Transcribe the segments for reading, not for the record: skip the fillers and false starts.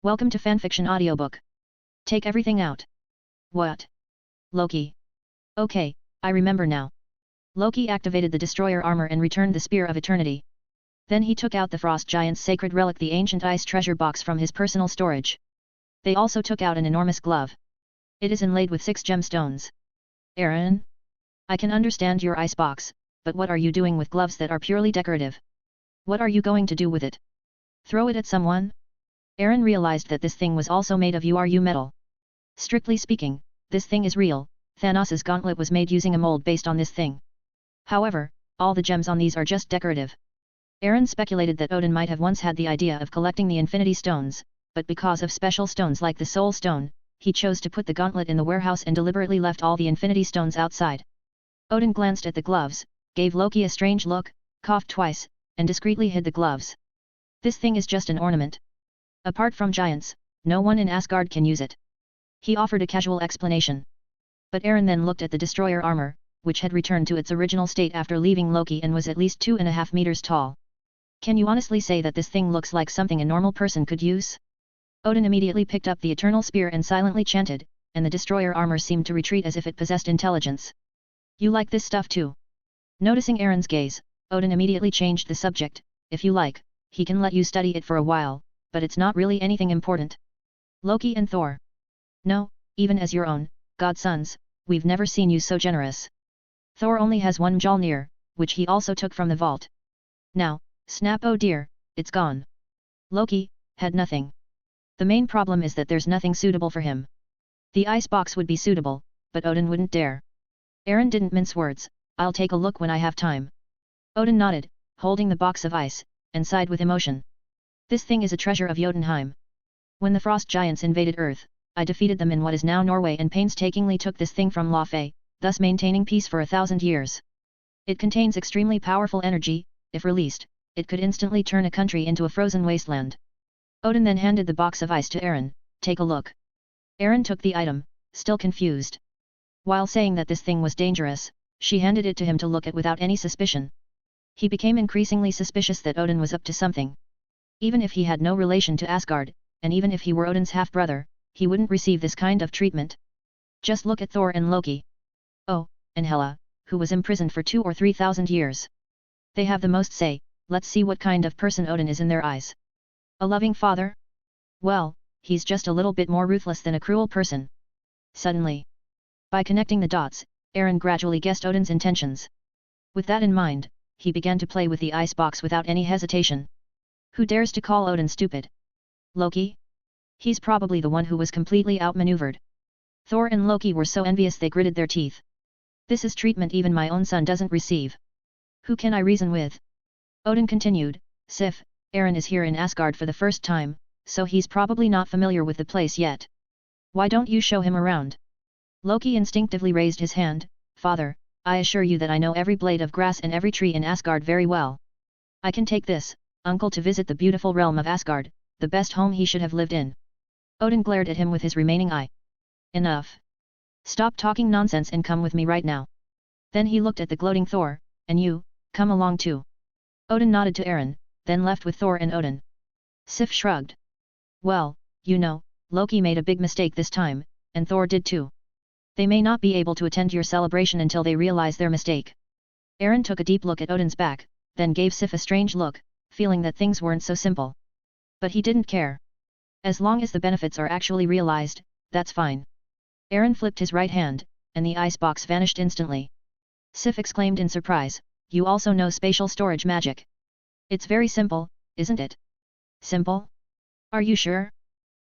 Welcome to Fanfiction Audiobook. Take everything out. What? Loki. Okay, I remember now. Loki activated the destroyer armor and returned the Spear of Eternity. Then he took out the Frost Giant's sacred relic, the ancient ice treasure box, from his personal storage. They also took out an enormous glove. It is inlaid with 6 gemstones. Aaron? I can understand your ice box, but what are you doing with gloves that are purely decorative? What are you going to do with it? Throw it at someone? Aaron realized that this thing was also made of URU metal. Strictly speaking, this thing is real. Thanos' gauntlet was made using a mold based on this thing. However, all the gems on these are just decorative. Aaron speculated that Odin might have once had the idea of collecting the Infinity Stones, but because of special stones like the Soul Stone, he chose to put the gauntlet in the warehouse and deliberately left all the Infinity Stones outside. Odin glanced at the gloves, gave Loki a strange look, coughed twice, and discreetly hid the gloves. This thing is just an ornament. Apart from giants, no one in Asgard can use it. He offered a casual explanation. But Aaron then looked at the destroyer armor, which had returned to its original state after leaving Loki and was at least 2.5 meters tall. Can you honestly say that this thing looks like something a normal person could use? Odin immediately picked up the eternal spear and silently chanted, and the destroyer armor seemed to retreat as if it possessed intelligence. You like this stuff too? Noticing Aaron's gaze, Odin immediately changed the subject. If you like, he can let you study it for a while, but it's not really anything important. Loki and Thor. No, even as your own godsons, we've never seen you so generous. Thor only has one Mjolnir, which he also took from the vault. Now, snap, oh dear, it's gone. Loki had nothing. The main problem is that there's nothing suitable for him. The ice box would be suitable, but Odin wouldn't dare. Aaron didn't mince words. I'll take a look when I have time. Odin nodded, holding the box of ice, and sighed with emotion. This thing is a treasure of Jotunheim. When the Frost Giants invaded Earth, I defeated them in what is now Norway and painstakingly took this thing from Laufey, thus maintaining peace for 1,000 years. It contains extremely powerful energy. If released, it could instantly turn a country into a frozen wasteland. Odin then handed the box of ice to Aaron. Take a look. Aaron took the item, still confused. While saying that this thing was dangerous, she handed it to him to look at without any suspicion. He became increasingly suspicious that Odin was up to something. Even if he had no relation to Asgard, and even if he were Odin's half-brother, he wouldn't receive this kind of treatment. Just look at Thor and Loki. Oh, and Hela, who was imprisoned for 2,000 or 3,000 years. They have the most say. Let's see what kind of person Odin is in their eyes. A loving father? Well, he's just a little bit more ruthless than a cruel person. Suddenly, by connecting the dots, Aaron gradually guessed Odin's intentions. With that in mind, he began to play with the ice box without any hesitation. Who dares to call Odin stupid? Loki? He's probably the one who was completely outmaneuvered. Thor and Loki were so envious they gritted their teeth. This is treatment even my own son doesn't receive. Who can I reason with? Odin continued, Sif, Aaron is here in Asgard for the first time, so he's probably not familiar with the place yet. Why don't you show him around? Loki instinctively raised his hand. Father, I assure you that I know every blade of grass and every tree in Asgard very well. I can take this, uncle, to visit the beautiful realm of Asgard, the best home he should have lived in. Odin glared at him with his remaining eye. Enough. Stop talking nonsense and come with me right now. Then he looked at the gloating Thor, and you, come along too. Odin nodded to Aaron, then left with Thor and Odin. Sif shrugged. Well, you know, Loki made a big mistake this time, and Thor did too. They may not be able to attend your celebration until they realize their mistake. Aaron took a deep look at Odin's back, then gave Sif a strange look, feeling that things weren't so simple. But he didn't care. As long as the benefits are actually realized, that's fine. Aaron flipped his right hand, and the ice box vanished instantly. Sif exclaimed in surprise, you also know spatial storage magic. It's very simple, isn't it? Simple? Are you sure?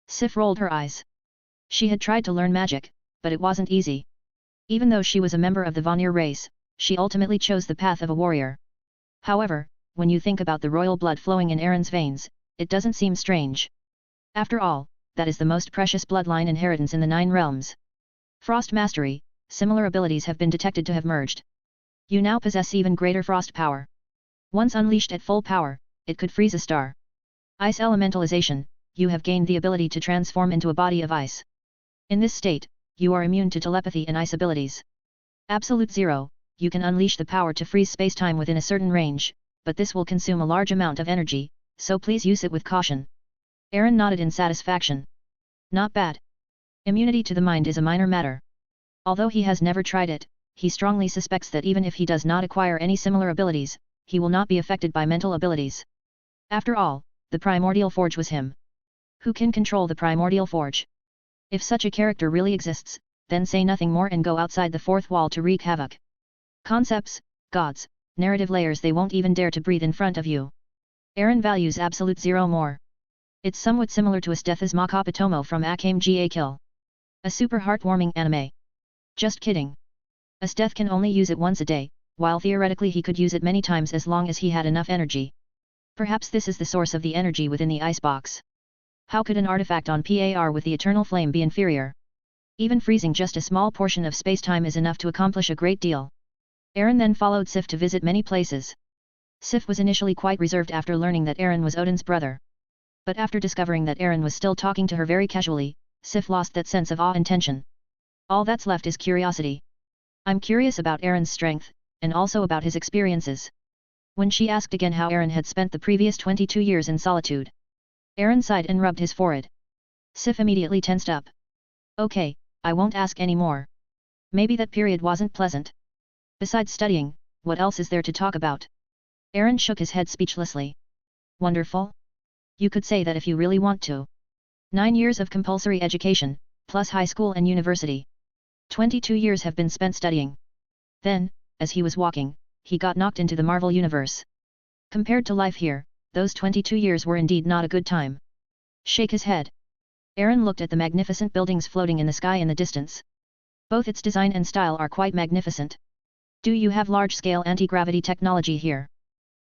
Sif rolled her eyes. She had tried to learn magic, but it wasn't easy. Even though she was a member of the Vanir race, she ultimately chose the path of a warrior. However, when you think about the royal blood flowing in Aaron's veins, it doesn't seem strange. After all, that is the most precious bloodline inheritance in the 9 realms. Frost mastery, similar abilities have been detected to have merged. You now possess even greater frost power. Once unleashed at full power, it could freeze a star. Ice elementalization, you have gained the ability to transform into a body of ice. In this state, you are immune to telepathy and ice abilities. Absolute Zero, you can unleash the power to freeze spacetime within a certain range, but this will consume a large amount of energy, so please use it with caution. Aaron nodded in satisfaction. Not bad. Immunity to the mind is a minor matter. Although he has never tried it, he strongly suspects that even if he does not acquire any similar abilities, he will not be affected by mental abilities. After all, the primordial forge was him. Who can control the primordial forge? If such a character really exists, then say nothing more and go outside the fourth wall to wreak havoc. Concepts, gods, narrative layers, they won't even dare to breathe in front of you. Aaron values absolute zero more. It's somewhat similar to Asdeath's Makapatomo from Akame ga Kill. A super heartwarming anime. Just kidding. Asdeath can only use it once a day, while theoretically he could use it many times as long as he had enough energy. Perhaps this is the source of the energy within the icebox. How could an artifact on Par with the eternal flame be inferior? Even freezing just a small portion of space-time is enough to accomplish a great deal. Aaron then followed Sif to visit many places. Sif was initially quite reserved after learning that Aaron was Odin's brother. But after discovering that Aaron was still talking to her very casually, Sif lost that sense of awe and tension. All that's left is curiosity. I'm curious about Aaron's strength, and also about his experiences. When she asked again how Aaron had spent the previous 22 years in solitude, Aaron sighed and rubbed his forehead. Sif immediately tensed up. Okay, I won't ask any more. Maybe that period wasn't pleasant. Besides studying, what else is there to talk about? Aaron shook his head speechlessly. Wonderful. You could say that if you really want to. 9 years of compulsory education, plus high school and university. 22 years have been spent studying. Then, as he was walking, he got knocked into the Marvel universe. Compared to life here, those 22 years were indeed not a good time. Shake his head. Aaron looked at the magnificent buildings floating in the sky in the distance. Both its design and style are quite magnificent. Do you have large-scale anti-gravity technology here?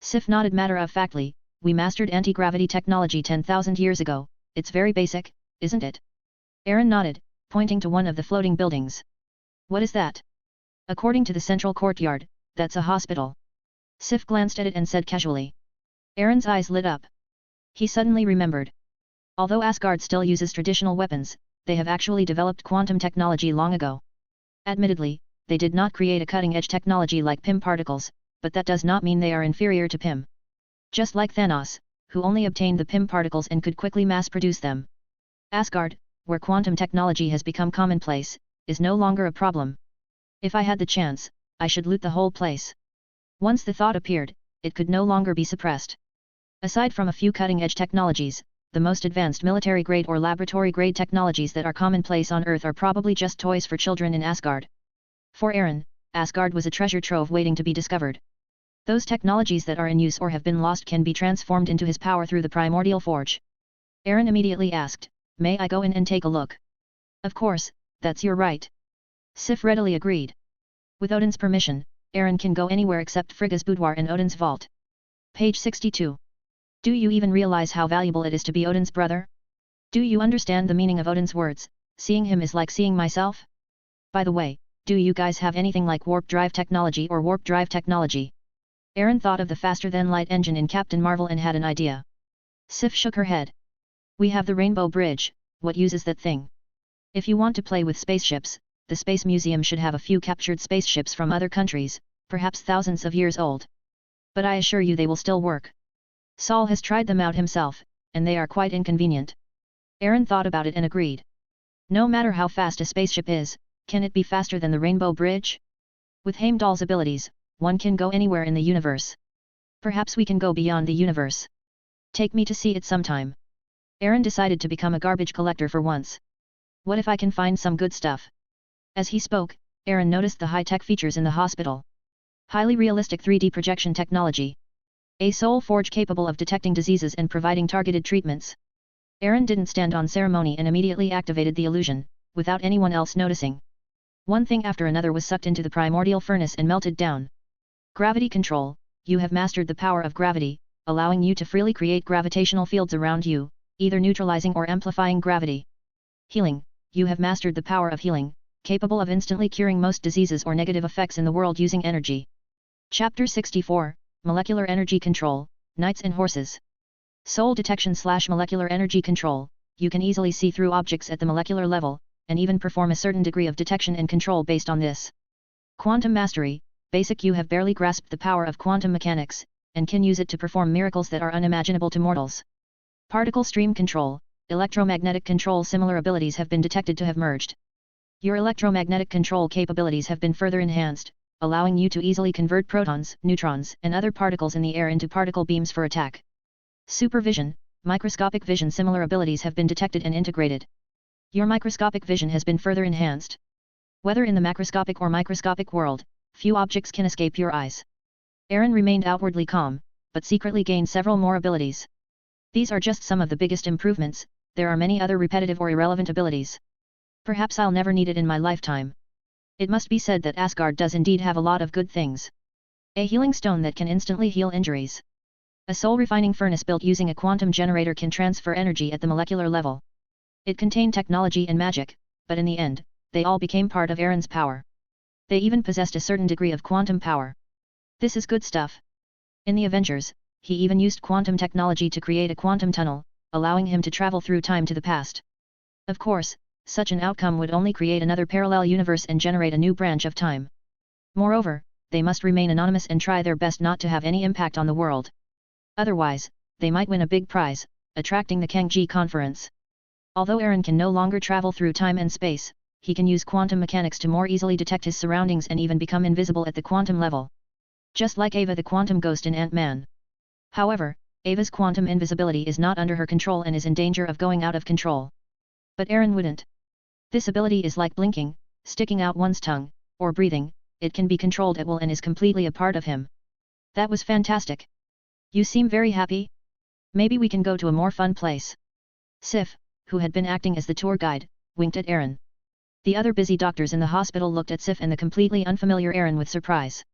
Sif nodded matter-of-factly. We mastered anti-gravity technology 10,000 years ago, it's very basic, isn't it? Aaron nodded, pointing to one of the floating buildings. What is that? According to the central courtyard, that's a hospital. Sif glanced at it and said casually. Aaron's eyes lit up. He suddenly remembered. Although Asgard still uses traditional weapons, they have actually developed quantum technology long ago. Admittedly, they did not create a cutting-edge technology like PIM particles, but that does not mean they are inferior to PIM. Just like Thanos, who only obtained the PIM particles and could quickly mass-produce them. Asgard, where quantum technology has become commonplace, is no longer a problem. If I had the chance, I should loot the whole place. Once the thought appeared, it could no longer be suppressed. Aside from a few cutting-edge technologies, the most advanced military-grade or laboratory-grade technologies that are commonplace on Earth are probably just toys for children in Asgard. For Aaron, Asgard was a treasure trove waiting to be discovered. Those technologies that are in use or have been lost can be transformed into his power through the primordial forge. Aaron immediately asked, "May I go in and take a look?" "Of course, that's your right." Sif readily agreed. With Odin's permission, Aaron can go anywhere except Frigga's boudoir and Odin's vault. Page 62. Do you even realize how valuable it is to be Odin's brother? Do you understand the meaning of Odin's words, "Seeing him is like seeing myself"? By the way, do you guys have anything like warp drive technology or warp drive technology? Aaron thought of the faster-than-light engine in Captain Marvel and had an idea. Sif shook her head. We have the Rainbow Bridge, what uses that thing? If you want to play with spaceships, the Space Museum should have a few captured spaceships from other countries, perhaps thousands of years old. But I assure you they will still work. Saul has tried them out himself, and they are quite inconvenient. Aaron thought about it and agreed. No matter how fast a spaceship is, can it be faster than the Rainbow Bridge? With Heimdall's abilities, one can go anywhere in the universe. Perhaps we can go beyond the universe. Take me to see it sometime. Aaron decided to become a garbage collector for once. What if I can find some good stuff? As he spoke, Aaron noticed the high-tech features in the hospital. Highly realistic 3D projection technology. A soul forge capable of detecting diseases and providing targeted treatments. Aaron didn't stand on ceremony and immediately activated the illusion, without anyone else noticing. One thing after another was sucked into the primordial furnace and melted down. Gravity control, you have mastered the power of gravity, allowing you to freely create gravitational fields around you, either neutralizing or amplifying gravity. Healing, you have mastered the power of healing, capable of instantly curing most diseases or negative effects in the world using energy. Chapter 64, Molecular Energy Control, Knights and Horses. Soul detection/molecular energy control, you can easily see through objects at the molecular level, and even perform a certain degree of detection and control based on this. Quantum mastery, basic, you have barely grasped the power of quantum mechanics, and can use it to perform miracles that are unimaginable to mortals. Particle stream control, electromagnetic control. Similar abilities have been detected to have merged. Your electromagnetic control capabilities have been further enhanced, allowing you to easily convert protons, neutrons, and other particles in the air into particle beams for attack. Supervision, microscopic vision. Similar abilities have been detected and integrated. Your microscopic vision has been further enhanced. Whether in the macroscopic or microscopic world, few objects can escape your eyes. Aaron remained outwardly calm, but secretly gained several more abilities. These are just some of the biggest improvements. There are many other repetitive or irrelevant abilities. Perhaps I'll never need it in my lifetime. It must be said that Asgard does indeed have a lot of good things. A healing stone that can instantly heal injuries. A soul refining furnace built using a quantum generator can transfer energy at the molecular level. It contained technology and magic, but in the end, they all became part of Aaron's power. They even possessed a certain degree of quantum power. This is good stuff. In the Avengers, he even used quantum technology to create a quantum tunnel, allowing him to travel through time to the past. Of course, such an outcome would only create another parallel universe and generate a new branch of time. Moreover, they must remain anonymous and try their best not to have any impact on the world. Otherwise, they might win a big prize, attracting the Kang-Ji conference. Although Aaron can no longer travel through time and space, he can use quantum mechanics to more easily detect his surroundings and even become invisible at the quantum level. Just like Ava the quantum ghost in Ant-Man. However, Ava's quantum invisibility is not under her control and is in danger of going out of control. But Aaron wouldn't. This ability is like blinking, sticking out one's tongue, or breathing. It can be controlled at will and is completely a part of him. That was fantastic. You seem very happy? Maybe we can go to a more fun place. Sif, who had been acting as the tour guide, winked at Aaron. The other busy doctors in the hospital looked at Sif and the completely unfamiliar Aaron with surprise.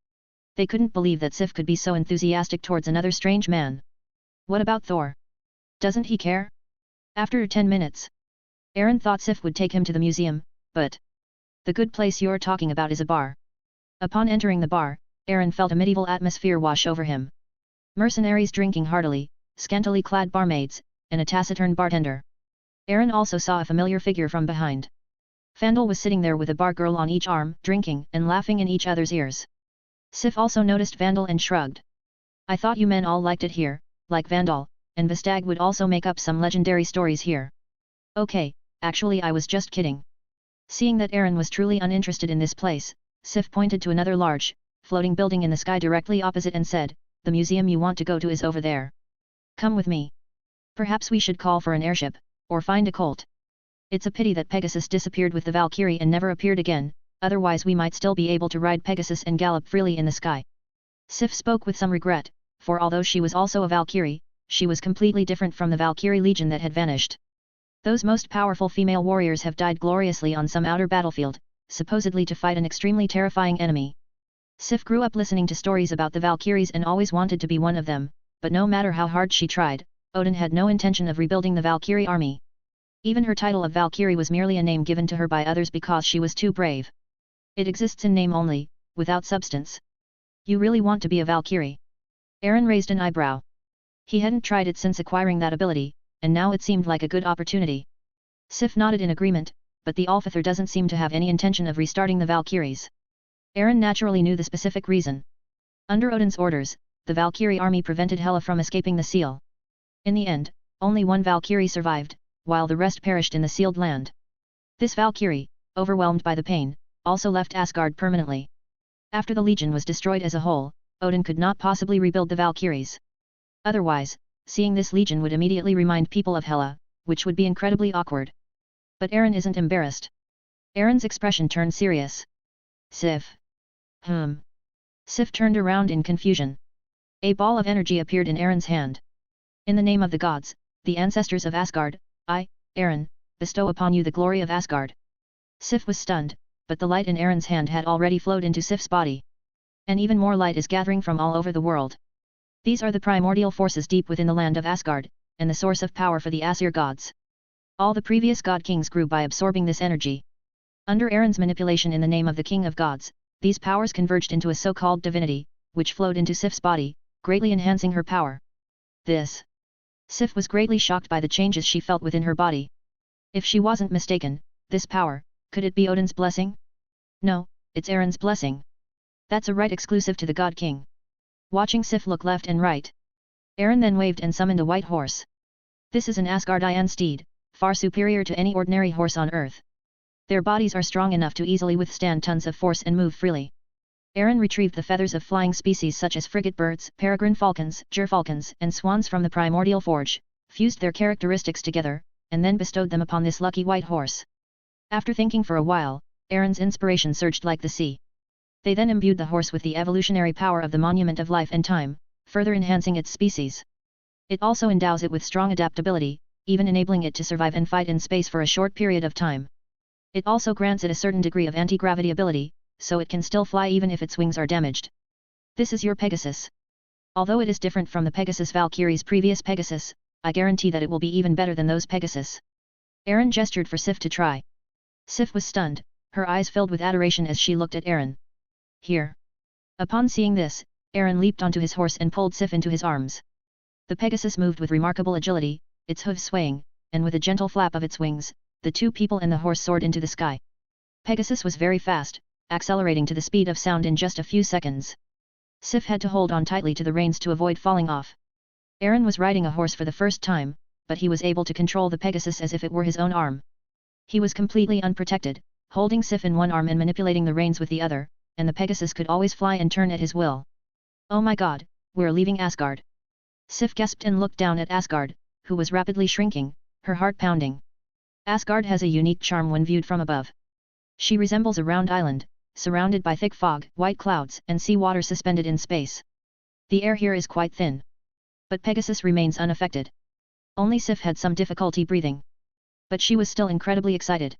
They couldn't believe that Sif could be so enthusiastic towards another strange man. What about Thor? Doesn't he care? After 10 minutes. Aaron thought Sif would take him to the museum, but... The good place you're talking about is a bar. Upon entering the bar, Aaron felt a medieval atmosphere wash over him. Mercenaries drinking heartily, scantily clad barmaids, and a taciturn bartender. Aaron also saw a familiar figure from behind. Fandel was sitting there with a bar girl on each arm, drinking and laughing in each other's ears. Sif also noticed Vandal and shrugged. I thought you men all liked it here, like Vandal, and Vestag would also make up some legendary stories here. Okay, actually I was just kidding. Seeing that Aaron was truly uninterested in this place, Sif pointed to another large, floating building in the sky directly opposite and said, the museum you want to go to is over there. Come with me. Perhaps we should call for an airship, or find a colt. It's a pity that Pegasus disappeared with the Valkyrie and never appeared again, otherwise we might still be able to ride Pegasus and gallop freely in the sky. Sif spoke with some regret, for although she was also a Valkyrie, she was completely different from the Valkyrie Legion that had vanished. Those most powerful female warriors have died gloriously on some outer battlefield, supposedly to fight an extremely terrifying enemy. Sif grew up listening to stories about the Valkyries and always wanted to be one of them, but no matter how hard she tried, Odin had no intention of rebuilding the Valkyrie army. Even her title of Valkyrie was merely a name given to her by others because she was too brave. It exists in name only, without substance. You really want to be a Valkyrie? Aaron raised an eyebrow. He hadn't tried it since acquiring that ability, and now it seemed like a good opportunity. Sif nodded in agreement, but the Alfather doesn't seem to have any intention of restarting the Valkyries. Aaron naturally knew the specific reason. Under Odin's orders, the Valkyrie army prevented Hela from escaping the seal. In the end, only one Valkyrie survived, while the rest perished in the sealed land. This Valkyrie, overwhelmed by the pain, also left Asgard permanently. After the Legion was destroyed as a whole, Odin could not possibly rebuild the Valkyries. Otherwise, seeing this Legion would immediately remind people of Hela, which would be incredibly awkward. But Aaron isn't embarrassed. Aaron's expression turned serious. Sif. Sif turned around in confusion. A ball of energy appeared in Aaron's hand. In the name of the gods, the ancestors of Asgard, I, Aaron, bestow upon you the glory of Asgard. Sif was stunned, but the light in Aaron's hand had already flowed into Sif's body. And even more light is gathering from all over the world. These are the primordial forces deep within the land of Asgard, and the source of power for the Aesir gods. All the previous god kings grew by absorbing this energy. Under Aaron's manipulation in the name of the king of gods, these powers converged into a so-called divinity, which flowed into Sif's body, greatly enhancing her power. This. Sif was greatly shocked by the changes she felt within her body. If she wasn't mistaken, this power, could it be Odin's blessing? No, it's Aaron's blessing. That's a right exclusive to the God King. Watching Sif look left and right, Aaron then waved and summoned a white horse. This is an Asgardian steed, far superior to any ordinary horse on earth. Their bodies are strong enough to easily withstand tons of force and move freely. Aaron retrieved the feathers of flying species such as frigate birds, peregrine falcons, gerfalcons, and swans from the primordial forge, fused their characteristics together, and then bestowed them upon this lucky white horse. After thinking for a while, Aaron's inspiration surged like the sea. They then imbued the horse with the evolutionary power of the monument of life and time, further enhancing its species. It also endows it with strong adaptability, even enabling it to survive and fight in space for a short period of time. It also grants it a certain degree of anti-gravity ability, so it can still fly even if its wings are damaged. This is your Pegasus. Although it is different from the Pegasus Valkyrie's previous Pegasus, I guarantee that it will be even better than those Pegasus. Aaron gestured for Sif to try. Sif was stunned, her eyes filled with adoration as she looked at Aaron. Here. Upon seeing this, Aaron leaped onto his horse and pulled Sif into his arms. The Pegasus moved with remarkable agility, its hooves swaying, and with a gentle flap of its wings, the two people and the horse soared into the sky. Pegasus was very fast, accelerating to the speed of sound in just a few seconds. Sif had to hold on tightly to the reins to avoid falling off. Aaron was riding a horse for the first time, but he was able to control the Pegasus as if it were his own arm. He was completely unprotected, holding Sif in one arm and manipulating the reins with the other, and the Pegasus could always fly and turn at his will. Oh my god, we're leaving Asgard. Sif gasped and looked down at Asgard, who was rapidly shrinking, her heart pounding. Asgard has a unique charm when viewed from above. She resembles a round island, surrounded by thick fog, white clouds, and sea water suspended in space. The air here is quite thin. But Pegasus remains unaffected. Only Sif had some difficulty breathing. But she was still incredibly excited.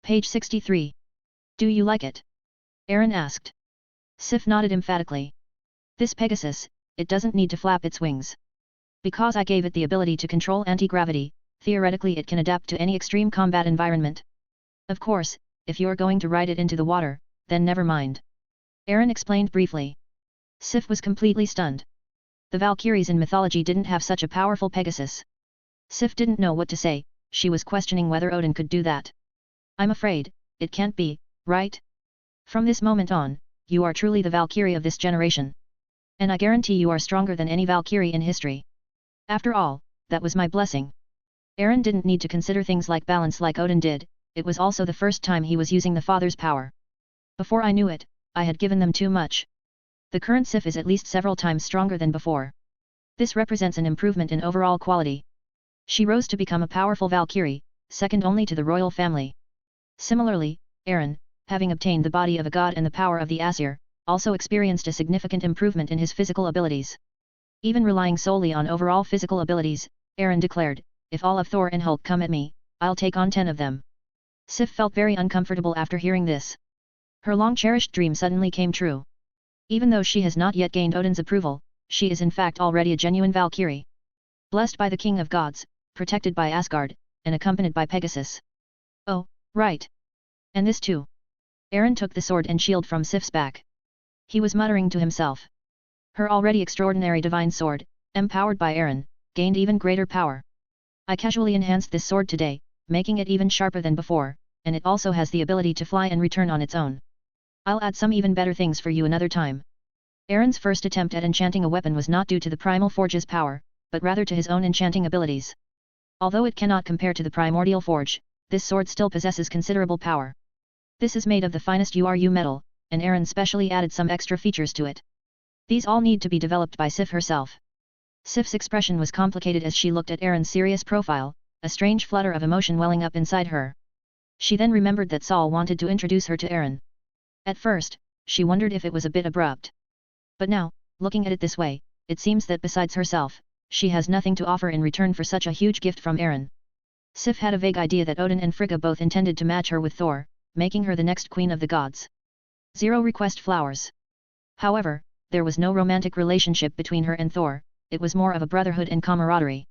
Page 63. Do you like it? Aaron asked. Sif nodded emphatically. This Pegasus, it doesn't need to flap its wings. Because I gave it the ability to control anti-gravity, theoretically it can adapt to any extreme combat environment. Of course, if you're going to ride it into the water, then never mind. Aaron explained briefly. Sif was completely stunned. The Valkyries in mythology didn't have such a powerful Pegasus. Sif didn't know what to say, she was questioning whether Odin could do that. I'm afraid, it can't be, right? From this moment on, you are truly the Valkyrie of this generation. And I guarantee you are stronger than any Valkyrie in history. After all, that was my blessing. Aaron didn't need to consider things like balance like Odin did, it was also the first time he was using the Father's power. Before I knew it, I had given them too much. The current Sif is at least several times stronger than before. This represents an improvement in overall quality. She rose to become a powerful Valkyrie, second only to the royal family. Similarly, Aaron, having obtained the body of a god and the power of the Aesir, also experienced a significant improvement in his physical abilities. Even relying solely on overall physical abilities, Aaron declared, if all of Thor and Hulk come at me, I'll take on 10 of them. Sif felt very uncomfortable after hearing this. Her long-cherished dream suddenly came true. Even though she has not yet gained Odin's approval, she is in fact already a genuine Valkyrie. Blessed by the King of Gods, protected by Asgard, and accompanied by Pegasus. Oh, right. And this too. Aaron took the sword and shield from Sif's back. He was muttering to himself. Her already extraordinary divine sword, empowered by Aaron, gained even greater power. I casually enhanced this sword today, making it even sharper than before, and it also has the ability to fly and return on its own. I'll add some even better things for you another time. Aaron's first attempt at enchanting a weapon was not due to the Primal Forge's power, but rather to his own enchanting abilities. Although it cannot compare to the Primordial Forge, this sword still possesses considerable power. This is made of the finest URU metal, and Aaron specially added some extra features to it. These all need to be developed by Sif herself. Sif's expression was complicated as she looked at Aaron's serious profile, a strange flutter of emotion welling up inside her. She then remembered that Saul wanted to introduce her to Aaron. At first, she wondered if it was a bit abrupt. But now, looking at it this way, it seems that besides herself, she has nothing to offer in return for such a huge gift from Aaron. Sif had a vague idea that Odin and Frigga both intended to match her with Thor, making her the next queen of the gods. 0 request flowers. However, there was no romantic relationship between her and Thor, it was more of a brotherhood and camaraderie.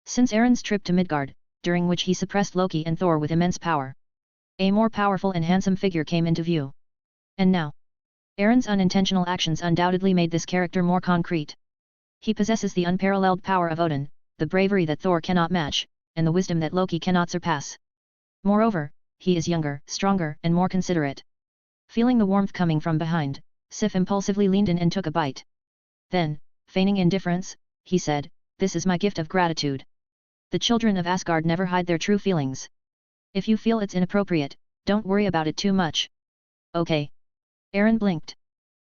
Since Aaron's trip to Midgard, during which he suppressed Loki and Thor with immense power, a more powerful and handsome figure came into view. And now, Aaron's unintentional actions undoubtedly made this character more concrete. He possesses the unparalleled power of Odin, the bravery that Thor cannot match, and the wisdom that Loki cannot surpass. Moreover, he is younger, stronger, and more considerate. Feeling the warmth coming from behind, Sif impulsively leaned in and took a bite. Then, feigning indifference, he said, "This is my gift of gratitude." The children of Asgard never hide their true feelings. If you feel it's inappropriate, don't worry about it too much. Okay. Eren blinked.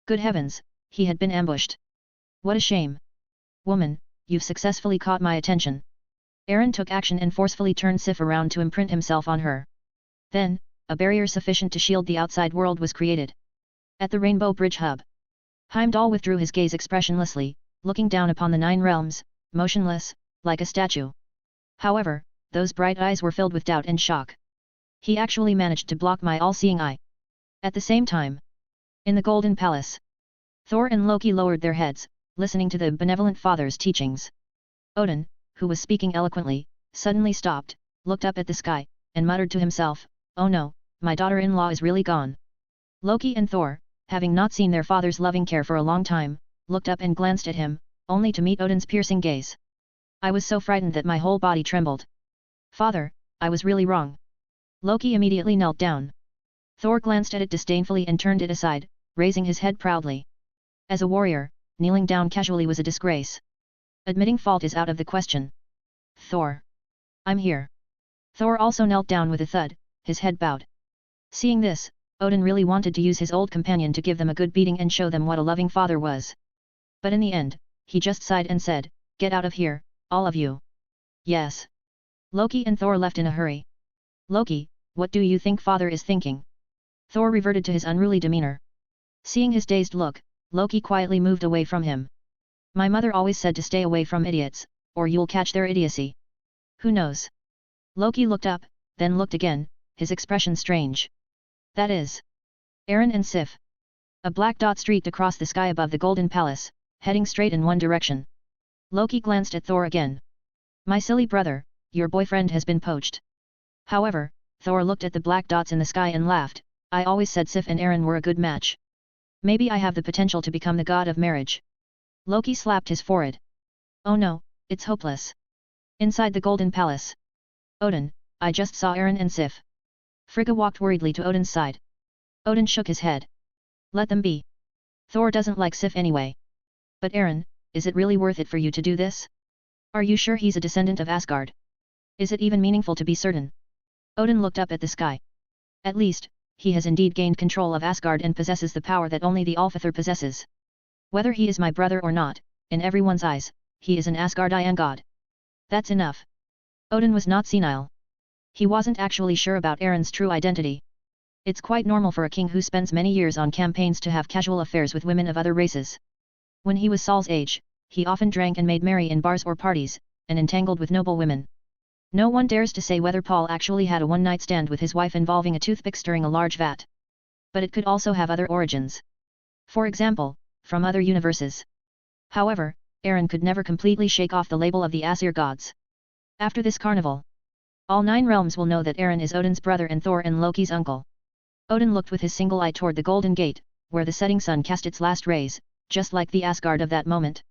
Good heavens, he had been ambushed. What a shame. Woman, you've successfully caught my attention. Eren took action and forcefully turned Sif around to imprint himself on her. Then, a barrier sufficient to shield the outside world was created. At the Rainbow Bridge hub, Heimdall withdrew his gaze expressionlessly, looking down upon the 9 realms, motionless, like a statue. However, those bright eyes were filled with doubt and shock. He actually managed to block my all-seeing eye. At the same time, in the Golden Palace, Thor and Loki lowered their heads, listening to the benevolent father's teachings. Odin, who was speaking eloquently, suddenly stopped, looked up at the sky, and muttered to himself, "Oh no, my daughter-in-law is really gone." Loki and Thor, having not seen their father's loving care for a long time, looked up and glanced at him, only to meet Odin's piercing gaze. I was so frightened that my whole body trembled. "Father, I was really wrong." Loki immediately knelt down. Thor glanced at it disdainfully and turned it aside, raising his head proudly. As a warrior, kneeling down casually was a disgrace. Admitting fault is out of the question. "Thor. I'm here." Thor also knelt down with a thud, his head bowed. Seeing this, Odin really wanted to use his old companion to give them a good beating and show them what a loving father was. But in the end, he just sighed and said, "Get out of here, all of you." "Yes." Loki and Thor left in a hurry. "Loki, what do you think father is thinking?" Thor reverted to his unruly demeanor. Seeing his dazed look, Loki quietly moved away from him. "My mother always said to stay away from idiots, or you'll catch their idiocy." "Who knows?" Loki looked up, then looked again, his expression strange. "That is Eren and Sif." A black dot streaked across the sky above the Golden Palace, heading straight in one direction. Loki glanced at Thor again. "My silly brother, your boyfriend has been poached." However, Thor looked at the black dots in the sky and laughed, "I always said Sif and Eren were a good match. Maybe I have the potential to become the god of marriage." Loki slapped his forehead. "Oh no, it's hopeless." Inside the Golden Palace. "Odin, I just saw Eren and Sif." Frigga walked worriedly to Odin's side. Odin shook his head. "Let them be. Thor doesn't like Sif anyway." "But Eren, is it really worth it for you to do this? Are you sure he's a descendant of Asgard? Is it even meaningful to be certain?" Odin looked up at the sky. "At least, he has indeed gained control of Asgard and possesses the power that only the Alfather possesses. Whether he is my brother or not, in everyone's eyes, he is an Asgardian god. That's enough." Odin was not senile. He wasn't actually sure about Eren's true identity. It's quite normal for a king who spends many years on campaigns to have casual affairs with women of other races. When he was Saul's age, he often drank and made merry in bars or parties, and entangled with noble women. No one dares to say whether Paul actually had a one-night stand with his wife involving a toothpick stirring a large vat. But it could also have other origins. For example, from other universes. However, Eren could never completely shake off the label of the Aesir gods. After this carnival, all 9 realms will know that Eren is Odin's brother and Thor and Loki's uncle. Odin looked with his single eye toward the Golden Gate, where the setting sun cast its last rays, just like the Asgard of that moment.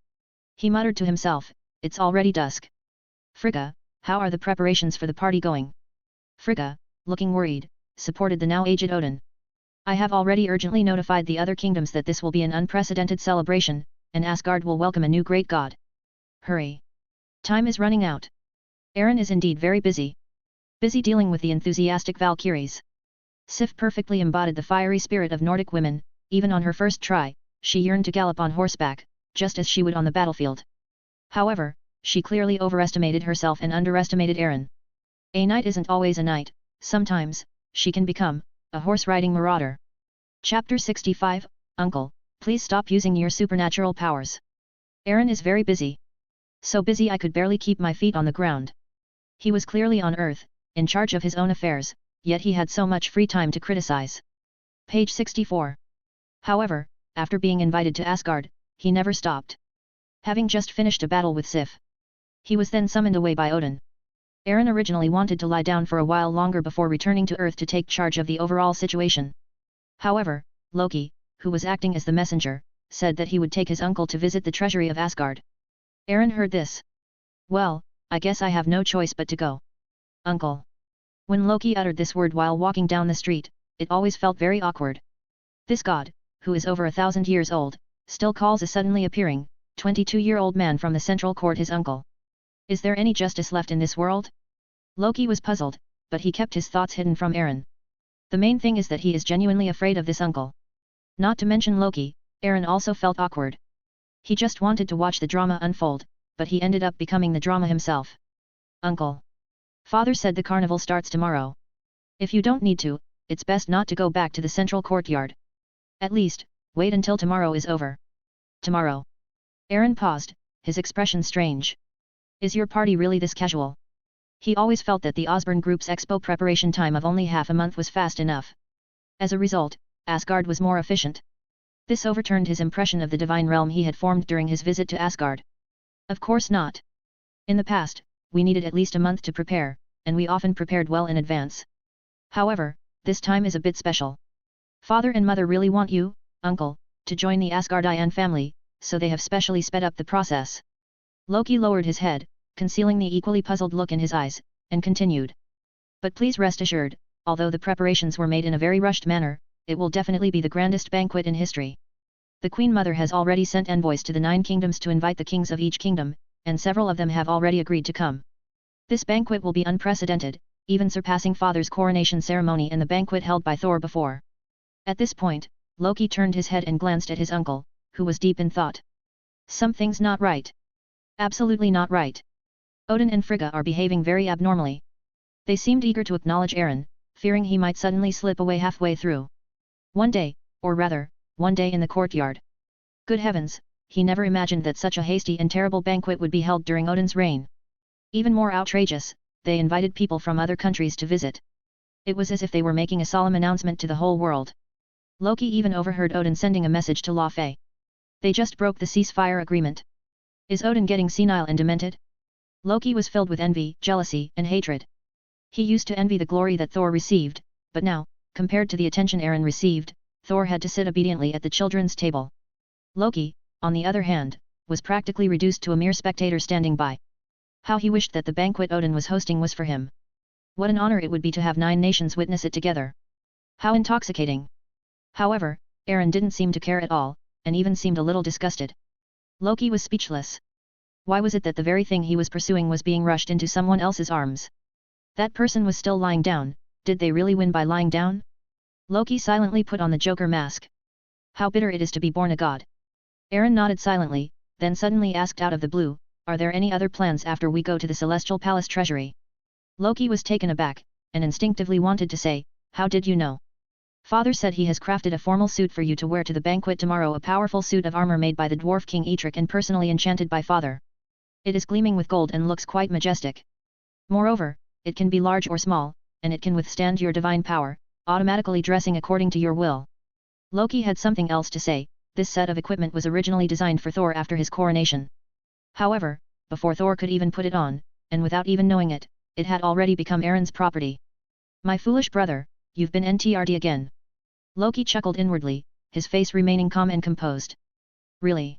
He muttered to himself, "It's already dusk." "Frigga, how are the preparations for the party going?" Frigga, looking worried, supported the now aged Odin. "I have already urgently notified the other kingdoms that this will be an unprecedented celebration, and Asgard will welcome a new great god. Hurry. Time is running out." Eren is indeed very busy. Busy dealing with the enthusiastic Valkyries. Sif perfectly embodied the fiery spirit of Nordic women. Even on her first try, she yearned to gallop on horseback, just as she would on the battlefield. However, she clearly overestimated herself and underestimated Eren. A knight isn't always a knight, sometimes, she can become a horse-riding marauder. Chapter 65, Uncle, please stop using your supernatural powers. Eren is very busy. So busy I could barely keep my feet on the ground. He was clearly on Earth, in charge of his own affairs, yet he had so much free time to criticize. Page 64. However, after being invited to Asgard, he never stopped. Having just finished a battle with Sif, he was then summoned away by Odin. Eren originally wanted to lie down for a while longer before returning to Earth to take charge of the overall situation. However, Loki, who was acting as the messenger, said that he would take his uncle to visit the treasury of Asgard. Eren heard this. "Well, I guess I have no choice but to go." "Uncle." When Loki uttered this word while walking down the street, it always felt very awkward. This god, who is over 1,000 years old, still calls a suddenly appearing, 22-year-old man from the central court his uncle. Is there any justice left in this world? Loki was puzzled, but he kept his thoughts hidden from Aaron. The main thing is that he is genuinely afraid of this uncle. Not to mention Loki, Aaron also felt awkward. He just wanted to watch the drama unfold, but he ended up becoming the drama himself. Uncle. Father said the carnival starts tomorrow. If you don't need to, it's best not to go back to the central courtyard. At least, wait until tomorrow is over. Tomorrow. Aaron paused, his expression strange. Is your party really this casual? He always felt that the Osborne Group's expo preparation time of only half a month was fast enough. As a result, Asgard was more efficient. This overturned his impression of the divine realm he had formed during his visit to Asgard. Of course not. In the past, we needed at least a month to prepare, and we often prepared well in advance. However, this time is a bit special. Father and Mother really want you, Uncle, to join the Asgardian family, so they have specially sped up the process. Loki lowered his head, concealing the equally puzzled look in his eyes, and continued. But please rest assured, although the preparations were made in a very rushed manner, it will definitely be the grandest banquet in history. The Queen Mother has already sent envoys to the 9 kingdoms to invite the kings of each kingdom, and several of them have already agreed to come. This banquet will be unprecedented, even surpassing Father's coronation ceremony and the banquet held by Thor before. At this point, Loki turned his head and glanced at his uncle, who was deep in thought. Something's not right. Absolutely not right. Odin and Frigga are behaving very abnormally. They seemed eager to acknowledge Aaron, fearing he might suddenly slip away halfway through. One day in the courtyard. Good heavens, he never imagined that such a hasty and terrible banquet would be held during Odin's reign. Even more outrageous, they invited people from other countries to visit. It was as if they were making a solemn announcement to the whole world. Loki even overheard Odin sending a message to Laufey. They just broke the ceasefire agreement. Is Odin getting senile and demented? Loki was filled with envy, jealousy, and hatred. He used to envy the glory that Thor received, but now, compared to the attention Aaron received, Thor had to sit obediently at the children's table. Loki, on the other hand, was practically reduced to a mere spectator standing by. How he wished that the banquet Odin was hosting was for him. What an honor it would be to have 9 nations witness it together. How intoxicating. However, Aaron didn't seem to care at all, and even seemed a little disgusted. Loki was speechless. Why was it that the very thing he was pursuing was being rushed into someone else's arms? That person was still lying down. Did they really win by lying down? Loki silently put on the Joker mask. How bitter it is to be born a god. Aaron nodded silently, then suddenly asked out of the blue, are there any other plans after we go to the Celestial Palace treasury? Loki was taken aback, and instinctively wanted to say, how did you know? Father said he has crafted a formal suit for you to wear to the banquet tomorrow, a powerful suit of armor made by the dwarf king Eitrek and personally enchanted by Father. It is gleaming with gold and looks quite majestic. Moreover, it can be large or small, and it can withstand your divine power, automatically dressing according to your will. Loki had something else to say. This set of equipment was originally designed for Thor after his coronation. However, before Thor could even put it on, and without even knowing it, it had already become Aaron's property. My foolish brother, you've been NTRD again. Loki chuckled inwardly, his face remaining calm and composed. Really?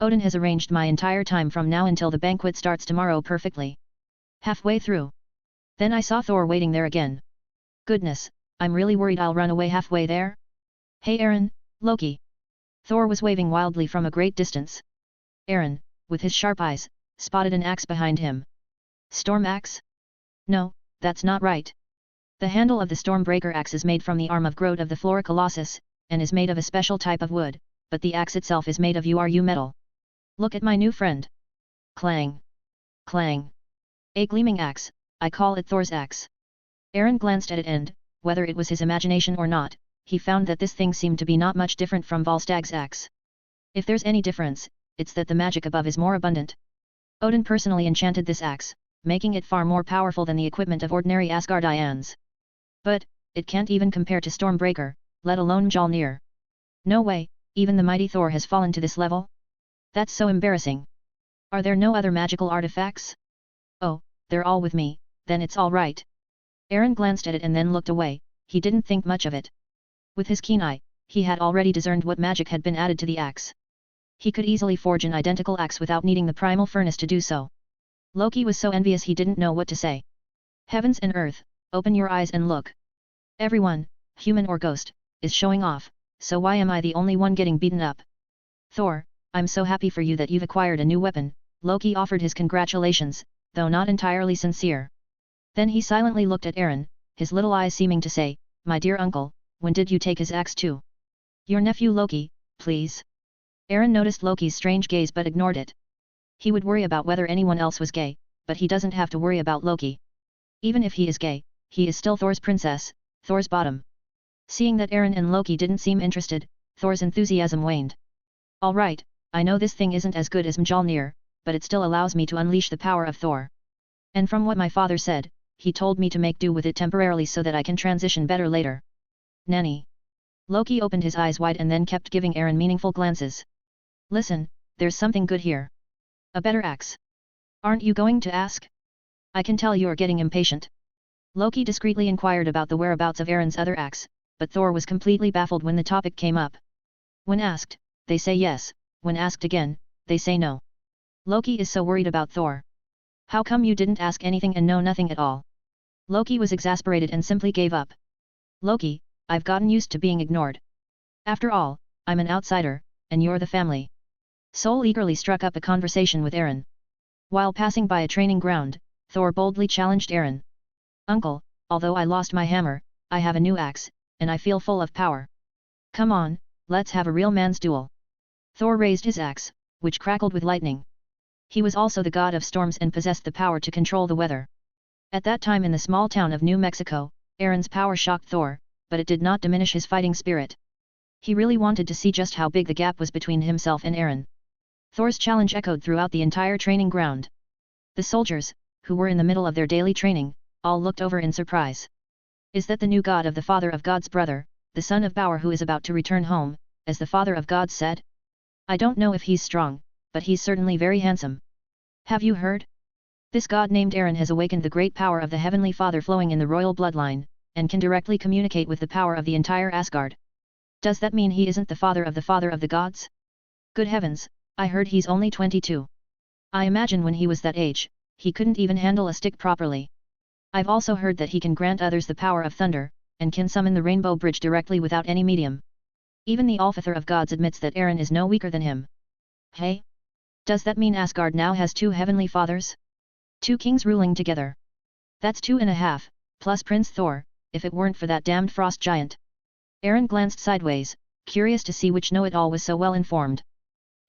Odin has arranged my entire time from now until the banquet starts tomorrow perfectly. Halfway through. Then I saw Thor waiting there again. Goodness, I'm really worried I'll run away halfway there. Hey Aaron, Loki. Thor was waving wildly from a great distance. Aaron, with his sharp eyes, spotted an axe behind him. Storm axe? No, that's not right. The handle of the Stormbreaker axe is made from the arm of Groot of the Flora Colossus, and is made of a special type of wood, but the axe itself is made of URU metal. Look at my new friend. Clang. Clang. A gleaming axe, I call it Thor's axe. Aaron glanced at it and, whether it was his imagination or not, he found that this thing seemed to be not much different from Volstag's axe. If there's any difference, it's that the magic above is more abundant. Odin personally enchanted this axe, making it far more powerful than the equipment of ordinary Asgardians. But, it can't even compare to Stormbreaker, let alone Mjolnir. No way, even the mighty Thor has fallen to this level? That's so embarrassing. Are there no other magical artifacts? Oh, they're all with me, then it's all right. Aaron glanced at it and then looked away. He didn't think much of it. With his keen eye, he had already discerned what magic had been added to the axe. He could easily forge an identical axe without needing the primal furnace to do so. Loki was so envious he didn't know what to say. Heavens and earth, open your eyes and look. Everyone, human or ghost, is showing off, so why am I the only one getting beaten up? Thor, I'm so happy for you that you've acquired a new weapon. Loki offered his congratulations, though not entirely sincere. Then he silently looked at Aaron, his little eyes seeming to say, "My dear uncle, when did you take his axe too? Your nephew Loki, please." Aaron noticed Loki's strange gaze but ignored it. He would worry about whether anyone else was gay, but he doesn't have to worry about Loki. Even if he is gay, he is still Thor's princess, Thor's bottom. Seeing that Aaron and Loki didn't seem interested, Thor's enthusiasm waned. "All right, I know this thing isn't as good as Mjolnir, but it still allows me to unleash the power of Thor. And from what my father said, he told me to make do with it temporarily so that I can transition better later." "Nanny?" Loki opened his eyes wide and then kept giving Aaron meaningful glances. "Listen, there's something good here. A better axe. Aren't you going to ask? I can tell you're getting impatient." Loki discreetly inquired about the whereabouts of Aaron's other axe, but Thor was completely baffled when the topic came up. When asked, they say yes, when asked again, they say no. Loki is so worried about Thor. "How come you didn't ask anything and know nothing at all?" Loki was exasperated and simply gave up. "Loki, I've gotten used to being ignored. After all, I'm an outsider, and you're the family." Sol eagerly struck up a conversation with Aaron. While passing by a training ground, Thor boldly challenged Aaron. "Uncle, although I lost my hammer, I have a new axe, and I feel full of power. Come on, let's have a real man's duel." Thor raised his axe, which crackled with lightning. He was also the god of storms and possessed the power to control the weather. At that time in the small town of New Mexico, Aaron's power shocked Thor, but it did not diminish his fighting spirit. He really wanted to see just how big the gap was between himself and Aaron. Thor's challenge echoed throughout the entire training ground. The soldiers, who were in the middle of their daily training, all looked over in surprise. "Is that the new god of the father of God's brother, the son of Bauer who is about to return home, as the father of God said? I don't know if he's strong, but he's certainly very handsome. Have you heard? This god named Aaron has awakened the great power of the Heavenly Father flowing in the royal bloodline, and can directly communicate with the power of the entire Asgard. Does that mean he isn't the father of the gods? Good heavens, I heard he's only 22. I imagine when he was that age, he couldn't even handle a stick properly. I've also heard that he can grant others the power of thunder, and can summon the rainbow bridge directly without any medium. Even the Allfather of gods admits that Aaron is no weaker than him. Hey? Does that mean Asgard now has 2 heavenly fathers? 2 kings ruling together? That's 2.5, plus Prince Thor, if it weren't for that damned frost giant." Aaron glanced sideways, curious to see which know-it-all was so well informed.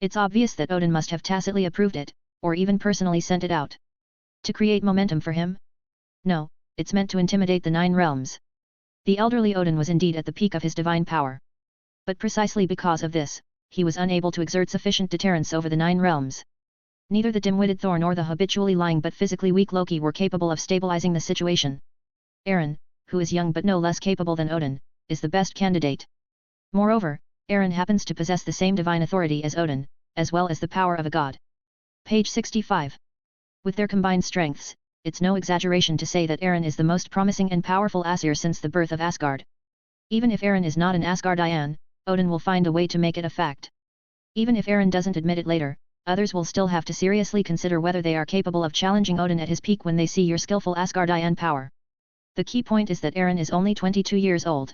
It's obvious that Odin must have tacitly approved it, or even personally sent it out. To create momentum for him? No, it's meant to intimidate the 9 realms. The elderly Odin was indeed at the peak of his divine power. But precisely because of this, he was unable to exert sufficient deterrence over the 9 realms. Neither the dim-witted Thor nor the habitually lying but physically weak Loki were capable of stabilizing the situation. Aaron, who is young but no less capable than Odin, is the best candidate. Moreover, Aaron happens to possess the same divine authority as Odin, as well as the power of a god. Page 65. With their combined strengths, it's no exaggeration to say that Aaron is the most promising and powerful Aesir since the birth of Asgard. Even if Aaron is not an Asgardian, Odin will find a way to make it a fact. Even if Aaron doesn't admit it later, others will still have to seriously consider whether they are capable of challenging Odin at his peak when they see your skillful Asgardian power. The key point is that Aaron is only 22 years old.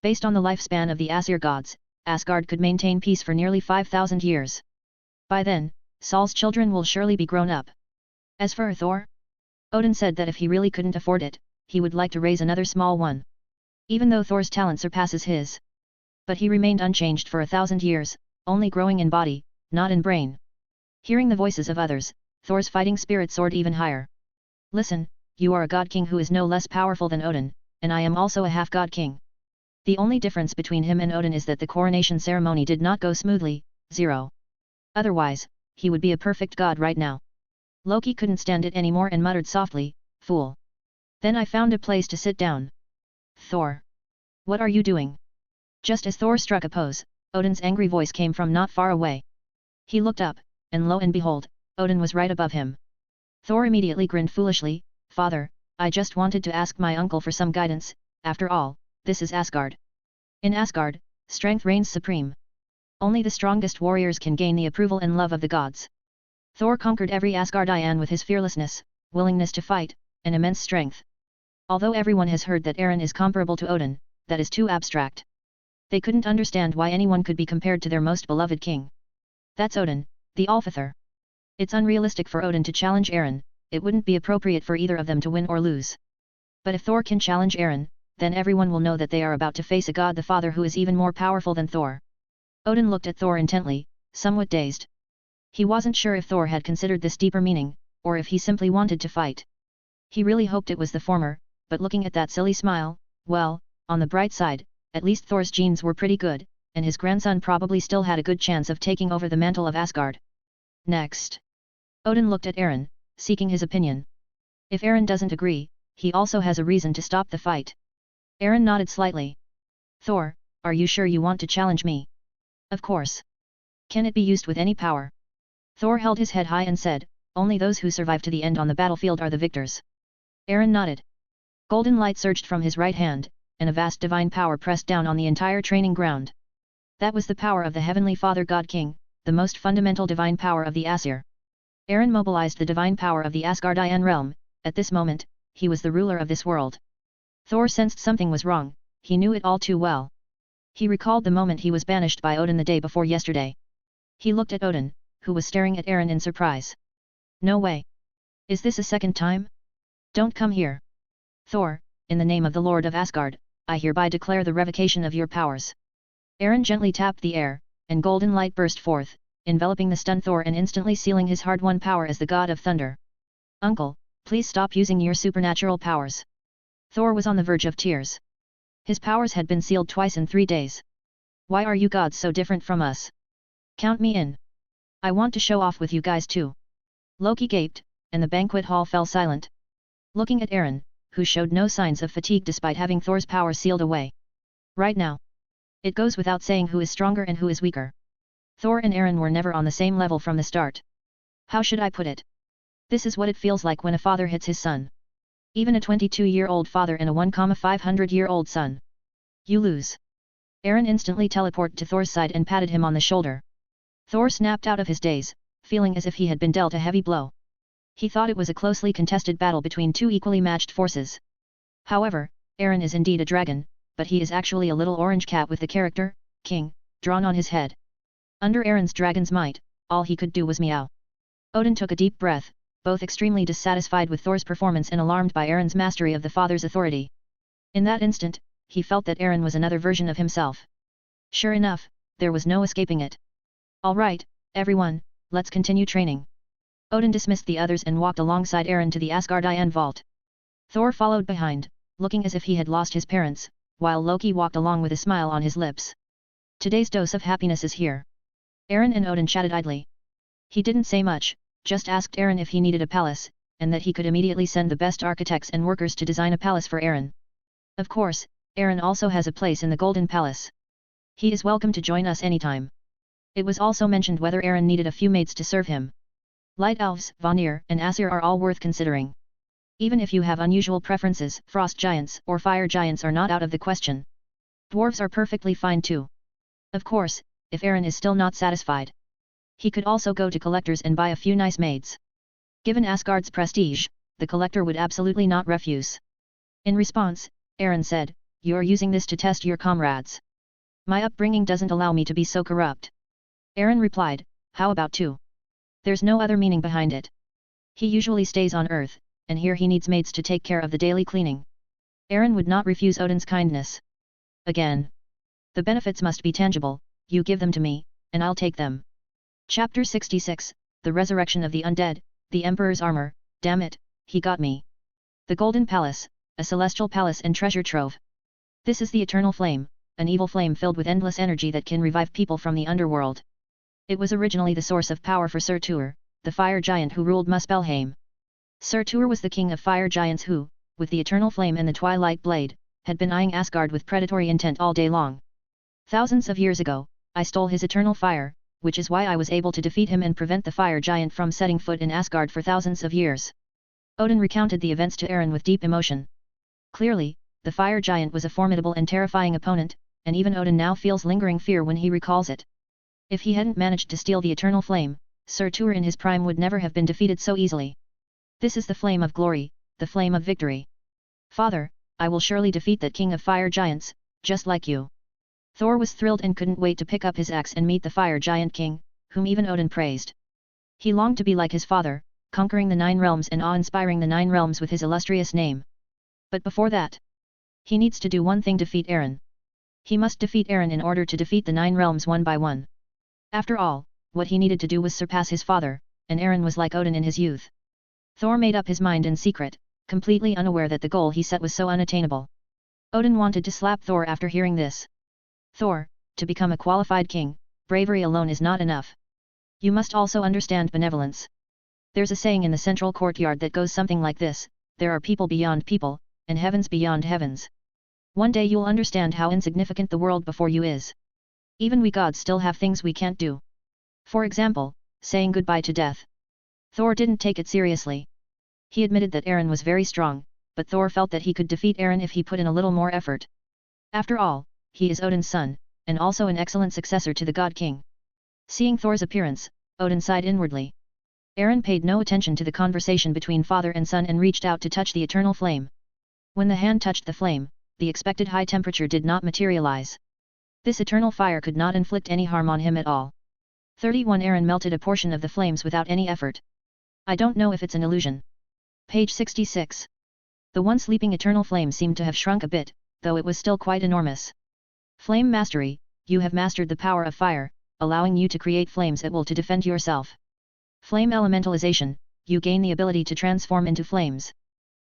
Based on the lifespan of the Aesir gods, Asgard could maintain peace for nearly 5,000 years. By then, Saul's children will surely be grown up. As for Thor? Odin said that if he really couldn't afford it, he would like to raise another small one. Even though Thor's talent surpasses his. But he remained unchanged for 1,000 years, only growing in body, not in brain. Hearing the voices of others, Thor's fighting spirit soared even higher. "Listen, you are a god king who is no less powerful than Odin, and I am also a half-god king. The only difference between him and Odin is that the coronation ceremony did not go smoothly, 0. Otherwise, he would be a perfect god right now." Loki couldn't stand it anymore and muttered softly, "Fool. Then I found a place to sit down." "Thor. What are you doing?" Just as Thor struck a pose, Odin's angry voice came from not far away. He looked up, and lo and behold, Odin was right above him. Thor immediately grinned foolishly, "Father, I just wanted to ask my uncle for some guidance, after all, this is Asgard. In Asgard, strength reigns supreme. Only the strongest warriors can gain the approval and love of the gods." Thor conquered every Asgardian with his fearlessness, willingness to fight, and immense strength. Although everyone has heard that Aaron is comparable to Odin, that is too abstract. They couldn't understand why anyone could be compared to their most beloved king. That's Odin, the Allfather. It's unrealistic for Odin to challenge Aaron, it wouldn't be appropriate for either of them to win or lose. But if Thor can challenge Eren, then everyone will know that they are about to face a god the Father who is even more powerful than Thor. Odin looked at Thor intently, somewhat dazed. He wasn't sure if Thor had considered this deeper meaning, or if he simply wanted to fight. He really hoped it was the former, but looking at that silly smile, well, on the bright side, at least Thor's genes were pretty good, and his grandson probably still had a good chance of taking over the mantle of Asgard. Next. Odin looked at Eren, seeking his opinion. If Eren doesn't agree, he also has a reason to stop the fight. Eren nodded slightly. Thor, are you sure you want to challenge me? Of course. Can it be used with any power? Thor held his head high and said, only those who survive to the end on the battlefield are the victors. Eren nodded. Golden light surged from his right hand, and a vast divine power pressed down on the entire training ground. That was the power of the Heavenly Father God King, the most fundamental divine power of the Aesir. Eren mobilized the divine power of the Asgardian realm. At this moment, he was the ruler of this world. Thor sensed something was wrong, he knew it all too well. He recalled the moment he was banished by Odin the day before yesterday. He looked at Odin, who was staring at Eren in surprise. No way. Is this a second time? Don't come here. Thor, in the name of the Lord of Asgard, I hereby declare the revocation of your powers. Eren gently tapped the air, and golden light burst forth, enveloping the stunned Thor and instantly sealing his hard-won power as the god of thunder. Uncle, please stop using your supernatural powers. Thor was on the verge of tears. His powers had been sealed twice in 3 days. Why are you gods so different from us? Count me in. I want to show off with you guys too. Loki gaped, and the banquet hall fell silent. Looking at Eren, who showed no signs of fatigue despite having Thor's power sealed away. Right now. It goes without saying who is stronger and who is weaker. Thor and Eren were never on the same level from the start. How should I put it? This is what it feels like when a father hits his son. Even a 22-year-old father and a 1,500-year-old son. You lose. Eren instantly teleported to Thor's side and patted him on the shoulder. Thor snapped out of his daze, feeling as if he had been dealt a heavy blow. He thought it was a closely contested battle between two equally matched forces. However, Eren is indeed a dragon, but he is actually a little orange cat with the character, King, drawn on his head. Under Eren's dragon's might, all he could do was meow. Odin took a deep breath, both extremely dissatisfied with Thor's performance and alarmed by Eren's mastery of the father's authority. In that instant, he felt that Eren was another version of himself. Sure enough, there was no escaping it. All right, everyone, let's continue training. Odin dismissed the others and walked alongside Eren to the Asgardian vault. Thor followed behind, looking as if he had lost his parents, while Loki walked along with a smile on his lips. Today's dose of happiness is here. Eren and Odin chatted idly. He didn't say much, just asked Eren if he needed a palace, and that he could immediately send the best architects and workers to design a palace for Eren. Of course, Eren also has a place in the Golden Palace. He is welcome to join us anytime. It was also mentioned whether Eren needed a few maids to serve him. Light Elves, Vanir, and Aesir are all worth considering. Even if you have unusual preferences, Frost Giants or Fire Giants are not out of the question. Dwarves are perfectly fine too. Of course, if Eren is still not satisfied. He could also go to collectors and buy a few nice maids. Given Asgard's prestige, the collector would absolutely not refuse. In response, Eren said, "You're using this to test your comrades. My upbringing doesn't allow me to be so corrupt." Eren replied, "How about two? There's no other meaning behind it. He usually stays on Earth, and here he needs maids to take care of the daily cleaning." Eren would not refuse Odin's kindness. Again. The benefits must be tangible, you give them to me, and I'll take them. Chapter 66, The Resurrection of the Undead, the Emperor's Armor, damn it, he got me. The Golden Palace, a celestial palace and treasure trove. This is the Eternal Flame, an evil flame filled with endless energy that can revive people from the underworld. It was originally the source of power for Surtur, the fire giant who ruled Muspelheim. Surtur was the king of fire giants who, with the Eternal Flame and the Twilight Blade, had been eyeing Asgard with predatory intent all day long. Thousands of years ago, I stole his eternal fire, which is why I was able to defeat him and prevent the fire giant from setting foot in Asgard for thousands of years. Odin recounted the events to Eren with deep emotion. Clearly, the fire giant was a formidable and terrifying opponent, and even Odin now feels lingering fear when he recalls it. If he hadn't managed to steal the Eternal Flame, Surtur in his prime would never have been defeated so easily. This is the flame of glory, the flame of victory. Father, I will surely defeat that king of fire giants, just like you. Thor was thrilled and couldn't wait to pick up his axe and meet the fire giant king, whom even Odin praised. He longed to be like his father, conquering the 9 realms and awe-inspiring the 9 realms with his illustrious name. But before that, he needs to do one thing: defeat Eren. He must defeat Eren in order to defeat the 9 realms one by one. After all, what he needed to do was surpass his father, and Eren was like Odin in his youth. Thor made up his mind in secret, completely unaware that the goal he set was so unattainable. Odin wanted to slap Thor after hearing this. Thor, to become a qualified king, bravery alone is not enough. You must also understand benevolence. There's a saying in the central courtyard that goes something like this: there are people beyond people, and heavens beyond heavens. One day you'll understand how insignificant the world before you is. Even we gods still have things we can't do. For example, saying goodbye to death. Thor didn't take it seriously. He admitted that Eren was very strong, but Thor felt that he could defeat Eren if he put in a little more effort. After all, he is Odin's son, and also an excellent successor to the God King. Seeing Thor's appearance, Odin sighed inwardly. Eren paid no attention to the conversation between father and son and reached out to touch the eternal flame. When the hand touched the flame, the expected high temperature did not materialize. This eternal fire could not inflict any harm on him at all. 31 Eren melted a portion of the flames without any effort. I don't know if it's an illusion. Page 66. The once leaping eternal flame seemed to have shrunk a bit, though it was still quite enormous. Flame mastery: you have mastered the power of fire, allowing you to create flames at will to defend yourself. Flame elementalization: you gain the ability to transform into flames.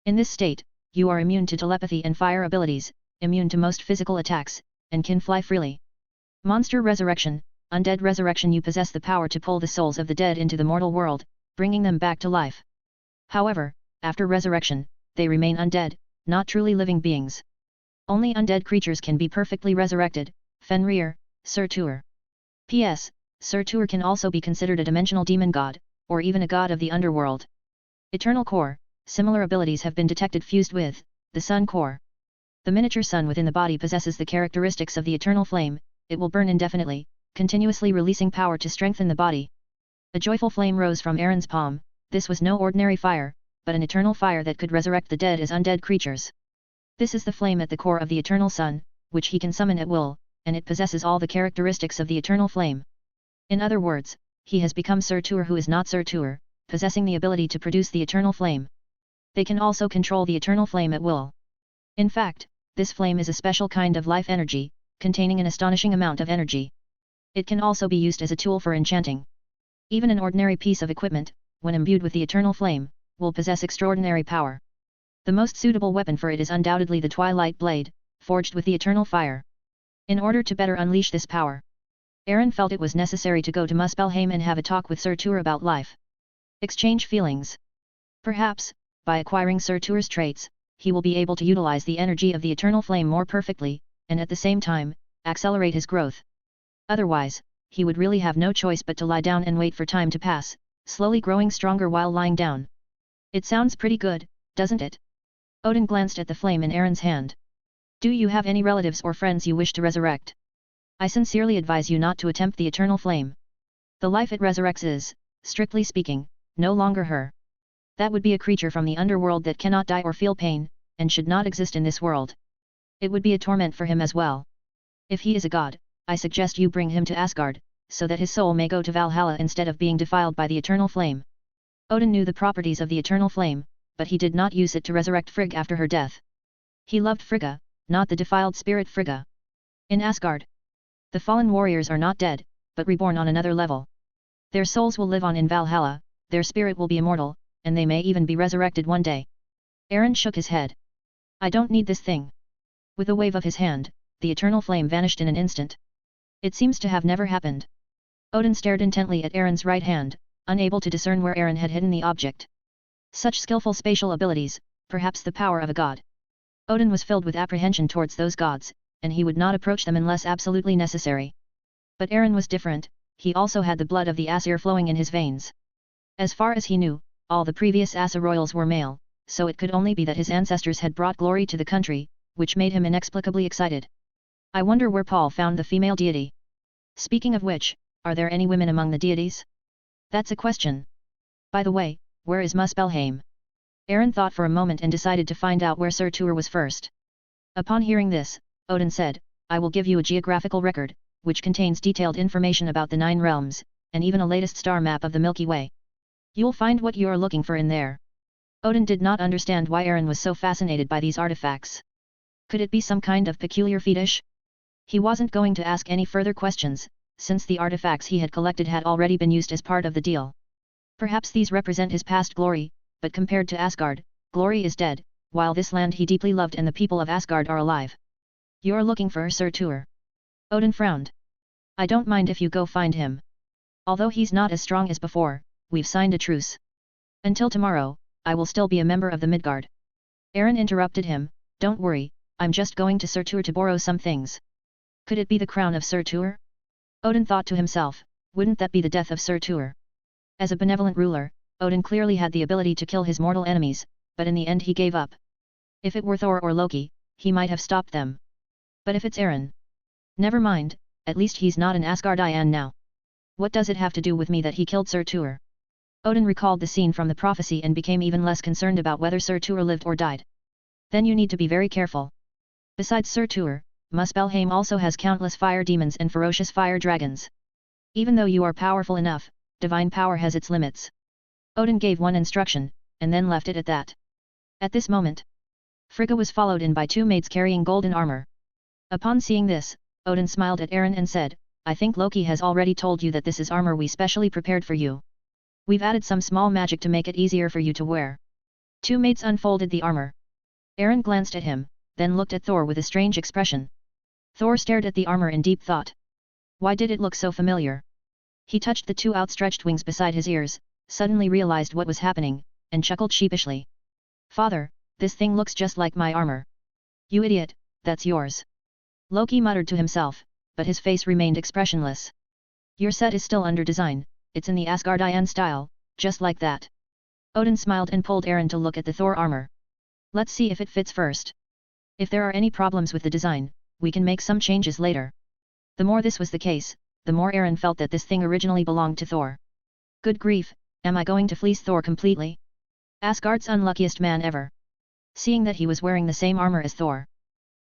In this state, you are immune to telepathy and fire abilities, immune to most physical attacks, and can fly freely. Monster resurrection: undead resurrection: you possess the power to pull the souls of the dead into the mortal world, bringing them back to life. However, after resurrection, they remain undead, not truly living beings. Only undead creatures can be perfectly resurrected. Fenrir, Surtur. P.S. Surtur can also be considered a dimensional demon god, or even a god of the underworld. Eternal core: similar abilities have been detected fused with the sun core. The miniature sun within the body possesses the characteristics of the eternal flame. It will burn indefinitely, continuously releasing power to strengthen the body. A joyful flame rose from Eren's palm. This was no ordinary fire, but an eternal fire that could resurrect the dead as undead creatures. This is the flame at the core of the eternal sun, which he can summon at will, and it possesses all the characteristics of the eternal flame. In other words, he has become Surtur who is not Surtur, possessing the ability to produce the eternal flame. They can also control the eternal flame at will. In fact, this flame is a special kind of life energy, containing an astonishing amount of energy. It can also be used as a tool for enchanting. Even an ordinary piece of equipment, when imbued with the eternal flame, will possess extraordinary power. The most suitable weapon for it is undoubtedly the Twilight Blade, forged with the eternal fire. In order to better unleash this power, Eren felt it was necessary to go to Muspelheim and have a talk with Surtur about life. Exchange feelings. Perhaps, by acquiring Surtur's traits, he will be able to utilize the energy of the eternal flame more perfectly, and at the same time, accelerate his growth. Otherwise, he would really have no choice but to lie down and wait for time to pass, slowly growing stronger while lying down. It sounds pretty good, doesn't it? Odin glanced at the flame in Eren's hand. Do you have any relatives or friends you wish to resurrect? I sincerely advise you not to attempt the eternal flame. The life it resurrects is, strictly speaking, no longer her. That would be a creature from the underworld that cannot die or feel pain, and should not exist in this world. It would be a torment for him as well. If he is a god, I suggest you bring him to Asgard, so that his soul may go to Valhalla instead of being defiled by the eternal flame. Odin knew the properties of the eternal flame, but he did not use it to resurrect Frigg after her death. He loved Frigga, not the defiled spirit Frigga. In Asgard, the fallen warriors are not dead, but reborn on another level. Their souls will live on in Valhalla, their spirit will be immortal, and they may even be resurrected one day. Eren shook his head. I don't need this thing. With a wave of his hand, the eternal flame vanished in an instant. It seems to have never happened. Odin stared intently at Eren's right hand, unable to discern where Eren had hidden the object. Such skillful spatial abilities, perhaps the power of a god. Odin was filled with apprehension towards those gods, and he would not approach them unless absolutely necessary. But Eren was different, he also had the blood of the Aesir flowing in his veins. As far as he knew, all the previous Asa royals were male, so it could only be that his ancestors had brought glory to the country, which made him inexplicably excited. I wonder where Paul found the female deity. Speaking of which, are there any women among the deities? That's a question. By the way, where is Muspelheim? Eren thought for a moment and decided to find out where Surtur was first. Upon hearing this, Odin said, I will give you a geographical record, which contains detailed information about the 9 realms, and even a latest star map of the Milky Way. You'll find what you're looking for in there. Odin did not understand why Aaron was so fascinated by these artifacts. Could it be some kind of peculiar fetish? He wasn't going to ask any further questions, since the artifacts he had collected had already been used as part of the deal. Perhaps these represent his past glory, but compared to Asgard, glory is dead, while this land he deeply loved and the people of Asgard are alive. You're looking for Surtur. Odin frowned. I don't mind if you go find him. Although he's not as strong as before, we've signed a truce. Until tomorrow, I will still be a member of the Midgard. Aaron interrupted him, don't worry, I'm just going to Surtur to borrow some things. Could it be the crown of Surtur? Odin thought to himself, wouldn't that be the death of Surtur? As a benevolent ruler, Odin clearly had the ability to kill his mortal enemies, but in the end he gave up. If it were Thor or Loki, he might have stopped them. But if it's Aaron? Never mind, at least he's not an Asgardian now. What does it have to do with me that he killed Surtur? Odin recalled the scene from the prophecy and became even less concerned about whether Surtur lived or died. Then you need to be very careful. Besides Surtur, Muspelheim also has countless fire demons and ferocious fire dragons. Even though you are powerful enough, divine power has its limits. Odin gave one instruction, and then left it at that. At this moment, Frigga was followed in by two maids carrying golden armor. Upon seeing this, Odin smiled at Aaron and said, I think Loki has already told you that this is armor we specially prepared for you. We've added some small magic to make it easier for you to wear. Two maids unfolded the armor. Aaron glanced at him, then looked at Thor with a strange expression. Thor stared at the armor in deep thought. Why did it look so familiar? He touched the two outstretched wings beside his ears, suddenly realized what was happening, and chuckled sheepishly. Father, this thing looks just like my armor. You idiot, that's yours. Loki muttered to himself, but his face remained expressionless. Your set is still under design, it's in the Asgardian style, just like that. Odin smiled and pulled Aaron to look at the Thor armor. Let's see if it fits first. If there are any problems with the design, we can make some changes later. The more this was the case, the more Aaron felt that this thing originally belonged to Thor. Good grief, am I going to fleece Thor completely? Asgard's unluckiest man ever. Seeing that he was wearing the same armor as Thor.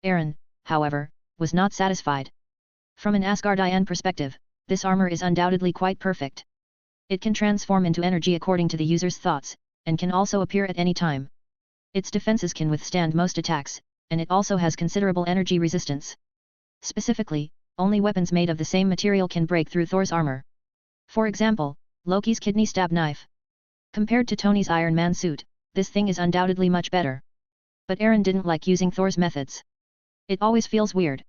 Aaron, however, was not satisfied. From an Asgardian perspective, this armor is undoubtedly quite perfect. It can transform into energy according to the user's thoughts, and can also appear at any time. Its defenses can withstand most attacks, and it also has considerable energy resistance. Specifically, only weapons made of the same material can break through Thor's armor. For example, Loki's kidney stab knife. Compared to Tony's Iron Man suit, this thing is undoubtedly much better. But Aaron didn't like using Thor's methods. It always feels weird.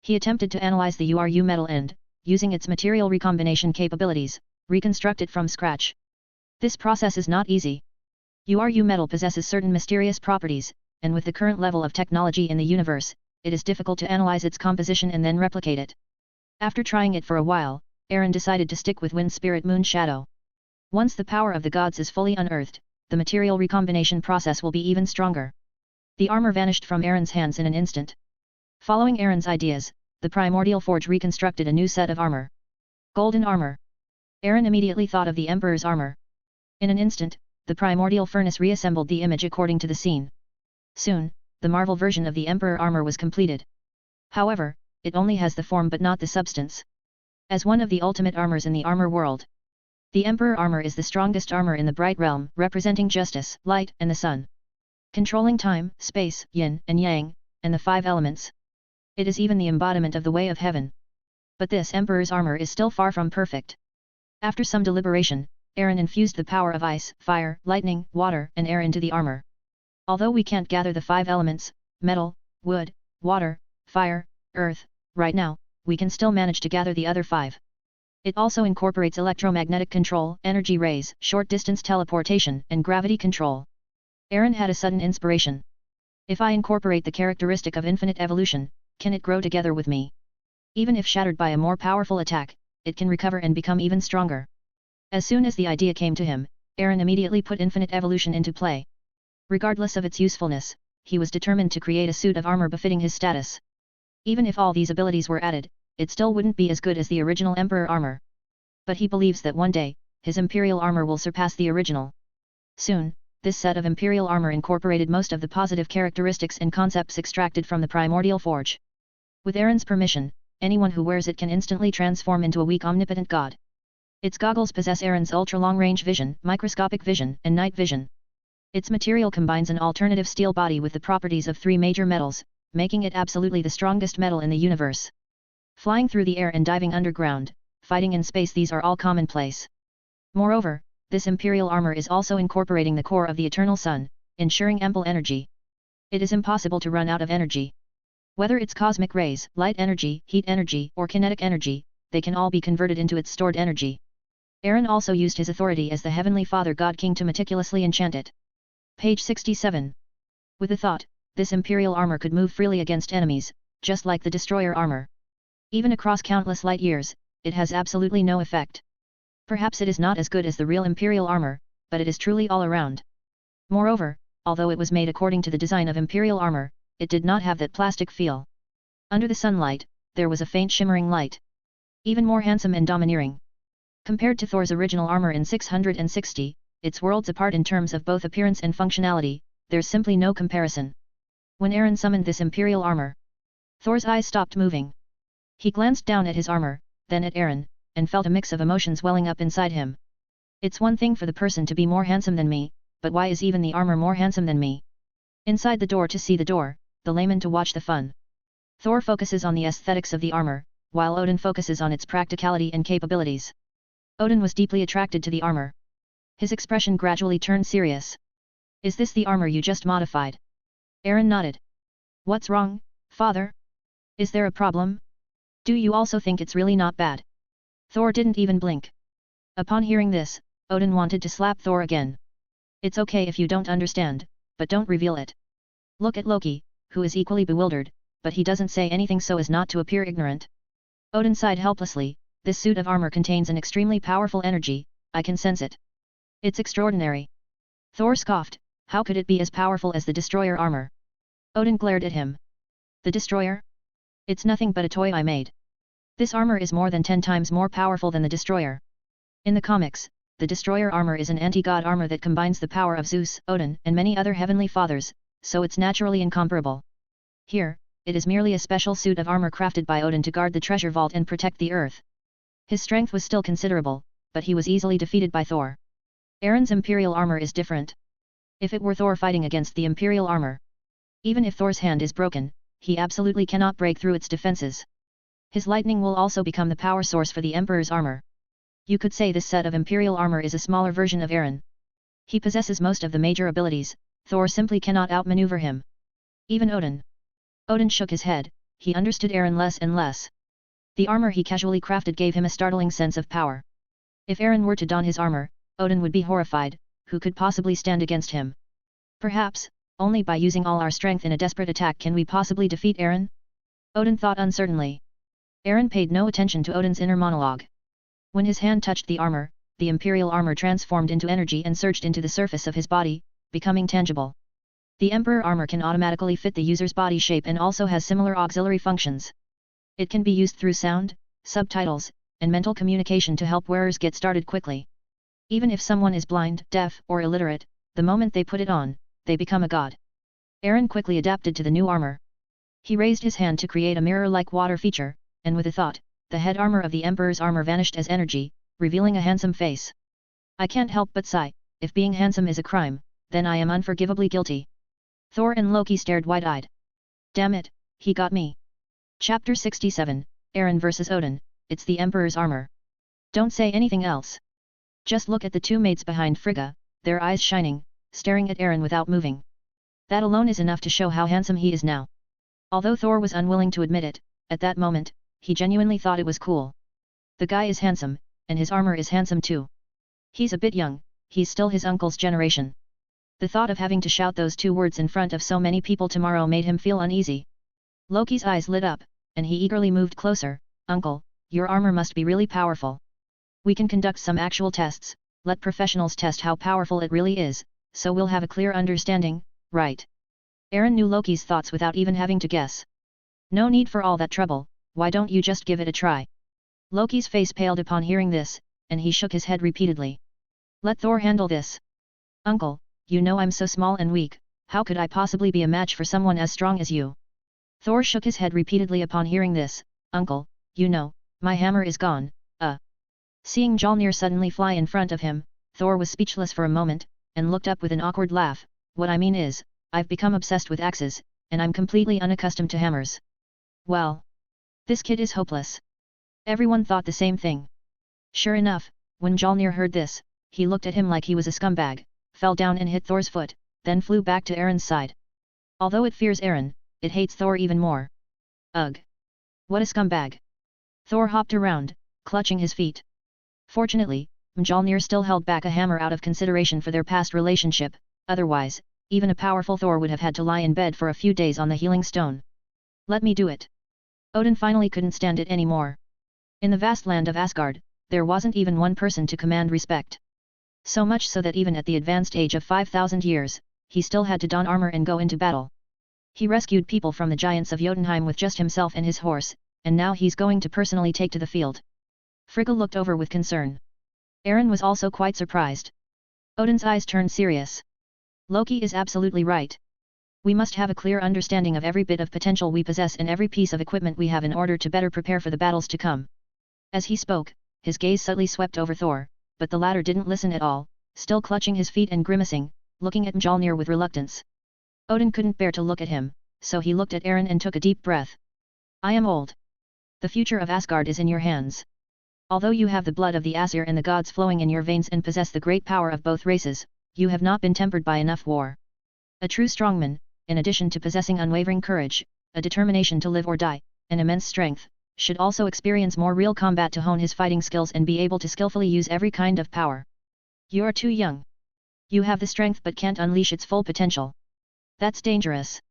He attempted to analyze the URU metal and, using its material recombination capabilities, reconstruct it from scratch. This process is not easy. URU metal possesses certain mysterious properties, and with the current level of technology in the universe, it is difficult to analyze its composition and then replicate it. After trying it for a while, Aaron decided to stick with Wind Spirit Moon Shadow. Once the power of the gods is fully unearthed, the material recombination process will be even stronger. The armor vanished from Aaron's hands in an instant. Following Aaron's ideas, the Primordial Forge reconstructed a new set of armor. Golden armor. Aaron immediately thought of the Emperor's armor. In an instant, the Primordial Furnace reassembled the image according to the scene. Soon, the Marvel version of the Emperor armor was completed. However, it only has the form but not the substance. As one of the ultimate armors in the armor world, the Emperor armor is the strongest armor in the Bright Realm, representing justice, light, and the sun. Controlling time, space, yin and yang, and the 5 elements. It is even the embodiment of the way of heaven. But this Emperor's armor is still far from perfect. After some deliberation, Aaron infused the power of ice, fire, lightning, water, and air into the armor. Although we can't gather the 5 elements, metal, wood, water, fire, earth, right now, we can still manage to gather the other 5. It also incorporates electromagnetic control, energy rays, short-distance teleportation, and gravity control. Aaron had a sudden inspiration. If I incorporate the characteristic of infinite evolution, can it grow together with me? Even if shattered by a more powerful attack, it can recover and become even stronger. As soon as the idea came to him, Aaron immediately put infinite evolution into play. Regardless of its usefulness, he was determined to create a suit of armor befitting his status. Even if all these abilities were added, it still wouldn't be as good as the original Emperor armor. But he believes that one day, his Imperial armor will surpass the original. Soon, this set of Imperial armor incorporated most of the positive characteristics and concepts extracted from the Primordial Forge. With Aaron's permission, anyone who wears it can instantly transform into a weak omnipotent god. Its goggles possess Aaron's ultra-long-range vision, microscopic vision, and night vision. Its material combines an alternative steel body with the properties of 3 major metals, making it absolutely the strongest metal in the universe. Flying through the air and diving underground, fighting in space, these are all commonplace. Moreover, this Imperial armor is also incorporating the core of the Eternal Sun, ensuring ample energy. It is impossible to run out of energy. Whether it's cosmic rays, light energy, heat energy, or kinetic energy, they can all be converted into its stored energy. Aaron also used his authority as the Heavenly Father God King to meticulously enchant it. Page 67. With the thought, this Imperial armor could move freely against enemies, just like the Destroyer armor. Even across countless light years, it has absolutely no effect. Perhaps it is not as good as the real Imperial armor, but it is truly all around. Moreover, although it was made according to the design of Imperial armor, it did not have that plastic feel. Under the sunlight, there was a faint shimmering light. Even more handsome and domineering. Compared to Thor's original armor in 660, it's worlds apart in terms of both appearance and functionality, there's simply no comparison. When Aaron summoned this Imperial armor, Thor's eyes stopped moving. He glanced down at his armor, then at Aaron, and felt a mix of emotions welling up inside him. It's one thing for the person to be more handsome than me, but why is even the armor more handsome than me? Inside the door to see the door, the layman to watch the fun. Thor focuses on the aesthetics of the armor, while Odin focuses on its practicality and capabilities. Odin was deeply attracted to the armor. His expression gradually turned serious. Is this the armor you just modified? Aaron nodded. What's wrong, father? Is there a problem? Do you also think it's really not bad? Thor didn't even blink. Upon hearing this, Odin wanted to slap Thor again. It's okay if you don't understand, but don't reveal it. Look at Loki, who is equally bewildered, but he doesn't say anything so as not to appear ignorant. Odin sighed helplessly. This suit of armor contains an extremely powerful energy, I can sense it. It's extraordinary. Thor scoffed, how could it be as powerful as the Destroyer armor? Odin glared at him. The Destroyer? It's nothing but a toy I made. This armor is more than 10 times more powerful than the Destroyer. In the comics, the Destroyer armor is an anti-god armor that combines the power of Zeus, Odin, and many other heavenly fathers, so it's naturally incomparable. Here, it is merely a special suit of armor crafted by Odin to guard the treasure vault and protect the earth. His strength was still considerable, but he was easily defeated by Thor. Aaron's Imperial armor is different. If it were Thor fighting against the Imperial armor, even if Thor's hand is broken, he absolutely cannot break through its defenses. His lightning will also become the power source for the Emperor's armor. You could say this set of Imperial armor is a smaller version of Aaron. He possesses most of the major abilities, Thor simply cannot outmaneuver him. Even Odin. Odin shook his head, he understood Aaron less and less. The armor he casually crafted gave him a startling sense of power. If Aaron were to don his armor, Odin would be horrified, who could possibly stand against him? Perhaps, only by using all our strength in a desperate attack can we possibly defeat Aaron? Odin thought uncertainly. Aaron paid no attention to Odin's inner monologue. When his hand touched the armor, the Imperial armor transformed into energy and surged into the surface of his body, becoming tangible. The Emperor armor can automatically fit the user's body shape and also has similar auxiliary functions. It can be used through sound, subtitles, and mental communication to help wearers get started quickly. Even if someone is blind, deaf, or illiterate, the moment they put it on, they become a god. Aaron quickly adapted to the new armor. He raised his hand to create a mirror-like water feature, and with a thought, the head armor of the Emperor's armor vanished as energy, revealing a handsome face. I can't help but sigh, if being handsome is a crime, then I am unforgivably guilty. Thor and Loki stared wide-eyed. Damn it, he got me. Chapter 67, Aaron vs Odin, it's the Emperor's armor. Don't say anything else. Just look at the two maids behind Frigga, their eyes shining, staring at Aaron without moving. That alone is enough to show how handsome he is now. Although Thor was unwilling to admit it, at that moment, he genuinely thought it was cool. The guy is handsome, and his armor is handsome too. He's a bit young, he's still his uncle's generation. The thought of having to shout those two words in front of so many people tomorrow made him feel uneasy. Loki's eyes lit up, and he eagerly moved closer. Uncle, your armor must be really powerful. We can conduct some actual tests, let professionals test how powerful it really is, so we'll have a clear understanding, right? Aaron knew Loki's thoughts without even having to guess. No need for all that trouble, why don't you just give it a try? Loki's face paled upon hearing this, and he shook his head repeatedly. Let Thor handle this. Uncle, you know I'm so small and weak, how could I possibly be a match for someone as strong as you? Thor shook his head repeatedly upon hearing this. Uncle, you know, my hammer is gone, Seeing Mjolnir suddenly fly in front of him, Thor was speechless for a moment, and looked up with an awkward laugh. What I mean is, I've become obsessed with axes, and I'm completely unaccustomed to hammers. Well, this kid is hopeless. Everyone thought the same thing. Sure enough, when Mjolnir heard this, he looked at him like he was a scumbag, fell down and hit Thor's foot, then flew back to Aaron's side. Although it fears Aaron, it hates Thor even more. Ugh! What a scumbag! Thor hopped around, clutching his feet. Fortunately, Mjolnir still held back a hammer out of consideration for their past relationship, otherwise, even a powerful Thor would have had to lie in bed for a few days on the healing stone. Let me do it. Odin finally couldn't stand it anymore. In the vast land of Asgard, there wasn't even one person to command respect. So much so that even at the advanced age of 5,000 years, he still had to don armor and go into battle. He rescued people from the giants of Jotunheim with just himself and his horse, and now he's going to personally take to the field. Frigga looked over with concern. Aaron was also quite surprised. Odin's eyes turned serious. Loki is absolutely right. We must have a clear understanding of every bit of potential we possess and every piece of equipment we have in order to better prepare for the battles to come. As he spoke, his gaze subtly swept over Thor, but the latter didn't listen at all, still clutching his feet and grimacing, looking at Mjolnir with reluctance. Odin couldn't bear to look at him, so he looked at Aaron and took a deep breath. I am old. The future of Asgard is in your hands. Although you have the blood of the Aesir and the gods flowing in your veins and possess the great power of both races, you have not been tempered by enough war. A true strongman, in addition to possessing unwavering courage, a determination to live or die, and immense strength, should also experience more real combat to hone his fighting skills and be able to skillfully use every kind of power. You are too young. You have the strength but can't unleash its full potential. That's dangerous.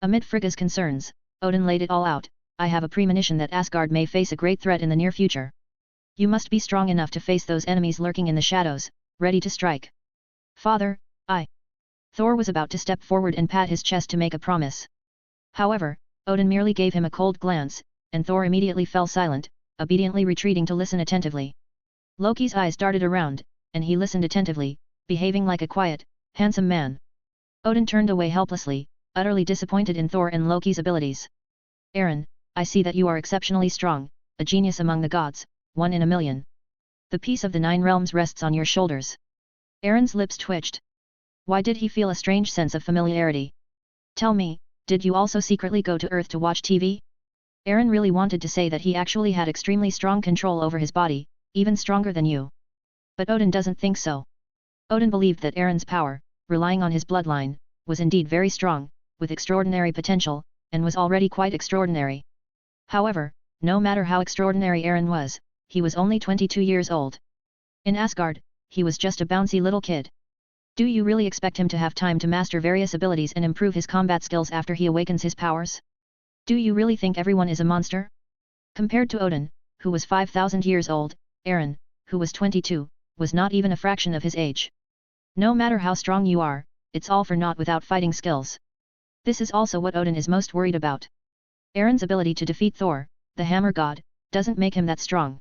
Amid Frigga's concerns, Odin laid it all out. I have a premonition that Asgard may face a great threat in the near future. You must be strong enough to face those enemies lurking in the shadows, ready to strike. Father, Thor was about to step forward and pat his chest to make a promise. However, Odin merely gave him a cold glance, and Thor immediately fell silent, obediently retreating to listen attentively. Loki's eyes darted around, and he listened attentively, behaving like a quiet, handsome man. Odin turned away helplessly, utterly disappointed in Thor and Loki's abilities. Aaron, I see that you are exceptionally strong, a genius among the gods, one in a million. The peace of the 9 realms rests on your shoulders. Aaron's lips twitched. Why did he feel a strange sense of familiarity? Tell me, did you also secretly go to Earth to watch TV? Aaron really wanted to say that he actually had extremely strong control over his body, even stronger than you. But Odin doesn't think so. Odin believed that Aaron's power, relying on his bloodline, was indeed very strong, with extraordinary potential, and was already quite extraordinary. However, no matter how extraordinary Aaron was, he was only 22 years old. In Asgard, he was just a bouncy little kid. Do you really expect him to have time to master various abilities and improve his combat skills after he awakens his powers? Do you really think everyone is a monster? Compared to Odin, who was 5,000 years old, Aaron, who was 22, was not even a fraction of his age. No matter how strong you are, it's all for naught without fighting skills. This is also what Odin is most worried about. Aaron's ability to defeat Thor, the hammer god, doesn't make him that strong.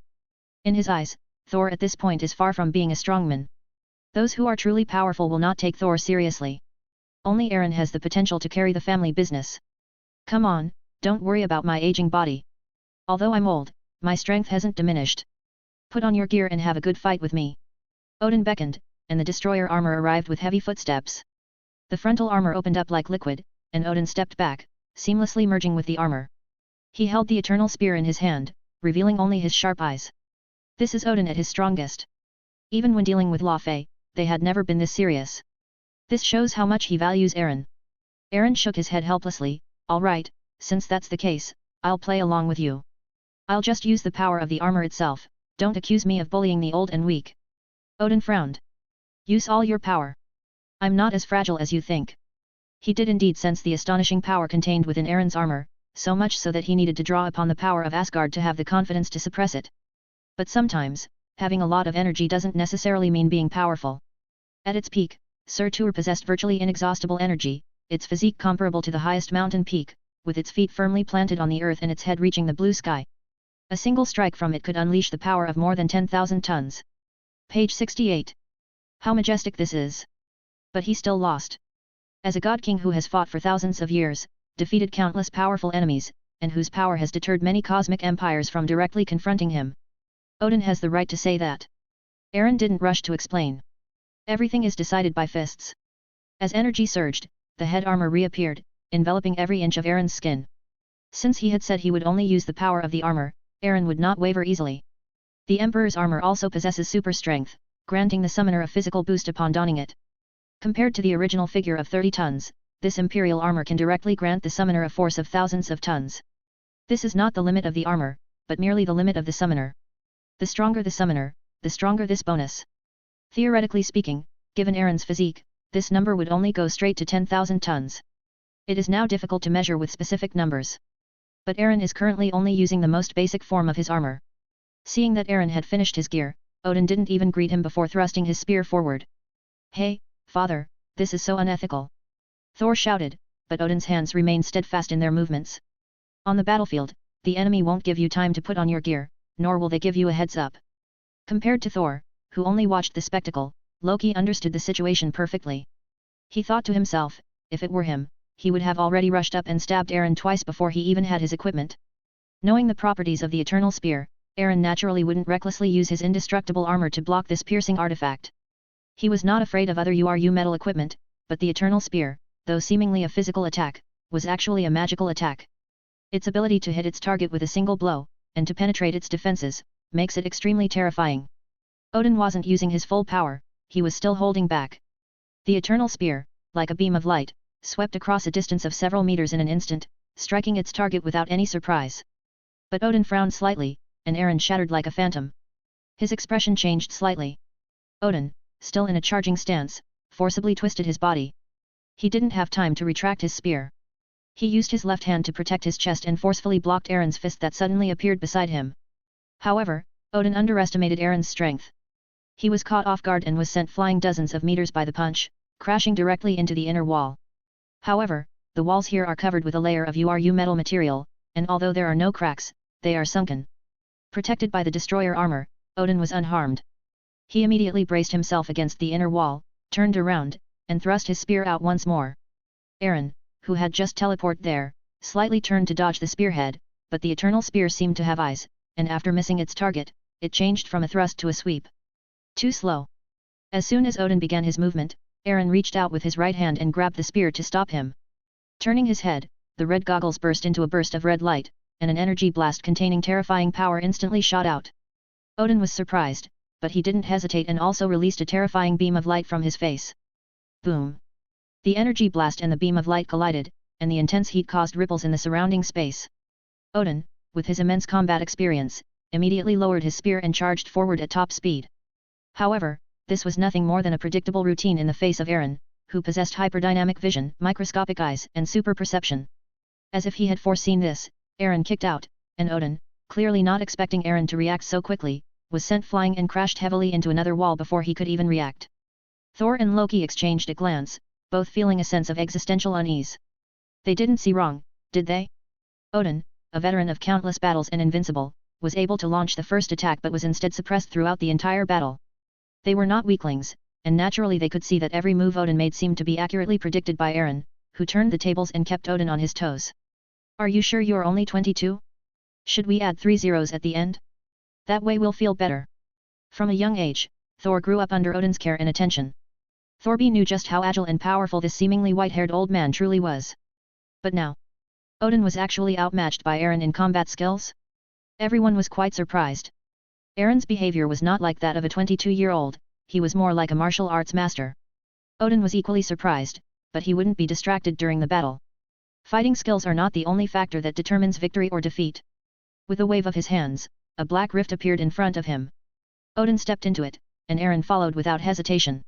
In his eyes, Thor at this point is far from being a strongman. Those who are truly powerful will not take Thor seriously. Only Aaron has the potential to carry the family business. Come on, don't worry about my aging body. Although I'm old, my strength hasn't diminished. Put on your gear and have a good fight with me. Odin beckoned, and the destroyer armor arrived with heavy footsteps. The frontal armor opened up like liquid, and Odin stepped back, seamlessly merging with the armor. He held the eternal spear in his hand, revealing only his sharp eyes. This is Odin at his strongest. Even when dealing with Laufey, they had never been this serious. This shows how much he values Aaron. Aaron shook his head helplessly. All right, since that's the case, I'll play along with you. I'll just use the power of the armor itself, don't accuse me of bullying the old and weak. Odin frowned. Use all your power. I'm not as fragile as you think. He did indeed sense the astonishing power contained within Aaron's armor, so much so that he needed to draw upon the power of Asgard to have the confidence to suppress it. But sometimes, having a lot of energy doesn't necessarily mean being powerful. At its peak, Surtur possessed virtually inexhaustible energy, its physique comparable to the highest mountain peak, with its feet firmly planted on the earth and its head reaching the blue sky. A single strike from it could unleash the power of more than 10,000 tons. Page 68. How majestic this is! But he still lost. As a god king who has fought for thousands of years, defeated countless powerful enemies, and whose power has deterred many cosmic empires from directly confronting him. Odin has the right to say that. Eren didn't rush to explain. Everything is decided by fists. As energy surged, the head armor reappeared, enveloping every inch of Eren's skin. Since he had said he would only use the power of the armor, Eren would not waver easily. The Emperor's armor also possesses super strength, granting the summoner a physical boost upon donning it. Compared to the original figure of 30 tons, this imperial armor can directly grant the summoner a force of thousands of tons. This is not the limit of the armor, but merely the limit of the summoner. The stronger the summoner, the stronger this bonus. Theoretically speaking, given Eren's physique, this number would only go straight to 10,000 tons. It is now difficult to measure with specific numbers. But Eren is currently only using the most basic form of his armor. Seeing that Eren had finished his gear, Odin didn't even greet him before thrusting his spear forward. "Hey, father, this is so unethical!" Thor shouted, but Odin's hands remained steadfast in their movements. On the battlefield, the enemy won't give you time to put on your gear, nor will they give you a heads up. Compared to Thor, who only watched the spectacle, Loki understood the situation perfectly. He thought to himself, if it were him, he would have already rushed up and stabbed Eren twice before he even had his equipment. Knowing the properties of the Eternal Spear, Eren naturally wouldn't recklessly use his indestructible armor to block this piercing artifact. He was not afraid of other URU metal equipment, but the Eternal Spear, though seemingly a physical attack, was actually a magical attack. Its ability to hit its target with a single blow, and to penetrate its defenses, makes it extremely terrifying. Odin wasn't using his full power, he was still holding back. The Eternal Spear, like a beam of light, swept across a distance of several meters in an instant, striking its target without any surprise. But Odin frowned slightly, and Eren shattered like a phantom. His expression changed slightly. Odin, still in a charging stance, forcibly twisted his body. He didn't have time to retract his spear. He used his left hand to protect his chest and forcefully blocked Eren's fist that suddenly appeared beside him. However, Odin underestimated Eren's strength. He was caught off guard and was sent flying dozens of meters by the punch, crashing directly into the inner wall. However, the walls here are covered with a layer of URU metal material, and although there are no cracks, they are sunken. Protected by the destroyer armor, Odin was unharmed. He immediately braced himself against the inner wall, turned around, and thrust his spear out once more. Eren, who had just teleported there, slightly turned to dodge the spearhead, but the Eternal Spear seemed to have eyes, and after missing its target, it changed from a thrust to a sweep. Too slow. As soon as Odin began his movement, Eren reached out with his right hand and grabbed the spear to stop him. Turning his head, the red goggles burst into a burst of red light, and an energy blast containing terrifying power instantly shot out. Odin was surprised, but he didn't hesitate and also released a terrifying beam of light from his face. Boom! The energy blast and the beam of light collided, and the intense heat caused ripples in the surrounding space. Odin, with his immense combat experience, immediately lowered his spear and charged forward at top speed. However, this was nothing more than a predictable routine in the face of Eren, who possessed hyperdynamic vision, microscopic eyes, and super perception. As if he had foreseen this, Eren kicked out, and Odin, clearly not expecting Eren to react so quickly, was sent flying and crashed heavily into another wall before he could even react. Thor and Loki exchanged a glance, both feeling a sense of existential unease. They didn't see wrong, did they? Odin, a veteran of countless battles and invincible, was able to launch the first attack but was instead suppressed throughout the entire battle. They were not weaklings, and naturally they could see that every move Odin made seemed to be accurately predicted by Eren, who turned the tables and kept Odin on his toes. "Are you sure you're only 22? Should we add 3 zeros at the end? That way we'll feel better." From a young age, Thor grew up under Odin's care and attention. Thorby knew just how agile and powerful this seemingly white-haired old man truly was. But now, Odin was actually outmatched by Eren in combat skills? Everyone was quite surprised. Eren's behavior was not like that of a 22-year-old, he was more like a martial arts master. Odin was equally surprised, but he wouldn't be distracted during the battle. Fighting skills are not the only factor that determines victory or defeat. With a wave of his hands, a black rift appeared in front of him. Odin stepped into it, and Eren followed without hesitation.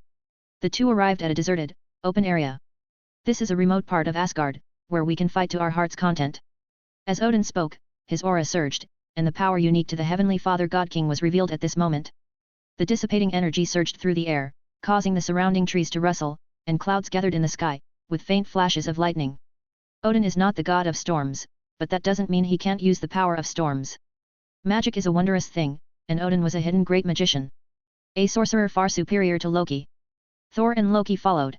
The two arrived at a deserted, open area. "This is a remote part of Asgard, where we can fight to our heart's content." As Odin spoke, his aura surged, and the power unique to the Heavenly Father God King was revealed at this moment. The dissipating energy surged through the air, causing the surrounding trees to rustle, and clouds gathered in the sky, with faint flashes of lightning. Odin is not the god of storms, but that doesn't mean he can't use the power of storms. Magic is a wondrous thing, and Odin was a hidden great magician. A sorcerer far superior to Loki. Thor and Loki followed.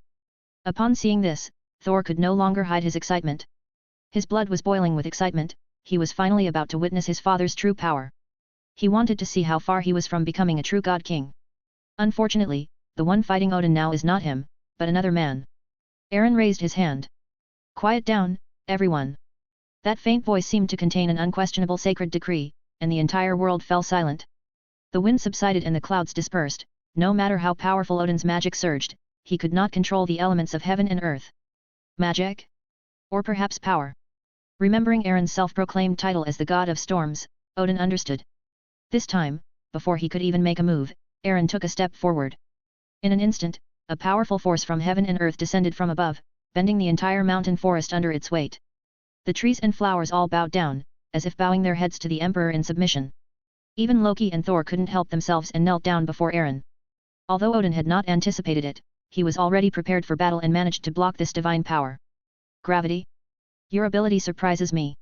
Upon seeing this, Thor could no longer hide his excitement. His blood was boiling with excitement, he was finally about to witness his father's true power. He wanted to see how far he was from becoming a true God King. Unfortunately, the one fighting Odin now is not him, but another man. Aaron raised his hand. Quiet down, everyone. That faint voice seemed to contain an unquestionable sacred decree, and the entire world fell silent. The wind subsided and the clouds dispersed. No matter how powerful Odin's magic surged, he could not control the elements of heaven and earth. Magic? Or perhaps power? Remembering Aaron's self-proclaimed title as the God of Storms, Odin understood. This time, before he could even make a move, Aaron took a step forward. In an instant, a powerful force from heaven and earth descended from above, bending the entire mountain forest under its weight. The trees and flowers all bowed down, as if bowing their heads to the Emperor in submission. Even Loki and Thor couldn't help themselves and knelt down before Aaron. Although Odin had not anticipated it, he was already prepared for battle and managed to block this divine power. Gravity? Your ability surprises me.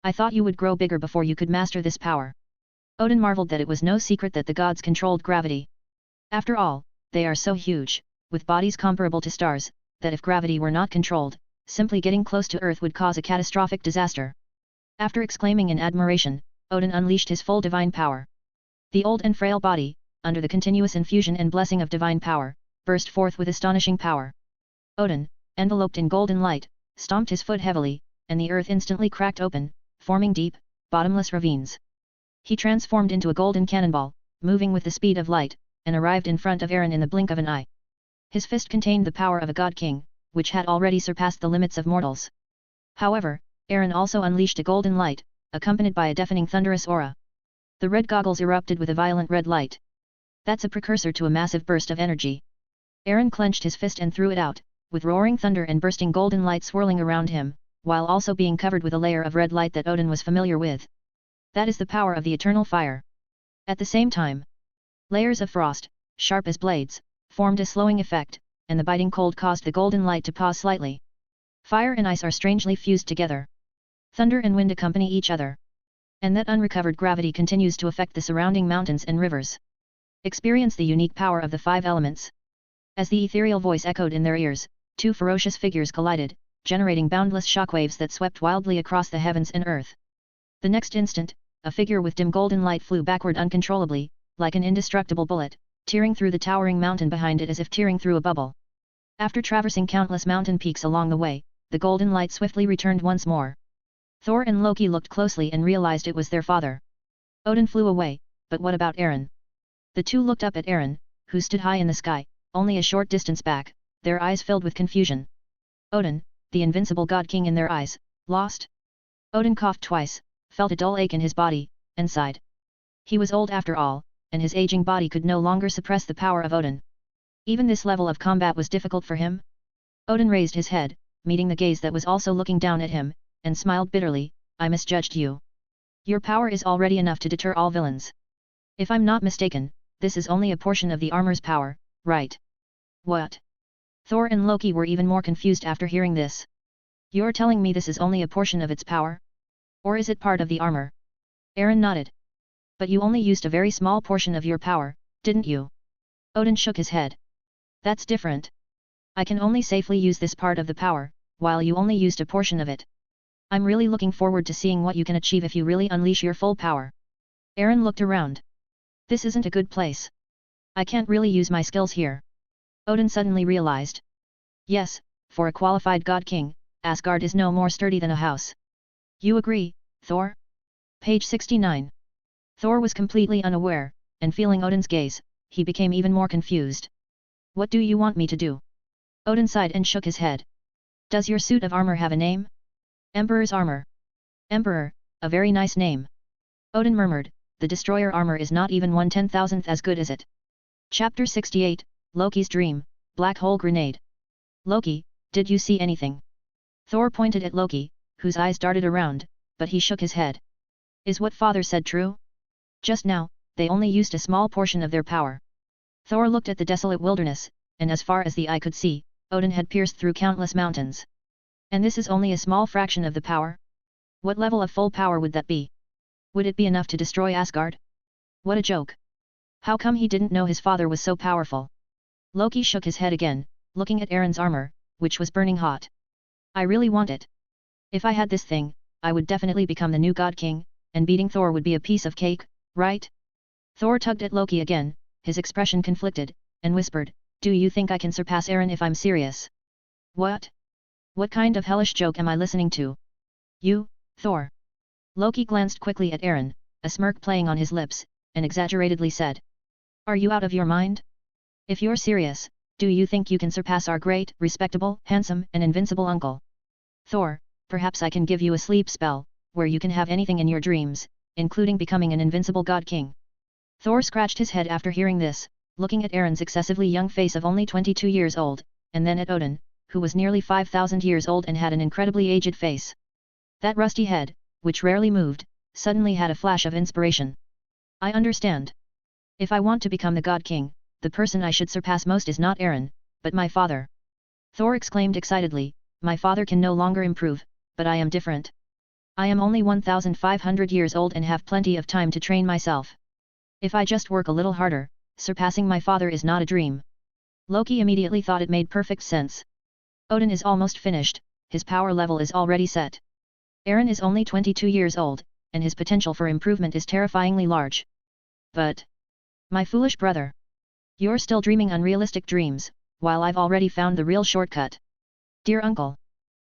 I thought you would grow bigger before you could master this power. Odin marveled that it was no secret that the gods controlled gravity. After all, they are so huge, with bodies comparable to stars, that if gravity were not controlled, simply getting close to Earth would cause a catastrophic disaster. After exclaiming in admiration, Odin unleashed his full divine power. The old and frail body, under the continuous infusion and blessing of divine power, burst forth with astonishing power. Odin, enveloped in golden light, stomped his foot heavily, and the earth instantly cracked open, forming deep, bottomless ravines. He transformed into a golden cannonball, moving with the speed of light, and arrived in front of Aaron in the blink of an eye. His fist contained the power of a god king, which had already surpassed the limits of mortals. However, Aaron also unleashed a golden light, accompanied by a deafening thunderous aura. The red goggles erupted with a violent red light. That's a precursor to a massive burst of energy. Aaron clenched his fist and threw it out, with roaring thunder and bursting golden light swirling around him, while also being covered with a layer of red light that Odin was familiar with. That is the power of the eternal fire. At the same time, layers of frost, sharp as blades, formed a slowing effect, and the biting cold caused the golden light to pause slightly. Fire and ice are strangely fused together. Thunder and wind accompany each other. And that unrecovered gravity continues to affect the surrounding mountains and rivers. Experience the unique power of the 5 elements. As the ethereal voice echoed in their ears, 2 ferocious figures collided, generating boundless shockwaves that swept wildly across the heavens and earth. The next instant, a figure with dim golden light flew backward uncontrollably, like an indestructible bullet, tearing through the towering mountain behind it as if tearing through a bubble. After traversing countless mountain peaks along the way, the golden light swiftly returned once more. Thor and Loki looked closely and realized it was their father. Odin flew away, but what about Aaron? The two looked up at Aaron, who stood high in the sky, only a short distance back, their eyes filled with confusion. Odin, the invincible god king in their eyes, lost? Odin coughed twice, felt a dull ache in his body, and sighed. He was old after all, and his aging body could no longer suppress the power of Odin. Even this level of combat was difficult for him. Odin raised his head, meeting the gaze that was also looking down at him, and smiled bitterly, I misjudged you. Your power is already enough to deter all villains. If I'm not mistaken, this is only a portion of the armor's power, right? What? Thor and Loki were even more confused after hearing this. You're telling me this is only a portion of its power? Or is it part of the armor? Aaron nodded. But you only used a very small portion of your power, didn't you? Odin shook his head. That's different. I can only safely use this part of the power, while you only used a portion of it. I'm really looking forward to seeing what you can achieve if you really unleash your full power. Aaron looked around. This isn't a good place. I can't really use my skills here. Odin suddenly realized. Yes, for a qualified god king, Asgard is no more sturdy than a house. You agree, Thor? Page 69. Thor was completely unaware, and feeling Odin's gaze, he became even more confused. What do you want me to do? Odin sighed and shook his head. Does your suit of armor have a name? Emperor's armor. Emperor, a very nice name. Odin murmured, the destroyer armor is not even 1/10,000th as good as it. Chapter 68, Loki's Dream, Black Hole Grenade. Loki, did you see anything? Thor pointed at Loki, whose eyes darted around, but he shook his head. Is what father said true? Just now, they only used a small portion of their power. Thor looked at the desolate wilderness, and as far as the eye could see, Odin had pierced through countless mountains. And this is only a small fraction of the power? What level of full power would that be? Would it be enough to destroy Asgard? What a joke! How come he didn't know his father was so powerful? Loki shook his head again, looking at Aaron's armor, which was burning hot. I really want it. If I had this thing, I would definitely become the new God King, and beating Thor would be a piece of cake, right? Thor tugged at Loki again, his expression conflicted, and whispered, "Do you think I can surpass Eren if I'm serious?" "What? What kind of hellish joke am I listening to? You, Thor?" Loki glanced quickly at Eren, a smirk playing on his lips, and exaggeratedly said, "Are you out of your mind? If you're serious, do you think you can surpass our great, respectable, handsome, and invincible uncle? Thor, perhaps I can give you a sleep spell, where you can have anything in your dreams, including becoming an invincible god king." Thor scratched his head after hearing this, looking at Eren's excessively young face of only 22 years old, and then at Odin, who was nearly 5,000 years old and had an incredibly aged face. That rusty head, which rarely moved, suddenly had a flash of inspiration. "I understand. If I want to become the God King, the person I should surpass most is not Eren, but my father." Thor exclaimed excitedly, "My father can no longer improve, but I am different. I am only 1,500 years old and have plenty of time to train myself. If I just work a little harder, surpassing my father is not a dream." Loki immediately thought it made perfect sense. Odin is almost finished, his power level is already set. Eren is only 22 years old, and his potential for improvement is terrifyingly large. But, my foolish brother, you're still dreaming unrealistic dreams, while I've already found the real shortcut. Dear uncle,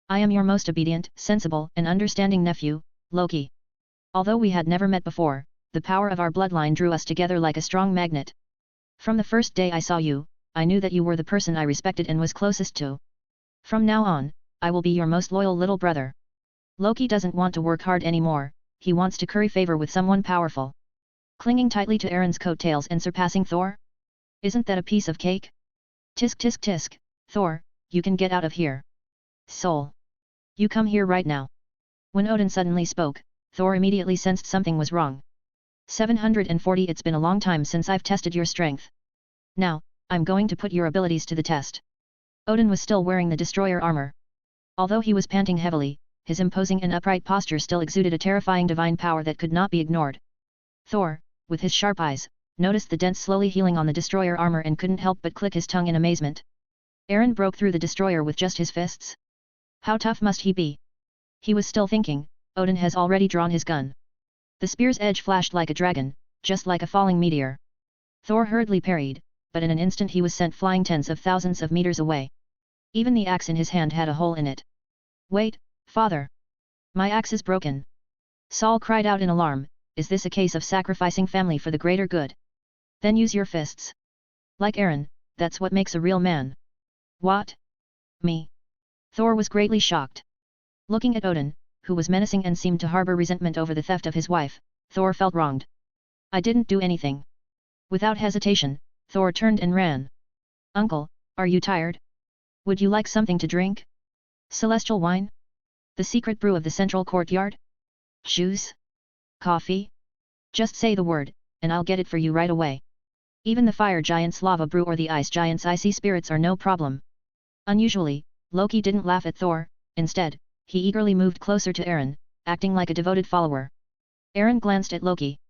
I am your most obedient, sensible, and understanding nephew, Loki. Although we had never met before, the power of our bloodline drew us together like a strong magnet. From the first day I saw you, I knew that you were the person I respected and was closest to. From now on, I will be your most loyal little brother." Loki doesn't want to work hard anymore, he wants to curry favor with someone powerful. Clinging tightly to Eren's coattails and surpassing Thor? Isn't that a piece of cake? Tisk tisk tisk, Thor, you can get out of here. Soul. You come here right now. When Odin suddenly spoke, Thor immediately sensed something was wrong. 740 It's been a long time since I've tested your strength. Now, I'm going to put your abilities to the test. Odin was still wearing the destroyer armor. Although he was panting heavily, his imposing and upright posture still exuded a terrifying divine power that could not be ignored. Thor, with his sharp eyes, noticed the dents slowly healing on the destroyer armor and couldn't help but click his tongue in amazement. Eren broke through the destroyer with just his fists? How tough must he be? He was still thinking, Odin has already drawn his gun. The spear's edge flashed like a dragon, just like a falling meteor. Thor hurriedly parried, but in an instant he was sent flying tens of thousands of meters away. Even the axe in his hand had a hole in it. "Wait, father! My axe is broken!" Saul cried out in alarm, "Is this a case of sacrificing family for the greater good? Then use your fists. Like Eren, that's what makes a real man." "What? Me?" Thor was greatly shocked. Looking at Odin, who was menacing and seemed to harbor resentment over the theft of his wife, Thor felt wronged. "I didn't do anything." Without hesitation, Thor turned and ran. "Uncle, are you tired? Would you like something to drink? Celestial wine? The secret brew of the central courtyard? Shoes? Coffee? Just say the word, and I'll get it for you right away. Even the fire giant's lava brew or the ice giant's icy spirits are no problem." Unusually, Loki didn't laugh at Thor, instead, he eagerly moved closer to Eren, acting like a devoted follower. Eren glanced at Loki.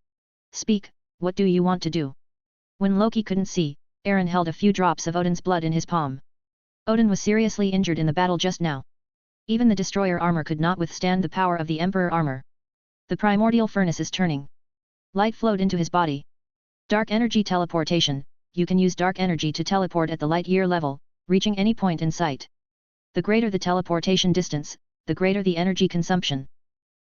"Speak, what do you want to do?" When Loki couldn't see, Eren held a few drops of Odin's blood in his palm. Odin was seriously injured in the battle just now. Even the destroyer armor could not withstand the power of the Emperor armor. The primordial furnace is turning. Light flowed into his body. Dark energy teleportation, you can use dark energy to teleport at the light year level, reaching any point in sight. The greater the teleportation distance, the greater the energy consumption.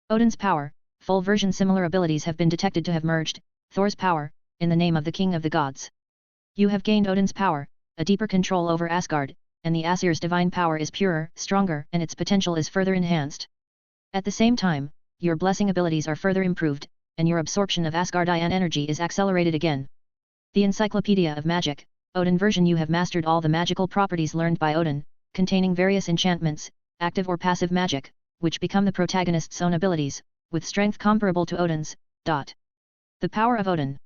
Odin's power, full version similar abilities have been detected to have merged, Thor's power, in the name of the King of the Gods. You have gained Odin's power, a deeper control over Asgard, and the Aesir's divine power is purer, stronger, and its potential is further enhanced. At the same time, your blessing abilities are further improved, and your absorption of Asgardian energy is accelerated again. The Encyclopedia of Magic, Odin version. You have mastered all the magical properties learned by Odin, containing various enchantments, active or passive magic, which become the protagonist's own abilities, with strength comparable to Odin's. The power of Odin.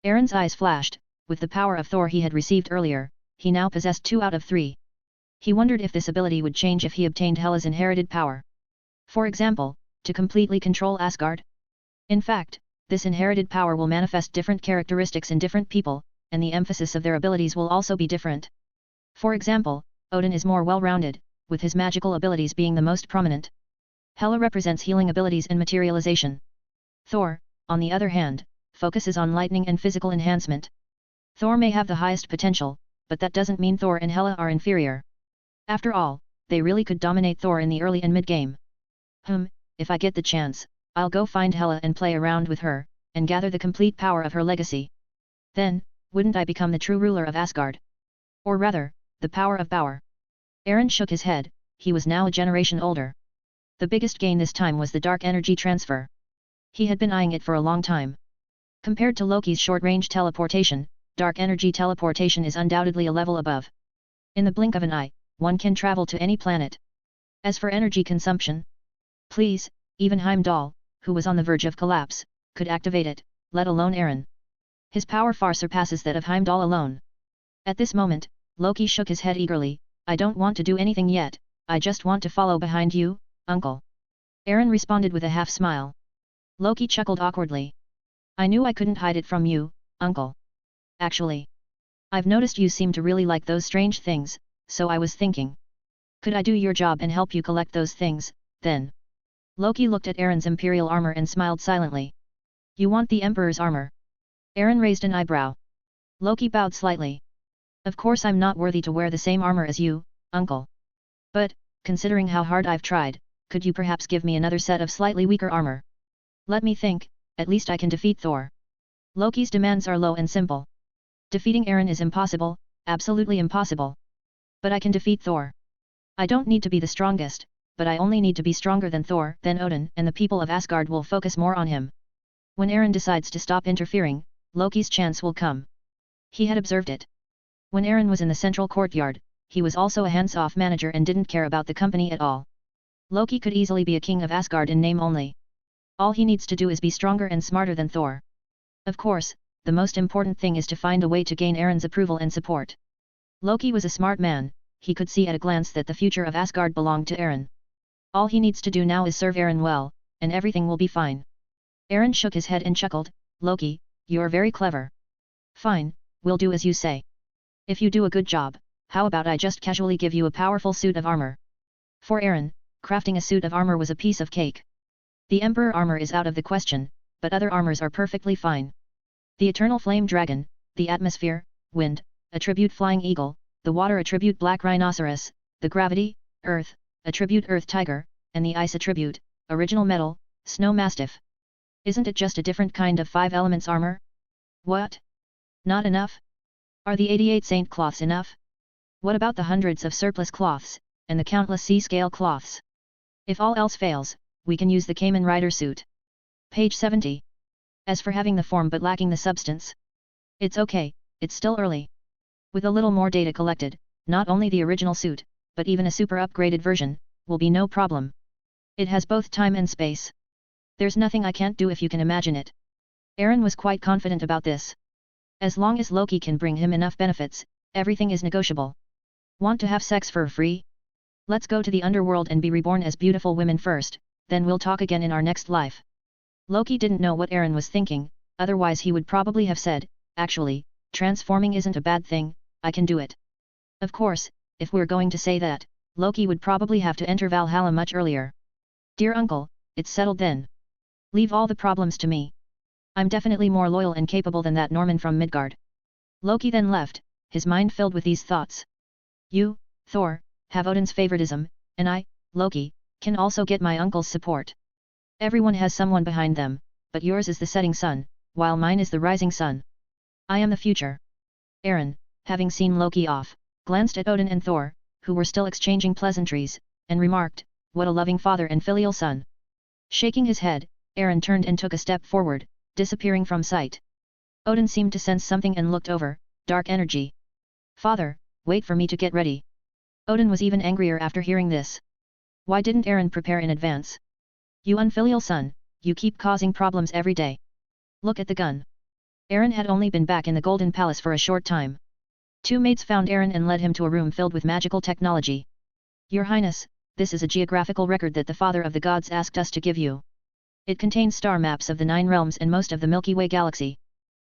Eren's eyes flashed. With the power of Thor he had received earlier, he now possessed 2 out of 3. He wondered if this ability would change if he obtained Hela's inherited power. For example, to completely control Asgard. In fact, this inherited power will manifest different characteristics in different people, and the emphasis of their abilities will also be different. For example, Odin is more well-rounded, with his magical abilities being the most prominent. Hela represents healing abilities and materialization. Thor, on the other hand, focuses on lightning and physical enhancement. Thor may have the highest potential, but that doesn't mean Thor and Hela are inferior. After all, they really could dominate Thor in the early and mid-game. If I get the chance, I'll go find Hela and play around with her, and gather the complete power of her legacy. Then, wouldn't I become the true ruler of Asgard? Or rather, the power of Bauer. Aaron shook his head, he was now a generation older. The biggest gain this time was the dark energy transfer. He had been eyeing it for a long time. Compared to Loki's short-range teleportation, dark energy teleportation is undoubtedly a level above. In the blink of an eye, one can travel to any planet. As for energy consumption, please, even Heimdall, who was on the verge of collapse, could activate it, let alone Aaron. His power far surpasses that of Heimdall alone. At this moment, Loki shook his head eagerly, I don't want to do anything yet, I just want to follow behind you, uncle. Aaron responded with a half-smile. Loki chuckled awkwardly. I knew I couldn't hide it from you, uncle. Actually, I've noticed you seem to really like those strange things, so I was thinking. Could I do your job and help you collect those things, then? Loki looked at Aaron's imperial armor and smiled silently. You want the Emperor's armor? Aaron raised an eyebrow. Loki bowed slightly. Of course I'm not worthy to wear the same armor as you, uncle. But, considering how hard I've tried, could you perhaps give me another set of slightly weaker armor? Let me think, at least I can defeat Thor. Loki's demands are low and simple. Defeating Aaron is impossible, absolutely impossible. But I can defeat Thor. I don't need to be the strongest, but I only need to be stronger than Thor, then Odin and the people of Asgard will focus more on him. When Aaron decides to stop interfering, Loki's chance will come. He had observed it. When Aaron was in the central courtyard, he was also a hands-off manager and didn't care about the company at all. Loki could easily be a king of Asgard in name only. All he needs to do is be stronger and smarter than Thor. Of course, the most important thing is to find a way to gain Aaron's approval and support. Loki was a smart man, he could see at a glance that the future of Asgard belonged to Aaron. All he needs to do now is serve Aaron well, and everything will be fine. Aaron shook his head and chuckled, Loki, you're very clever. Fine, we'll do as you say. If you do a good job, how about I just casually give you a powerful suit of armor? For Aaron, crafting a suit of armor was a piece of cake. The Emperor armor is out of the question, but other armors are perfectly fine. The Eternal Flame Dragon, the Atmosphere, Wind, attribute Flying Eagle, the Water attribute Black Rhinoceros, the Gravity, Earth, attribute Earth Tiger, and the Ice attribute, Original Metal, Snow Mastiff. Isn't it just a different kind of 5 elements armor? What? Not enough? Are the 88 saint cloths enough? What about the hundreds of surplus cloths, and the countless sea-scale cloths? If all else fails, we can use the Kamen Rider suit. Page 70. As for having the form but lacking the substance, it's okay, it's still early. With a little more data collected, not only the original suit, but even a super upgraded version, will be no problem. It has both time and space. There's nothing I can't do if you can imagine it. Aaron was quite confident about this. As long as Loki can bring him enough benefits, everything is negotiable. Want to have sex for free? Let's go to the underworld and be reborn as beautiful women first, then we'll talk again in our next life. Loki didn't know what Aaron was thinking, otherwise he would probably have said, actually, transforming isn't a bad thing, I can do it. Of course, if we're going to say that, Loki would probably have to enter Valhalla much earlier. Dear uncle, it's settled then. Leave all the problems to me. I'm definitely more loyal and capable than that Norman from Midgard. Loki then left, his mind filled with these thoughts. You, Thor, have Odin's favoritism, and I, Loki, can also get my uncle's support. Everyone has someone behind them, but yours is the setting sun, while mine is the rising sun. I am the future. Aaron, having seen Loki off, glanced at Odin and Thor, who were still exchanging pleasantries, and remarked, what a loving father and filial son. Shaking his head, Aaron turned and took a step forward, disappearing from sight. Odin seemed to sense something and looked over, dark energy. Father, wait for me to get ready. Odin was even angrier after hearing this. Why didn't Aaron prepare in advance? You unfilial son, you keep causing problems every day. Look at the gun. Aaron had only been back in the Golden Palace for a short time. 2 maids found Aaron and led him to a room filled with magical technology. Your Highness, this is a geographical record that the Father of the Gods asked us to give you. It contains star maps of the 9 realms and most of the Milky Way galaxy.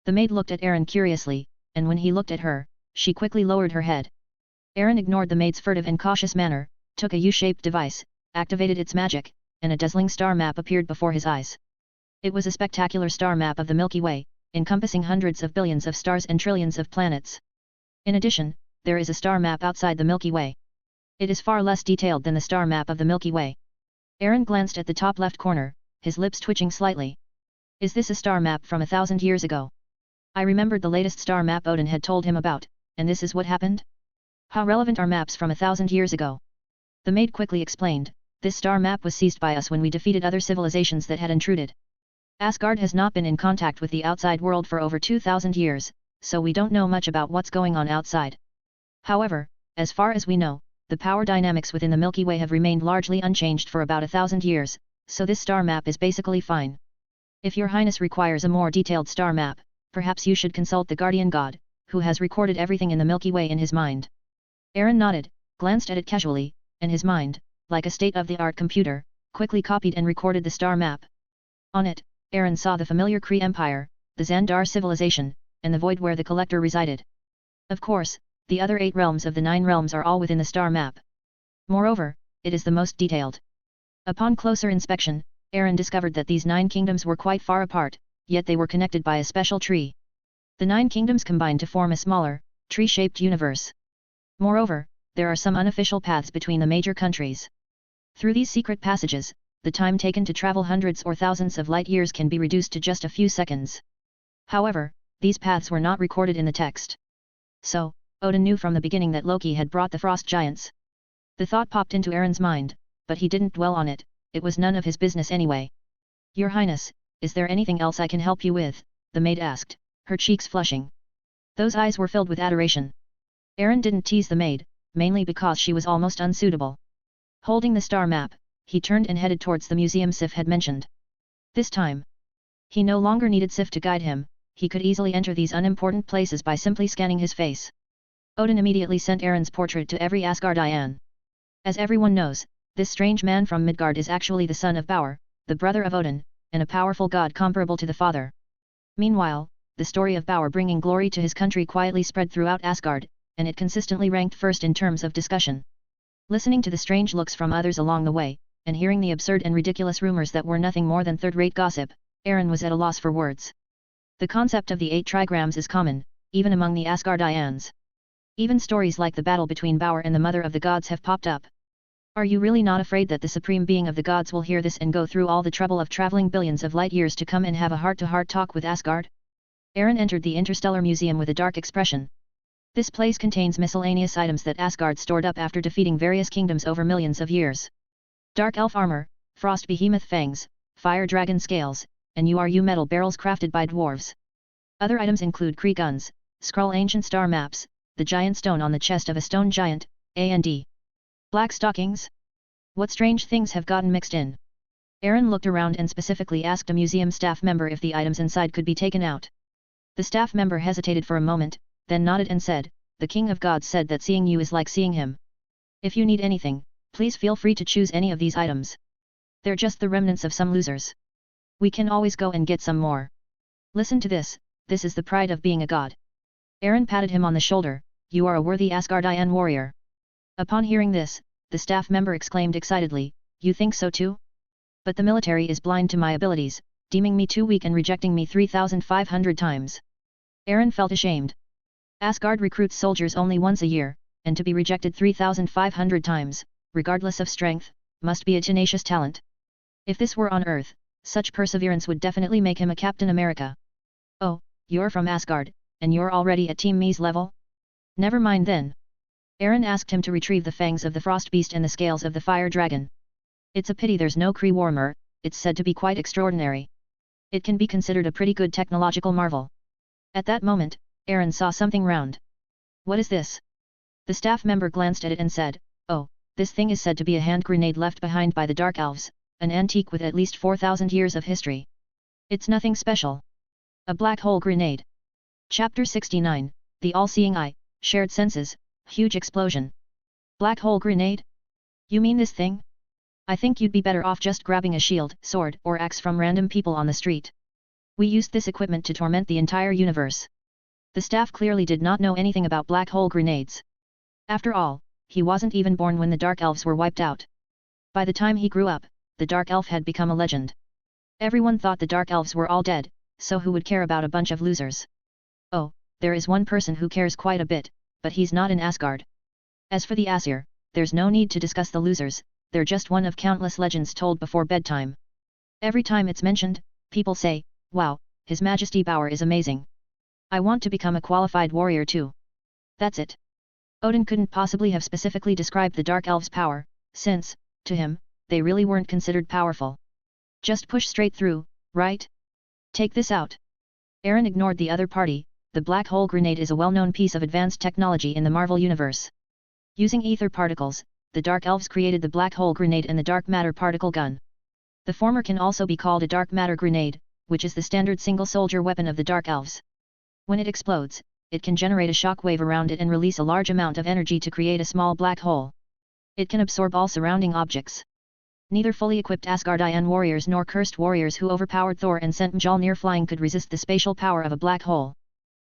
The maid looked at Aaron curiously, and when he looked at her, she quickly lowered her head. Aaron ignored the maid's furtive and cautious manner, took a U-shaped device, activated its magic, and a dazzling star map appeared before his eyes. It was a spectacular star map of the Milky Way, encompassing hundreds of billions of stars and trillions of planets. In addition, there is a star map outside the Milky Way. It is far less detailed than the star map of the Milky Way. Aaron glanced at the top left corner, his lips twitching slightly. Is this a star map from 1,000 years ago? I remembered the latest star map Odin had told him about, and this is what happened? How relevant are maps from 1,000 years ago? The maid quickly explained, this star map was seized by us when we defeated other civilizations that had intruded. Asgard has not been in contact with the outside world for over 2,000 years, so we don't know much about what's going on outside. However, as far as we know, the power dynamics within the Milky Way have remained largely unchanged for about 1,000 years, so this star map is basically fine. If your highness requires a more detailed star map, perhaps you should consult the guardian god, who has recorded everything in the Milky Way in his mind. Aaron nodded, glanced at it casually, and his mind, like a state-of-the-art computer, quickly copied and recorded the star map. On it, Aaron saw the familiar Kree Empire, the Xandar civilization, and the void where the Collector resided. Of course, the other 8 realms of the 9 realms are all within the star map. Moreover, it is the most detailed. Upon closer inspection, Aaron discovered that these 9 kingdoms were quite far apart, yet they were connected by a special tree. The 9 kingdoms combined to form a smaller, tree-shaped universe. Moreover, there are some unofficial paths between the major countries. Through these secret passages, the time taken to travel hundreds or thousands of light years can be reduced to just a few seconds. However, these paths were not recorded in the text. So, Odin knew from the beginning that Loki had brought the frost giants. The thought popped into Aaron's mind, but he didn't dwell on it, it was none of his business anyway. Your Highness, is there anything else I can help you with? The maid asked, her cheeks flushing. Those eyes were filled with adoration. Aaron didn't tease the maid, mainly because she was almost unsuitable. Holding the star map, he turned and headed towards the museum Sif had mentioned. This time, he no longer needed Sif to guide him, he could easily enter these unimportant places by simply scanning his face. Odin immediately sent Aaron's portrait to every Asgardian. As everyone knows, this strange man from Midgard is actually the son of Bauer, the brother of Odin, and a powerful god comparable to the father. Meanwhile, the story of Bauer bringing glory to his country quietly spread throughout Asgard, and it consistently ranked first in terms of discussion. Listening to the strange looks from others along the way, and hearing the absurd and ridiculous rumors that were nothing more than third-rate gossip, Aaron was at a loss for words. The concept of the 8 trigrams is common, even among the Asgardians. Even stories like the battle between Bauer and the Mother of the Gods have popped up. Are you really not afraid that the Supreme Being of the Gods will hear this and go through all the trouble of traveling billions of light years to come and have a heart-to-heart talk with Asgard? Aaron entered the Interstellar Museum with a dark expression. This place contains miscellaneous items that Asgard stored up after defeating various kingdoms over millions of years. Dark elf armor, frost behemoth fangs, fire dragon scales, and URU metal barrels crafted by dwarves. Other items include Kree guns, Skrull ancient star maps, the giant stone on the chest of a stone giant, and black stockings? What strange things have gotten mixed in? Aaron looked around and specifically asked a museum staff member if the items inside could be taken out. The staff member hesitated for a moment, then nodded and said, "The King of Gods said that seeing you is like seeing him. If you need anything, please feel free to choose any of these items. They're just the remnants of some losers. We can always go and get some more. Listen to this, this is the pride of being a god." Aaron patted him on the shoulder, "You are a worthy Asgardian warrior." Upon hearing this, the staff member exclaimed excitedly, "You think so too? But the military is blind to my abilities, deeming me too weak and rejecting me 3,500 times. Aaron felt ashamed. Asgard recruits soldiers only once a year, and to be rejected 3,500 times, regardless of strength, must be a tenacious talent. If this were on Earth, such perseverance would definitely make him a Captain America. "Oh, you're from Asgard, and you're already at Team Me's level? Never mind then." Aaron asked him to retrieve the fangs of the frost beast and the scales of the fire dragon. It's a pity there's no Kree warmer, it's said to be quite extraordinary. It can be considered a pretty good technological marvel. At that moment, Aaron saw something round. "What is this?" The staff member glanced at it and said, "Oh, this thing is said to be a hand grenade left behind by the Dark Elves, an antique with at least 4,000 years of history. It's nothing special. A black hole grenade." Chapter 69, The All-Seeing Eye, Shared Senses, Huge Explosion. Black hole grenade? You mean this thing? I think you'd be better off just grabbing a shield, sword, or axe from random people on the street. We used this equipment to torment the entire universe. The staff clearly did not know anything about black hole grenades. After all, he wasn't even born when the Dark Elves were wiped out. By the time he grew up, the Dark Elf had become a legend. Everyone thought the Dark Elves were all dead, so who would care about a bunch of losers? Oh, there is one person who cares quite a bit, but he's not in Asgard. As for the Aesir, there's no need to discuss the losers, they're just one of countless legends told before bedtime. Every time it's mentioned, people say, wow, His Majesty Bauer is amazing. I want to become a qualified warrior too. That's it. Odin couldn't possibly have specifically described the Dark Elves' power, since, to him, they really weren't considered powerful. Just push straight through, right? Take this out. Eren ignored the other party. The black hole grenade is a well-known piece of advanced technology in the Marvel Universe. Using ether particles, the Dark Elves created the black hole grenade and the dark matter particle gun. The former can also be called a dark matter grenade, which is the standard single-soldier weapon of the Dark Elves. When it explodes, it can generate a shock wave around it and release a large amount of energy to create a small black hole. It can absorb all surrounding objects. Neither fully equipped Asgardian warriors nor cursed warriors who overpowered Thor and sent Mjolnir flying could resist the spatial power of a black hole.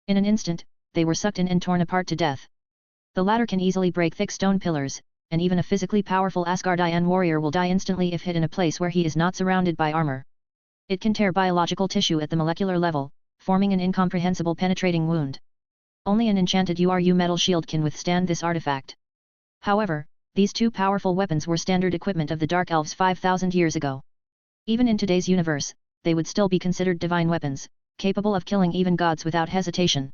In an instant, they were sucked in and torn apart to death. The latter can easily break thick stone pillars, and even a physically powerful Asgardian warrior will die instantly if hit in a place where he is not surrounded by armor. It can tear biological tissue at the molecular level, forming an incomprehensible penetrating wound. Only an enchanted URU metal shield can withstand this artifact. However, these two powerful weapons were standard equipment of the Dark Elves 5,000 years ago. Even in today's universe, they would still be considered divine weapons, capable of killing even gods without hesitation.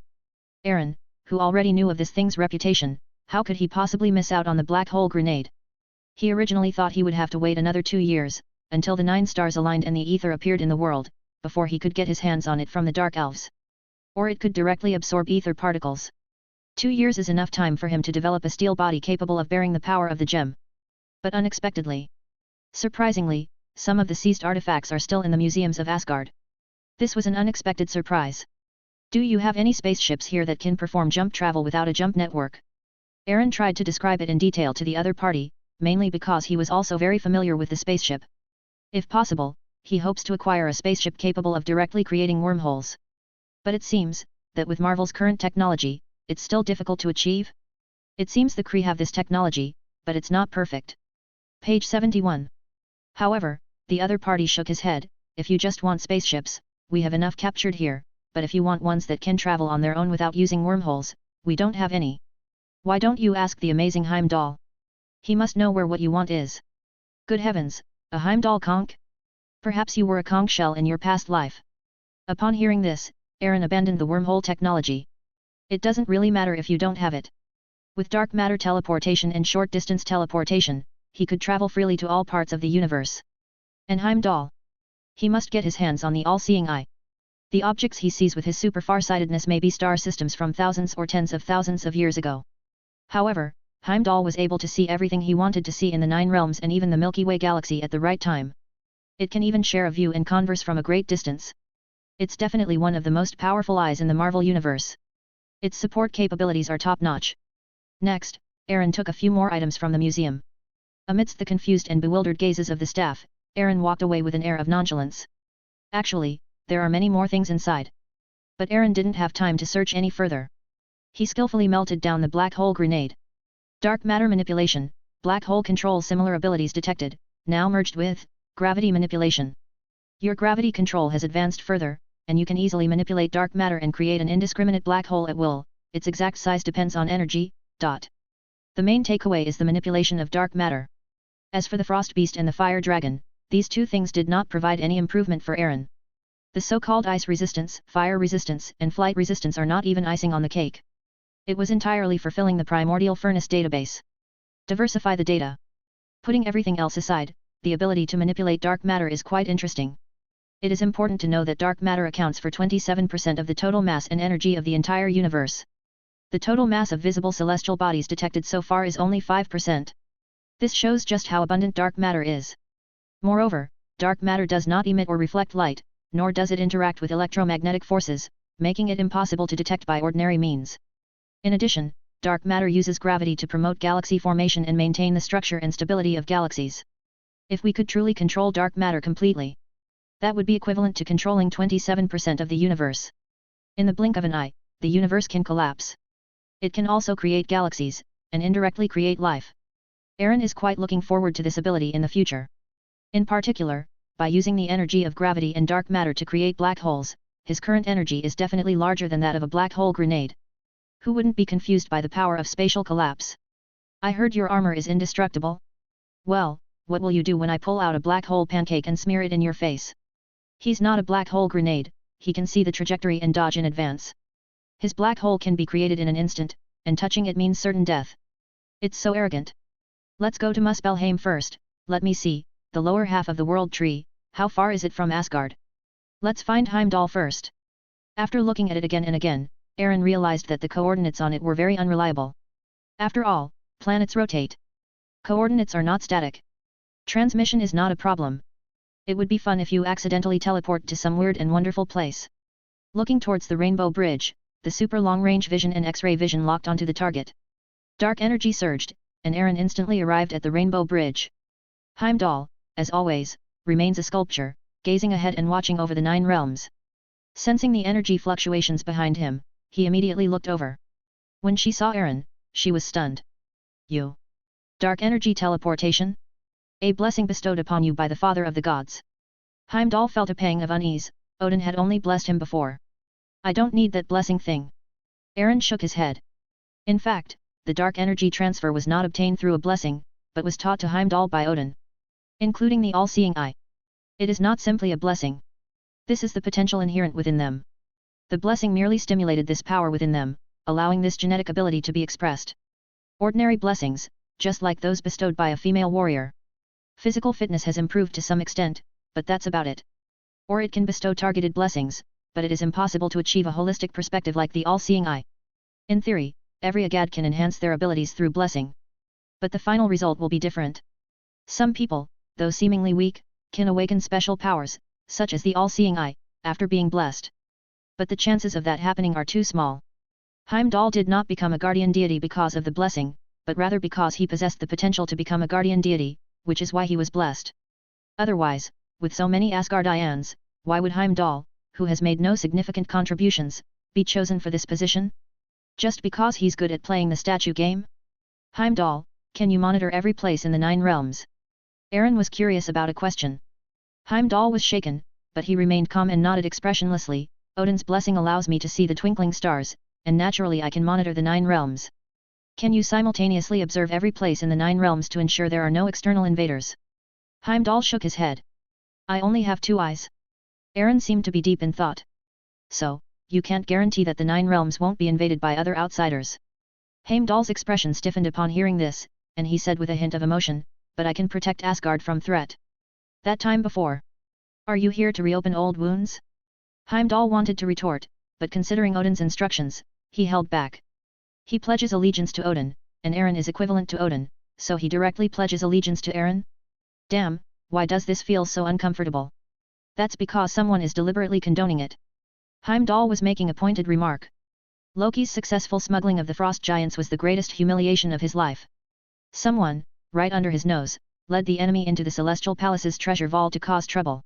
Eren, who already knew of this thing's reputation, how could he possibly miss out on the black hole grenade? He originally thought he would have to wait another 2 years, until the 9 stars aligned and the ether appeared in the world, before he could get his hands on it from the Dark Elves. Or it could directly absorb ether particles. 2 years is enough time for him to develop a steel body capable of bearing the power of the gem. But unexpectedly, surprisingly, some of the seized artifacts are still in the museums of Asgard. This was an unexpected surprise. Do you have any spaceships here that can perform jump travel without a jump network? Eren tried to describe it in detail to the other party, mainly because he was also very familiar with the spaceship. If possible, he hopes to acquire a spaceship capable of directly creating wormholes. But it seems, that with Marvel's current technology, it's still difficult to achieve? It seems the Kree have this technology, but it's not perfect. Page 71. However, the other party shook his head. If you just want spaceships, we have enough captured here, but if you want ones that can travel on their own without using wormholes, we don't have any. Why don't you ask the amazing Heimdall? He must know where what you want is. Good heavens, a Heimdall conch? Perhaps you were a conch shell in your past life. Upon hearing this, Eren abandoned the wormhole technology. It doesn't really matter if you don't have it. With dark matter teleportation and short-distance teleportation, he could travel freely to all parts of the universe. And Heimdall? He must get his hands on the all-seeing eye. The objects he sees with his super farsightedness may be star systems from thousands or tens of thousands of years ago. However, Heimdall was able to see everything he wanted to see in the 9 realms and even the Milky Way galaxy at the right time. It can even share a view and converse from a great distance. It's definitely one of the most powerful eyes in the Marvel Universe. Its support capabilities are top-notch. Next, Eren took a few more items from the museum. Amidst the confused and bewildered gazes of the staff, Eren walked away with an air of nonchalance. Actually, there are many more things inside. But Eren didn't have time to search any further. He skillfully melted down the black hole grenade. Dark matter manipulation, black hole control similar abilities detected, now merged with gravity manipulation. Your gravity control has advanced further, and you can easily manipulate dark matter and create an indiscriminate black hole at will. Its exact size depends on energy. The main takeaway is the manipulation of dark matter. As for the Frost Beast and the Fire Dragon, these two things did not provide any improvement for Eren. The so-called ice resistance, fire resistance, and flight resistance are not even icing on the cake. It was entirely fulfilling the primordial furnace database. Diversify the data. Putting everything else aside, the ability to manipulate dark matter is quite interesting. It is important to know that dark matter accounts for 27% of the total mass and energy of the entire universe. The total mass of visible celestial bodies detected so far is only 5%. This shows just how abundant dark matter is. Moreover, dark matter does not emit or reflect light, nor does it interact with electromagnetic forces, making it impossible to detect by ordinary means. In addition, dark matter uses gravity to promote galaxy formation and maintain the structure and stability of galaxies. If we could truly control dark matter completely, that would be equivalent to controlling 27% of the universe. In the blink of an eye, the universe can collapse. It can also create galaxies, and indirectly create life. Eren is quite looking forward to this ability in the future. In particular, by using the energy of gravity and dark matter to create black holes, his current energy is definitely larger than that of a black hole grenade. Who wouldn't be confused by the power of spatial collapse? I heard your armor is indestructible? Well, what will you do when I pull out a black hole pancake and smear it in your face? He's not a black hole grenade, he can see the trajectory and dodge in advance. His black hole can be created in an instant, and touching it means certain death. It's so arrogant. Let's go to Muspelheim first, let me see, the lower half of the world tree, how far is it from Asgard? Let's find Heimdall first. After looking at it again and again, Aaron realized that the coordinates on it were very unreliable. After all, planets rotate. Coordinates are not static. Transmission is not a problem. It would be fun if you accidentally teleport to some weird and wonderful place. Looking towards the Rainbow Bridge, the super long-range vision and X-ray vision locked onto the target. Dark energy surged, and Aaron instantly arrived at the Rainbow Bridge. Heimdall, as always, remains a sculpture, gazing ahead and watching over the 9 realms. Sensing the energy fluctuations behind him, he immediately looked over. When she saw Aaron, she was stunned. You. Dark energy teleportation? A blessing bestowed upon you by the Father of the Gods. Heimdall felt a pang of unease, Odin had only blessed him before. I don't need that blessing thing. Aaron shook his head. In fact, the dark energy transfer was not obtained through a blessing, but was taught to Heimdall by Odin. Including the all-seeing eye. It is not simply a blessing. This is the potential inherent within them. The blessing merely stimulated this power within them, allowing this genetic ability to be expressed. Ordinary blessings, just like those bestowed by a female warrior. Physical fitness has improved to some extent, but that's about it. Or it can bestow targeted blessings, but it is impossible to achieve a holistic perspective like the all-seeing eye. In theory, every Agad can enhance their abilities through blessing. But the final result will be different. Some people, though seemingly weak, can awaken special powers, such as the all-seeing eye, after being blessed. But the chances of that happening are too small. Heimdall did not become a guardian deity because of the blessing, but rather because he possessed the potential to become a guardian deity, which is why he was blessed. Otherwise, with so many Asgardians, why would Heimdall, who has made no significant contributions, be chosen for this position? Just because he's good at playing the statue game? Heimdall, can you monitor every place in the 9 realms? Aaron was curious about a question. Heimdall was shaken, but he remained calm and nodded expressionlessly. Odin's blessing allows me to see the twinkling stars, and naturally I can monitor the 9 realms. Can you simultaneously observe every place in the 9 realms to ensure there are no external invaders? Heimdall shook his head. I only have 2 eyes. Aaron seemed to be deep in thought. So, you can't guarantee that the 9 realms won't be invaded by other outsiders. Heimdall's expression stiffened upon hearing this, and he said with a hint of emotion, but I can protect Asgard from threat. That time before. Are you here to reopen old wounds? Heimdall wanted to retort, but considering Odin's instructions, he held back. He pledges allegiance to Odin, and Aaron is equivalent to Odin, so he directly pledges allegiance to Aaron? Damn, why does this feel so uncomfortable? That's because someone is deliberately condoning it. Heimdall was making a pointed remark. Loki's successful smuggling of the frost giants was the greatest humiliation of his life. Someone, right under his nose, led the enemy into the Celestial Palace's treasure vault to cause trouble.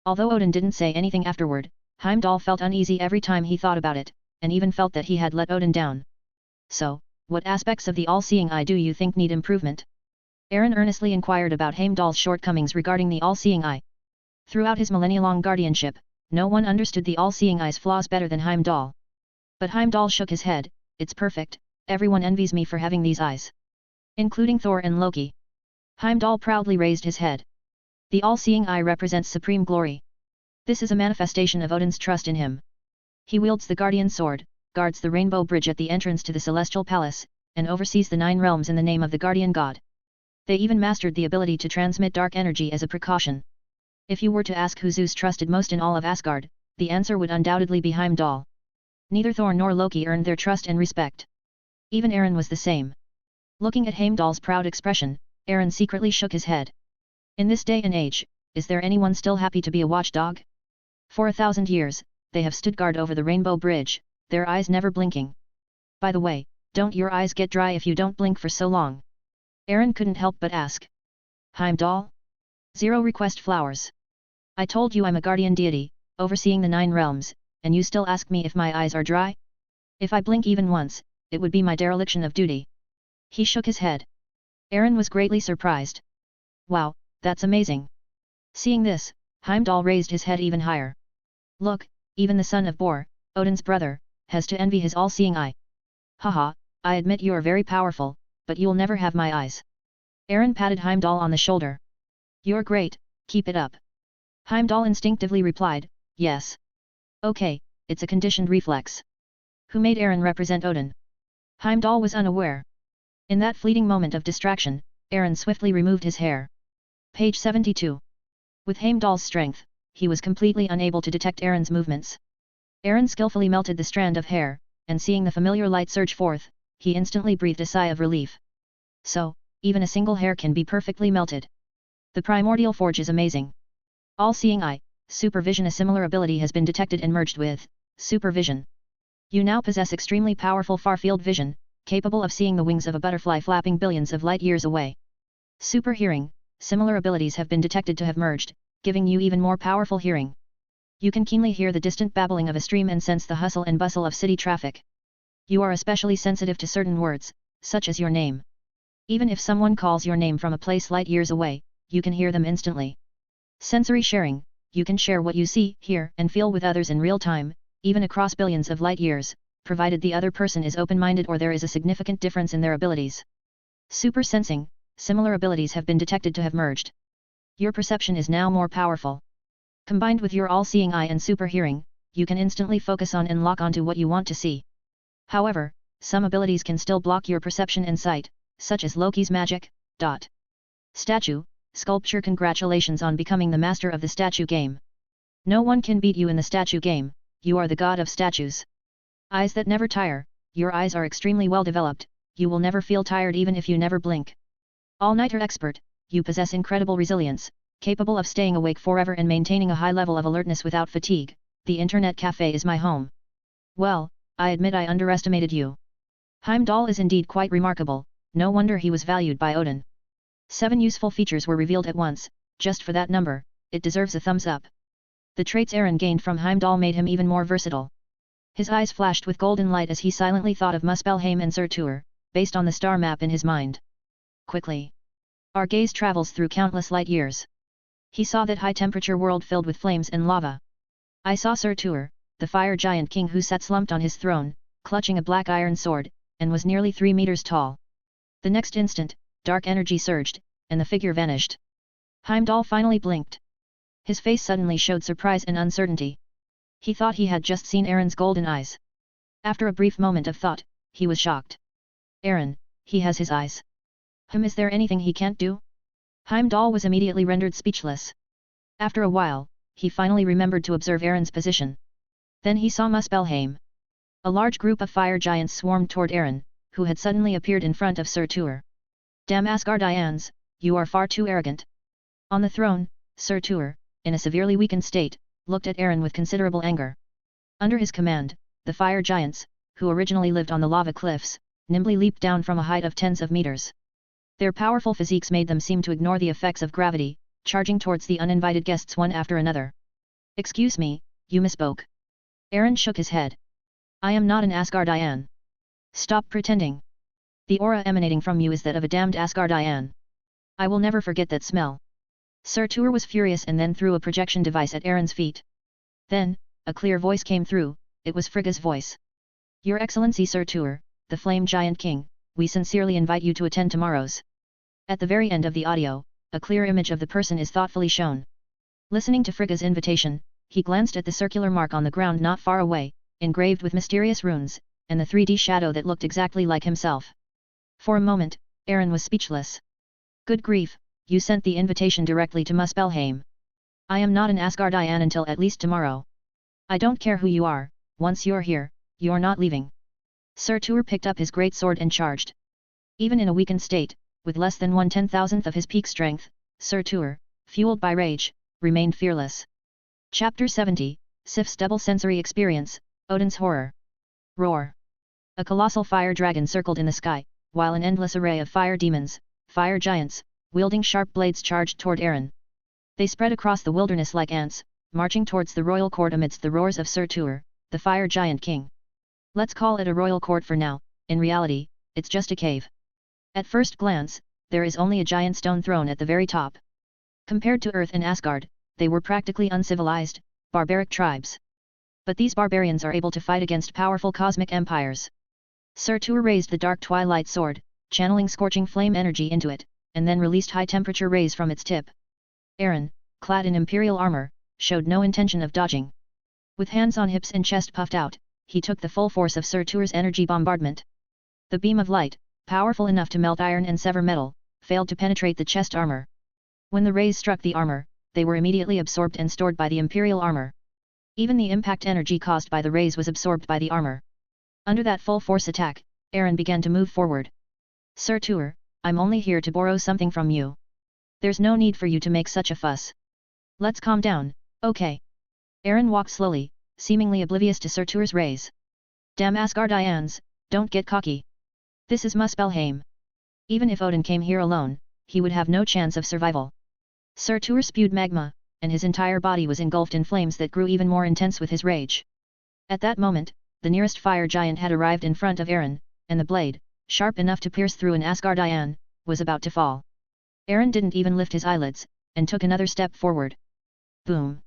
Although Odin didn't say anything afterward, Heimdall felt uneasy every time he thought about it, and even felt that he had let Odin down. So, what aspects of the all-seeing eye do you think need improvement? Aaron earnestly inquired about Heimdall's shortcomings regarding the all-seeing eye. Throughout his millennia-long guardianship, no one understood the all-seeing eye's flaws better than Heimdall. But Heimdall shook his head. It's perfect, everyone envies me for having these eyes. Including Thor and Loki. Heimdall proudly raised his head. The all-seeing eye represents supreme glory. This is a manifestation of Odin's trust in him. He wields the guardian sword, guards the rainbow bridge at the entrance to the Celestial Palace, and oversees the 9 realms in the name of the guardian god. They even mastered the ability to transmit dark energy as a precaution. If you were to ask who Zeus trusted most in all of Asgard, the answer would undoubtedly be Heimdall. Neither Thor nor Loki earned their trust and respect. Even Aaron was the same. Looking at Heimdall's proud expression, Aaron secretly shook his head. In this day and age, is there anyone still happy to be a watchdog? For 1,000 years, they have stood guard over the Rainbow Bridge, their eyes never blinking. By the way, don't your eyes get dry if you don't blink for so long? Aaron couldn't help but ask. Heimdall? 0 request flowers. I told you I'm a guardian deity, overseeing the 9 realms, and you still ask me if my eyes are dry? If I blink even once, it would be my dereliction of duty. He shook his head. Aaron was greatly surprised. Wow, that's amazing. Seeing this, Heimdall raised his head even higher. Look, Even the son of Bor, Odin's brother, has to envy his all-seeing eye. Haha, I admit you are very powerful, but you'll never have my eyes. Eren patted Heimdall on the shoulder. You're great, keep it up. Heimdall instinctively replied, yes. Okay, it's a conditioned reflex. Who made Eren represent Odin? Heimdall was unaware. In that fleeting moment of distraction, Eren swiftly removed his hair. Page 72. With Heimdall's strength, he was completely unable to detect Eren's movements. Eren skillfully melted the strand of hair, and seeing the familiar light surge forth, he instantly breathed a sigh of relief. So, even a single hair can be perfectly melted. The primordial forge is amazing. All-seeing eye, supervision. A similar ability has been detected and merged with supervision. You now possess extremely powerful far-field vision, capable of seeing the wings of a butterfly flapping billions of light years away. Super hearing, similar abilities have been detected to have merged, giving you even more powerful hearing. You can keenly hear the distant babbling of a stream and sense the hustle and bustle of city traffic. You are especially sensitive to certain words, such as your name. Even if someone calls your name from a place light years away, you can hear them instantly. Sensory sharing, you can share what you see, hear, and feel with others in real time, even across billions of light years, provided the other person is open-minded or there is a significant difference in their abilities. Super sensing, similar abilities have been detected to have merged. Your perception is now more powerful. Combined with your all-seeing eye and super hearing, you can instantly focus on and lock onto what you want to see. However, some abilities can still block your perception and sight, such as Loki's magic. Statue, sculpture. Congratulations on becoming the master of the statue game. No one can beat you in the statue game, you are the god of statues. Eyes that never tire, your eyes are extremely well developed, you will never feel tired even if you never blink. All-nighter expert, you possess incredible resilience, capable of staying awake forever and maintaining a high level of alertness without fatigue. The internet cafe is my home. Well, I admit I underestimated you. Heimdall is indeed quite remarkable, no wonder he was valued by Odin. 7 useful features were revealed at once, just for that number, it deserves a thumbs up. The traits Eren gained from Heimdall made him even more versatile. His eyes flashed with golden light as he silently thought of Muspelheim and Surtur, based on the star map in his mind. Quickly. Our gaze travels through countless light years. He saw that high-temperature world filled with flames and lava. I saw Surtur, the fire giant king who sat slumped on his throne, clutching a black iron sword, and was nearly 3 meters tall. The next instant, dark energy surged, and the figure vanished. Heimdall finally blinked. His face suddenly showed surprise and uncertainty. He thought he had just seen Eren's golden eyes. After a brief moment of thought, he was shocked. Eren, he has his eyes. Is there anything he can't do? Heimdall was immediately rendered speechless. After a while, he finally remembered to observe Eren's position. Then he saw Muspelheim. A large group of fire giants swarmed toward Eren, who had suddenly appeared in front of Surtur. Damn Asgardians, you are far too arrogant. On the throne, Surtur, in a severely weakened state, looked at Eren with considerable anger. Under his command, the fire giants, who originally lived on the lava cliffs, nimbly leaped down from a height of tens of meters. Their powerful physiques made them seem to ignore the effects of gravity, charging towards the uninvited guests one after another. Excuse me, you misspoke. Eren shook his head. I am not an Asgardian. Stop pretending. The aura emanating from you is that of a damned Asgardian. I will never forget that smell. Surtur was furious and then threw a projection device at Eren's feet. Then, a clear voice came through, it was Frigga's voice. Your Excellency Surtur, the Flame Giant King, we sincerely invite you to attend tomorrow's. At the very end of the audio, a clear image of the person is thoughtfully shown. Listening to Frigga's invitation, he glanced at the circular mark on the ground not far away, engraved with mysterious runes, and the 3D shadow that looked exactly like himself. For a moment, Eren was speechless. Good grief, you sent the invitation directly to Muspelheim. I am not an Asgardian until at least tomorrow. I don't care who you are, once you're here, you're not leaving. Surtur picked up his great sword and charged. Even in a weakened state, with less than 1/10,000th of his peak strength, Surtur, fueled by rage, remained fearless. Chapter 70, Sif's Double Sensory Experience, Odin's Horror. Roar. A colossal fire dragon circled in the sky, while an endless array of fire demons, fire giants, wielding sharp blades charged toward Eren. They spread across the wilderness like ants, marching towards the royal court amidst the roars of Surtur, the fire giant king. Let's call it a royal court for now, in reality, it's just a cave. At first glance, there is only a giant stone throne at the very top. Compared to Earth and Asgard, they were practically uncivilized, barbaric tribes. But these barbarians are able to fight against powerful cosmic empires. Surtur raised the dark twilight sword, channeling scorching flame energy into it, and then released high-temperature rays from its tip. Eren, clad in imperial armor, showed no intention of dodging. With hands on hips and chest puffed out, he took the full force of Surtur's energy bombardment. The beam of light, powerful enough to melt iron and sever metal, failed to penetrate the chest armor. When the rays struck the armor, they were immediately absorbed and stored by the imperial armor. Even the impact energy caused by the rays was absorbed by the armor. Under that full-force attack, Eren began to move forward. Surtur, I'm only here to borrow something from you. There's no need for you to make such a fuss. Let's calm down, okay? Eren walked slowly, seemingly oblivious to Surtur's rays. Damn Asgardians, don't get cocky. This is Muspelheim. Even if Odin came here alone, he would have no chance of survival. Surtur spewed magma, and his entire body was engulfed in flames that grew even more intense with his rage. At that moment, the nearest fire giant had arrived in front of Eren, and the blade, sharp enough to pierce through an Asgardian, was about to fall. Eren didn't even lift his eyelids, and took another step forward. Boom!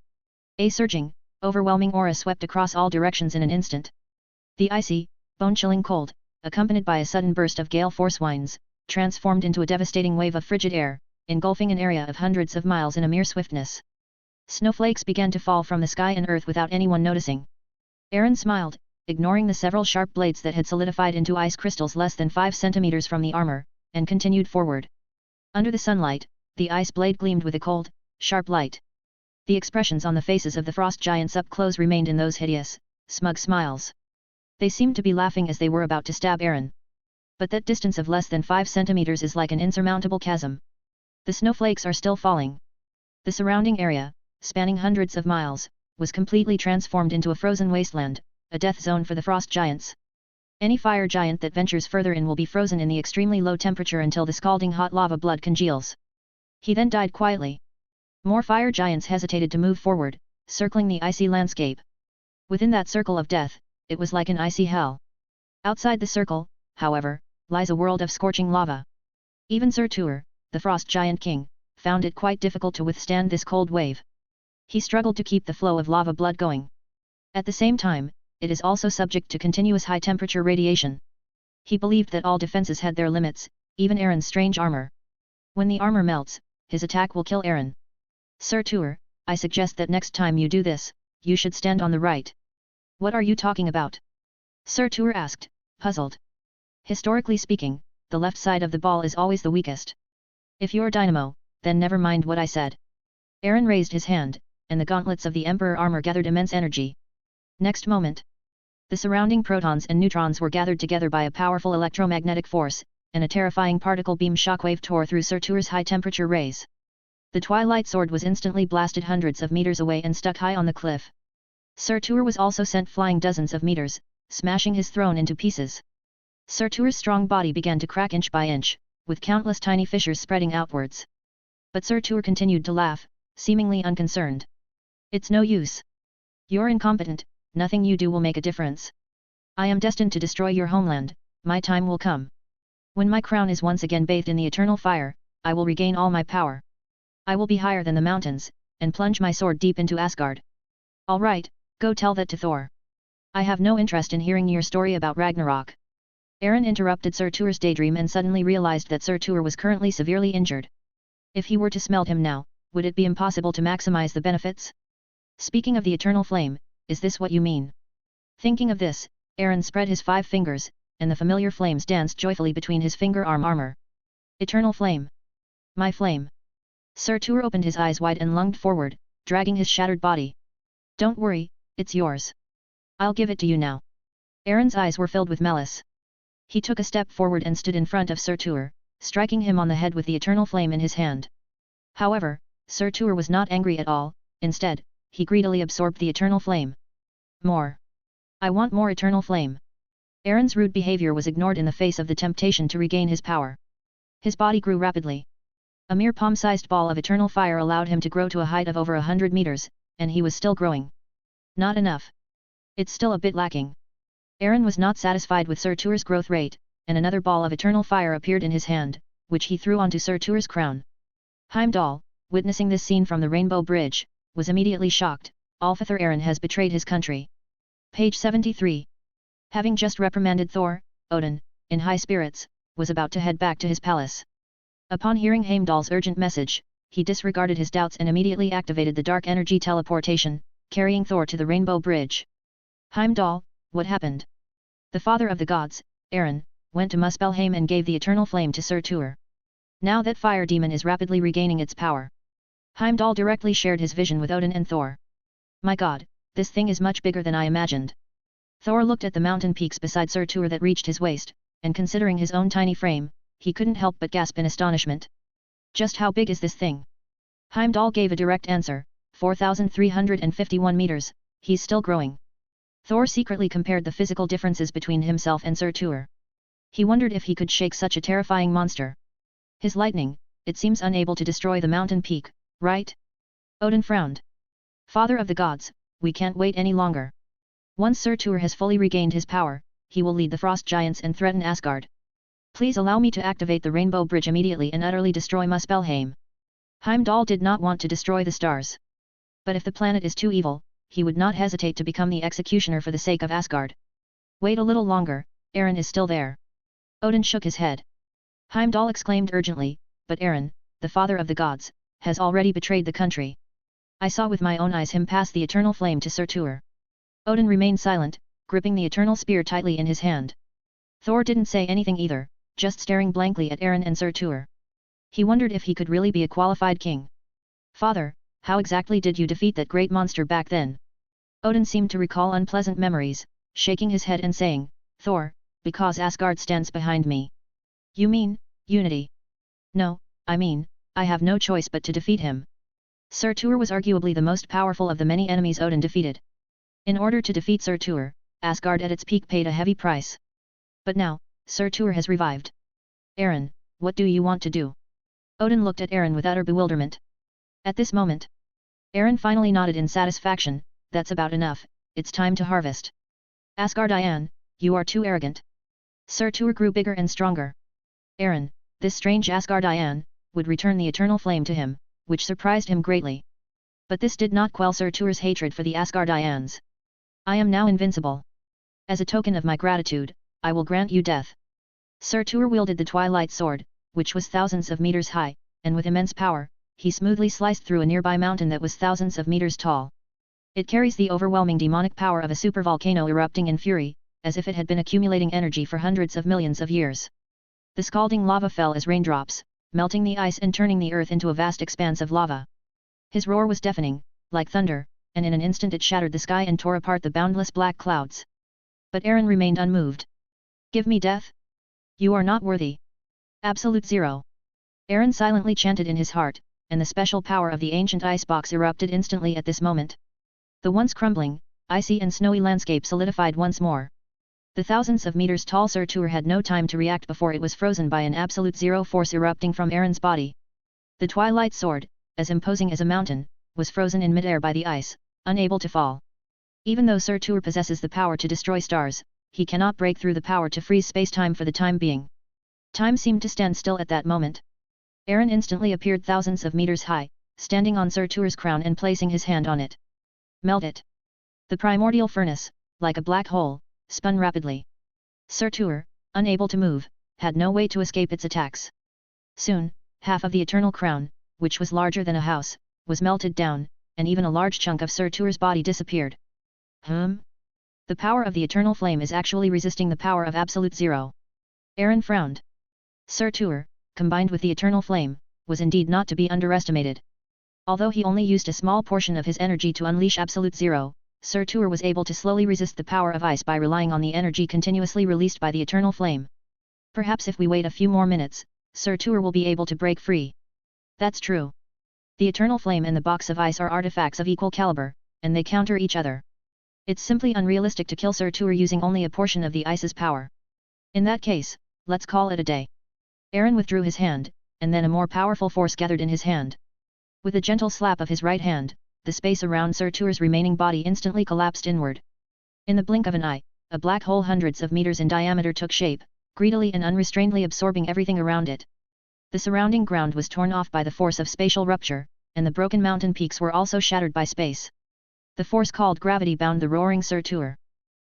A surging, overwhelming aura swept across all directions in an instant. The icy, bone-chilling cold, accompanied by a sudden burst of gale force winds, transformed into a devastating wave of frigid air, engulfing an area of hundreds of miles in a mere swiftness. Snowflakes began to fall from the sky and earth without anyone noticing. Eren smiled, ignoring the several sharp blades that had solidified into ice crystals less than 5 centimeters from the armor, and continued forward. Under the sunlight, the ice blade gleamed with a cold, sharp light. The expressions on the faces of the frost giants up close remained in those hideous, smug smiles. They seemed to be laughing as they were about to stab Eren. But that distance of less than 5 centimeters is like an insurmountable chasm. The snowflakes are still falling. The surrounding area, spanning hundreds of miles, was completely transformed into a frozen wasteland, a death zone for the frost giants. Any fire giant that ventures further in will be frozen in the extremely low temperature until the scalding hot lava blood congeals. He then died quietly. More fire giants hesitated to move forward, circling the icy landscape. Within that circle of death, it was like an icy hell. Outside the circle, however, lies a world of scorching lava. Even Surtur, the frost giant king, found it quite difficult to withstand this cold wave. He struggled to keep the flow of lava blood going. At the same time, it is also subject to continuous high-temperature radiation. He believed that all defenses had their limits, even Eren's strange armor. When the armor melts, his attack will kill Eren. Surtur, I suggest that next time you do this, you should stand on the right. What are you talking about? Surtur asked, puzzled. Historically speaking, the left side of the ball is always the weakest. If you're Dynamo, then never mind what I said. Eren raised his hand, and the gauntlets of the Emperor armor gathered immense energy. Next moment, the surrounding protons and neutrons were gathered together by a powerful electromagnetic force, and a terrifying particle beam shockwave tore through Surtur's high-temperature rays. The twilight sword was instantly blasted hundreds of meters away and stuck high on the cliff. Surtur was also sent flying dozens of meters, smashing his throne into pieces. Surtur's strong body began to crack inch by inch, with countless tiny fissures spreading outwards. But Surtur continued to laugh, seemingly unconcerned. It's no use. You're incompetent. Nothing you do will make a difference. I am destined to destroy your homeland, my time will come. When my crown is once again bathed in the eternal fire, I will regain all my power. I will be higher than the mountains, and plunge my sword deep into Asgard. All right, go tell that to Thor. I have no interest in hearing your story about Ragnarok. Eren interrupted Surtur's daydream and suddenly realized that Surtur was currently severely injured. If he were to smelt him now, would it be impossible to maximize the benefits? Speaking of the eternal flame, is this what you mean? Thinking of this, Eren spread his 5 fingers, and the familiar flames danced joyfully between his finger-arm armor. Eternal flame. My flame. Surtur opened his eyes wide and lunged forward, dragging his shattered body. Don't worry, it's yours. I'll give it to you now. Eren's eyes were filled with malice. He took a step forward and stood in front of Surtur, striking him on the head with the eternal flame in his hand. However, Surtur was not angry at all, instead, he greedily absorbed the eternal flame. More. I want more eternal flame. Eren's rude behavior was ignored in the face of the temptation to regain his power. His body grew rapidly. A mere palm-sized ball of eternal fire allowed him to grow to a height of over 100 meters, and he was still growing. Not enough. It's still a bit lacking. Eren was not satisfied with Surtur's growth rate, and another ball of eternal fire appeared in his hand, which he threw onto Surtur's crown. Heimdall, witnessing this scene from the Rainbow Bridge, was immediately shocked. Alfather Eren has betrayed his country. Page 73. Having just reprimanded Thor, Odin, in high spirits, was about to head back to his palace. Upon hearing Heimdall's urgent message, he disregarded his doubts and immediately activated the dark energy teleportation, carrying Thor to the Rainbow Bridge. Heimdall, what happened? The father of the gods, Aaron, went to Muspelheim and gave the eternal flame to Surtur. Now that fire demon is rapidly regaining its power. Heimdall directly shared his vision with Odin and Thor. My god, this thing is much bigger than I imagined. Thor looked at the mountain peaks beside Surtur that reached his waist, and considering his own tiny frame, he couldn't help but gasp in astonishment. Just how big is this thing? Heimdall gave a direct answer, 4,351 meters, he's still growing. Thor secretly compared the physical differences between himself and Surtur. He wondered if he could shake such a terrifying monster. His lightning, it seems unable to destroy the mountain peak, right? Odin frowned. Father of the gods, we can't wait any longer. Once Surtur has fully regained his power, he will lead the frost giants and threaten Asgard. Please allow me to activate the Rainbow Bridge immediately and utterly destroy Muspelheim. Heimdall did not want to destroy the stars. But if the planet is too evil, he would not hesitate to become the executioner for the sake of Asgard. Wait a little longer, Aaron is still there. Odin shook his head. Heimdall exclaimed urgently, but Aaron, the father of the gods, has already betrayed the country. I saw with my own eyes him pass the eternal flame to Surtur. Odin remained silent, gripping the eternal spear tightly in his hand. Thor didn't say anything either, just staring blankly at Aaron and Surtur. He wondered if he could really be a qualified king. Father, how exactly did you defeat that great monster back then? Odin seemed to recall unpleasant memories, shaking his head and saying, Thor, because Asgard stands behind me. You mean, unity? No, I mean, I have no choice but to defeat him. Surtur was arguably the most powerful of the many enemies Odin defeated. In order to defeat Surtur, Asgard at its peak paid a heavy price. But now, Surtur has revived. Aaron, what do you want to do? Odin looked at Aaron with utter bewilderment. At this moment, Aaron finally nodded in satisfaction, that's about enough, it's time to harvest. Asgardian, you are too arrogant. Surtur grew bigger and stronger. Aaron, this strange Asgardian, would return the eternal flame to him, which surprised him greatly. But this did not quell Surtur's hatred for the Asgardians. I am now invincible. As a token of my gratitude, I will grant you death. Surtur wielded the Twilight Sword, which was thousands of meters high, and with immense power, he smoothly sliced through a nearby mountain that was thousands of meters tall. It carries the overwhelming demonic power of a supervolcano erupting in fury, as if it had been accumulating energy for hundreds of millions of years. The scalding lava fell as raindrops, melting the ice and turning the earth into a vast expanse of lava. His roar was deafening, like thunder, and in an instant it shattered the sky and tore apart the boundless black clouds. But Aaron remained unmoved. Give me death? You are not worthy. Absolute zero. Aaron silently chanted in his heart, and the special power of the ancient icebox erupted instantly at this moment. The once crumbling, icy and snowy landscape solidified once more. The thousands of meters tall Surtur had no time to react before it was frozen by an absolute zero force erupting from Aaron's body. The Twilight Sword, as imposing as a mountain, was frozen in midair by the ice, unable to fall. Even though Surtur possesses the power to destroy stars, he cannot break through the power to freeze space-time for the time being. Time seemed to stand still at that moment. Aaron instantly appeared thousands of meters high, standing on Surtur's crown and placing his hand on it. Melt it. The primordial furnace, like a black hole, spun rapidly. Surtur, unable to move, had no way to escape its attacks. Soon, half of the eternal crown, which was larger than a house, was melted down, and even a large chunk of Surtur's body disappeared. The power of the eternal flame is actually resisting the power of absolute zero. Aaron frowned. Surtur, combined with the eternal flame, was indeed not to be underestimated. Although he only used a small portion of his energy to unleash absolute zero, Surtur was able to slowly resist the power of ice by relying on the energy continuously released by the eternal flame. Perhaps if we wait a few more minutes, Surtur will be able to break free. That's true. The eternal flame and the box of ice are artifacts of equal caliber, and they counter each other. It's simply unrealistic to kill Surtur using only a portion of the ice's power. In that case, let's call it a day. Aaron withdrew his hand, and then a more powerful force gathered in his hand. With a gentle slap of his right hand, the space around Surtur's remaining body instantly collapsed inward. In the blink of an eye, a black hole hundreds of meters in diameter took shape, greedily and unrestrainedly absorbing everything around it. The surrounding ground was torn off by the force of spatial rupture, and the broken mountain peaks were also shattered by space. The force called gravity bound the roaring Surtur.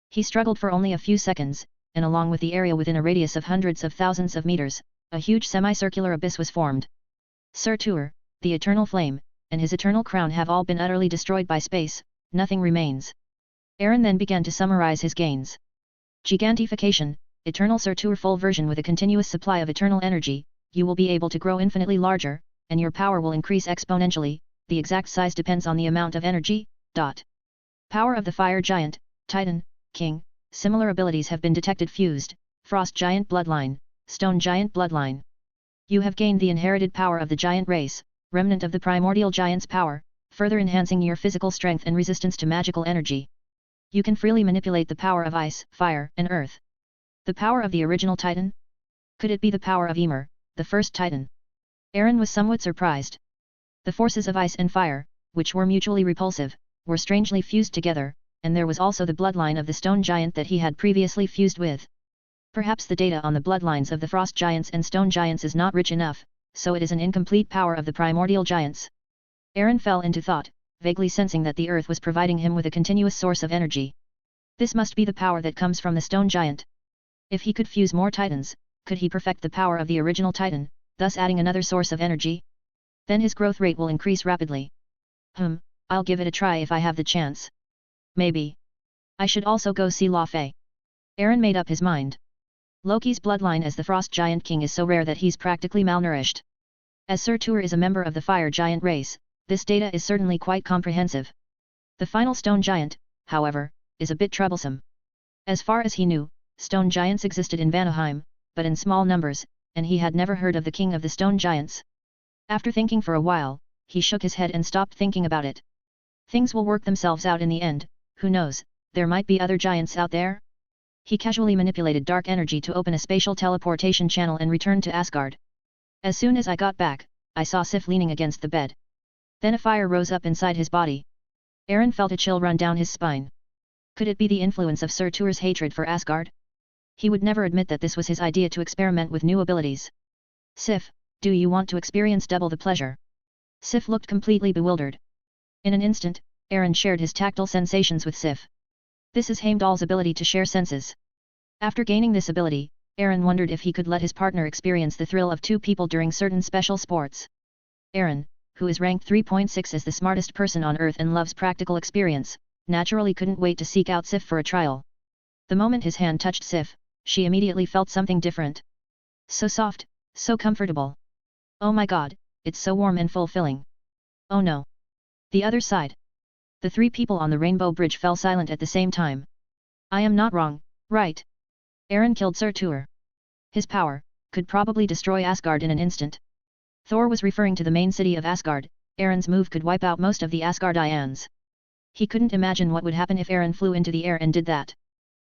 He struggled for only a few seconds, and along with the area within a radius of hundreds of thousands of meters, a huge semicircular abyss was formed. Surtur, the eternal flame, and his eternal crown have all been utterly destroyed by space, nothing remains. Aaron then began to summarize his gains. Gigantification, eternal Surtur full version with a continuous supply of eternal energy, you will be able to grow infinitely larger, and your power will increase exponentially, the exact size depends on the amount of energy. Power of the fire giant, Titan, King, similar abilities have been detected fused, frost giant bloodline, stone giant bloodline. You have gained the inherited power of the giant race, remnant of the primordial giant's power, further enhancing your physical strength and resistance to magical energy. You can freely manipulate the power of ice, fire, and earth. The power of the original Titan? Could it be the power of Ymir, the first Titan? Aaron was somewhat surprised. The forces of ice and fire, which were mutually repulsive, were strangely fused together, and there was also the bloodline of the stone giant that he had previously fused with. Perhaps the data on the bloodlines of the frost giants and stone giants is not rich enough, so it is an incomplete power of the primordial giants. Aaron fell into thought, vaguely sensing that the earth was providing him with a continuous source of energy. This must be the power that comes from the stone giant. If he could fuse more titans, could he perfect the power of the original Titan, thus adding another source of energy? Then his growth rate will increase rapidly. I'll give it a try if I have the chance. Maybe. I should also go see Law Fei. Aaron made up his mind. Loki's bloodline as the Frost Giant King is so rare that he's practically malnourished. As Surtur is a member of the Fire Giant race, this data is certainly quite comprehensive. The final Stone Giant, however, is a bit troublesome. As far as he knew, Stone Giants existed in Vanaheim, but in small numbers, and he had never heard of the King of the Stone Giants. After thinking for a while, he shook his head and stopped thinking about it. Things will work themselves out in the end, who knows, there might be other giants out there? He casually manipulated dark energy to open a spatial teleportation channel and returned to Asgard. As soon as I got back, I saw Sif leaning against the bed. Then a fire rose up inside his body. Aaron felt a chill run down his spine. Could it be the influence of Surtur's hatred for Asgard? He would never admit that this was his idea to experiment with new abilities. Sif, do you want to experience double the pleasure? Sif looked completely bewildered. In an instant, Aaron shared his tactile sensations with Sif. This is Heimdall's ability to share senses. After gaining this ability, Aaron wondered if he could let his partner experience the thrill of two people during certain special sports. Aaron, who is ranked 3.6 as the smartest person on Earth and loves practical experience, naturally couldn't wait to seek out Sif for a trial. The moment his hand touched Sif, she immediately felt something different. So soft, so comfortable. Oh my god, it's so warm and fulfilling. Oh no. The other side. The three people on the Rainbow Bridge fell silent at the same time. I am not wrong, right? Aaron killed Surtur. His power could probably destroy Asgard in an instant. Thor was referring to the main city of Asgard. Aaron's move could wipe out most of the Asgardians. He couldn't imagine what would happen if Aaron flew into the air and did that.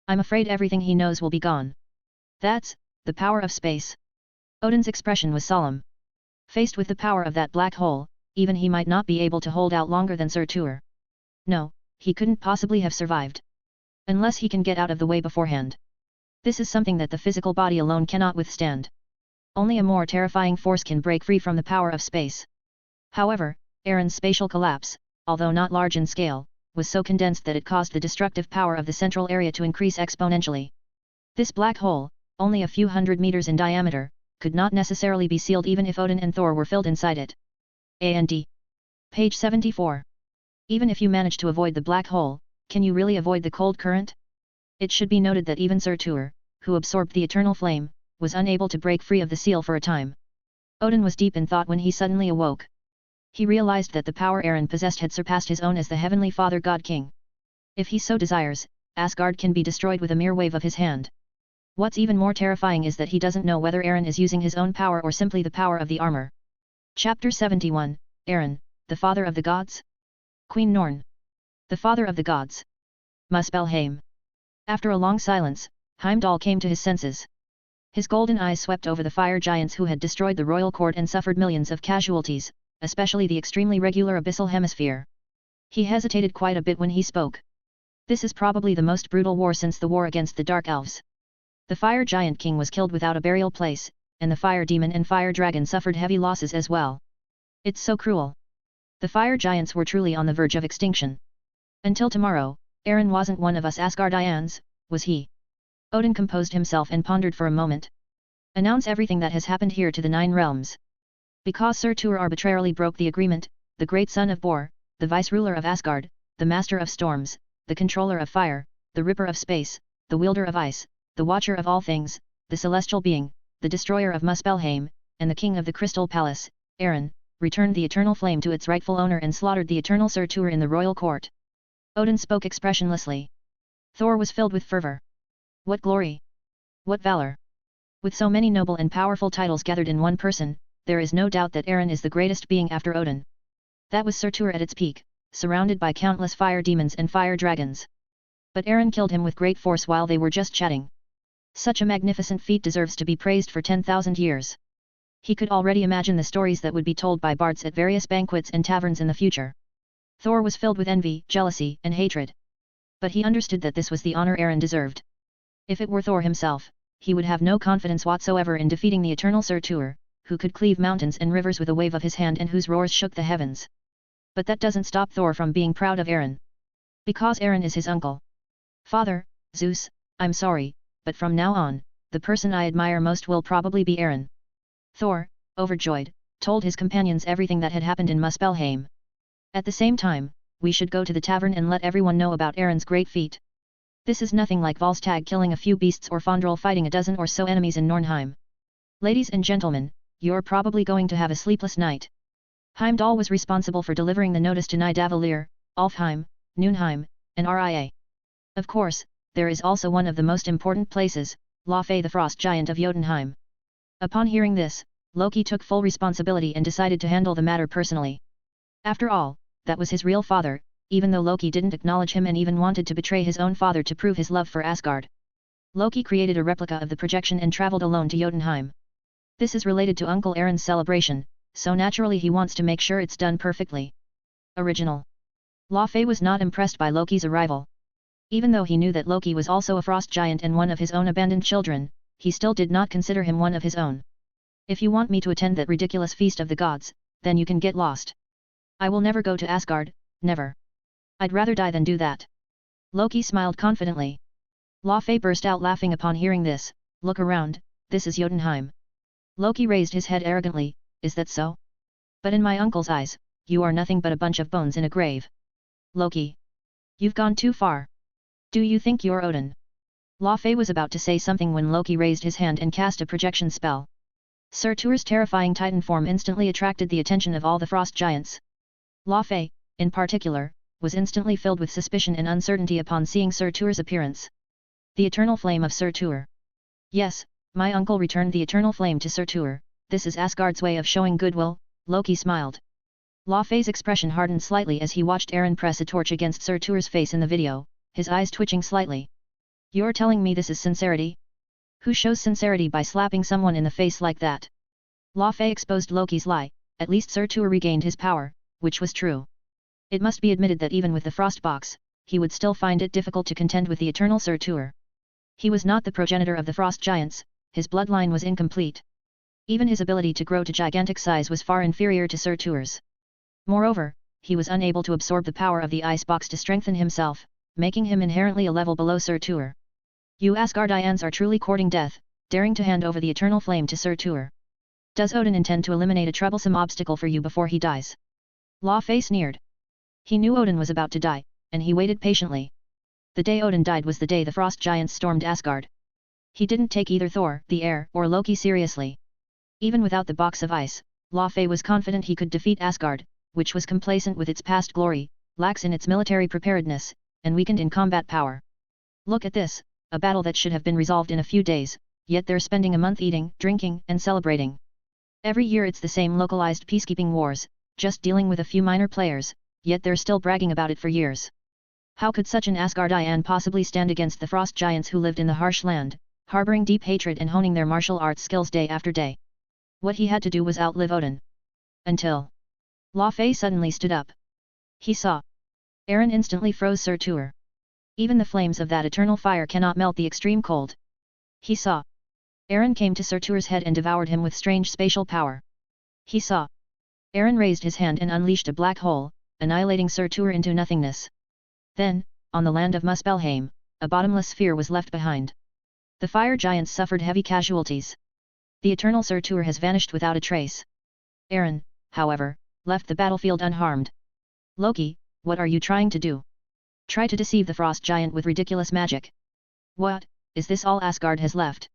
I'm afraid everything he knows will be gone. That's the power of space. Odin's expression was solemn. Faced with the power of that black hole, even he might not be able to hold out longer than Surtur. No, he couldn't possibly have survived. Unless he can get out of the way beforehand. This is something that the physical body alone cannot withstand. Only a more terrifying force can break free from the power of space. However, Aaron's spatial collapse, although not large in scale, was so condensed that it caused the destructive power of the central area to increase exponentially. This black hole, only a few hundred meters in diameter, could not necessarily be sealed even if Odin and Thor were filled inside it. A&D. Page 74. Even if you manage to avoid the black hole, can you really avoid the cold current? It should be noted that even Surtur, who absorbed the eternal flame, was unable to break free of the seal for a time. Odin was deep in thought when he suddenly awoke. He realized that the power Aaron possessed had surpassed his own as the Heavenly Father God King. If he so desires, Asgard can be destroyed with a mere wave of his hand. What's even more terrifying is that he doesn't know whether Aaron is using his own power or simply the power of the armor. Chapter 71, Aaron, the Father of the Gods? Queen Norn. The Father of the Gods. Muspelheim. After a long silence, Heimdall came to his senses. His golden eyes swept over the fire giants who had destroyed the royal court and suffered millions of casualties, especially the extremely regular abyssal hemisphere. He hesitated quite a bit when he spoke. This is probably the most brutal war since the war against the Dark Elves. The Fire Giant King was killed without a burial place, and the Fire Demon and Fire Dragon suffered heavy losses as well. It's so cruel. The Fire Giants were truly on the verge of extinction. Until tomorrow, Eren wasn't one of us Asgardians, was he? Odin composed himself and pondered for a moment. Announce everything that has happened here to the 9 realms. Because Surtur arbitrarily broke the agreement, the great son of Bor, the vice-ruler of Asgard, the master of storms, the controller of fire, the ripper of space, the wielder of ice, the watcher of all things, the celestial being, the destroyer of Muspelheim, and the king of the Crystal Palace, Eren, returned the eternal flame to its rightful owner and slaughtered the eternal Surtur in the royal court. Odin spoke expressionlessly. Thor was filled with fervor. What glory! What valor! With so many noble and powerful titles gathered in one person, there is no doubt that Eren is the greatest being after Odin. That was Surtur at its peak, surrounded by countless fire demons and fire dragons. But Eren killed him with great force while they were just chatting. Such a magnificent feat deserves to be praised for 10,000 years. He could already imagine the stories that would be told by bards at various banquets and taverns in the future. Thor was filled with envy, jealousy, and hatred. But he understood that this was the honor Eren deserved. If it were Thor himself, he would have no confidence whatsoever in defeating the eternal Surtur, who could cleave mountains and rivers with a wave of his hand and whose roars shook the heavens. But that doesn't stop Thor from being proud of Eren. Because Eren is his uncle. Father, Zeus, I'm sorry, but from now on, the person I admire most will probably be Eren. Thor, overjoyed, told his companions everything that had happened in Muspelheim. At the same time, we should go to the tavern and let everyone know about Eren's great feat. This is nothing like Volstagg killing a few beasts or Fandral fighting a dozen or so enemies in Nornheim. Ladies and gentlemen, you're probably going to have a sleepless night. Heimdall was responsible for delivering the notice to Nidavellir, Alfheim, Nunheim, and Ria. Of course, there is also one of the most important places, Laufey the Frost Giant of Jotunheim. Upon hearing this, Loki took full responsibility and decided to handle the matter personally. After all, that was his real father, even though Loki didn't acknowledge him and even wanted to betray his own father to prove his love for Asgard. Loki created a replica of the projection and traveled alone to Jotunheim. This is related to Uncle Eren's celebration, so naturally he wants to make sure it's done perfectly. Original. Laufey was not impressed by Loki's arrival. Even though he knew that Loki was also a frost giant and one of his own abandoned children, he still did not consider him one of his own. If you want me to attend that ridiculous feast of the gods, then you can get lost. I will never go to Asgard, never. I'd rather die than do that. Loki smiled confidently. Laufey burst out laughing upon hearing this. Look around, this is Jotunheim. Loki raised his head arrogantly, is that so? But in my uncle's eyes, you are nothing but a bunch of bones in a grave. Loki. You've gone too far. Do you think you're Odin? Laufey was about to say something when Loki raised his hand and cast a projection spell. Surtur's terrifying titan form instantly attracted the attention of all the frost giants. Laufey, in particular, was instantly filled with suspicion and uncertainty upon seeing Surtur's appearance. The eternal flame of Surtur. Yes, my uncle returned the eternal flame to Surtur, this is Asgard's way of showing goodwill, Loki smiled. Laufey's expression hardened slightly as he watched Eren press a torch against Surtur's face in the video, his eyes twitching slightly. You're telling me this is sincerity? Who shows sincerity by slapping someone in the face like that? Laufey exposed Loki's lie, at least Surtur regained his power, which was true. It must be admitted that even with the frost box, he would still find it difficult to contend with the eternal Surtur. He was not the progenitor of the frost giants, his bloodline was incomplete. Even his ability to grow to gigantic size was far inferior to Surtur's. Moreover, he was unable to absorb the power of the ice box to strengthen himself, making him inherently a level below Surtur. You Asgardians are truly courting death, daring to hand over the eternal flame to Surtur. Does Odin intend to eliminate a troublesome obstacle for you before he dies? Laufey sneered. He knew Odin was about to die, and he waited patiently. The day Odin died was the day the frost giants stormed Asgard. He didn't take either Thor, the heir, or Loki seriously. Even without the box of ice, Laufey was confident he could defeat Asgard, which was complacent with its past glory, lax in its military preparedness, and weakened in combat power. Look at this, a battle that should have been resolved in a few days, yet they're spending a month eating, drinking, and celebrating. Every year it's the same localized peacekeeping wars, just dealing with a few minor players, yet they're still bragging about it for years. How could such an Asgardian possibly stand against the frost giants who lived in the harsh land, harboring deep hatred and honing their martial arts skills day after day? What he had to do was outlive Odin. Until Laufey suddenly stood up. He saw. Eren instantly froze Surtur. Even the flames of that eternal fire cannot melt the extreme cold. He saw. Eren came to Surtur's head and devoured him with strange spatial power. He saw. Eren raised his hand and unleashed a black hole, annihilating Surtur into nothingness. Then, on the land of Muspelheim, a bottomless sphere was left behind. The fire giants suffered heavy casualties. The eternal Surtur has vanished without a trace. Eren, however, left the battlefield unharmed. Loki, what are you trying to do? Try to deceive the frost giant with ridiculous magic. What, is this all Asgard has left?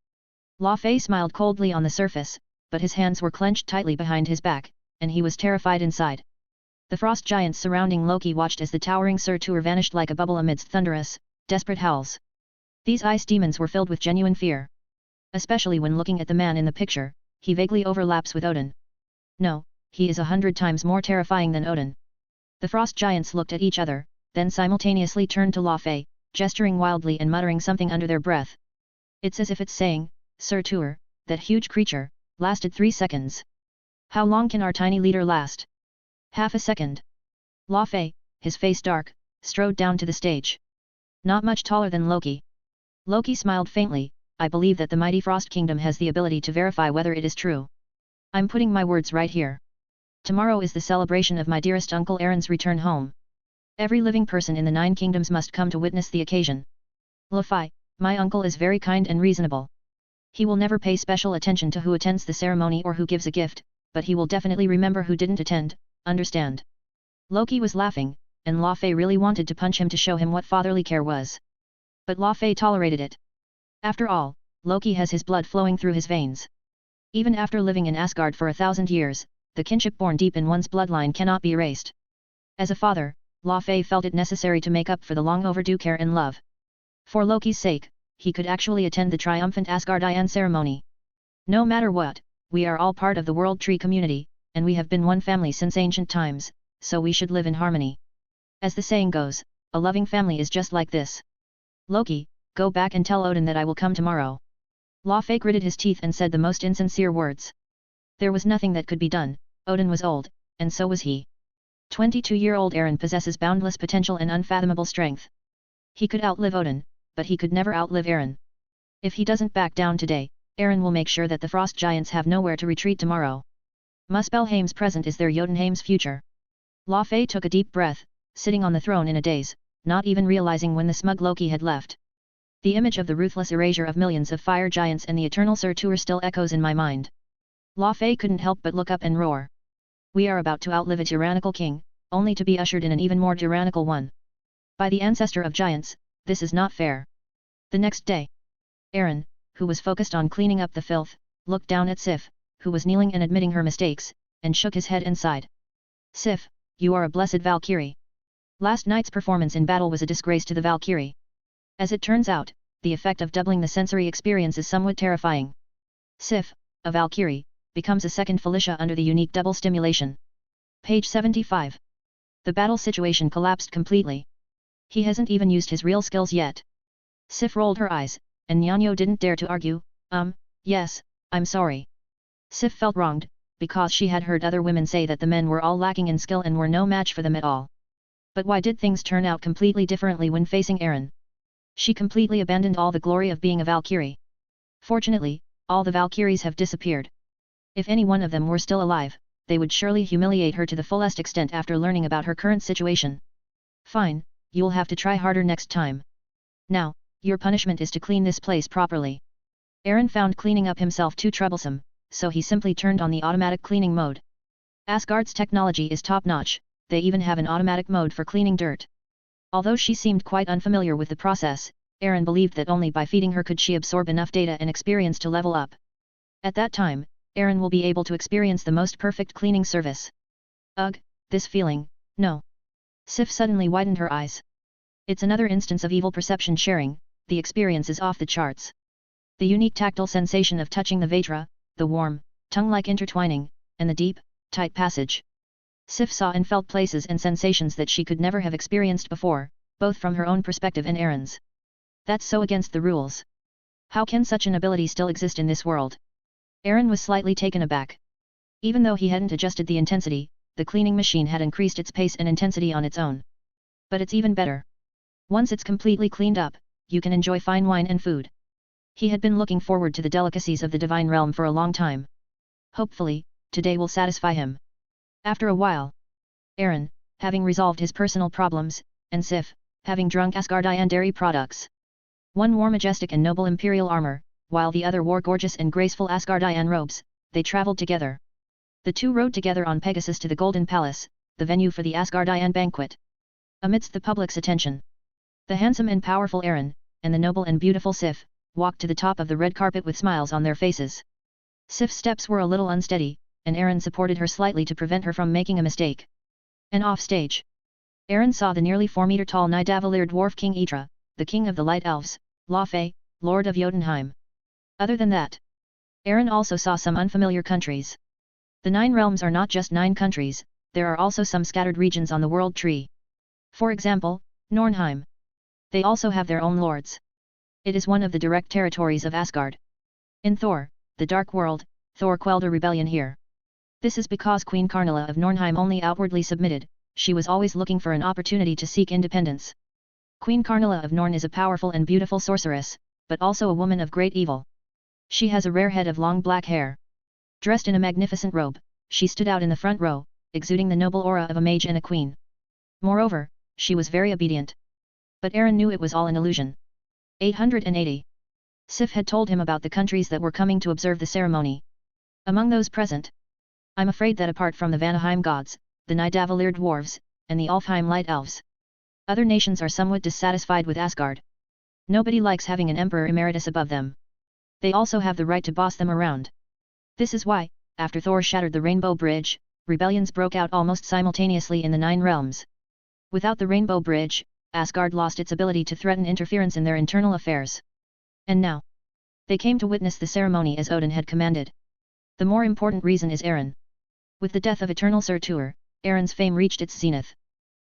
Law Fei smiled coldly on the surface, but his hands were clenched tightly behind his back, and he was terrified inside. The frost giants surrounding Loki watched as the towering Surtur vanished like a bubble amidst thunderous, desperate howls. These ice demons were filled with genuine fear. Especially when looking at the man in the picture, he vaguely overlaps with Odin. No, he is 100 times more terrifying than Odin. The frost giants looked at each other, then simultaneously turned to Law Fei, gesturing wildly and muttering something under their breath. It's as if it's saying, Surtur, that huge creature, lasted 3 seconds. How long can our tiny leader last? Half a second. Law Fei, his face dark, strode down to the stage. Not much taller than Loki. Loki smiled faintly. I believe that the mighty Frost Kingdom has the ability to verify whether it is true. I'm putting my words right here. Tomorrow is the celebration of my dearest Uncle Eren's return home. Every living person in the 9 kingdoms must come to witness the occasion. Luffy, my uncle is very kind and reasonable. He will never pay special attention to who attends the ceremony or who gives a gift, but he will definitely remember who didn't attend, understand? Loki was laughing, and Law Fei really wanted to punch him to show him what fatherly care was. But Law Fei tolerated it. After all, Loki has his blood flowing through his veins. Even after living in Asgard for 1,000 years, the kinship born deep in one's bloodline cannot be erased. As a father, Law Fei felt it necessary to make up for the long overdue care and love. For Loki's sake, he could actually attend the triumphant Asgardian ceremony. No matter what, we are all part of the World Tree community, and we have been one family since ancient times, so we should live in harmony. As the saying goes, a loving family is just like this. Loki, go back and tell Odin that I will come tomorrow. Law Fei gritted his teeth and said the most insincere words. There was nothing that could be done. Odin was old, and so was he. 22-year-old Eren possesses boundless potential and unfathomable strength. He could outlive Odin, but he could never outlive Eren. If he doesn't back down today, Eren will make sure that the frost giants have nowhere to retreat tomorrow. Muspelheim's present is their Jotunheim's future. Law Fei took a deep breath, sitting on the throne in a daze, not even realizing when the smug Loki had left. The image of the ruthless erasure of millions of fire giants and the eternal Surtur still echoes in my mind. Law Fei couldn't help but look up and roar. We are about to outlive a tyrannical king, only to be ushered in an even more tyrannical one. By the ancestor of giants, this is not fair. The next day, Eren, who was focused on cleaning up the filth, looked down at Sif, who was kneeling and admitting her mistakes, and shook his head and sighed. Sif, you are a blessed Valkyrie. Last night's performance in battle was a disgrace to the Valkyrie. As it turns out, the effect of doubling the sensory experience is somewhat terrifying. Sif, a Valkyrie, becomes a second Felicia under the unique double stimulation. Page 75. The battle situation collapsed completely. He hasn't even used his real skills yet. Sif rolled her eyes, and Nyanyo didn't dare to argue, yes, I'm sorry. Sif felt wronged, because she had heard other women say that the men were all lacking in skill and were no match for them at all. But why did things turn out completely differently when facing Eren? She completely abandoned all the glory of being a Valkyrie. Fortunately, all the Valkyries have disappeared. If any one of them were still alive, they would surely humiliate her to the fullest extent after learning about her current situation. Fine, you'll have to try harder next time. Now, your punishment is to clean this place properly. Eren found cleaning up himself too troublesome, so he simply turned on the automatic cleaning mode. Asgard's technology is top-notch, they even have an automatic mode for cleaning dirt. Although she seemed quite unfamiliar with the process, Eren believed that only by feeding her could she absorb enough data and experience to level up. At that time, Eren will be able to experience the most perfect cleaning service. Ugh, this feeling, no. Sif suddenly widened her eyes. It's another instance of evil perception sharing, the experience is off the charts. The unique tactile sensation of touching the Vatra, the warm, tongue-like intertwining, and the deep, tight passage. Sif saw and felt places and sensations that she could never have experienced before, both from her own perspective and Eren's. That's so against the rules. How can such an ability still exist in this world? Eren was slightly taken aback. Even though he hadn't adjusted the intensity, the cleaning machine had increased its pace and intensity on its own. But it's even better. Once it's completely cleaned up, you can enjoy fine wine and food. He had been looking forward to the delicacies of the divine realm for a long time. Hopefully, today will satisfy him. After a while, Eren, having resolved his personal problems, and Sif, having drunk Asgardian dairy products. One wore majestic and noble imperial armor, while the other wore gorgeous and graceful Asgardian robes. They traveled together. The two rode together on Pegasus to the Golden Palace, the venue for the Asgardian banquet. Amidst the public's attention, the handsome and powerful Eren, and the noble and beautiful Sif, walked to the top of the red carpet with smiles on their faces. Sif's steps were a little unsteady, and Eren supported her slightly to prevent her from making a mistake. And off stage, Eren saw the nearly 4-meter-tall Nidavellir dwarf King Idra, the king of the Light Elves, Laufey, Lord of Jotunheim. Other than that, Eren also saw some unfamiliar countries. The 9 realms are not just 9 countries, there are also some scattered regions on the world tree. For example, Nornheim. They also have their own lords. It is one of the direct territories of Asgard. In Thor, the Dark World, Thor quelled a rebellion here. This is because Queen Karnilla of Nornheim only outwardly submitted, she was always looking for an opportunity to seek independence. Queen Karnilla of Norn is a powerful and beautiful sorceress, but also a woman of great evil. She has a rare head of long black hair. Dressed in a magnificent robe, she stood out in the front row, exuding the noble aura of a mage and a queen. Moreover, she was very obedient. But Eren knew it was all an illusion. 880. Sif had told him about the countries that were coming to observe the ceremony. Among those present, I'm afraid that apart from the Vanaheim gods, the Nidavellir dwarves, and the Alfheim light elves, other nations are somewhat dissatisfied with Asgard. Nobody likes having an emperor emeritus above them. They also have the right to boss them around. This is why, after Thor shattered the Rainbow Bridge, rebellions broke out almost simultaneously in the 9 realms. Without the Rainbow Bridge, Asgard lost its ability to threaten interference in their internal affairs. And now, they came to witness the ceremony as Odin had commanded. The more important reason is Eren. With the death of Eternal Surtur, Eren's fame reached its zenith.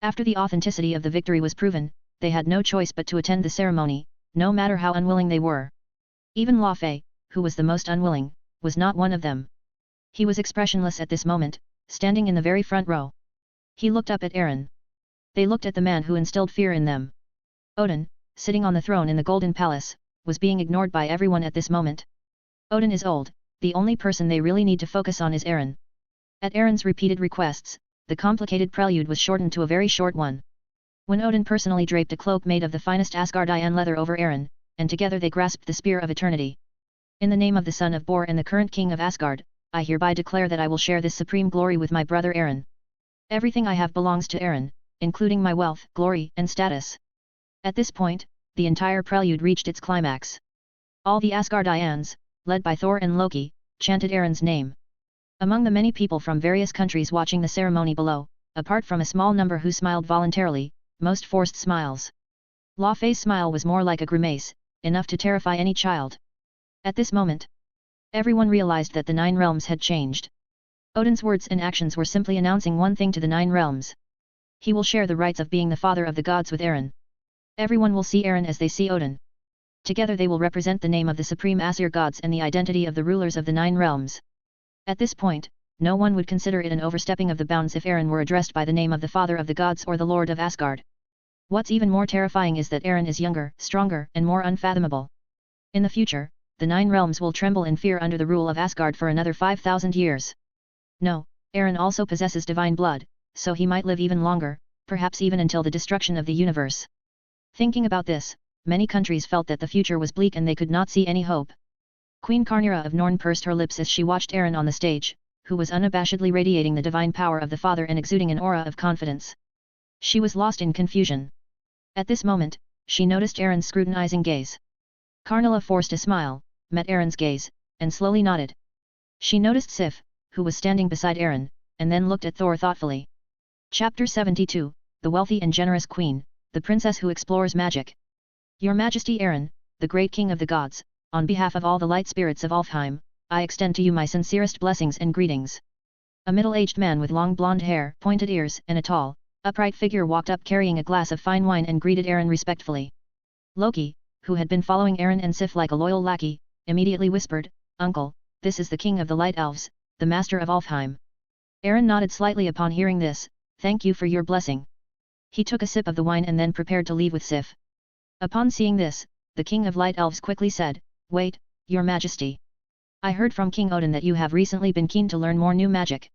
After the authenticity of the victory was proven, they had no choice but to attend the ceremony, no matter how unwilling they were. Even Laufey, who was the most unwilling, was not one of them. He was expressionless at this moment, standing in the very front row. He looked up at Eren. They looked at the man who instilled fear in them. Odin, sitting on the throne in the Golden Palace, was being ignored by everyone at this moment. Odin is old, the only person they really need to focus on is Eren. At Eren's repeated requests, the complicated prelude was shortened to a very short one. When Odin personally draped a cloak made of the finest Asgardian leather over Eren, and together they grasped the Spear of Eternity. In the name of the son of Bor and the current king of Asgard, I hereby declare that I will share this supreme glory with my brother Eren. Everything I have belongs to Eren, including my wealth, glory, and status. At this point, the entire prelude reached its climax. All the Asgardians, led by Thor and Loki, chanted Eren's name. Among the many people from various countries watching the ceremony below, apart from a small number who smiled voluntarily, most forced smiles. Laufey's smile was more like a grimace, enough to terrify any child. At this moment, everyone realized that the 9 realms had changed. Odin's words and actions were simply announcing one thing to the 9 realms. He will share the rights of being the father of the gods with Eren. Everyone will see Eren as they see Odin. Together they will represent the name of the supreme Aesir gods and the identity of the rulers of the 9 realms. At this point, no one would consider it an overstepping of the bounds if Eren were addressed by the name of the father of the gods or the lord of Asgard. What's even more terrifying is that Eren is younger, stronger, and more unfathomable. In the future, the 9 realms will tremble in fear under the rule of Asgard for another 5,000 years. No, Eren also possesses divine blood, so he might live even longer, perhaps even until the destruction of the universe. Thinking about this, many countries felt that the future was bleak and they could not see any hope. Queen Karnilla of Norn pursed her lips as she watched Eren on the stage, who was unabashedly radiating the divine power of the Father and exuding an aura of confidence. She was lost in confusion. At this moment, she noticed Eren's scrutinizing gaze. Karnilla forced a smile, met Eren's gaze, and slowly nodded. She noticed Sif, who was standing beside Eren, and then looked at Thor thoughtfully. Chapter 72, The Wealthy and Generous Queen, the Princess Who Explores Magic. Your Majesty Eren, the great king of the gods, on behalf of all the light spirits of Alfheim, I extend to you my sincerest blessings and greetings. A middle-aged man with long blonde hair, pointed ears, and a tall, upright figure walked up carrying a glass of fine wine and greeted Eren respectfully. Loki, who had been following Eren and Sif like a loyal lackey, immediately whispered, "Uncle, this is the king of the Light Elves, the master of Alfheim." Eren nodded slightly upon hearing this, "Thank you for your blessing." He took a sip of the wine and then prepared to leave with Sif. Upon seeing this, the king of Light Elves quickly said, "Wait, your majesty. I heard from King Odin that you have recently been keen to learn more new magic."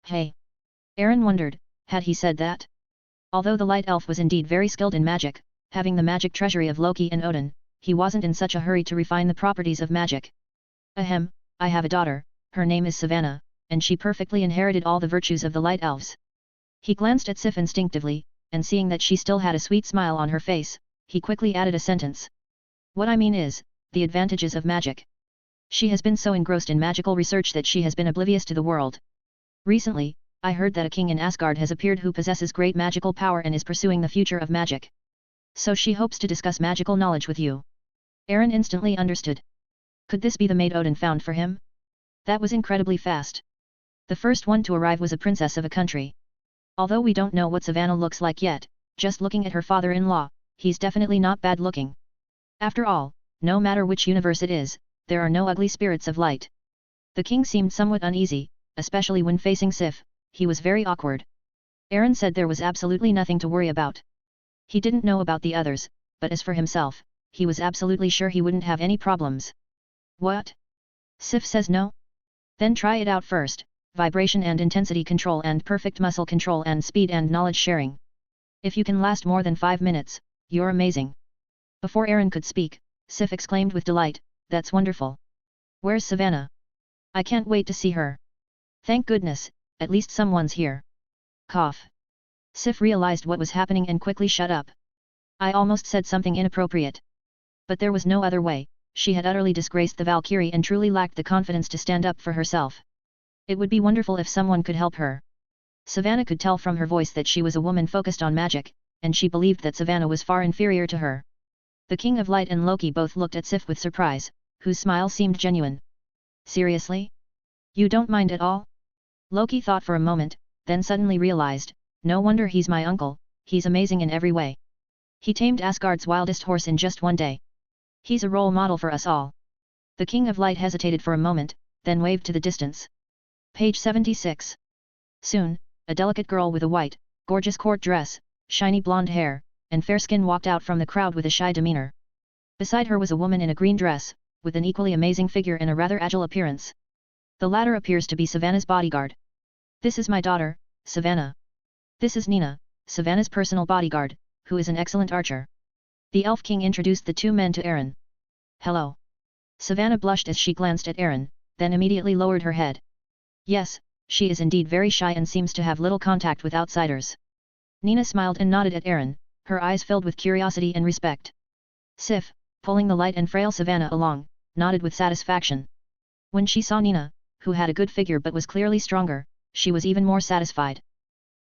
Hey! Eren wondered, had he said that? Although the light elf was indeed very skilled in magic, having the magic treasury of Loki and Odin, he wasn't in such a hurry to refine the properties of magic. Ahem, I have a daughter, her name is Savannah, and she perfectly inherited all the virtues of the light elves. He glanced at Sif instinctively, and seeing that she still had a sweet smile on her face, he quickly added a sentence. What I mean is, the advantages of magic. She has been so engrossed in magical research that she has been oblivious to the world. Recently, I heard that a king in Asgard has appeared who possesses great magical power and is pursuing the future of magic. So she hopes to discuss magical knowledge with you. Aaron instantly understood. Could this be the maid Odin found for him? That was incredibly fast. The first one to arrive was a princess of a country. Although we don't know what Savannah looks like yet, just looking at her father-in-law, he's definitely not bad looking. After all, no matter which universe it is, there are no ugly spirits of light. The king seemed somewhat uneasy, especially when facing Sif. He was very awkward. Aaron said there was absolutely nothing to worry about. He didn't know about the others, but as for himself, he was absolutely sure he wouldn't have any problems. What? Sif says no? Then try it out first, vibration and intensity control and perfect muscle control and speed and knowledge sharing. If you can last more than 5 minutes, you're amazing. Before Aaron could speak, Sif exclaimed with delight, that's wonderful. Where's Savannah? I can't wait to see her. Thank goodness, at least someone's here. Cough. Sif realized what was happening and quickly shut up. I almost said something inappropriate. But there was no other way, she had utterly disgraced the Valkyrie and truly lacked the confidence to stand up for herself. It would be wonderful if someone could help her. Savannah could tell from her voice that she was a woman focused on magic, and she believed that Savannah was far inferior to her. The King of Light and Loki both looked at Sif with surprise, whose smile seemed genuine. Seriously? You don't mind at all? Loki thought for a moment, then suddenly realized, no wonder he's my uncle, he's amazing in every way. He tamed Asgard's wildest horse in just one day. He's a role model for us all. The King of Light hesitated for a moment, then waved to the distance. Page 76. Soon, a delicate girl with a white, gorgeous court dress, shiny blonde hair, and fair skin walked out from the crowd with a shy demeanor. Beside her was a woman in a green dress, with an equally amazing figure and a rather agile appearance. The latter appears to be Savannah's bodyguard. This is my daughter, Savannah. This is Nina, Savannah's personal bodyguard, who is an excellent archer. The Elf King introduced the two men to Aaron. Hello. Savannah blushed as she glanced at Aaron, then immediately lowered her head. Yes, she is indeed very shy and seems to have little contact with outsiders. Nina smiled and nodded at Aaron, her eyes filled with curiosity and respect. Sif, pulling the light and frail Savannah along, nodded with satisfaction. When she saw Nina, who had a good figure but was clearly stronger, she was even more satisfied.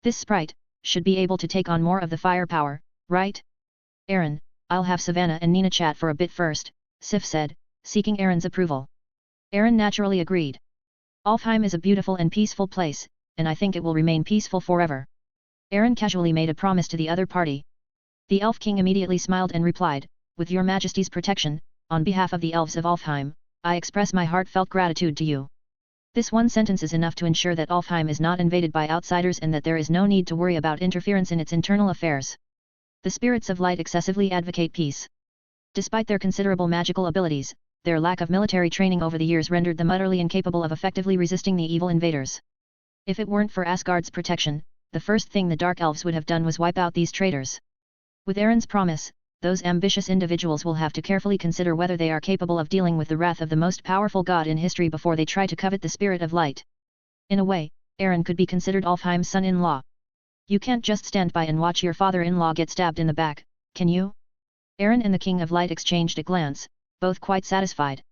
This sprite should be able to take on more of the firepower, right? Aaron, I'll have Savannah and Nina chat for a bit first, Sif said, seeking Aaron's approval. Aaron naturally agreed. Alfheim is a beautiful and peaceful place, and I think it will remain peaceful forever. Aaron casually made a promise to the other party. The Elf King immediately smiled and replied, with your majesty's protection, on behalf of the elves of Alfheim, I express my heartfelt gratitude to you. This one sentence is enough to ensure that Alfheim is not invaded by outsiders and that there is no need to worry about interference in its internal affairs. The spirits of light excessively advocate peace. Despite their considerable magical abilities, their lack of military training over the years rendered them utterly incapable of effectively resisting the evil invaders. If it weren't for Asgard's protection, the first thing the Dark Elves would have done was wipe out these traitors. With Aaron's promise, those ambitious individuals will have to carefully consider whether they are capable of dealing with the wrath of the most powerful god in history before they try to covet the spirit of light. In a way, Aaron could be considered Alfheim's son-in-law. You can't just stand by and watch your father-in-law get stabbed in the back, can you? Aaron and the King of Light exchanged a glance, both quite satisfied.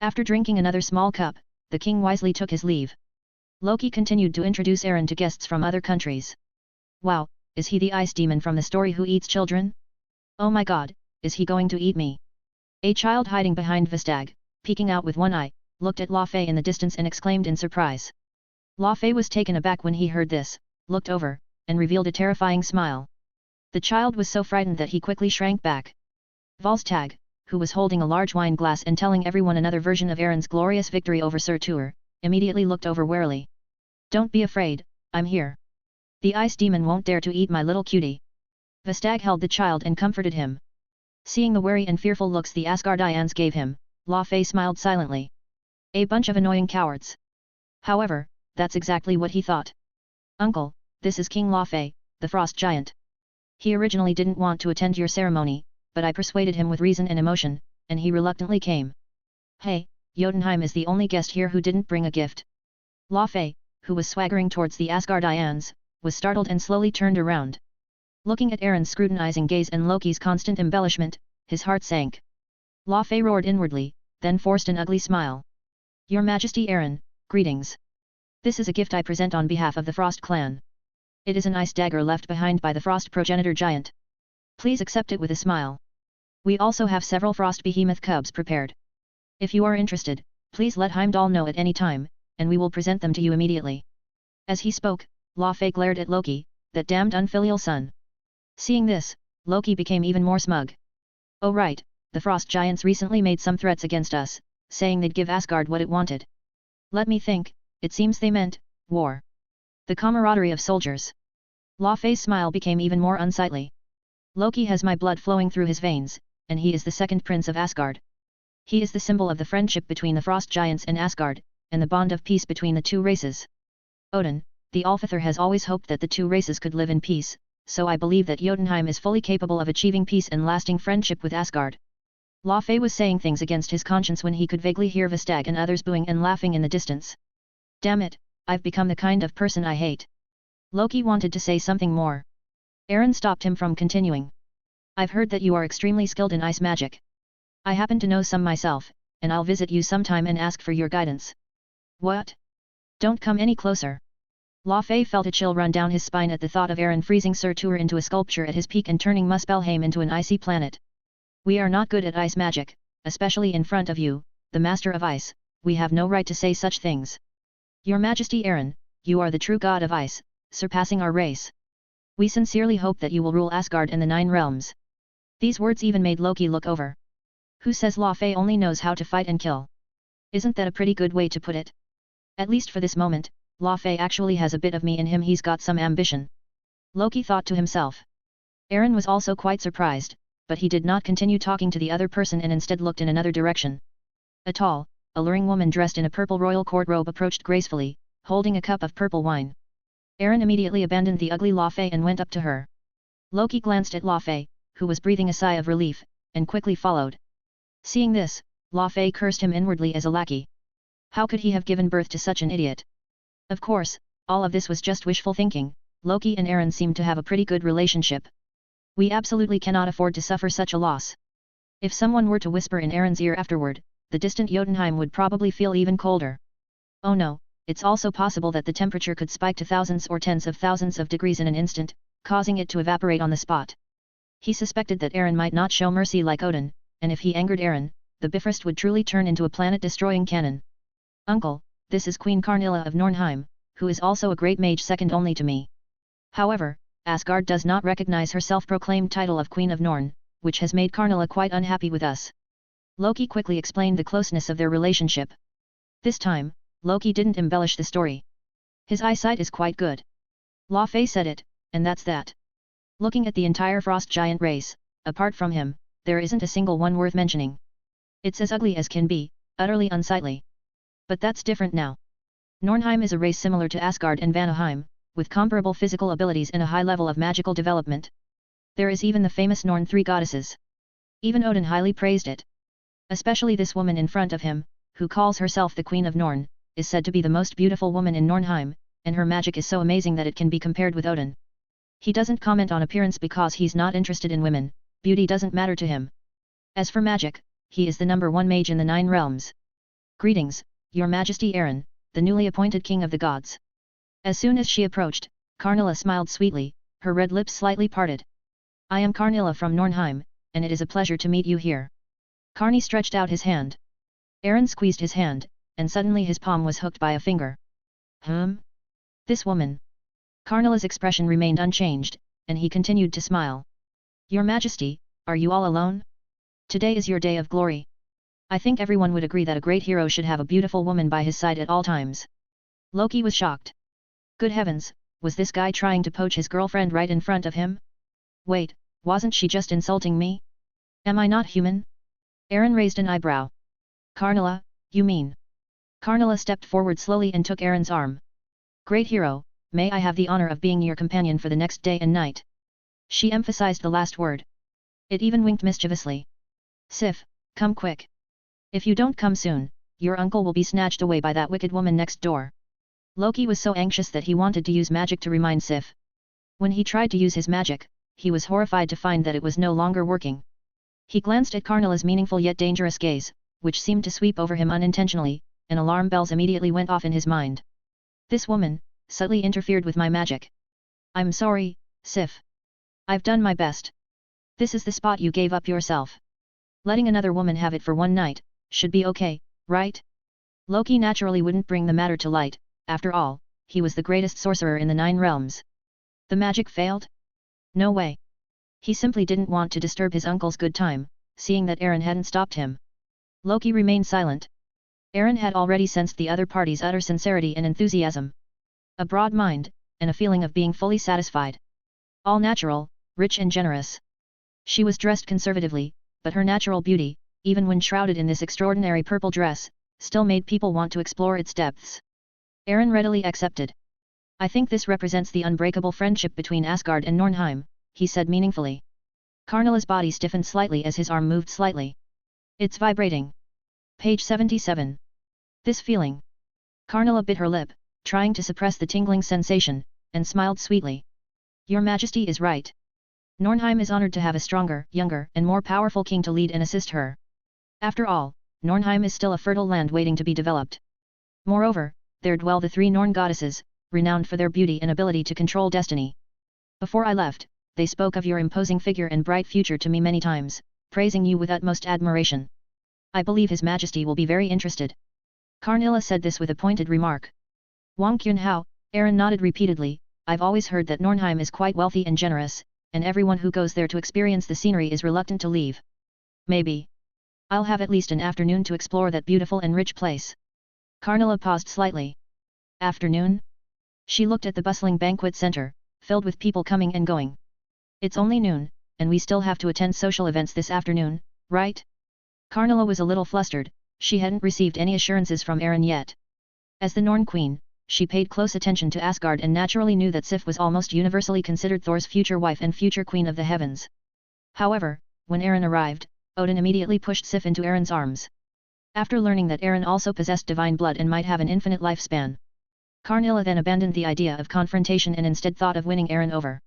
After drinking another small cup, the king wisely took his leave. Loki continued to introduce Aaron to guests from other countries. Wow, is he the ice demon from the story who eats children? Oh my god, is he going to eat me? A child hiding behind Vestag, peeking out with one eye, looked at La Fey in the distance and exclaimed in surprise. La Fey was taken aback when he heard this, looked over, and revealed a terrifying smile. The child was so frightened that he quickly shrank back. Volstagg, who was holding a large wine glass and telling everyone another version of Aaron's glorious victory over Sir Tuur, immediately looked over warily. Don't be afraid, I'm here. The ice demon won't dare to eat my little cutie. Vestag held the child and comforted him. Seeing the wary and fearful looks the Asgardians gave him, La Fey smiled silently. A bunch of annoying cowards. However, that's exactly what he thought. Uncle, this is King La Fey, the frost giant. He originally didn't want to attend your ceremony, but I persuaded him with reason and emotion, and he reluctantly came. Hey, Jotunheim is the only guest here who didn't bring a gift. Laufey, who was swaggering towards the Asgardians, was startled and slowly turned around. Looking at Erin's scrutinizing gaze and Loki's constant embellishment, his heart sank. Laufey roared inwardly, then forced an ugly smile. Your Majesty Erin, greetings. This is a gift I present on behalf of the Frost clan. It is an ice dagger left behind by the Frost progenitor giant. Please accept it with a smile. We also have several Frost behemoth cubs prepared. If you are interested, please let Heimdall know at any time, and we will present them to you immediately. As he spoke, Laufey glared at Loki, that damned unfilial son. Seeing this, Loki became even more smug. Oh right, the Frost giants recently made some threats against us, saying they'd give Asgard what it wanted. Let me think, it seems they meant war. The camaraderie of soldiers. Laufey's smile became even more unsightly. Loki has my blood flowing through his veins, and he is the second prince of Asgard. He is the symbol of the friendship between the Frost giants and Asgard, and the bond of peace between the two races. Odin, the Allfather, has always hoped that the two races could live in peace, so I believe that Jotunheim is fully capable of achieving peace and lasting friendship with Asgard. Laufey was saying things against his conscience when he could vaguely hear Vestag and others booing and laughing in the distance. Damn it, I've become the kind of person I hate. Loki wanted to say something more. Erin stopped him from continuing. I've heard that you are extremely skilled in ice magic. I happen to know some myself, and I'll visit you sometime and ask for your guidance. What? Don't come any closer. Laufey felt a chill run down his spine at the thought of Erin freezing Surtur into a sculpture at his peak and turning Muspelheim into an icy planet. We are not good at ice magic, especially in front of you, the Master of Ice. We have no right to say such things. Your Majesty Erin, you are the true god of ice, surpassing our race. We sincerely hope that you will rule Asgard and the Nine Realms. These words even made Loki look over. Who says Laufey only knows how to fight and kill? Isn't that a pretty good way to put it? At least for this moment, Laufey actually has a bit of me in him. He's got some ambition. Loki thought to himself. Erin was also quite surprised, but he did not continue talking to the other person and instead looked in another direction. A tall, alluring woman dressed in a purple royal court robe approached gracefully, holding a cup of purple wine. Erin immediately abandoned the ugly Laufey and went up to her. Loki glanced at Laufey, who was breathing a sigh of relief, and quickly followed. Seeing this, Laufey cursed him inwardly as a lackey. How could he have given birth to such an idiot? Of course, all of this was just wishful thinking. Loki and Erin seemed to have a pretty good relationship. We absolutely cannot afford to suffer such a loss. If someone were to whisper in Erin's ear afterward, the distant Jotunheim would probably feel even colder. Oh no, it's also possible that the temperature could spike to thousands or tens of thousands of degrees in an instant, causing it to evaporate on the spot. He suspected that Erin might not show mercy like Odin, and if he angered Erin, the Bifrost would truly turn into a planet-destroying cannon. Uncle, this is Queen Karnilla of Nornheim, who is also a great mage second only to me. However, Asgard does not recognize her self-proclaimed title of Queen of Norn, which has made Karnilla quite unhappy with us. Loki quickly explained the closeness of their relationship. This time, Loki didn't embellish the story. His eyesight is quite good. Laufey said it, and that's that. Looking at the entire Frost giant race, apart from him, there isn't a single one worth mentioning. It's as ugly as can be, utterly unsightly. But that's different now. Nornheim is a race similar to Asgard and Vanaheim, with comparable physical abilities and a high level of magical development. There is even the famous Norn Three Goddesses. Even Odin highly praised it. Especially this woman in front of him, who calls herself the Queen of Norn, is said to be the most beautiful woman in Nornheim, and her magic is so amazing that it can be compared with Odin. He doesn't comment on appearance because he's not interested in women, beauty doesn't matter to him. As for magic, he is the #1 mage in the Nine Realms. Greetings, Your Majesty Erin, the newly appointed King of the Gods. As soon as she approached, Karnilla smiled sweetly, her red lips slightly parted. I am Karnilla from Nornheim, and it is a pleasure to meet you here. Karni stretched out his hand. Erin squeezed his hand, and suddenly his palm was hooked by a finger. This woman. Karnilla's expression remained unchanged, and he continued to smile. Your Majesty, are you all alone? Today is your day of glory. I think everyone would agree that a great hero should have a beautiful woman by his side at all times. Loki was shocked. Good heavens, was this guy trying to poach his girlfriend right in front of him? Wait, wasn't she just insulting me? Am I not human? Erin raised an eyebrow. Karnilla, you mean? Karnilla stepped forward slowly and took Erin's arm. Great hero, may I have the honor of being your companion for the next day and night? She emphasized the last word. It even winked mischievously. Sif, come quick. If you don't come soon, your uncle will be snatched away by that wicked woman next door. Loki was so anxious that he wanted to use magic to remind Sif. When he tried to use his magic, he was horrified to find that it was no longer working. He glanced at Karnala's meaningful yet dangerous gaze, which seemed to sweep over him unintentionally, and alarm bells immediately went off in his mind. This woman, subtly interfered with my magic. I'm sorry, Sif. I've done my best. This is the spot you gave up yourself. Letting another woman have it for one night, should be okay, right? Loki naturally wouldn't bring the matter to light, after all, he was the greatest sorcerer in the 9 realms. The magic failed? No way. He simply didn't want to disturb his uncle's good time, seeing that Aaron hadn't stopped him. Loki remained silent. Aaron had already sensed the other party's utter sincerity and enthusiasm. A broad mind, and a feeling of being fully satisfied. All natural, rich and generous. She was dressed conservatively, but her natural beauty, even when shrouded in this extraordinary purple dress, still made people want to explore its depths. Aaron readily accepted. I think this represents the unbreakable friendship between Asgard and Nornheim, he said meaningfully. Karnala's body stiffened slightly as his arm moved slightly. It's vibrating. Page 77. This feeling. Karnala bit her lip, trying to suppress the tingling sensation, and smiled sweetly. Your Majesty is right. Nornheim is honored to have a stronger, younger, and more powerful king to lead and assist her. After all, Nornheim is still a fertile land waiting to be developed. Moreover, there dwell the 3 Norn goddesses, renowned for their beauty and ability to control destiny. Before I left, they spoke of your imposing figure and bright future to me many times, praising you with utmost admiration. I believe His Majesty will be very interested. Karnila said this with a pointed remark. Wang Qunhao, Aaron nodded repeatedly. I've always heard that Nornheim is quite wealthy and generous, and everyone who goes there to experience the scenery is reluctant to leave. Maybe I'll have at least an afternoon to explore that beautiful and rich place. Karnila paused slightly. Afternoon? She looked at the bustling banquet center, filled with people coming and going. It's only noon, and we still have to attend social events this afternoon, right? Karnila was a little flustered, she hadn't received any assurances from Aaron yet. As the Norn Queen, she paid close attention to Asgard and naturally knew that Sif was almost universally considered Thor's future wife and future Queen of the Heavens. However, when Aaron arrived, Odin immediately pushed Sif into Aaron's arms. After learning that Aaron also possessed divine blood and might have an infinite lifespan, Karnila then abandoned the idea of confrontation and instead thought of winning Aaron over.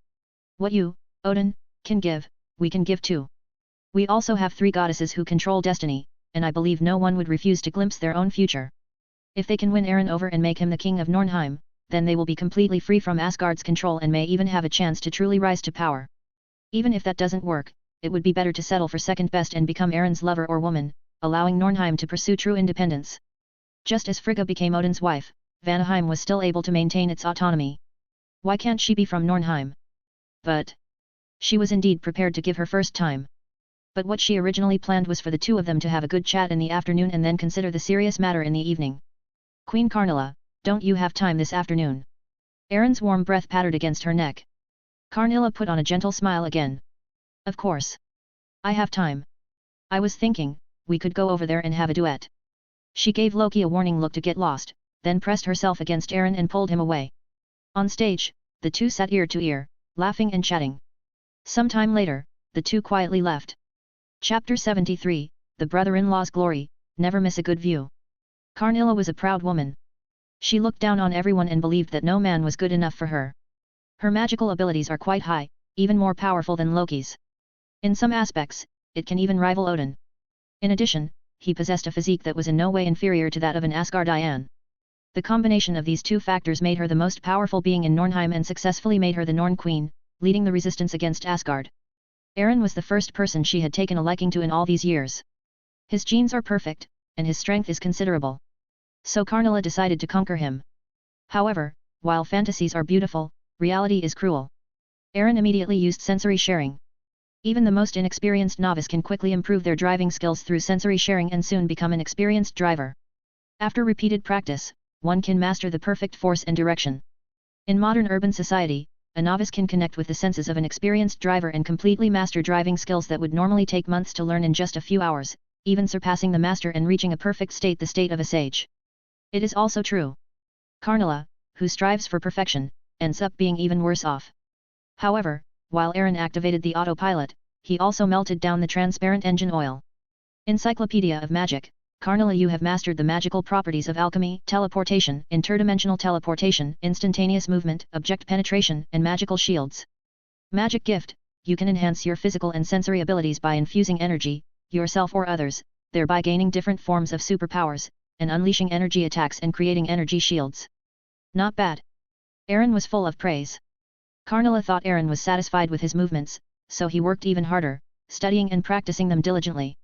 What you, Odin, can give, we can give too. We also have 3 goddesses who control destiny, and I believe no one would refuse to glimpse their own future. If they can win Aaron over and make him the king of Nornheim, then they will be completely free from Asgard's control and may even have a chance to truly rise to power. Even if that doesn't work, it would be better to settle for second best and become Aaron's lover or woman, allowing Nornheim to pursue true independence. Just as Frigga became Odin's wife, Vanaheim was still able to maintain its autonomy. Why can't she be from Nornheim? But she was indeed prepared to give her first time. But what she originally planned was for the 2 of them to have a good chat in the afternoon and then consider the serious matter in the evening. Queen Karnila, don't you have time this afternoon? Aaron's warm breath pattered against her neck. Karnila put on a gentle smile again. Of course. I have time. I was thinking, we could go over there and have a duet. She gave Loki a warning look to get lost, then pressed herself against Aaron and pulled him away. On stage, the 2 sat ear to ear, laughing and chatting. Some time later, the 2 quietly left. Chapter 73, The Brother-in-Law's Glory, Never Miss a Good View. Karnila was a proud woman. She looked down on everyone and believed that no man was good enough for her. Her magical abilities are quite high, even more powerful than Loki's. In some aspects, it can even rival Odin. In addition, he possessed a physique that was in no way inferior to that of an Asgardian. The combination of these 2 factors made her the most powerful being in Nornheim and successfully made her the Norn Queen, leading the resistance against Asgard. Aaron was the first person she had taken a liking to in all these years. His genes are perfect, and his strength is considerable. So Karnila decided to conquer him. However, while fantasies are beautiful, reality is cruel. Aaron immediately used sensory sharing. Even the most inexperienced novice can quickly improve their driving skills through sensory sharing and soon become an experienced driver. After repeated practice, one can master the perfect force and direction. In modern urban society, a novice can connect with the senses of an experienced driver and completely master driving skills that would normally take months to learn in just a few hours, even surpassing the master and reaching a perfect state, the state of a sage. It is also true. Karnila, who strives for perfection, ends up being even worse off. However, while Aaron activated the autopilot, he also melted down the transparent engine oil. Encyclopedia of Magic, Carnilla, you have mastered the magical properties of alchemy, teleportation, interdimensional teleportation, instantaneous movement, object penetration, and magical shields. Magic gift, you can enhance your physical and sensory abilities by infusing energy, yourself or others, thereby gaining different forms of superpowers, and unleashing energy attacks and creating energy shields. Not bad. Aaron was full of praise. Carnilla thought Aaron was satisfied with his movements, so he worked even harder, studying and practicing them diligently.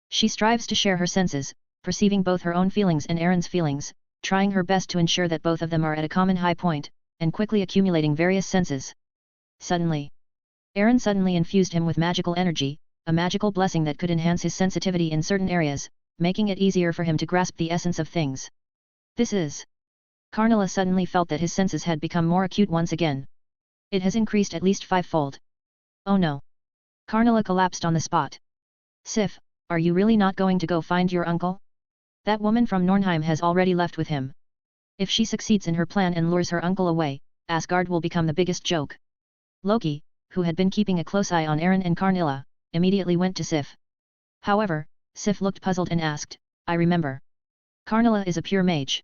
She strives to share her senses, perceiving both her own feelings and Aaron's feelings, trying her best to ensure that both of them are at a common high point, and quickly accumulating various senses. Suddenly, Aaron suddenly infused him with magical energy, a magical blessing that could enhance his sensitivity in certain areas, making it easier for him to grasp the essence of things. This is... Carnilla suddenly felt that his senses had become more acute once again. It has increased at least 5-fold. Oh no! Carnilla collapsed on the spot. Sif, are you really not going to go find your uncle? That woman from Nornheim has already left with him. If she succeeds in her plan and lures her uncle away, Asgard will become the biggest joke. Loki, who had been keeping a close eye on Aaron and Carnilla, immediately went to Sif. However, Sif looked puzzled and asked, I remember. Carnilla is a pure mage.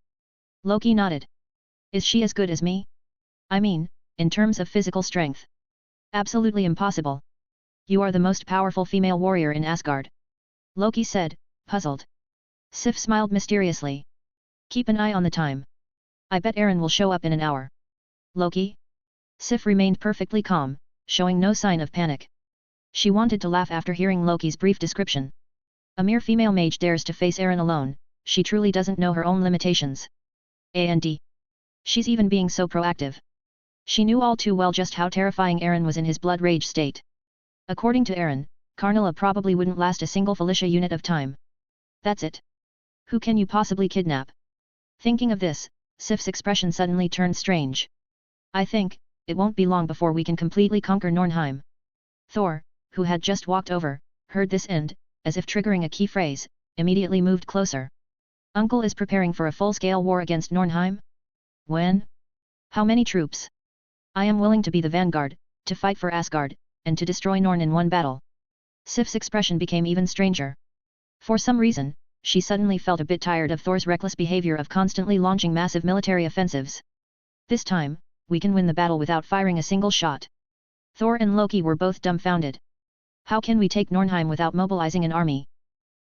Loki nodded. Is she as good as me? I mean, in terms of physical strength. Absolutely impossible. You are the most powerful female warrior in Asgard. Loki said, puzzled. Sif smiled mysteriously. Keep an eye on the time. I bet Aaron will show up in an hour. Loki? Sif remained perfectly calm, showing no sign of panic. She wanted to laugh after hearing Loki's brief description. A mere female mage dares to face Aaron alone, she truly doesn't know her own limitations. And she's even being so proactive. She knew all too well just how terrifying Aaron was in his blood rage state. According to Aaron, Carnilla probably wouldn't last a single Felicia unit of time. That's it. Who can you possibly kidnap? Thinking of this, Sif's expression suddenly turned strange. I think, it won't be long before we can completely conquer Nornheim. Thor, who had just walked over, heard this and, as if triggering a key phrase, immediately moved closer. Uncle is preparing for a full-scale war against Nornheim? When? How many troops? I am willing to be the vanguard, to fight for Asgard, and to destroy Norn in one battle. Sif's expression became even stranger. For some reason, she suddenly felt a bit tired of Thor's reckless behavior of constantly launching massive military offensives. This time, we can win the battle without firing a single shot. Thor and Loki were both dumbfounded. How can we take Nornheim without mobilizing an army?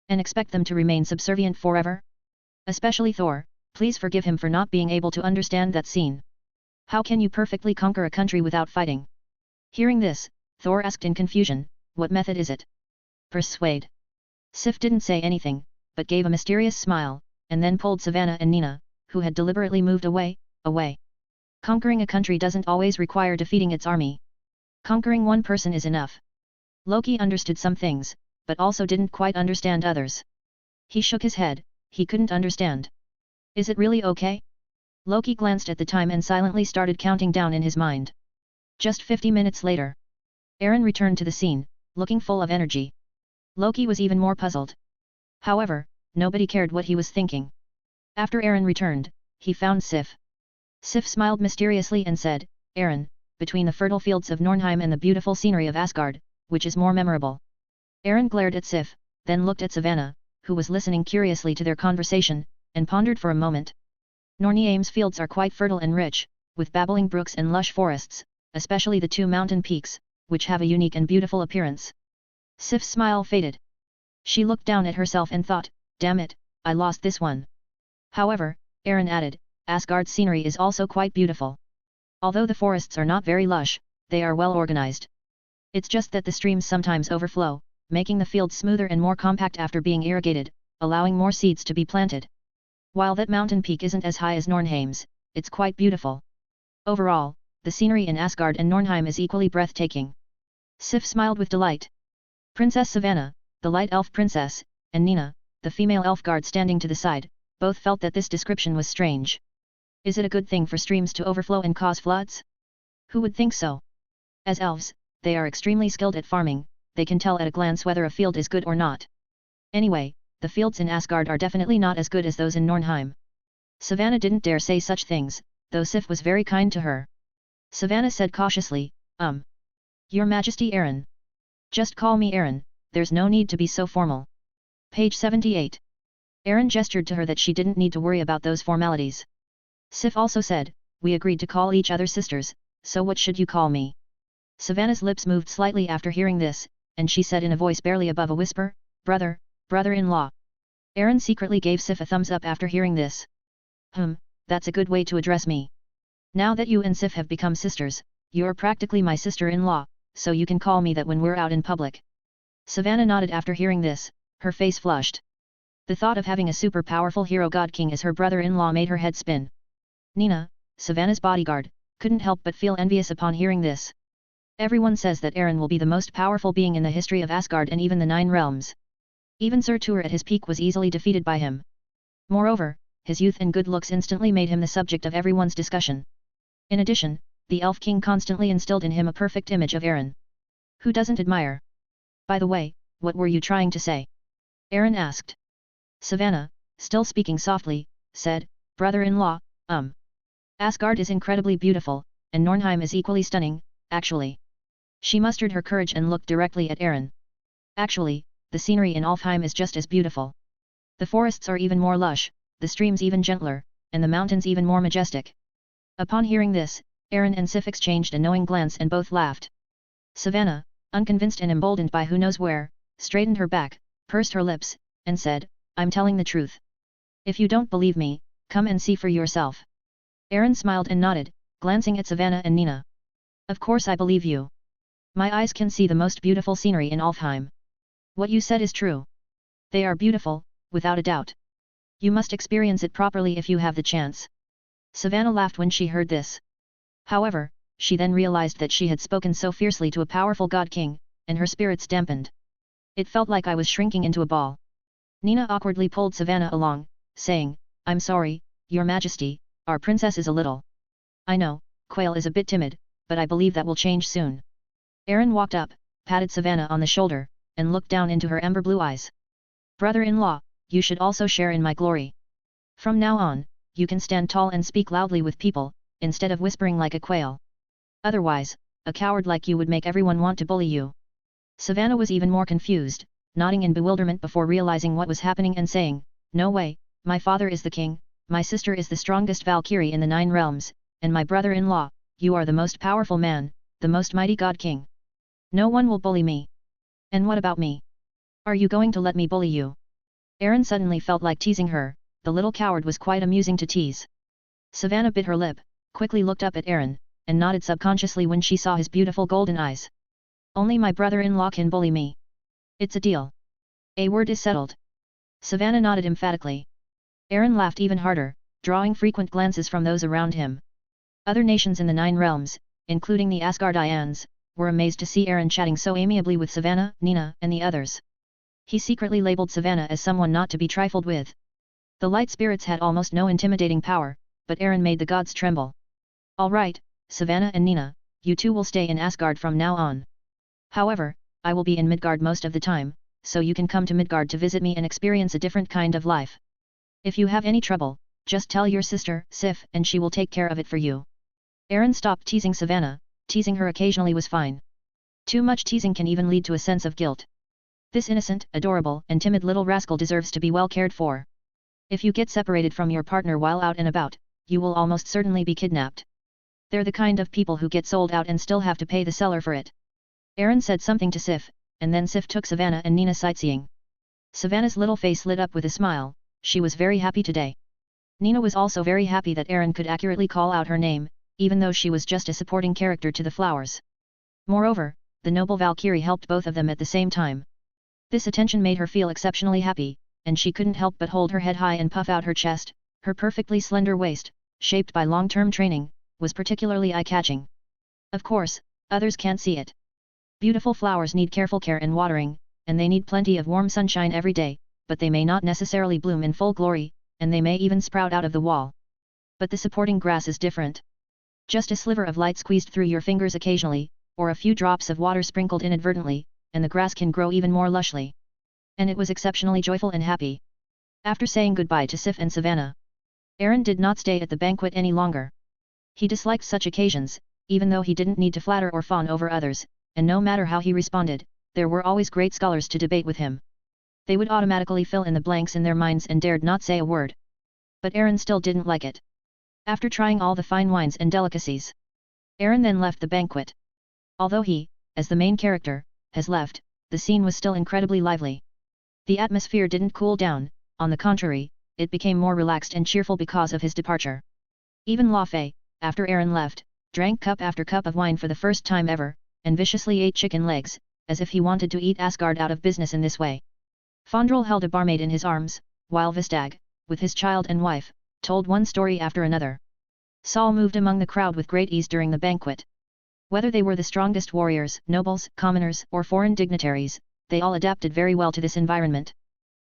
And expect them to remain subservient forever? Especially Thor, please forgive him for not being able to understand that scene. How can you perfectly conquer a country without fighting? Hearing this, Thor asked in confusion, what method is it? Persuade. Sif didn't say anything, but gave a mysterious smile, and then pulled Savannah and Nina, who had deliberately moved away. Conquering a country doesn't always require defeating its army. Conquering one person is enough. Loki understood some things, but also didn't quite understand others. He shook his head, he couldn't understand. Is it really okay? Loki glanced at the time and silently started counting down in his mind. Just 50 minutes later. Aaron returned to the scene, looking full of energy. Loki was even more puzzled. However, nobody cared what he was thinking. After Aaron returned, he found Sif. Sif smiled mysteriously and said, Aaron, between the fertile fields of Nornheim and the beautiful scenery of Asgard, which is more memorable? Aaron glared at Sif, then looked at Savannah, who was listening curiously to their conversation, and pondered for a moment. Nornheim's fields are quite fertile and rich, with babbling brooks and lush forests, especially the two mountain peaks, which have a unique and beautiful appearance. Sif's smile faded. She looked down at herself and thought, damn it, I lost this one. However, Aaron added, Asgard's scenery is also quite beautiful. Although the forests are not very lush, they are well organized. It's just that the streams sometimes overflow, making the fields smoother and more compact after being irrigated, allowing more seeds to be planted. While that mountain peak isn't as high as Nornheim's, it's quite beautiful. Overall, the scenery in Asgard and Nornheim is equally breathtaking. Sif smiled with delight. Princess Savannah, the light elf princess, and Nina, the female elf guard standing to the side, both felt that this description was strange. Is it a good thing for streams to overflow and cause floods? Who would think so? As elves, they are extremely skilled at farming, they can tell at a glance whether a field is good or not. Anyway, the fields in Asgard are definitely not as good as those in Nornheim. Savannah didn't dare say such things, though Sif was very kind to her. Savannah said cautiously, Your Majesty Aaron. Just call me Aaron, there's no need to be so formal. Page 78. Aaron gestured to her that she didn't need to worry about those formalities. Sif also said, we agreed to call each other sisters, so what should you call me? Savannah's lips moved slightly after hearing this, and she said in a voice barely above a whisper, brother-in-law. Aaron secretly gave Sif a thumbs up after hearing this. That's a good way to address me. Now that you and Sif have become sisters, you're practically my sister-in-law, so you can call me that when we're out in public. Savannah nodded after hearing this, her face flushed. The thought of having a super powerful hero god king as her brother-in-law made her head spin. Nina, Savannah's bodyguard, couldn't help but feel envious upon hearing this. Everyone says that Aaron will be the most powerful being in the history of Asgard and even the Nine Realms. Even Sir Tuur at his peak was easily defeated by him. Moreover, his youth and good looks instantly made him the subject of everyone's discussion. In addition, the Elf King constantly instilled in him a perfect image of Aaron. Who doesn't admire? By the way, what were you trying to say? Aaron asked. Savannah, still speaking softly, said, brother-in-law, Asgard is incredibly beautiful, and Nornheim is equally stunning, actually. She mustered her courage and looked directly at Aaron. Actually, the scenery in Alfheim is just as beautiful. The forests are even more lush, the streams even gentler, and the mountains even more majestic. Upon hearing this, Aaron and Sif exchanged a knowing glance and both laughed. Savannah, unconvinced and emboldened by who knows where, straightened her back, pursed her lips, and said, I'm telling the truth. If you don't believe me, come and see for yourself. Aaron smiled and nodded, glancing at Savannah and Nina. Of course I believe you. My eyes can see the most beautiful scenery in Alfheim. What you said is true. They are beautiful, without a doubt. You must experience it properly if you have the chance. Savannah laughed when she heard this. However, she then realized that she had spoken so fiercely to a powerful god king, and her spirits dampened. It felt like I was shrinking into a ball. Nina awkwardly pulled Savannah along, saying, I'm sorry, Your Majesty, our princess is a little. I know, Quail is a bit timid, but I believe that will change soon. Aaron walked up, patted Savannah on the shoulder, and looked down into her ember blue eyes. Brother-in-law, you should also share in my glory. From now on, you can stand tall and speak loudly with people, instead of whispering like a quail. Otherwise, a coward like you would make everyone want to bully you. Savannah was even more confused, nodding in bewilderment before realizing what was happening and saying, no way, my father is the king, my sister is the strongest Valkyrie in the Nine Realms, and my brother-in-law, you are the most powerful man, the most mighty god king. No one will bully me. And what about me? Are you going to let me bully you? Aaron suddenly felt like teasing her, the little coward was quite amusing to tease. Savannah bit her lip, quickly looked up at Aaron, and nodded subconsciously when she saw his beautiful golden eyes. Only my brother-in-law can bully me. It's a deal. A word is settled. Savannah nodded emphatically. Aaron laughed even harder, drawing frequent glances from those around him. Other nations in the Nine Realms, including the Asgardians, were amazed to see Aaron chatting so amiably with Savannah, Nina, and the others. He secretly labeled Savannah as someone not to be trifled with. The light spirits had almost no intimidating power, but Aaron made the gods tremble. All right, Savannah and Nina, you two will stay in Asgard from now on. However, I will be in Midgard most of the time, so you can come to Midgard to visit me and experience a different kind of life. If you have any trouble, just tell your sister, Sif, and she will take care of it for you. Aaron stopped teasing Savannah, teasing her occasionally was fine. Too much teasing can even lead to a sense of guilt. This innocent, adorable, and timid little rascal deserves to be well cared for. If you get separated from your partner while out and about, you will almost certainly be kidnapped. They're the kind of people who get sold out and still have to pay the seller for it. Aaron said something to Sif, and then Sif took Savannah and Nina sightseeing. Savannah's little face lit up with a smile, she was very happy today. Nina was also very happy that Aaron could accurately call out her name, even though she was just a supporting character to the flowers. Moreover, the noble Valkyrie helped both of them at the same time. This attention made her feel exceptionally happy, and she couldn't help but hold her head high and puff out her chest. Her perfectly slender waist, shaped by long-term training, was particularly eye-catching. Of course, others can't see it. Beautiful flowers need careful care and watering, and they need plenty of warm sunshine every day, but they may not necessarily bloom in full glory, and they may even sprout out of the wall. But the supporting grass is different. Just a sliver of light squeezed through your fingers occasionally, or a few drops of water sprinkled inadvertently, and the grass can grow even more lushly. And it was exceptionally joyful and happy. After saying goodbye to Sif and Savannah, Aaron did not stay at the banquet any longer. He disliked such occasions, even though he didn't need to flatter or fawn over others, and no matter how he responded, there were always great scholars to debate with him. They would automatically fill in the blanks in their minds and dared not say a word. But Aaron still didn't like it. After trying all the fine wines and delicacies, Aaron then left the banquet. Although he, as the main character, has left, the scene was still incredibly lively. The atmosphere didn't cool down, on the contrary, it became more relaxed and cheerful because of his departure. Even La Fay, after Aaron left, drank cup after cup of wine for the first time ever, and viciously ate chicken legs, as if he wanted to eat Asgard out of business in this way. Fondrel held a barmaid in his arms, while Vistag, with his child and wife, told one story after another. Saul moved among the crowd with great ease during the banquet. Whether they were the strongest warriors, nobles, commoners, or foreign dignitaries, they all adapted very well to this environment.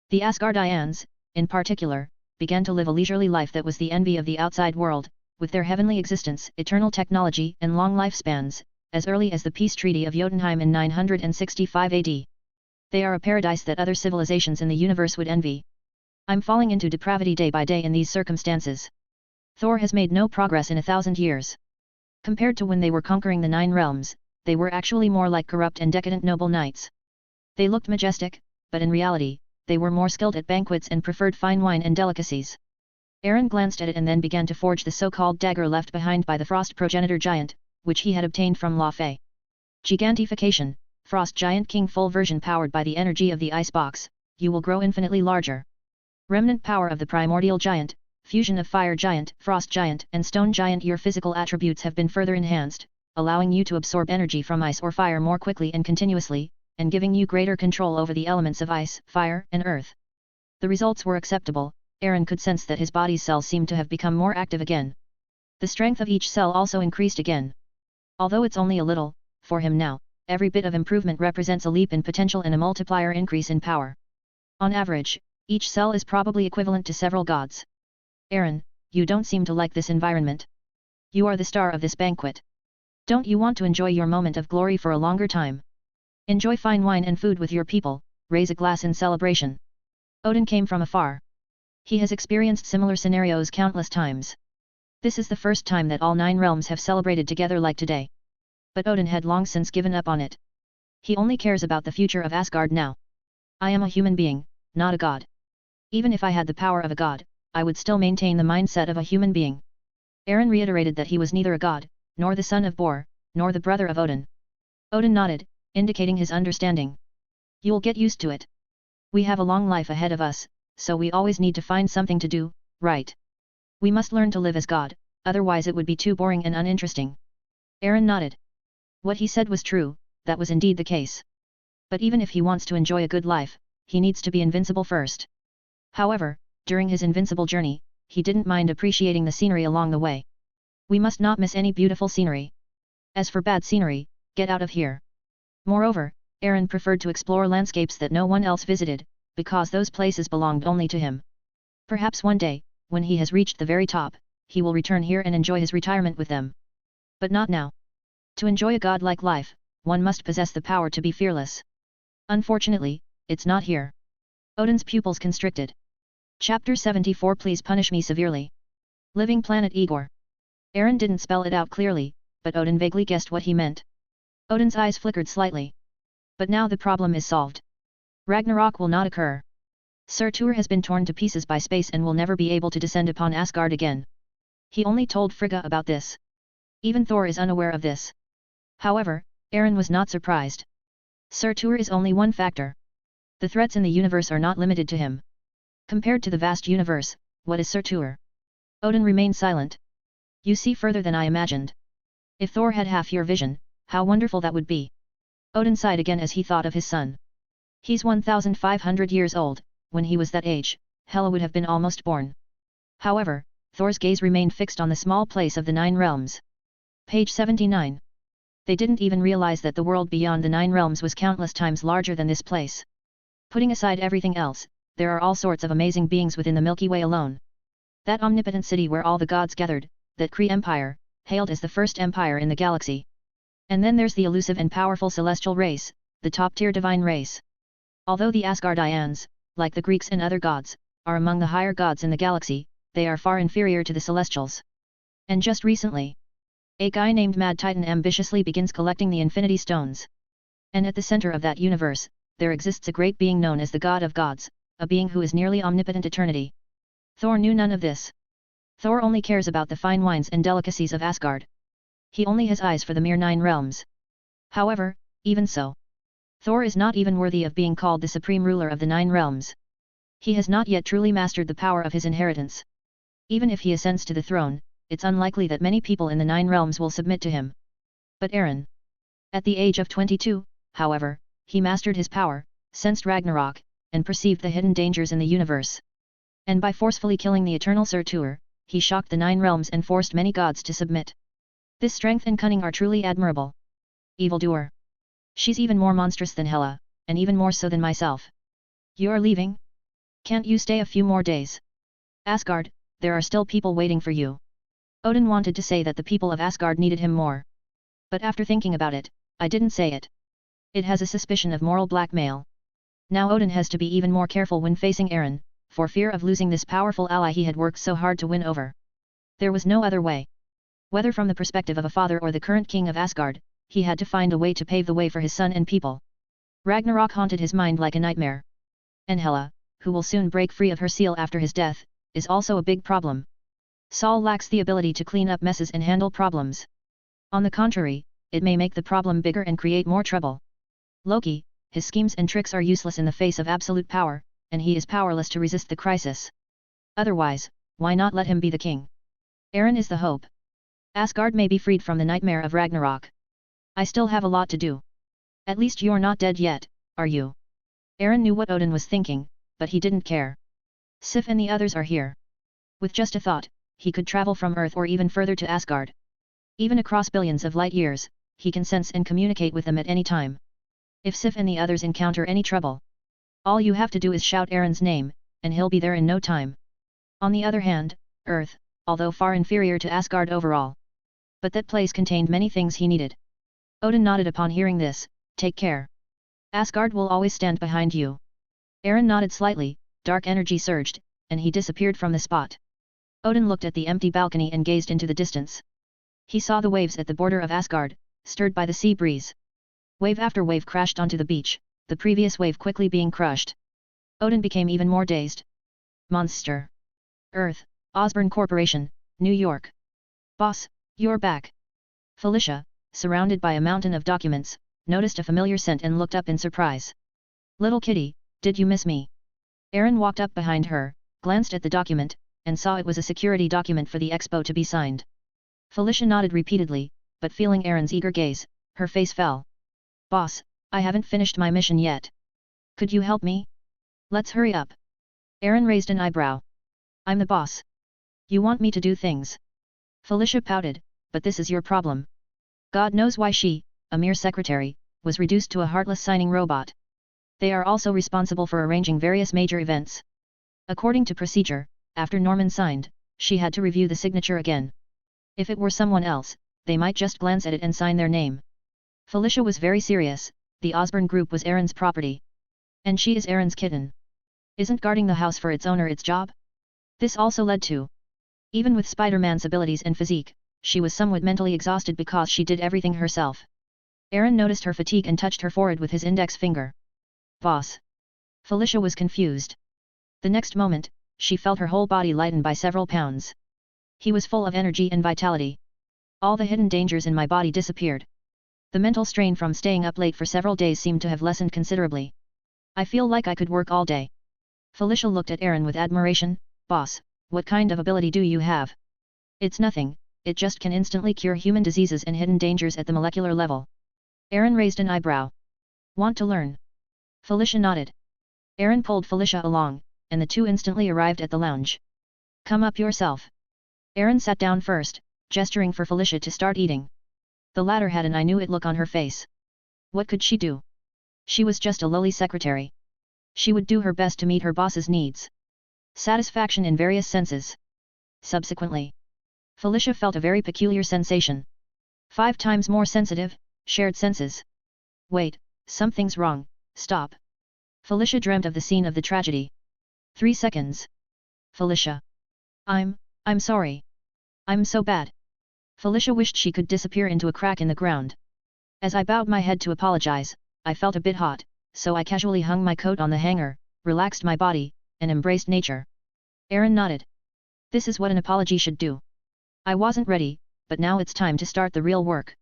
The Asgardians, in particular, began to live a leisurely life that was the envy of the outside world, with their heavenly existence, eternal technology, and long lifespans, as early as the peace treaty of Jotunheim in 965 AD. They are a paradise that other civilizations in the universe would envy. I'm falling into depravity day by day in these circumstances. Thor has made no progress in 1,000 years. Compared to when they were conquering the 9 realms, they were actually more like corrupt and decadent noble knights. They looked majestic, but in reality, they were more skilled at banquets and preferred fine wine and delicacies. Aaron glanced at it and then began to forge the so-called dagger left behind by the Frost progenitor giant, which he had obtained from La Fay. Gigantification, Frost Giant King full version powered by the energy of the ice box, you will grow infinitely larger. Remnant power of the primordial giant, fusion of fire giant, frost giant, and stone giant. Your physical attributes have been further enhanced, allowing you to absorb energy from ice or fire more quickly and continuously, and giving you greater control over the elements of ice, fire, and earth. The results were acceptable. Aaron could sense that his body's cells seemed to have become more active again. The strength of each cell also increased again. Although it's only a little, for him now, every bit of improvement represents a leap in potential and a multiplier increase in power. On average, each cell is probably equivalent to several gods. Aaron, you don't seem to like this environment. You are the star of this banquet. Don't you want to enjoy your moment of glory for a longer time? Enjoy fine wine and food with your people, raise a glass in celebration. Odin came from afar. He has experienced similar scenarios countless times. This is the first time that all 9 realms have celebrated together like today. But Odin had long since given up on it. He only cares about the future of Asgard now. I am a human being, not a god. Even if I had the power of a god, I would still maintain the mindset of a human being. Aaron reiterated that he was neither a god, nor the son of Bor, nor the brother of Odin. Odin nodded, indicating his understanding. You'll get used to it. We have a long life ahead of us, so we always need to find something to do, right? We must learn to live as God, otherwise it would be too boring and uninteresting. Aaron nodded. What he said was true, that was indeed the case. But even if he wants to enjoy a good life, he needs to be invincible first. However, during his invincible journey, he didn't mind appreciating the scenery along the way. We must not miss any beautiful scenery. As for bad scenery, get out of here. Moreover, Aaron preferred to explore landscapes that no one else visited, because those places belonged only to him. Perhaps one day, when he has reached the very top, he will return here and enjoy his retirement with them. But not now. To enjoy a godlike life, one must possess the power to be fearless. Unfortunately, it's not here. Odin's pupils constricted. Chapter 74. Please punish me severely. Living Planet Igor. Aaron didn't spell it out clearly, but Odin vaguely guessed what he meant. Odin's eyes flickered slightly. But now the problem is solved. Ragnarok will not occur. Surtur has been torn to pieces by space and will never be able to descend upon Asgard again. He only told Frigga about this. Even Thor is unaware of this. However, Aaron was not surprised. Surtur is only one factor. The threats in the universe are not limited to him. Compared to the vast universe, what is Surtur? Odin remained silent. You see further than I imagined. If Thor had half your vision, how wonderful that would be. Odin sighed again as he thought of his son. He's 1,500 years old. When he was that age, Hela would have been almost born. However, Thor's gaze remained fixed on the small place of the 9 realms. Page 79. They didn't even realize that the world beyond the 9 realms was countless times larger than this place. Putting aside everything else, there are all sorts of amazing beings within the Milky Way alone. That omnipotent city where all the gods gathered, that Kree Empire, hailed as the first empire in the galaxy. And then there's the elusive and powerful celestial race, the top-tier divine race. Although the Asgardians, like the Greeks and other gods, are among the higher gods in the galaxy, they are far inferior to the Celestials. And just recently, A guy named Mad Titan ambitiously begins collecting the Infinity Stones. And at the center of that universe, there exists a great being known as the God of Gods, a being who is nearly omnipotent eternity. Thor knew none of this. Thor only cares about the fine wines and delicacies of Asgard. He only has eyes for the mere 9 realms. However, even so, Thor is not even worthy of being called the supreme ruler of the 9 realms. He has not yet truly mastered the power of his inheritance. Even if he ascends to the throne, it's unlikely that many people in the 9 realms will submit to him. But Eren. At the age of 22, however, he mastered his power, sensed Ragnarok, and perceived the hidden dangers in the universe. And by forcefully killing the eternal Surtur, he shocked the 9 realms and forced many gods to submit. This strength and cunning are truly admirable. Evildoer. She's even more monstrous than Hela, and even more so than myself. You're leaving? Can't you stay a few more days? Asgard, there are still people waiting for you. Odin wanted to say that the people of Asgard needed him more. But after thinking about it, I didn't say it. It has a suspicion of moral blackmail. Now Odin has to be even more careful when facing Eren, for fear of losing this powerful ally he had worked so hard to win over. There was no other way. Whether from the perspective of a father or the current king of Asgard, he had to find a way to pave the way for his son and people. Ragnarok haunted his mind like a nightmare. And Hela, who will soon break free of her seal after his death, is also a big problem. Saul lacks the ability to clean up messes and handle problems. On the contrary, it may make the problem bigger and create more trouble. Loki, his schemes and tricks are useless in the face of absolute power, and he is powerless to resist the crisis. Otherwise, why not let him be the king? Eren is the hope. Asgard may be freed from the nightmare of Ragnarok. I still have a lot to do. At least you're not dead yet, are you? Eren knew what Odin was thinking, but he didn't care. Sif and the others are here. With just a thought, he could travel from Earth or even further to Asgard. Even across billions of light years, he can sense and communicate with them at any time. If Sif and the others encounter any trouble, all you have to do is shout Eren's name, and he'll be there in no time. On the other hand, Earth, although far inferior to Asgard overall. But that place contained many things he needed. Odin nodded upon hearing this. Take care. Asgard will always stand behind you. Eren nodded slightly, dark energy surged, and he disappeared from the spot. Odin looked at the empty balcony and gazed into the distance. He saw the waves at the border of Asgard, stirred by the sea breeze. Wave after wave crashed onto the beach, the previous wave quickly being crushed. Odin became even more dazed. Monster. Earth, Osborne Corporation, New York. Boss, you're back. Felicia, surrounded by a mountain of documents, noticed a familiar scent and looked up in surprise. Little kitty, did you miss me? Eren walked up behind her, glanced at the document, and saw it was a security document for the expo to be signed. Felicia nodded repeatedly, but feeling Eren's eager gaze, her face fell. Boss, I haven't finished my mission yet. Could you help me? Let's hurry up. Eren raised an eyebrow. I'm the boss. You want me to do things. Felicia pouted, but this is your problem. God knows why she, a mere secretary, was reduced to a heartless signing robot. They are also responsible for arranging various major events. According to procedure, after Norman signed, she had to review the signature again. If it were someone else, they might just glance at it and sign their name. Felicia was very serious. The Osborne Group was Eren's property. And she is Eren's kitten. Isn't guarding the house for its owner its job? This also led to, even with Spider-Man's abilities and physique, she was somewhat mentally exhausted because she did everything herself. Eren noticed her fatigue and touched her forehead with his index finger. Boss. Felicia was confused. The next moment, she felt her whole body lighten by several pounds. He was full of energy and vitality. All the hidden dangers in my body disappeared. The mental strain from staying up late for several days seemed to have lessened considerably. I feel like I could work all day. Felicia looked at Eren with admiration. Boss, what kind of ability do you have? It's nothing, it just can instantly cure human diseases and hidden dangers at the molecular level. Eren raised an eyebrow. Want to learn? Felicia nodded. Eren pulled Felicia along, and the two instantly arrived at the lounge. Come up yourself. Eren sat down first, gesturing for Felicia to start eating. The latter had an I knew it look on her face. What could she do? She was just a lowly secretary. She would do her best to meet her boss's needs. Satisfaction in various senses. Subsequently, Felicia felt a very peculiar sensation. 5 times more sensitive, shared senses. Wait, something's wrong, stop. Felicia dreamt of the scene of the tragedy. 3 seconds. Felicia. I'm sorry. I'm so bad. Felicia wished she could disappear into a crack in the ground. As I bowed my head to apologize, I felt a bit hot, so I casually hung my coat on the hanger, relaxed my body, and embraced nature. Aaron nodded. This is what an apology should do. I wasn't ready, but now it's time to start the real work.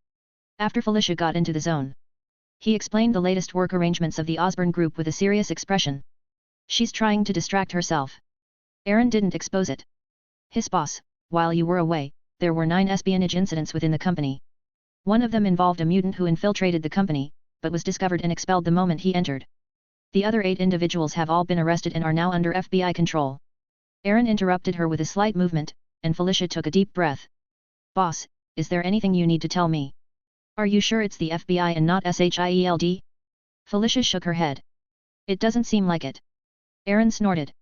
After Felicia got into the zone, he explained the latest work arrangements of the Osborne group with a serious expression. She's trying to distract herself. Aaron didn't expose it. His boss, while you were away, there were 9 espionage incidents within the company. One of them involved a mutant who infiltrated the company, but was discovered and expelled the moment he entered. The other 8 individuals have all been arrested and are now under FBI control. Aaron interrupted her with a slight movement, and Felicia took a deep breath. Boss, is there anything you need to tell me? Are you sure it's the FBI and not SHIELD? Felicia shook her head. It doesn't seem like it. Aaron snorted.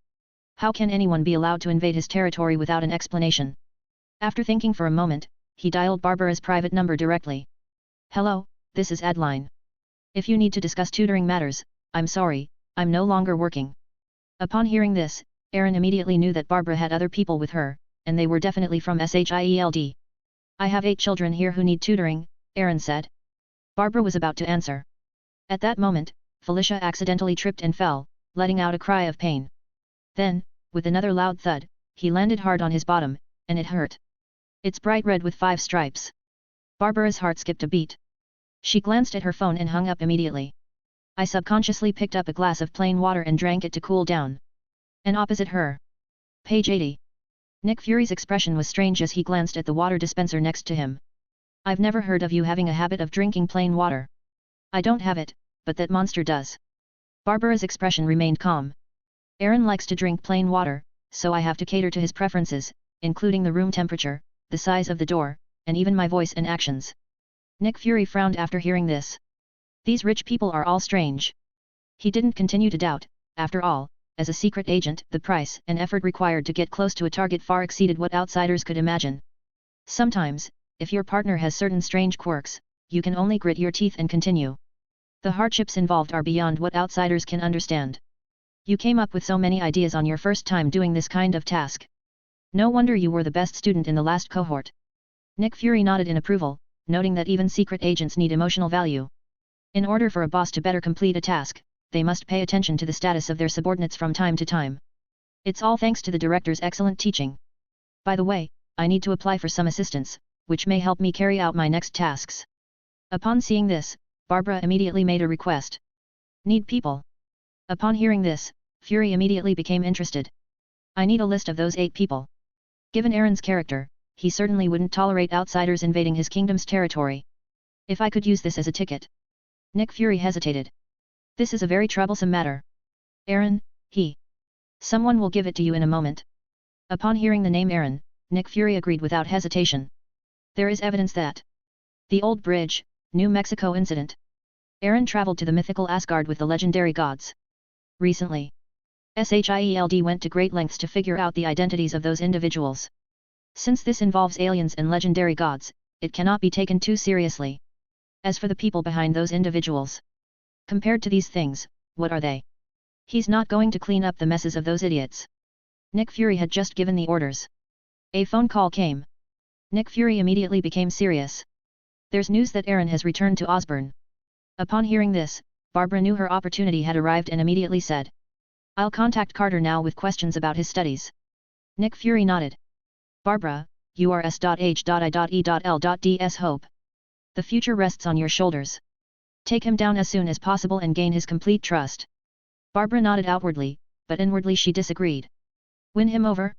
How can anyone be allowed to invade his territory without an explanation? After thinking for a moment, he dialed Barbara's private number directly. Hello, this is Adeline. If you need to discuss tutoring matters, I'm sorry, I'm no longer working. Upon hearing this, Aaron immediately knew that Barbara had other people with her, and they were definitely from SHIELD. I have 8 children here who need tutoring, Aaron said. Barbara was about to answer. At that moment, Felicia accidentally tripped and fell, letting out a cry of pain. Then, with another loud thud, he landed hard on his bottom, and it hurt. It's bright red with 5 stripes. Barbara's heart skipped a beat. She glanced at her phone and hung up immediately. I subconsciously picked up a glass of plain water and drank it to cool down. And opposite her. Page 80. Nick Fury's expression was strange as he glanced at the water dispenser next to him. I've never heard of you having a habit of drinking plain water. I don't have it, but that monster does. Barbara's expression remained calm. Aaron likes to drink plain water, so I have to cater to his preferences, including the room temperature, the size of the door, and even my voice and actions. Nick Fury frowned after hearing this. These rich people are all strange. He didn't continue to doubt. After all, as a secret agent, the price and effort required to get close to a target far exceeded what outsiders could imagine. Sometimes, if your partner has certain strange quirks, you can only grit your teeth and continue. The hardships involved are beyond what outsiders can understand. You came up with so many ideas on your first time doing this kind of task. No wonder you were the best student in the last cohort. Nick Fury nodded in approval, noting that even secret agents need emotional value. In order for a boss to better complete a task, they must pay attention to the status of their subordinates from time to time. It's all thanks to the director's excellent teaching. By the way, I need to apply for some assistance, which may help me carry out my next tasks. Upon seeing this, Barbara immediately made a request. Need people. Upon hearing this, Fury immediately became interested. I need a list of those 8 people. Given Aaron's character, he certainly wouldn't tolerate outsiders invading his kingdom's territory. If I could use this as a ticket. Nick Fury hesitated. This is a very troublesome matter. Aaron, Someone will give it to you in a moment. Upon hearing the name Aaron, Nick Fury agreed without hesitation. There is evidence that the Old Bridge, New Mexico incident. Aaron traveled to the mythical Asgard with the legendary gods. Recently, SHIELD went to great lengths to figure out the identities of those individuals. Since this involves aliens and legendary gods, it cannot be taken too seriously. As for the people behind those individuals, compared to these things, what are they? He's not going to clean up the messes of those idiots. Nick Fury had just given the orders. A phone call came. Nick Fury immediately became serious. There's news that Aaron has returned to Osborne. Upon hearing this, Barbara knew her opportunity had arrived and immediately said, I'll contact Carter now with questions about his studies. Nick Fury nodded. Barbara, urs.h.i.e.l.ds hope. The future rests on your shoulders. Take him down as soon as possible and gain his complete trust. Barbara nodded outwardly, but inwardly she disagreed. Win him over?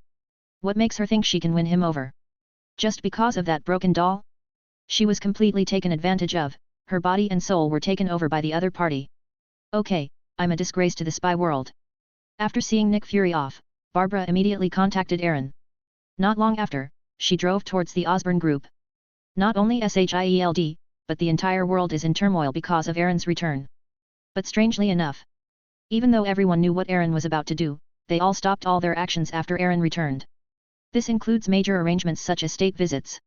What makes her think she can win him over? Just because of that broken doll? She was completely taken advantage of, her body and soul were taken over by the other party. Okay, I'm a disgrace to the spy world. After seeing Nick Fury off, Barbara immediately contacted Aaron. Not long after, she drove towards the Osborne group. Not only SHIELD, but the entire world is in turmoil because of Aaron's return. But strangely enough, even though everyone knew what Aaron was about to do, they all stopped all their actions after Aaron returned. This includes major arrangements such as state visits.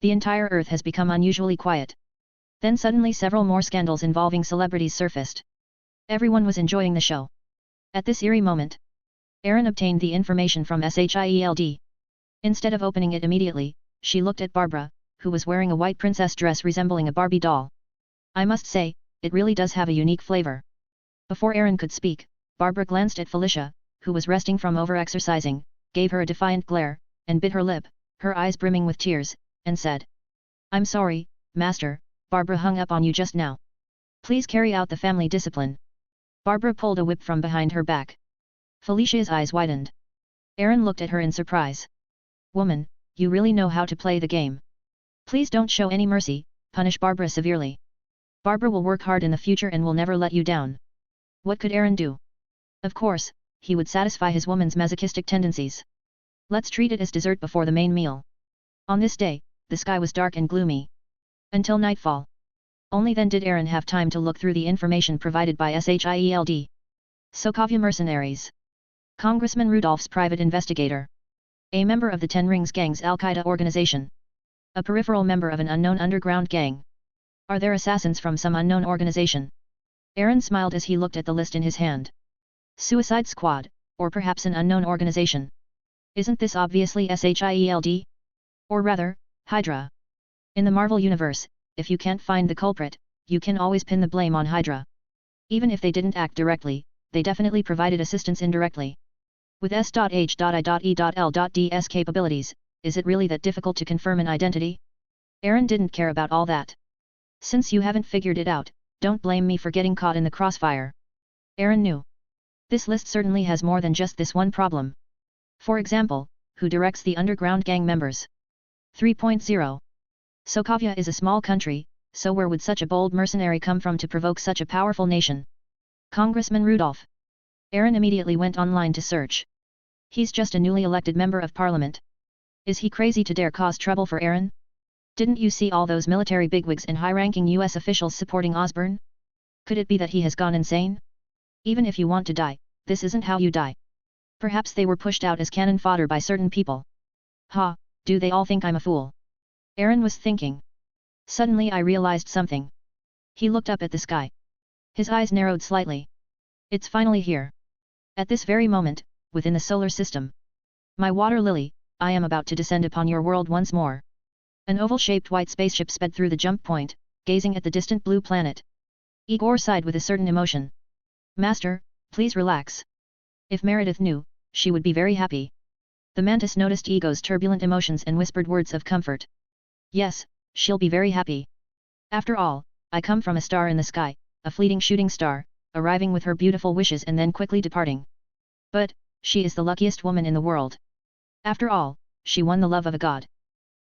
The entire Earth has become unusually quiet. Then suddenly several more scandals involving celebrities surfaced. Everyone was enjoying the show. At this eerie moment, Aaron obtained the information from SHIELD. Instead of opening it immediately, she looked at Barbara, who was wearing a white princess dress resembling a Barbie doll. I must say, it really does have a unique flavor. Before Aaron could speak, Barbara glanced at Felicia, who was resting from over-exercising, gave her a defiant glare, and bit her lip, her eyes brimming with tears, and said, "I'm sorry, Master, Barbara hung up on you just now. Please carry out the family discipline." Barbara pulled a whip from behind her back. Felicia's eyes widened. Aaron looked at her in surprise. "Woman, you really know how to play the game. Please don't show any mercy, punish Barbara severely. Barbara will work hard in the future and will never let you down." What could Aaron do? Of course, he would satisfy his woman's masochistic tendencies. Let's treat it as dessert before the main meal. On this day, the sky was dark and gloomy. Until nightfall. Only then did Aaron have time to look through the information provided by SHIELD. Sokovia Mercenaries. Congressman Rudolph's private investigator. A member of the Ten Rings Gang's Al-Qaeda organization. A peripheral member of an unknown underground gang. Are there assassins from some unknown organization? Aaron smiled as he looked at the list in his hand. Suicide Squad, or perhaps an unknown organization. Isn't this obviously SHIELD? Or rather, Hydra. In the Marvel Universe, if you can't find the culprit, you can always pin the blame on Hydra. Even if they didn't act directly, they definitely provided assistance indirectly. With S.H.I.E.L.D's capabilities, is it really that difficult to confirm an identity? Aaron didn't care about all that. Since you haven't figured it out, don't blame me for getting caught in the crossfire. Aaron knew. This list certainly has more than just this one problem. For example, who directs the underground gang members? 3.0. Sokovia is a small country, so where would such a bold mercenary come from to provoke such a powerful nation? Congressman Rudolph. Aaron immediately went online to search. He's just a newly elected member of parliament. Is he crazy to dare cause trouble for Aaron? Didn't you see all those military bigwigs and high-ranking US officials supporting Osborn? Could it be that he has gone insane? Even if you want to die, this isn't how you die. Perhaps they were pushed out as cannon fodder by certain people. Ha, do they all think I'm a fool? Aaron was thinking. Suddenly I realized something. He looked up at the sky. His eyes narrowed slightly. It's finally here. At this very moment, within the solar system. My water lily, I am about to descend upon your world once more. An oval-shaped white spaceship sped through the jump point, gazing at the distant blue planet. Igor sighed with a certain emotion. Master, please relax. If Meredith knew, she would be very happy. The mantis noticed Ego's turbulent emotions and whispered words of comfort. Yes, she'll be very happy. After all, I come from a star in the sky, a fleeting shooting star, arriving with her beautiful wishes and then quickly departing. But, she is the luckiest woman in the world. After all, she won the love of a god.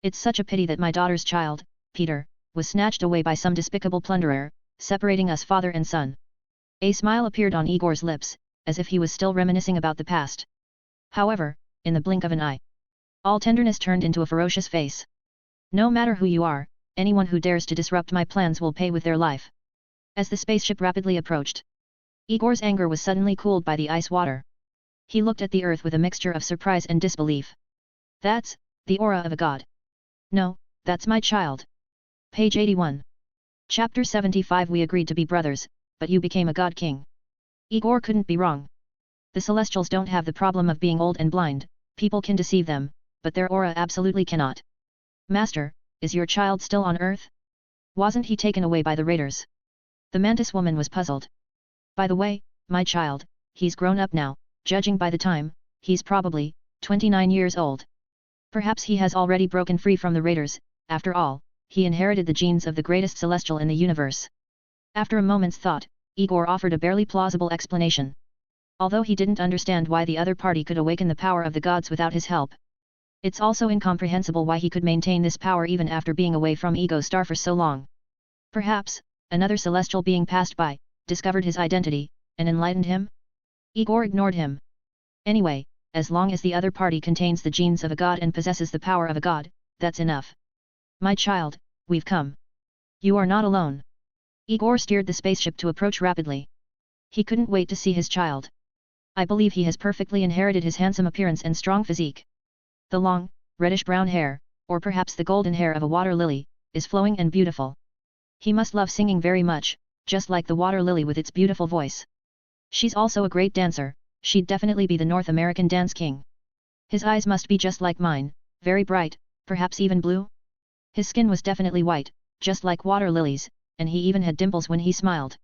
It's such a pity that my daughter's child, Peter, was snatched away by some despicable plunderer, separating us father and son. A smile appeared on Igor's lips, as if he was still reminiscing about the past. However, in the blink of an eye, all tenderness turned into a ferocious face. No matter who you are, anyone who dares to disrupt my plans will pay with their life. As the spaceship rapidly approached, Igor's anger was suddenly cooled by the ice water. He looked at the earth with a mixture of surprise and disbelief. That's the aura of a god. No, that's my child. Page 81. Chapter 75. We agreed to be brothers, but you became a god king. Igor couldn't be wrong. The Celestials don't have the problem of being old and blind, people can deceive them, but their aura absolutely cannot. Master, is your child still on Earth? Wasn't he taken away by the raiders? The mantis woman was puzzled. By the way, my child, he's grown up now, judging by the time, he's probably 29 years old. Perhaps he has already broken free from the raiders, after all, he inherited the genes of the greatest celestial in the universe. After a moment's thought, Igor offered a barely plausible explanation. Although he didn't understand why the other party could awaken the power of the gods without his help. It's also incomprehensible why he could maintain this power even after being away from Ego Star for so long. Perhaps, another celestial being passed by, discovered his identity, and enlightened him? Igor ignored him. Anyway, as long as the other party contains the genes of a god and possesses the power of a god, that's enough. My child, we've come. You are not alone. Igor steered the spaceship to approach rapidly. He couldn't wait to see his child. I believe he has perfectly inherited his handsome appearance and strong physique. The long, reddish-brown hair, or perhaps the golden hair of a water lily, is flowing and beautiful. He must love singing very much, just like the water lily with its beautiful voice. She's also a great dancer, she'd definitely be the North American dance king. His eyes must be just like mine, very bright, perhaps even blue? His skin was definitely white, just like water lilies, and he even had dimples when he smiled.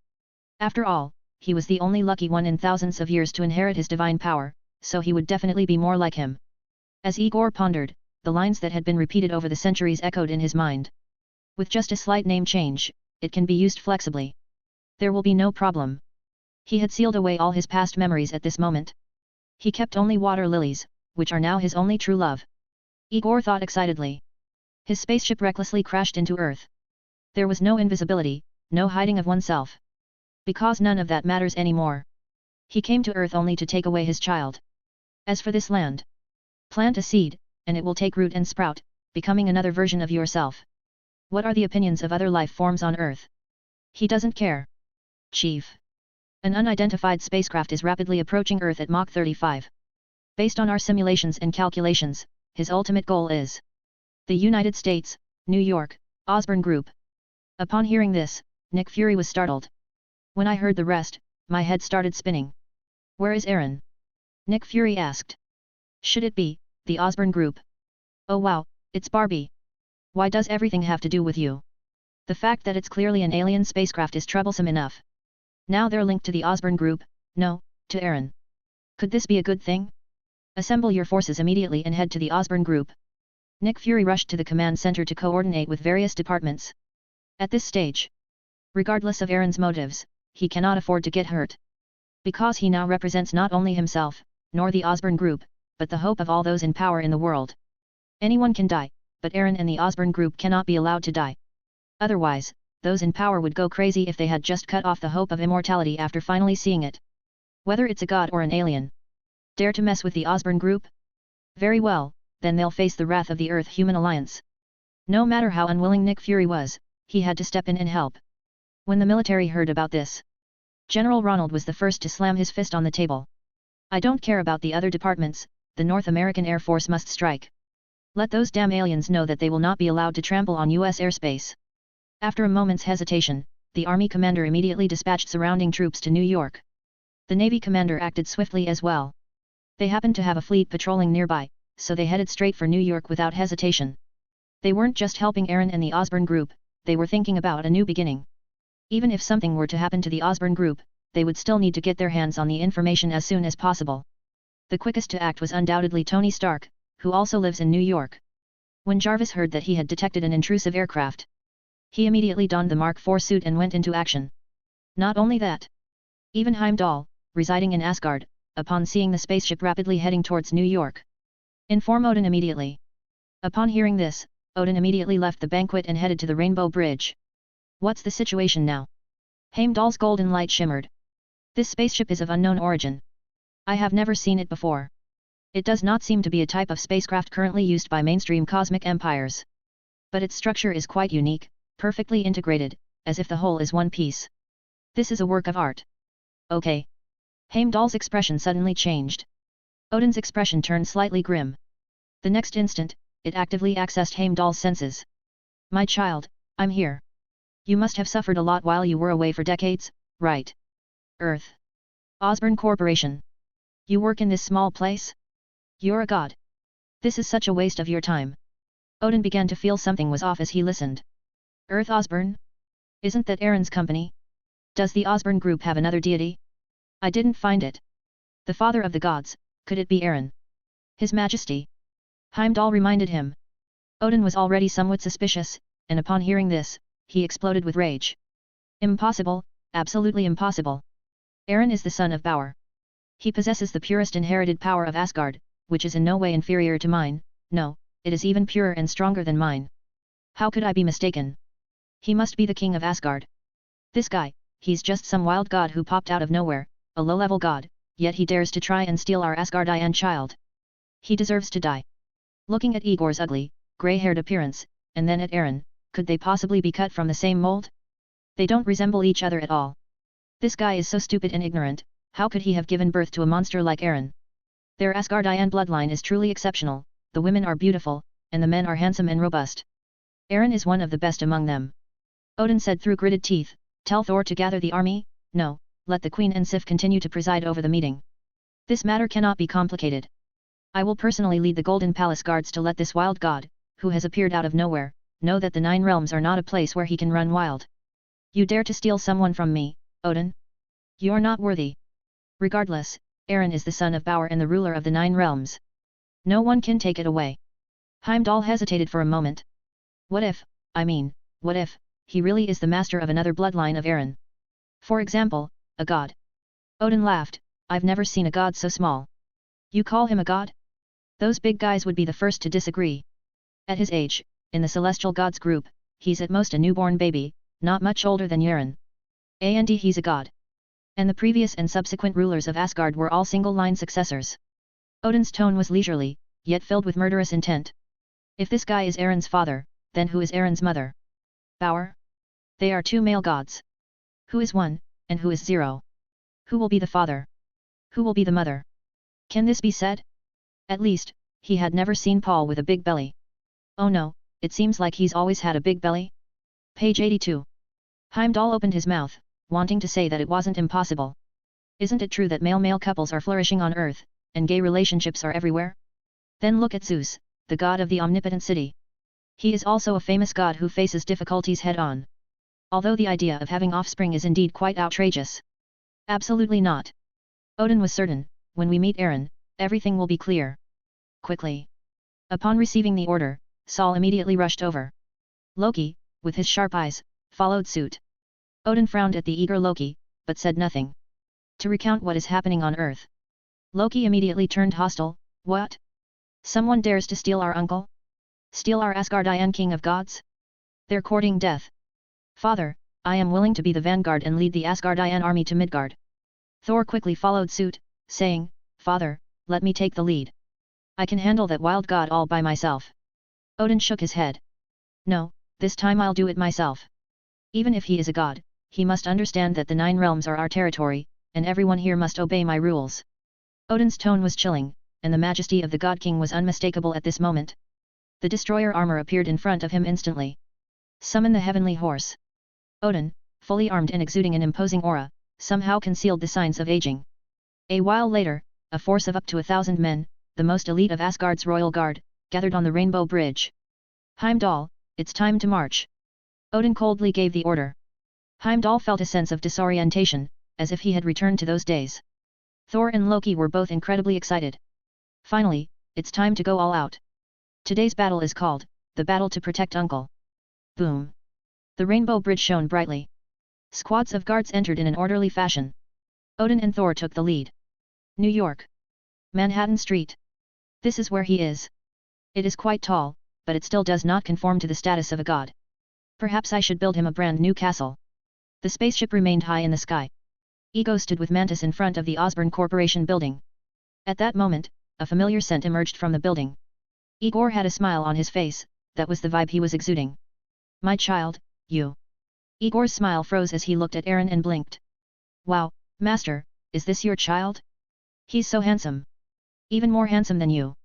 After all, he was the only lucky one in thousands of years to inherit his divine power, so he would definitely be more like him. As Igor pondered, the lines that had been repeated over the centuries echoed in his mind. With just a slight name change, it can be used flexibly. There will be no problem. He had sealed away all his past memories at this moment. He kept only water lilies, which are now his only true love. Igor thought excitedly. His spaceship recklessly crashed into Earth. There was no invisibility, no hiding of oneself. Because none of that matters anymore. He came to Earth only to take away his child. As for this land, plant a seed, and it will take root and sprout, becoming another version of yourself. What are the opinions of other life forms on Earth? He doesn't care. Chief. An unidentified spacecraft is rapidly approaching Earth at Mach 35. Based on our simulations and calculations, his ultimate goal is the United States, New York, Osborne Group. Upon hearing this, Nick Fury was startled. When I heard the rest, my head started spinning. Where is Aaron? Nick Fury asked. Should it be the Osborne Group? Oh wow, it's Barbie. Why does everything have to do with you? The fact that it's clearly an alien spacecraft is troublesome enough. Now they're linked to the Osborne Group, no, to Aaron. Could this be a good thing? Assemble your forces immediately and head to the Osborne Group. Nick Fury rushed to the command center to coordinate with various departments. At this stage, regardless of Aaron's motives, he cannot afford to get hurt. Because he now represents not only himself, nor the Osborne Group, but the hope of all those in power in the world. Anyone can die, but Aaron and the Osborne Group cannot be allowed to die. Otherwise, those in power would go crazy if they had just cut off the hope of immortality after finally seeing it. Whether it's a god or an alien. Dare to mess with the Osborne Group? Very well, then they'll face the wrath of the Earth-Human Alliance. No matter how unwilling Nick Fury was, he had to step in and help. When the military heard about this, General Ronald was the first to slam his fist on the table. I don't care about the other departments, the North American Air Force must strike. Let those damn aliens know that they will not be allowed to trample on U.S. airspace. After a moment's hesitation, the Army commander immediately dispatched surrounding troops to New York. The Navy commander acted swiftly as well. They happened to have a fleet patrolling nearby, so they headed straight for New York without hesitation. They weren't just helping Aaron and the Osborne Group, they were thinking about a new beginning. Even if something were to happen to the Osborne Group, they would still need to get their hands on the information as soon as possible. The quickest to act was undoubtedly Tony Stark, who also lives in New York. When Jarvis heard that he had detected an intrusive aircraft, he immediately donned the Mark IV suit and went into action. Not only that, even Heimdall, residing in Asgard, upon seeing the spaceship rapidly heading towards New York, informed Odin immediately. Upon hearing this, Odin immediately left the banquet and headed to the Rainbow Bridge. What's the situation now? Heimdall's golden light shimmered. This spaceship is of unknown origin. I have never seen it before. It does not seem to be a type of spacecraft currently used by mainstream cosmic empires. But its structure is quite unique, perfectly integrated, as if the whole is one piece. This is a work of art. Okay. Heimdall's expression suddenly changed. Odin's expression turned slightly grim. The next instant, it actively accessed Heimdall's senses. My child, I'm here. You must have suffered a lot while you were away for decades, right? Earth. Osborne Corporation. You work in this small place? You're a god. This is such a waste of your time. Odin began to feel something was off as he listened. Earth Osborne? Isn't that Aaron's company? Does the Osborne Group have another deity? I didn't find it. The father of the gods, could it be Aaron? His Majesty? Heimdall reminded him. Odin was already somewhat suspicious, and upon hearing this, he exploded with rage. Impossible, absolutely impossible. Aaron is the son of Bauer. He possesses the purest inherited power of Asgard, which is in no way inferior to mine, no, it is even purer and stronger than mine. How could I be mistaken? He must be the king of Asgard. This guy, he's just some wild god who popped out of nowhere, a low-level god, yet he dares to try and steal our Asgardian child. He deserves to die. Looking at Igor's ugly, grey-haired appearance, and then at Aaron, could they possibly be cut from the same mold? They don't resemble each other at all. This guy is so stupid and ignorant, how could he have given birth to a monster like Aaron? Their Asgardian bloodline is truly exceptional, the women are beautiful, and the men are handsome and robust. Aaron is one of the best among them. Odin said through gritted teeth, tell Thor to gather the army? No, let the Queen and Sif continue to preside over the meeting. This matter cannot be complicated. I will personally lead the Golden Palace guards to let this wild god, who has appeared out of nowhere, know that the 9 realms are not a place where he can run wild. You dare to steal someone from me, Odin? You're not worthy. Regardless, Eren is the son of Bauer and the ruler of the 9 realms. No one can take it away. Heimdall hesitated for a moment. What if, what if, he really is the master of another bloodline of Eren? For example, a god. Odin laughed, I've never seen a god so small. You call him a god? Those big guys would be the first to disagree. At his age, in the celestial gods group, he's at most a newborn baby, not much older than Eren. And he's a god. And the previous and subsequent rulers of Asgard were all single-line successors. Odin's tone was leisurely, yet filled with murderous intent. If this guy is Eren's father, then who is Eren's mother? Bauer? They are 2 male gods. Who is 1, and who is 0? Who will be the father? Who will be the mother? Can this be said? At least, he had never seen Paul with a big belly. Oh no, it seems like he's always had a big belly. Page 82. Heimdall opened his mouth, wanting to say that it wasn't impossible. Isn't it true that male-male couples are flourishing on Earth, and gay relationships are everywhere? Then look at Zeus, the god of the omnipotent city. He is also a famous god who faces difficulties head-on. Although the idea of having offspring is indeed quite outrageous. Absolutely not. Odin was certain, when we meet Eren, everything will be clear. Quickly. Upon receiving the order, Saul immediately rushed over. Loki, with his sharp eyes, followed suit. Odin frowned at the eager Loki, but said nothing. To recount what is happening on Earth. Loki immediately turned hostile. What? Someone dares to steal our uncle? Steal our Asgardian king of gods? They're courting death. Father, I am willing to be the vanguard and lead the Asgardian army to Midgard. Thor quickly followed suit, saying, Father, let me take the lead. I can handle that wild god all by myself. Odin shook his head. No, this time I'll do it myself. Even if he is a god, he must understand that the 9 realms are our territory, and everyone here must obey my rules. Odin's tone was chilling, and the majesty of the God King was unmistakable at this moment. The destroyer armor appeared in front of him instantly. Summon the heavenly horse. Odin, fully armed and exuding an imposing aura, somehow concealed the signs of aging. A while later, a force of up to 1,000 men, the most elite of Asgard's royal guard, gathered on the Rainbow Bridge. Heimdall, it's time to march. Odin coldly gave the order. Heimdall felt a sense of disorientation, as if he had returned to those days. Thor and Loki were both incredibly excited. Finally, it's time to go all out. Today's battle is called, the battle to protect Uncle. Boom. The Rainbow Bridge shone brightly. Squads of guards entered in an orderly fashion. Odin and Thor took the lead. New York. Manhattan Street. This is where he is. It is quite tall, but it still does not conform to the status of a god. Perhaps I should build him a brand new castle. The spaceship remained high in the sky. Ego stood with Mantis in front of the Osborne Corporation building. At that moment, a familiar scent emerged from the building. Igor had a smile on his face, that was the vibe he was exuding. My child, you. Igor's smile froze as he looked at Eren and blinked. Wow, Master, is this your child? He's so handsome. Even more handsome than you.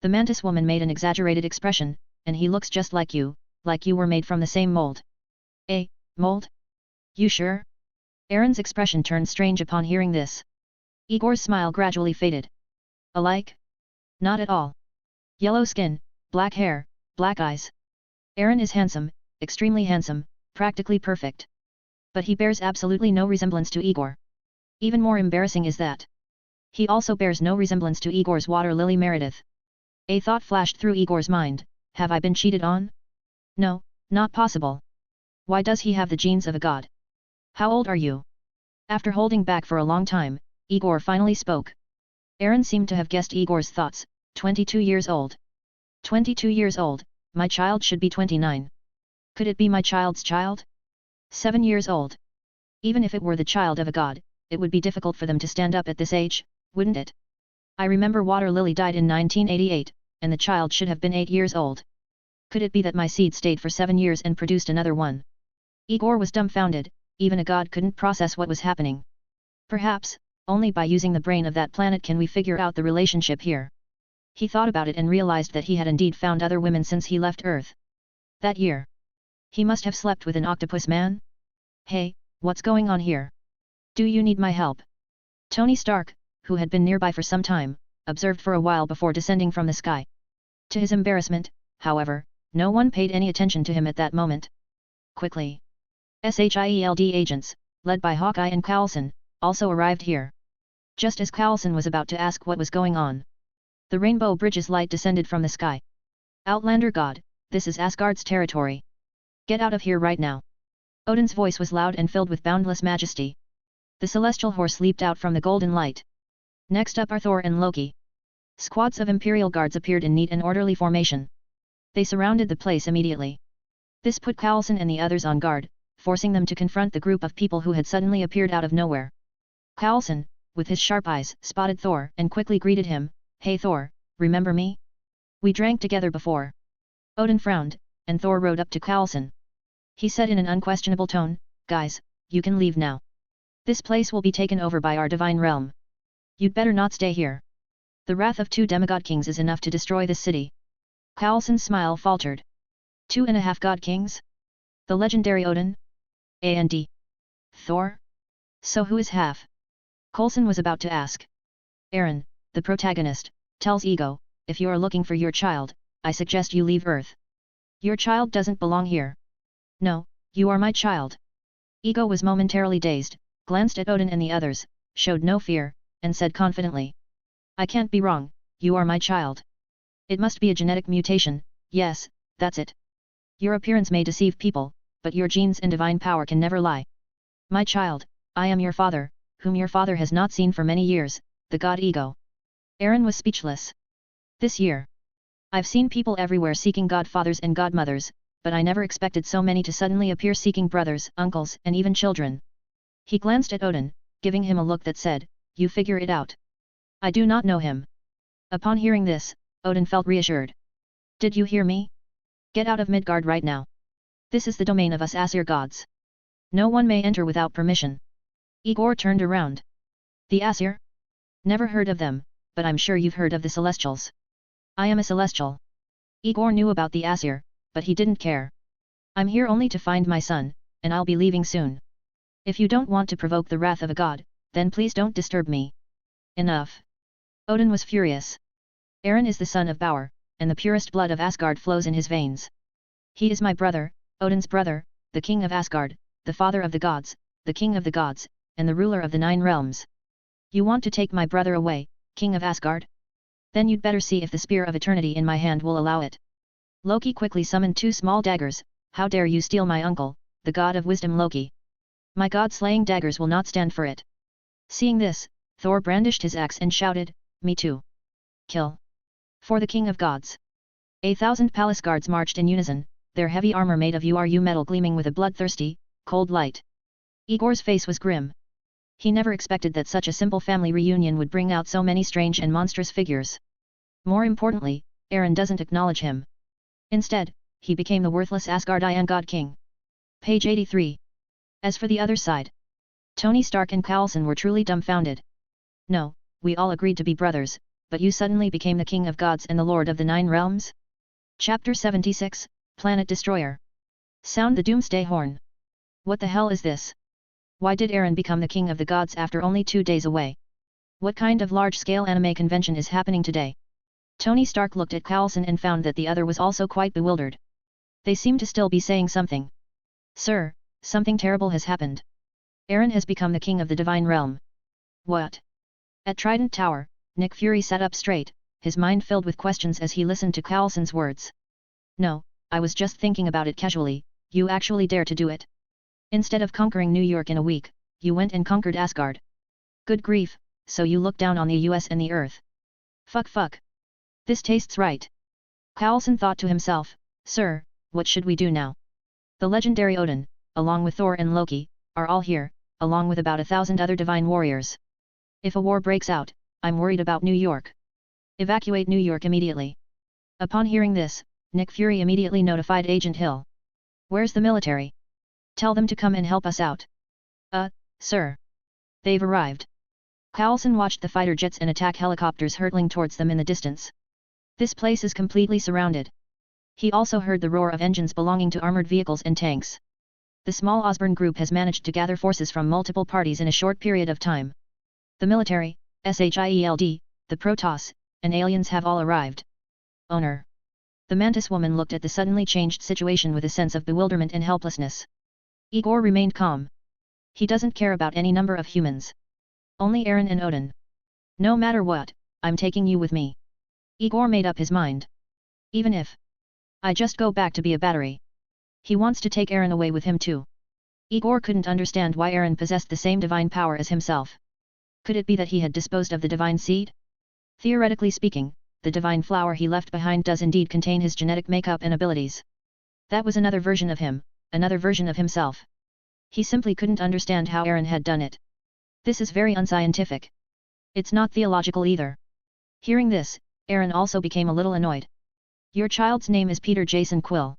The Mantis woman made an exaggerated expression, and he looks just like you were made from the same mold. Eh, mold? You sure? Eren's expression turned strange upon hearing this. Igor's smile gradually faded. Alike? Not at all. Yellow skin, black hair, black eyes. Eren is handsome, extremely handsome, practically perfect. But he bears absolutely no resemblance to Igor. Even more embarrassing is that he also bears no resemblance to Igor's water lily Meredith. A thought flashed through Igor's mind, have I been cheated on? No, not possible. Why does he have the genes of a god? How old are you? After holding back for a long time, Igor finally spoke. Eren seemed to have guessed Igor's thoughts, 22 years old. 22 years old, my child should be 29. Could it be my child's child? 7 years old. Even if it were the child of a god, it would be difficult for them to stand up at this age, wouldn't it? I remember Water Lily died in 1988, and the child should have been 8 years old. Could it be that my seed stayed for 7 years and produced another one? Igor was dumbfounded, even a god couldn't process what was happening. Perhaps, only by using the brain of that planet can we figure out the relationship here. He thought about it and realized that he had indeed found other women since he left Earth. That year. He must have slept with an octopus man? Hey, what's going on here? Do you need my help? Tony Stark, who had been nearby for some time, observed for a while before descending from the sky. To his embarrassment, however, No one paid any attention to him at that moment. Quickly. SHIELD agents, led by Hawkeye and Coulson, also arrived here. Just as Coulson was about to ask what was going on, the Rainbow Bridge's light descended from the sky. Outlander God, this is Asgard's territory. Get out of here right now. Odin's voice was loud and filled with boundless majesty. The celestial horse leaped out from the golden light. Next up are Thor and Loki. Squads of Imperial Guards appeared in neat and orderly formation. They surrounded the place immediately. This put Coulson and the others on guard, forcing them to confront the group of people who had suddenly appeared out of nowhere. Coulson, with his sharp eyes, spotted Thor and quickly greeted him, "Hey Thor, remember me? We drank together before." Odin frowned, and Thor rode up to Coulson. He said in an unquestionable tone, "Guys, you can leave now. This place will be taken over by our divine realm. You'd better not stay here. The wrath of 2 demigod kings is enough to destroy this city." Coulson's smile faltered. 2.5 god kings? The legendary Odin? And Thor? So who is half? Coulson was about to ask. Eren, the protagonist, tells Ego, "If you are looking for your child, I suggest you leave Earth. Your child doesn't belong here." "No, you are my child." Ego was momentarily dazed, glanced at Odin and the others, showed no fear, and said confidently, "I can't be wrong, you are my child. It must be a genetic mutation, yes, that's it. Your appearance may deceive people, but your genes and divine power can never lie. My child, I am your father, whom your father has not seen for many years, the god Ego." Eren was speechless. "This year. I've seen people everywhere seeking godfathers and godmothers, but I never expected so many to suddenly appear seeking brothers, uncles, and even children." He glanced at Odin, giving him a look that said, "You figure it out. I do not know him." Upon hearing this, Odin felt reassured. "Did you hear me? Get out of Midgard right now. This is the domain of us Aesir gods. No one may enter without permission." Igor turned around. "The Aesir? Never heard of them, but I'm sure you've heard of the Celestials." "I am a Celestial." Igor knew about the Aesir, but he didn't care. "I'm here only to find my son, and I'll be leaving soon. If you don't want to provoke the wrath of a god, then please don't disturb me." "Enough." Odin was furious. "Eren is the son of Bauer, and the purest blood of Asgard flows in his veins. He is my brother, Odin's brother, the king of Asgard, the father of the gods, the king of the gods, and the ruler of the 9 realms. You want to take my brother away, king of Asgard? Then you'd better see if the spear of eternity in my hand will allow it." Loki quickly summoned 2 small daggers. "How dare you steal my uncle, the god of wisdom Loki? My god-slaying daggers will not stand for it." Seeing this, Thor brandished his axe and shouted, "Me too. Kill. For the king of gods." 1,000 palace guards marched in unison, their heavy armor made of uru metal gleaming with a bloodthirsty, cold light. Igor's face was grim. He never expected that such a simple family reunion would bring out so many strange and monstrous figures. More importantly, Eren doesn't acknowledge him. Instead, he became the worthless Asgardian god king. Page 83. As for the other side, Tony Stark and Coulson were truly dumbfounded. "No, we all agreed to be brothers, but you suddenly became the king of gods and the lord of the 9 realms?" Chapter 76, Planet Destroyer. Sound the Doomsday horn. What the hell is this? Why did Eren become the king of the gods after only 2 days away? What kind of large-scale anime convention is happening today? Tony Stark looked at Coulson and found that the other was also quite bewildered. They seemed to still be saying something. "Sir, something terrible has happened. Eren has become the king of the divine realm." "What?" At Trident Tower, Nick Fury sat up straight, his mind filled with questions as he listened to Coulson's words. "No, I was just thinking about it casually. You actually dare to do it? Instead of conquering New York in a week, you went and conquered Asgard. Good grief, so you look down on the US and the Earth. Fuck. This tastes right." Coulson thought to himself, "Sir, what should we do now? The legendary Odin, along with Thor and Loki, are all here, along with about 1,000 other divine warriors. If a war breaks out, I'm worried about New York. Evacuate New York immediately." Upon hearing this, Nick Fury immediately notified Agent Hill. "Where's the military? Tell them to come and help us out." Sir. They've arrived." Coulson watched the fighter jets and attack helicopters hurtling towards them in the distance. This place is completely surrounded. He also heard the roar of engines belonging to armored vehicles and tanks. The small Osborne group has managed to gather forces from multiple parties in a short period of time. The military, SHIELD, the Protoss, and aliens have all arrived. Owner. The mantis woman looked at the suddenly changed situation with a sense of bewilderment and helplessness. Igor remained calm. He doesn't care about any number of humans. Only Eren and Odin. No matter what, I'm taking you with me. Igor made up his mind. Even if I just go back to be a battery. He wants to take Eren away with him too. Igor couldn't understand why Eren possessed the same divine power as himself. Could it be that he had disposed of the divine seed? Theoretically speaking, the divine flower he left behind does indeed contain his genetic makeup and abilities. That was another version of him, another version of himself. He simply couldn't understand how Eren had done it. This is very unscientific. It's not theological either. Hearing this, Eren also became a little annoyed. Your child's name is Peter Jason Quill.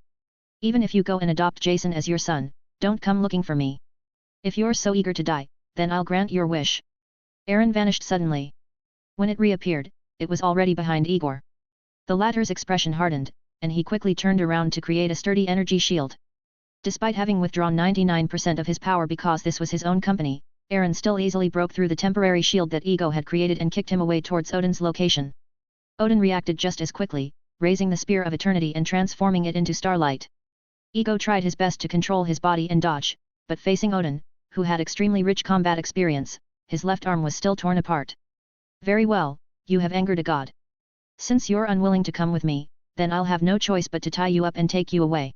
Even if you go and adopt Jason as your son, don't come looking for me. If you're so eager to die, then I'll grant your wish. Eren vanished suddenly. When it reappeared, it was already behind Igor. The latter's expression hardened, and he quickly turned around to create a sturdy energy shield. Despite having withdrawn 99% of his power because this was his own company, Eren still easily broke through the temporary shield that Ego had created and kicked him away towards Odin's location. Odin reacted just as quickly, raising the Spear of Eternity and transforming it into starlight. Ego tried his best to control his body and dodge, but facing Odin, who had extremely rich combat experience, his left arm was still torn apart. Very well, you have angered a god. Since you're unwilling to come with me, then I'll have no choice but to tie you up and take you away.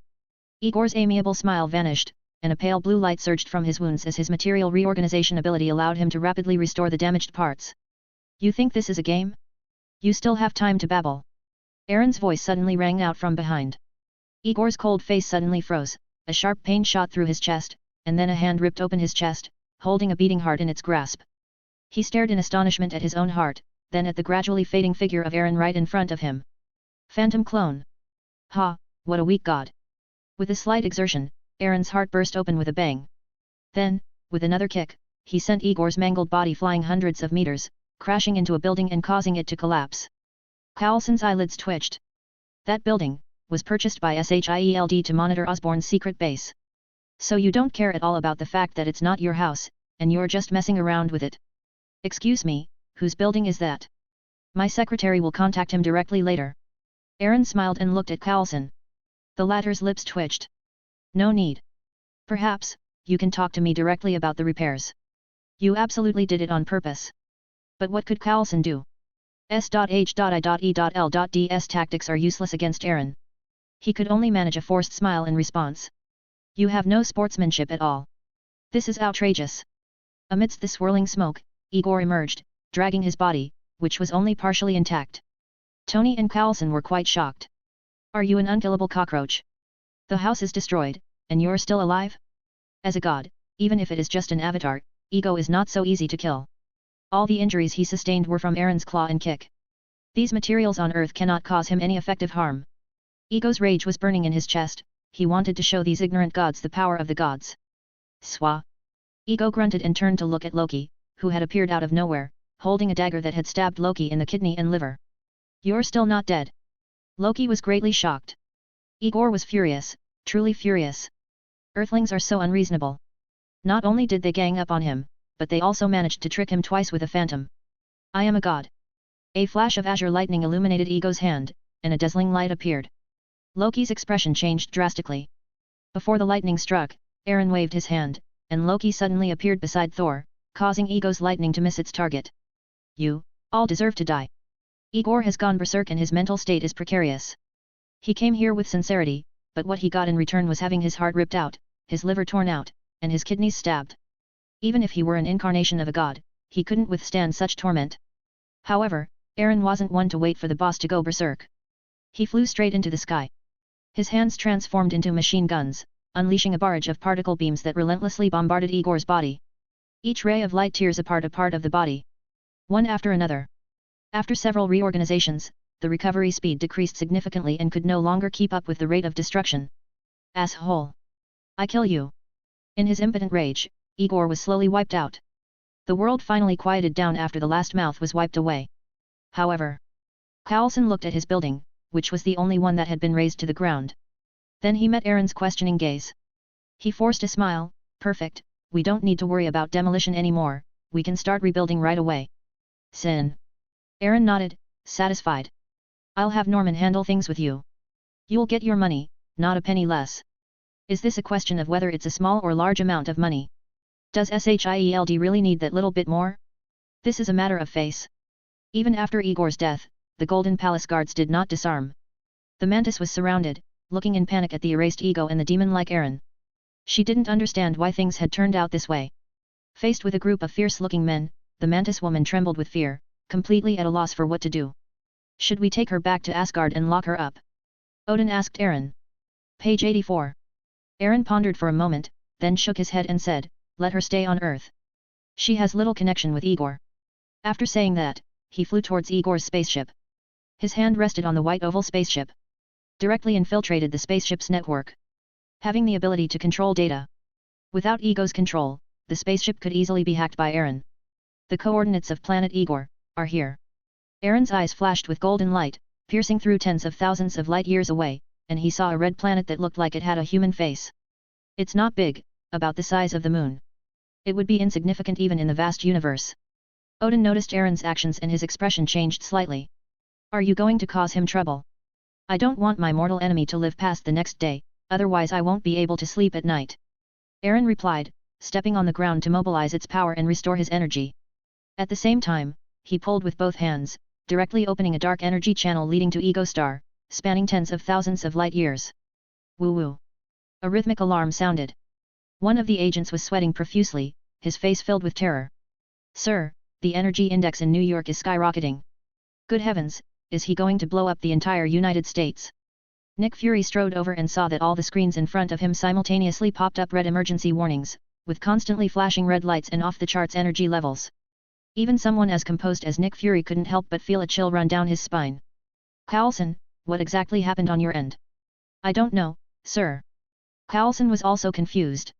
Igor's amiable smile vanished, and a pale blue light surged from his wounds as his material reorganization ability allowed him to rapidly restore the damaged parts. You think this is a game? You still have time to babble. Eren's voice suddenly rang out from behind. Igor's cold face suddenly froze, a sharp pain shot through his chest, and then a hand ripped open his chest, holding a beating heart in its grasp. He stared in astonishment at his own heart, then at the gradually fading figure of Eren right in front of him. Phantom clone. Ha, what a weak god. With a slight exertion, Eren's heart burst open with a bang. Then, with another kick, he sent Igor's mangled body flying hundreds of meters, crashing into a building and causing it to collapse. Coulson's eyelids twitched. That building was purchased by SHIELD to monitor Osborn's secret base. So you don't care at all about the fact that it's not your house, and you're just messing around with it. Excuse me, whose building is that? My secretary will contact him directly later. Eren smiled and looked at Coulson. The latter's lips twitched. No need. Perhaps, you can talk to me directly about the repairs. You absolutely did it on purpose. But what could Coulson do? S.H.I.E.L.D's tactics are useless against Eren. He could only manage a forced smile in response. You have no sportsmanship at all. This is outrageous. Amidst the swirling smoke, Igor emerged, dragging his body, which was only partially intact. Tony and Coulson were quite shocked. Are you an unkillable cockroach? The house is destroyed, and you're still alive? As a god, even if it is just an avatar, Ego is not so easy to kill. All the injuries he sustained were from Eren's claw and kick. These materials on Earth cannot cause him any effective harm. Ego's rage was burning in his chest, he wanted to show these ignorant gods the power of the gods. Swa! Ego grunted and turned to look at Loki, who had appeared out of nowhere, holding a dagger that had stabbed Loki in the kidney and liver. You're still not dead. Loki was greatly shocked. Igor was furious, truly furious. Earthlings are so unreasonable. Not only did they gang up on him, but they also managed to trick him twice with a phantom. I am a god. A flash of azure lightning illuminated Ego's hand, and a dazzling light appeared. Loki's expression changed drastically. Before the lightning struck, Eren waved his hand, and Loki suddenly appeared beside Thor, causing Ego's lightning to miss its target. You, all deserve to die. Igor has gone berserk and his mental state is precarious. He came here with sincerity, but what he got in return was having his heart ripped out, his liver torn out, and his kidneys stabbed. Even if he were an incarnation of a god, he couldn't withstand such torment. However, Eren wasn't one to wait for the boss to go berserk. He flew straight into the sky. His hands transformed into machine guns, unleashing a barrage of particle beams that relentlessly bombarded Igor's body. Each ray of light tears apart a part of the body. One after another. After several reorganizations, the recovery speed decreased significantly and could no longer keep up with the rate of destruction. Asshole! I kill you! In his impotent rage, Igor was slowly wiped out. The world finally quieted down after the last mouth was wiped away. However, Coulson looked at his building, which was the only one that had been razed to the ground. Then he met Eren's questioning gaze. He forced a smile. Perfect, we don't need to worry about demolition anymore, we can start rebuilding right away. Sin. Eren nodded, satisfied. I'll have Norman handle things with you. You'll get your money, not a penny less. Is this a question of whether it's a small or large amount of money? Does Shield really need that little bit more? This is a matter of face. Even after Igor's death, the Golden Palace guards did not disarm. The mantis was surrounded, looking in panic at the erased ego and the demon-like Aaron. She didn't understand why things had turned out this way. Faced with a group of fierce-looking men, the mantis woman trembled with fear, completely at a loss for what to do. Should we take her back to Asgard and lock her up? Odin asked Aaron. Page 84. Aaron pondered for a moment, then shook his head and said, let her stay on Earth. She has little connection with Igor. After saying that, he flew towards Igor's spaceship. His hand rested on the white oval spaceship. Directly infiltrated the spaceship's network. Having the ability to control data. Without Ego's control, the spaceship could easily be hacked by Aaron. The coordinates of planet Igor are here. Aaron's eyes flashed with golden light, piercing through tens of thousands of light years away, and he saw a red planet that looked like it had a human face. It's not big, about the size of the moon. It would be insignificant even in the vast universe. Odin noticed Aaron's actions and his expression changed slightly. Are you going to cause him trouble? I don't want my mortal enemy to live past the next day, otherwise I won't be able to sleep at night. Aaron replied, stepping on the ground to mobilize its power and restore his energy. At the same time, he pulled with both hands, directly opening a dark energy channel leading to Ego Star, spanning tens of thousands of light years. Woo-woo. A rhythmic alarm sounded. One of the agents was sweating profusely, his face filled with terror. Sir, the energy index in New York is skyrocketing. Good heavens, is he going to blow up the entire United States? Nick Fury strode over and saw that all the screens in front of him simultaneously popped up red emergency warnings, with constantly flashing red lights and off-the-charts energy levels. Even someone as composed as Nick Fury couldn't help but feel a chill run down his spine. Carlson, what exactly happened on your end? I don't know, sir. Carlson was also confused.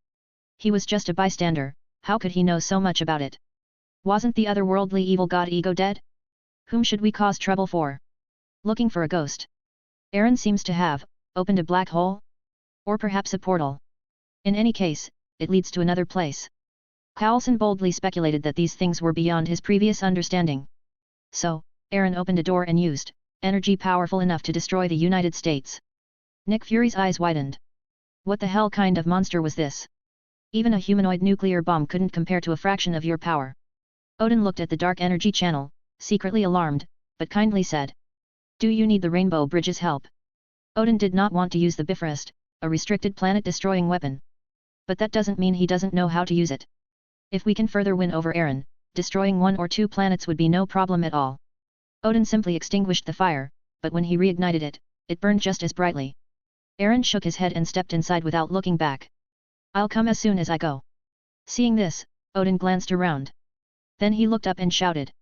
He was just a bystander, how could he know so much about it? Wasn't the otherworldly evil god Ego dead? Whom should we cause trouble for? Looking for a ghost. Aaron seems to have opened a black hole? Or perhaps a portal. In any case, it leads to another place. Carlson boldly speculated that these things were beyond his previous understanding. So, Aaron opened a door and used energy powerful enough to destroy the United States. Nick Fury's eyes widened. What the hell kind of monster was this? Even a humanoid nuclear bomb couldn't compare to a fraction of your power. Odin looked at the dark energy channel, secretly alarmed, but kindly said. Do you need the Rainbow Bridge's help? Odin did not want to use the Bifrost, a restricted planet-destroying weapon. But that doesn't mean he doesn't know how to use it. If we can further win over Aaron, destroying 1 or 2 planets would be no problem at all. Odin simply extinguished the fire, but when he reignited it, it burned just as brightly. Aaron shook his head and stepped inside without looking back. I'll come as soon as I go. Seeing this, Odin glanced around. Then he looked up and shouted.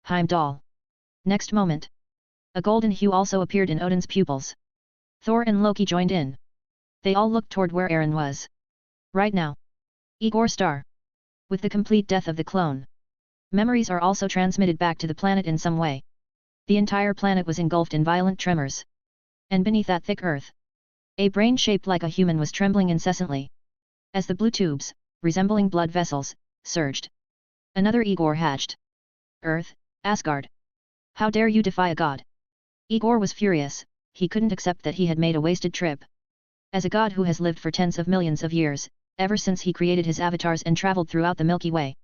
Heimdall. Next moment. A golden hue also appeared in Odin's pupils. Thor and Loki joined in. They all looked toward where Aaron was. Right now. Igor Star. With the complete death of the clone. Memories are also transmitted back to the planet in some way. The entire planet was engulfed in violent tremors. And beneath that thick earth, a brain shaped like a human was trembling incessantly. As the blue tubes, resembling blood vessels, surged. Another Igor hatched. Earth, Asgard. How dare you defy a god? Igor was furious, he couldn't accept that he had made a wasted trip. As a god who has lived for tens of millions of years, ever since he created his avatars and traveled throughout the Milky Way.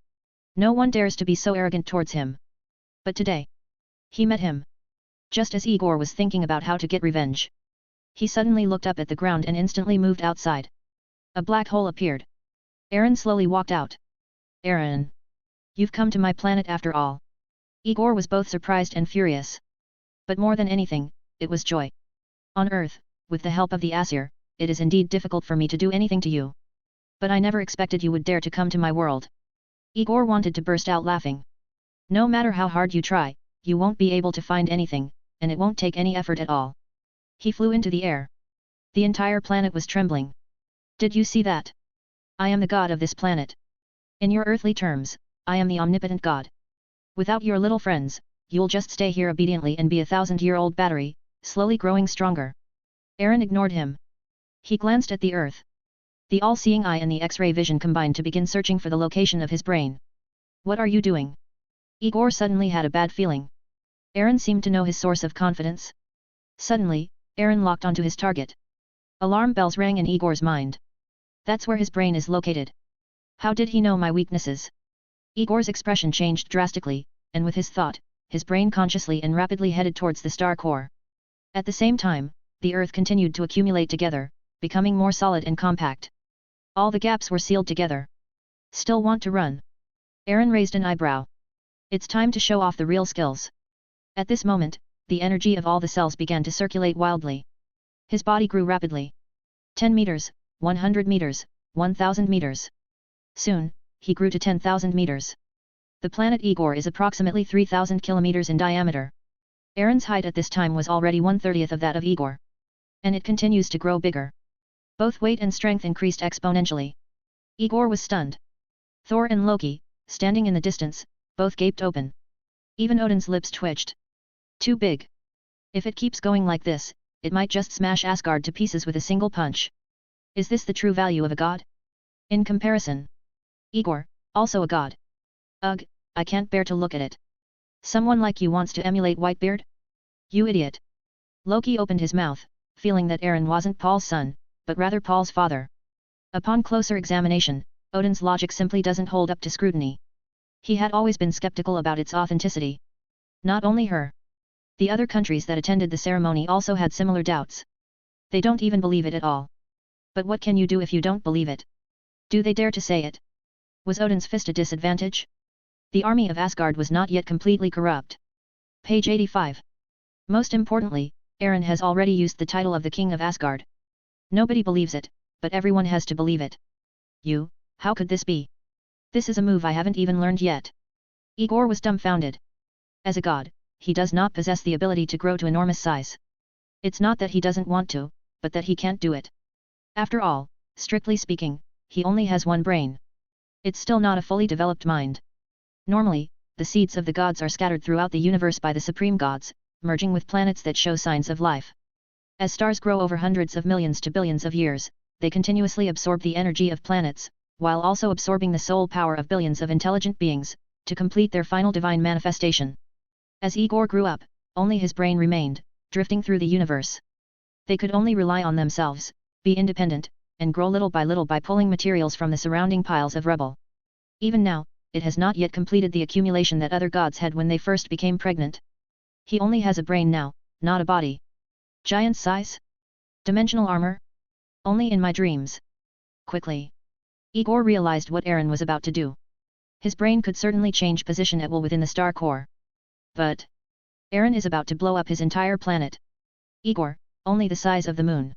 No one dares to be so arrogant towards him. But today, he met him. Just as Igor was thinking about how to get revenge. He suddenly looked up at the ground and instantly moved outside. A black hole appeared. Aaron slowly walked out. Aaron. You've come to my planet after all. Igor was both surprised and furious. But more than anything, it was joy. On Earth, with the help of the Aesir, it is indeed difficult for me to do anything to you. But I never expected you would dare to come to my world. Igor wanted to burst out laughing. No matter how hard you try, you won't be able to find anything, and it won't take any effort at all. He flew into the air. The entire planet was trembling. Did you see that? I am the god of this planet. In your earthly terms, I am the omnipotent god. Without your little friends, you'll just stay here obediently and be a 1,000-year-old battery, slowly growing stronger. Aaron ignored him. He glanced at the earth. The all-seeing eye and the X-ray vision combined to begin searching for the location of his brain. What are you doing? Igor suddenly had a bad feeling. Aaron seemed to know his source of confidence. Suddenly, Eren locked onto his target. Alarm bells rang in Igor's mind. That's where his brain is located. How did he know my weaknesses? Igor's expression changed drastically, and with his thought, his brain consciously and rapidly headed towards the star core. At the same time, the earth continued to accumulate together, becoming more solid and compact. All the gaps were sealed together. Still want to run? Eren raised an eyebrow. It's time to show off the real skills. At this moment, the energy of all the cells began to circulate wildly. His body grew rapidly. 10 meters, 100 meters, 1000 meters. Soon, he grew to 10,000 meters. The planet Igor is approximately 3,000 kilometers in diameter. Eren's height at this time was already 1/30 of that of Igor. And it continues to grow bigger. Both weight and strength increased exponentially. Igor was stunned. Thor and Loki, standing in the distance, both gaped open. Even Odin's lips twitched. Too big. If it keeps going like this, it might just smash Asgard to pieces with a single punch. Is this the true value of a god? In comparison, Igor, also a god. Ugh, I can't bear to look at it. Someone like you wants to emulate Whitebeard? You idiot. Loki opened his mouth, feeling that Eren wasn't Paul's son, but rather Paul's father. Upon closer examination, Odin's logic simply doesn't hold up to scrutiny. He had always been skeptical about its authenticity. Not only her. The other countries that attended the ceremony also had similar doubts. They don't even believe it at all. But what can you do if you don't believe it? Do they dare to say it? Was Odin's fist a disadvantage? The army of Asgard was not yet completely corrupt. Page 85. Most importantly, Eren has already used the title of the King of Asgard. Nobody believes it, but everyone has to believe it. You, how could this be? This is a move I haven't even learned yet. Igor was dumbfounded. As a god, he does not possess the ability to grow to enormous size. It's not that he doesn't want to, but that he can't do it. After all, strictly speaking, he only has one brain. It's still not a fully developed mind. Normally, the seeds of the gods are scattered throughout the universe by the supreme gods, merging with planets that show signs of life. As stars grow over hundreds of millions to billions of years, they continuously absorb the energy of planets, while also absorbing the soul power of billions of intelligent beings, to complete their final divine manifestation. As Igor grew up, only his brain remained, drifting through the universe. They could only rely on themselves, be independent, and grow little by pulling materials from the surrounding piles of rubble. Even now, it has not yet completed the accumulation that other gods had when they first became pregnant. He only has a brain now, not a body. Giant size? Dimensional armor? Only in my dreams. Quickly, Igor realized what Eren was about to do. His brain could certainly change position at will within the star core. But Eren is about to blow up his entire planet. Igor, only the size of the moon.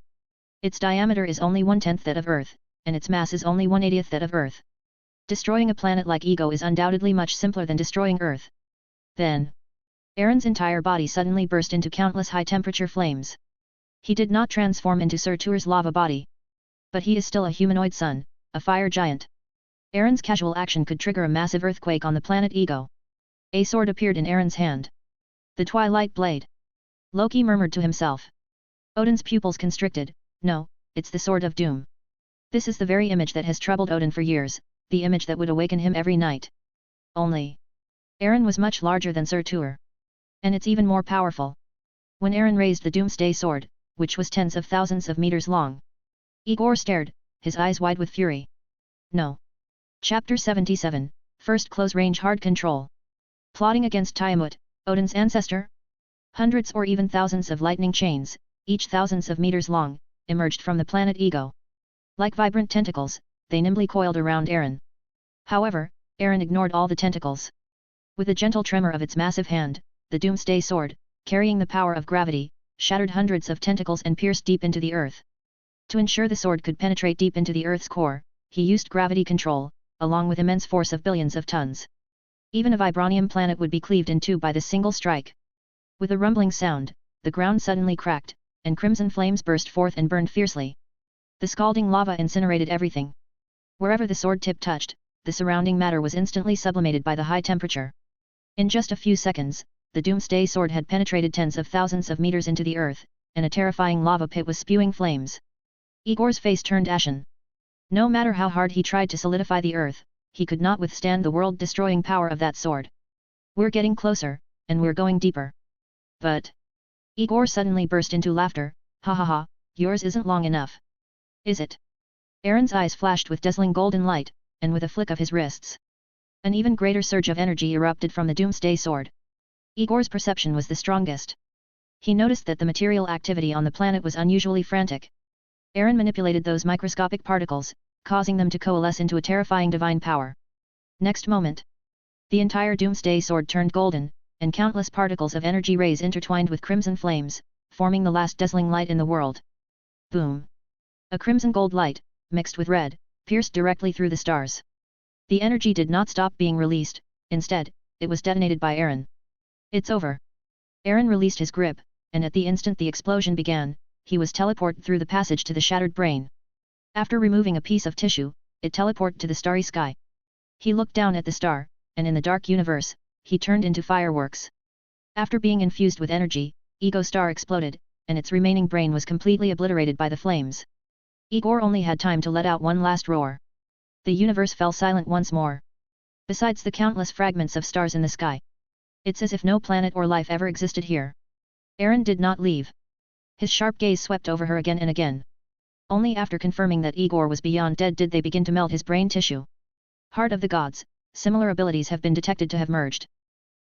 Its diameter is only 1/10 that of Earth, and its mass is only 1/80 that of Earth. Destroying a planet like Ego is undoubtedly much simpler than destroying Earth. Then, Eren's entire body suddenly burst into countless high-temperature flames. He did not transform into Surtur's lava body. But he is still a humanoid son, a fire giant. Eren's casual action could trigger a massive earthquake on the planet Ego. A sword appeared in Eren's hand. The Twilight Blade. Loki murmured to himself. Odin's pupils constricted. No, it's the Sword of Doom. This is the very image that has troubled Odin for years, the image that would awaken him every night. Only, Eren was much larger than Surtur. And it's even more powerful. When Eren raised the Doomsday sword, which was tens of thousands of meters long, Igor stared, his eyes wide with fury. No. Chapter 77, First Close Range Hard Control. Plotting against Tiamat, Odin's ancestor? Hundreds or even thousands of lightning chains, each thousands of meters long, emerged from the planet Ego. Like vibrant tentacles, they nimbly coiled around Eren. However, Eren ignored all the tentacles. With a gentle tremor of its massive hand, the Doomsday sword, carrying the power of gravity, shattered hundreds of tentacles and pierced deep into the earth. To ensure the sword could penetrate deep into the earth's core, he used gravity control, along with immense force of billions of tons. Even a vibranium planet would be cleaved in two by this single strike. With a rumbling sound, the ground suddenly cracked, and crimson flames burst forth and burned fiercely. The scalding lava incinerated everything. Wherever the sword tip touched, the surrounding matter was instantly sublimated by the high temperature. In just a few seconds, the Doomsday sword had penetrated tens of thousands of meters into the earth, and a terrifying lava pit was spewing flames. Igor's face turned ashen. No matter how hard he tried to solidify the earth, he could not withstand the world-destroying power of that sword. We're getting closer, and we're going deeper. But Igor suddenly burst into laughter, Ha ha ha, yours isn't long enough. Is it? Aaron's eyes flashed with dazzling golden light, and with a flick of his wrists, an even greater surge of energy erupted from the Doomsday sword. Igor's perception was the strongest. He noticed that the material activity on the planet was unusually frantic. Aaron manipulated those microscopic particles, causing them to coalesce into a terrifying divine power. Next moment, the entire Doomsday sword turned golden, and countless particles of energy rays intertwined with crimson flames, forming the last dazzling light in the world. Boom! A crimson gold light, mixed with red, pierced directly through the stars. The energy did not stop being released, instead, it was detonated by Aaron. It's over. Aaron released his grip, and at the instant the explosion began, he was teleported through the passage to the shattered brain. After removing a piece of tissue, it teleported to the starry sky. He looked down at the star, and in the dark universe, he turned into fireworks. After being infused with energy, Ego Star exploded, and its remaining brain was completely obliterated by the flames. Igor only had time to let out one last roar. The universe fell silent once more. Besides the countless fragments of stars in the sky, it's as if no planet or life ever existed here. Aaron did not leave. His sharp gaze swept over her again and again. Only after confirming that Igor was beyond dead did they begin to melt his brain tissue. Heart of the gods, similar abilities have been detected to have merged.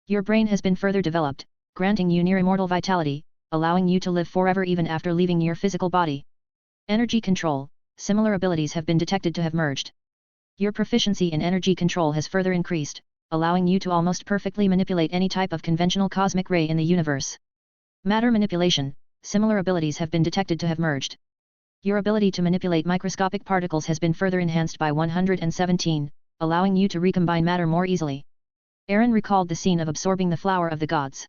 Your brain has been further developed, granting you near immortal vitality, allowing you to live forever even after leaving your physical body. Energy control, similar abilities have been detected to have merged. Your proficiency in energy control has further increased, allowing you to almost perfectly manipulate any type of conventional cosmic ray in the universe. Matter manipulation, similar abilities have been detected to have merged. Your ability to manipulate microscopic particles has been further enhanced by 117, allowing you to recombine matter more easily. Aaron recalled the scene of absorbing the flower of the gods.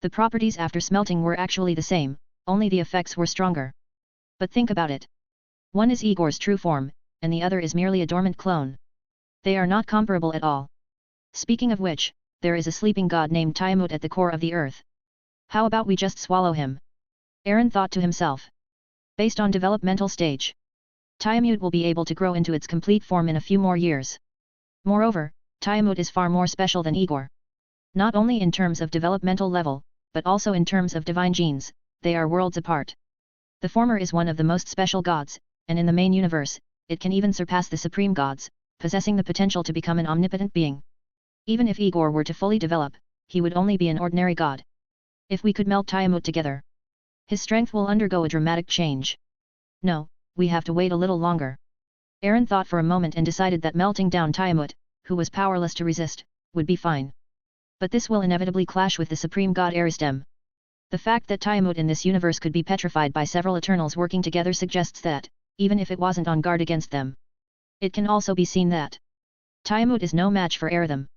The properties after smelting were actually the same, only the effects were stronger. But think about it. One is Igor's true form, and the other is merely a dormant clone. They are not comparable at all. Speaking of which, there is a sleeping god named Tiamut at the core of the earth. How about we just swallow him? Aaron thought to himself. Based on developmental stage, Tiamut will be able to grow into its complete form in a few more years. Moreover, Tiamut is far more special than Igor. Not only in terms of developmental level, but also in terms of divine genes, they are worlds apart. The former is one of the most special gods, and in the main universe, it can even surpass the supreme gods, possessing the potential to become an omnipotent being. Even if Igor were to fully develop, he would only be an ordinary god. If we could melt Tiamut together, his strength will undergo a dramatic change. No, we have to wait a little longer. Aaron thought for a moment and decided that melting down Tiamut, who was powerless to resist, would be fine. But this will inevitably clash with the supreme god Aristem. The fact that Tiamut in this universe could be petrified by several Eternals working together suggests that, even if it wasn't on guard against them, it can also be seen that Tiamut is no match for Aristem.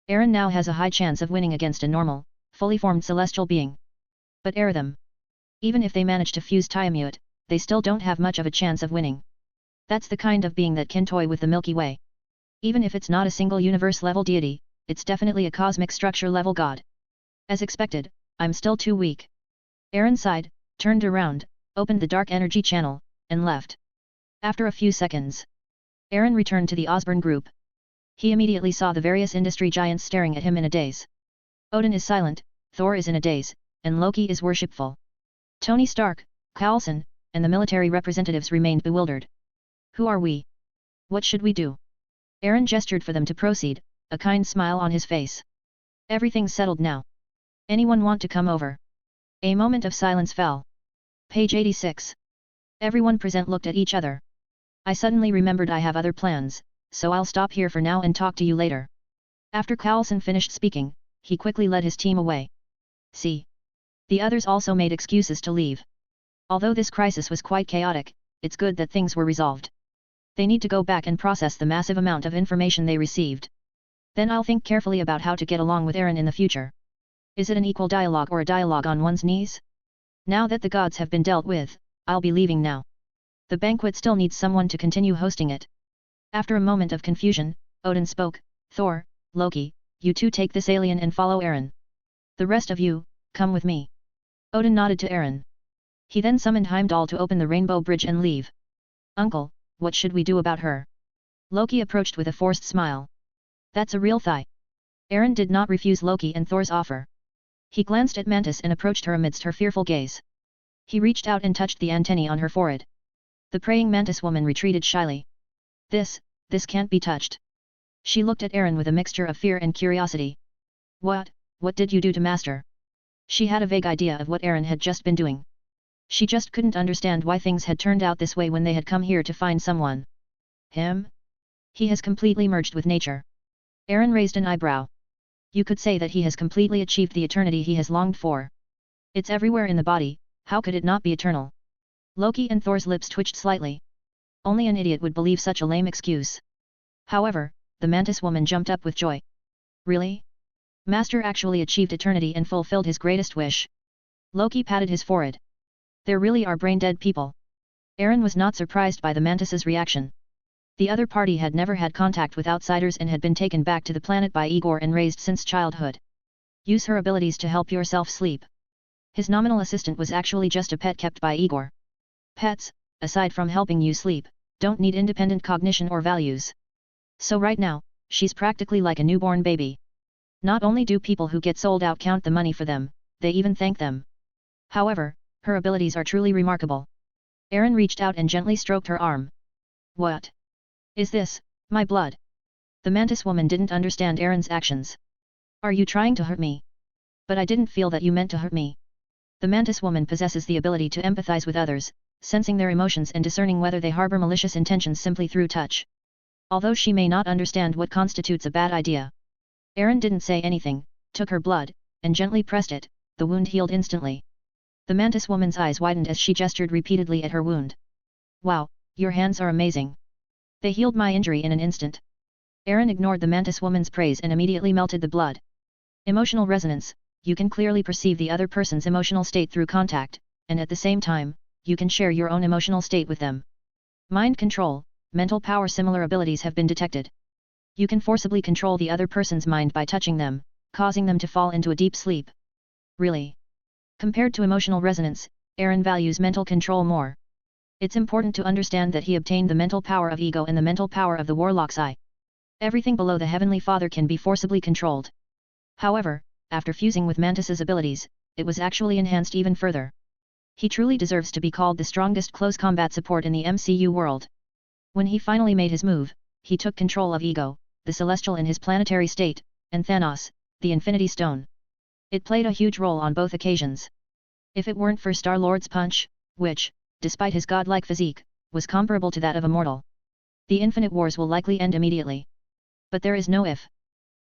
Aaron now has a high chance of winning against a normal, fully formed celestial being. But Aristem, even if they manage to fuse Tiamut, they still don't have much of a chance of winning. That's the kind of being that can toy with the Milky Way. Even if it's not a single universe-level deity, it's definitely a cosmic structure-level god. As expected, I'm still too weak. Aaron sighed, turned around, opened the dark energy channel, and left. After a few seconds, Aaron returned to the Osborne group. He immediately saw the various industry giants staring at him in a daze. Odin is silent, Thor is in a daze, and Loki is worshipful. Tony Stark, Coulson, and the military representatives remained bewildered. Who are we? What should we do? Aaron gestured for them to proceed, a kind smile on his face. Everything's settled now. Anyone want to come over? A moment of silence fell. Page 86. Everyone present looked at each other. I suddenly remembered I have other plans, so I'll stop here for now and talk to you later. After Coulson finished speaking, he quickly led his team away. See. The others also made excuses to leave. Although this crisis was quite chaotic, it's good that things were resolved. They need to go back and process the massive amount of information they received. Then I'll think carefully about how to get along with Aaron in the future. Is it an equal dialogue or a dialogue on one's knees? Now that the gods have been dealt with, I'll be leaving now. The banquet still needs someone to continue hosting it. After a moment of confusion, Odin spoke, Thor, Loki, you two take this alien and follow Aaron. The rest of you, come with me. Odin nodded to Aaron. He then summoned Heimdall to open the Rainbow Bridge and leave. Uncle, what should we do about her? Loki approached with a forced smile. That's a real thigh. Aaron did not refuse Loki and Thor's offer. He glanced at Mantis and approached her amidst her fearful gaze. He reached out and touched the antennae on her forehead. The praying mantis woman retreated shyly. This can't be touched. She looked at Aaron with a mixture of fear and curiosity. What did you do to Master? She had a vague idea of what Aaron had just been doing. She just couldn't understand why things had turned out this way when they had come here to find someone. Him? He has completely merged with nature. Aaron raised an eyebrow. You could say that he has completely achieved the eternity he has longed for. It's everywhere in the body, how could it not be eternal? Loki and Thor's lips twitched slightly. Only an idiot would believe such a lame excuse. However, the mantis woman jumped up with joy. Really? Master actually achieved eternity and fulfilled his greatest wish. Loki patted his forehead. There really are brain-dead people. Aaron was not surprised by the mantis's reaction. The other party had never had contact with outsiders and had been taken back to the planet by Igor and raised since childhood. Use her abilities to help yourself sleep. His nominal assistant was actually just a pet kept by Igor. Pets, aside from helping you sleep, don't need independent cognition or values. So right now, she's practically like a newborn baby. Not only do people who get sold out count the money for them, they even thank them. However, her abilities are truly remarkable. Aaron reached out and gently stroked her arm. What is this, my blood? The mantis woman didn't understand Aaron's actions. Are you trying to hurt me? But I didn't feel that you meant to hurt me. The mantis woman possesses the ability to empathize with others, sensing their emotions and discerning whether they harbor malicious intentions simply through touch. Although she may not understand what constitutes a bad idea. Aaron didn't say anything, took her blood, and gently pressed it. The wound healed instantly. The mantis woman's eyes widened as she gestured repeatedly at her wound. Wow, your hands are amazing. They healed my injury in an instant. Aaron ignored the mantis woman's praise and immediately melted the blood. Emotional resonance, you can clearly perceive the other person's emotional state through contact, and at the same time, you can share your own emotional state with them. Mind control, mental power. Similar abilities have been detected. You can forcibly control the other person's mind by touching them, causing them to fall into a deep sleep. Really? Compared to emotional resonance, Aaron values mental control more. It's important to understand that he obtained the mental power of ego and the mental power of the warlock's eye. Everything below the Heavenly Father can be forcibly controlled. However, after fusing with Mantis's abilities, it was actually enhanced even further. He truly deserves to be called the strongest close combat support in the MCU world. When he finally made his move, he took control of Ego, the Celestial in his planetary state, and Thanos, the Infinity Stone. It played a huge role on both occasions. If it weren't for Star-Lord's punch, which, despite his godlike physique, was comparable to that of a mortal, the Infinite Wars will likely end immediately. But there is no if.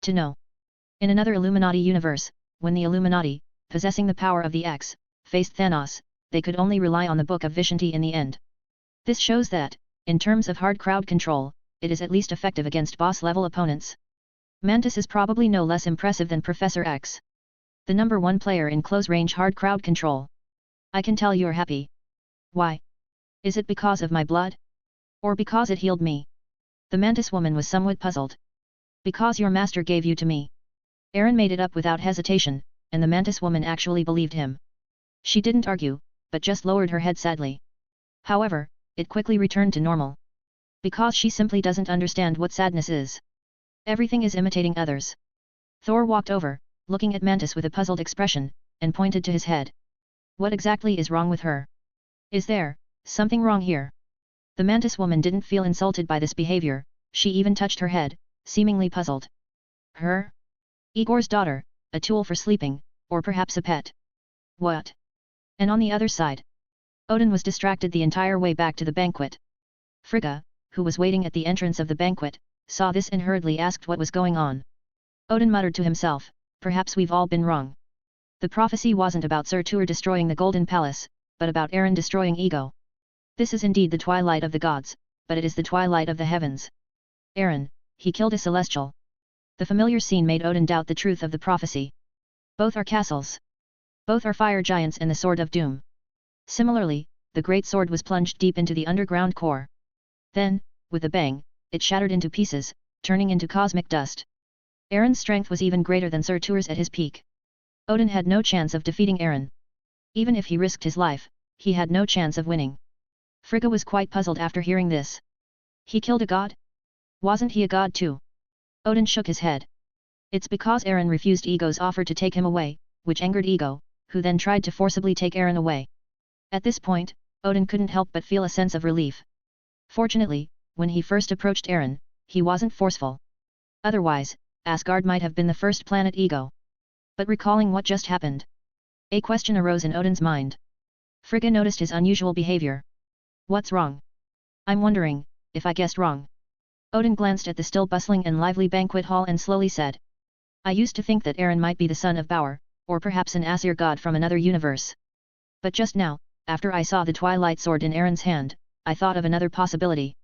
To know. In another Illuminati universe, when the Illuminati, possessing the power of the X, faced Thanos, they could only rely on the Book of Vishanti in the end. This shows that, in terms of hard crowd control, it is at least effective against boss-level opponents. Mantis is probably no less impressive than Professor X. The #1 player in close-range hard crowd control. I can tell you're happy. Why? Is it because of my blood? Or because it healed me? The Mantis woman was somewhat puzzled. Because your master gave you to me. Aaron made it up without hesitation, and the Mantis woman actually believed him. She didn't argue, but just lowered her head sadly. However, it quickly returned to normal. Because she simply doesn't understand what sadness is. Everything is imitating others. Thor walked over, looking at Mantis with a puzzled expression, and pointed to his head. What exactly is wrong with her? Is there something wrong here? The Mantis woman didn't feel insulted by this behavior, she even touched her head, seemingly puzzled. Her? Igor's daughter, a tool for sleeping, or perhaps a pet. What? And on the other side? Odin was distracted the entire way back to the banquet. Frigga, who was waiting at the entrance of the banquet, saw this and hurriedly asked what was going on. Odin muttered to himself, perhaps we've all been wrong. The prophecy wasn't about Surtur destroying the Golden Palace, but about Aaron destroying Ego. This is indeed the twilight of the gods, but it is the twilight of the heavens. Aaron, he killed a celestial. The familiar scene made Odin doubt the truth of the prophecy. Both are castles. Both are fire giants and the Sword of Doom. Similarly, the great sword was plunged deep into the underground core. Then, with a bang, it shattered into pieces, turning into cosmic dust. Aaron's strength was even greater than Surtur's at his peak. Odin had no chance of defeating Aaron. Even if he risked his life, he had no chance of winning. Frigga was quite puzzled after hearing this. He killed a god? Wasn't he a god too? Odin shook his head. It's because Aaron refused Ego's offer to take him away, which angered Ego, who then tried to forcibly take Aaron away. At this point, Odin couldn't help but feel a sense of relief. Fortunately, when he first approached Eren, he wasn't forceful. Otherwise, Asgard might have been the first planet ego. But recalling what just happened, a question arose in Odin's mind. Frigga noticed his unusual behavior. What's wrong? I'm wondering, if I guessed wrong. Odin glanced at the still bustling and lively banquet hall and slowly said. I used to think that Eren might be the son of Bauer, or perhaps an Aesir god from another universe. But just now, after I saw the twilight sword in Eren's hand, I thought of another possibility.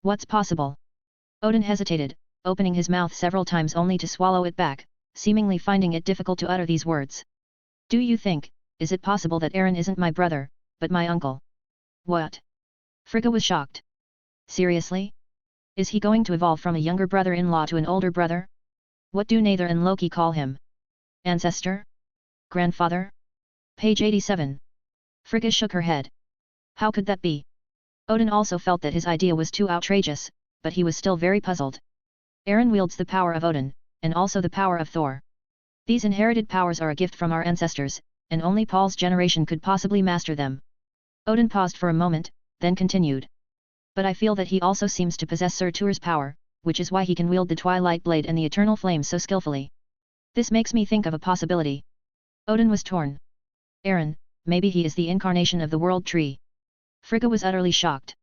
What's possible? Odin hesitated, opening his mouth several times only to swallow it back, seemingly finding it difficult to utter these words. Do you think, is it possible that Eren isn't my brother, but my uncle? What? Frigga was shocked. Seriously? Is he going to evolve from a younger brother-in-law to an older brother? What do Nather and Loki call him? Ancestor? Grandfather? Page 87. Frigga shook her head. How could that be? Odin also felt that his idea was too outrageous, but he was still very puzzled. Eren wields the power of Odin, and also the power of Thor. These inherited powers are a gift from our ancestors, and only Paul's generation could possibly master them. Odin paused for a moment, then continued. But I feel that he also seems to possess Surtur's power, which is why he can wield the Twilight Blade and the Eternal Flame so skillfully. This makes me think of a possibility. Odin was torn. Eren, maybe he is the incarnation of the World Tree. Frigga was utterly shocked.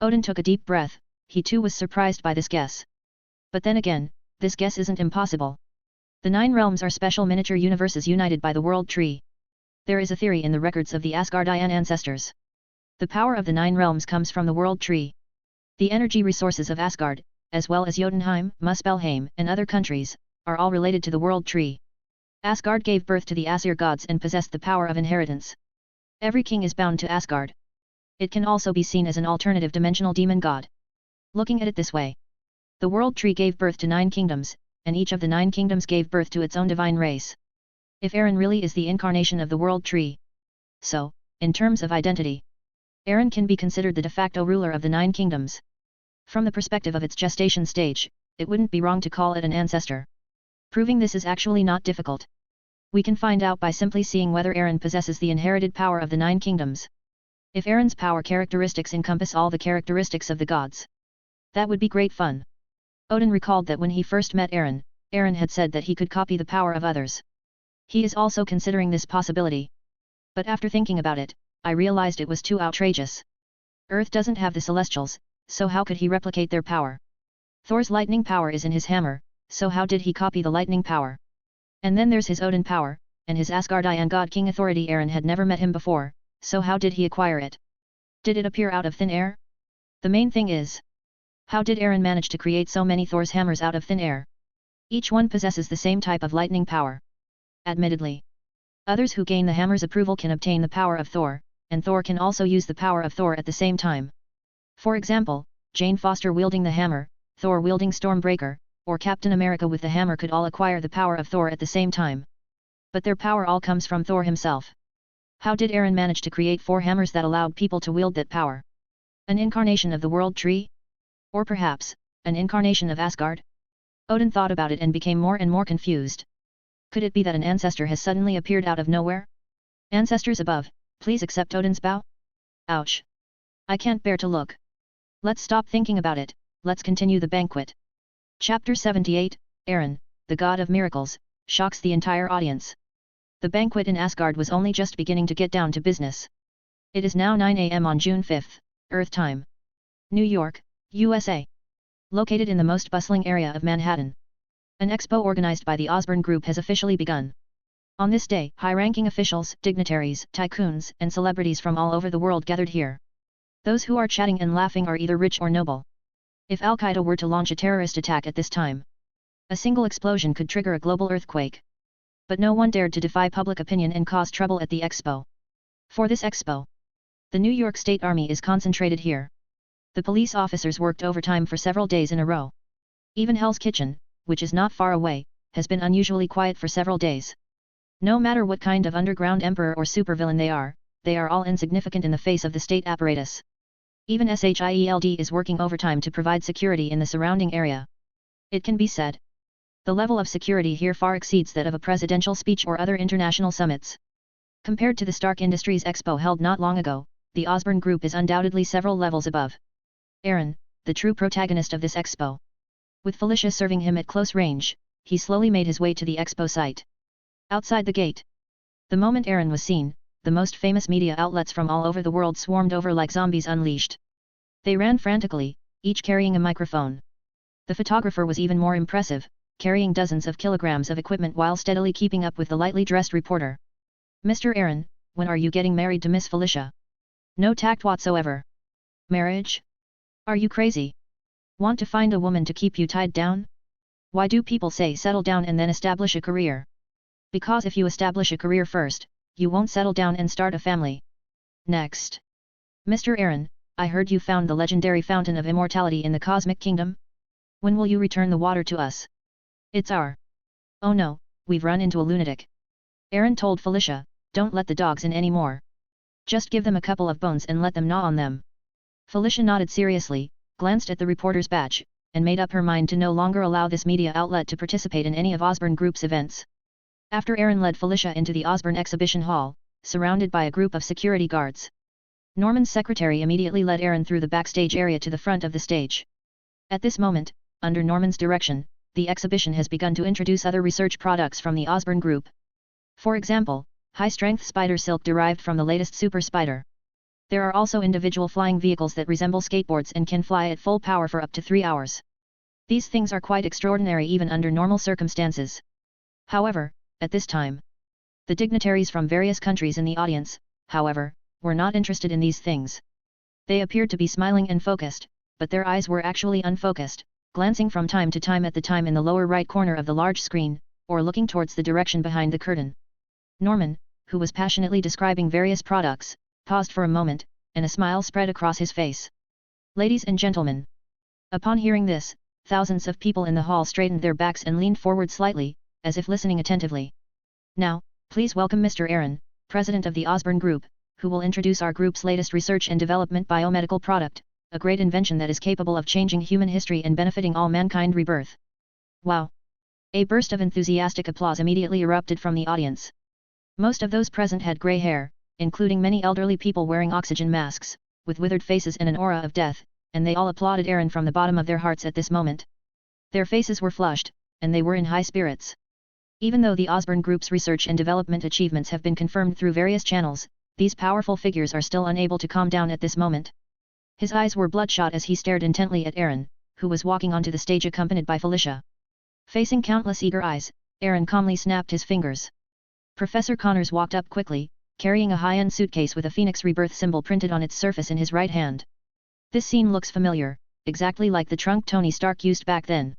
Odin took a deep breath, he too was surprised by this guess. But then again, this guess isn't impossible. The 9 realms are special miniature universes united by the World Tree. There is a theory in the records of the Asgardian ancestors. The power of the 9 realms comes from the World Tree. The energy resources of Asgard, as well as Jotunheim, Muspelheim, and other countries, are all related to the World Tree. Asgard gave birth to the Aesir gods and possessed the power of inheritance. Every king is bound to Asgard. It can also be seen as an alternative dimensional demon god. Looking at it this way, the World Tree gave birth to 9 kingdoms, and each of the 9 kingdoms gave birth to its own divine race. If Eren really is the incarnation of the World Tree, so, in terms of identity, Eren can be considered the de facto ruler of the 9 kingdoms. From the perspective of its gestation stage, it wouldn't be wrong to call it an ancestor. Proving this is actually not difficult. We can find out by simply seeing whether Eren possesses the inherited power of the 9 kingdoms. If Eren's power characteristics encompass all the characteristics of the gods, that would be great fun. Odin recalled that when he first met Eren, Eren had said that he could copy the power of others. He is also considering this possibility. But after thinking about it, I realized it was too outrageous. Earth doesn't have the Celestials, so how could he replicate their power? Thor's lightning power is in his hammer, so how did he copy the lightning power? And then there's his Odin power, and his Asgardian god king authority. Eren had never met him before, so how did he acquire it? Did it appear out of thin air? The main thing is, how did Eren manage to create so many Thor's hammers out of thin air? Each one possesses the same type of lightning power. Admittedly, others who gain the hammer's approval can obtain the power of Thor, and Thor can also use the power of Thor at the same time. For example, Jane Foster wielding the hammer, Thor wielding Stormbreaker, or Captain America with the hammer could all acquire the power of Thor at the same time. But their power all comes from Thor himself. How did Eren manage to create 4 hammers that allowed people to wield that power? An incarnation of the World Tree? Or perhaps, an incarnation of Asgard? Odin thought about it and became more and more confused. Could it be that an ancestor has suddenly appeared out of nowhere? Ancestors above, please accept Odin's bow? Ouch. I can't bear to look. Let's stop thinking about it, let's continue the banquet. Chapter 78, Eren, the God of Miracles, shocks the entire audience. The banquet in Asgard was only just beginning to get down to business. It is now 9 a.m. on June 5, Earth time. New York, USA. Located in the most bustling area of Manhattan. An expo organized by the Osborne Group has officially begun. On this day, high-ranking officials, dignitaries, tycoons, and celebrities from all over the world gathered here. Those who are chatting and laughing are either rich or noble. If Al-Qaeda were to launch a terrorist attack at this time, a single explosion could trigger a global earthquake. But no one dared to defy public opinion and cause trouble at the expo. For this expo, the New York State Army is concentrated here. The police officers worked overtime for several days in a row. Even Hell's Kitchen, which is not far away, has been unusually quiet for several days. No matter what kind of underground emperor or supervillain they are all insignificant in the face of the state apparatus. Even SHIELD is working overtime to provide security in the surrounding area. It can be said, the level of security here far exceeds that of a presidential speech or other international summits. Compared to the Stark Industries Expo held not long ago, the Osborne Group is undoubtedly several levels above. Aaron, the true protagonist of this expo. With Felicia serving him at close range, he slowly made his way to the expo site. Outside the gate. The moment Aaron was seen, the most famous media outlets from all over the world swarmed over like zombies unleashed. They ran frantically, each carrying a microphone. The photographer was even more impressive, carrying dozens of kilograms of equipment while steadily keeping up with the lightly dressed reporter. "Mr. Aaron, when are you getting married to Miss Felicia?" No tact whatsoever. "Marriage? Are you crazy? Want to find a woman to keep you tied down? Why do people say settle down and then establish a career? Because if you establish a career first, you won't settle down and start a family. Next. Mr. Aaron, I heard you found the legendary fountain of immortality in the Cosmic Kingdom? When will you return the water to us? It's our... Oh no, we've run into a lunatic." Aaron told Felicia, "Don't let the dogs in anymore. Just give them a couple of bones and let them gnaw on them." Felicia nodded seriously, glanced at the reporter's badge, and made up her mind to no longer allow this media outlet to participate in any of Osborne Group's events. After Aaron led Felicia into the Osborne exhibition hall, surrounded by a group of security guards. Norman's secretary immediately led Aaron through the backstage area to the front of the stage. At this moment, under Norman's direction, the exhibition has begun to introduce other research products from the Osborne Group. For example, high-strength spider silk derived from the latest super spider. There are also individual flying vehicles that resemble skateboards and can fly at full power for up to 3 hours. These things are quite extraordinary even under normal circumstances. However, at this time, the dignitaries from various countries in the audience, however, were not interested in these things. They appeared to be smiling and focused, but their eyes were actually unfocused, glancing from time to time at the time in the lower right corner of the large screen, or looking towards the direction behind the curtain. Norman, who was passionately describing various products, paused for a moment, and a smile spread across his face. "Ladies and gentlemen." Upon hearing this, thousands of people in the hall straightened their backs and leaned forward slightly, as if listening attentively. "Now, please welcome Mr. Aaron, President of the Osborne Group, who will introduce our group's latest research and development biomedical product, a great invention that is capable of changing human history and benefiting all mankind rebirth." Wow! A burst of enthusiastic applause immediately erupted from the audience. Most of those present had grey hair, including many elderly people wearing oxygen masks, with withered faces and an aura of death, and they all applauded Aaron from the bottom of their hearts at this moment. Their faces were flushed, and they were in high spirits. Even though the Osborne Group's research and development achievements have been confirmed through various channels, these powerful figures are still unable to calm down at this moment. His eyes were bloodshot as he stared intently at Aaron, who was walking onto the stage accompanied by Felicia. Facing countless eager eyes, Aaron calmly snapped his fingers. Professor Connors walked up quickly, carrying a high-end suitcase with a Phoenix Rebirth symbol printed on its surface in his right hand. This scene looks familiar, exactly like the trunk Tony Stark used back then.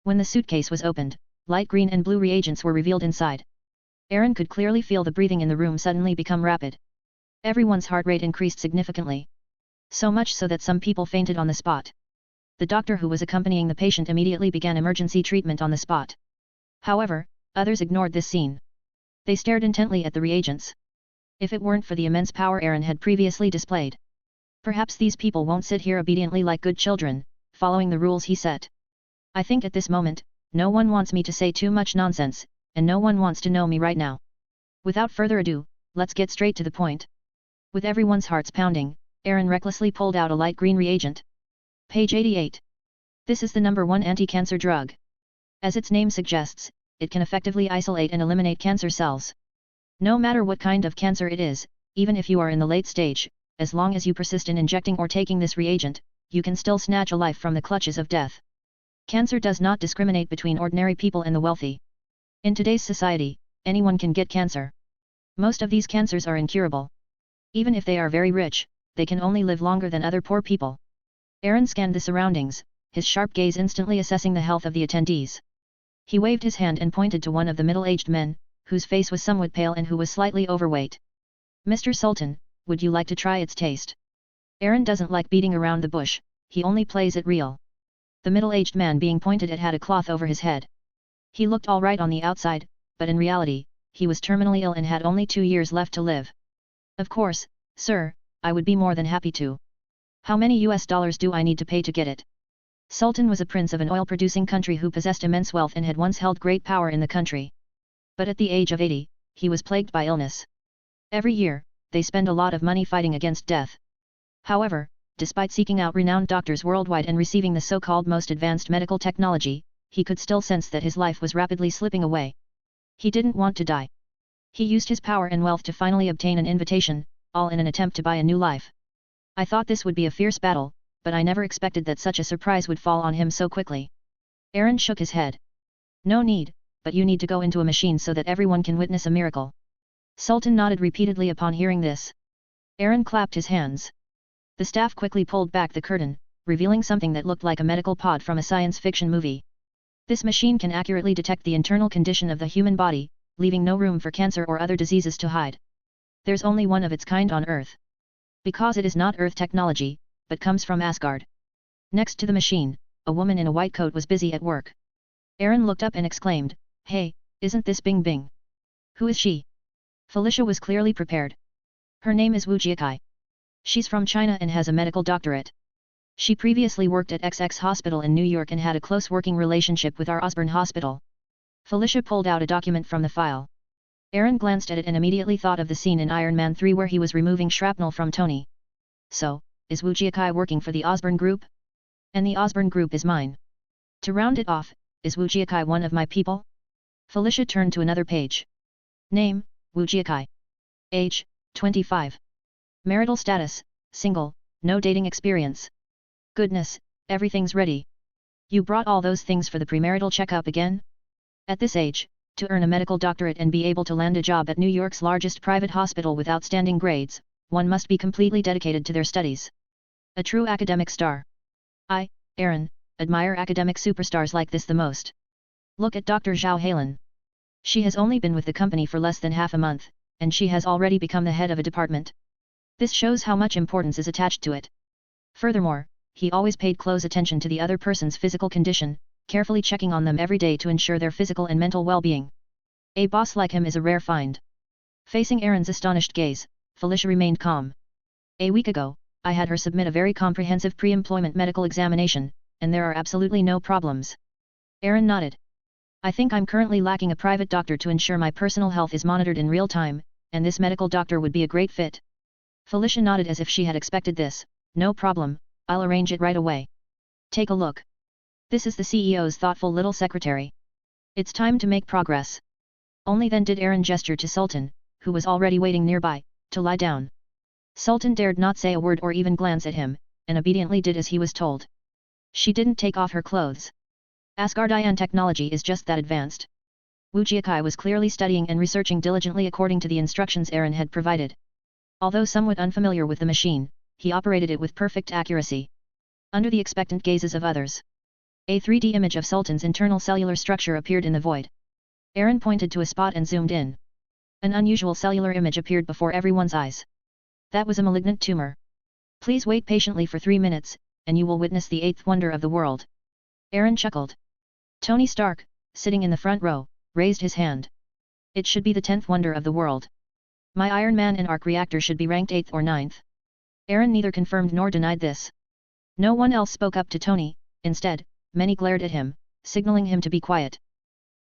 When the suitcase was opened, light green and blue reagents were revealed inside. Aaron could clearly feel the breathing in the room suddenly become rapid. Everyone's heart rate increased significantly. So much so that some people fainted on the spot. The doctor who was accompanying the patient immediately began emergency treatment on the spot. However, others ignored this scene. They stared intently at the reagents. If it weren't for the immense power Aaron had previously displayed, perhaps these people won't sit here obediently like good children, following the rules he set. I think at this moment, no one wants me to say too much nonsense, and no one wants to know me right now. Without further ado, let's get straight to the point. With everyone's hearts pounding, Aaron recklessly pulled out a light green reagent. Page 88. This is the #1 anti-cancer drug. As its name suggests, it can effectively isolate and eliminate cancer cells. No matter what kind of cancer it is, even if you are in the late stage, as long as you persist in injecting or taking this reagent, you can still snatch a life from the clutches of death. Cancer does not discriminate between ordinary people and the wealthy. In today's society, anyone can get cancer. Most of these cancers are incurable. Even if they are very rich, they can only live longer than other poor people. Aaron scanned the surroundings, his sharp gaze instantly assessing the health of the attendees. He waved his hand and pointed to one of the middle-aged men, whose face was somewhat pale and who was slightly overweight. "Mr. Sultan, would you like to try its taste?" Aaron doesn't like beating around the bush, he only plays it real. The middle-aged man being pointed at had a cloth over his head. He looked all right on the outside, but in reality, he was terminally ill and had only 2 years left to live. "Of course, sir, I would be more than happy to. How many US dollars do I need to pay to get it?" Sultan was a prince of an oil-producing country who possessed immense wealth and had once held great power in the country. But at the age of 80, he was plagued by illness. Every year, they spend a lot of money fighting against death. However, despite seeking out renowned doctors worldwide and receiving the so-called most advanced medical technology, he could still sense that his life was rapidly slipping away. He didn't want to die. He used his power and wealth to finally obtain an invitation, all in an attempt to buy a new life. I thought this would be a fierce battle, but I never expected that such a surprise would fall on him so quickly. Aaron shook his head. No need, but you need to go into a machine so that everyone can witness a miracle. Sultan nodded repeatedly upon hearing this. Aaron clapped his hands. The staff quickly pulled back the curtain, revealing something that looked like a medical pod from a science fiction movie. This machine can accurately detect the internal condition of the human body, leaving no room for cancer or other diseases to hide. There's only one of its kind on Earth. Because it is not Earth technology, but comes from Asgard. Next to the machine, a woman in a white coat was busy at work. Aaron looked up and exclaimed, "Hey, isn't this Bing Bing? Who is she?" Felicia was clearly prepared. Her name is Wu Jiakai. She's from China and has a medical doctorate. She previously worked at XX Hospital in New York and had a close working relationship with our Osborne Hospital. Felicia pulled out a document from the file. Aaron glanced at it and immediately thought of the scene in Iron Man 3 where he was removing shrapnel from Tony. So, is Wu Jiakai working for the Osborne Group? And the Osborne Group is mine. To round it off, is Wu Jiakai one of my people? Felicia turned to another page. Name, Wu Jiakai. Age, 25. Marital status, single, no dating experience. Goodness, everything's ready. You brought all those things for the premarital checkup again? At this age, to earn a medical doctorate and be able to land a job at New York's largest private hospital with outstanding grades, one must be completely dedicated to their studies. A true academic star. I, Aaron, admire academic superstars like this the most. Look at Dr. Zhao Hailan. She has only been with the company for less than half a month, and she has already become the head of a department. This shows how much importance is attached to it. Furthermore, he always paid close attention to the other person's physical condition, carefully checking on them every day to ensure their physical and mental well-being. A boss like him is a rare find. Facing Aaron's astonished gaze, Felicia remained calm. A week ago, I had her submit a very comprehensive pre-employment medical examination, and there are absolutely no problems. Aaron nodded. I think I'm currently lacking a private doctor to ensure my personal health is monitored in real time, and this medical doctor would be a great fit. Felicia nodded as if she had expected this. No problem, I'll arrange it right away. Take a look. This is the CEO's thoughtful little secretary. It's time to make progress. Only then did Aaron gesture to Sultan, who was already waiting nearby, to lie down. Sultan dared not say a word or even glance at him, and obediently did as he was told. She didn't take off her clothes. Asgardian technology is just that advanced. Wu Jiakai was clearly studying and researching diligently according to the instructions Aaron had provided. Although somewhat unfamiliar with the machine, he operated it with perfect accuracy. Under the expectant gazes of others, a 3D image of Sultan's internal cellular structure appeared in the void. Aaron pointed to a spot and zoomed in. An unusual cellular image appeared before everyone's eyes. That was a malignant tumor. Please wait patiently for 3 minutes, and you will witness the 8th wonder of the world. Aaron chuckled. Tony Stark, sitting in the front row, raised his hand. It should be the 10th wonder of the world. My Iron Man and arc reactor should be ranked 8th or 9th. Aaron neither confirmed nor denied this. No one else spoke up to Tony, instead, many glared at him, signaling him to be quiet.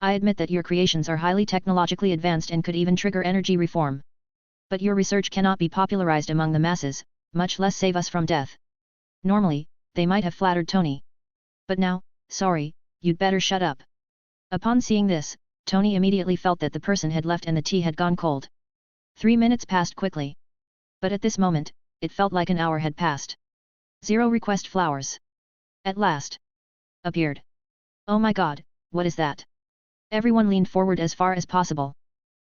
I admit that your creations are highly technologically advanced and could even trigger energy reform. But your research cannot be popularized among the masses, much less save us from death. Normally, they might have flattered Tony. But now, sorry, you'd better shut up. Upon seeing this, Tony immediately felt that the person had left and the tea had gone cold. 3 minutes passed quickly. But at this moment, it felt like an hour had passed. 0 request flowers. At last. Appeared. Oh my god, what is that? Everyone leaned forward as far as possible.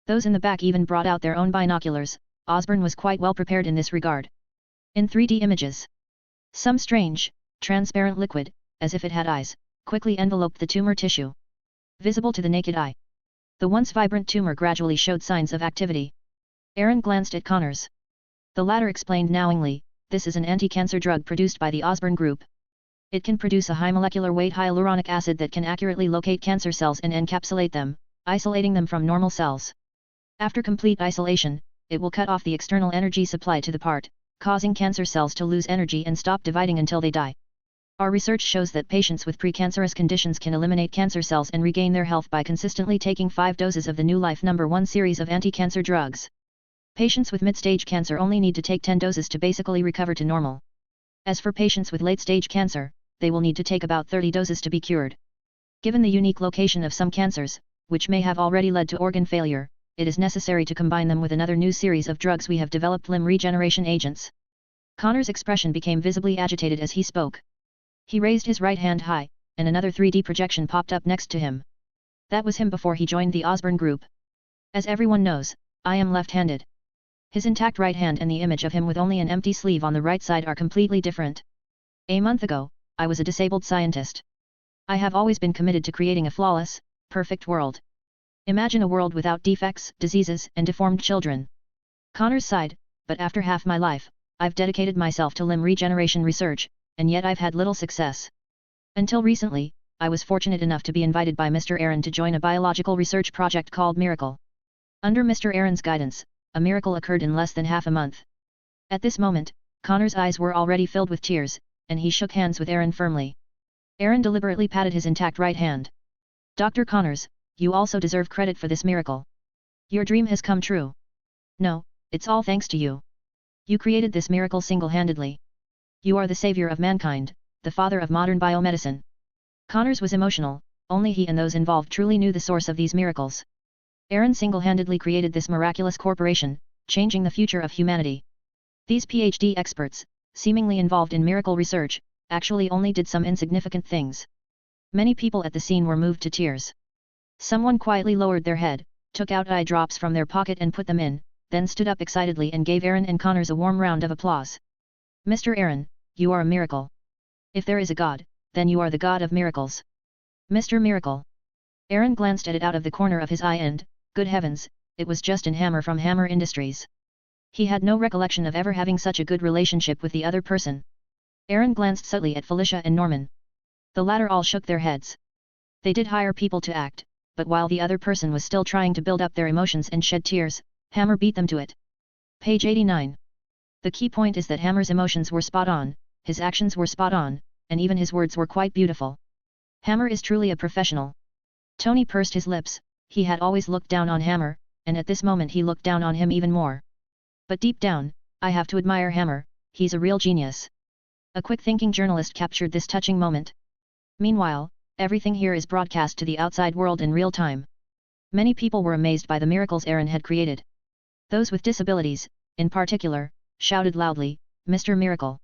Those in the back even brought out their own binoculars. Osborne was quite well prepared in this regard. In 3D images, some strange, transparent liquid, as if it had eyes, quickly enveloped the tumor tissue. Visible to the naked eye, the once vibrant tumor gradually showed signs of activity. Aaron glanced at Connors. The latter explained knowingly, this is an anti-cancer drug produced by the Osborne Group. It can produce a high molecular weight hyaluronic acid that can accurately locate cancer cells and encapsulate them, isolating them from normal cells. After complete isolation, it will cut off the external energy supply to the part, causing cancer cells to lose energy and stop dividing until they die. Our research shows that patients with precancerous conditions can eliminate cancer cells and regain their health by consistently taking 5 doses of the new Life No. 1 series of anti-cancer drugs. Patients with mid-stage cancer only need to take 10 doses to basically recover to normal. As for patients with late-stage cancer, they will need to take about 30 doses to be cured. Given the unique location of some cancers, which may have already led to organ failure, it is necessary to combine them with another new series of drugs we have developed, limb regeneration agents. Connor's expression became visibly agitated as he spoke. He raised his right hand high, and another 3D projection popped up next to him. That was him before he joined the Osborne group. As everyone knows, I am left-handed. His intact right hand and the image of him with only an empty sleeve on the right side are completely different. A month ago, I was a disabled scientist. I have always been committed to creating a flawless, perfect world. Imagine a world without defects, diseases, and deformed children. Connors sighed, but after half my life, I've dedicated myself to limb regeneration research, and yet I've had little success. Until recently, I was fortunate enough to be invited by Mr. Aaron to join a biological research project called Miracle. Under Mr. Aaron's guidance, a miracle occurred in less than half a month. At this moment, Connor's eyes were already filled with tears, and he shook hands with Aaron firmly. Aaron deliberately patted his intact right hand. Dr. Connors, you also deserve credit for this miracle. Your dream has come true. No, it's all thanks to you. You created this miracle single-handedly. You are the savior of mankind, the father of modern biomedicine. Connors was emotional, only he and those involved truly knew the source of these miracles. Aaron single-handedly created this miraculous corporation, changing the future of humanity. These PhD experts, seemingly involved in miracle research, actually only did some insignificant things. Many people at the scene were moved to tears. Someone quietly lowered their head, took out eye drops from their pocket and put them in, then stood up excitedly and gave Aaron and Connors a warm round of applause. Mr. Aaron, you are a miracle. If there is a God, then you are the God of miracles. Mr. Miracle. Aaron glanced at it out of the corner of his eye and, good heavens, it was Justin Hammer from Hammer Industries. He had no recollection of ever having such a good relationship with the other person. Aaron glanced subtly at Felicia and Norman. The latter all shook their heads. They did hire people to act, but while the other person was still trying to build up their emotions and shed tears, Hammer beat them to it. Page 89. The key point is that Hammer's emotions were spot on, his actions were spot on, and even his words were quite beautiful. Hammer is truly a professional. Tony pursed his lips. He had always looked down on Hammer, and at this moment he looked down on him even more. But deep down, I have to admire Hammer, he's a real genius. A quick-thinking journalist captured this touching moment. Meanwhile, everything here is broadcast to the outside world in real time. Many people were amazed by the miracles Aaron had created. Those with disabilities, in particular, shouted loudly, Mr. Miracle.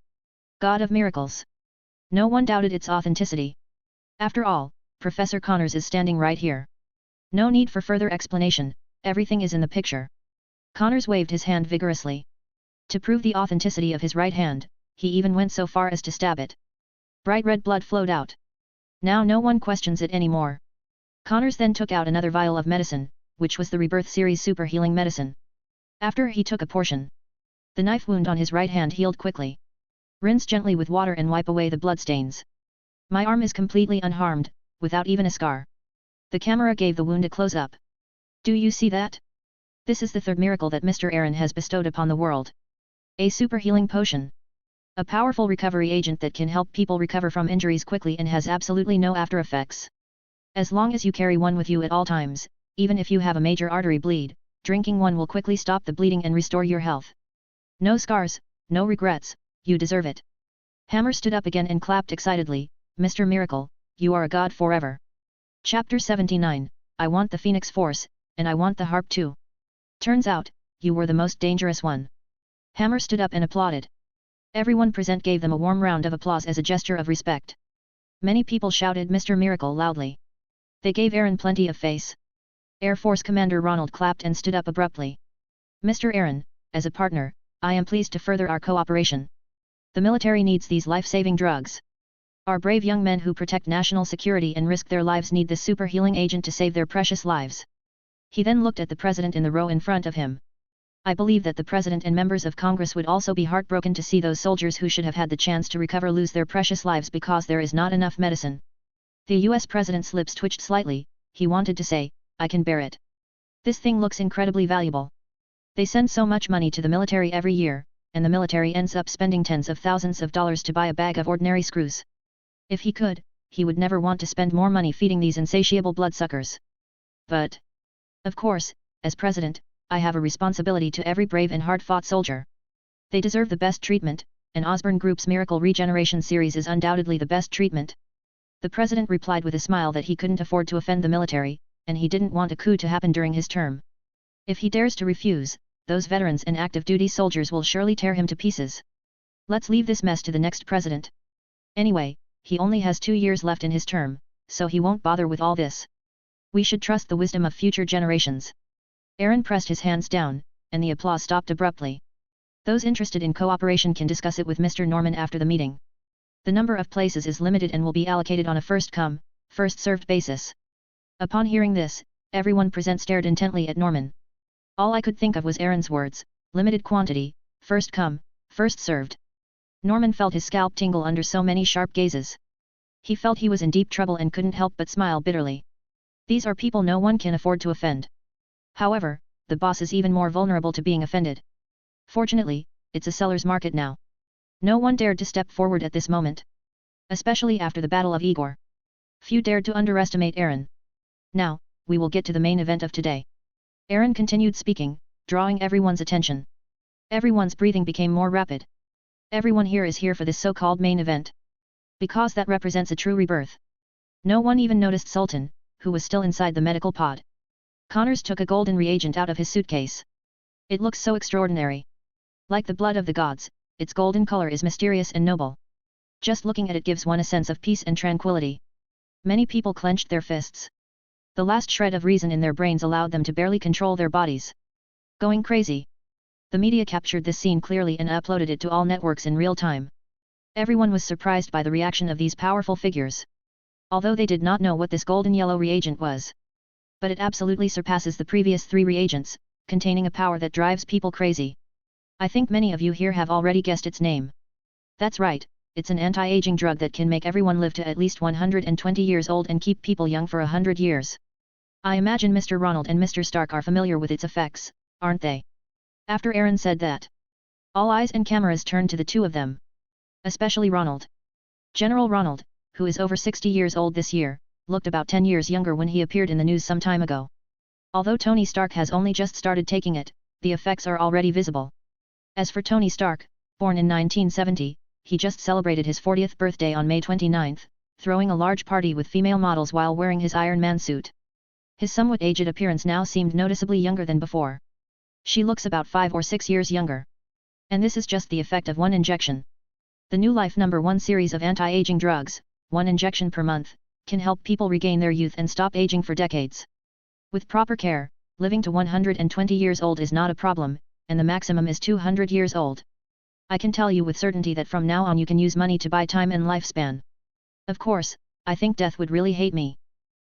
God of miracles. No one doubted its authenticity. After all, Professor Connors is standing right here. No need for further explanation, everything is in the picture. Connors waved his hand vigorously. To prove the authenticity of his right hand, he even went so far as to stab it. Bright red blood flowed out. Now no one questions it anymore. Connors then took out another vial of medicine, which was the Rebirth Series Super Healing Medicine. After he took a portion, the knife wound on his right hand healed quickly. Rinse gently with water and wipe away the bloodstains. My arm is completely unharmed, without even a scar. The camera gave the wound a close-up. Do you see that? This is the third miracle that Mr. Aaron has bestowed upon the world. A super healing potion. A powerful recovery agent that can help people recover from injuries quickly and has absolutely no after effects. As long as you carry one with you at all times, even if you have a major artery bleed, drinking one will quickly stop the bleeding and restore your health. No scars, no regrets, you deserve it. Hammer stood up again and clapped excitedly, Mr. Miracle, you are a god forever. Chapter 79, I want the Phoenix Force, and I want the harp too. Turns out, you were the most dangerous one. Hammer stood up and applauded. Everyone present gave them a warm round of applause as a gesture of respect. Many people shouted Mr. Miracle loudly. They gave Aaron plenty of face. Air Force Commander Ronald clapped and stood up abruptly. Mr. Aaron, as a partner, I am pleased to further our cooperation. The military needs these life-saving drugs. Our brave young men who protect national security and risk their lives need this super healing agent to save their precious lives. He then looked at the president in the row in front of him. I believe that the president and members of Congress would also be heartbroken to see those soldiers who should have had the chance to recover lose their precious lives because there is not enough medicine. The US president's lips twitched slightly. He wanted to say, I can bear it. This thing looks incredibly valuable. They send so much money to the military every year, and the military ends up spending tens of thousands of dollars to buy a bag of ordinary screws. If he could, he would never want to spend more money feeding these insatiable bloodsuckers. But, of course, as president, I have a responsibility to every brave and hard-fought soldier. They deserve the best treatment, and Osborne Group's Miracle Regeneration series is undoubtedly the best treatment. The president replied with a smile that he couldn't afford to offend the military, and he didn't want a coup to happen during his term. If he dares to refuse, those veterans and active duty soldiers will surely tear him to pieces. Let's leave this mess to the next president. Anyway, he only has 2 years left in his term, so he won't bother with all this. We should trust the wisdom of future generations. Aaron pressed his hands down, and the applause stopped abruptly. Those interested in cooperation can discuss it with Mr. Norman after the meeting. The number of places is limited and will be allocated on a first-come, first-served basis. Upon hearing this, everyone present stared intently at Norman. All I could think of was Aaron's words, limited quantity, first come, first served. Norman felt his scalp tingle under so many sharp gazes. He felt he was in deep trouble and couldn't help but smile bitterly. These are people no one can afford to offend. However, the boss is even more vulnerable to being offended. Fortunately, it's a seller's market now. No one dared to step forward at this moment. Especially after the Battle of Igor. Few dared to underestimate Aaron. Now, we will get to the main event of today. Aaron continued speaking, drawing everyone's attention. Everyone's breathing became more rapid. Everyone here is here for this so-called main event. Because that represents a true rebirth. No one even noticed Sultan, who was still inside the medical pod. Connors took a golden reagent out of his suitcase. It looks so extraordinary. Like the blood of the gods, its golden color is mysterious and noble. Just looking at it gives one a sense of peace and tranquility. Many people clenched their fists. The last shred of reason in their brains allowed them to barely control their bodies. Going crazy. The media captured this scene clearly and uploaded it to all networks in real time. Everyone was surprised by the reaction of these powerful figures. Although they did not know what this golden yellow reagent was. But it absolutely surpasses the previous 3 reagents, containing a power that drives people crazy. I think many of you here have already guessed its name. That's right, it's an anti-aging drug that can make everyone live to at least 120 years old and keep people young for 100 years. I imagine Mr. Ronald and Mr. Stark are familiar with its effects, aren't they? After Aaron said that, all eyes and cameras turned to the two of them. Especially Ronald. General Ronald, who is over 60 years old this year, looked about 10 years younger when he appeared in the news some time ago. Although Tony Stark has only just started taking it, the effects are already visible. As for Tony Stark, born in 1970, he just celebrated his 40th birthday on May 29, throwing a large party with female models while wearing his Iron Man suit. His somewhat aged appearance now seemed noticeably younger than before. She looks about 5 or 6 years younger. And this is just the effect of one injection. The new Life No. 1 series of anti-aging drugs, 1 injection per month, can help people regain their youth and stop aging for decades. With proper care, living to 120 years old is not a problem, and the maximum is 200 years old. I can tell you with certainty that from now on you can use money to buy time and lifespan. Of course, I think death would really hate me.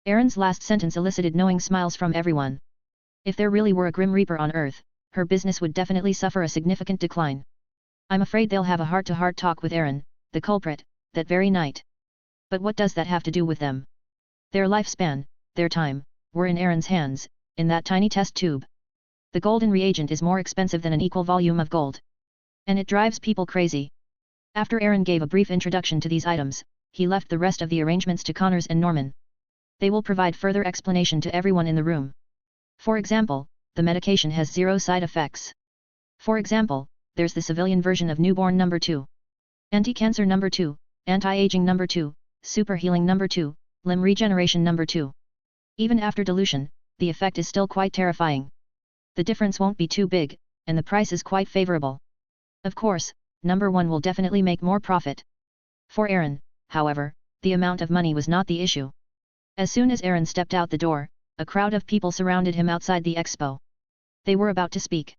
Aaron's last sentence elicited knowing smiles from everyone. If there really were a Grim Reaper on Earth, her business would definitely suffer a significant decline. I'm afraid they'll have a heart-to-heart talk with Aaron, the culprit, that very night. But what does that have to do with them? Their lifespan, their time, were in Aaron's hands, in that tiny test tube. The golden reagent is more expensive than an equal volume of gold. And it drives people crazy. After Aaron gave a brief introduction to these items, he left the rest of the arrangements to Connors and Norman. They will provide further explanation to everyone in the room. For example, the medication has 0 side effects. For example, there's the civilian version of Newborn No. 2. Anti-cancer No. 2, Anti-aging No. 2, Super healing No. 2, Limb regeneration No. 2. Even after dilution, the effect is still quite terrifying. The difference won't be too big, and the price is quite favorable. Of course, No. 1 will definitely make more profit. For Aaron, however, the amount of money was not the issue. As soon as Aaron stepped out the door, a crowd of people surrounded him outside the expo. They were about to speak.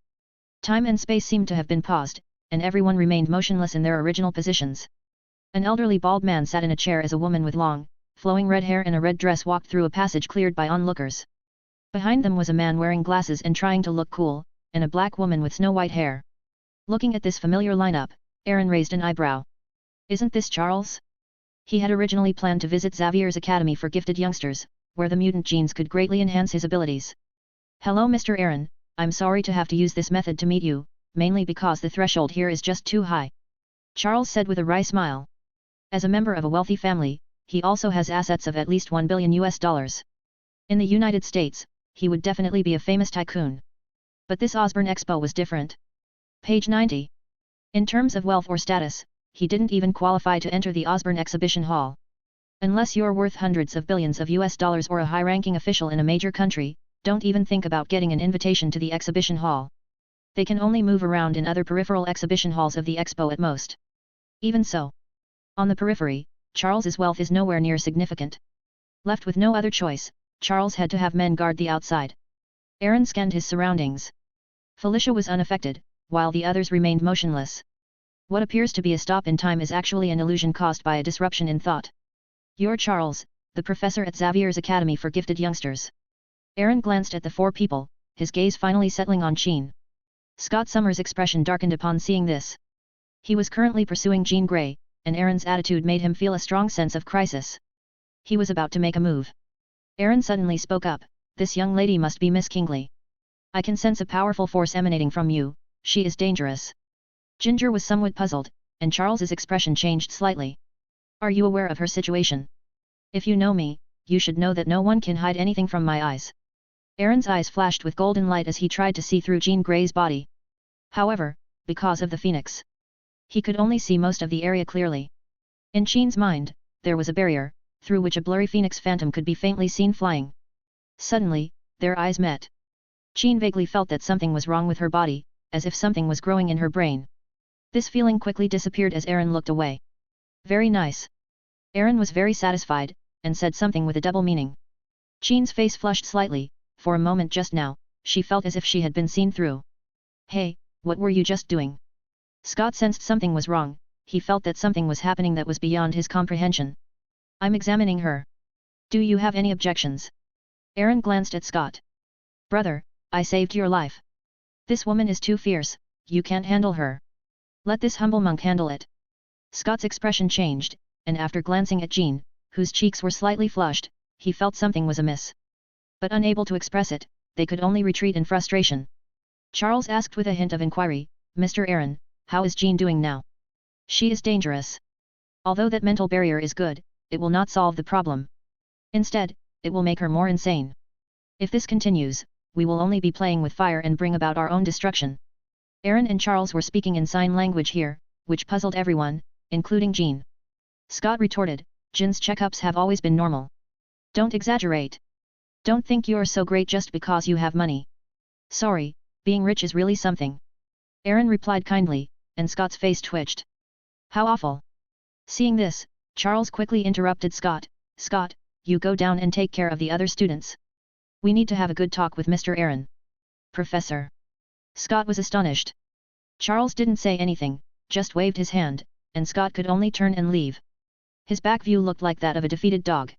Time and space seemed to have been paused, and everyone remained motionless in their original positions. An elderly bald man sat in a chair as a woman with long, flowing red hair and a red dress walked through a passage cleared by onlookers. Behind them was a man wearing glasses and trying to look cool, and a black woman with snow-white hair. Looking at this familiar lineup, Aaron raised an eyebrow. Isn't this Charles? He had originally planned to visit Xavier's Academy for Gifted Youngsters, where the mutant genes could greatly enhance his abilities. Hello Mr. Aaron, I'm sorry to have to use this method to meet you, mainly because the threshold here is just too high. Charles said with a wry smile. As a member of a wealthy family, he also has assets of at least $1 billion. In the United States, he would definitely be a famous tycoon. But this Osborne Expo was different. Page 90. In terms of wealth or status, he didn't even qualify to enter the Osborne Exhibition Hall. Unless you're worth hundreds of billions of US dollars or a high-ranking official in a major country, don't even think about getting an invitation to the exhibition hall. They can only move around in other peripheral exhibition halls of the expo at most. Even so, on the periphery, Charles's wealth is nowhere near significant. Left with no other choice, Charles had to have men guard the outside. Aaron scanned his surroundings. Felicia was unaffected, while the others remained motionless. What appears to be a stop in time is actually an illusion caused by a disruption in thought. You're Charles, the professor at Xavier's Academy for Gifted Youngsters. Aaron glanced at the four people, his gaze finally settling on Jean. Scott Summers' expression darkened upon seeing this. He was currently pursuing Jean Grey, and Aaron's attitude made him feel a strong sense of crisis. He was about to make a move. Aaron suddenly spoke up, "This young lady must be Miss Kingley. I can sense a powerful force emanating from you, she is dangerous." Ginger was somewhat puzzled, and Charles's expression changed slightly. "Are you aware of her situation? If you know me, you should know that no one can hide anything from my eyes." Aaron's eyes flashed with golden light as he tried to see through Jean Grey's body. However, because of the phoenix, he could only see most of the area clearly. In Jean's mind, there was a barrier, through which a blurry phoenix phantom could be faintly seen flying. Suddenly, their eyes met. Jean vaguely felt that something was wrong with her body, as if something was growing in her brain. This feeling quickly disappeared as Aaron looked away. "Very nice." Aaron was very satisfied, and said something with a double meaning. Jean's face flushed slightly. For a moment just now, she felt as if she had been seen through. "Hey, what were you just doing?" Scott sensed something was wrong. He felt that something was happening that was beyond his comprehension. "I'm examining her. Do you have any objections?" Aaron glanced at Scott. "Brother, I saved your life. This woman is too fierce, you can't handle her. Let this humble monk handle it." Scott's expression changed, and after glancing at Jean, whose cheeks were slightly flushed, he felt something was amiss. But unable to express it, they could only retreat in frustration. Charles asked with a hint of inquiry, "Mr. Aaron, how is Jean doing now?" "She is dangerous. Although that mental barrier is good, it will not solve the problem. Instead, it will make her more insane. If this continues, we will only be playing with fire and bring about our own destruction." Aaron and Charles were speaking in sign language here, which puzzled everyone, including Jean. Scott retorted, "Jean's checkups have always been normal. Don't exaggerate. Don't think you're so great just because you have money. Sorry, being rich is really something." Aaron replied kindly, and Scott's face twitched. "How awful." Seeing this, Charles quickly interrupted Scott, "Scott, you go down and take care of the other students. We need to have a good talk with Mr. Aaron." "Professor." Scott was astonished. Charles didn't say anything, just waved his hand, and Scott could only turn and leave. His back view looked like that of a defeated dog.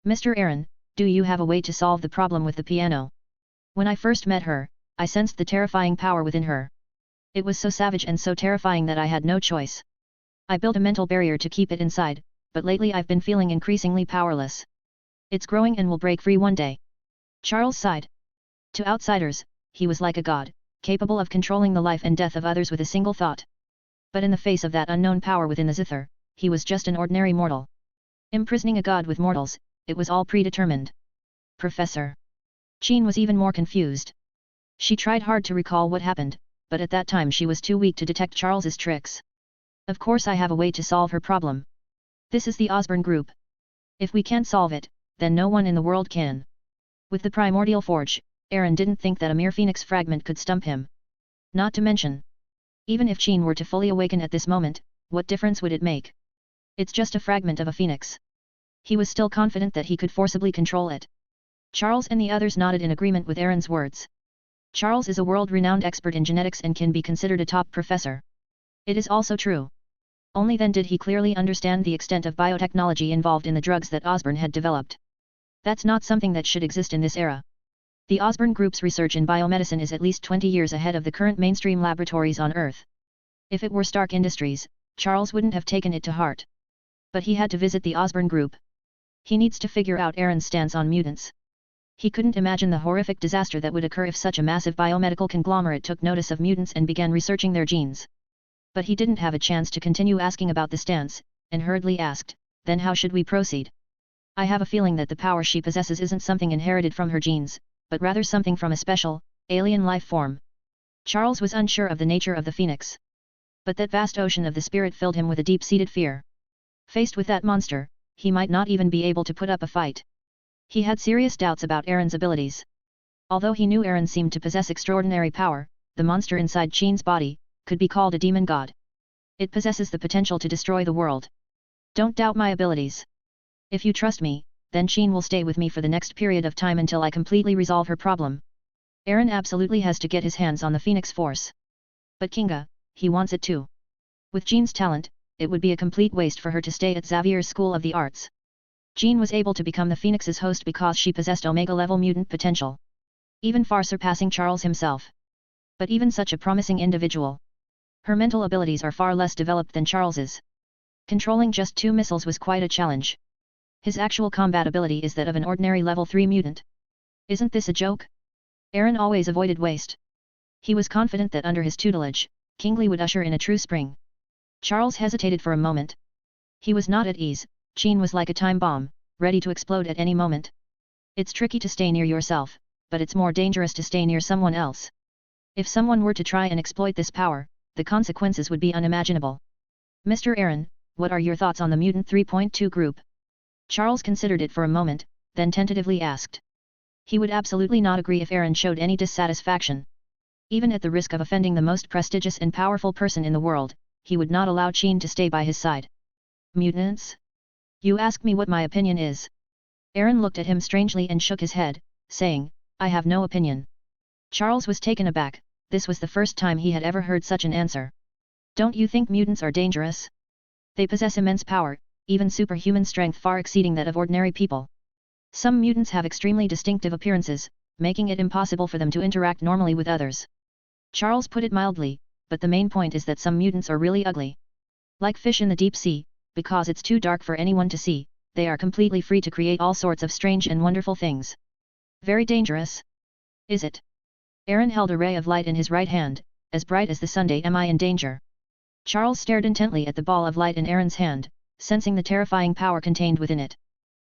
"Mr. Aaron, do you have a way to solve the problem with the piano? When I first met her, I sensed the terrifying power within her. It was so savage and so terrifying that I had no choice. I built a mental barrier to keep it inside, but lately I've been feeling increasingly powerless. It's growing and will break free one day." Charles sighed. To outsiders, he was like a god, capable of controlling the life and death of others with a single thought. But in the face of that unknown power within the Zither, he was just an ordinary mortal. Imprisoning a god with mortals, it was all predetermined. "Professor." Jean was even more confused. She tried hard to recall what happened, but at that time she was too weak to detect Charles's tricks. "Of course I have a way to solve her problem. This is the Osborne Group. If we can't solve it, then no one in the world can." With the primordial forge, Aaron didn't think that a mere phoenix fragment could stump him. Not to mention, even if Jean were to fully awaken at this moment, what difference would it make? It's just a fragment of a phoenix. He was still confident that he could forcibly control it. Charles and the others nodded in agreement with Aaron's words. Charles is a world-renowned expert in genetics and can be considered a top professor. It is also true. Only then did he clearly understand the extent of biotechnology involved in the drugs that Osborne had developed. That's not something that should exist in this era. The Osborne Group's research in biomedicine is at least 20 years ahead of the current mainstream laboratories on Earth. If it were Stark Industries, Charles wouldn't have taken it to heart. But he had to visit the Osborne Group. He needs to figure out Aaron's stance on mutants. He couldn't imagine the horrific disaster that would occur if such a massive biomedical conglomerate took notice of mutants and began researching their genes. But he didn't have a chance to continue asking about the stance, and hurriedly asked, "Then how should we proceed? I have a feeling that the power she possesses isn't something inherited from her genes, but rather something from a special, Alien life form. Charles was unsure of the nature of the phoenix. But that vast ocean of the spirit filled him with a deep-seated fear. Faced with that monster, he might not even be able to put up a fight. He had serious doubts about Aaron's abilities. Although he knew Aaron seemed to possess extraordinary power, the monster inside Qin's body could be called a demon god. It possesses the potential to destroy the world. Don't doubt my abilities. If you trust me, then Qin will stay with me for the next period of time until I completely resolve her problem. Aaron absolutely has to get his hands on the Phoenix Force. But Kinga, he wants it too. With Qin's talent, it would be a complete waste for her to stay at Xavier's School of the Arts. Qin was able to become the Phoenix's host because she possessed Omega-level mutant potential. Even far surpassing Charles himself. But even such a promising individual. Her mental abilities are far less developed than Charles's. Controlling just 2 missiles was quite a challenge. His actual combat ability is that of an ordinary level 3 mutant. Isn't this a joke? Aaron always avoided waste. He was confident that under his tutelage, Kingsley would usher in a true spring. Charles hesitated for a moment. He was not at ease. Qin was like a time bomb, ready to explode at any moment. It's tricky to stay near yourself, but it's more dangerous to stay near someone else. If someone were to try and exploit this power, the consequences would be unimaginable. Mr. Aaron, what are your thoughts on the Mutant 3.2 group? Charles considered it for a moment, then tentatively asked. He would absolutely not agree if Aaron showed any dissatisfaction. Even at the risk of offending the most prestigious and powerful person in the world, he would not allow Qin to stay by his side. Mutants? You ask me what my opinion is. Aaron looked at him strangely and shook his head, saying, I have no opinion. Charles was taken aback. This was the first time he had ever heard such an answer. Don't you think mutants are dangerous? They possess immense power, even superhuman strength far exceeding that of ordinary people. Some mutants have extremely distinctive appearances, making it impossible for them to interact normally with others. Charles put it mildly, but the main point is that some mutants are really ugly. Like fish in the deep sea, because it's too dark for anyone to see, they are completely free to create all sorts of strange and wonderful things. Very dangerous. Is it? Aaron held a ray of light in his right hand, as bright as the Sunday. Am I in danger? Charles stared intently at the ball of light in Aaron's hand, sensing the terrifying power contained within it.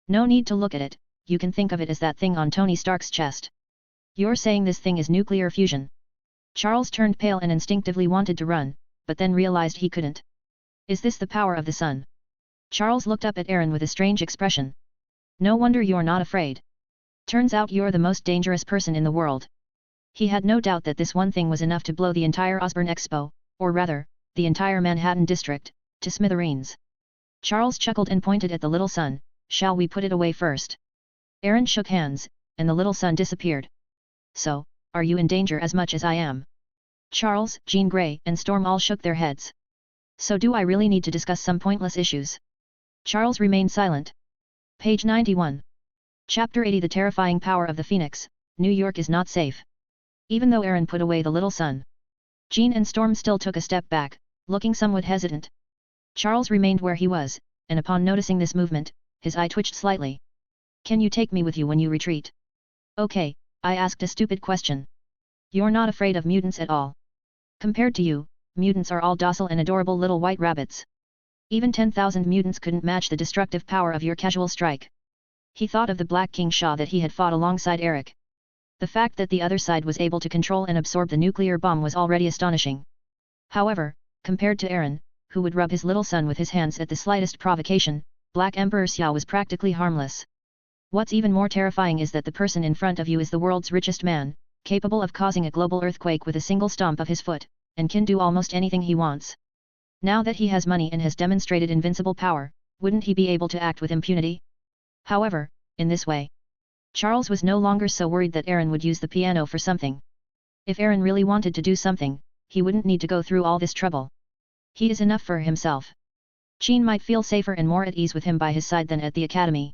No need to look at it, you can think of it as that thing on Tony Stark's chest. You're saying this thing is nuclear fusion. Charles turned pale and instinctively wanted to run, but then realized he couldn't. Is this the power of the sun? Charles looked up at Aaron with a strange expression. No wonder you're not afraid. Turns out you're the most dangerous person in the world. He had no doubt that this one thing was enough to blow the entire Osborne Expo, or rather, the entire Manhattan district, to smithereens. Charles chuckled and pointed at the little sun. Shall we put it away first? Aaron shook hands, and the little sun disappeared. So, are you in danger as much as I am? Charles, Jean Grey, and Storm all shook their heads. So do I really need to discuss some pointless issues? Charles remained silent. Page 91. Chapter 80. The terrifying power of the Phoenix. New York is not safe. Even though Aaron put away the little sun, Jean and Storm still took a step back, looking somewhat hesitant. Charles remained where he was, and upon noticing this movement, his eye twitched slightly. Can you take me with you when you retreat? Okay, I asked a stupid question. You're not afraid of mutants at all. Compared to you, mutants are all docile and adorable little white rabbits. Even 10,000 mutants couldn't match the destructive power of your casual strike. He thought of the Black King Shah that he had fought alongside Eric. The fact that the other side was able to control and absorb the nuclear bomb was already astonishing. However, compared to Aaron, who would rub his little son with his hands at the slightest provocation, Black Emperor Xia was practically harmless. What's even more terrifying is that the person in front of you is the world's richest man, capable of causing a global earthquake with a single stomp of his foot, and can do almost anything he wants. Now that he has money and has demonstrated invincible power, wouldn't he be able to act with impunity? However, in this way, Charles was no longer so worried that Aaron would use the piano for something. If Aaron really wanted to do something, he wouldn't need to go through all this trouble. He is enough for himself. Qin might feel safer and more at ease with him by his side than at the academy.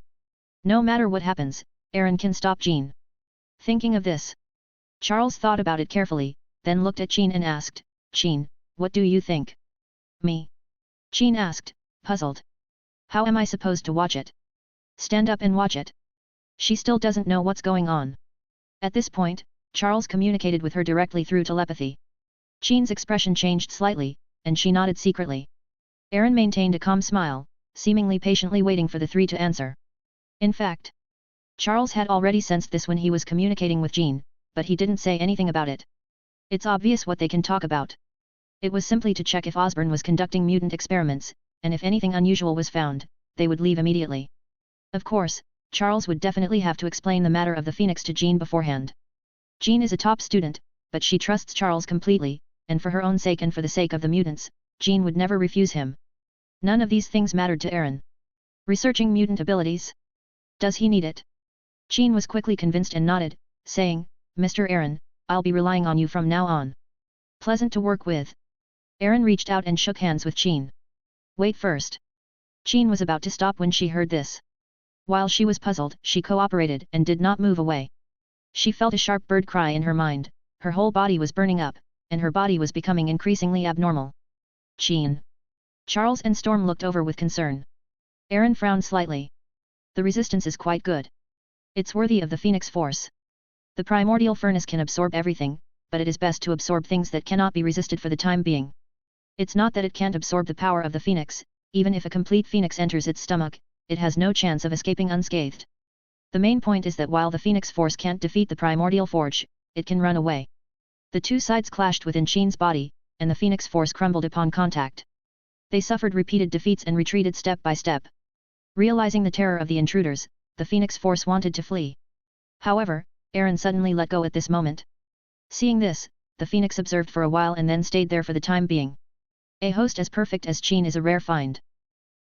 No matter what happens, Aaron can stop Qin. Thinking of this, Charles thought about it carefully, then looked at Qin and asked, Qin, what do you think? Me? Qin asked, puzzled. How am I supposed to watch it? Stand up and watch it. She still doesn't know what's going on. At this point, Charles communicated with her directly through telepathy. Qin's expression changed slightly, and she nodded secretly. Aaron maintained a calm smile, seemingly patiently waiting for the three to answer. In fact, Charles had already sensed this when he was communicating with Jean, but he didn't say anything about it. It's obvious what they can talk about. It was simply to check if Osborn was conducting mutant experiments, and if anything unusual was found, they would leave immediately. Of course, Charles would definitely have to explain the matter of the Phoenix to Jean beforehand. Jean is a top student, but she trusts Charles completely, and for her own sake and for the sake of the mutants, Jean would never refuse him. None of these things mattered to Aaron. Researching mutant abilities? Does he need it? Jean was quickly convinced and nodded, saying, Mr. Aaron, I'll be relying on you from now on. Pleasant to work with. Aaron reached out and shook hands with Jean. Wait first. Jean was about to stop when she heard this. While she was puzzled, she cooperated and did not move away. She felt a sharp bird cry in her mind, her whole body was burning up, and her body was becoming increasingly abnormal. Jean. Charles and Storm looked over with concern. Aaron frowned slightly. The resistance is quite good. It's worthy of the Phoenix Force. The primordial furnace can absorb everything, but it is best to absorb things that cannot be resisted for the time being. It's not that it can't absorb the power of the Phoenix, even if a complete Phoenix enters its stomach, it has no chance of escaping unscathed. The main point is that while the Phoenix Force can't defeat the primordial forge, it can run away. The two sides clashed within Jean's body, and the Phoenix Force crumbled upon contact. They suffered repeated defeats and retreated step by step. Realizing the terror of the intruders, the Phoenix Force wanted to flee. However, Aaron suddenly let go at this moment. Seeing this, the Phoenix observed for a while and then stayed there for the time being. A host as perfect as Jean is a rare find.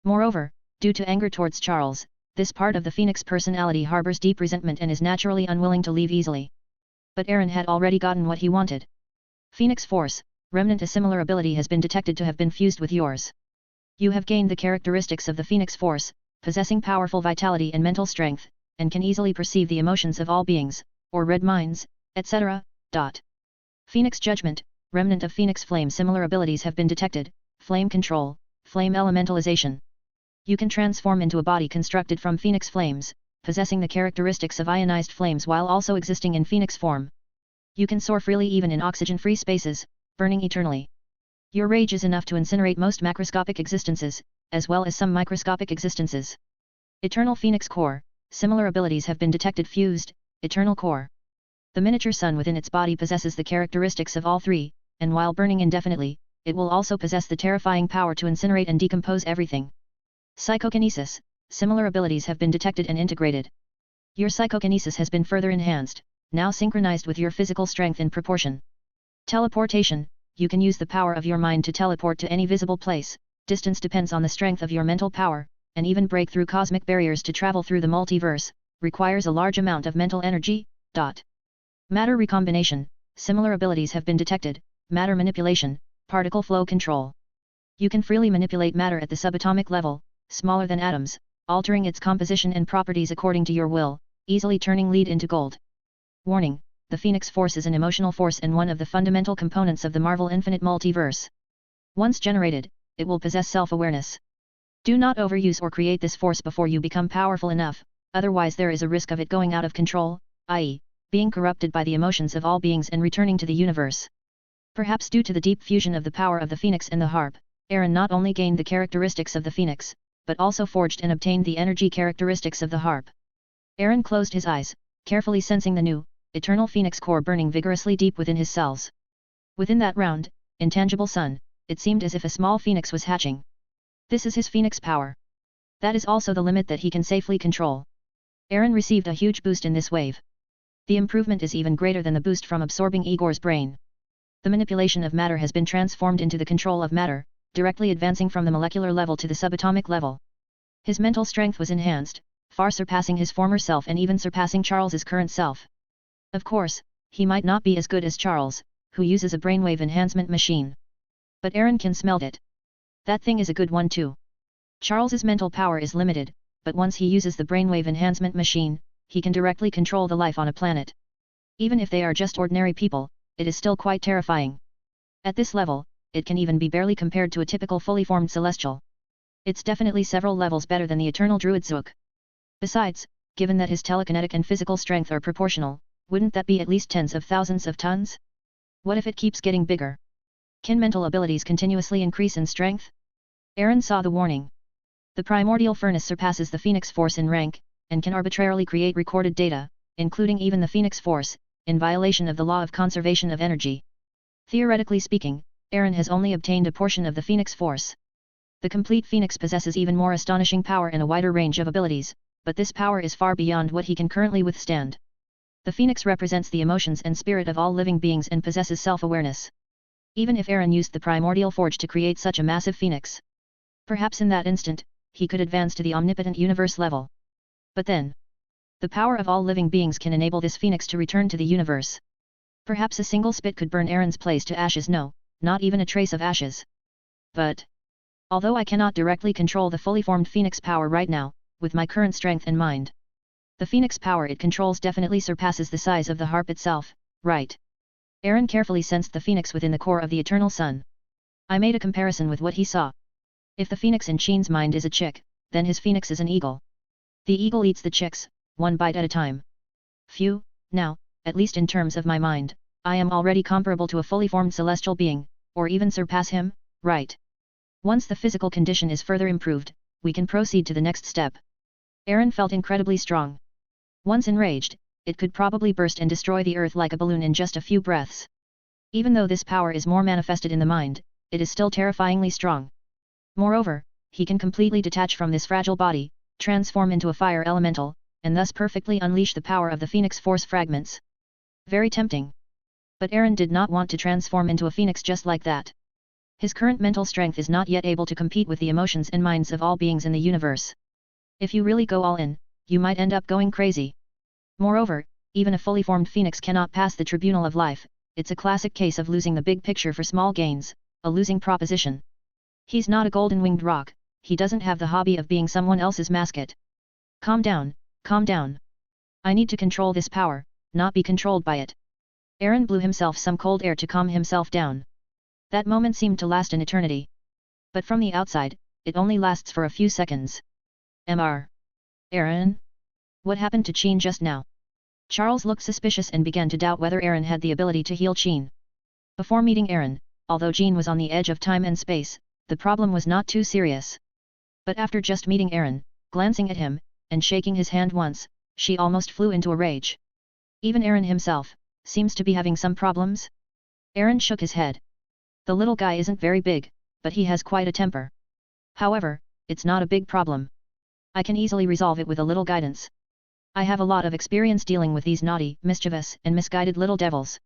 Moreover, due to anger towards Charles, this part of the Phoenix personality harbors deep resentment and is naturally unwilling to leave easily. But Aaron had already gotten what he wanted. Phoenix Force, Remnant. A similar ability has been detected to have been fused with yours. You have gained the characteristics of the Phoenix Force, possessing powerful vitality and mental strength, and can easily perceive the emotions of all beings, or read minds, etc. Phoenix Judgment, Remnant of Phoenix Flame. Similar abilities have been detected, Flame Control, Flame Elementalization. You can transform into a body constructed from Phoenix Flames, possessing the characteristics of ionized flames while also existing in Phoenix form. You can soar freely even in oxygen-free spaces, burning eternally. Your rage is enough to incinerate most macroscopic existences, as well as some microscopic existences. Eternal Phoenix Core, similar abilities have been detected. Fused, Eternal Core. The miniature sun within its body possesses the characteristics of all three, and while burning indefinitely, it will also possess the terrifying power to incinerate and decompose everything. Psychokinesis, similar abilities have been detected and integrated. Your psychokinesis has been further enhanced, now synchronized with your physical strength in proportion. Teleportation, you can use the power of your mind to teleport to any visible place, distance depends on the strength of your mental power, and even break through cosmic barriers to travel through the multiverse, requires a large amount of mental energy. Matter recombination, similar abilities have been detected, matter manipulation, particle flow control. You can freely manipulate matter at the subatomic level, smaller than atoms, altering its composition and properties according to your will, easily turning lead into gold. Warning, the Phoenix Force is an emotional force and one of the fundamental components of the Marvel Infinite Multiverse. Once generated, it will possess self-awareness. Do not overuse or create this force before you become powerful enough, otherwise there is a risk of it going out of control, i.e., being corrupted by the emotions of all beings and returning to the universe. Perhaps due to the deep fusion of the power of the Phoenix and the Harp, Aaron not only gained the characteristics of the Phoenix, but also forged and obtained the energy characteristics of the Harp. Aaron closed his eyes, carefully sensing the new, eternal Phoenix core burning vigorously deep within his cells. Within that round, intangible sun, it seemed as if a small phoenix was hatching. This is his Phoenix power. That is also the limit that he can safely control. Aaron received a huge boost in this wave. The improvement is even greater than the boost from absorbing Igor's brain. The manipulation of matter has been transformed into the control of matter, directly advancing from the molecular level to the subatomic level. His mental strength was enhanced, far surpassing his former self and even surpassing Charles's current self. Of course, he might not be as good as Charles, who uses a brainwave enhancement machine. But Aaron can smell it. That thing is a good one too. Charles's mental power is limited, but once he uses the brainwave enhancement machine, he can directly control the life on a planet. Even if they are just ordinary people, it is still quite terrifying. At this level, it can even be barely compared to a typical fully formed celestial. It's definitely several levels better than the eternal druid Zook. Besides, given that his telekinetic and physical strength are proportional, wouldn't that be at least tens of thousands of tons? What if it keeps getting bigger? Can mental abilities continuously increase in strength? Aaron saw the warning. The primordial furnace surpasses the Phoenix Force in rank, and can arbitrarily create recorded data, including even the Phoenix Force, in violation of the law of conservation of energy. Theoretically speaking, Aaron has only obtained a portion of the Phoenix Force. The complete Phoenix possesses even more astonishing power and a wider range of abilities, but this power is far beyond what he can currently withstand. The Phoenix represents the emotions and spirit of all living beings and possesses self-awareness. Even if Aaron used the primordial forge to create such a massive Phoenix, perhaps in that instant, he could advance to the omnipotent universe level. But then, the power of all living beings can enable this Phoenix to return to the universe. Perhaps a single spit could burn Aaron's place to ashes. No, not even a trace of ashes. But, although I cannot directly control the fully formed Phoenix power right now, with my current strength and mind, the Phoenix power it controls definitely surpasses the size of the harp itself, right? Aaron carefully sensed the Phoenix within the core of the Eternal Sun. I made a comparison with what he saw. If the Phoenix in Qin's mind is a chick, then his Phoenix is an eagle. The eagle eats the chicks, one bite at a time. Phew, now, at least in terms of my mind, I am already comparable to a fully formed celestial being, or even surpass him, right? Once the physical condition is further improved, we can proceed to the next step. Aaron felt incredibly strong. Once enraged, it could probably burst and destroy the earth like a balloon in just a few breaths. Even though this power is more manifested in the mind, it is still terrifyingly strong. Moreover, he can completely detach from this fragile body, transform into a fire elemental, and thus perfectly unleash the power of the Phoenix Force fragments. Very tempting. But Aaron did not want to transform into a phoenix just like that. His current mental strength is not yet able to compete with the emotions and minds of all beings in the universe. If you really go all in, you might end up going crazy. Moreover, even a fully formed phoenix cannot pass the tribunal of life. It's a classic case of losing the big picture for small gains, a losing proposition. He's not a golden-winged rock, he doesn't have the hobby of being someone else's mascot. Calm down, calm down. I need to control this power, not be controlled by it. Aaron blew himself some cold air to calm himself down. That moment seemed to last an eternity. But from the outside, it only lasts for a few seconds. Mr. Aaron? What happened to Qin just now? Charles looked suspicious and began to doubt whether Aaron had the ability to heal Qin. Before meeting Aaron, although Qin was on the edge of time and space, the problem was not too serious. But after just meeting Aaron, glancing at him, and shaking his hand once, she almost flew into a rage. Even Aaron himself seems to be having some problems? Aaron shook his head. The little guy isn't very big, but he has quite a temper. However, it's not a big problem. I can easily resolve it with a little guidance. I have a lot of experience dealing with these naughty, mischievous, and misguided little devils.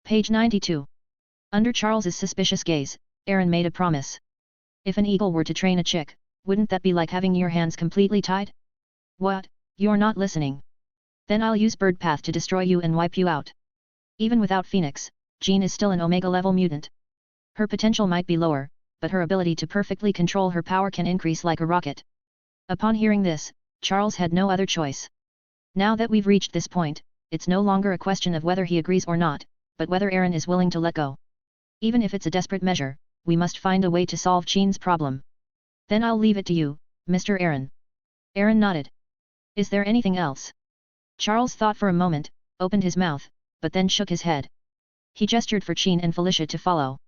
Page 92. Under Charles's suspicious gaze, Aaron made a promise. If an eagle were to train a chick, wouldn't that be like having your hands completely tied? What, you're not listening? Then I'll use Bird Path to destroy you and wipe you out. Even without Phoenix, Jean is still an Omega-level mutant. Her potential might be lower, but her ability to perfectly control her power can increase like a rocket. Upon hearing this, Charles had no other choice. Now that we've reached this point, it's no longer a question of whether he agrees or not, but whether Aaron is willing to let go. Even if it's a desperate measure, we must find a way to solve Qin's problem. Then I'll leave it to you, Mr. Aaron. Aaron nodded. Is there anything else? Charles thought for a moment, opened his mouth, but then shook his head. He gestured for Qin and Felicia to follow.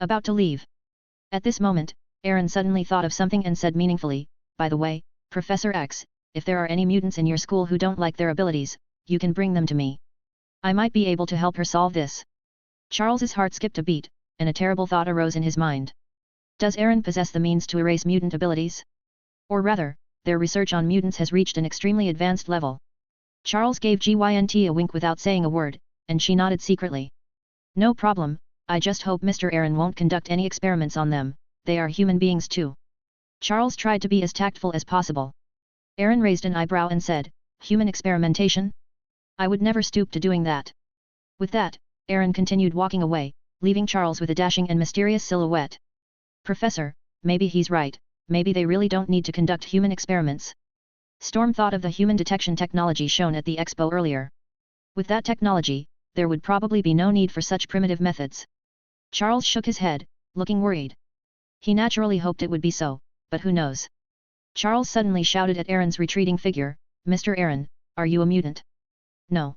About to leave. At this moment, Aaron suddenly thought of something and said meaningfully, by the way, Professor X, if there are any mutants in your school who don't like their abilities, you can bring them to me. I might be able to help her solve this. Charles's heart skipped a beat, and a terrible thought arose in his mind. Does Aaron possess the means to erase mutant abilities? Or rather, their research on mutants has reached an extremely advanced level. Charles gave Gynt a wink without saying a word, and she nodded secretly. No problem, I just hope Mr. Aaron won't conduct any experiments on them, they are human beings too. Charles tried to be as tactful as possible. Aaron raised an eyebrow and said, human experimentation? I would never stoop to doing that. With that, Aaron continued walking away, leaving Charles with a dashing and mysterious silhouette. Professor, maybe he's right, maybe they really don't need to conduct human experiments. Storm thought of the human detection technology shown at the expo earlier. With that technology, there would probably be no need for such primitive methods. Charles shook his head, looking worried. He naturally hoped it would be so, but who knows? Charles suddenly shouted at Aaron's retreating figure, Mr. Aaron, are you a mutant? No.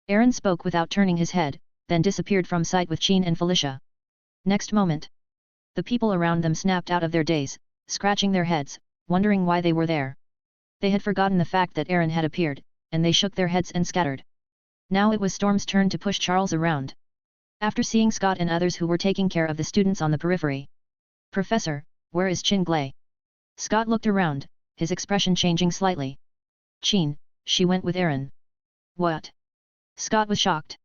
Aaron spoke without turning his head, then disappeared from sight with Qin and Felicia. Next moment, the people around them snapped out of their daze, scratching their heads, wondering why they were there. They had forgotten the fact that Aaron had appeared, and they shook their heads and scattered. Now it was Storm's turn to push Charles around. After seeing Scott and others who were taking care of the students on the periphery. Professor, where is Chin Glei? Scott looked around, his expression changing slightly. Chin, she went with Aaron. What? Scott was shocked.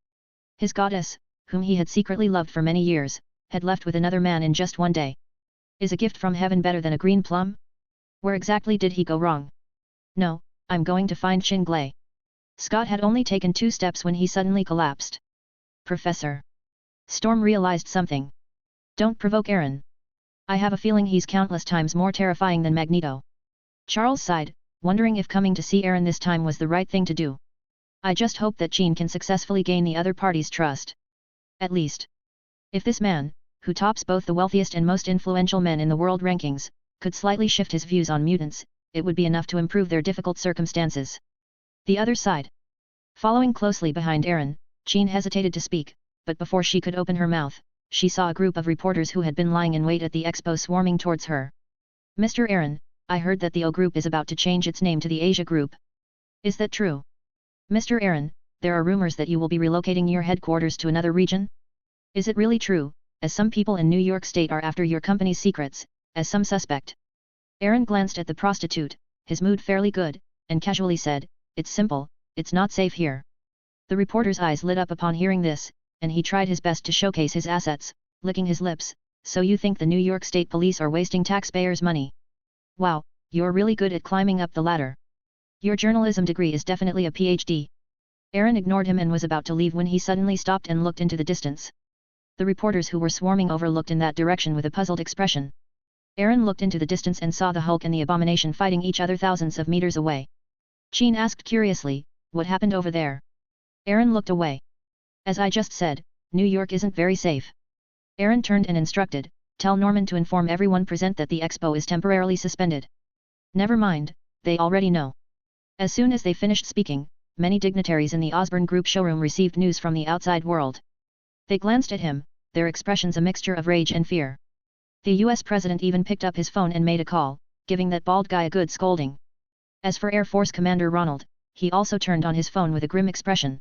His goddess, whom he had secretly loved for many years, had left with another man in just one day. Is a gift from heaven better than a green plum? Where exactly did he go wrong? No, I'm going to find Chin Glei. Scott had only taken 2 steps when he suddenly collapsed. Professor. Storm realized something. Don't provoke Aaron. I have a feeling he's countless times more terrifying than Magneto. Charles sighed, wondering if coming to see Aaron this time was the right thing to do. I just hope that Jean can successfully gain the other party's trust. At least. If this man, who tops both the wealthiest and most influential men in the world rankings, could slightly shift his views on mutants, it would be enough to improve their difficult circumstances. The other side. Following closely behind Aaron, Jean hesitated to speak, but before she could open her mouth, she saw a group of reporters who had been lying in wait at the expo swarming towards her. Mr. Aaron, I heard that the O Group is about to change its name to the Asia Group. Is that true? Mr. Aaron, there are rumors that you will be relocating your headquarters to another region? Is it really true, as some people in New York State are after your company's secrets, as some suspect? Aaron glanced at the prostitute, his mood fairly good, and casually said, It's simple, it's not safe here. The reporter's eyes lit up upon hearing this, and he tried his best to showcase his assets, licking his lips. So you think the New York State Police are wasting taxpayers' money? Wow, you're really good at climbing up the ladder. Your journalism degree is definitely a PhD. Aaron ignored him and was about to leave when he suddenly stopped and looked into the distance. The reporters who were swarming over looked in that direction with a puzzled expression. Aaron looked into the distance and saw the Hulk and the Abomination fighting each other thousands of meters away. Jean asked curiously, what happened over there? Aaron looked away. As I just said, New York isn't very safe. Aaron turned and instructed, tell Norman to inform everyone present that the expo is temporarily suspended. Never mind, they already know. As soon as they finished speaking, many dignitaries in the Osborne Group showroom received news from the outside world. They glanced at him, their expressions a mixture of rage and fear. The US president even picked up his phone and made a call, giving that bald guy a good scolding. As for Air Force Commander Ronald, he also turned on his phone with a grim expression.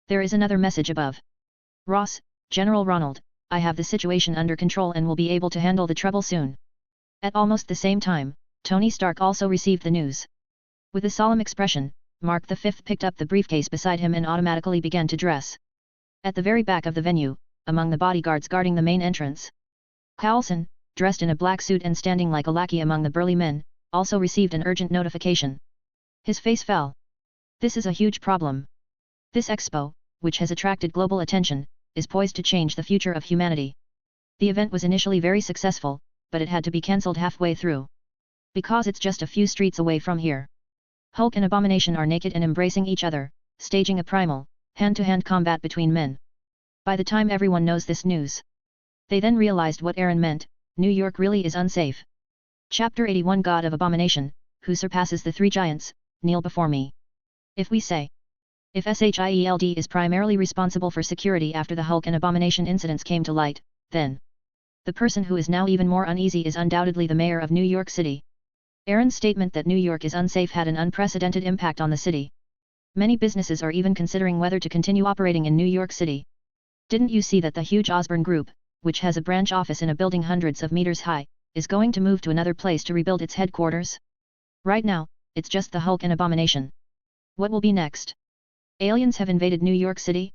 There is another message above. Ross, General Ronald, I have the situation under control and will be able to handle the trouble soon. At almost the same time, Tony Stark also received the news. With a solemn expression, Mark V picked up the briefcase beside him and automatically began to dress. At the very back of the venue, among the bodyguards guarding the main entrance, Coulson, dressed in a black suit and standing like a lackey among the burly men, also received an urgent notification. His face fell. This is a huge problem. This expo, which has attracted global attention, is poised to change the future of humanity. The event was initially very successful, but it had to be cancelled halfway through. Because it's just a few streets away from here. Hulk and Abomination are naked and embracing each other, staging a primal, hand-to-hand combat between men. By the time everyone knows this news, they then realized what Aaron meant. New York really is unsafe. Chapter 81 God of Abomination, who surpasses the 3 giants, kneel before me. If we say, if SHIELD is primarily responsible for security after the Hulk and Abomination incidents came to light, then the person who is now even more uneasy is undoubtedly the mayor of New York City. Aaron's statement that New York is unsafe had an unprecedented impact on the city. Many businesses are even considering whether to continue operating in New York City. Didn't you see that the huge Osborne Group, which has a branch office in a building hundreds of meters high, is going to move to another place to rebuild its headquarters? Right now, it's just the Hulk and Abomination. What will be next? Aliens have invaded New York City?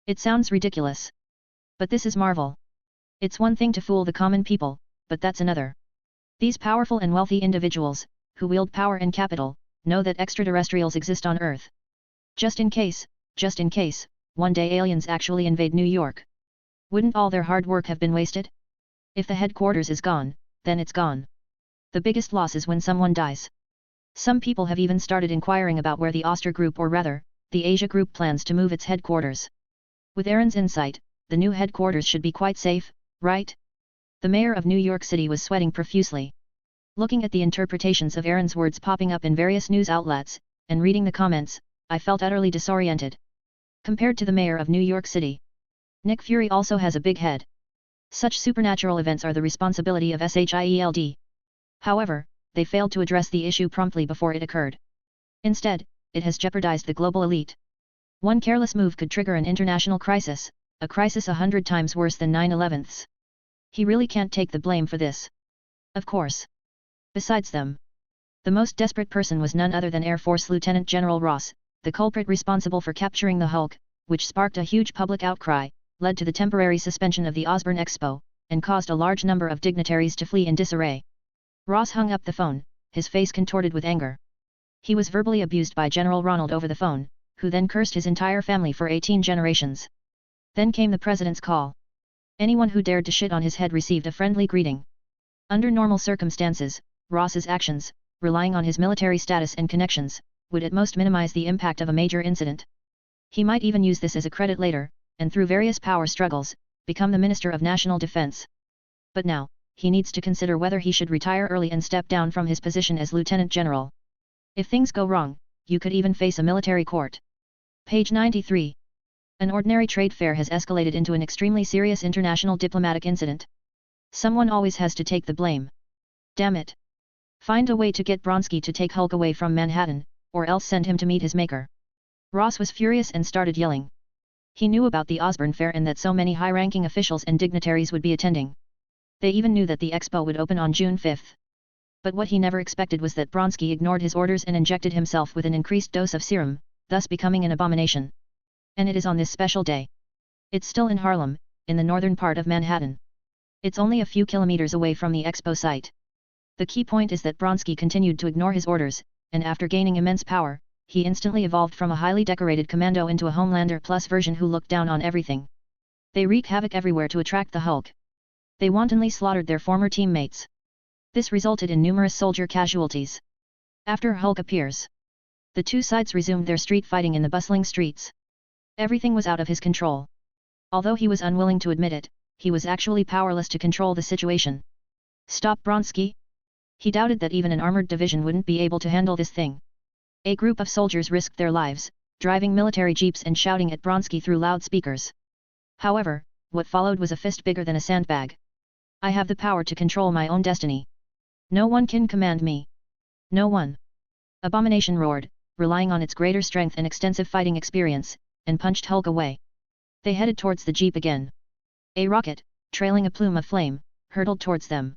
It sounds ridiculous. But this is Marvel. It's one thing to fool the common people, but that's another. These powerful and wealthy individuals, who wield power and capital, know that extraterrestrials exist on Earth. Just in case, one day aliens actually invade New York. Wouldn't all their hard work have been wasted? If the headquarters is gone, then it's gone. The biggest loss is when someone dies. Some people have even started inquiring about where the Oster Group, or rather, the Asia Group, plans to move its headquarters. With Aaron's insight, the new headquarters should be quite safe, right? The mayor of New York City was sweating profusely. Looking at the interpretations of Aaron's words popping up in various news outlets, and reading the comments, I felt utterly disoriented. Compared to the mayor of New York City, Nick Fury also has a big head. Such supernatural events are the responsibility of SHIELD. However, they failed to address the issue promptly before it occurred. Instead, it has jeopardized the global elite. One careless move could trigger an international crisis, a crisis 100 times worse than 9/11's. He really can't take the blame for this. Of course. Besides them, the most desperate person was none other than Air Force Lieutenant General Ross, the culprit responsible for capturing the Hulk, which sparked a huge public outcry, led to the temporary suspension of the Osborn Expo, and caused a large number of dignitaries to flee in disarray. Ross hung up the phone, his face contorted with anger. He was verbally abused by General Ronald over the phone, who then cursed his entire family for 18 generations. Then came the president's call. Anyone who dared to shit on his head received a friendly greeting. Under normal circumstances, Ross's actions, relying on his military status and connections, would at most minimize the impact of a major incident. He might even use this as a credit later, and through various power struggles, become the Minister of National Defense. But now, he needs to consider whether he should retire early and step down from his position as Lieutenant General. If things go wrong, you could even face a military court. Page 93. An ordinary trade fair has escalated into an extremely serious international diplomatic incident. Someone always has to take the blame. Damn it. Find a way to get Bronsky to take Hulk away from Manhattan, or else send him to meet his maker. Ross was furious and started yelling. He knew about the Osborn Fair and that so many high-ranking officials and dignitaries would be attending. They even knew that the expo would open on June 5. But what he never expected was that Bronsky ignored his orders and injected himself with an increased dose of serum, thus becoming an abomination. And it is on this special day. It's still in Harlem, in the northern part of Manhattan. It's only a few kilometers away from the expo site. The key point is that Bronsky continued to ignore his orders, and after gaining immense power, he instantly evolved from a highly decorated commando into a Homelander Plus version who looked down on everything. They wreak havoc everywhere to attract the Hulk. They wantonly slaughtered their former teammates. This resulted in numerous soldier casualties. After Hulk appears, the two sides resumed their street fighting in the bustling streets. Everything was out of his control. Although he was unwilling to admit it, he was actually powerless to control the situation. Stop Bronsky? He doubted that even an armored division wouldn't be able to handle this thing. A group of soldiers risked their lives, driving military jeeps and shouting at Bronsky through loudspeakers. However, what followed was a fist bigger than a sandbag. I have the power to control my own destiny. No one can command me. No one. Abomination roared, relying on its greater strength and extensive fighting experience, and punched Hulk away. They headed towards the jeep again. A rocket, trailing a plume of flame, hurtled towards them.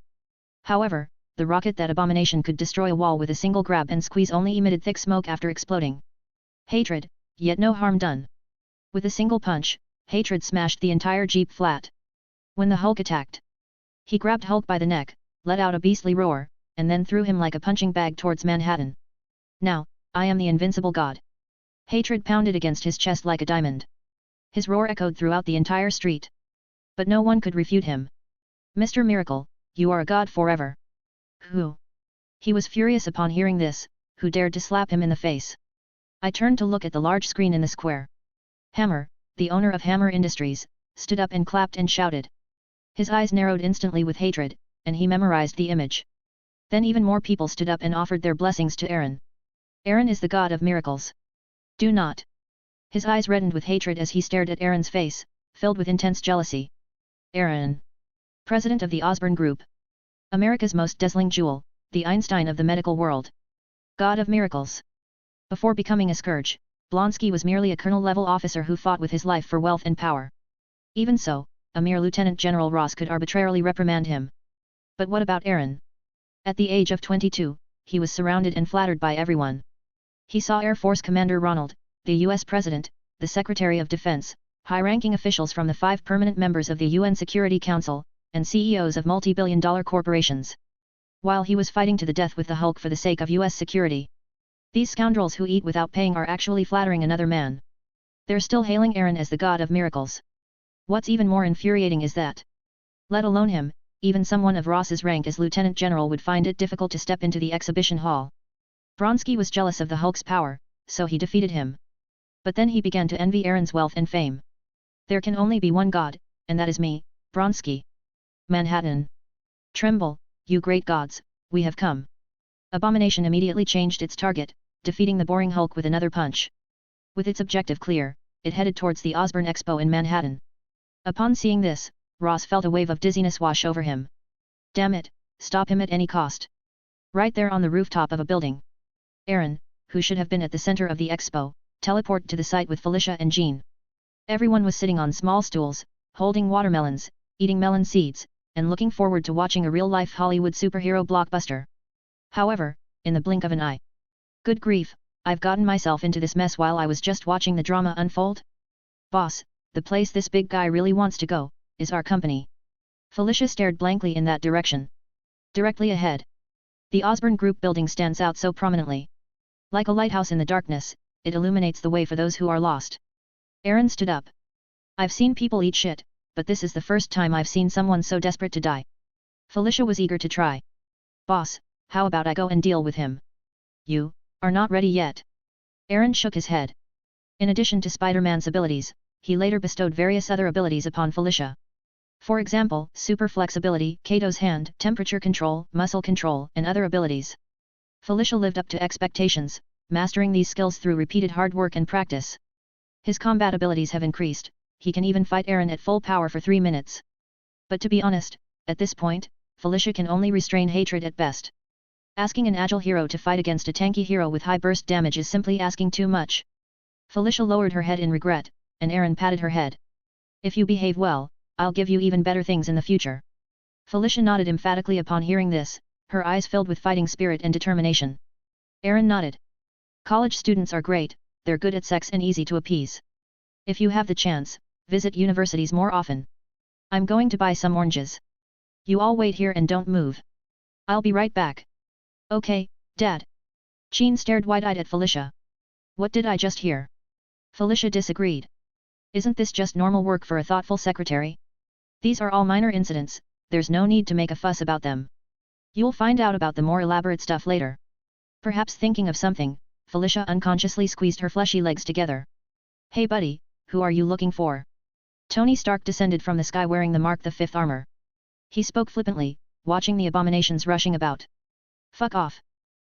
However, the rocket that abomination could destroy a wall with a single grab and squeeze only emitted thick smoke after exploding. Hatred, yet no harm done. With a single punch, Hatred smashed the entire jeep flat. When the Hulk attacked, he grabbed Hulk by the neck, let out a beastly roar, and then threw him like a punching bag towards Manhattan. Now, I am the invincible god. Hatred pounded against his chest like a diamond. His roar echoed throughout the entire street. But no one could refute him. Mr. Miracle, you are a god forever. Who? He was furious upon hearing this, who dared to slap him in the face. I turned to look at the large screen in the square. Hammer, the owner of Hammer Industries, stood up and clapped and shouted. His eyes narrowed instantly with hatred, and he memorized the image. Then even more people stood up and offered their blessings to Aaron. Aaron is the god of miracles. Do not. His eyes reddened with hatred as he stared at Aaron's face, filled with intense jealousy. Aaron. President of the Osborn Group. America's most dazzling jewel, the Einstein of the medical world. God of miracles. Before becoming a scourge, Blonsky was merely a colonel-level officer who fought with his life for wealth and power. Even so, a mere Lieutenant General Ross could arbitrarily reprimand him. But what about Aaron? At the age of 22, he was surrounded and flattered by everyone. He saw Air Force Commander Ronald, the U.S. President, the Secretary of Defense, high-ranking officials from the 5 permanent members of the UN Security Council, and CEOs of multi-billion-dollar corporations. While he was fighting to the death with the Hulk for the sake of U.S. security. These scoundrels who eat without paying are actually flattering another man. They're still hailing Aaron as the god of miracles. What's even more infuriating is that, let alone him, even someone of Ross's rank as Lieutenant General would find it difficult to step into the exhibition hall. Bronsky was jealous of the Hulk's power, so he defeated him. But then he began to envy Aaron's wealth and fame. There can only be one god, and that is me, Bronsky. Manhattan. Tremble, you great gods, we have come. Abomination immediately changed its target, defeating the boring Hulk with another punch. With its objective clear, it headed towards the Osborn Expo in Manhattan. Upon seeing this, Ross felt a wave of dizziness wash over him. Damn it, stop him at any cost. Right there on the rooftop of a building. Aaron, who should have been at the center of the expo, teleport to the site with Felicia and Jean. Everyone was sitting on small stools, holding watermelons, eating melon seeds, and looking forward to watching a real-life Hollywood superhero blockbuster. However, in the blink of an eye. Good grief, I've gotten myself into this mess while I was just watching the drama unfold? Boss, the place this big guy really wants to go, is our company. Felicia stared blankly in that direction. Directly ahead. The Osborne Group building stands out so prominently. Like a lighthouse in the darkness, it illuminates the way for those who are lost. Aaron stood up. I've seen people eat shit, but this is the first time I've seen someone so desperate to die. Felicia was eager to try. Boss, how about I go and deal with him? You are not ready yet. Aaron shook his head. In addition to Spider-Man's abilities, he later bestowed various other abilities upon Felicia. For example, super flexibility, Kato's hand, temperature control, muscle control, and other abilities. Felicia lived up to expectations, mastering these skills through repeated hard work and practice. His combat abilities have increased, he can even fight Aaron at full power for 3 minutes. But to be honest, at this point, Felicia can only restrain hatred at best. Asking an agile hero to fight against a tanky hero with high burst damage is simply asking too much. Felicia lowered her head in regret, and Aaron patted her head. If you behave well, I'll give you even better things in the future. Felicia nodded emphatically upon hearing this, her eyes filled with fighting spirit and determination. Aaron nodded. College students are great, they're good at sex and easy to appease. If you have the chance, visit universities more often. I'm going to buy some oranges. You all wait here and don't move. I'll be right back. Okay, Dad. Jean stared wide-eyed at Felicia. What did I just hear? Felicia disagreed. Isn't this just normal work for a thoughtful secretary? These are all minor incidents, there's no need to make a fuss about them. You'll find out about the more elaborate stuff later. Perhaps thinking of something, Felicia unconsciously squeezed her fleshy legs together. Hey buddy, who are you looking for? Tony Stark descended from the sky wearing the Mark V armor. He spoke flippantly, watching the abominations rushing about. Fuck off.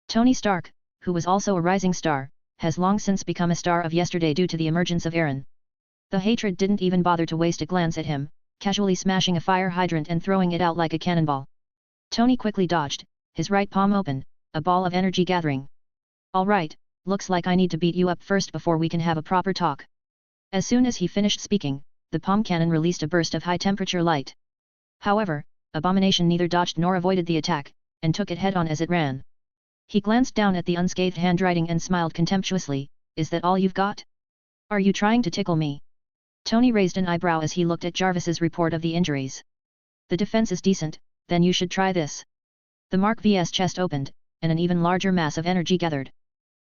Tony Stark, who was also a rising star, has long since become a star of yesterday due to the emergence of Aaron. The hatred didn't even bother to waste a glance at him, casually smashing a fire hydrant and throwing it out like a cannonball. Tony quickly dodged, his right palm open, a ball of energy gathering. Alright, looks like I need to beat you up first before we can have a proper talk. As soon as he finished speaking, the palm cannon released a burst of high-temperature light. However, Abomination neither dodged nor avoided the attack, and took it head-on as it ran. He glanced down at the unscathed handwriting and smiled contemptuously, is that all you've got? Are you trying to tickle me? Tony raised an eyebrow as he looked at Jarvis's report of the injuries. The defense is decent, then you should try this. The Mark V's chest opened, and an even larger mass of energy gathered.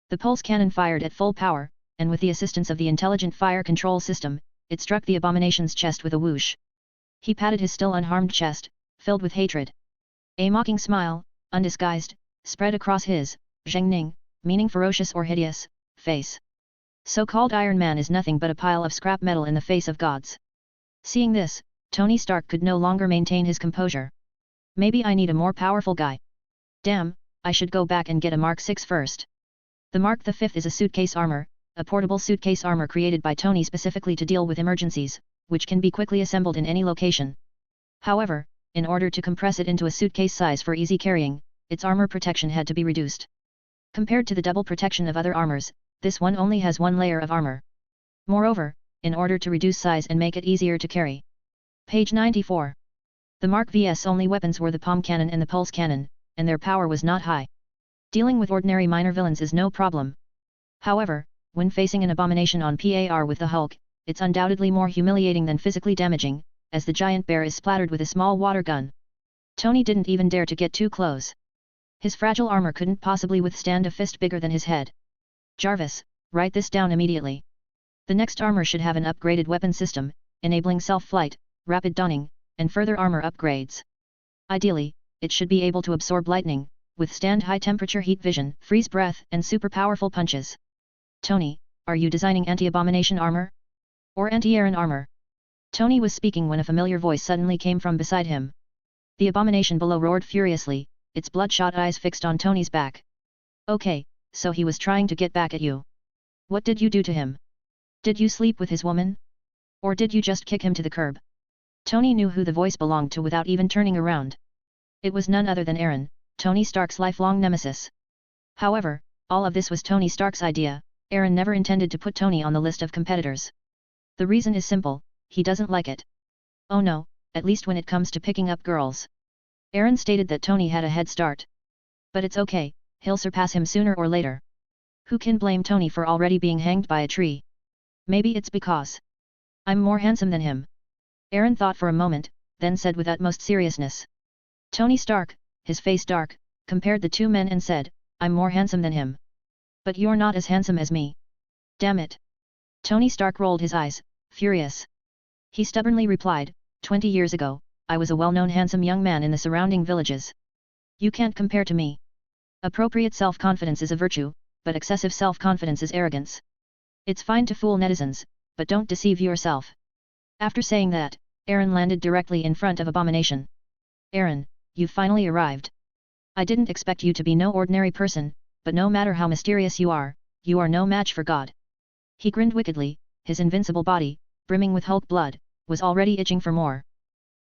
The pulse cannon fired at full power, and with the assistance of the intelligent fire control system, it struck the Abomination's chest with a whoosh. He patted his still unharmed chest, filled with hatred. A mocking smile, undisguised, spread across his, Zhengning, meaning ferocious or hideous, face. So-called Iron Man is nothing but a pile of scrap metal in the face of gods. Seeing this, Tony Stark could no longer maintain his composure. Maybe I need a more powerful guy. Damn, I should go back and get a Mark VI first. The Mark V is a suitcase armor, a portable suitcase armor created by Tony specifically to deal with emergencies, which can be quickly assembled in any location. However, in order to compress it into a suitcase size for easy carrying, its armor protection had to be reduced. Compared to the double protection of other armors, this one only has one layer of armor. Moreover, in order to reduce size and make it easier to carry. Page 94. The Mark V's only weapons were the palm cannon and the pulse cannon, and their power was not high. Dealing with ordinary minor villains is no problem. However, when facing an abomination on par with the Hulk, it's undoubtedly more humiliating than physically damaging, as the giant bear is splattered with a small water gun. Tony didn't even dare to get too close. His fragile armor couldn't possibly withstand a fist bigger than his head. Jarvis, write this down immediately. The next armor should have an upgraded weapon system, enabling self-flight, rapid donning, and further armor upgrades. Ideally, it should be able to absorb lightning, withstand high-temperature heat vision, freeze breath, and super powerful punches. Tony, are you designing anti-abomination armor? Or anti-Aaron armor? Tony was speaking when a familiar voice suddenly came from beside him. The abomination below roared furiously, its bloodshot eyes fixed on Tony's back. Okay, so he was trying to get back at you. What did you do to him? Did you sleep with his woman? Or did you just kick him to the curb? Tony knew who the voice belonged to without even turning around. It was none other than Aaron, Tony Stark's lifelong nemesis. However, all of this was Tony Stark's idea, Aaron never intended to put Tony on the list of competitors. The reason is simple, he doesn't like it. Oh no, at least when it comes to picking up girls. Aaron stated that Tony had a head start. But it's okay, he'll surpass him sooner or later. Who can blame Tony for already being hanged by a tree? Maybe it's because I'm more handsome than him. Aaron thought for a moment, then said with utmost seriousness. Tony Stark, his face dark, compared the two men and said, I'm more handsome than him. But you're not as handsome as me. Damn it. Tony Stark rolled his eyes, furious. He stubbornly replied, 20 years ago, I was a well-known handsome young man in the surrounding villages. You can't compare to me. Appropriate self-confidence is a virtue, but excessive self-confidence is arrogance. It's fine to fool netizens, but don't deceive yourself. After saying that, Aaron landed directly in front of Abomination. Aaron, you've finally arrived. I didn't expect you to be no ordinary person, but no matter how mysterious you are no match for God. He grinned wickedly, his invincible body, brimming with Hulk blood, was already itching for more.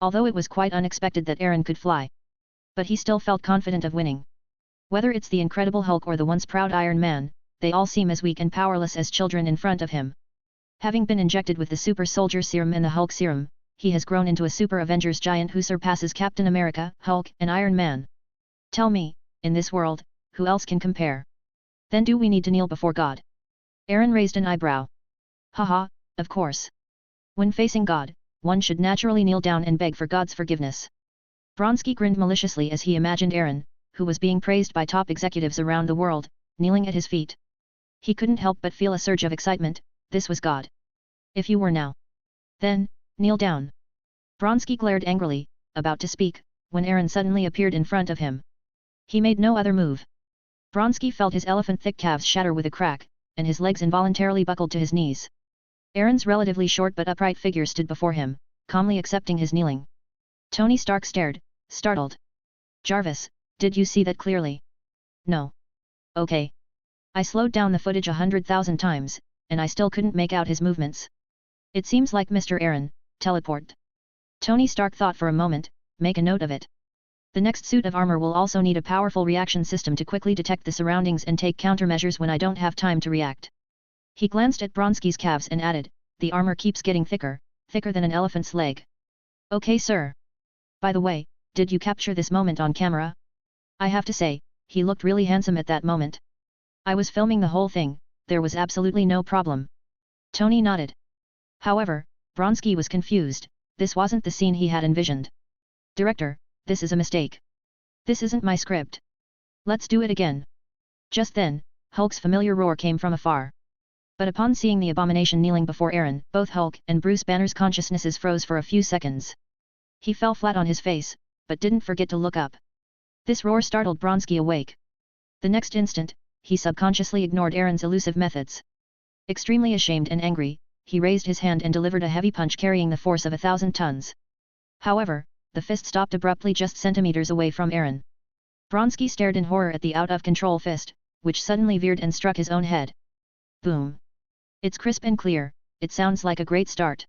Although it was quite unexpected that Aaron could fly. But he still felt confident of winning. Whether it's the Incredible Hulk or the once proud Iron Man, they all seem as weak and powerless as children in front of him. Having been injected with the Super Soldier Serum and the Hulk Serum, he has grown into a Super Avengers giant who surpasses Captain America, Hulk, and Iron Man. Tell me, in this world, who else can compare? Then do we need to kneel before God? Aaron raised an eyebrow. Haha, of course. When facing God, one should naturally kneel down and beg for God's forgiveness. Bronski grinned maliciously as he imagined Aaron, who was being praised by top executives around the world, kneeling at his feet. He couldn't help but feel a surge of excitement, this was God. If you were now. Then, kneel down. Bronski glared angrily, about to speak, when Aaron suddenly appeared in front of him. He made no other move. Bronski felt his elephant-thick calves shatter with a crack, and his legs involuntarily buckled to his knees. Aaron's relatively short but upright figure stood before him, calmly accepting his kneeling. Tony Stark stared, startled. Jarvis, did you see that clearly? No. Okay. I slowed down the footage 100,000 times, and I still couldn't make out his movements. It seems like Mr. Aaron, teleport. Tony Stark thought for a moment, make a note of it. The next suit of armor will also need a powerful reaction system to quickly detect the surroundings and take countermeasures when I don't have time to react. He glanced at Bronski's calves and added, the armor keeps getting thicker, thicker than an elephant's leg. Okay sir. By the way, did you capture this moment on camera? I have to say, he looked really handsome at that moment. I was filming the whole thing, there was absolutely no problem. Tony nodded. However, Bronski was confused, this wasn't the scene he had envisioned. Director, this is a mistake. This isn't my script. Let's do it again. Just then, Hulk's familiar roar came from afar. But upon seeing the Abomination kneeling before Aaron, both Hulk and Bruce Banner's consciousnesses froze for a few seconds. He fell flat on his face, but didn't forget to look up. This roar startled Bronski awake. The next instant, he subconsciously ignored Aaron's elusive methods. Extremely ashamed and angry, he raised his hand and delivered a heavy punch carrying the force of 1,000 tons. However, the fist stopped abruptly just centimeters away from Aaron. Bronski stared in horror at the out-of-control fist, which suddenly veered and struck his own head. Boom! It's crisp and clear, it sounds like a great start.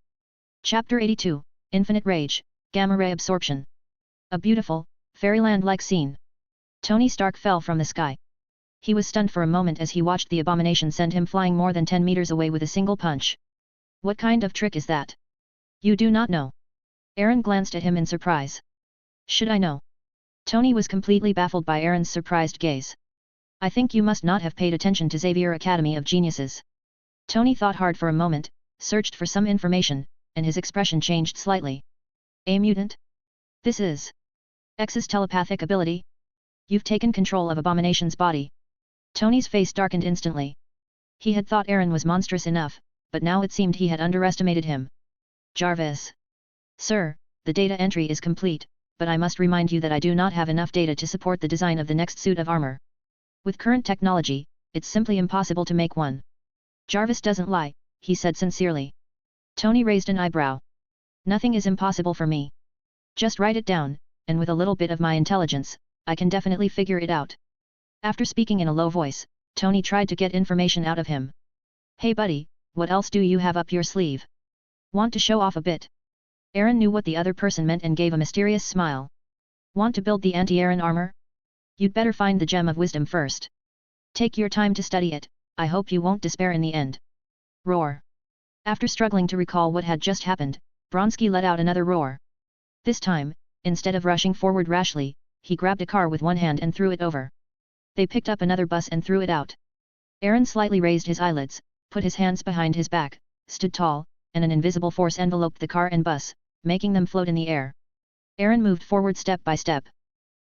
Chapter 82, Infinite Rage, Gamma Ray Absorption. A beautiful, fairyland-like scene. Tony Stark fell from the sky. He was stunned for a moment as he watched the Abomination send him flying more than 10 meters away with a single punch. What kind of trick is that? You do not know. Aaron glanced at him in surprise. Should I know? Tony was completely baffled by Aaron's surprised gaze. I think you must not have paid attention to Xavier Academy of Geniuses. Tony thought hard for a moment, searched for some information, and his expression changed slightly. A mutant? This is X's telepathic ability? You've taken control of Abomination's body. Tony's face darkened instantly. He had thought Aaron was monstrous enough, but now it seemed he had underestimated him. Jarvis. Sir, the data entry is complete, but I must remind you that I do not have enough data to support the design of the next suit of armor. With current technology, it's simply impossible to make one. Jarvis doesn't lie, he said sincerely. Tony raised an eyebrow. Nothing is impossible for me. Just write it down, and with a little bit of my intelligence, I can definitely figure it out. After speaking in a low voice, Tony tried to get information out of him. Hey buddy, what else do you have up your sleeve? Want to show off a bit? Aaron knew what the other person meant and gave a mysterious smile. Want to build the anti-Aaron armor? You'd better find the Gem of Wisdom first. Take your time to study it, I hope you won't despair in the end. Roar. After struggling to recall what had just happened, Vronsky let out another roar. This time, instead of rushing forward rashly, he grabbed a car with one hand and threw it over. They picked up another bus and threw it out. Aaron slightly raised his eyelids, put his hands behind his back, stood tall, and an invisible force enveloped the car and bus, making them float in the air. Aaron moved forward step by step.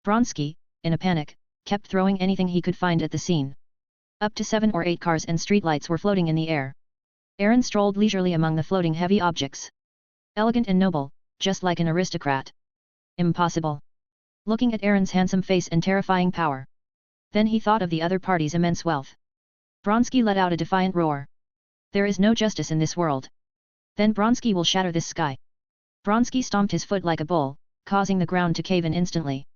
Vronsky, in a panic, kept throwing anything he could find at the scene. Up to 7 or 8 cars and streetlights were floating in the air. Aaron strolled leisurely among the floating heavy objects. Elegant and noble, just like an aristocrat. Impossible. Looking at Aaron's handsome face and terrifying power. Then he thought of the other party's immense wealth. Vronsky let out a defiant roar. There is no justice in this world. Then Vronsky will shatter this sky. Vronsky stomped his foot like a bull, causing the ground to cave in instantly.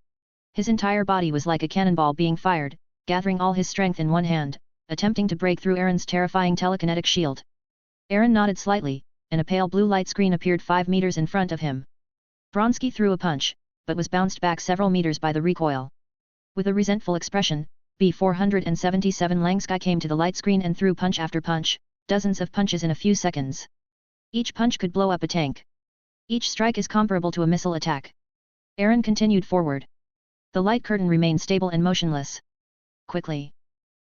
His entire body was like a cannonball being fired, gathering all his strength in one hand, attempting to break through Aaron's terrifying telekinetic shield. Aaron nodded slightly, and a pale blue light screen appeared 5 meters in front of him. Vronsky threw a punch, but was bounced back several meters by the recoil. With a resentful expression, B-477 Langsky came to the light screen and threw punch after punch, dozens of punches in a few seconds. Each punch could blow up a tank. Each strike is comparable to a missile attack. Aaron continued forward. The light curtain remained stable and motionless. Quickly.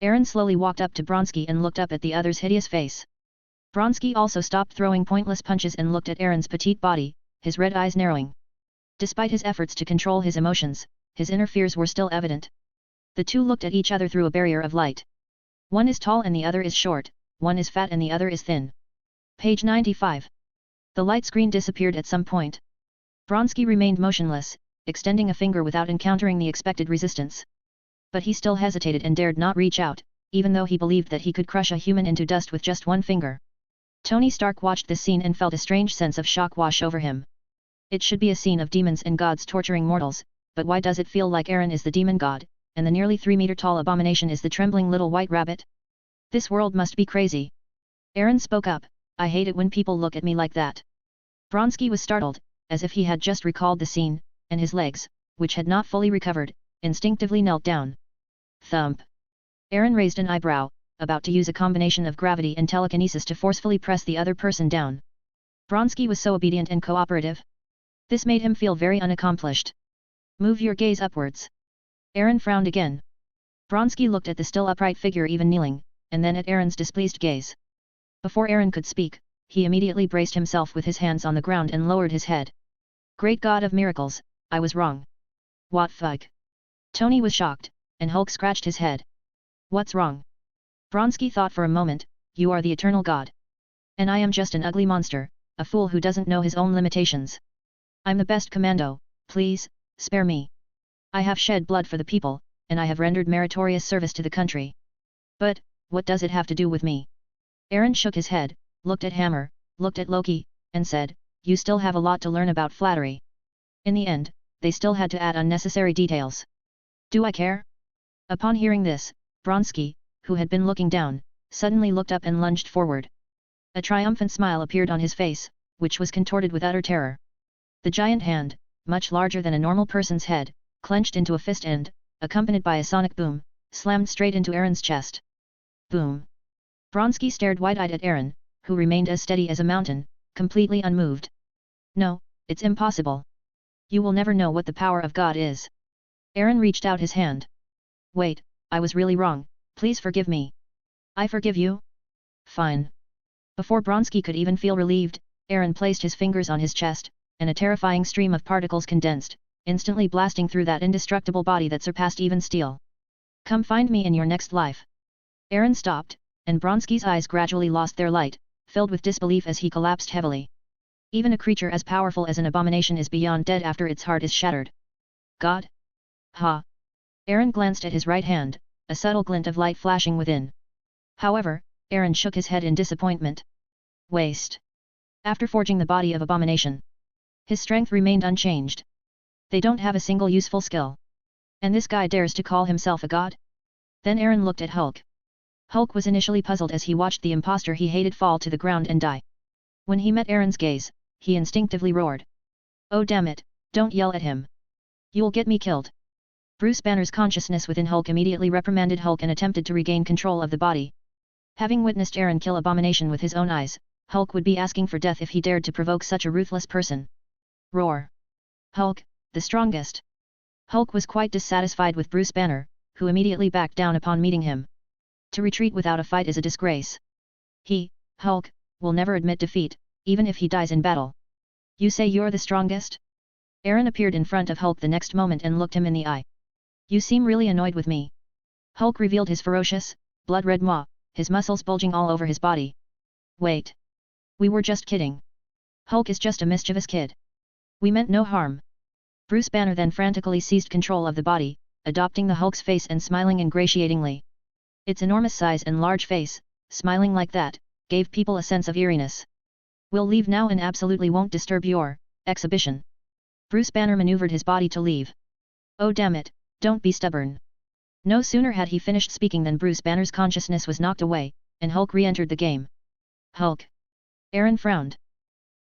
Aaron slowly walked up to Vronsky and looked up at the other's hideous face. Vronsky also stopped throwing pointless punches and looked at Aaron's petite body, his red eyes narrowing. Despite his efforts to control his emotions, his inner fears were still evident. The two looked at each other through a barrier of light. One is tall and the other is short, one is fat and the other is thin. Page 95. The light screen disappeared at some point. Vronsky remained motionless, extending a finger without encountering the expected resistance. But he still hesitated and dared not reach out, even though he believed that he could crush a human into dust with just one finger. Tony Stark watched this scene and felt a strange sense of shock wash over him. It should be a scene of demons and gods torturing mortals, but why does it feel like Aaron is the demon god, and the nearly 3-meter-tall abomination is the trembling little white rabbit? This world must be crazy. Aaron spoke up, I hate it when people look at me like that. Vronsky was startled, as if he had just recalled the scene, and his legs, which had not fully recovered, instinctively knelt down. Thump. Aaron raised an eyebrow, about to use a combination of gravity and telekinesis to forcefully press the other person down. Vronsky was so obedient and cooperative. This made him feel very unaccomplished. Move your gaze upwards. Aaron frowned again. Vronsky looked at the still upright figure even kneeling, and then at Aaron's displeased gaze. Before Aaron could speak, he immediately braced himself with his hands on the ground and lowered his head. Great God of miracles, I was wrong. What fuck? Tony was shocked, and Hulk scratched his head. What's wrong? Vronsky thought for a moment, you are the eternal god. And I am just an ugly monster, a fool who doesn't know his own limitations. I'm the best commando, please, spare me. I have shed blood for the people, and I have rendered meritorious service to the country. But, what does it have to do with me? Aaron shook his head, looked at Hammer, looked at Loki, and said, you still have a lot to learn about flattery. In the end, they still had to add unnecessary details. Do I care? Upon hearing this, Vronsky, who had been looking down, suddenly looked up and lunged forward. A triumphant smile appeared on his face, which was contorted with utter terror. The giant hand, much larger than a normal person's head, clenched into a fist and, accompanied by a sonic boom, slammed straight into Aaron's chest. Boom. Vronsky stared wide-eyed at Aaron, who remained as steady as a mountain, completely unmoved. No, it's impossible. You will never know what the power of God is. Aaron reached out his hand. Wait, I was really wrong, please forgive me. I forgive you? Fine. Before Vronsky could even feel relieved, Aaron placed his fingers on his chest, and a terrifying stream of particles condensed, instantly blasting through that indestructible body that surpassed even steel. Come find me in your next life. Aaron stopped, and Vronsky's eyes gradually lost their light, filled with disbelief as he collapsed heavily. Even a creature as powerful as an abomination is beyond dead after its heart is shattered. God? Ha! Aaron glanced at his right hand, a subtle glint of light flashing within. However, Aaron shook his head in disappointment. Waste. After forging the body of abomination, his strength remained unchanged. They don't have a single useful skill. And this guy dares to call himself a god? Then Aaron looked at Hulk. Hulk was initially puzzled as he watched the imposter he hated fall to the ground and die. When he met Aaron's gaze, he instinctively roared. Oh damn it, don't yell at him. You'll get me killed. Bruce Banner's consciousness within Hulk immediately reprimanded Hulk and attempted to regain control of the body. Having witnessed Aaron kill Abomination with his own eyes, Hulk would be asking for death if he dared to provoke such a ruthless person. Roar! Hulk, the strongest! Hulk was quite dissatisfied with Bruce Banner, who immediately backed down upon meeting him. To retreat without a fight is a disgrace. He, Hulk, will never admit defeat, even if he dies in battle. You say you're the strongest? Aaron appeared in front of Hulk the next moment and looked him in the eye. You seem really annoyed with me. Hulk revealed his ferocious, blood-red maw, his muscles bulging all over his body. Wait. We were just kidding. Hulk is just a mischievous kid. We meant no harm. Bruce Banner then frantically seized control of the body, adopting the Hulk's face and smiling ingratiatingly. Its enormous size and large face, smiling like that, gave people a sense of eeriness. We'll leave now and absolutely won't disturb your exhibition. Bruce Banner maneuvered his body to leave. Oh damn it, don't be stubborn. No sooner had he finished speaking than Bruce Banner's consciousness was knocked away, and Hulk re-entered the game. Hulk! Aaron frowned.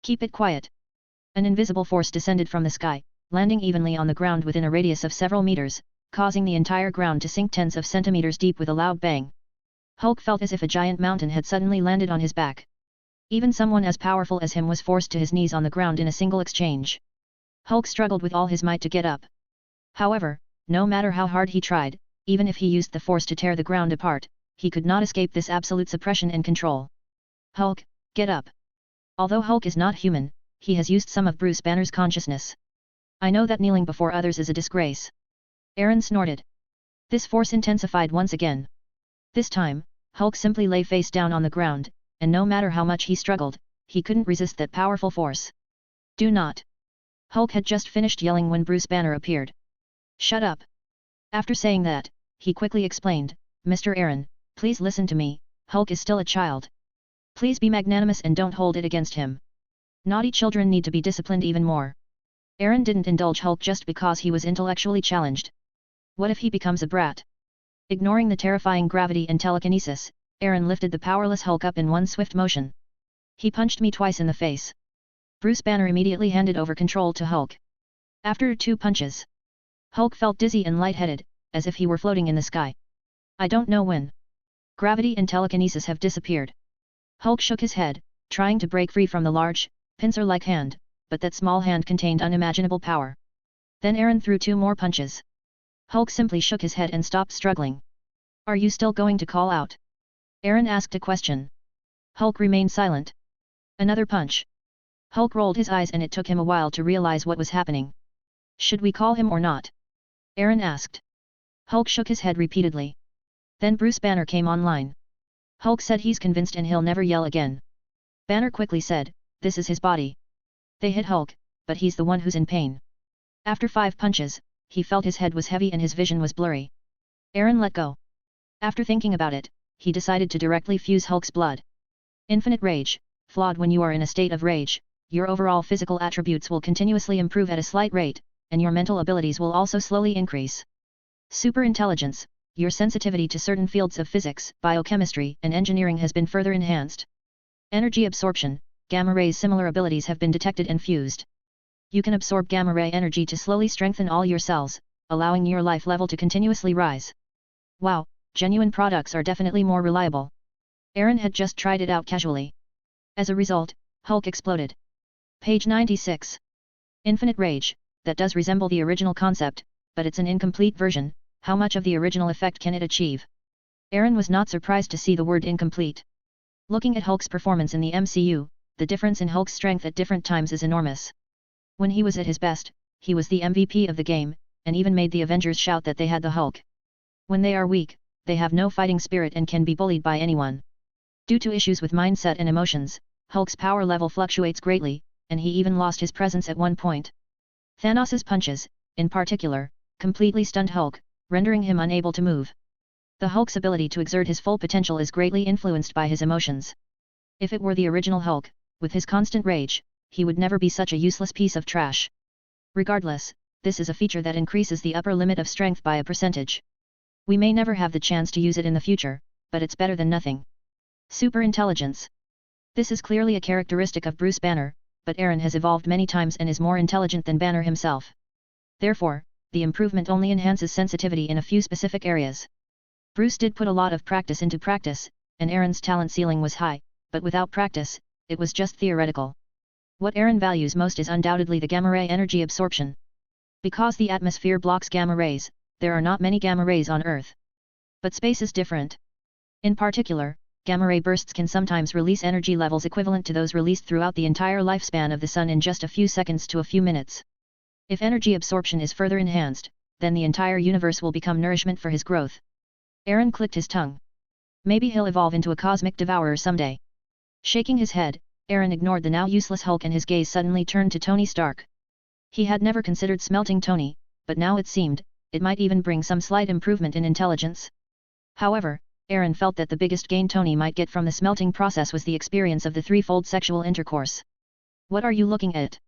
Keep it quiet. An invisible force descended from the sky, landing evenly on the ground within a radius of several meters, causing the entire ground to sink tens of centimeters deep with a loud bang. Hulk felt as if a giant mountain had suddenly landed on his back. Even someone as powerful as him was forced to his knees on the ground in a single exchange. Hulk struggled with all his might to get up. However, no matter how hard he tried, even if he used the force to tear the ground apart, he could not escape this absolute suppression and control. Hulk, get up. Although Hulk is not human, he has used some of Bruce Banner's consciousness. I know that kneeling before others is a disgrace. Aaron snorted. This force intensified once again. This time, Hulk simply lay face down on the ground, and no matter how much he struggled, he couldn't resist that powerful force. Do not. Hulk had just finished yelling when Bruce Banner appeared. Shut up. After saying that, he quickly explained, Mr. Aaron, please listen to me, Hulk is still a child. Please be magnanimous and don't hold it against him. Naughty children need to be disciplined even more. Aaron didn't indulge Hulk just because he was intellectually challenged. What if he becomes a brat? Ignoring the terrifying gravity and telekinesis, Aaron lifted the powerless Hulk up in one swift motion. He punched me twice in the face. Bruce Banner immediately handed over control to Hulk. After 2 punches, Hulk felt dizzy and lightheaded, as if he were floating in the sky. I don't know when. Gravity and telekinesis have disappeared. Hulk shook his head, trying to break free from the large, pincer-like hand, but that small hand contained unimaginable power. Then Aaron threw 2 more punches. Hulk simply shook his head and stopped struggling. Are you still going to call out? Aaron asked a question. Hulk remained silent. Another punch. Hulk rolled his eyes and it took him a while to realize what was happening. Should we call him or not? Aaron asked. Hulk shook his head repeatedly. Then Bruce Banner came online. Hulk said he's convinced and he'll never yell again. Banner quickly said, this is his body. They hit Hulk, but he's the one who's in pain. After 5 punches, he felt his head was heavy and his vision was blurry. Aaron let go. After thinking about it, he decided to directly fuse Hulk's blood. Infinite rage, flawed when you are in a state of rage, your overall physical attributes will continuously improve at a slight rate, and your mental abilities will also slowly increase. Super intelligence, your sensitivity to certain fields of physics, biochemistry, and engineering has been further enhanced. Energy absorption, gamma rays similar abilities have been detected and fused. You can absorb gamma ray energy to slowly strengthen all your cells, allowing your life level to continuously rise. Wow, genuine products are definitely more reliable. Aaron had just tried it out casually. As a result, Hulk exploded. Page 96. Infinite rage, that does resemble the original concept, but it's an incomplete version. How much of the original effect can it achieve? Aaron was not surprised to see the word incomplete. Looking at Hulk's performance in the MCU, the difference in Hulk's strength at different times is enormous. When he was at his best, he was the MVP of the game, and even made the Avengers shout that they had the Hulk. When they are weak, they have no fighting spirit and can be bullied by anyone. Due to issues with mindset and emotions, Hulk's power level fluctuates greatly, and he even lost his presence at one point. Thanos' punches, in particular, completely stunned Hulk, rendering him unable to move. The Hulk's ability to exert his full potential is greatly influenced by his emotions. If it were the original Hulk, with his constant rage, he would never be such a useless piece of trash. Regardless, this is a feature that increases the upper limit of strength by a percentage. We may never have the chance to use it in the future, but it's better than nothing. Super intelligence. This is clearly a characteristic of Bruce Banner, but Aaron has evolved many times and is more intelligent than Banner himself. Therefore, the improvement only enhances sensitivity in a few specific areas. Bruce did put a lot of practice into practice, and Aaron's talent ceiling was high, but without practice, it was just theoretical. What Aaron values most is undoubtedly the gamma ray energy absorption. Because the atmosphere blocks gamma rays, there are not many gamma rays on Earth. But space is different. In particular, gamma ray bursts can sometimes release energy levels equivalent to those released throughout the entire lifespan of the Sun in just a few seconds to a few minutes. If energy absorption is further enhanced, then the entire universe will become nourishment for his growth. Aaron clicked his tongue. Maybe he'll evolve into a cosmic devourer someday. Shaking his head, Aaron ignored the now useless Hulk and his gaze suddenly turned to Tony Stark. He had never considered smelting Tony, but now it seemed, it might even bring some slight improvement in intelligence. However, Aaron felt that the biggest gain Tony might get from the smelting process was the experience of the threefold sexual intercourse. What are you looking at?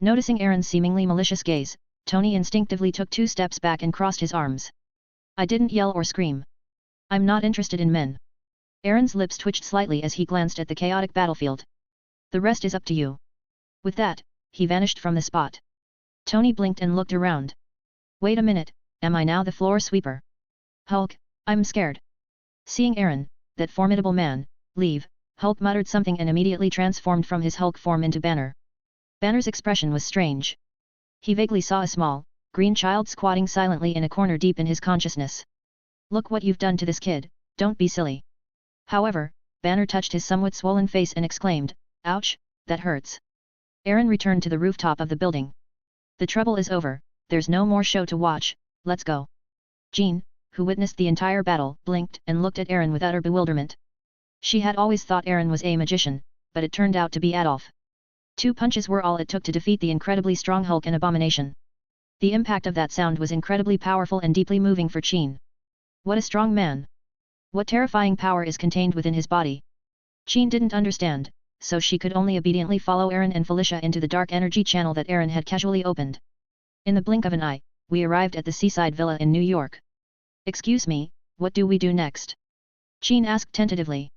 Noticing Aaron's seemingly malicious gaze, Tony instinctively took 2 steps back and crossed his arms. I didn't yell or scream. I'm not interested in men. Aaron's lips twitched slightly as he glanced at the chaotic battlefield. The rest is up to you. With that, he vanished from the spot. Tony blinked and looked around. Wait a minute, am I now the floor sweeper? Hulk, I'm scared. Seeing Aaron, that formidable man, leave, Hulk muttered something and immediately transformed from his Hulk form into Banner. Banner's expression was strange. He vaguely saw a small, green child squatting silently in a corner deep in his consciousness. Look what you've done to this kid, don't be silly. However, Banner touched his somewhat swollen face and exclaimed, ouch, that hurts. Aaron returned to the rooftop of the building. The trouble is over, there's no more show to watch, let's go. Jean, who witnessed the entire battle, blinked and looked at Aaron with utter bewilderment. She had always thought Aaron was a magician, but it turned out to be Adolf. 2 punches were all it took to defeat the incredibly strong Hulk and Abomination. The impact of that sound was incredibly powerful and deeply moving for Jean. What a strong man! What terrifying power is contained within his body? Jean didn't understand, so she could only obediently follow Aaron and Felicia into the dark energy channel that Aaron had casually opened. In the blink of an eye, we arrived at the seaside villa in New York. Excuse me, what do we do next? Jean asked tentatively.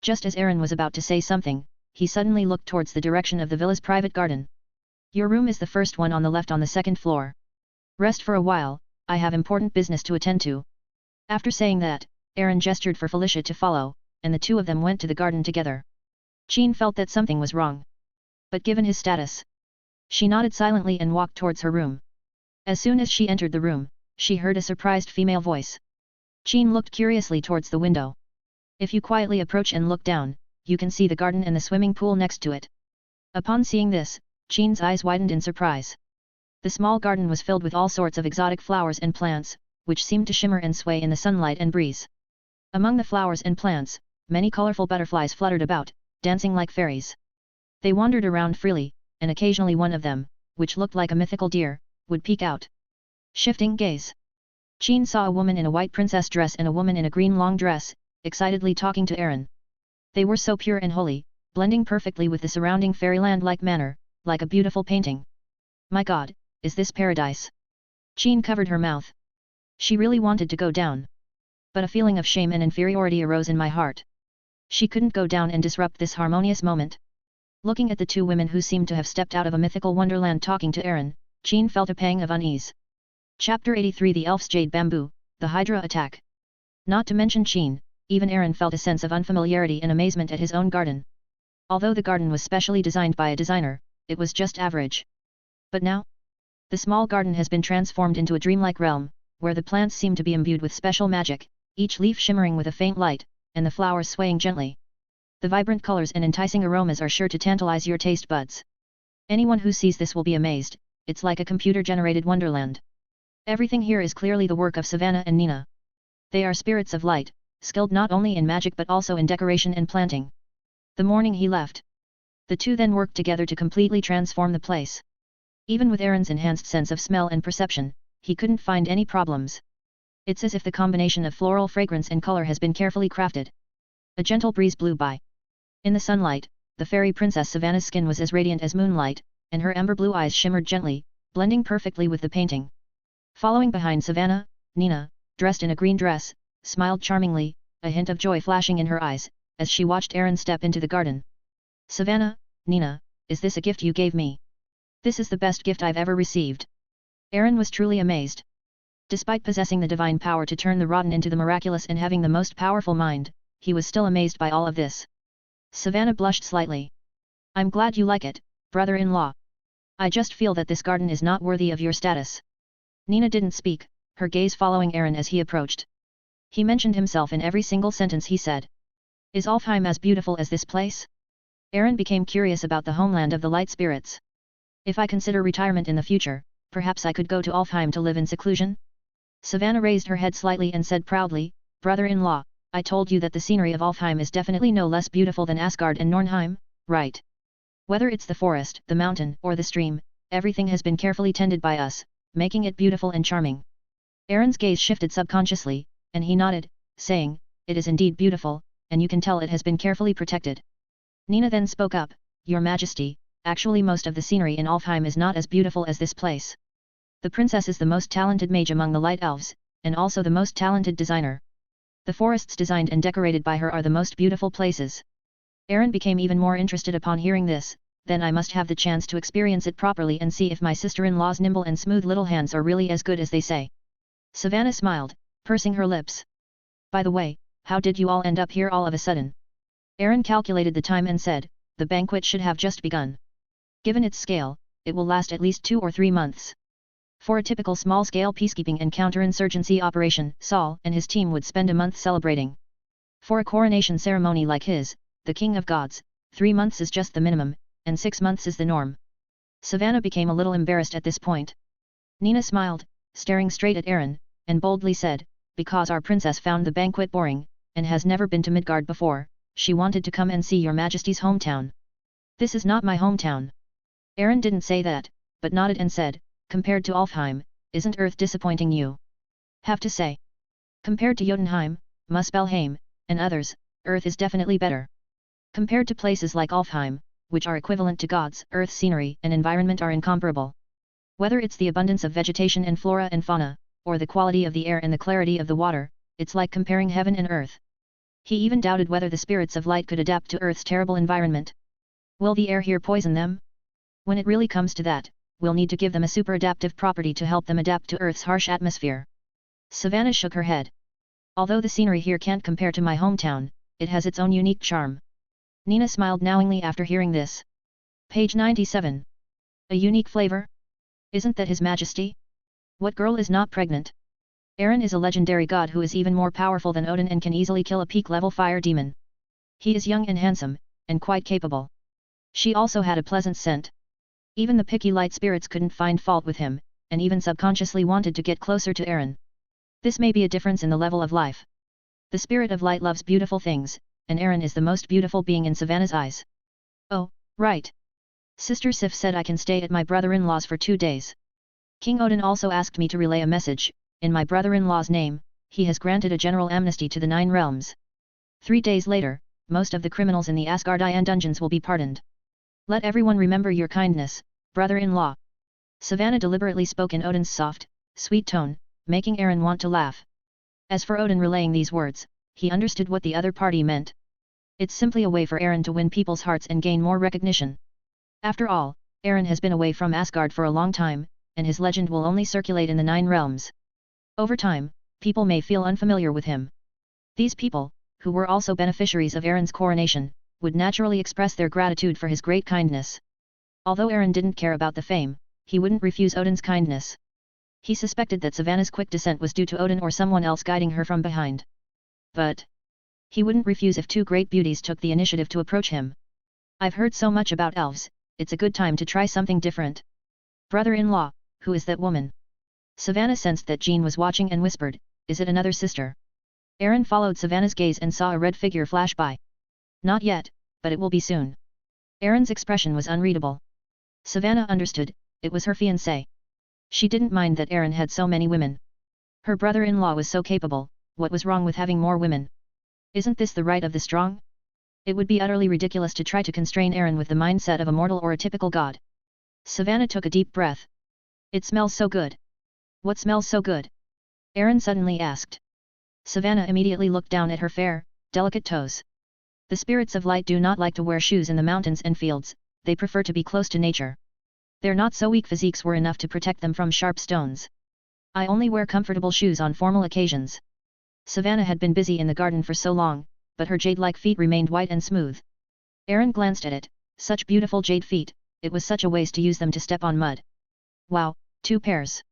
Just as Aaron was about to say something, he suddenly looked towards the direction of the villa's private garden. Your room is the first one on the left on the 2nd floor. Rest for a while, I have important business to attend to. After saying that, Aaron gestured for Felicia to follow, and the 2 of them went to the garden together. Jean felt that something was wrong. But given his status, she nodded silently and walked towards her room. As soon as she entered the room, she heard a surprised female voice. Jean looked curiously towards the window. If you quietly approach and look down, you can see the garden and the swimming pool next to it. Upon seeing this, Jean's eyes widened in surprise. The small garden was filled with all sorts of exotic flowers and plants, which seemed to shimmer and sway in the sunlight and breeze. Among the flowers and plants, many colorful butterflies fluttered about, dancing like fairies. They wandered around freely, and occasionally one of them, which looked like a mythical deer, would peek out. Shifting gaze. Jean saw a woman in a white princess dress and a woman in a green long dress, excitedly talking to Aaron. They were so pure and holy, blending perfectly with the surrounding fairyland-like manner, like a beautiful painting. My God, is this paradise? Jean covered her mouth. She really wanted to go down. But a feeling of shame and inferiority arose in my heart. She couldn't go down and disrupt this harmonious moment. Looking at the 2 women who seemed to have stepped out of a mythical wonderland talking to Aaron, Jean felt a pang of unease. Chapter 83 The Elf's Jade Bamboo, the Hydra Attack. Not to mention Jean, even Aaron felt a sense of unfamiliarity and amazement at his own garden. Although the garden was specially designed by a designer, it was just average. But now? The small garden has been transformed into a dreamlike realm, where the plants seem to be imbued with special magic, each leaf shimmering with a faint light, and the flowers swaying gently. The vibrant colors and enticing aromas are sure to tantalize your taste buds. Anyone who sees this will be amazed, it's like a computer-generated wonderland. Everything here is clearly the work of Savannah and Nina. They are spirits of light, skilled not only in magic but also in decoration and planting. The morning he left, the 2 then worked together to completely transform the place. Even with Aaron's enhanced sense of smell and perception, he couldn't find any problems. It's as if the combination of floral fragrance and color has been carefully crafted. A gentle breeze blew by. In the sunlight, the fairy princess Savannah's skin was as radiant as moonlight, and her amber blue eyes shimmered gently, blending perfectly with the painting. Following behind Savannah, Nina, dressed in a green dress, smiled charmingly, a hint of joy flashing in her eyes, as she watched Aaron step into the garden. Savannah, Nina, is this a gift you gave me? This is the best gift I've ever received. Aaron was truly amazed. Despite possessing the divine power to turn the rotten into the miraculous and having the most powerful mind, he was still amazed by all of this. Savannah blushed slightly. I'm glad you like it, brother-in-law. I just feel that this garden is not worthy of your status. Nina didn't speak, her gaze following Aaron as he approached. He mentioned himself in every single sentence he said. Is Alfheim as beautiful as this place? Aaron became curious about the homeland of the light spirits. If I consider retirement in the future, perhaps I could go to Alfheim to live in seclusion? Savannah raised her head slightly and said proudly, brother-in-law, I told you that the scenery of Alfheim is definitely no less beautiful than Asgard and Nornheim, right? Whether it's the forest, the mountain, or the stream, everything has been carefully tended by us, making it beautiful and charming. Aaron's gaze shifted subconsciously, and he nodded, saying, it is indeed beautiful, and you can tell it has been carefully protected. Nina then spoke up, Your Majesty, actually most of the scenery in Alfheim is not as beautiful as this place. The princess is the most talented mage among the light elves, and also the most talented designer. The forests designed and decorated by her are the most beautiful places. Aaron became even more interested upon hearing this, then I must have the chance to experience it properly and see if my sister-in-law's nimble and smooth little hands are really as good as they say. Savannah smiled, pursing her lips. By the way, how did you all end up here all of a sudden? Aaron calculated the time and said, the banquet should have just begun. Given its scale, it will last at least 2 or 3 months. For a typical small-scale peacekeeping and counterinsurgency operation, Saul and his team would spend a month celebrating. For a coronation ceremony like his, the King of Gods, 3 months is just the minimum, and 6 months is the norm. Savannah became a little embarrassed at this point. Nina smiled, staring straight at Aaron, and boldly said, because our princess found the banquet boring, and has never been to Midgard before, she wanted to come and see your majesty's hometown. This is not my hometown. Aaron didn't say that, but nodded and said, compared to Alfheim, isn't Earth disappointing you? Have to say. Compared to Jotunheim, Muspelheim, and others, Earth is definitely better. Compared to places like Alfheim, which are equivalent to God's, Earth's scenery and environment are incomparable. Whether it's the abundance of vegetation and flora and fauna, or the quality of the air and the clarity of the water, it's like comparing heaven and earth. He even doubted whether the spirits of light could adapt to Earth's terrible environment. Will the air here poison them? When it really comes to that, we'll need to give them a super adaptive property to help them adapt to Earth's harsh atmosphere. Savannah shook her head. Although the scenery here can't compare to my hometown, it has its own unique charm. Nina smiled knowingly after hearing this. Page 97. A unique flavor? Isn't that His Majesty? What girl is not pregnant? Aaron is a legendary god who is even more powerful than Odin and can easily kill a peak-level fire demon. He is young and handsome, and quite capable. She also had a pleasant scent. Even the picky light spirits couldn't find fault with him, and even subconsciously wanted to get closer to Aaron. This may be a difference in the level of life. The spirit of light loves beautiful things, and Aaron is the most beautiful being in Savannah's eyes. Oh, right. Sister Sif said I can stay at my brother-in-law's for 2 days. King Odin also asked me to relay a message, in my brother-in-law's name, he has granted a general amnesty to the 9 realms. 3 days later, most of the criminals in the Asgardian dungeons will be pardoned. Let everyone remember your kindness, brother-in-law. Savannah deliberately spoke in Odin's soft, sweet tone, making Aaron want to laugh. As for Odin relaying these words, he understood what the other party meant. It's simply a way for Aaron to win people's hearts and gain more recognition. After all, Aaron has been away from Asgard for a long time, and his legend will only circulate in the 9 realms. Over time, people may feel unfamiliar with him. These people, who were also beneficiaries of Aaron's coronation, would naturally express their gratitude for his great kindness. Although Aaron didn't care about the fame, he wouldn't refuse Odin's kindness. He suspected that Savannah's quick descent was due to Odin or someone else guiding her from behind. But he wouldn't refuse if 2 great beauties took the initiative to approach him. I've heard so much about elves, it's a good time to try something different. Brother-in-law, who is that woman? Savannah sensed that Jean was watching and whispered, is it another sister? Aaron followed Savannah's gaze and saw a red figure flash by. Not yet, but it will be soon. Aaron's expression was unreadable. Savannah understood, it was her fiancé. She didn't mind that Aaron had so many women. Her brother-in-law was so capable, what was wrong with having more women? Isn't this the right of the strong? It would be utterly ridiculous to try to constrain Aaron with the mindset of a mortal or a typical god. Savannah took a deep breath. It smells so good. What smells so good? Aaron suddenly asked. Savannah immediately looked down at her fair, delicate toes. The spirits of light do not like to wear shoes in the mountains and fields, they prefer to be close to nature. Their not so weak physiques were enough to protect them from sharp stones. I only wear comfortable shoes on formal occasions. Savannah had been busy in the garden for so long, but her jade-like feet remained white and smooth. Aaron glanced at it, such beautiful jade feet, it was such a waste to use them to step on mud. Wow, 2 pairs.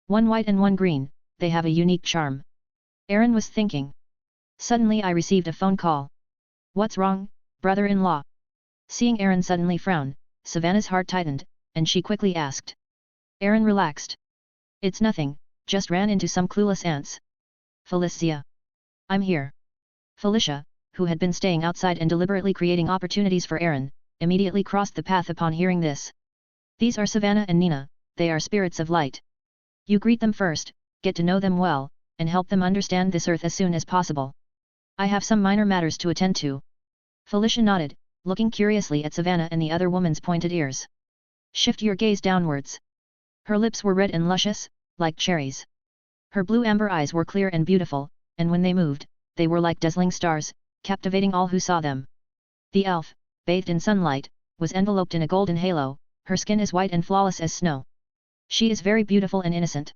One white and one green, they have a unique charm. Aaron was thinking. Suddenly I received a phone call. What's wrong, brother-in-law? Seeing Aaron suddenly frown, Savannah's heart tightened, and she quickly asked. Aaron relaxed. It's nothing, just ran into some clueless ants. Felicia. I'm here. Felicia, who had been staying outside and deliberately creating opportunities for Aaron, immediately crossed the path upon hearing this. These are Savannah and Nina, they are spirits of light. You greet them first, get to know them well, and help them understand this earth as soon as possible. I have some minor matters to attend to. Felicia nodded, looking curiously at Savannah and the other woman's pointed ears. Shift your gaze downwards. Her lips were red and luscious, like cherries. Her blue-amber eyes were clear and beautiful, and when they moved, they were like dazzling stars, captivating all who saw them. The elf, bathed in sunlight, was enveloped in a golden halo, her skin as white and flawless as snow. She is very beautiful and innocent.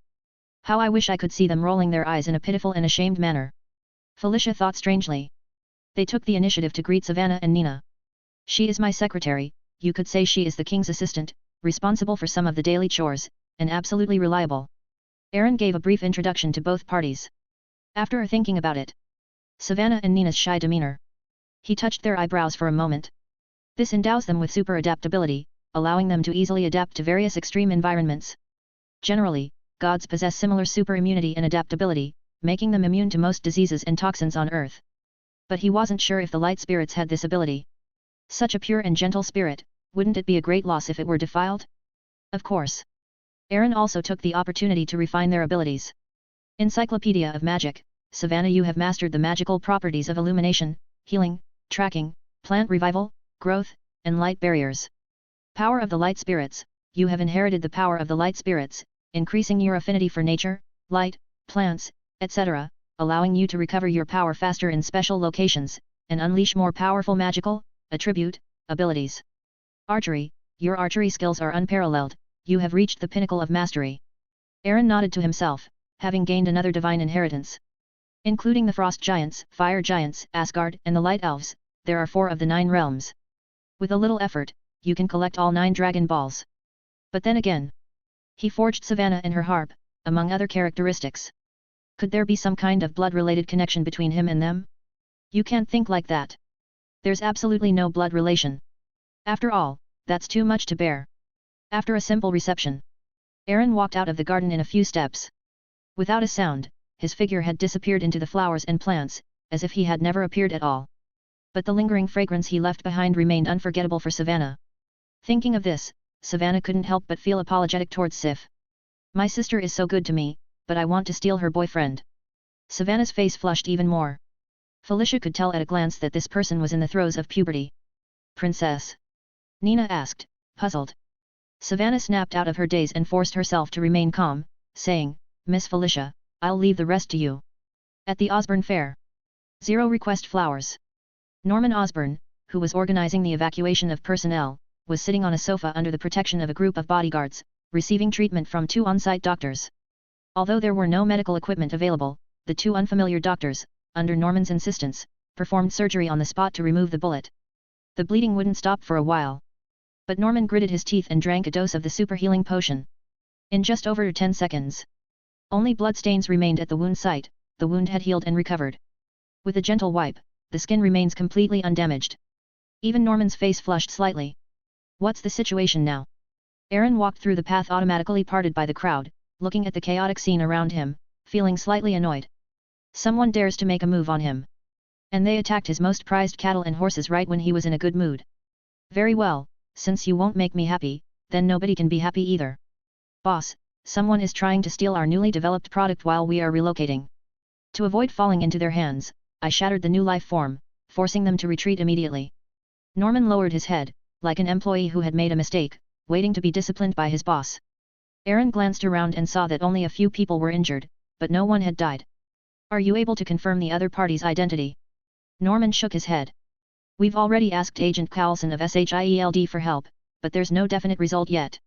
How I wish I could see them rolling their eyes in a pitiful and ashamed manner. Felicia thought strangely. They took the initiative to greet Savannah and Nina. She is my secretary, you could say she is the king's assistant, responsible for some of the daily chores, and absolutely reliable. Aaron gave a brief introduction to both parties. After thinking about it, Savannah and Nina's shy demeanor. He touched their eyebrows for a moment. This endows them with super adaptability, allowing them to easily adapt to various extreme environments. Generally, gods possess similar super immunity and adaptability, making them immune to most diseases and toxins on Earth. But he wasn't sure if the light spirits had this ability. Such a pure and gentle spirit, wouldn't it be a great loss if it were defiled? Of course. Aaron also took the opportunity to refine their abilities. Encyclopedia of Magic, Savannah, you have mastered the magical properties of illumination, healing, tracking, plant revival, growth, and light barriers. Power of the light spirits, you have inherited the power of the light spirits, increasing your affinity for nature, light, plants, etc., allowing you to recover your power faster in special locations, and unleash more powerful magical, attribute, abilities. Archery, your archery skills are unparalleled, you have reached the pinnacle of mastery. Aaron nodded to himself, having gained another divine inheritance. Including the frost giants, fire giants, Asgard, and the light elves, there are 4 of the 9 realms. With a little effort, you can collect all 9 Dragon Balls. But then again, he forged Savannah and her harp, among other characteristics. Could there be some kind of blood-related connection between him and them? You can't think like that. There's absolutely no blood relation. After all, that's too much to bear. After a simple reception, Aaron walked out of the garden in a few steps. Without a sound, his figure had disappeared into the flowers and plants, as if he had never appeared at all. But the lingering fragrance he left behind remained unforgettable for Savannah. Thinking of this, Savannah couldn't help but feel apologetic towards Sif. My sister is so good to me, but I want to steal her boyfriend. Savannah's face flushed even more. Felicia could tell at a glance that this person was in the throes of puberty. Princess? Nina asked, puzzled. Savannah snapped out of her daze and forced herself to remain calm, saying, Miss Felicia, I'll leave the rest to you. At the Osborne Fair. 0 request flowers. Norman Osborne, who was organizing the evacuation of personnel, was sitting on a sofa under the protection of a group of bodyguards, receiving treatment from 2 on-site doctors. Although there were no medical equipment available, the 2 unfamiliar doctors, under Norman's insistence, performed surgery on the spot to remove the bullet. The bleeding wouldn't stop for a while. But Norman gritted his teeth and drank a dose of the super healing potion. In just over 10 seconds. Only bloodstains remained at the wound site, the wound had healed and recovered. With a gentle wipe, the skin remains completely undamaged. Even Norman's face flushed slightly. What's the situation now? Aaron walked through the path automatically parted by the crowd, looking at the chaotic scene around him, feeling slightly annoyed. Someone dares to make a move on him. And they attacked his most prized cattle and horses right when he was in a good mood. Very well, since you won't make me happy, then nobody can be happy either. Boss, someone is trying to steal our newly developed product while we are relocating. To avoid falling into their hands, I shattered the new life form, forcing them to retreat immediately. Norman lowered his head, like an employee who had made a mistake, waiting to be disciplined by his boss. Aaron glanced around and saw that only a few people were injured, but no one had died. Are you able to confirm the other party's identity? Norman shook his head. We've already asked Agent Carlson of SHIELD for help, but there's no definite result yet.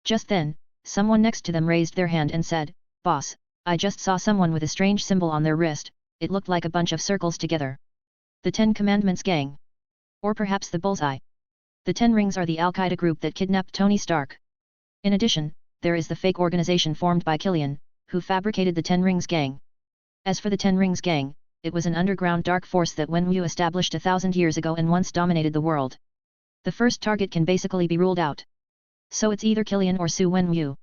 Just then, someone next to them raised their hand and said, Boss, I just saw someone with a strange symbol on their wrist, it looked like a bunch of circles together. The 10 Commandments gang. Or perhaps the Bullseye. The 10 Rings are the Al-Qaeda group that kidnapped Tony Stark. In addition, there is the fake organization formed by Killian, who fabricated the 10 Rings gang. As for the 10 Rings gang, it was an underground dark force that Wenwu established 1,000 years ago and once dominated the world. The first target can basically be ruled out. So it's either Killian or Su Wenwu.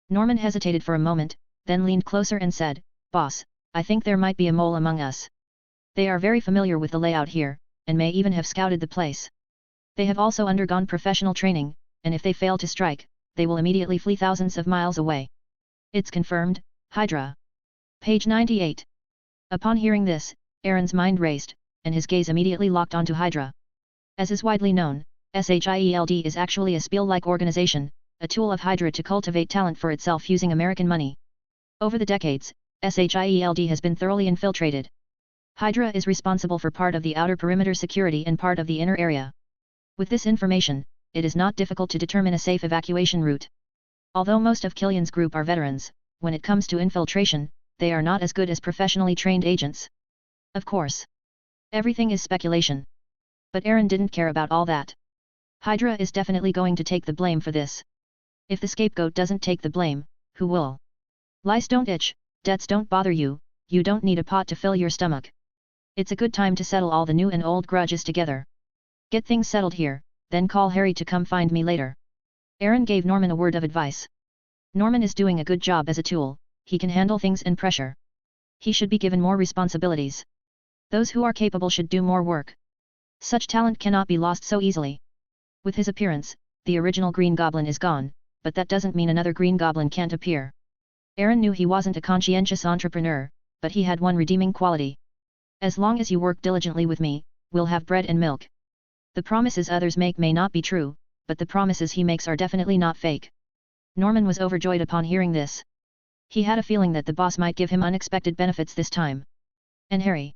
Norman hesitated for a moment, then leaned closer and said, "Boss, I think there might be a mole among us. They are very familiar with the layout here, and may even have scouted the place. They have also undergone professional training, and if they fail to strike, they will immediately flee thousands of miles away. It's confirmed, Hydra." Page 98. Upon hearing this, Aaron's mind raced, and his gaze immediately locked onto Hydra. As is widely known, SHIELD is actually a spiel-like organization, a tool of Hydra to cultivate talent for itself using American money. Over the decades, SHIELD has been thoroughly infiltrated. Hydra is responsible for part of the outer perimeter security and part of the inner area. With this information, it is not difficult to determine a safe evacuation route. Although most of Killian's group are veterans, when it comes to infiltration, they are not as good as professionally trained agents. Of course. Everything is speculation. But Aaron didn't care about all that. Hydra is definitely going to take the blame for this. If the scapegoat doesn't take the blame, who will? Lice don't itch, debts don't bother you, you don't need a pot to fill your stomach. It's a good time to settle all the new and old grudges together. Get things settled here, then call Harry to come find me later. Aaron gave Norman a word of advice. Norman is doing a good job as a tool, he can handle things and pressure. He should be given more responsibilities. Those who are capable should do more work. Such talent cannot be lost so easily. With his appearance, the original Green Goblin is gone, but that doesn't mean another Green Goblin can't appear. Aaron knew he wasn't a conscientious entrepreneur, but he had one redeeming quality. As long as you work diligently with me, we'll have bread and milk. The promises others make may not be true, but the promises he makes are definitely not fake. Norman was overjoyed upon hearing this. He had a feeling that the boss might give him unexpected benefits this time. And Harry?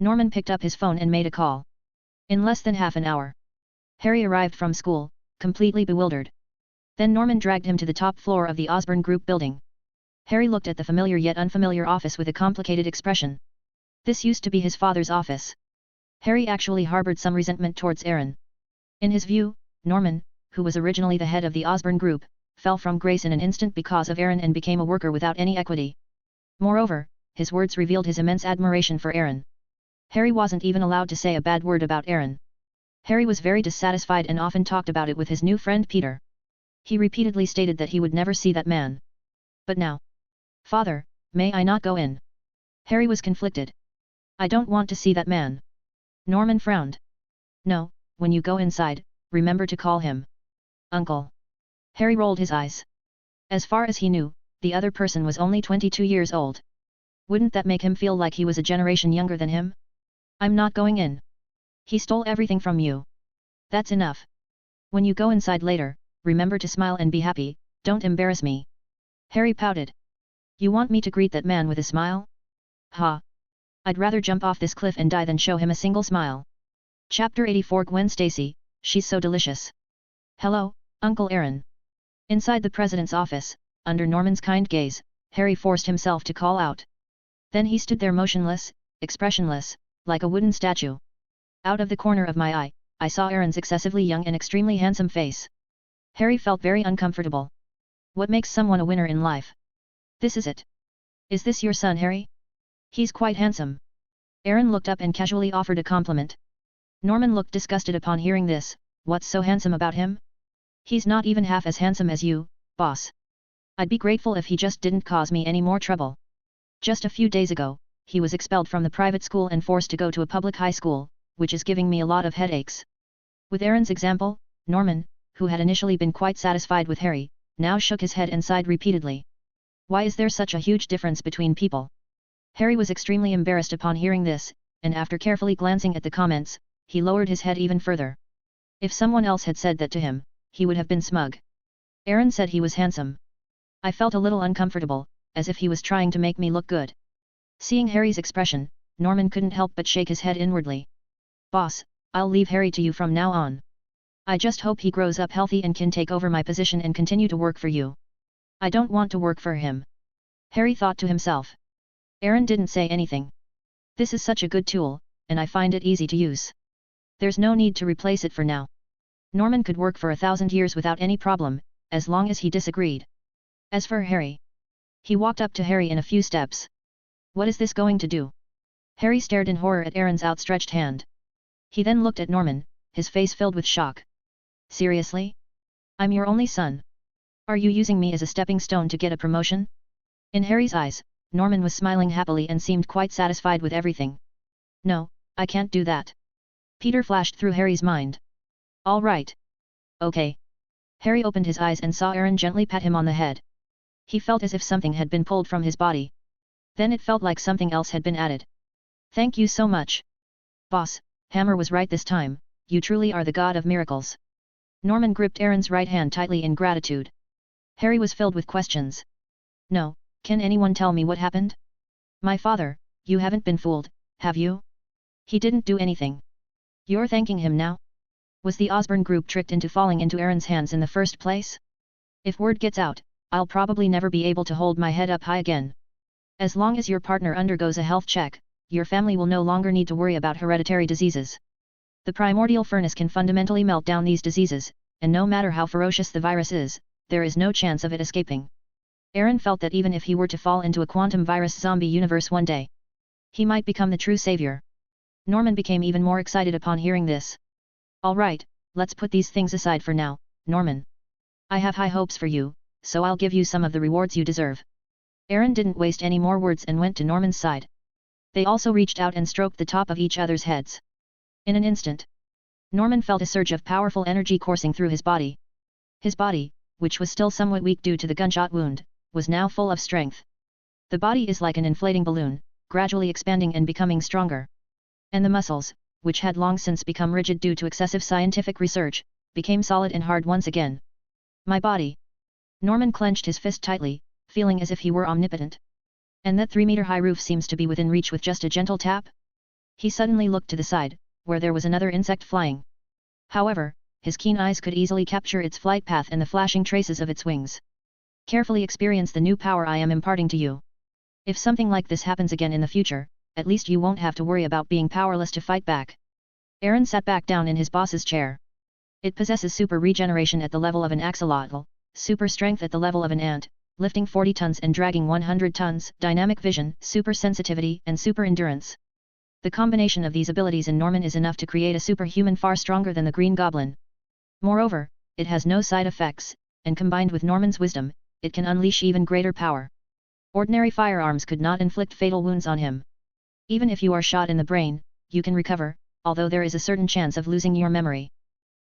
Norman picked up his phone and made a call. In less than half an hour, Harry arrived from school, completely bewildered. Then Norman dragged him to the top floor of the Osborn Group building. Harry looked at the familiar yet unfamiliar office with a complicated expression. This used to be his father's office. Harry actually harbored some resentment towards Aaron. In his view, Norman, who was originally the head of the Osborn Group, fell from grace in an instant because of Aaron and became a worker without any equity. Moreover, his words revealed his immense admiration for Aaron. Harry wasn't even allowed to say a bad word about Aaron. Harry was very dissatisfied and often talked about it with his new friend Peter. He repeatedly stated that he would never see that man. But now, "Father, may I not go in?" Harry was conflicted. "I don't want to see that man." Norman frowned. "No, when you go inside, remember to call him Uncle." Harry rolled his eyes. As far as he knew, the other person was only 22 years old. Wouldn't that make him feel like he was a generation younger than him? "I'm not going in. He stole everything from you. That's enough. When you go inside later, remember to smile and be happy, don't embarrass me." Harry pouted. "You want me to greet that man with a smile? Ha! I'd rather jump off this cliff and die than show him a single smile." Chapter 84 Gwen Stacy, she's so delicious. "Hello, Uncle Aaron." Inside the president's office, under Norman's kind gaze, Harry forced himself to call out. Then he stood there motionless, expressionless, like a wooden statue. Out of the corner of my eye, I saw Aaron's excessively young and extremely handsome face. Harry felt very uncomfortable. What makes someone a winner in life? This is it. "Is this your son, Harry? He's quite handsome." Aaron looked up and casually offered a compliment. Norman looked disgusted upon hearing this. "What's so handsome about him? He's not even half as handsome as you, boss. I'd be grateful if he just didn't cause me any more trouble. Just a few days ago, he was expelled from the private school and forced to go to a public high school, which is giving me a lot of headaches." With Aaron's example, Norman, who had initially been quite satisfied with Harry, now shook his head and sighed repeatedly. Why is there such a huge difference between people? Harry was extremely embarrassed upon hearing this, and after carefully glancing at the comments, he lowered his head even further. If someone else had said that to him, he would have been smug. Aaron said he was handsome. I felt a little uncomfortable, as if he was trying to make me look good. Seeing Harry's expression, Norman couldn't help but shake his head inwardly. "Boss, I'll leave Harry to you from now on. I just hope he grows up healthy and can take over my position and continue to work for you. I don't want to work for him." Harry thought to himself. Aaron didn't say anything. This is such a good tool, and I find it easy to use. There's no need to replace it for now. Norman could work for 1,000 years without any problem, as long as he disagreed. As for Harry, he walked up to Harry in a few steps. What is this going to do? Harry stared in horror at Aaron's outstretched hand. He then looked at Norman, his face filled with shock. Seriously? I'm your only son. Are you using me as a stepping stone to get a promotion? In Harry's eyes, Norman was smiling happily and seemed quite satisfied with everything. No, I can't do that. Peter flashed through Harry's mind. All right. Okay. Harry opened his eyes and saw Aaron gently pat him on the head. He felt as if something had been pulled from his body. Then it felt like something else had been added. Thank you so much. Boss, Hammer was right this time, you truly are the god of miracles. Norman gripped Aaron's right hand tightly in gratitude. Harry was filled with questions. No, can anyone tell me what happened? My father, you haven't been fooled, have you? He didn't do anything. You're thanking him now? Was the Osborne group tricked into falling into Aaron's hands in the first place? If word gets out, I'll probably never be able to hold my head up high again. As long as your partner undergoes a health check, your family will no longer need to worry about hereditary diseases. The primordial furnace can fundamentally melt down these diseases, and no matter how ferocious the virus is, there is no chance of it escaping. Aaron felt that even if he were to fall into a quantum virus zombie universe one day, he might become the true savior. Norman became even more excited upon hearing this. All right, let's put these things aside for now, Norman. I have high hopes for you, so I'll give you some of the rewards you deserve. Aaron didn't waste any more words and went to Norman's side. They also reached out and stroked the top of each other's heads. In an instant, Norman felt a surge of powerful energy coursing through his body. His body, which was still somewhat weak due to the gunshot wound, was now full of strength. The body is like an inflating balloon, gradually expanding and becoming stronger. And the muscles, which had long since become rigid due to excessive scientific research, became solid and hard once again. My body. Norman clenched his fist tightly, feeling as if he were omnipotent. And that 3-meter-high roof seems to be within reach with just a gentle tap? He suddenly looked to the side, where there was another insect flying. However, his keen eyes could easily capture its flight path and the flashing traces of its wings. Carefully experience the new power I am imparting to you. If something like this happens again in the future, at least you won't have to worry about being powerless to fight back. Aaron sat back down in his boss's chair. It possesses super regeneration at the level of an axolotl, super strength at the level of an ant, lifting 40 tons and dragging 100 tons, dynamic vision, super sensitivity, and super endurance. The combination of these abilities in Norman is enough to create a superhuman far stronger than the Green Goblin. Moreover, it has no side effects, and combined with Norman's wisdom, it can unleash even greater power. Ordinary firearms could not inflict fatal wounds on him. Even if you are shot in the brain, you can recover, although there is a certain chance of losing your memory.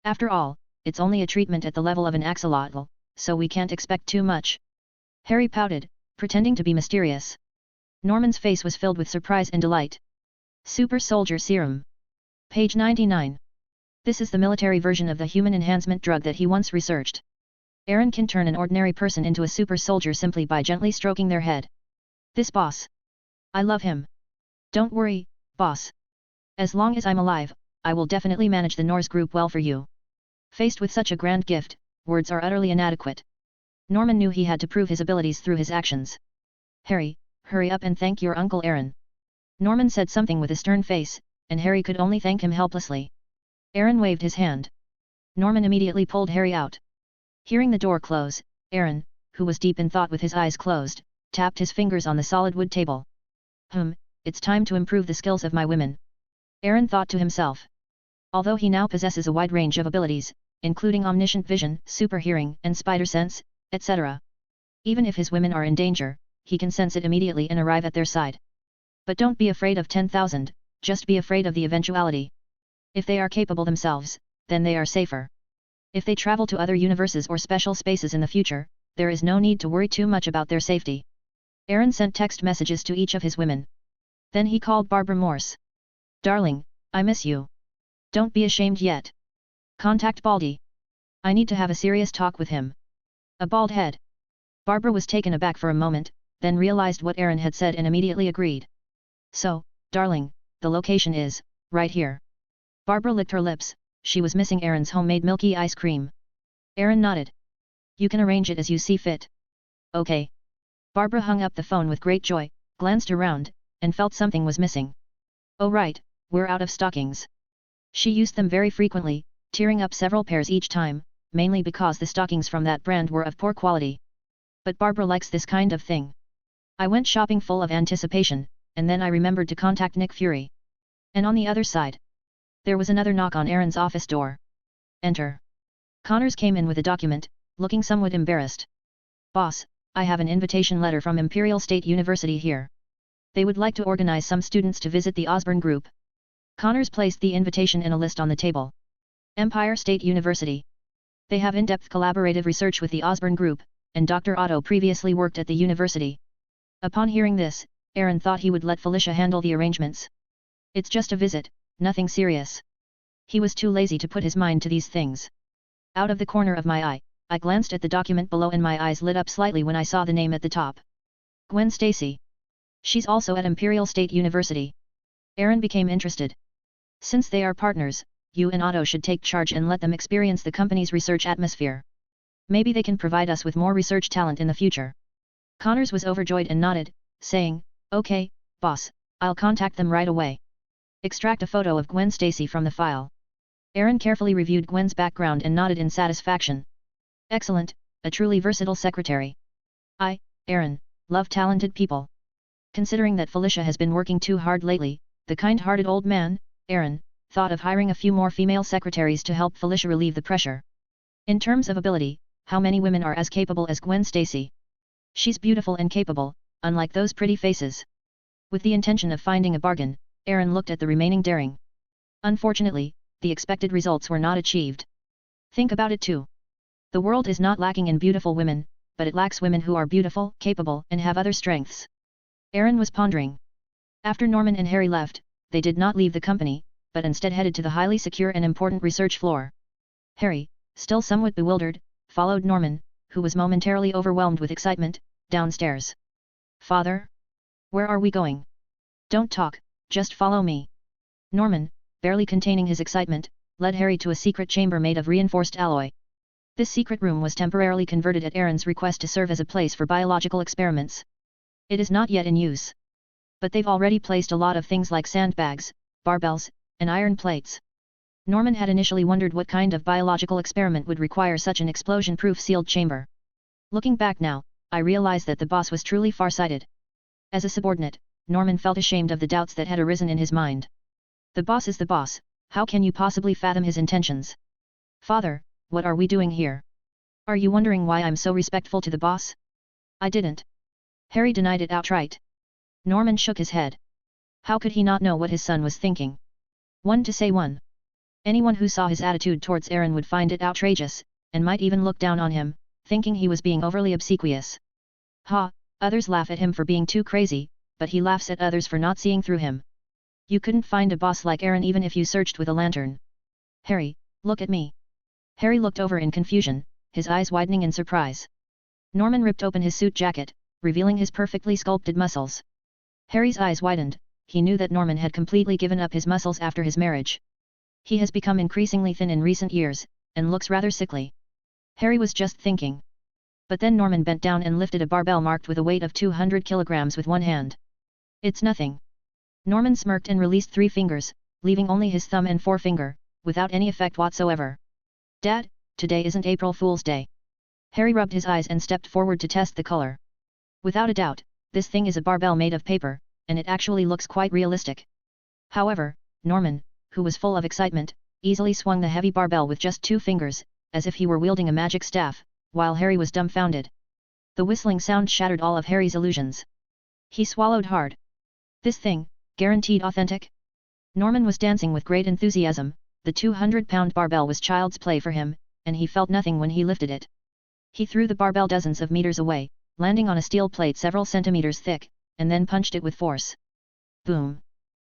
After all, it's only a treatment at the level of an axolotl, so we can't expect too much. Harry pouted, pretending to be mysterious. Norman's face was filled with surprise and delight. Super Soldier Serum. Page 99. This is the military version of the human enhancement drug that he once researched. Aaron can turn an ordinary person into a super soldier simply by gently stroking their head. This boss. I love him. Don't worry, boss. As long as I'm alive, I will definitely manage the Norse group well for you. Faced with such a grand gift, words are utterly inadequate. Norman knew he had to prove his abilities through his actions. Harry, hurry up and thank your Uncle Aaron. Norman said something with a stern face, and Harry could only thank him helplessly. Aaron waved his hand. Norman immediately pulled Harry out. Hearing the door close, Aaron, who was deep in thought with his eyes closed, tapped his fingers on the solid wood table. It's time to improve the skills of my women. Aaron thought to himself. Although he now possesses a wide range of abilities, including omniscient vision, super hearing, and spider sense, etc. Even if his women are in danger, he can sense it immediately and arrive at their side. But don't be afraid of 10,000, just be afraid of the eventuality. If they are capable themselves, then they are safer. If they travel to other universes or special spaces in the future, there is no need to worry too much about their safety. Aaron sent text messages to each of his women. Then he called Barbara Morse. Darling, I miss you. Don't be ashamed yet. Contact Baldy. I need to have a serious talk with him. A bald head. Barbara was taken aback for a moment, then realized what Aaron had said and immediately agreed. So, darling, the location is, right here. Barbara licked her lips, she was missing Aaron's homemade milky ice cream. Aaron nodded. You can arrange it as you see fit. Okay. Barbara hung up the phone with great joy, glanced around, and felt something was missing. Oh right, we're out of stockings. She used them very frequently, tearing up several pairs each time, mainly because the stockings from that brand were of poor quality. But Barbara likes this kind of thing. I went shopping full of anticipation, and then I remembered to contact Nick Fury. And on the other side, there was another knock on Aaron's office door. Enter. Connors came in with a document, looking somewhat embarrassed. Boss, I have an invitation letter from Imperial State University here. They would like to organize some students to visit the Osborne Group. Connors placed the invitation in a list on the table. Empire State University. They have in-depth collaborative research with the Osborne Group, and Dr. Otto previously worked at the university. Upon hearing this, Aaron thought he would let Felicia handle the arrangements. It's just a visit, nothing serious. He was too lazy to put his mind to these things. Out of the corner of my eye, I glanced at the document below and my eyes lit up slightly when I saw the name at the top. Gwen Stacy. She's also at Imperial State University. Aaron became interested. Since they are partners, you and Otto should take charge and let them experience the company's research atmosphere. Maybe they can provide us with more research talent in the future. Connors was overjoyed and nodded, saying, "Okay, boss, I'll contact them right away." Extract a photo of Gwen Stacy from the file. Aaron carefully reviewed Gwen's background and nodded in satisfaction. Excellent, a truly versatile secretary. I, Aaron, love talented people. Considering that Felicia has been working too hard lately, the kind-hearted old man, Aaron, thought of hiring a few more female secretaries to help Felicia relieve the pressure. In terms of ability, how many women are as capable as Gwen Stacy? She's beautiful and capable, unlike those pretty faces. With the intention of finding a bargain, Aaron looked at the remaining daring. Unfortunately, the expected results were not achieved. Think about it too. The world is not lacking in beautiful women, but it lacks women who are beautiful, capable, and have other strengths. Aaron was pondering. After Norman and Harry left, they did not leave the company, but instead headed to the highly secure and important research floor. Harry, still somewhat bewildered, followed Norman, who was momentarily overwhelmed with excitement, downstairs. "Father? Where are we going? Don't talk, just follow me." Norman, barely containing his excitement, led Harry to a secret chamber made of reinforced alloy. This secret room was temporarily converted at Aaron's request to serve as a place for biological experiments. It is not yet in use. But they've already placed a lot of things like sandbags, barbells, and iron plates. Norman had initially wondered what kind of biological experiment would require such an explosion-proof sealed chamber. Looking back now, I realized that the boss was truly far-sighted. As a subordinate, Norman felt ashamed of the doubts that had arisen in his mind. The boss is the boss, how can you possibly fathom his intentions? "Father, what are we doing here? Are you wondering why I'm so respectful to the boss?" "I didn't." Harry denied it outright. Norman shook his head. How could he not know what his son was thinking? One to say one. Anyone who saw his attitude towards Aaron would find it outrageous, and might even look down on him, thinking he was being overly obsequious. Ha, others laugh at him for being too crazy, but he laughs at others for not seeing through him. You couldn't find a boss like Aaron even if you searched with a lantern. "Harry, look at me." Harry looked over in confusion, his eyes widening in surprise. Norman ripped open his suit jacket, revealing his perfectly sculpted muscles. Harry's eyes widened, he knew that Norman had completely given up his muscles after his marriage. He has become increasingly thin in recent years, and looks rather sickly. Harry was just thinking. But then Norman bent down and lifted a barbell marked with a weight of 200 kilograms with one hand. "It's nothing." Norman smirked and released 3 fingers, leaving only his thumb and forefinger, without any effect whatsoever. "Dad, today isn't April Fool's Day." Harry rubbed his eyes and stepped forward to test the color. Without a doubt, this thing is a barbell made of paper, and it actually looks quite realistic. However, Norman, who was full of excitement, easily swung the heavy barbell with just 2 fingers, as if he were wielding a magic staff, while Harry was dumbfounded. The whistling sound shattered all of Harry's illusions. He swallowed hard. This thing, guaranteed authentic? Norman was dancing with great enthusiasm, the 200-pound barbell was child's play for him, and he felt nothing when he lifted it. He threw the barbell dozens of meters away, landing on a steel plate several centimeters thick, and then punched it with force. Boom!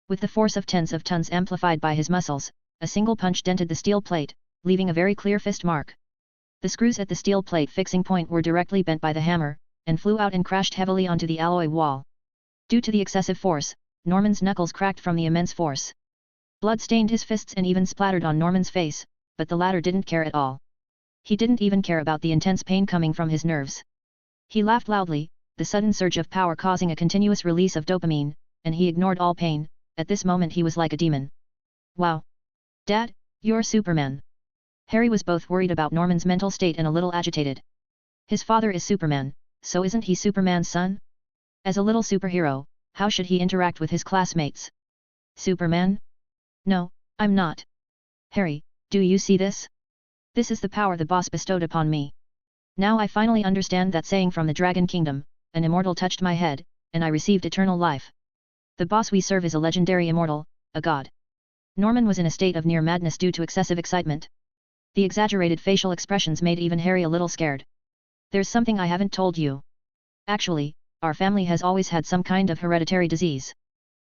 With the force of tens of tons amplified by his muscles, a single punch dented the steel plate, leaving a very clear fist mark. The screws at the steel plate fixing point were directly bent by the hammer, and flew out and crashed heavily onto the alloy wall. Due to the excessive force, Norman's knuckles cracked from the immense force. Blood stained his fists and even splattered on Norman's face, but the latter didn't care at all. He didn't even care about the intense pain coming from his nerves. He laughed loudly, the sudden surge of power causing a continuous release of dopamine, and he ignored all pain, at this moment he was like a demon. Wow! Dad, you're Superman! Harry was both worried about Norman's mental state and a little agitated. His father is Superman, so isn't he Superman's son? As a little superhero, how should he interact with his classmates? Superman? No, I'm not. Harry, do you see this? This is the power the boss bestowed upon me. Now I finally understand that saying from the Dragon Kingdom, an immortal touched my head, and I received eternal life. The boss we serve is a legendary immortal, a god. Norman was in a state of near madness due to excessive excitement. The exaggerated facial expressions made even Harry a little scared. There's something I haven't told you. Actually, our family has always had some kind of hereditary disease.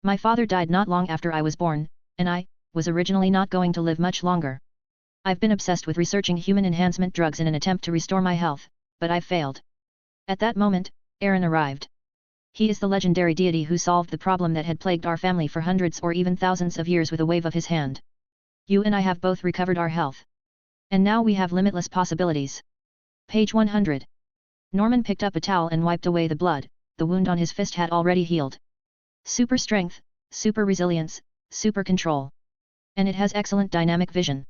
My father died not long after I was born, and I was originally not going to live much longer. I've been obsessed with researching human enhancement drugs in an attempt to restore my health, but I've failed. At that moment, Aaron arrived. He is the legendary deity who solved the problem that had plagued our family for hundreds or even thousands of years with a wave of his hand. You and I have both recovered our health. And now we have limitless possibilities. Page 100. Norman picked up a towel and wiped away the blood. The wound on his fist had already healed. Super strength, super resilience, super control. And it has excellent dynamic vision.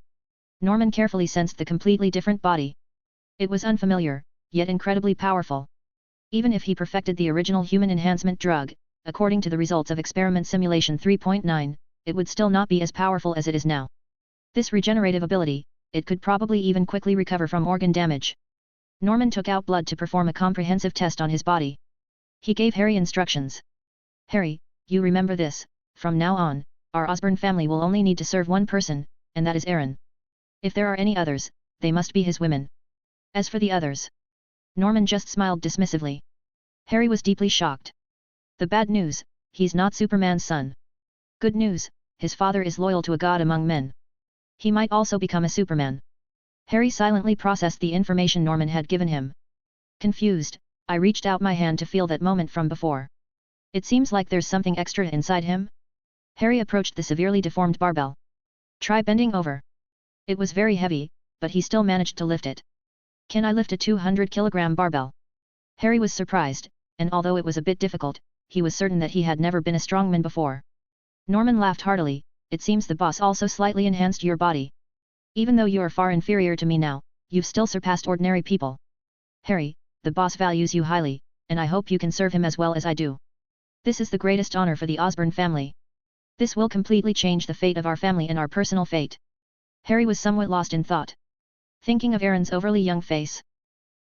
Norman carefully sensed the completely different body. It was unfamiliar, yet incredibly powerful. Even if he perfected the original human enhancement drug, according to the results of experiment simulation 3.9, it would still not be as powerful as it is now. This regenerative ability, it could probably even quickly recover from organ damage. Norman took out blood to perform a comprehensive test on his body. He gave Harry instructions. Harry, you remember this, from now on, our Osborn family will only need to serve one person, and that is Aaron. If there are any others, they must be his women. As for the others, Norman just smiled dismissively. Harry was deeply shocked. The bad news, he's not Superman's son. Good news, his father is loyal to a god among men. He might also become a Superman. Harry silently processed the information Norman had given him. Confused, I reached out my hand to feel that moment from before. It seems like there's something extra inside him. Harry approached the severely deformed barbell. Try bending over. It was very heavy, but he still managed to lift it. Can I lift a 200-kilogram barbell? Harry was surprised, and although it was a bit difficult, he was certain that he had never been a strongman before. Norman laughed heartily. It seems the boss also slightly enhanced your body. Even though you are far inferior to me now, you've still surpassed ordinary people. Harry, the boss values you highly, and I hope you can serve him as well as I do. This is the greatest honor for the Osborn family. This will completely change the fate of our family and our personal fate. Harry was somewhat lost in thought. Thinking of Aaron's overly young face.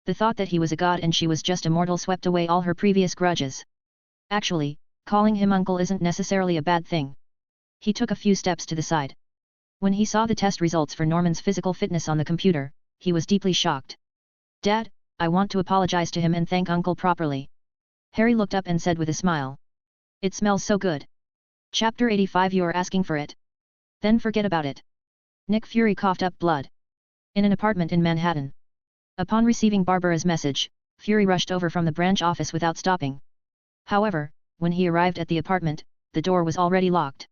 The thought that he was a god and she was just a mortal swept away all her previous grudges. Actually, calling him uncle isn't necessarily a bad thing. He took a few steps to the side. When he saw the test results for Norman's physical fitness on the computer, he was deeply shocked. Dad, I want to apologize to him and thank Uncle properly. Harry looked up and said with a smile. It smells so good. Chapter 85. You are asking for it? Then forget about it. Nick Fury coughed up blood. In an apartment in Manhattan. Upon receiving Barbara's message, Fury rushed over from the branch office without stopping. However, when he arrived at the apartment, the door was already locked.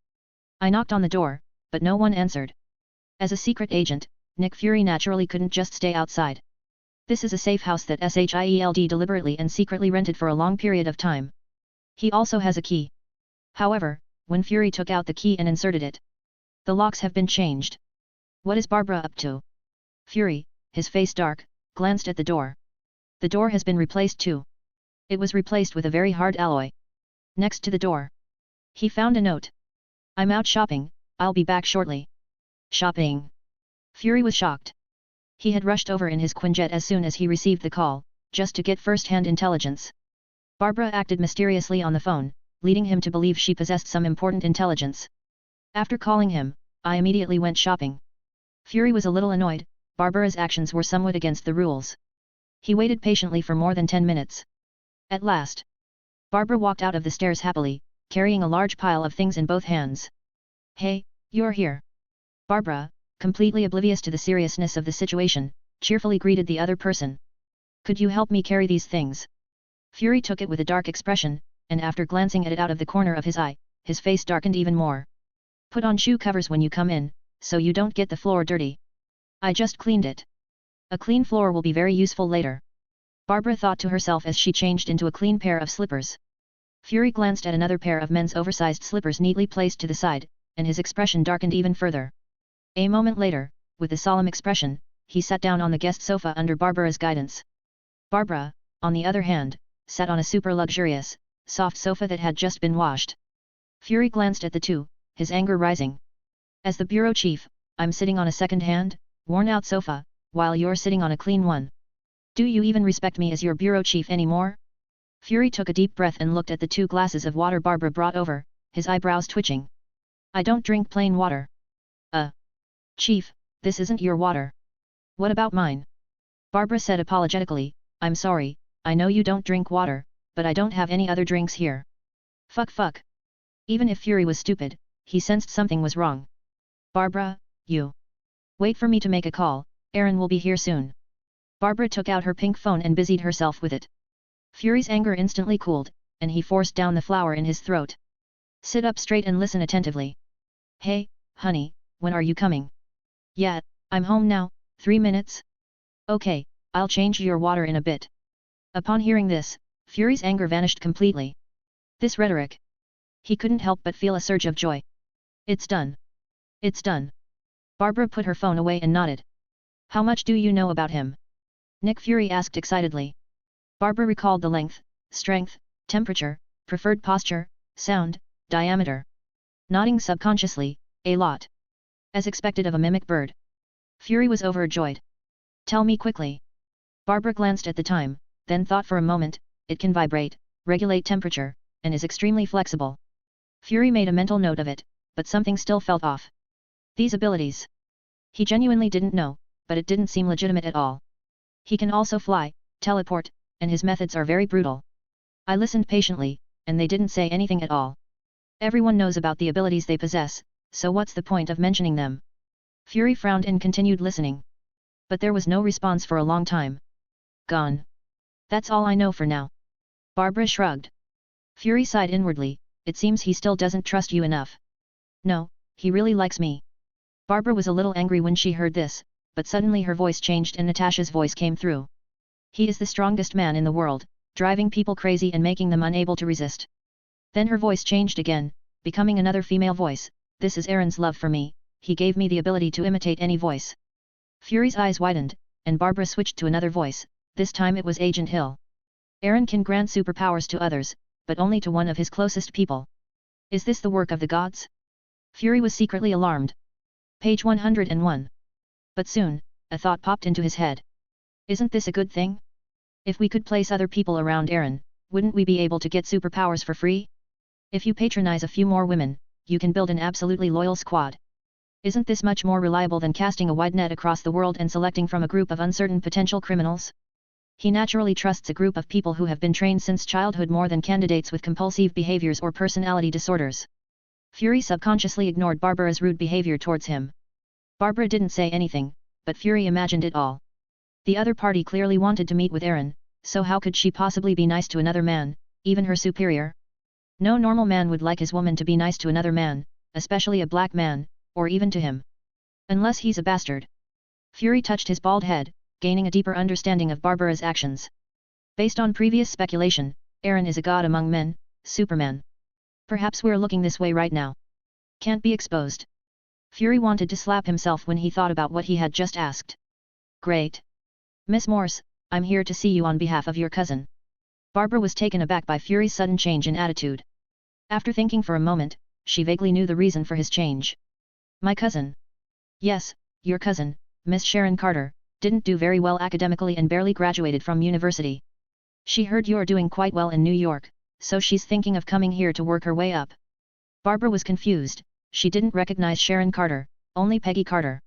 I knocked on the door, but no one answered. As a secret agent, Nick Fury naturally couldn't just stay outside. This is a safe house that SHIELD deliberately and secretly rented for a long period of time. He also has a key. However, when Fury took out the key and inserted it, the locks have been changed. What is Barbara up to? Fury, his face dark, glanced at the door. The door has been replaced too. It was replaced with a very hard alloy. Next to the door, he found a note. I'm out shopping, I'll be back shortly. Shopping? Fury was shocked. He had rushed over in his Quinjet as soon as he received the call, just to get first-hand intelligence. Barbara acted mysteriously on the phone, leading him to believe she possessed some important intelligence. After calling him, I immediately went shopping. Fury was a little annoyed. Barbara's actions were somewhat against the rules. He waited patiently for more than 10 minutes. At last, Barbara walked out of the stairs happily, carrying a large pile of things in both hands. Hey, you're here. Barbara, completely oblivious to the seriousness of the situation, cheerfully greeted the other person. Could you help me carry these things? Fury took it with a dark expression, and after glancing at it out of the corner of his eye, his face darkened even more. Put on shoe covers when you come in, so you don't get the floor dirty. I just cleaned it. A clean floor will be very useful later. Barbara thought to herself as she changed into a clean pair of slippers. Fury glanced at another pair of men's oversized slippers neatly placed to the side, and his expression darkened even further. A moment later, with a solemn expression, he sat down on the guest sofa under Barbara's guidance. Barbara, on the other hand, sat on a super luxurious, soft sofa that had just been washed. Fury glanced at the two, his anger rising. As the bureau chief, I'm sitting on a second-hand, worn-out sofa, while you're sitting on a clean one. Do you even respect me as your bureau chief anymore? Fury took a deep breath and looked at the 2 glasses of water Barbara brought over, his eyebrows twitching. I don't drink plain water. Chief, this isn't your water. What about mine? Barbara said apologetically, I'm sorry, I know you don't drink water, but I don't have any other drinks here. Fuck. Even if Fury was stupid, he sensed something was wrong. Barbara, you. Wait for me to make a call, Aaron will be here soon. Barbara took out her pink phone and busied herself with it. Fury's anger instantly cooled, and he forced down the flower in his throat. Sit up straight and listen attentively. Hey, honey, when are you coming? Yeah, I'm home now, 3 minutes? Okay, I'll change your water in a bit. Upon hearing this, Fury's anger vanished completely. This rhetoric. He couldn't help but feel a surge of joy. It's done. It's done. Barbara put her phone away and nodded. How much do you know about him? Nick Fury asked excitedly. Barbara recalled the length, strength, temperature, preferred posture, sound, diameter. Nodding subconsciously, a lot. As expected of a mimic bird. Fury was overjoyed. Tell me quickly. Barbara glanced at the time, then thought for a moment, it can vibrate, regulate temperature, and is extremely flexible. Fury made a mental note of it, but something still felt off. These abilities. He genuinely didn't know, but it didn't seem legitimate at all. He can also fly, teleport, and his methods are very brutal. I listened patiently, and they didn't say anything at all. Everyone knows about the abilities they possess, so what's the point of mentioning them? Fury frowned and continued listening. But there was no response for a long time. Gone. That's all I know for now. Barbara shrugged. Fury sighed inwardly, it seems he still doesn't trust you enough. No, he really likes me. Barbara was a little angry when she heard this, but suddenly her voice changed and Natasha's voice came through. He is the strongest man in the world, driving people crazy and making them unable to resist. Then her voice changed again, becoming another female voice. This is Aaron's love for me, he gave me the ability to imitate any voice. Fury's eyes widened, and Barbara switched to another voice, this time it was Agent Hill. Aaron can grant superpowers to others, but only to one of his closest people. Is this the work of the gods? Fury was secretly alarmed. Page 101. But soon, a thought popped into his head. Isn't this a good thing? If we could place other people around Aaron, wouldn't we be able to get superpowers for free? If you patronize a few more women, you can build an absolutely loyal squad. Isn't this much more reliable than casting a wide net across the world and selecting from a group of uncertain potential criminals? He naturally trusts a group of people who have been trained since childhood more than candidates with compulsive behaviors or personality disorders. Fury subconsciously ignored Barbara's rude behavior towards him. Barbara didn't say anything, but Fury imagined it all. The other party clearly wanted to meet with Aaron, so how could she possibly be nice to another man, even her superior? No normal man would like his woman to be nice to another man, especially a black man, or even to him. Unless he's a bastard. Fury touched his bald head, gaining a deeper understanding of Barbara's actions. Based on previous speculation, Aaron is a god among men, Superman. Perhaps we're looking this way right now. Can't be exposed. Fury wanted to slap himself when he thought about what he had just asked. Great. Miss Morse, I'm here to see you on behalf of your cousin. Barbara was taken aback by Fury's sudden change in attitude. After thinking for a moment, she vaguely knew the reason for his change. My cousin. Yes, your cousin, Miss Sharon Carter, didn't do very well academically and barely graduated from university. She heard you're doing quite well in New York, so she's thinking of coming here to work her way up. Barbara was confused, she didn't recognize Sharon Carter, only Peggy Carter.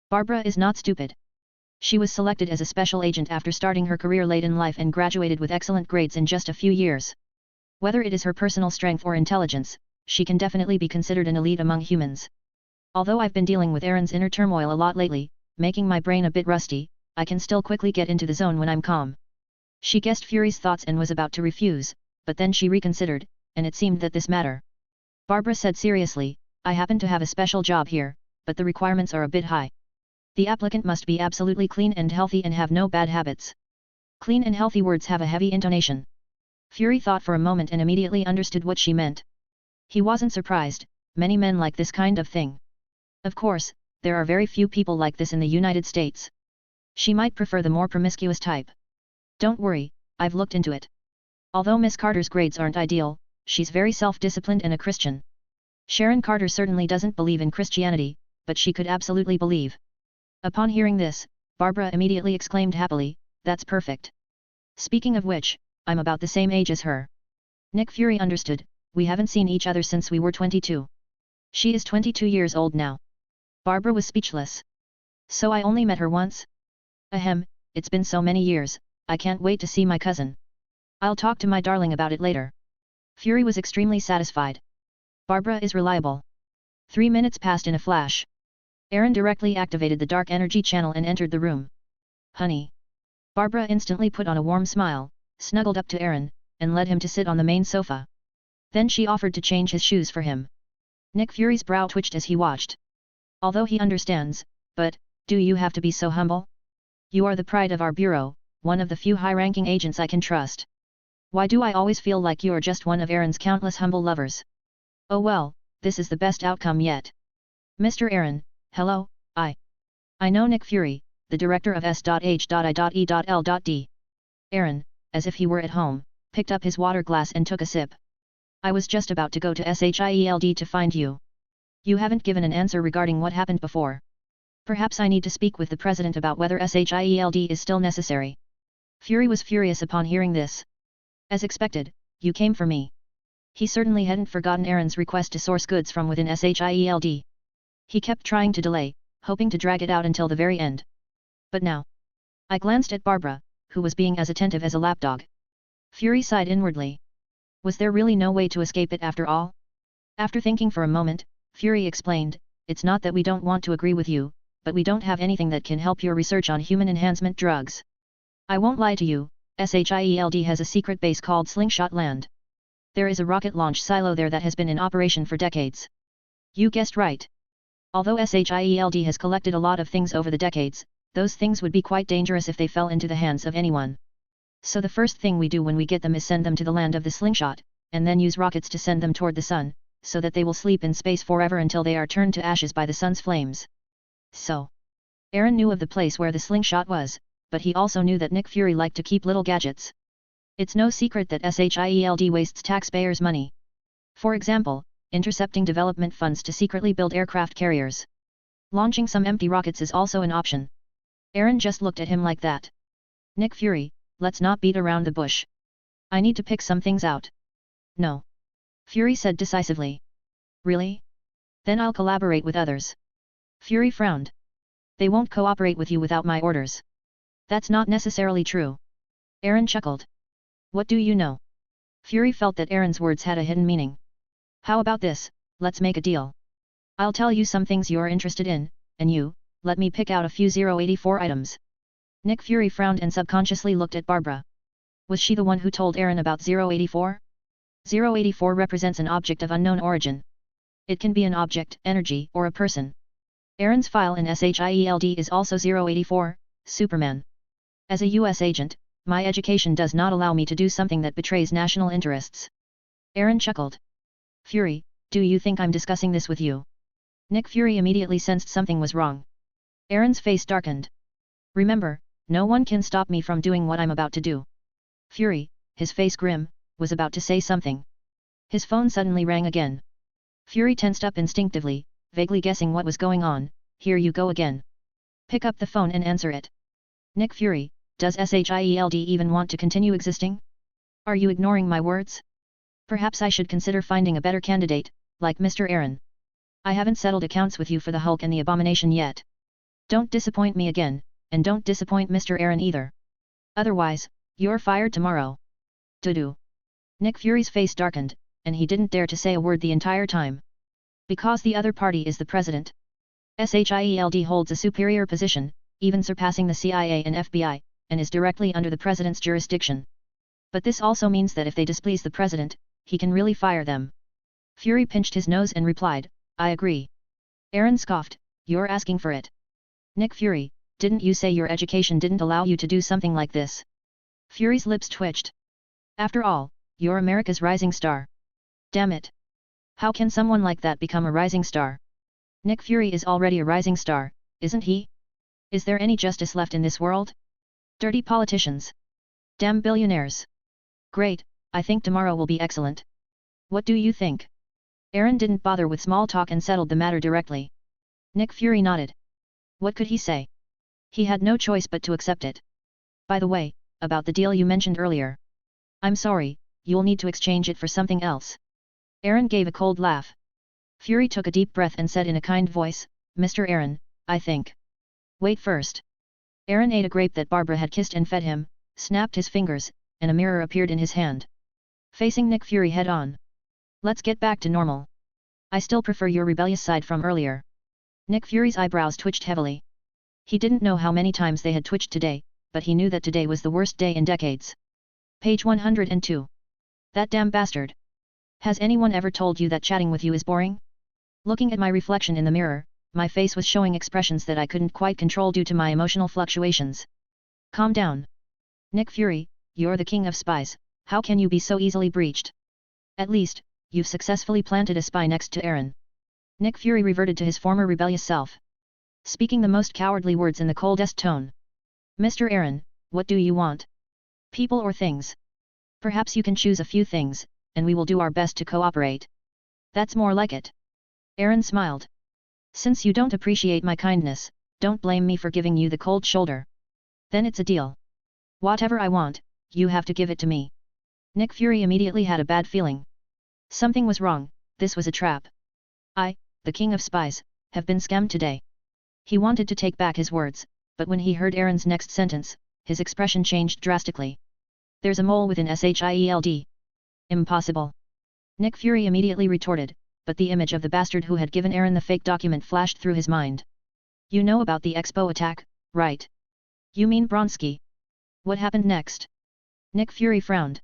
Barbara is not stupid. She was selected as a special agent after starting her career late in life and graduated with excellent grades in just a few years. Whether it is her personal strength or intelligence, she can definitely be considered an elite among humans. Although I've been dealing with Aaron's inner turmoil a lot lately, making my brain a bit rusty, I can still quickly get into the zone when I'm calm. She guessed Fury's thoughts and was about to refuse, but then she reconsidered, and it seemed that this matter. Barbara said seriously, I happen to have a special job here, but the requirements are a bit high. The applicant must be absolutely clean and healthy and have no bad habits. Clean and healthy words have a heavy intonation. Fury thought for a moment and immediately understood what she meant. He wasn't surprised, many men like this kind of thing. Of course, there are very few people like this in the United States. She might prefer the more promiscuous type. Don't worry, I've looked into it. Although Miss Carter's grades aren't ideal, she's very self-disciplined and a Christian. Sharon Carter certainly doesn't believe in Christianity, but she could absolutely believe. Upon hearing this, Barbara immediately exclaimed happily, "That's perfect. Speaking of which, I'm about the same age as her." Nick Fury understood, we haven't seen each other since we were 22. She is 22 years old now. Barbara was speechless. So I only met her once? Ahem, it's been so many years, I can't wait to see my cousin. I'll talk to my darling about it later. Fury was extremely satisfied. Barbara is reliable. 3 minutes passed in a flash. Aaron directly activated the dark energy channel and entered the room. Honey. Barbara instantly put on a warm smile, snuggled up to Aaron, and led him to sit on the main sofa. Then she offered to change his shoes for him. Nick Fury's brow twitched as he watched. Although he understands, but, do you have to be so humble? You are the pride of our bureau, one of the few high-ranking agents I can trust. Why do I always feel like you are just one of Aaron's countless humble lovers? Oh well, this is the best outcome yet. Mr. Aaron, hello, I know Nick Fury, the director of S.H.I.E.L.D. Aaron, as if he were at home, picked up his water glass and took a sip. I was just about to go to SHIELD to find you. You haven't given an answer regarding what happened before. Perhaps I need to speak with the president about whether SHIELD is still necessary. Fury was furious upon hearing this. As expected, you came for me. He certainly hadn't forgotten Aaron's request to source goods from within SHIELD. He kept trying to delay, hoping to drag it out until the very end. But now. I glanced at Barbara, who was being as attentive as a lapdog. Fury sighed inwardly. Was there really no way to escape it after all? After thinking for a moment, Fury explained, it's not that we don't want to agree with you, but we don't have anything that can help your research on human enhancement drugs. I won't lie to you, SHIELD has a secret base called Slingshot Land. There is a rocket launch silo there that has been in operation for decades. You guessed right. Although SHIELD has collected a lot of things over the decades, those things would be quite dangerous if they fell into the hands of anyone. So the first thing we do when we get them is send them to the land of the slingshot, and then use rockets to send them toward the sun, so that they will sleep in space forever until they are turned to ashes by the sun's flames. So. Aaron knew of the place where the slingshot was, but he also knew that Nick Fury liked to keep little gadgets. It's no secret that SHIELD wastes taxpayers' money. For example, intercepting development funds to secretly build aircraft carriers. Launching some empty rockets is also an option. Aaron just looked at him like that. Nick Fury, let's not beat around the bush. I need to pick some things out. No. Fury said decisively. Really? Then I'll collaborate with others. Fury frowned. They won't cooperate with you without my orders. That's not necessarily true. Aaron chuckled. What do you know? Fury felt that Aaron's words had a hidden meaning. How about this, let's make a deal. I'll tell you some things you're interested in, and you, let me pick out a few 084 items. Nick Fury frowned and subconsciously looked at Barbara. Was she the one who told Aaron about 084? 084 represents an object of unknown origin. It can be an object, energy, or a person. Aaron's file in SHIELD is also 084, Superman. As a US agent, my education does not allow me to do something that betrays national interests. Aaron chuckled. Fury, do you think I'm discussing this with you? Nick Fury immediately sensed something was wrong. Aaron's face darkened. Remember, no one can stop me from doing what I'm about to do. Fury, his face grim, was about to say something. His phone suddenly rang again. Fury tensed up instinctively, vaguely guessing what was going on. Here you go again. Pick up the phone and answer it. Nick Fury, does SHIELD even want to continue existing? Are you ignoring my words? Perhaps I should consider finding a better candidate, like Mr. Aaron. I haven't settled accounts with you for the Hulk and the Abomination yet. Don't disappoint me again, and don't disappoint Mr. Aaron either. Otherwise, you're fired tomorrow. Do. Nick Fury's face darkened, and he didn't dare to say a word the entire time. Because the other party is the president. SHIELD holds a superior position, even surpassing the CIA and FBI, and is directly under the president's jurisdiction. But this also means that if they displease the president, he can really fire them. Fury pinched his nose and replied, I agree. Aaron scoffed, you're asking for it. Nick Fury, didn't you say your education didn't allow you to do something like this? Fury's lips twitched. After all, you're America's rising star. Damn it! How can someone like that become a rising star? Nick Fury is already a rising star, isn't he? Is there any justice left in this world? Dirty politicians. Damn billionaires. Great, I think tomorrow will be excellent. What do you think? Aaron didn't bother with small talk and settled the matter directly. Nick Fury nodded. What could he say? He had no choice but to accept it. By the way, about the deal you mentioned earlier. I'm sorry, you'll need to exchange it for something else. Aaron gave a cold laugh. Fury took a deep breath and said in a kind voice, Mr. Aaron, I think. Wait first. Aaron ate a grape that Barbara had kissed and fed him, snapped his fingers, and a mirror appeared in his hand. Facing Nick Fury head on. Let's get back to normal. I still prefer your rebellious side from earlier. Nick Fury's eyebrows twitched heavily. He didn't know how many times they had twitched today, but he knew that today was the worst day in decades. Page 102. That damn bastard. Has anyone ever told you that chatting with you is boring? Looking at my reflection in the mirror, my face was showing expressions that I couldn't quite control due to my emotional fluctuations. Calm down. Nick Fury, you're the king of spies, how can you be so easily breached? At least, you've successfully planted a spy next to Aaron. Nick Fury reverted to his former rebellious self. Speaking the most cowardly words in the coldest tone. Mr. Aaron, what do you want? People or things? Perhaps you can choose a few things, and we will do our best to cooperate. That's more like it. Aaron smiled. Since you don't appreciate my kindness, don't blame me for giving you the cold shoulder. Then it's a deal. Whatever I want, you have to give it to me. Nick Fury immediately had a bad feeling. Something was wrong, this was a trap. I, the king of spies, have been scammed today. He wanted to take back his words, but when he heard Aaron's next sentence, his expression changed drastically. There's a mole within SHIELD. Impossible. Nick Fury immediately retorted, but the image of the bastard who had given Aaron the fake document flashed through his mind. You know about the Expo attack, right? You mean Bronsky? What happened next? Nick Fury frowned.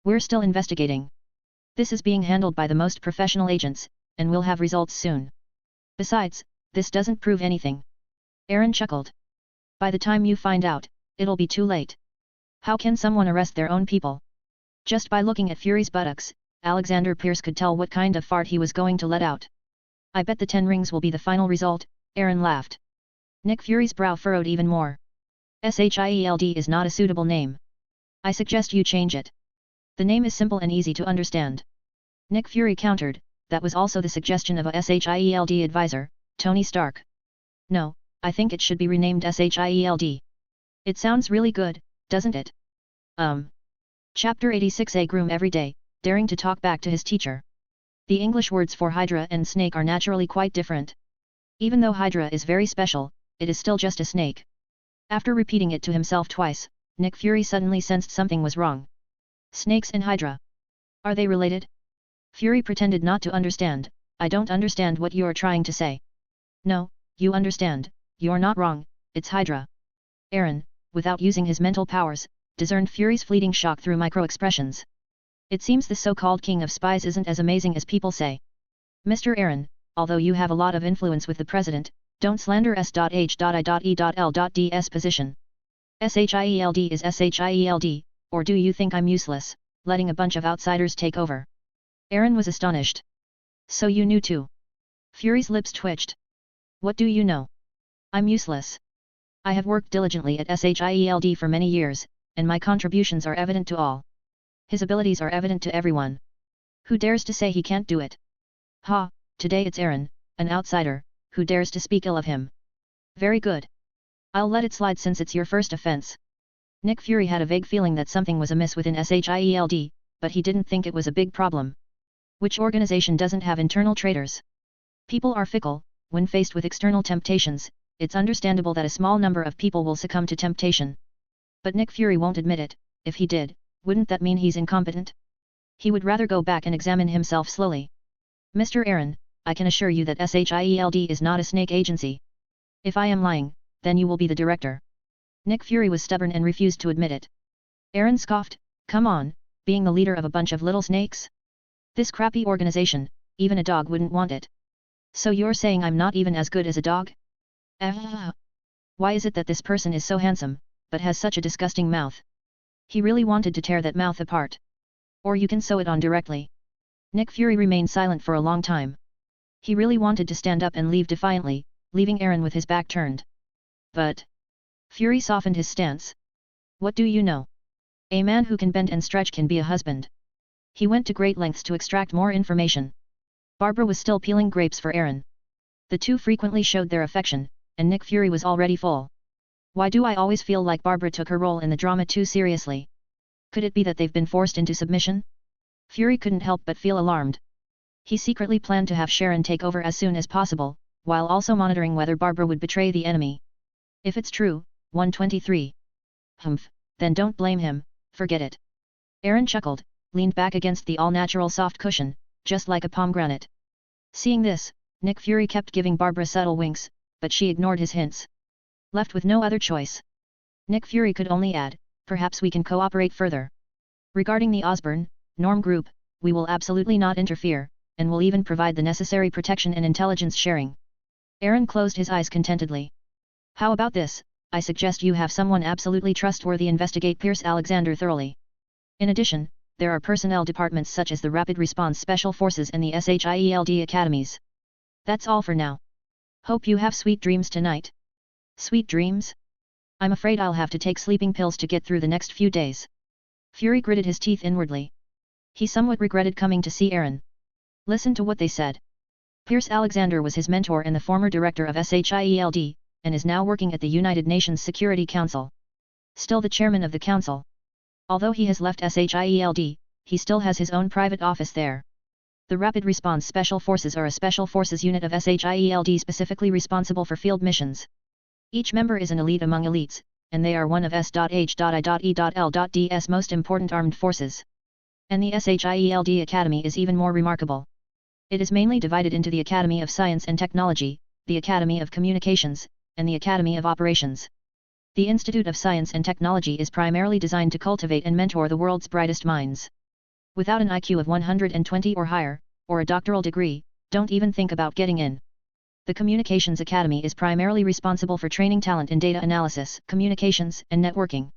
We're still investigating. This is being handled by the most professional agents, and we'll have results soon. Besides, this doesn't prove anything. Aaron chuckled. By the time you find out, it'll be too late. How can someone arrest their own people? Just by looking at Fury's buttocks, Alexander Pierce could tell what kind of fart he was going to let out. I bet the 10 rings will be the final result, Aaron laughed. Nick Fury's brow furrowed even more. SHIELD is not a suitable name. I suggest you change it. The name is simple and easy to understand. Nick Fury countered, that was also the suggestion of a SHIELD advisor, Tony Stark. No, I think it should be renamed SHIELD. It sounds really good, doesn't it? Chapter 86. Groom every day, daring to talk back to his teacher. The English words for Hydra and snake are naturally quite different. Even though Hydra is very special, it is still just a snake. After repeating it to himself twice, Nick Fury suddenly sensed something was wrong. Snakes and Hydra. Are they related? Fury pretended not to understand. I don't understand what you are trying to say. No, you understand, you're not wrong, it's Hydra. Aaron, without using his mental powers, discerned Fury's fleeting shock through micro-expressions. It seems the so-called king of spies isn't as amazing as people say. Mr. Aaron, although you have a lot of influence with the president, don't slander S.H.I.E.L.D.'s position. SHIELD is SHIELD, or do you think I'm useless, letting a bunch of outsiders take over? Aaron was astonished. So you knew too? Fury's lips twitched. What do you know? I'm useless. I have worked diligently at SHIELD for many years, and my contributions are evident to all. His abilities are evident to everyone. Who dares to say he can't do it? Ha, today it's Aaron, an outsider, who dares to speak ill of him. Very good. I'll let it slide since it's your first offense. Nick Fury had a vague feeling that something was amiss within SHIELD, but he didn't think it was a big problem. Which organization doesn't have internal traitors? People are fickle. When faced with external temptations, it's understandable that a small number of people will succumb to temptation. But Nick Fury won't admit it. If he did, wouldn't that mean he's incompetent? He would rather go back and examine himself slowly. Mr. Aaron, I can assure you that SHIELD is not a snake agency. If I am lying, then you will be the director. Nick Fury was stubborn and refused to admit it. Aaron scoffed, come on, being the leader of a bunch of little snakes? This crappy organization, even a dog wouldn't want it. So you're saying I'm not even as good as a dog? Why is it that this person is so handsome, but has such a disgusting mouth? He really wanted to tear that mouth apart. Or you can sew it on directly. Nick Fury remained silent for a long time. He really wanted to stand up and leave defiantly, leaving Aaron with his back turned. But Fury softened his stance. What do you know? A man who can bend and stretch can be a husband. He went to great lengths to extract more information. Barbara was still peeling grapes for Aaron. The two frequently showed their affection, and Nick Fury was already full. Why do I always feel like Barbara took her role in the drama too seriously? Could it be that they've been forced into submission? Fury couldn't help but feel alarmed. He secretly planned to have Sharon take over as soon as possible, while also monitoring whether Barbara would betray the enemy. If it's true, 123. Humph, then don't blame him, forget it. Aaron chuckled, leaned back against the all-natural soft cushion, just like a pomegranate. Seeing this, Nick Fury kept giving Barbara subtle winks, but she ignored his hints. Left with no other choice, Nick Fury could only add, perhaps we can cooperate further. Regarding the Osborn, Norm Group, we will absolutely not interfere, and will even provide the necessary protection and intelligence sharing. Aaron closed his eyes contentedly. How about this? I suggest you have someone absolutely trustworthy investigate Pierce Alexander thoroughly. In addition, there are personnel departments such as the Rapid Response Special Forces and the SHIELD academies. That's all for now. Hope you have sweet dreams tonight. Sweet dreams? I'm afraid I'll have to take sleeping pills to get through the next few days. Fury gritted his teeth inwardly. He somewhat regretted coming to see Aaron. Listen to what they said. Pierce Alexander was his mentor and the former director of SHIELD, and is now working at the United Nations Security Council. Still the chairman of the council. Although he has left SHIELD, he still has his own private office there. The Rapid Response Special Forces are a special forces unit of SHIELD specifically responsible for field missions. Each member is an elite among elites, and they are one of S.H.I.E.L.D's most important armed forces. And the SHIELD Academy is even more remarkable. It is mainly divided into the Academy of Science and Technology, the Academy of Communications, and the Academy of Operations. The Institute of Science and Technology is primarily designed to cultivate and mentor the world's brightest minds. Without an IQ of 120 or higher, or a doctoral degree, don't even think about getting in. The Communications Academy is primarily responsible for training talent in data analysis, communications, and networking.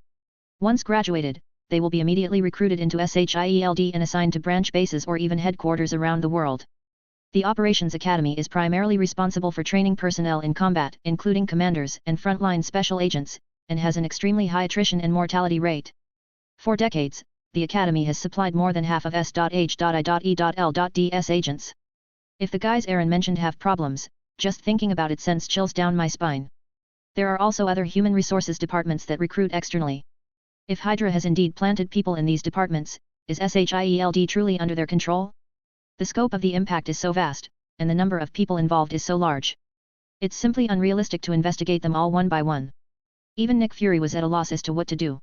Once graduated, they will be immediately recruited into SHIELD and assigned to branch bases or even headquarters around the world. The Operations Academy is primarily responsible for training personnel in combat, including commanders and frontline special agents, and has an extremely high attrition and mortality rate. For decades, the Academy has supplied more than half of S.H.I.E.L.D's agents. If the guys Aaron mentioned have problems, just thinking about it sends chills down my spine. There are also other human resources departments that recruit externally. If Hydra has indeed planted people in these departments, is SHIELD truly under their control? The scope of the impact is so vast, and the number of people involved is so large. It's simply unrealistic to investigate them all one by one. Even Nick Fury was at a loss as to what to do.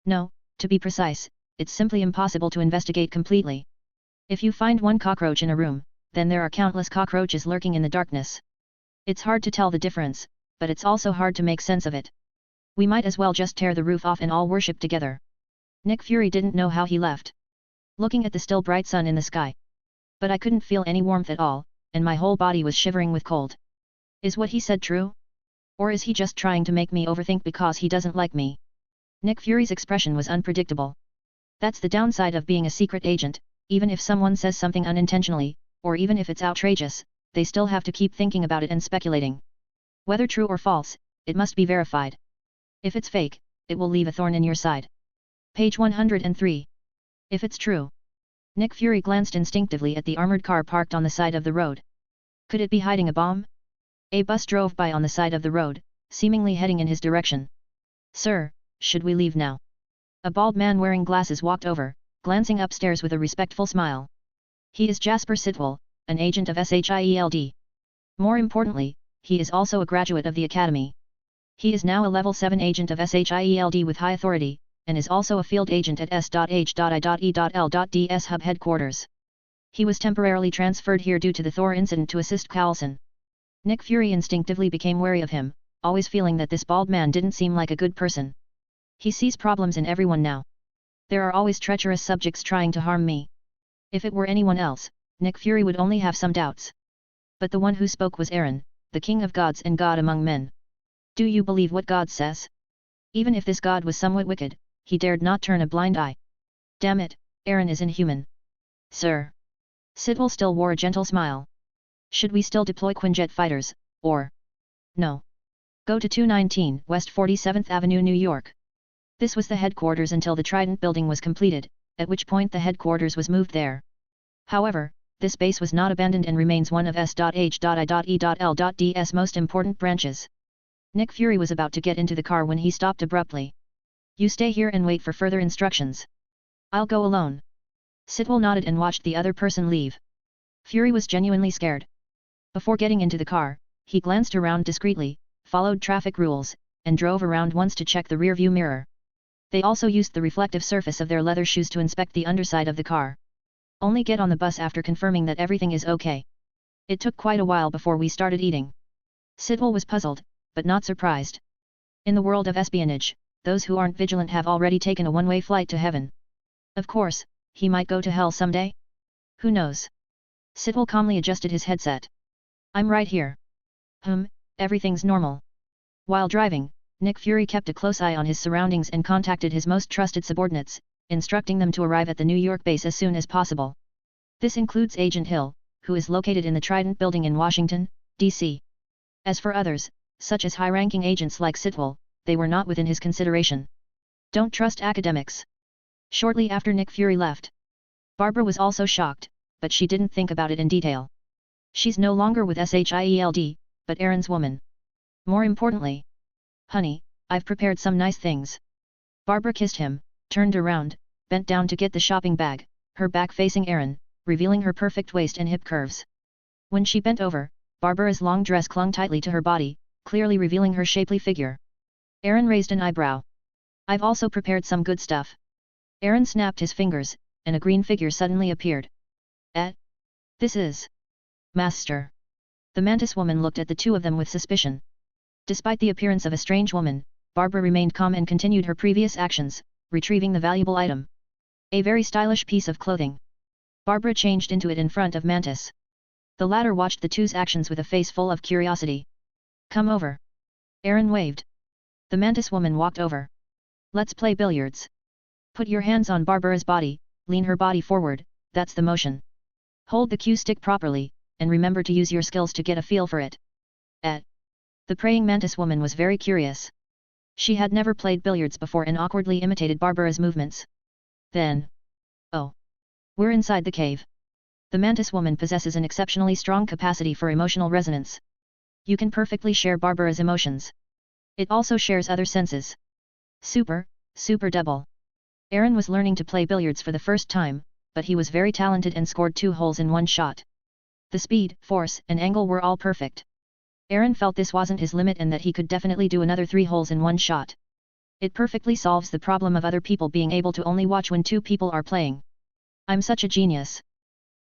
No, to be precise, it's simply impossible to investigate completely. If you find one cockroach in a room, then there are countless cockroaches lurking in the darkness. It's hard to tell the difference, but it's also hard to make sense of it. We might as well just tear the roof off and all worship together. Nick Fury didn't know how he left. Looking at the still bright sun in the sky. But I couldn't feel any warmth at all, and my whole body was shivering with cold. Is what he said true? Or is he just trying to make me overthink because he doesn't like me? Nick Fury's expression was unpredictable. That's the downside of being a secret agent, even if someone says something unintentionally, or even if it's outrageous, they still have to keep thinking about it and speculating. Whether true or false, it must be verified. If it's fake, it will leave a thorn in your side. Page 103. If it's true. Nick Fury glanced instinctively at the armored car parked on the side of the road. Could it be hiding a bomb? A bus drove by on the side of the road, seemingly heading in his direction. Sir, should we leave now? A bald man wearing glasses walked over, glancing upstairs with a respectful smile. He is Jasper Sitwell, an agent of SHIELD. More importantly, he is also a graduate of the Academy. He is now a level 7 agent of SHIELD with high authority, and is also a field agent at S.H.I.E.L.D's hub headquarters. He was temporarily transferred here due to the Thor incident to assist Coulson. Nick Fury instinctively became wary of him, always feeling that this bald man didn't seem like a good person. He sees problems in everyone now. There are always treacherous subjects trying to harm me. If it were anyone else, Nick Fury would only have some doubts. But the one who spoke was Aaron, the king of gods and god among men. Do you believe what God says? Even if this god was somewhat wicked, he dared not turn a blind eye. Damn it, Aaron is inhuman. Sir. Sidwell still wore a gentle smile. Should we still deploy Quinjet fighters, or? No. Go to 219 West 47th Avenue, New York. This was the headquarters until the Trident building was completed, at which point the headquarters was moved there. However, this base was not abandoned and remains one of S.H.I.E.L.D's most important branches. Nick Fury was about to get into the car when he stopped abruptly. You stay here and wait for further instructions. I'll go alone. Sidwell nodded and watched the other person leave. Fury was genuinely scared. Before getting into the car, he glanced around discreetly, followed traffic rules, and drove around once to check the rearview mirror. They also used the reflective surface of their leather shoes to inspect the underside of the car. Only get on the bus after confirming that everything is okay. It took quite a while before we started eating. Sidwell was puzzled, but not surprised. In the world of espionage, those who aren't vigilant have already taken a one-way flight to heaven. Of course, he might go to hell someday? Who knows? Sidwell calmly adjusted his headset. I'm right here. Everything's normal. While driving, Nick Fury kept a close eye on his surroundings and contacted his most trusted subordinates, instructing them to arrive at the New York base as soon as possible. This includes Agent Hill, who is located in the Trident building in Washington, D.C. As for others, such as high-ranking agents like Sidwell, they were not within his consideration. Don't trust academics. Shortly after Nick Fury left, Barbara was also shocked, but she didn't think about it in detail. She's no longer with SHIELD, but Aaron's woman. More importantly, honey, I've prepared some nice things. Barbara kissed him, turned around, bent down to get the shopping bag, her back facing Aaron, revealing her perfect waist and hip curves. When she bent over, Barbara's long dress clung tightly to her body, clearly revealing her shapely figure. Aaron raised an eyebrow. I've also prepared some good stuff. Aaron snapped his fingers, and a green figure suddenly appeared. This is... Master. The mantis woman looked at the two of them with suspicion. Despite the appearance of a strange woman, Barbara remained calm and continued her previous actions, retrieving the valuable item. A very stylish piece of clothing. Barbara changed into it in front of Mantis. The latter watched the two's actions with a face full of curiosity. Come over. Aaron waved. The mantis woman walked over. Let's play billiards. Put your hands on Barbara's body, lean her body forward, that's the motion. Hold the cue stick properly, and remember to use your skills to get a feel for it. The praying mantis woman was very curious. She had never played billiards before and awkwardly imitated Barbara's movements. Then... Oh. We're inside the cave. The mantis woman possesses an exceptionally strong capacity for emotional resonance. You can perfectly share Barbara's emotions. It also shares other senses. Super double. Aaron was learning to play billiards for the first time, but he was very talented and scored 2 holes in one shot. The speed, force, and angle were all perfect. Aaron felt this wasn't his limit and that he could definitely do another 3 holes in one shot. It perfectly solves the problem of other people being able to only watch when 2 people are playing. I'm such a genius.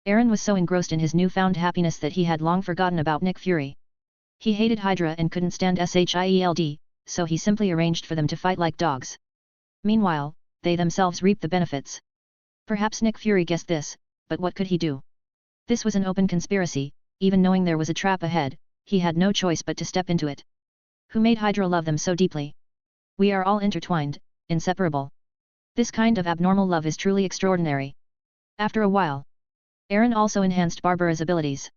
Aaron was so engrossed in his newfound happiness that he had long forgotten about Nick Fury. He hated Hydra and couldn't stand SHIELD, so he simply arranged for them to fight like dogs. Meanwhile, they themselves reaped the benefits. Perhaps Nick Fury guessed this, but what could he do? This was an open conspiracy, even knowing there was a trap ahead, he had no choice but to step into it. Who made Hydra love them so deeply? We are all intertwined, inseparable. This kind of abnormal love is truly extraordinary. After a while, Aaron also enhanced Barbara's abilities.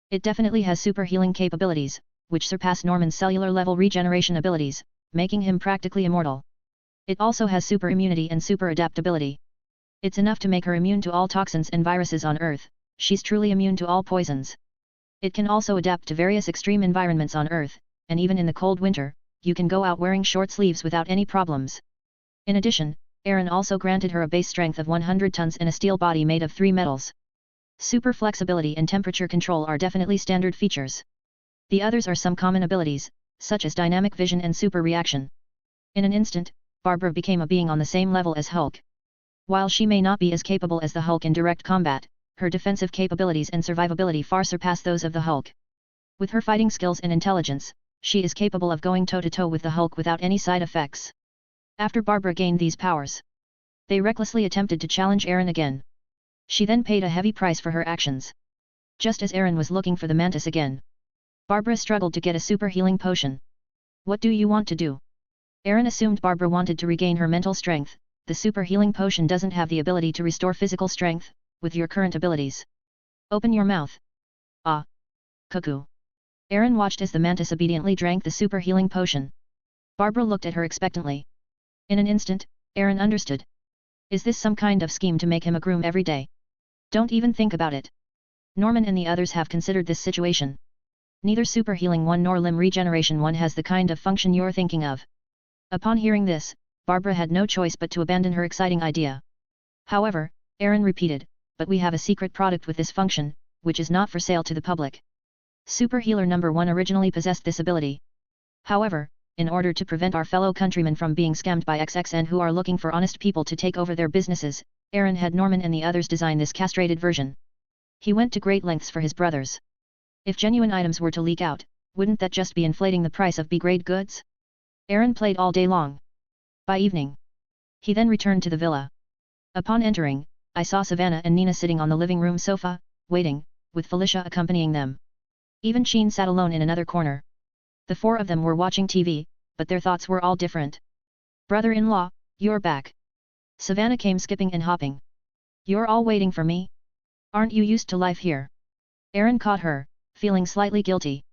It definitely has super healing capabilities, which surpass Norman's cellular level regeneration abilities, making him practically immortal. It also has super immunity and super adaptability. It's enough to make her immune to all toxins and viruses on Earth, she's truly immune to all poisons. It can also adapt to various extreme environments on Earth, and even in the cold winter, you can go out wearing short sleeves without any problems. In addition, Aaron also granted her a base strength of 100 tons and a steel body made of 3 metals. Super flexibility and temperature control are definitely standard features. The others are some common abilities, such as dynamic vision and super reaction. In an instant, Barbara became a being on the same level as Hulk. While she may not be as capable as the Hulk in direct combat, her defensive capabilities and survivability far surpass those of the Hulk. With her fighting skills and intelligence, she is capable of going toe-to-toe with the Hulk without any side effects. After Barbara gained these powers, they recklessly attempted to challenge Aaron again. She then paid a heavy price for her actions. Just as Aaron was looking for the mantis again, Barbara struggled to get a super healing potion. What do you want to do? Aaron assumed Barbara wanted to regain her mental strength, the super healing potion doesn't have the ability to restore physical strength, with your current abilities. Open your mouth. Ah. Cuckoo. Aaron watched as the mantis obediently drank the super healing potion. Barbara looked at her expectantly. In an instant, Aaron understood. Is this some kind of scheme to make him a groom every day? Don't even think about it. Norman and the others have considered this situation. Neither super healing 1 nor limb regeneration 1 has the kind of function you're thinking of. Upon hearing this, Barbara had no choice but to abandon her exciting idea. However, Aaron repeated, but we have a secret product with this function, which is not for sale to the public. Super Healer number 1 originally possessed this ability. However, in order to prevent our fellow countrymen from being scammed by XXN who are looking for honest people to take over their businesses, Aaron had Norman and the others design this castrated version. He went to great lengths for his brothers. If genuine items were to leak out, wouldn't that just be inflating the price of B-grade goods? Aaron played all day long. By evening, he then returned to the villa. Upon entering, I saw Savannah and Nina sitting on the living room sofa, waiting, with Felicia accompanying them. Even Sheen sat alone in another corner. The 4 of them were watching TV, but their thoughts were all different. Brother-in-law, you're back. Savannah came skipping and hopping. You're all waiting for me? Aren't you used to life here? Aaron caught her, feeling slightly guilty.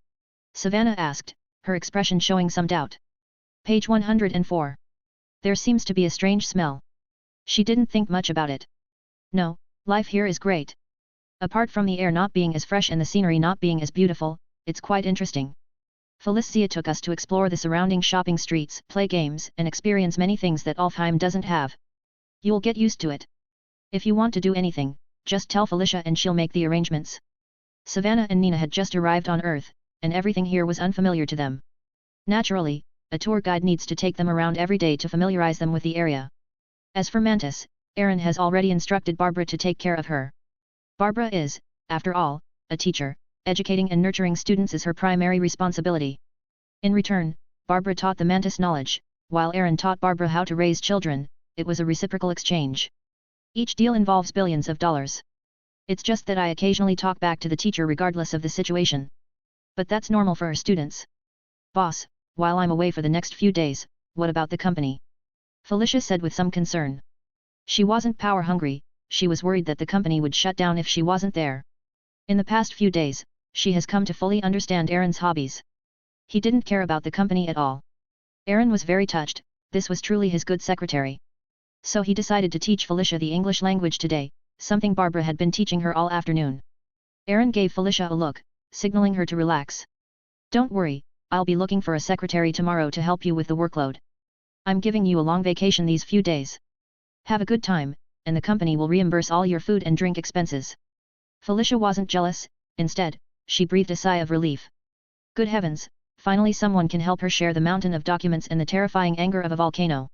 Savannah asked, her expression showing some doubt. Page 104. There seems to be a strange smell. She didn't think much about it. No, life here is great. Apart from the air not being as fresh and the scenery not being as beautiful, it's quite interesting. Felicia took us to explore the surrounding shopping streets, play games, and experience many things that Alfheim doesn't have. You'll get used to it. If you want to do anything, just tell Felicia and she'll make the arrangements. Savannah and Nina had just arrived on Earth, and everything here was unfamiliar to them. Naturally, a tour guide needs to take them around every day to familiarize them with the area. As for Mantis, Aaron has already instructed Barbara to take care of her. Barbara is, after all, a teacher. Educating and nurturing students is her primary responsibility. In return, Barbara taught the Mantis knowledge, while Aaron taught Barbara how to raise children. It was a reciprocal exchange. Each deal involves billions of dollars. It's just that I occasionally talk back to the teacher regardless of the situation. But that's normal for her students. Boss, while I'm away for the next few days, what about the company? Felicia said with some concern. She wasn't power hungry, she was worried that the company would shut down if she wasn't there. In the past few days, she has come to fully understand Aaron's hobbies. He didn't care about the company at all. Aaron was very touched, this was truly his good secretary. So he decided to teach Felicia the English language today, something Barbara had been teaching her all afternoon. Aaron gave Felicia a look, signaling her to relax. Don't worry, I'll be looking for a secretary tomorrow to help you with the workload. I'm giving you a long vacation these few days. Have a good time, and the company will reimburse all your food and drink expenses. Felicia wasn't jealous, instead, she breathed a sigh of relief. Good heavens, finally someone can help her share the mountain of documents and the terrifying anger of a volcano.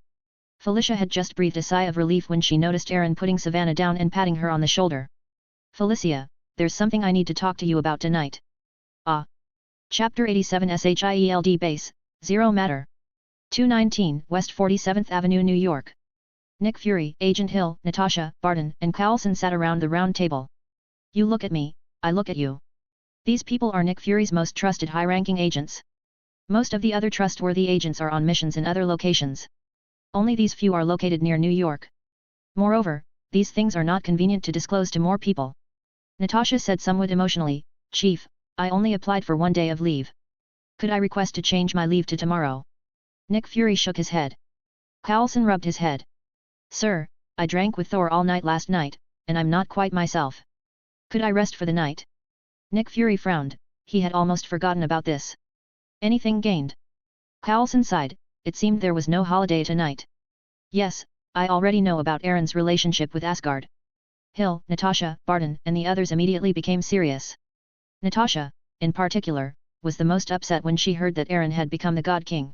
Felicia had just breathed a sigh of relief when she noticed Aaron putting Savannah down and patting her on the shoulder. Felicia, there's something I need to talk to you about tonight. Ah. Chapter 87 SHIELD Base, Zero Matter. 219 West 47th Avenue, New York. Nick Fury, Agent Hill, Natasha, Barton, and Carlson sat around the round table. You look at me, I look at you. These people are Nick Fury's most trusted high-ranking agents. Most of the other trustworthy agents are on missions in other locations. Only these few are located near New York. Moreover, these things are not convenient to disclose to more people. Natasha said somewhat emotionally, Chief, I only applied for 1 day of leave. Could I request to change my leave to tomorrow? Nick Fury shook his head. Carlson rubbed his head. Sir, I drank with Thor all night last night, and I'm not quite myself. Could I rest for the night? Nick Fury frowned, he had almost forgotten about this. Anything gained? Carlson sighed, it seemed there was no holiday tonight. Yes, I already know about Aaron's relationship with Asgard. Hill, Natasha, Barton, and the others immediately became serious. Natasha, in particular, was the most upset when she heard that Aaron had become the God King.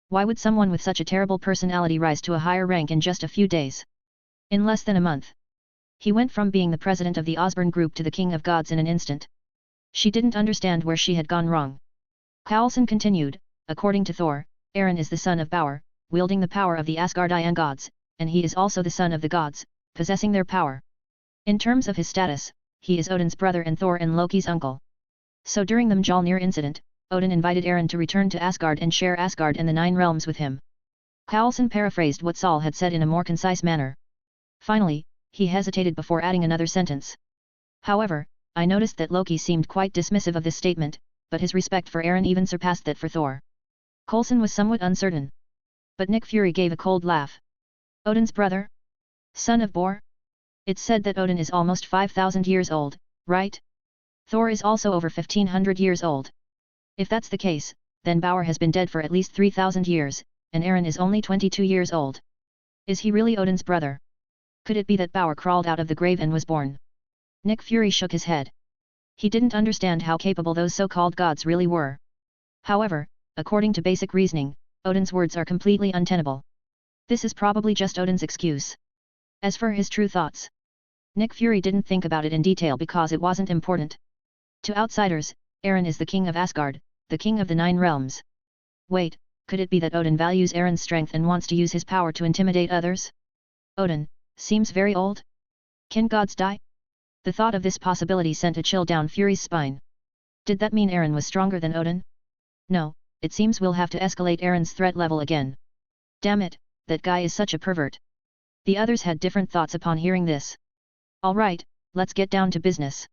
Why would someone with such a terrible personality rise to a higher rank in just a few days? In less than a month. He went from being the president of the Osborne Group to the King of Gods in an instant. She didn't understand where she had gone wrong. Carlson continued, according to Thor, Aaron is the son of power, wielding the power of the Asgardian gods, and he is also the son of the gods, possessing their power. In terms of his status, he is Odin's brother and Thor and Loki's uncle. So during the Mjolnir incident, Odin invited Aaron to return to Asgard and share Asgard and the 9 realms with him. Carlson paraphrased what Saul had said in a more concise manner. Finally, he hesitated before adding another sentence. However, I noticed that Loki seemed quite dismissive of this statement, but his respect for Eren even surpassed that for Thor. Coulson was somewhat uncertain. But Nick Fury gave a cold laugh. Odin's brother? Son of Bor? It's said that Odin is almost 5,000 years old, right? Thor is also over 1,500 years old. If that's the case, then Bauer has been dead for at least 3,000 years, and Eren is only 22 years old. Is he really Odin's brother? Could it be that Bauer crawled out of the grave and was born? Nick Fury shook his head. He didn't understand how capable those so-called gods really were. However, according to basic reasoning, Odin's words are completely untenable. This is probably just Odin's excuse. As for his true thoughts, Nick Fury didn't think about it in detail because it wasn't important. To outsiders, Eren is the king of Asgard, the king of the Nine Realms. Wait, could it be that Odin values Eren's strength and wants to use his power to intimidate others? Odin seems very old. Can gods die? The thought of this possibility sent a chill down Fury's spine. Did that mean Eren was stronger than Odin? No, it seems we'll have to escalate Eren's threat level again. Damn it, that guy is such a pervert. The others had different thoughts upon hearing this. Alright, let's get down to business.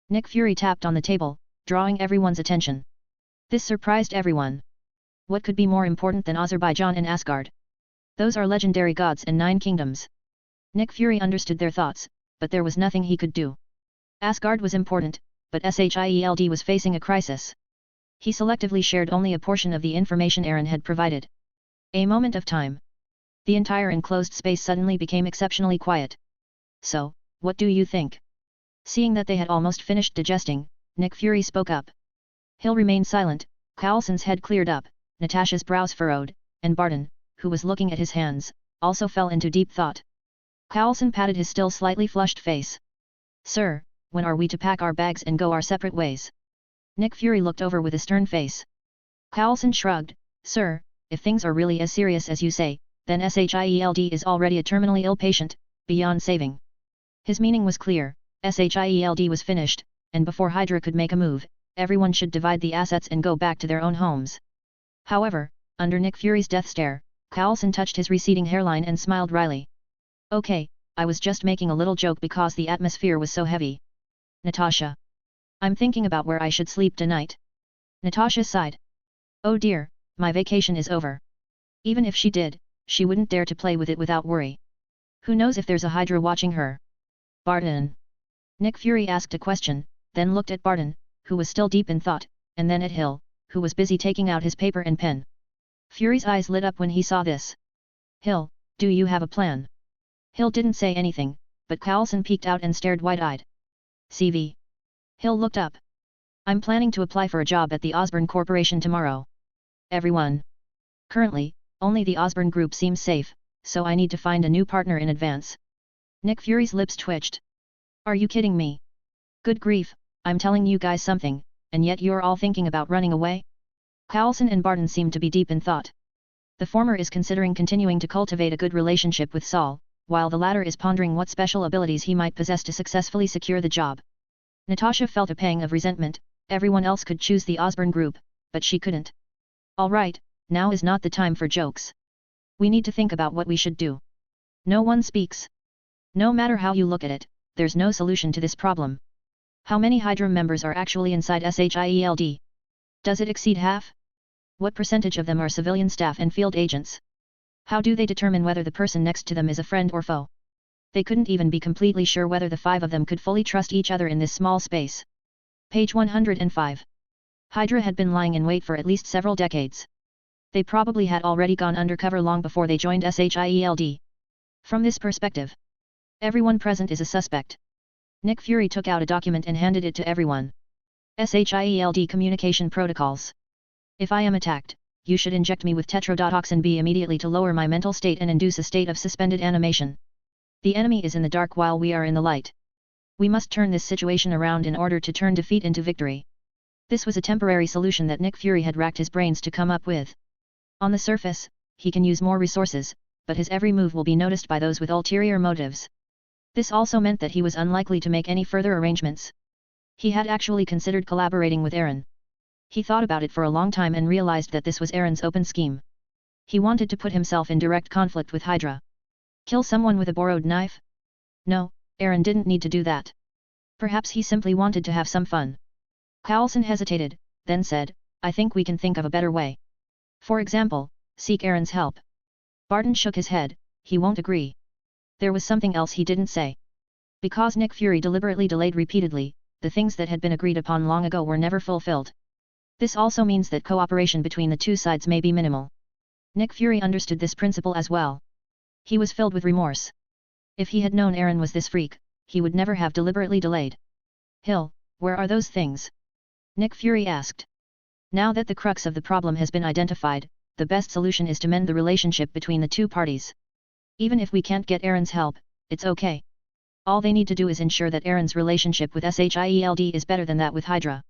Nick Fury tapped on the table, drawing everyone's attention. This surprised everyone. What could be more important than Azerbaijan and Asgard? Those are legendary gods and 9 kingdoms. Nick Fury understood their thoughts, but there was nothing he could do. Asgard was important, but Shield was facing a crisis. He selectively shared only a portion of the information Eren had provided. A moment of time. The entire enclosed space suddenly became exceptionally quiet. So, what do you think? Seeing that they had almost finished digesting, Nick Fury spoke up. He'll remain silent. Coulson's head cleared up, Natasha's brows furrowed, and Barton, who was looking at his hands, also fell into deep thought. Coulson patted his still slightly flushed face. Sir, when are we to pack our bags and go our separate ways? Nick Fury looked over with a stern face. Coulson shrugged. Sir, if things are really as serious as you say, then Shield is already a terminally ill patient, beyond saving. His meaning was clear. Shield was finished, and before Hydra could make a move, everyone should divide the assets and go back to their own homes. However, under Nick Fury's death stare, Coulson touched his receding hairline and smiled wryly. Okay, I was just making a little joke because the atmosphere was so heavy. Natasha. I'm thinking about where I should sleep tonight. Natasha sighed. Oh dear, my vacation is over. Even if she did, she wouldn't dare to play with it without worry. Who knows if there's a Hydra watching her? Barton. Nick Fury asked a question, then looked at Barton, who was still deep in thought, and then at Hill, who was busy taking out his paper and pen. Fury's eyes lit up when he saw this. Hill, do you have a plan? Hill didn't say anything, but Coulson peeked out and stared wide-eyed. CV. Hill looked up. I'm planning to apply for a job at the Osborn Corporation tomorrow. Everyone. Currently, only the Osborn Group seems safe, so I need to find a new partner in advance. Nick Fury's lips twitched. Are you kidding me? Good grief, I'm telling you guys something, and yet you're all thinking about running away? Coulson and Barton seemed to be deep in thought. The former is considering continuing to cultivate a good relationship with Saul, while the latter is pondering what special abilities he might possess to successfully secure the job. Natasha felt a pang of resentment. Everyone else could choose the Osborn Group, but she couldn't. Alright, now is not the time for jokes. We need to think about what we should do. No one speaks. No matter how you look at it, there's no solution to this problem. How many Hydra members are actually inside Shield? Does it exceed half? What percentage of them are civilian staff and field agents? How do they determine whether the person next to them is a friend or foe? They couldn't even be completely sure whether the 5 of them could fully trust each other in this small space. Page 105. Hydra had been lying in wait for at least several decades. They probably had already gone undercover long before they joined Shield. From this perspective, everyone present is a suspect. Nick Fury took out a document and handed it to everyone. Shield Communication Protocols. If I am attacked, you should inject me with tetrodotoxin B immediately to lower my mental state and induce a state of suspended animation. The enemy is in the dark while we are in the light. We must turn this situation around in order to turn defeat into victory. This was a temporary solution that Nick Fury had racked his brains to come up with. On the surface, he can use more resources, but his every move will be noticed by those with ulterior motives. This also meant that he was unlikely to make any further arrangements. He had actually considered collaborating with Eren. He thought about it for a long time and realized that this was Eren's open scheme. He wanted to put himself in direct conflict with Hydra. Kill someone with a borrowed knife? No, Aaron didn't need to do that. Perhaps he simply wanted to have some fun. Coulson hesitated, then said, I think we can think of a better way. For example, seek Aaron's help. Barton shook his head, he won't agree. There was something else he didn't say. Because Nick Fury deliberately delayed repeatedly, the things that had been agreed upon long ago were never fulfilled. This also means that cooperation between the two sides may be minimal. Nick Fury understood this principle as well. He was filled with remorse. If he had known Aaron was this freak, he would never have deliberately delayed. Hill, where are those things? Nick Fury asked. Now that the crux of the problem has been identified, the best solution is to mend the relationship between the two parties. Even if we can't get Aaron's help, it's okay. All they need to do is ensure that Aaron's relationship with Shield is better than that with Hydra.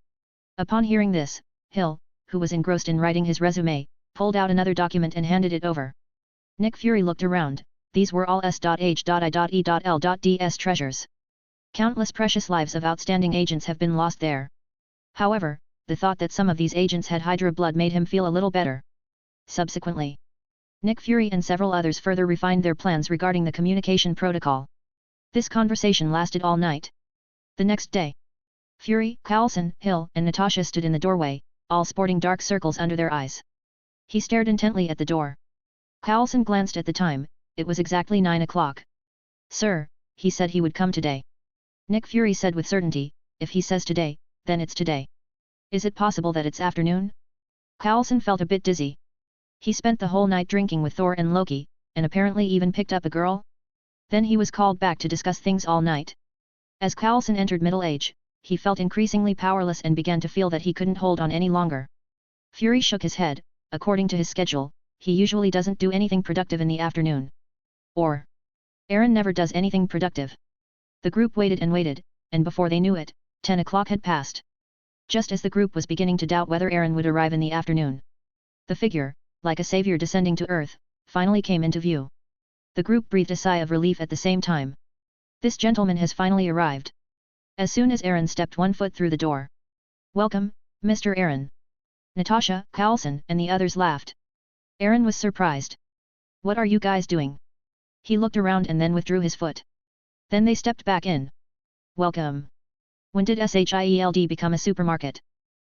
Upon hearing this, Hill, who was engrossed in writing his resume, pulled out another document and handed it over. Nick Fury looked around, these were all S.H.I.E.L.D.'s treasures. Countless precious lives of outstanding agents have been lost there. However, the thought that some of these agents had Hydra blood made him feel a little better. Subsequently, Nick Fury and several others further refined their plans regarding the communication protocol. This conversation lasted all night. The next day, Fury, Coulson, Hill, and Natasha stood in the doorway, all sporting dark circles under their eyes. He stared intently at the door. Coulson glanced at the time, it was exactly 9 o'clock. Sir, he said he would come today. Nick Fury said with certainty, if he says today, then it's today. Is it possible that it's afternoon? Coulson felt a bit dizzy. He spent the whole night drinking with Thor and Loki, and apparently even picked up a girl? Then he was called back to discuss things all night. As Coulson entered middle age, he felt increasingly powerless and began to feel that he couldn't hold on any longer. Fury shook his head, according to his schedule, he usually doesn't do anything productive in the afternoon. Or, Aaron never does anything productive. The group waited, and before they knew it, 10 o'clock had passed. Just as the group was beginning to doubt whether Aaron would arrive in the afternoon, the figure, like a savior descending to earth, finally came into view. The group breathed a sigh of relief at the same time. This gentleman has finally arrived. As soon as Aaron stepped one foot through the door. Welcome, Mr. Aaron. Natasha, Coulson, and the others laughed. Aaron was surprised. What are you guys doing? He looked around and then withdrew his foot. Then they stepped back in. Welcome. When did Shield become a supermarket?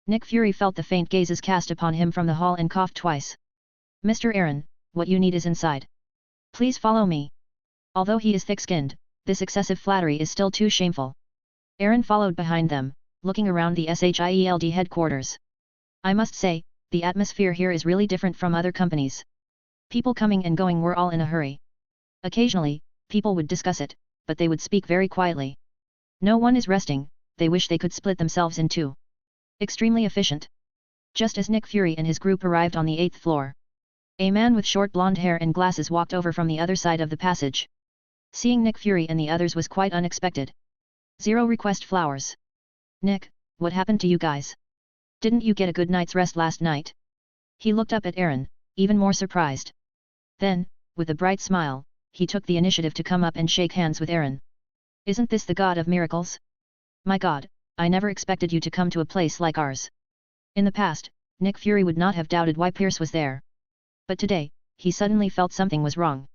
Nick Fury felt the faint gazes cast upon him from the hall and coughed twice. Mr. Aaron, what you need is inside. Please follow me. Although he is thick-skinned, this excessive flattery is still too shameful. Aaron followed behind them, looking around the Shield headquarters. I must say, the atmosphere here is really different from other companies. People coming and going were all in a hurry. Occasionally, people would discuss it, but they would speak very quietly. No one is resting, they wish they could split themselves in two. Extremely efficient. Just as Nick Fury and his group arrived on the 8th floor, a man with short blonde hair and glasses walked over from the other side of the passage. Seeing Nick Fury and the others was quite unexpected. Zero request flowers. Nick, what happened to you guys? Didn't you get a good night's rest last night? He looked up at Aaron, even more surprised. Then, with a bright smile, he took the initiative to come up and shake hands with Aaron. Isn't this the god of miracles? My god, I never expected you to come to a place like ours. In the past, Nick Fury would not have doubted why Pierce was there. But today, he suddenly felt something was wrong.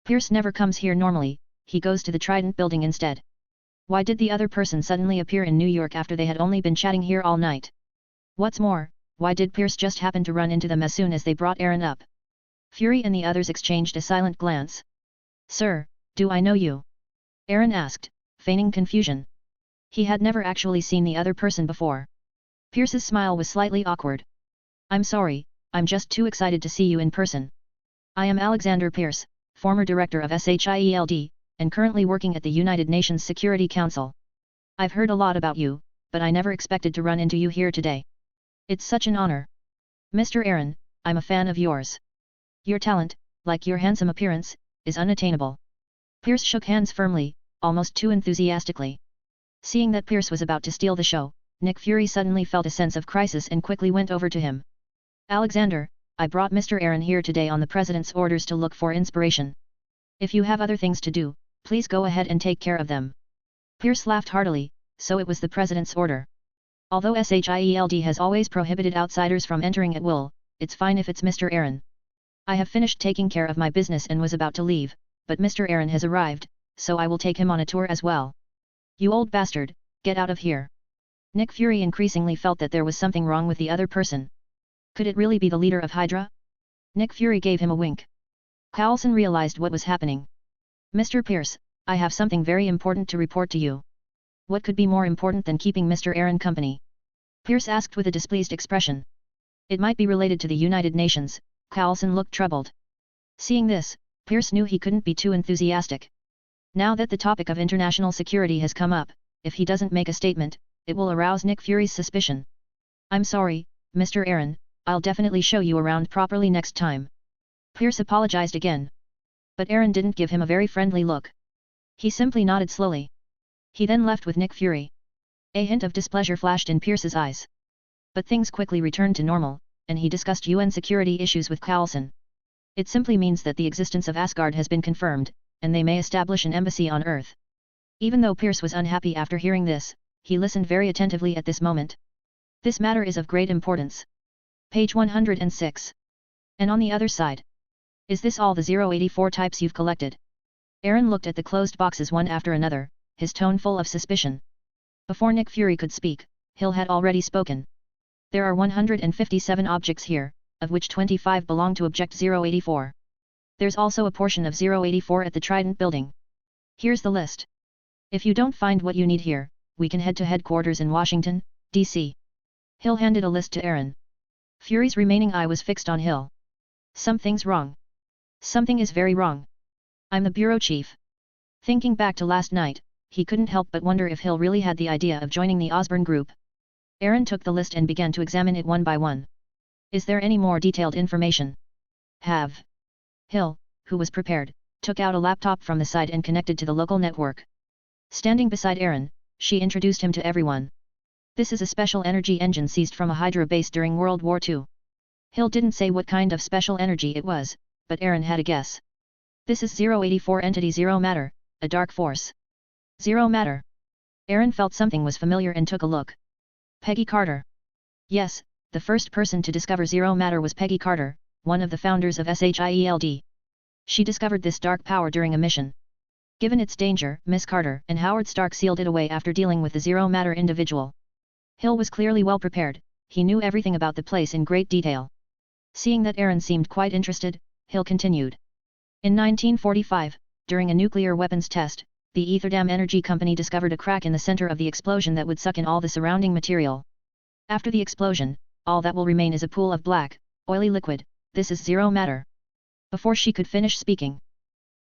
Pierce never comes here normally, he goes to the Trident building instead. Why did the other person suddenly appear in New York after they had only been chatting here all night? What's more, why did Pierce just happen to run into them as soon as they brought Aaron up? Fury and the others exchanged a silent glance. Sir, do I know you? Aaron asked, feigning confusion. He had never actually seen the other person before. Pierce's smile was slightly awkward. I'm sorry, I'm just too excited to see you in person. I am Alexander Pierce, former director of SHIELD, and currently working at the United Nations Security Council. I've heard a lot about you, but I never expected to run into you here today. It's such an honor. Mr. Aaron, I'm a fan of yours. Your talent, like your handsome appearance, is unattainable. Pierce shook hands firmly, almost too enthusiastically. Seeing that Pierce was about to steal the show, Nick Fury suddenly felt a sense of crisis and quickly went over to him. Alexander, I brought Mr. Aaron here today on the President's orders to look for inspiration. If you have other things to do, please go ahead and take care of them. Pierce laughed heartily, so it was the President's order. Although SHIELD has always prohibited outsiders from entering at will, it's fine if it's Mr. Aaron. I have finished taking care of my business and was about to leave, but Mr. Aaron has arrived, so I will take him on a tour as well. You old bastard, get out of here. Nick Fury increasingly felt that there was something wrong with the other person. Could it really be the leader of Hydra? Nick Fury gave him a wink. Coulson realized what was happening. Mr. Pierce, I have something very important to report to you. What could be more important than keeping Mr. Aaron company? Pierce asked with a displeased expression. It might be related to the United Nations. Coulson looked troubled. Seeing this, Pierce knew he couldn't be too enthusiastic. Now that the topic of international security has come up, if he doesn't make a statement, it will arouse Nick Fury's suspicion. I'm sorry, Mr. Aaron, I'll definitely show you around properly next time. Pierce apologized again. But Aaron didn't give him a very friendly look. He simply nodded slowly. He then left with Nick Fury. A hint of displeasure flashed in Pierce's eyes. But things quickly returned to normal, and he discussed UN security issues with Coulson. It simply means that the existence of Asgard has been confirmed, and they may establish an embassy on Earth. Even though Pierce was unhappy after hearing this, he listened very attentively at this moment. This matter is of great importance. Page 106. And on the other side. Is this all the 084 types you've collected? Aaron looked at the closed boxes one after another, his tone full of suspicion. Before Nick Fury could speak, Hill had already spoken. There are 157 objects here, of which 25 belong to Object 084. There's also a portion of 084 at the Trident building. Here's the list. If you don't find what you need here, we can head to headquarters in Washington, D.C. Hill handed a list to Aaron. Fury's remaining eye was fixed on Hill. Something's wrong. Something is very wrong. I'm the bureau chief. Thinking back to last night, he couldn't help but wonder if Hill really had the idea of joining the Osborn group. Aaron took the list and began to examine it one by one. Is there any more detailed information? Have. Hill, who was prepared, took out a laptop from the side and connected to the local network. Standing beside Aaron, she introduced him to everyone. This is a special energy engine seized from a Hydra base during World War II. Hill didn't say what kind of special energy it was, but Aaron had a guess. This is 084 Entity Zero Matter, a dark force. Zero Matter. Aaron felt something was familiar and took a look. Peggy Carter. Yes, the first person to discover Zero Matter was Peggy Carter, one of the founders of SHIELD. She discovered this dark power during a mission. Given its danger, Miss Carter and Howard Stark sealed it away after dealing with the Zero Matter individual. Hill was clearly well prepared, he knew everything about the place in great detail. Seeing that Aaron seemed quite interested, Hill continued. In 1945, during a nuclear weapons test, the Etherdam Energy Company discovered a crack in the center of the explosion that would suck in all the surrounding material. After the explosion, all that will remain is a pool of black, oily liquid. This is Zero Matter. Before she could finish speaking,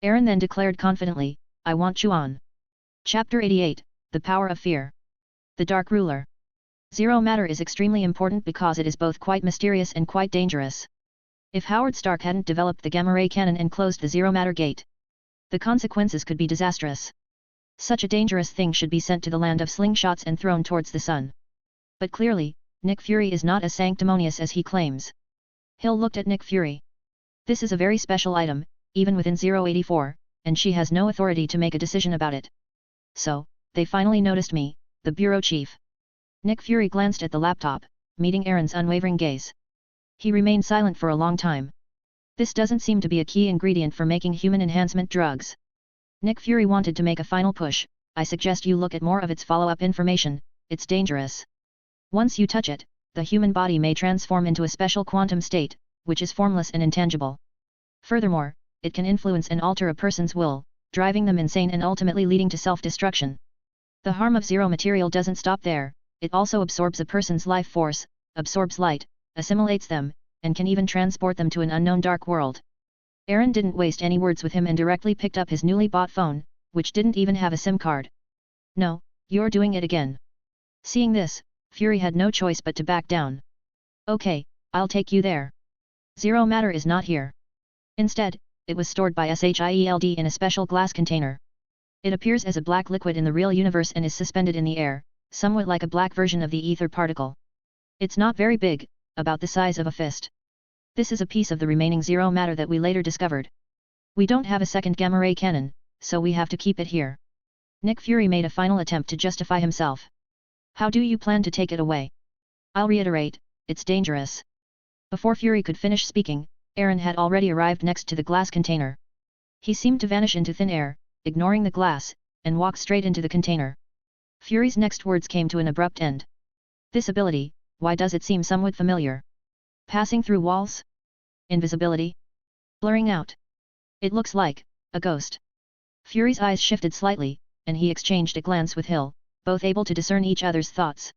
Aaron then declared confidently, I want you on. Chapter 88, The Power of Fear. The Dark Ruler. Zero Matter is extremely important because it is both quite mysterious and quite dangerous. If Howard Stark hadn't developed the gamma ray cannon and closed the Zero Matter gate, the consequences could be disastrous. Such a dangerous thing should be sent to the land of slingshots and thrown towards the sun. But clearly, Nick Fury is not as sanctimonious as he claims. Hill looked at Nick Fury. This is a very special item, even within 084, and she has no authority to make a decision about it. So, they finally noticed me, the bureau chief. Nick Fury glanced at the laptop, meeting Aaron's unwavering gaze. He remained silent for a long time. This doesn't seem to be a key ingredient for making human enhancement drugs. Nick Fury wanted to make a final push. I suggest you look at more of its follow-up information, it's dangerous. Once you touch it, the human body may transform into a special quantum state, which is formless and intangible. Furthermore, it can influence and alter a person's will, driving them insane and ultimately leading to self-destruction. The harm of zero material doesn't stop there, it also absorbs a person's life force, absorbs light, assimilates them, and can even transport them to an unknown dark world. Aaron didn't waste any words with him and directly picked up his newly bought phone, which didn't even have a SIM card. No, you're doing it again. Seeing this, Fury had no choice but to back down. Okay, I'll take you there. Zero Matter is not here. Instead, it was stored by SHIELD in a special glass container. It appears as a black liquid in the real universe and is suspended in the air, somewhat like a black version of the ether particle. It's not very big, about the size of a fist. This is a piece of the remaining Zero Matter that we later discovered. We don't have a second gamma ray cannon, so we have to keep it here. Nick Fury made a final attempt to justify himself. How do you plan to take it away? I'll reiterate, it's dangerous. Before Fury could finish speaking, Aaron had already arrived next to the glass container. He seemed to vanish into thin air, ignoring the glass, and walk straight into the container. Fury's next words came to an abrupt end. This ability, why does it seem somewhat familiar? Passing through walls? Invisibility? Blurring out? It looks like a ghost. Fury's eyes shifted slightly, and he exchanged a glance with Hill, both able to discern each other's thoughts.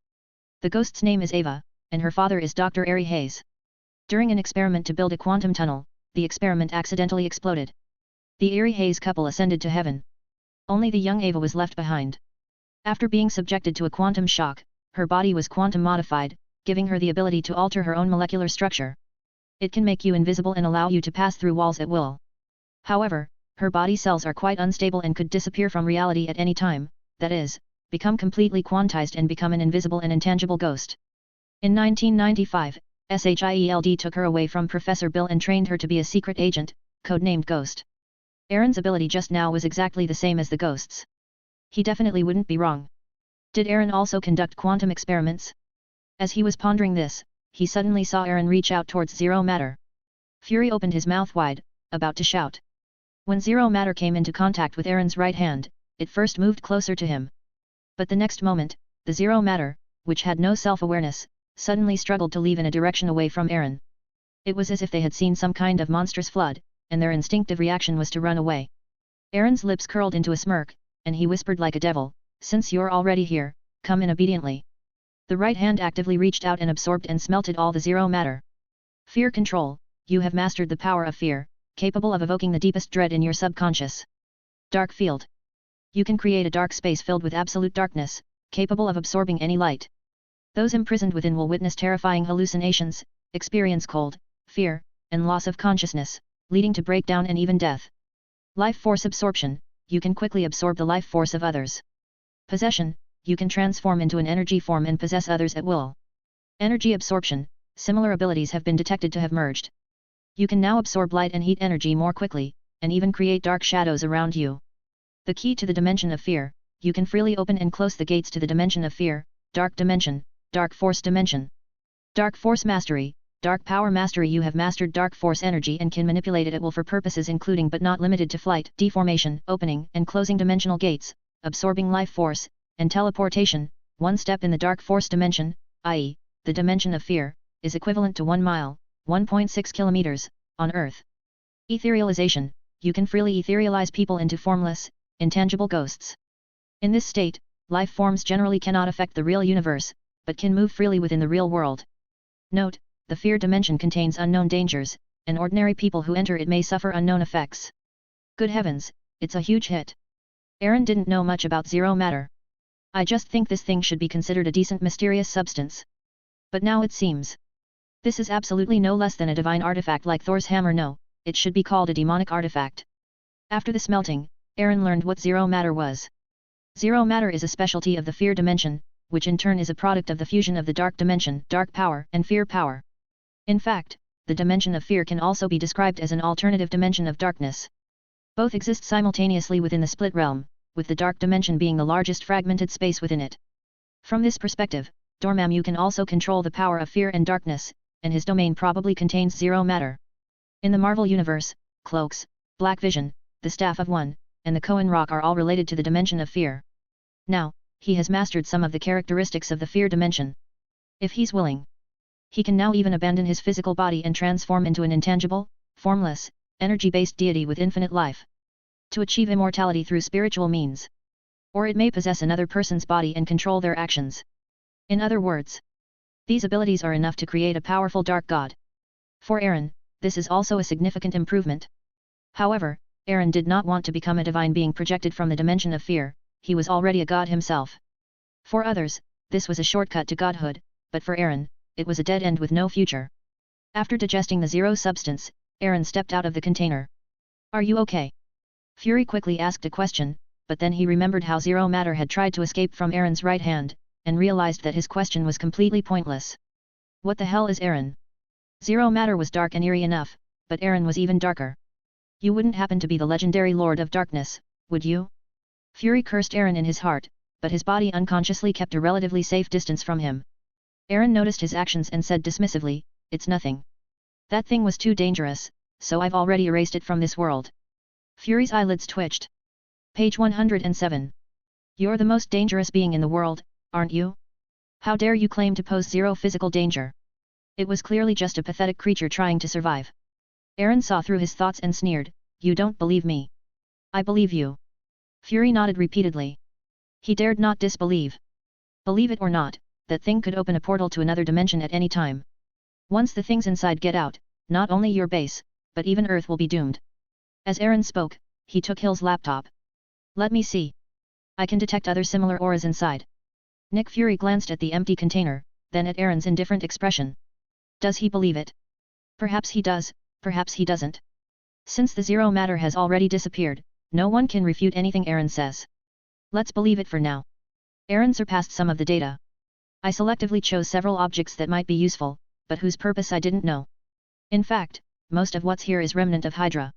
The ghost's name is Ava, and her father is Dr. Ari Hayes. During an experiment to build a quantum tunnel, the experiment accidentally exploded. The Ari Hayes couple ascended to heaven. Only the young Ava was left behind. After being subjected to a quantum shock, her body was quantum modified, giving her the ability to alter her own molecular structure. It can make you invisible and allow you to pass through walls at will. However, her body cells are quite unstable and could disappear from reality at any time, that is, become completely quantized and become an invisible and intangible ghost. In 1995, SHIELD took her away from Professor Bill and trained her to be a secret agent, codenamed Ghost. Aaron's ability just now was exactly the same as the Ghost's. He definitely wouldn't be wrong. Did Aaron also conduct quantum experiments? As he was pondering this, he suddenly saw Aaron reach out towards Zero Matter. Fury opened his mouth wide, about to shout. When Zero Matter came into contact with Aaron's right hand, it first moved closer to him. But the next moment, the Zero Matter, which had no self-awareness, suddenly struggled to leave in a direction away from Aaron. It was as if they had seen some kind of monstrous flood, and their instinctive reaction was to run away. Aaron's lips curled into a smirk, and he whispered like a devil, "Since you're already here, come in obediently." The right hand actively reached out and absorbed and smelted all the Zero Matter. Fear control, you have mastered the power of fear, capable of evoking the deepest dread in your subconscious. Dark field. You can create a dark space filled with absolute darkness, capable of absorbing any light. Those imprisoned within will witness terrifying hallucinations, experience cold, fear, and loss of consciousness, leading to breakdown and even death. Life force absorption, you can quickly absorb the life force of others. Possession, you can transform into an energy form and possess others at will. Energy absorption, similar abilities have been detected to have merged. You can now absorb light and heat energy more quickly, and even create dark shadows around you. The key to the dimension of fear, you can freely open and close the gates to the dimension of fear, dark dimension, dark force dimension. Dark force mastery, dark power mastery. You have mastered dark force energy and can manipulate it at will for purposes including but not limited to flight, deformation, opening and closing dimensional gates, absorbing life force, and teleportation. One step in the dark force dimension, i.e., the dimension of fear, is equivalent to 1 mile, 1.6 kilometers, on Earth. Etherealization, you can freely etherealize people into formless, intangible ghosts. In this state, life forms generally cannot affect the real universe, but can move freely within the real world. Note, the fear dimension contains unknown dangers, and ordinary people who enter it may suffer unknown effects. Good heavens, it's a huge hit. Aaron didn't know much about Zero Matter. I just think this thing should be considered a decent mysterious substance. But now it seems. This is absolutely no less than a divine artifact like Thor's hammer. No, it should be called a demonic artifact. After the smelting, Aaron learned what Zero Matter was. Zero Matter is a specialty of the fear dimension, which in turn is a product of the fusion of the dark dimension, dark power, and fear power. In fact, the dimension of fear can also be described as an alternative dimension of darkness. Both exist simultaneously within the split realm, with the dark dimension being the largest fragmented space within it. From this perspective, Dormammu can also control the power of fear and darkness, and his domain probably contains Zero Matter. In the Marvel Universe, Cloaks, Black Vision, the Staff of One, and the Cohen Rock are all related to the dimension of fear. Now, he has mastered some of the characteristics of the fear dimension. If he's willing, he can now even abandon his physical body and transform into an intangible, formless, energy-based deity with infinite life. To achieve immortality through spiritual means. Or it may possess another person's body and control their actions. In other words, these abilities are enough to create a powerful dark god. For Aaron, this is also a significant improvement. However, Aaron did not want to become a divine being projected from the dimension of fear, he was already a god himself. For others, this was a shortcut to godhood, but for Aaron, it was a dead end with no future. After digesting the zero substance, Aaron stepped out of the container. "Are you okay?" Fury quickly asked a question, but then he remembered how Zero Matter had tried to escape from Aaron's right hand, and realized that his question was completely pointless. What the hell is Aaron? Zero Matter was dark and eerie enough, but Aaron was even darker. You wouldn't happen to be the legendary Lord of Darkness, would you? Fury cursed Aaron in his heart, but his body unconsciously kept a relatively safe distance from him. Aaron noticed his actions and said dismissively, "It's nothing. That thing was too dangerous, so I've already erased it from this world. Fury's eyelids twitched. Page 107. You're the most dangerous being in the world, aren't you? How dare you claim to pose zero physical danger? It was clearly just a pathetic creature trying to survive. Aaron saw through his thoughts and sneered, "You don't believe me." "I believe you." Fury nodded repeatedly. He dared not disbelieve. Believe it or not, that thing could open a portal to another dimension at any time. Once the things inside get out, not only your base, but even Earth will be doomed. As Aaron spoke, he took Hill's laptop. "Let me see. I can detect other similar auras inside." Nick Fury glanced at the empty container, then at Aaron's indifferent expression. Does he believe it? Perhaps he does, perhaps he doesn't. Since the zero matter has already disappeared, no one can refute anything Aaron says. Let's believe it for now. Aaron surpassed some of the data. I selectively chose several objects that might be useful, but whose purpose I didn't know. In fact, most of what's here is remnant of Hydra.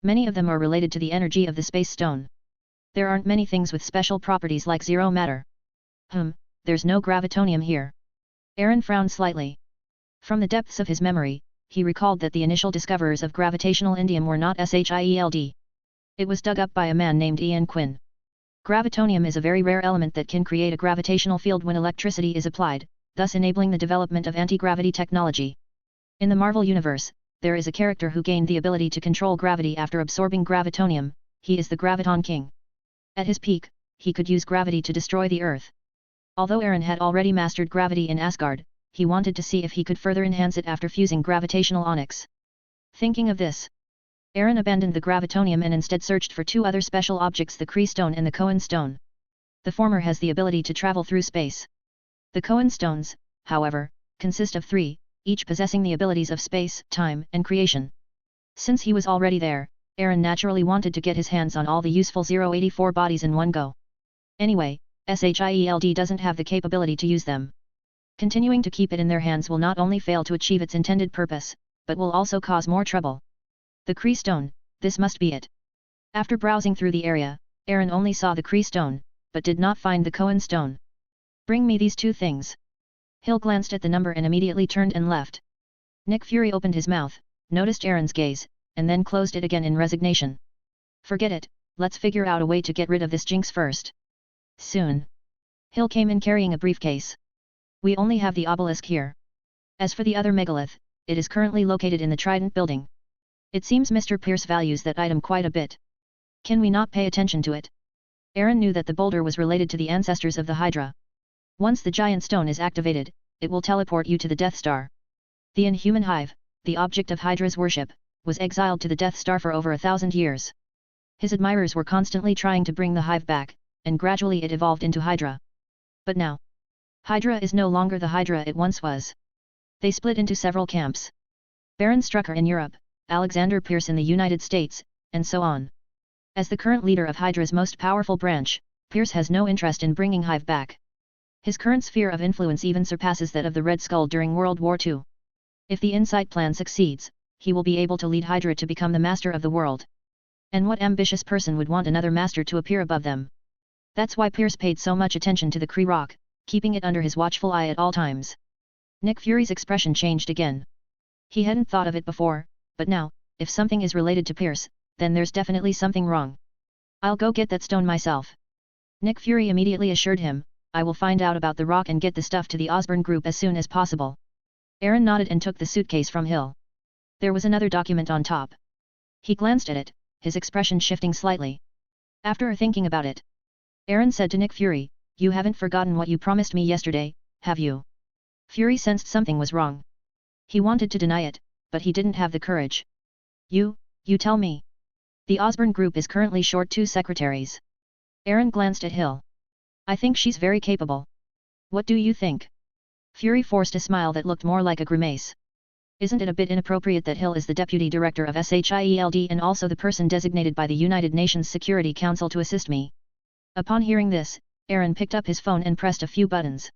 Many of them are related to the energy of the space stone. There aren't many things with special properties like zero matter. There's no gravitonium here. Aaron frowned slightly. From the depths of his memory, he recalled that the initial discoverers of gravitational indium were not SHIELD. It was dug up by a man named Ian Quinn. Gravitonium is a very rare element that can create a gravitational field when electricity is applied, thus enabling the development of anti-gravity technology. In the Marvel Universe, there is a character who gained the ability to control gravity after absorbing gravitonium. He is the Graviton King. At his peak, he could use gravity to destroy the Earth. Although Aaron had already mastered gravity in Asgard, he wanted to see if he could further enhance it after fusing gravitational onyx. Thinking of this, Aaron abandoned the gravitonium and instead searched for two other special objects, the Kree Stone and the Cohen Stone. The former has the ability to travel through space. The Cohen Stones, however, consist of three, each possessing the abilities of space, time, and creation. Since he was already there, Aaron naturally wanted to get his hands on all the useful 084 bodies in one go. Anyway, SHIELD doesn't have the capability to use them. Continuing to keep it in their hands will not only fail to achieve its intended purpose, but will also cause more trouble. The Kree Stone, this must be it. After browsing through the area, Aaron only saw the Kree Stone, but did not find the Cohen Stone. Bring me these two things. Hill glanced at the number and immediately turned and left. Nick Fury opened his mouth, noticed Aaron's gaze, and then closed it again in resignation. Forget it, let's figure out a way to get rid of this jinx first. Soon. Hill came in carrying a briefcase. We only have the obelisk here. As for the other megalith, it is currently located in the Trident building. It seems Mr. Pierce values that item quite a bit. Can we not pay attention to it? Aaron knew that the boulder was related to the ancestors of the Hydra. Once the giant stone is activated, it will teleport you to the Death Star. The Inhuman Hive, the object of Hydra's worship, was exiled to the Death Star for over 1,000 years. His admirers were constantly trying to bring the Hive back, and gradually it evolved into Hydra. But now, Hydra is no longer the Hydra it once was. They split into several camps. Baron Strucker in Europe, Alexander Pierce in the United States, and so on. As the current leader of Hydra's most powerful branch, Pierce has no interest in bringing Hive back. His current sphere of influence even surpasses that of the Red Skull during World War II. If the Insight plan succeeds, he will be able to lead Hydra to become the master of the world. And what ambitious person would want another master to appear above them? That's why Pierce paid so much attention to the Kree Rock, keeping it under his watchful eye at all times. Nick Fury's expression changed again. He hadn't thought of it before, but now, if something is related to Pierce, then there's definitely something wrong. I'll go get that stone myself. Nick Fury immediately assured him, I will find out about the rock and get the stuff to the Osborn group as soon as possible. Aaron nodded and took the suitcase from Hill. There was another document on top. He glanced at it, his expression shifting slightly. After thinking about it, Aaron said to Nick Fury, you haven't forgotten what you promised me yesterday, have you? Fury sensed something was wrong. He wanted to deny it, but he didn't have the courage. You tell me. The Osborn group is currently short 2 secretaries. Aaron glanced at Hill. I think she's very capable. What do you think? Fury forced a smile that looked more like a grimace. Isn't it a bit inappropriate that Hill is the deputy director of SHIELD and also the person designated by the United Nations Security Council to assist me? Upon hearing this, Aaron picked up his phone and pressed a few buttons.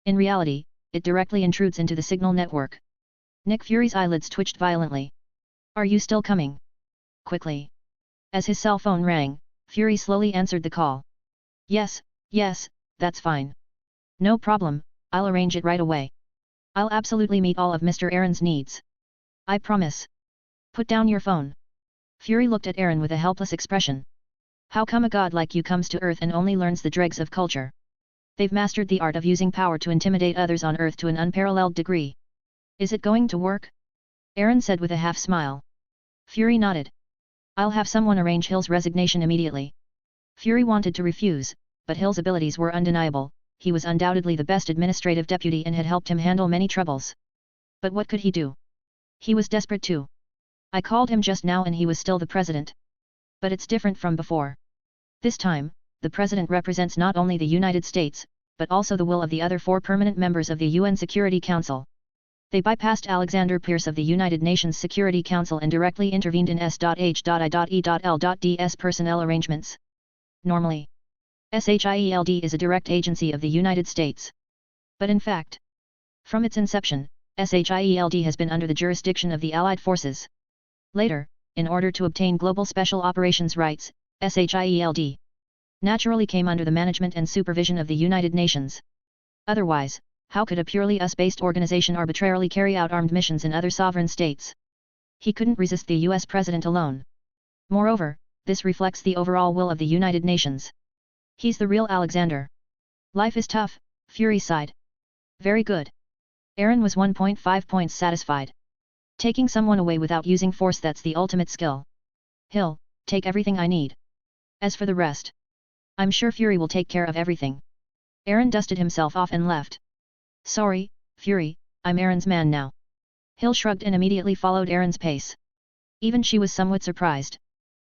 In reality, it directly intrudes into the signal network. Nick Fury's eyelids twitched violently. Are you still coming? Quickly. As his cell phone rang, Fury slowly answered the call. Yes, that's fine. No problem, I'll arrange it right away. I'll absolutely meet all of Mr. Aaron's needs. I promise. Put down your phone. Fury looked at Aaron with a helpless expression. How come a god like you comes to Earth and only learns the dregs of culture? They've mastered the art of using power to intimidate others on Earth to an unparalleled degree. Is it going to work? Aaron said with a half-smile. Fury nodded. I'll have someone arrange Hill's resignation immediately. Fury wanted to refuse, but Hill's abilities were undeniable. He was undoubtedly the best administrative deputy and had helped him handle many troubles. But what could he do? He was desperate too. I called him just now and he was still the president. But it's different from before. This time, the president represents not only the United States, but also the will of the other 4 permanent members of the UN Security Council. They bypassed Alexander Pierce of the United Nations Security Council and directly intervened in S.H.I.E.L.D.'s personnel arrangements. Normally, SHIELD is a direct agency of the United States. But in fact, from its inception, SHIELD has been under the jurisdiction of the Allied forces. Later, in order to obtain global special operations rights, SHIELD naturally came under the management and supervision of the United Nations. Otherwise, how could a purely US-based organization arbitrarily carry out armed missions in other sovereign states? He couldn't resist the US president alone. Moreover, this reflects the overall will of the United Nations. He's the real Alexander. Life is tough, Fury sighed. Very good. Aaron was 1.5 points satisfied. Taking someone away without using force, that's the ultimate skill. Hill, take everything I need. As for the rest, I'm sure Fury will take care of everything. Aaron dusted himself off and left. Sorry, Fury, I'm Aaron's man now. Hill shrugged and immediately followed Aaron's pace. Even she was somewhat surprised.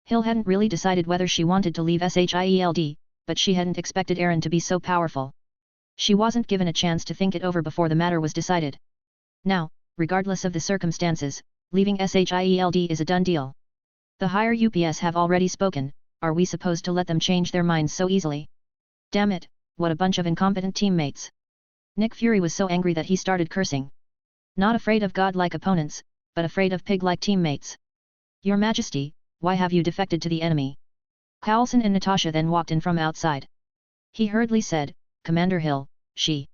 Hill hadn't really decided whether she wanted to leave SHIELD, but she hadn't expected Aaron to be so powerful. She wasn't given a chance to think it over before the matter was decided. Now, regardless of the circumstances, leaving SHIELD is a done deal. The higher UPS have already spoken. Are we supposed to let them change their minds so easily? Damn it, what a bunch of incompetent teammates. Nick Fury was so angry that he started cursing. Not afraid of godlike opponents, but afraid of pig-like teammates. Your Majesty, why have you defected to the enemy? Carlson and Natasha then walked in from outside. He hurriedly said, Commander Hill, she's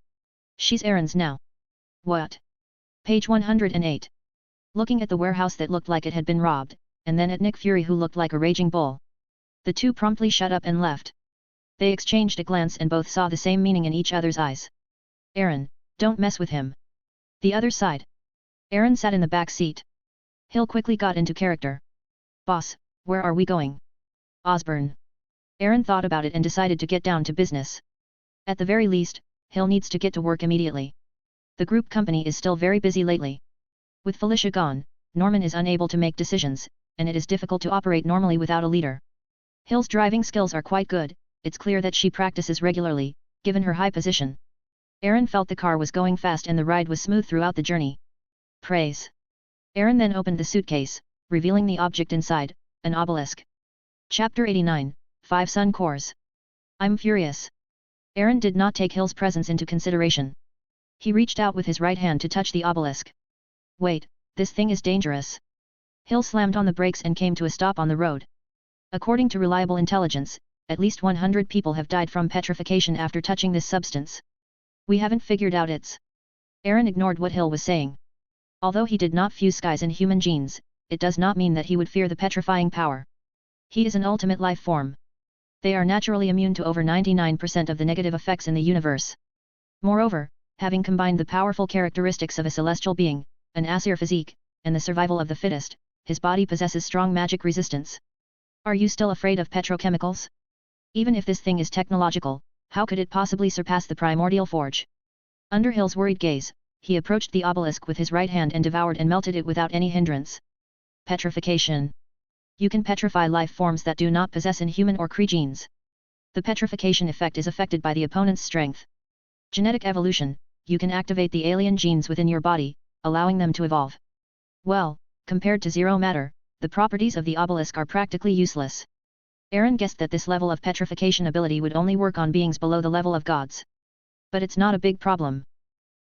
Aaron's now. What? Page 108. Looking at the warehouse that looked like it had been robbed, and then at Nick Fury who looked like a raging bull. The two promptly shut up and left. They exchanged a glance and both saw the same meaning in each other's eyes. Aaron, don't mess with him. The other side. Aaron sat in the back seat. Hill quickly got into character. Boss, where are we going? Osborne. Aaron thought about it and decided to get down to business. At the very least, Hill needs to get to work immediately. The group company is still very busy lately. With Felicia gone, Norman is unable to make decisions, and it is difficult to operate normally without a leader. Hill's driving skills are quite good, it's clear that she practices regularly, given her high position. Aaron felt the car was going fast and the ride was smooth throughout the journey. Praise. Aaron then opened the suitcase, revealing the object inside, an obelisk. Chapter 89, 5 Sun Cores. I'm furious. Aaron did not take Hill's presence into consideration. He reached out with his right hand to touch the obelisk. Wait, this thing is dangerous. Hill slammed on the brakes and came to a stop on the road. According to reliable intelligence, at least 100 people have died from petrification after touching this substance. We haven't figured out its... Aaron ignored what Hill was saying. Although he did not fuse skies and human genes, it does not mean that he would fear the petrifying power. He is an ultimate life form. They are naturally immune to over 99% of the negative effects in the universe. Moreover, having combined the powerful characteristics of a celestial being, an Aesir physique, and the survival of the fittest, his body possesses strong magic resistance. Are you still afraid of petrochemicals? Even if this thing is technological, how could it possibly surpass the primordial forge? Under Hill's worried gaze, he approached the obelisk with his right hand and devoured and melted it without any hindrance. Petrification. You can petrify life forms that do not possess inhuman or Kree genes. The petrification effect is affected by the opponent's strength. Genetic evolution, you can activate the alien genes within your body, allowing them to evolve. Well, compared to zero matter, the properties of the obelisk are practically useless. Aaron guessed that this level of petrification ability would only work on beings below the level of gods. But it's not a big problem.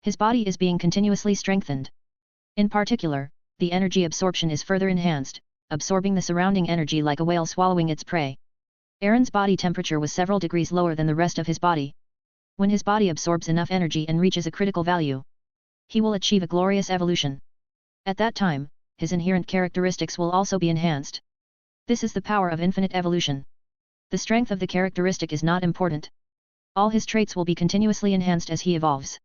His body is being continuously strengthened. In particular, the energy absorption is further enhanced, absorbing the surrounding energy like a whale swallowing its prey. Aaron's body temperature was several degrees lower than the rest of his body. When his body absorbs enough energy and reaches a critical value, he will achieve a glorious evolution. At that time, his inherent characteristics will also be enhanced. This is the power of infinite evolution. The strength of the characteristic is not important. All his traits will be continuously enhanced as he evolves.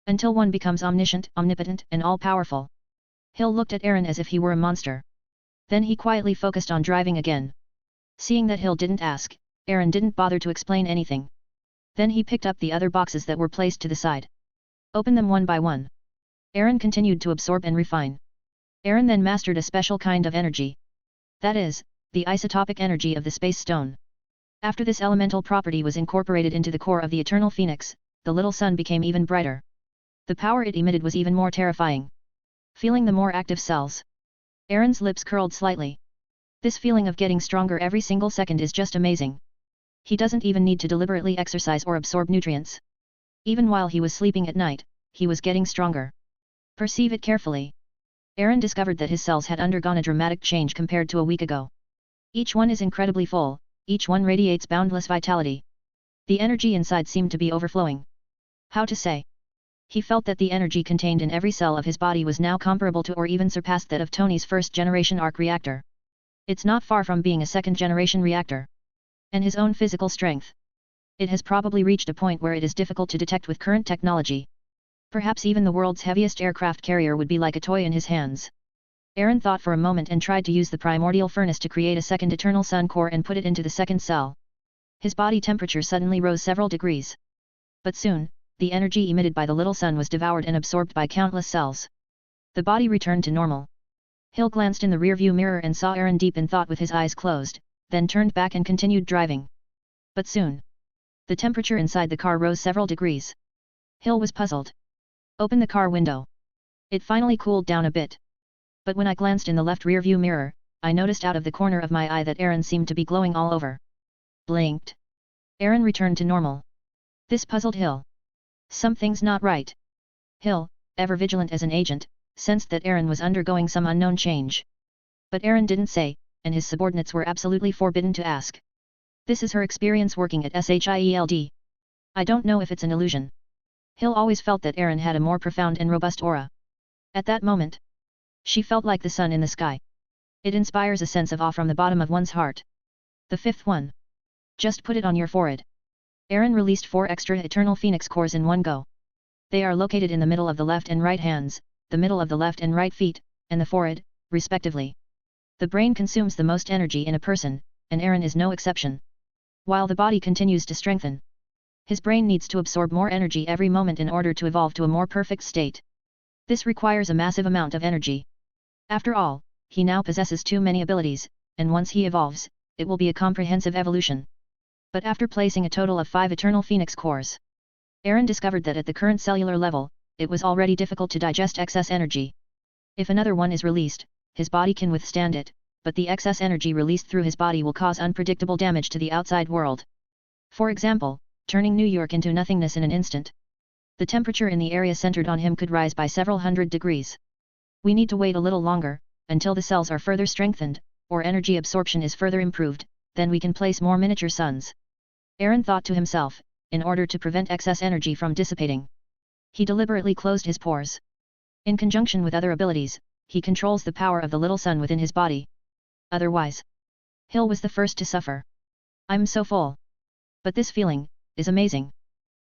Until one becomes omniscient, omnipotent, and all-powerful. Hill looked at Aaron as if he were a monster. Then he quietly focused on driving again. Seeing that Hill didn't ask, Aaron didn't bother to explain anything. Then he picked up the other boxes that were placed to the side. Open them one by one. Aaron continued to absorb and refine. Aaron then mastered a special kind of energy. That is, the isotopic energy of the space stone. After this elemental property was incorporated into the core of the eternal phoenix, the little sun became even brighter. The power it emitted was even more terrifying. Feeling the more active cells. Aaron's lips curled slightly. This feeling of getting stronger every single second is just amazing. He doesn't even need to deliberately exercise or absorb nutrients. Even while he was sleeping at night, he was getting stronger. Perceive it carefully. Aaron discovered that his cells had undergone a dramatic change compared to a week ago. Each one is incredibly full, each one radiates boundless vitality. The energy inside seemed to be overflowing. How to say? He felt that the energy contained in every cell of his body was now comparable to or even surpassed that of Tony's first-generation arc reactor. It's not far from being a second-generation reactor. And his own physical strength. It has probably reached a point where it is difficult to detect with current technology. Perhaps even the world's heaviest aircraft carrier would be like a toy in his hands. Aaron thought for a moment and tried to use the primordial furnace to create a second eternal sun core and put it into the second cell. His body temperature suddenly rose several degrees. But soon, the energy emitted by the little sun was devoured and absorbed by countless cells. The body returned to normal. Hill glanced in the rearview mirror and saw Aaron deep in thought with his eyes closed, then turned back and continued driving. But soon, the temperature inside the car rose several degrees. Hill was puzzled. Open the car window. It finally cooled down a bit. But when I glanced in the left rearview mirror, I noticed out of the corner of my eye that Aaron seemed to be glowing all over. Blinked. Aaron returned to normal. This puzzled Hill. Something's not right. Hill, ever vigilant as an agent, sensed that Aaron was undergoing some unknown change. But Aaron didn't say, and his subordinates were absolutely forbidden to ask. This is her experience working at SHIELD. I don't know if it's an illusion. Hill always felt that Aaron had a more profound and robust aura. At that moment, she felt like the sun in the sky. It inspires a sense of awe from the bottom of one's heart. The fifth one. Just put it on your forehead. Aaron released 4 extra eternal phoenix cores in one go. They are located in the middle of the left and right hands, the middle of the left and right feet, and the forehead, respectively. The brain consumes the most energy in a person, and Aaron is no exception. While the body continues to strengthen, his brain needs to absorb more energy every moment in order to evolve to a more perfect state. This requires a massive amount of energy. After all, he now possesses too many abilities, and once he evolves, it will be a comprehensive evolution. But after placing a total of 5 eternal phoenix cores, Aaron discovered that at the current cellular level, it was already difficult to digest excess energy. If another one is released, his body can withstand it, but the excess energy released through his body will cause unpredictable damage to the outside world. For example, turning New York into nothingness in an instant. The temperature in the area centered on him could rise by several hundred degrees. We need to wait a little longer, until the cells are further strengthened, or energy absorption is further improved, then we can place more miniature suns. Aaron thought to himself, in order to prevent excess energy from dissipating. He deliberately closed his pores. In conjunction with other abilities, he controls the power of the little sun within his body. Otherwise, Hill was the first to suffer. I'm so full. But this feeling is amazing.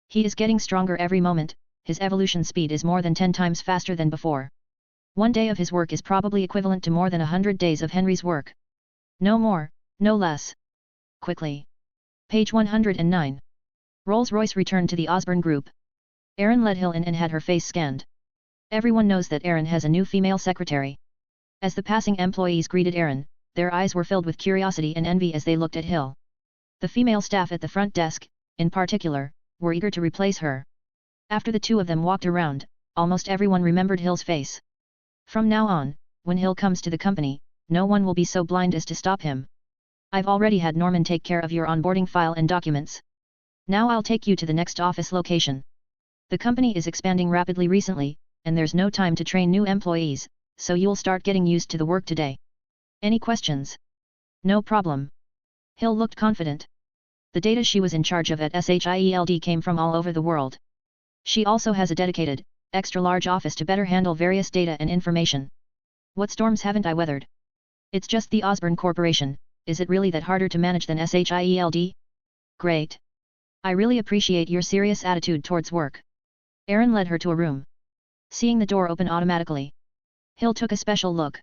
He is getting stronger every moment, his evolution speed is more than 10 times faster than before. One day of his work is probably equivalent to more than 100 days of Henry's work. No more, no less. Quickly. Page 109. Rolls-Royce returned to the Osborne Group. Aaron led Hill in and had her face scanned. Everyone knows that Aaron has a new female secretary. As the passing employees greeted Aaron, their eyes were filled with curiosity and envy as they looked at Hill. The female staff at the front desk, in particular, were eager to replace her. After the two of them walked around, almost everyone remembered Hill's face. From now on, when Hill comes to the company, no one will be so blind as to stop him. I've already had Norman take care of your onboarding file and documents. Now I'll take you to the next office location. The company is expanding rapidly recently, and there's no time to train new employees, so you'll start getting used to the work today. Any questions? No problem. Hill looked confident. The data she was in charge of at SHIELD came from all over the world. She also has a dedicated, extra-large office to better handle various data and information. What storms haven't I weathered? It's just the Osborne Corporation, is it really that harder to manage than SHIELD? Great. I really appreciate your serious attitude towards work. Aaron led her to a room. Seeing the door open automatically, Hill took a special look.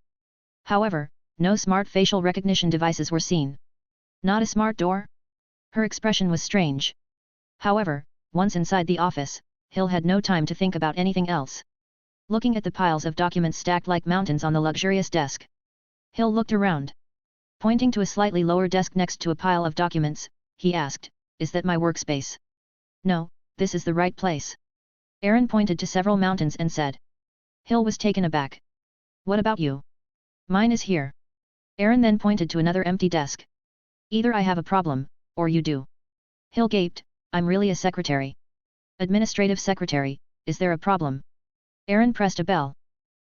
However, no smart facial recognition devices were seen. Not a smart door? Her expression was strange. However, once inside the office, Hill had no time to think about anything else. Looking at the piles of documents stacked like mountains on the luxurious desk, Hill looked around. Pointing to a slightly lower desk next to a pile of documents, he asked, "Is that my workspace?" "No, this is the right place." Aaron pointed to several mountains and said. Hill was taken aback. "What about you?" "Mine is here." Aaron then pointed to another empty desk. "Either I have a problem, or you do." Hill gaped, "I'm really a secretary." "Administrative secretary, is there a problem?" Aaron pressed a bell.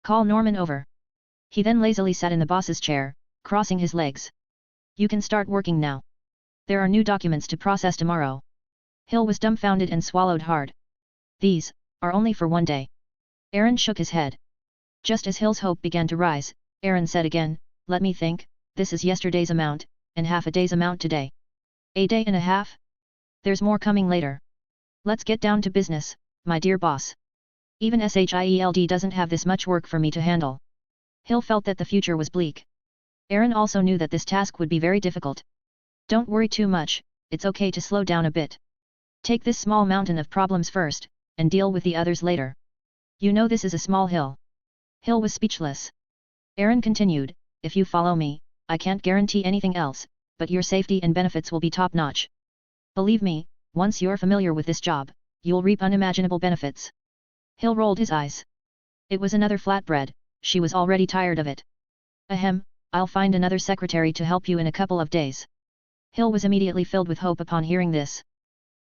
"Call Norman over." He then lazily sat in the boss's chair, crossing his legs. "You can start working now. There are new documents to process tomorrow." Hill was dumbfounded and swallowed hard. "These are only for one day." Aaron shook his head. Just as Hill's hope began to rise, Aaron said again, "Let me think, this is yesterday's amount, and half a day's amount today. A day and a half? There's more coming later. Let's get down to business, my dear boss. Even SHIELD doesn't have this much work for me to handle." Hill felt that the future was bleak. Aaron also knew that this task would be very difficult. "Don't worry too much, it's okay to slow down a bit. Take this small mountain of problems first, and deal with the others later. You know this is a small hill." Hill was speechless. Aaron continued, "If you follow me, I can't guarantee anything else, but your safety and benefits will be top-notch. Believe me, once you're familiar with this job, you'll reap unimaginable benefits." Hill rolled his eyes. It was another flatbread, she was already tired of it. "Ahem, I'll find another secretary to help you in a couple of days." Hill was immediately filled with hope upon hearing this.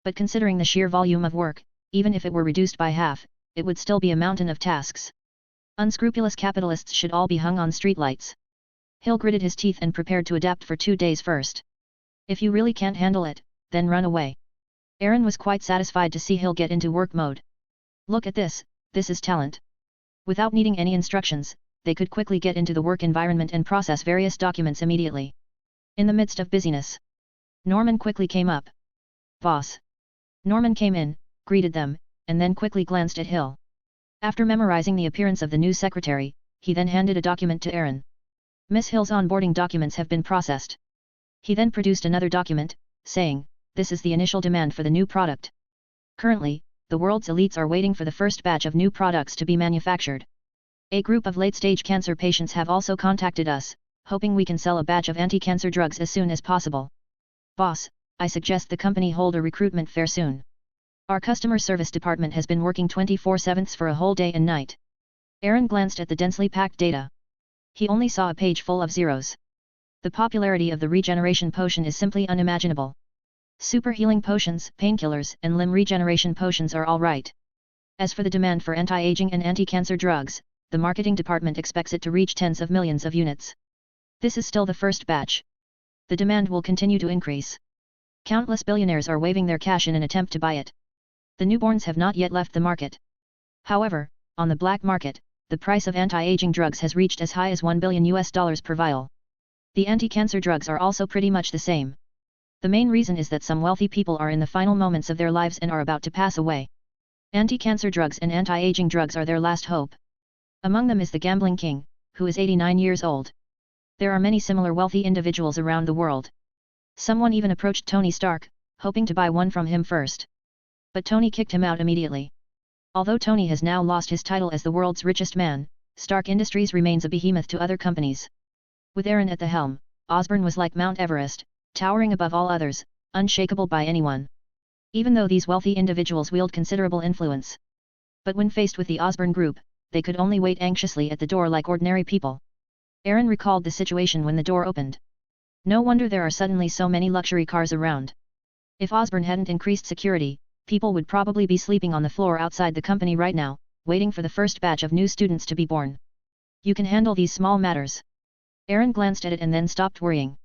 But considering the sheer volume of work, even if it were reduced by half, it would still be a mountain of tasks. Unscrupulous capitalists should all be hung on streetlights. Hill gritted his teeth and prepared to adapt for 2 days first. "If you really can't handle it, then run away." Aaron was quite satisfied to see Hill get into work mode. "Look at this is talent." Without needing any instructions, they could quickly get into the work environment and process various documents immediately. In the midst of busyness, Norman quickly came up. "Boss." Norman came in, greeted them, and then quickly glanced at Hill. After memorizing the appearance of the new secretary, he then handed a document to Aaron. "Miss Hill's onboarding documents have been processed." He then produced another document, saying, "This is the initial demand for the new product. Currently, the world's elites are waiting for the first batch of new products to be manufactured. A group of late-stage cancer patients have also contacted us, hoping we can sell a batch of anti-cancer drugs as soon as possible. Boss, I suggest the company hold a recruitment fair soon. Our customer service department has been working 24/7 for a whole day and night." Aaron glanced at the densely packed data. He only saw a page full of zeros. The popularity of the regeneration potion is simply unimaginable. Super healing potions, painkillers, and limb regeneration potions are all right. As for the demand for anti-aging and anti-cancer drugs, the marketing department expects it to reach tens of millions of units. This is still the first batch. The demand will continue to increase. Countless billionaires are waving their cash in an attempt to buy it. The newborns have not yet left the market. However, on the black market, the price of anti-aging drugs has reached as high as $1 billion per vial. The anti-cancer drugs are also pretty much the same. The main reason is that some wealthy people are in the final moments of their lives and are about to pass away. Anti-cancer drugs and anti-aging drugs are their last hope. Among them is the gambling king, who is 89 years old. There are many similar wealthy individuals around the world. Someone even approached Tony Stark, hoping to buy one from him first. But Tony kicked him out immediately. Although Tony has now lost his title as the world's richest man, Stark Industries remains a behemoth to other companies. With Aaron at the helm, Osborne was like Mount Everest, towering above all others, unshakable by anyone. Even though these wealthy individuals wield considerable influence. But when faced with the Osborne Group, they could only wait anxiously at the door like ordinary people. Aaron recalled the situation when the door opened. No wonder there are suddenly so many luxury cars around. If Osborne hadn't increased security, people would probably be sleeping on the floor outside the company right now, waiting for the first batch of new students to be born. You can handle these small matters. Aaron glanced at it and then stopped worrying.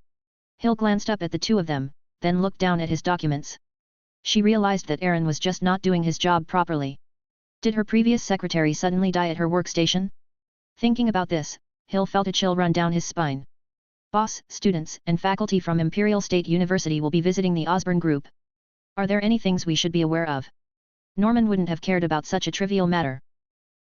Hill glanced up at the two of them, then looked down at his documents. She realized that Aaron was just not doing his job properly. Did her previous secretary suddenly die at her workstation? Thinking about this, Hill felt a chill run down his spine. Boss, students, and faculty from Imperial State University will be visiting the Osborne Group. Are there any things we should be aware of? Norman wouldn't have cared about such a trivial matter.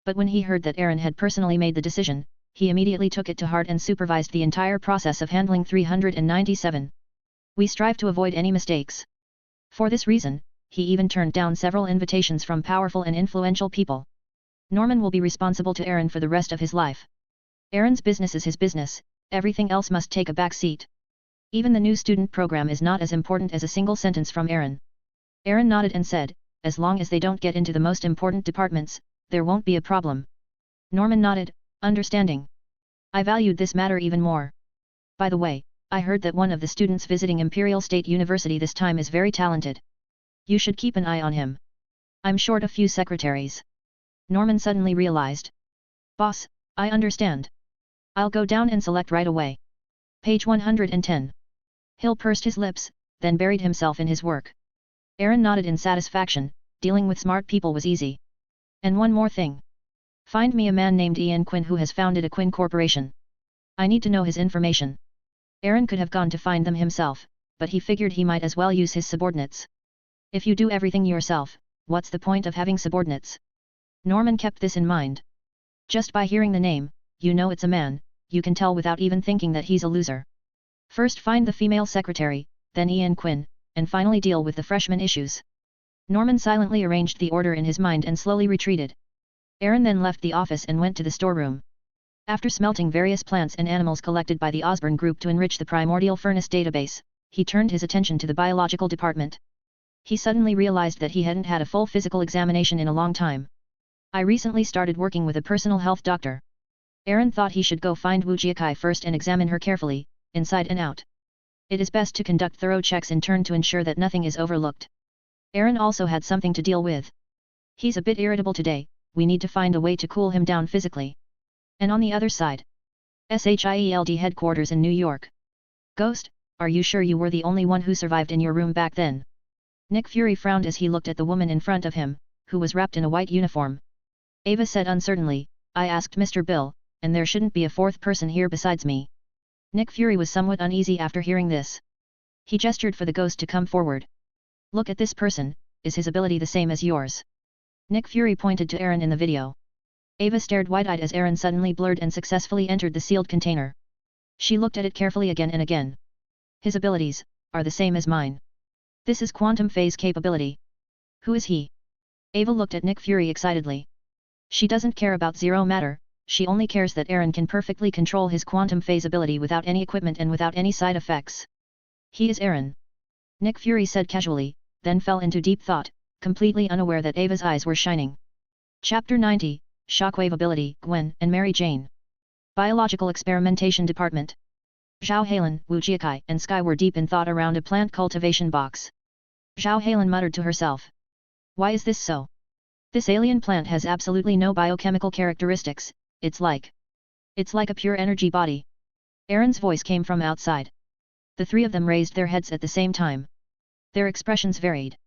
But when he heard that Aaron had personally made the decision, he immediately took it to heart and supervised the entire process of handling 397. We strive to avoid any mistakes. For this reason, he even turned down several invitations from powerful and influential people. Norman will be responsible to Aaron for the rest of his life. Aaron's business is his business, everything else must take a back seat. Even the new student program is not as important as a single sentence from Aaron. Aaron nodded and said, as long as they don't get into the most important departments, there won't be a problem. Norman nodded, understanding. I valued this matter even more. By the way, I heard that one of the students visiting Imperial State University this time is very talented. You should keep an eye on him. I'm short a few secretaries. Norman suddenly realized. Boss, I understand. I'll go down and select right away. Page 110. Hill pursed his lips, then buried himself in his work. Aaron nodded in satisfaction, dealing with smart people was easy. And one more thing. Find me a man named Ian Quinn who has founded a Quinn Corporation. I need to know his information. Aaron could have gone to find them himself, but he figured he might as well use his subordinates. If you do everything yourself, what's the point of having subordinates? Norman kept this in mind. Just by hearing the name, you know it's a man, you can tell without even thinking that he's a loser. First find the female secretary, then Ian Quinn, and finally deal with the freshman issues. Norman silently arranged the order in his mind and slowly retreated. Aaron then left the office and went to the storeroom. After smelting various plants and animals collected by the Osborne Group to enrich the primordial furnace database, he turned his attention to the biological department. He suddenly realized that he hadn't had a full physical examination in a long time. I recently started working with a personal health doctor. Aaron thought he should go find Wu Jiakai first and examine her carefully, inside and out. It is best to conduct thorough checks in turn to ensure that nothing is overlooked. Aaron also had something to deal with. He's a bit irritable today, we need to find a way to cool him down physically. And on the other side. SHIELD headquarters in New York. Ghost, are you sure you were the only one who survived in your room back then? Nick Fury frowned as he looked at the woman in front of him, who was wrapped in a white uniform. Ava said uncertainly, I asked Mr. Bill, and there shouldn't be a fourth person here besides me. Nick Fury was somewhat uneasy after hearing this. He gestured for the ghost to come forward. Look at this person, is his ability the same as yours? Nick Fury pointed to Aaron in the video. Ava stared wide-eyed as Aaron suddenly blurred and successfully entered the sealed container. She looked at it carefully again and again. His abilities are the same as mine. This is quantum phase capability. Who is he? Ava looked at Nick Fury excitedly. She doesn't care about zero matter, she only cares that Aaron can perfectly control his quantum phase ability without any equipment and without any side effects. He is Aaron. Nick Fury said casually, then fell into deep thought, completely unaware that Ava's eyes were shining. Chapter 90, Shockwave Ability, Gwen and Mary Jane. Biological Experimentation Department. Zhao Halen, Wu Jiakai and Sky were deep in thought around a plant cultivation box. Zhao Halen muttered to herself. Why is this so? This alien plant has absolutely no biochemical characteristics, it's like a pure energy body. Aaron's voice came from outside. The three of them raised their heads at the same time. Their expressions varied.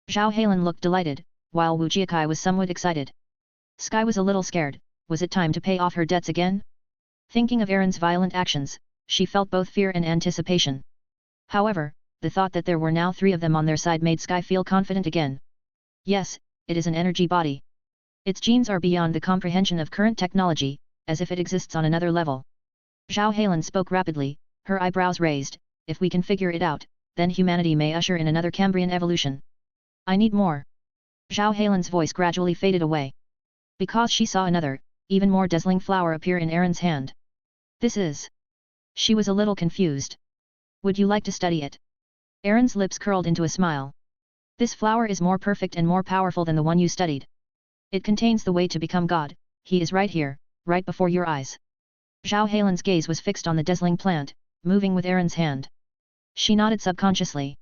Zhao Halen looked delighted, while Wu Jiakai was somewhat excited. Sky was a little scared, was it time to pay off her debts again? Thinking of Aaron's violent actions, she felt both fear and anticipation. However, the thought that there were now three of them on their side made Sky feel confident again. Yes, it is an energy body. Its genes are beyond the comprehension of current technology, as if it exists on another level. Zhao Halen spoke rapidly, her eyebrows raised, if we can figure it out, then humanity may usher in another Cambrian evolution. I need more. Zhao Halen's voice gradually faded away. Because she saw another, even more dazzling flower appear in Aaron's hand. This is... She was a little confused. Would you like to study it? Aaron's lips curled into a smile. This flower is more perfect and more powerful than the one you studied. It contains the way to become God, he is right here, right before your eyes. Zhao Halen's gaze was fixed on the dazzling plant, moving with Aaron's hand. She nodded subconsciously.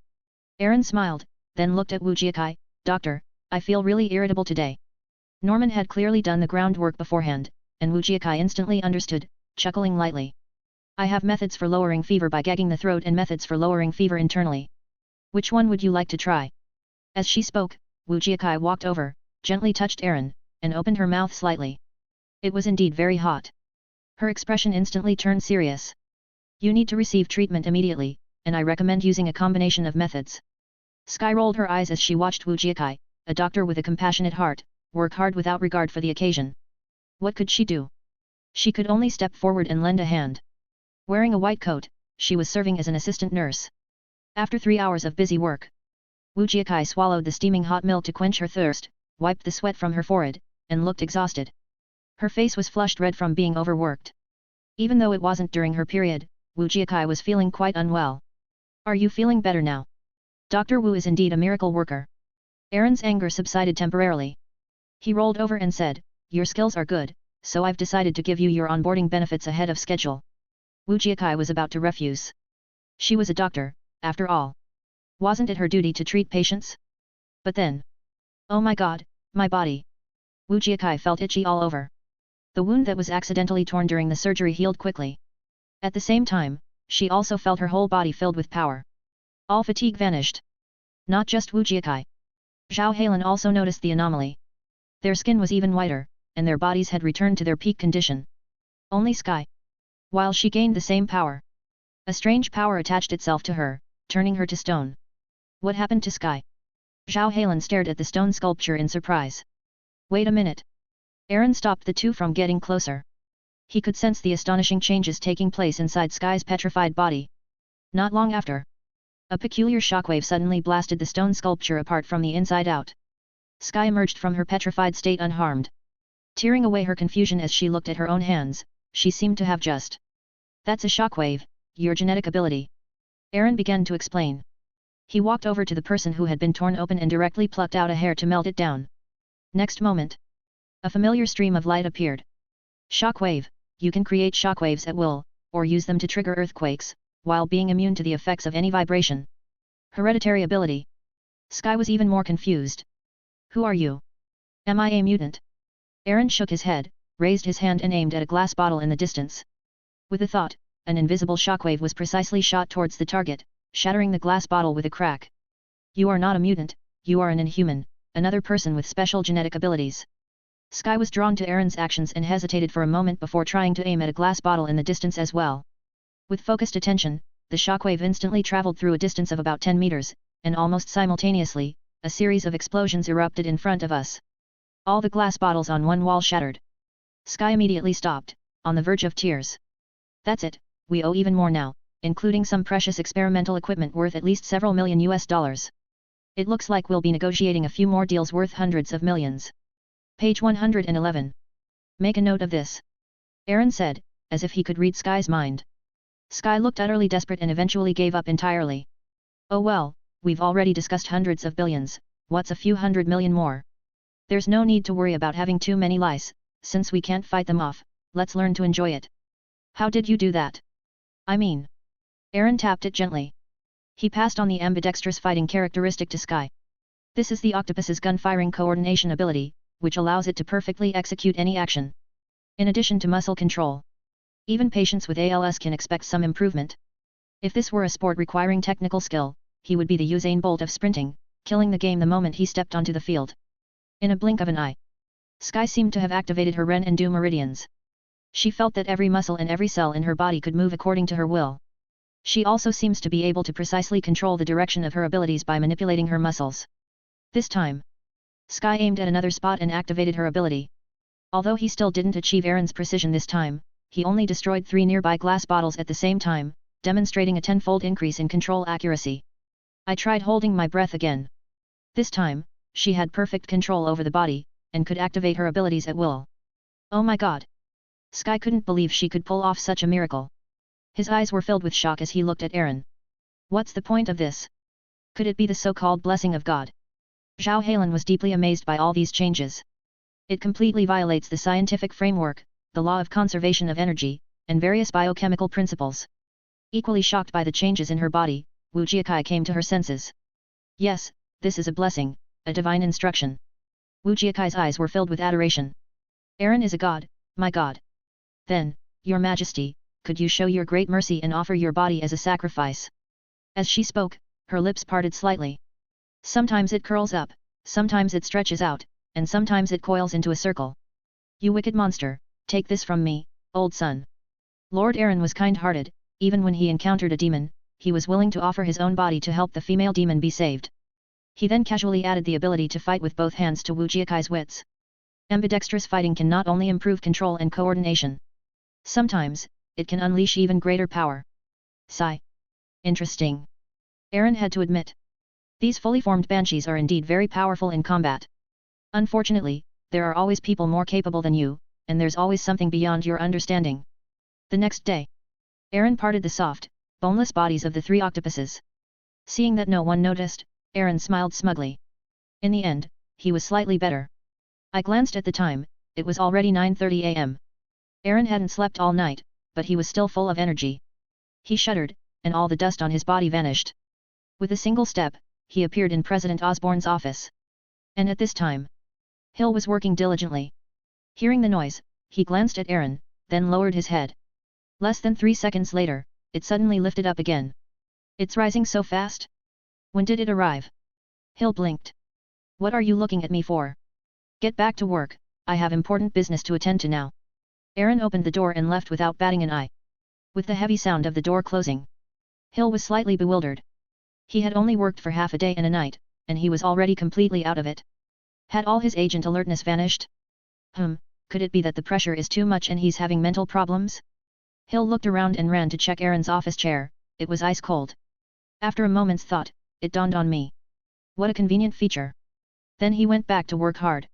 Aaron smiled, then looked at Wu Jiakai, Doctor, I feel really irritable today. Norman had clearly done the groundwork beforehand, and Wu Jiakai instantly understood, chuckling lightly. I have methods for lowering fever by gagging the throat and methods for lowering fever internally. Which one would you like to try? As she spoke, Wu Jiakai walked over, gently touched Aaron, and opened her mouth slightly. It was indeed very hot. Her expression instantly turned serious. You need to receive treatment immediately, and I recommend using a combination of methods. Sky rolled her eyes as she watched Wu Jiakai, a doctor with a compassionate heart, work hard without regard for the occasion. What could she do? She could only step forward and lend a hand. Wearing a white coat, she was serving as an assistant nurse. After 3 hours of busy work, Wu Jiakai swallowed the steaming hot milk to quench her thirst, wiped the sweat from her forehead, and looked exhausted. Her face was flushed red from being overworked. Even though it wasn't during her period, Wu Jiakai was feeling quite unwell. Are you feeling better now? Dr. Wu is indeed a miracle worker. Aaron's anger subsided temporarily. He rolled over and said, your skills are good, so I've decided to give you your onboarding benefits ahead of schedule. Wu Jiakai was about to refuse. She was a doctor, after all. Wasn't it her duty to treat patients? But then... Oh my god, my body. Wu Jiakai felt itchy all over. The wound that was accidentally torn during the surgery healed quickly. At the same time, she also felt her whole body filled with power. All fatigue vanished. Not just Wu Jiakai. Zhao Hailan also noticed the anomaly. Their skin was even whiter, and their bodies had returned to their peak condition. Only Sky. While she gained the same power. A strange power attached itself to her, turning her to stone. What happened to Sky? Zhao Hailan stared at the stone sculpture in surprise. Wait a minute. Aaron stopped the two from getting closer. He could sense the astonishing changes taking place inside Sky's petrified body. Not long after, a peculiar shockwave suddenly blasted the stone sculpture apart from the inside out. Sky emerged from her petrified state unharmed. Tearing away her confusion as she looked at her own hands, she seemed to have just. That's a shockwave, your genetic ability. Aaron began to explain. He walked over to the person who had been torn open and directly plucked out a hair to melt it down. Next moment, a familiar stream of light appeared. Shockwave, you can create shockwaves at will, or use them to trigger earthquakes, while being immune to the effects of any vibration. Hereditary ability. Sky was even more confused. Who are you? Am I a mutant? Aaron shook his head, raised his hand and aimed at a glass bottle in the distance. With a thought, an invisible shockwave was precisely shot towards the target, shattering the glass bottle with a crack. You are not a mutant, you are an inhuman, another person with special genetic abilities. Sky was drawn to Aaron's actions and hesitated for a moment before trying to aim at a glass bottle in the distance as well. With focused attention, the shockwave instantly traveled through a distance of about 10 meters, and almost simultaneously, a series of explosions erupted in front of us. All the glass bottles on one wall shattered. Sky immediately stopped, on the verge of tears. That's it, we owe even more now, including some precious experimental equipment worth at least several million US. It looks like we'll be negotiating a few more deals worth hundreds of millions. Page 111. Make a note of this. Aaron said, as if he could read Sky's mind. Sky looked utterly desperate and eventually gave up entirely. Oh well, we've already discussed hundreds of billions, what's a few hundred million more? There's no need to worry about having too many lice, since we can't fight them off, let's learn to enjoy it. How did you do that? I mean... Aaron tapped it gently. He passed on the ambidextrous fighting characteristic to Sky. This is the octopus's gun-firing coordination ability, which allows it to perfectly execute any action. In addition to muscle control. Even patients with ALS can expect some improvement. If this were a sport requiring technical skill, he would be the Usain Bolt of sprinting, killing the game the moment he stepped onto the field. In a blink of an eye, Sky seemed to have activated her Ren and Du meridians. She felt that every muscle and every cell in her body could move according to her will. She also seems to be able to precisely control the direction of her abilities by manipulating her muscles. This time, Sky aimed at another spot and activated her ability. Although he still didn't achieve Aaron's precision this time, he only destroyed 3 nearby glass bottles at the same time, demonstrating a 10-fold increase in control accuracy. I tried holding my breath again. This time, she had perfect control over the body, and could activate her abilities at will. Oh my god! Sky couldn't believe she could pull off such a miracle. His eyes were filled with shock as he looked at Aaron. What's the point of this? Could it be the so-called blessing of God? Zhao Hailan was deeply amazed by all these changes. It completely violates the scientific framework, the law of conservation of energy, and various biochemical principles. Equally shocked by the changes in her body, Wu Jiakai came to her senses. Yes, this is a blessing, a divine instruction. Wu Jiakai's eyes were filled with adoration. Aaron is a god, my god. Then, your majesty, could you show your great mercy and offer your body as a sacrifice? As she spoke, her lips parted slightly. Sometimes it curls up, sometimes it stretches out, and sometimes it coils into a circle. You wicked monster, take this from me, old son. Lord Aaron was kind-hearted. Even when he encountered a demon, he was willing to offer his own body to help the female demon be saved. He then casually added the ability to fight with both hands to Wu Jiakai's wits. Ambidextrous fighting can not only improve control and coordination. Sometimes, it can unleash even greater power. Sigh. Interesting. Aaron had to admit. These fully formed banshees are indeed very powerful in combat. Unfortunately, there are always people more capable than you, and there's always something beyond your understanding. The next day, Aaron parted the soft, boneless bodies of the 3 octopuses. Seeing that no one noticed, Aaron smiled smugly. In the end, he was slightly better. I glanced at the time, it was already 9:30 am. Aaron hadn't slept all night, but he was still full of energy. He shuddered, and all the dust on his body vanished. With a single step, he appeared in President Osborne's office. And at this time, Hill was working diligently. Hearing the noise, he glanced at Aaron, then lowered his head. Less than 3 seconds later, it suddenly lifted up again. It's rising so fast? When did it arrive? Hill blinked. What are you looking at me for? Get back to work, I have important business to attend to now. Aaron opened the door and left without batting an eye. With the heavy sound of the door closing, Hill was slightly bewildered. He had only worked for half a day and a night, and he was already completely out of it. Had all his agent alertness vanished? Could it be that the pressure is too much and he's having mental problems? Hill looked around and ran to check Aaron's office chair. It was ice cold. After a moment's thought, it dawned on me. What a convenient feature. Then he went back to work hard.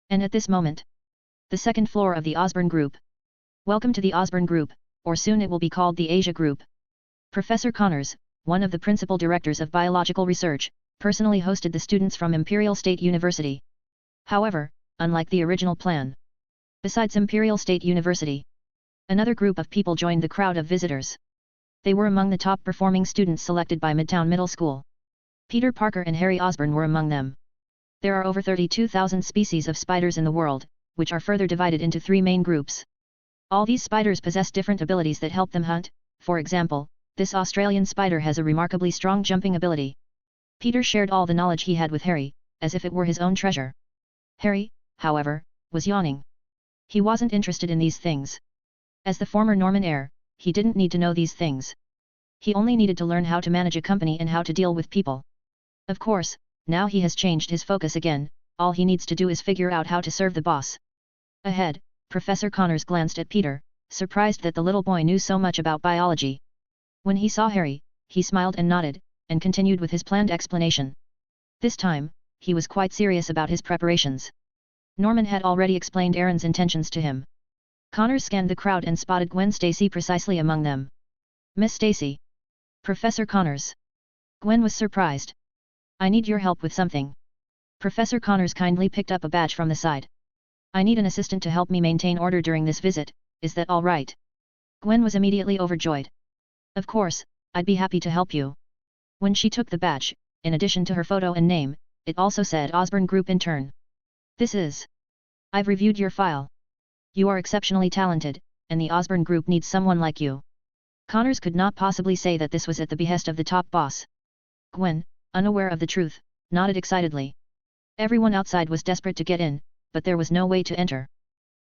And at this moment, the second floor of the Osborne Group. Welcome to the Osborne Group, or soon it will be called the Asia Group. Professor Connors, one of the principal directors of biological research, personally hosted the students from Imperial State University. However, unlike the original plan, besides Imperial State University, another group of people joined the crowd of visitors. They were among the top-performing students selected by Midtown Middle School. Peter Parker and Harry Osborn were among them. There are over 32,000 species of spiders in the world, which are further divided into 3 main groups. All these spiders possess different abilities that help them hunt. For example, this Australian spider has a remarkably strong jumping ability. Peter shared all the knowledge he had with Harry, as if it were his own treasure. Harry, however, was yawning. He wasn't interested in these things. As the former Norman heir, he didn't need to know these things. He only needed to learn how to manage a company and how to deal with people. Of course, now he has changed his focus again, all he needs to do is figure out how to serve the boss. Ahead, Professor Connors glanced at Peter, surprised that the little boy knew so much about biology. When he saw Harry, he smiled and nodded, and continued with his planned explanation. This time, he was quite serious about his preparations. Norman had already explained Aaron's intentions to him. Connors scanned the crowd and spotted Gwen Stacy precisely among them. Miss Stacy. Professor Connors. Gwen was surprised. I need your help with something. Professor Connors kindly picked up a badge from the side. I need an assistant to help me maintain order during this visit, is that all right? Gwen was immediately overjoyed. Of course, I'd be happy to help you. When she took the badge, in addition to her photo and name, it also said Osborne Group Intern. This is. I've reviewed your file. You are exceptionally talented, and the Osborne Group needs someone like you. Connors could not possibly say that this was at the behest of the top boss. Gwen, unaware of the truth, nodded excitedly. Everyone outside was desperate to get in, but there was no way to enter.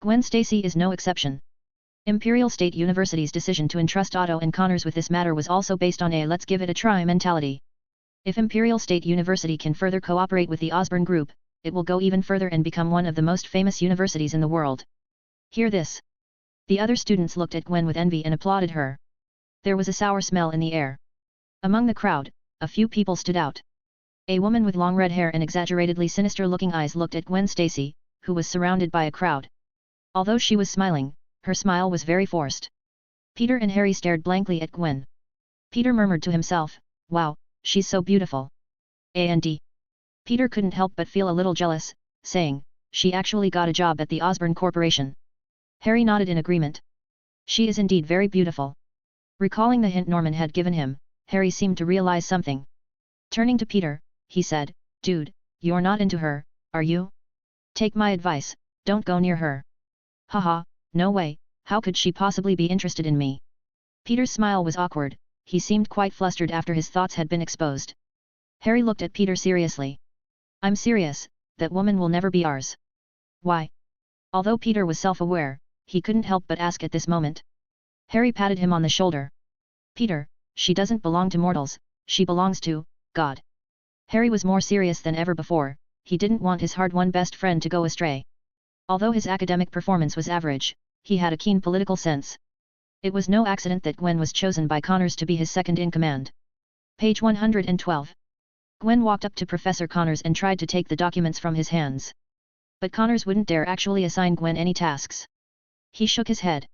Gwen Stacy is no exception. Imperial State University's decision to entrust Otto and Connors with this matter was also based on a let's give it a try mentality. If Imperial State University can further cooperate with the Osborne Group, it will go even further and become one of the most famous universities in the world. Hear this. The other students looked at Gwen with envy and applauded her. There was a sour smell in the air. Among the crowd, a few people stood out. A woman with long red hair and exaggeratedly sinister-looking eyes looked at Gwen Stacy, who was surrounded by a crowd. Although she was smiling, her smile was very forced. Peter and Harry stared blankly at Gwen. Peter murmured to himself, wow, she's so beautiful. And Peter couldn't help but feel a little jealous, saying, she actually got a job at the Osborne Corporation. Harry nodded in agreement. She is indeed very beautiful. Recalling the hint Norman had given him, Harry seemed to realize something. Turning to Peter, he said, dude, you're not into her, are you? Take my advice, don't go near her. Haha, no way, how could she possibly be interested in me? Peter's smile was awkward, he seemed quite flustered after his thoughts had been exposed. Harry looked at Peter seriously. I'm serious, that woman will never be ours. Why? Although Peter was self-aware, he couldn't help but ask at this moment. Harry patted him on the shoulder. Peter, she doesn't belong to mortals, she belongs to God. Harry was more serious than ever before, he didn't want his hard-won best friend to go astray. Although his academic performance was average, he had a keen political sense. It was no accident that Gwen was chosen by Connors to be his second-in-command. Page 112. Gwen walked up to Professor Connors and tried to take the documents from his hands. But Connors wouldn't dare actually assign Gwen any tasks. He shook his head.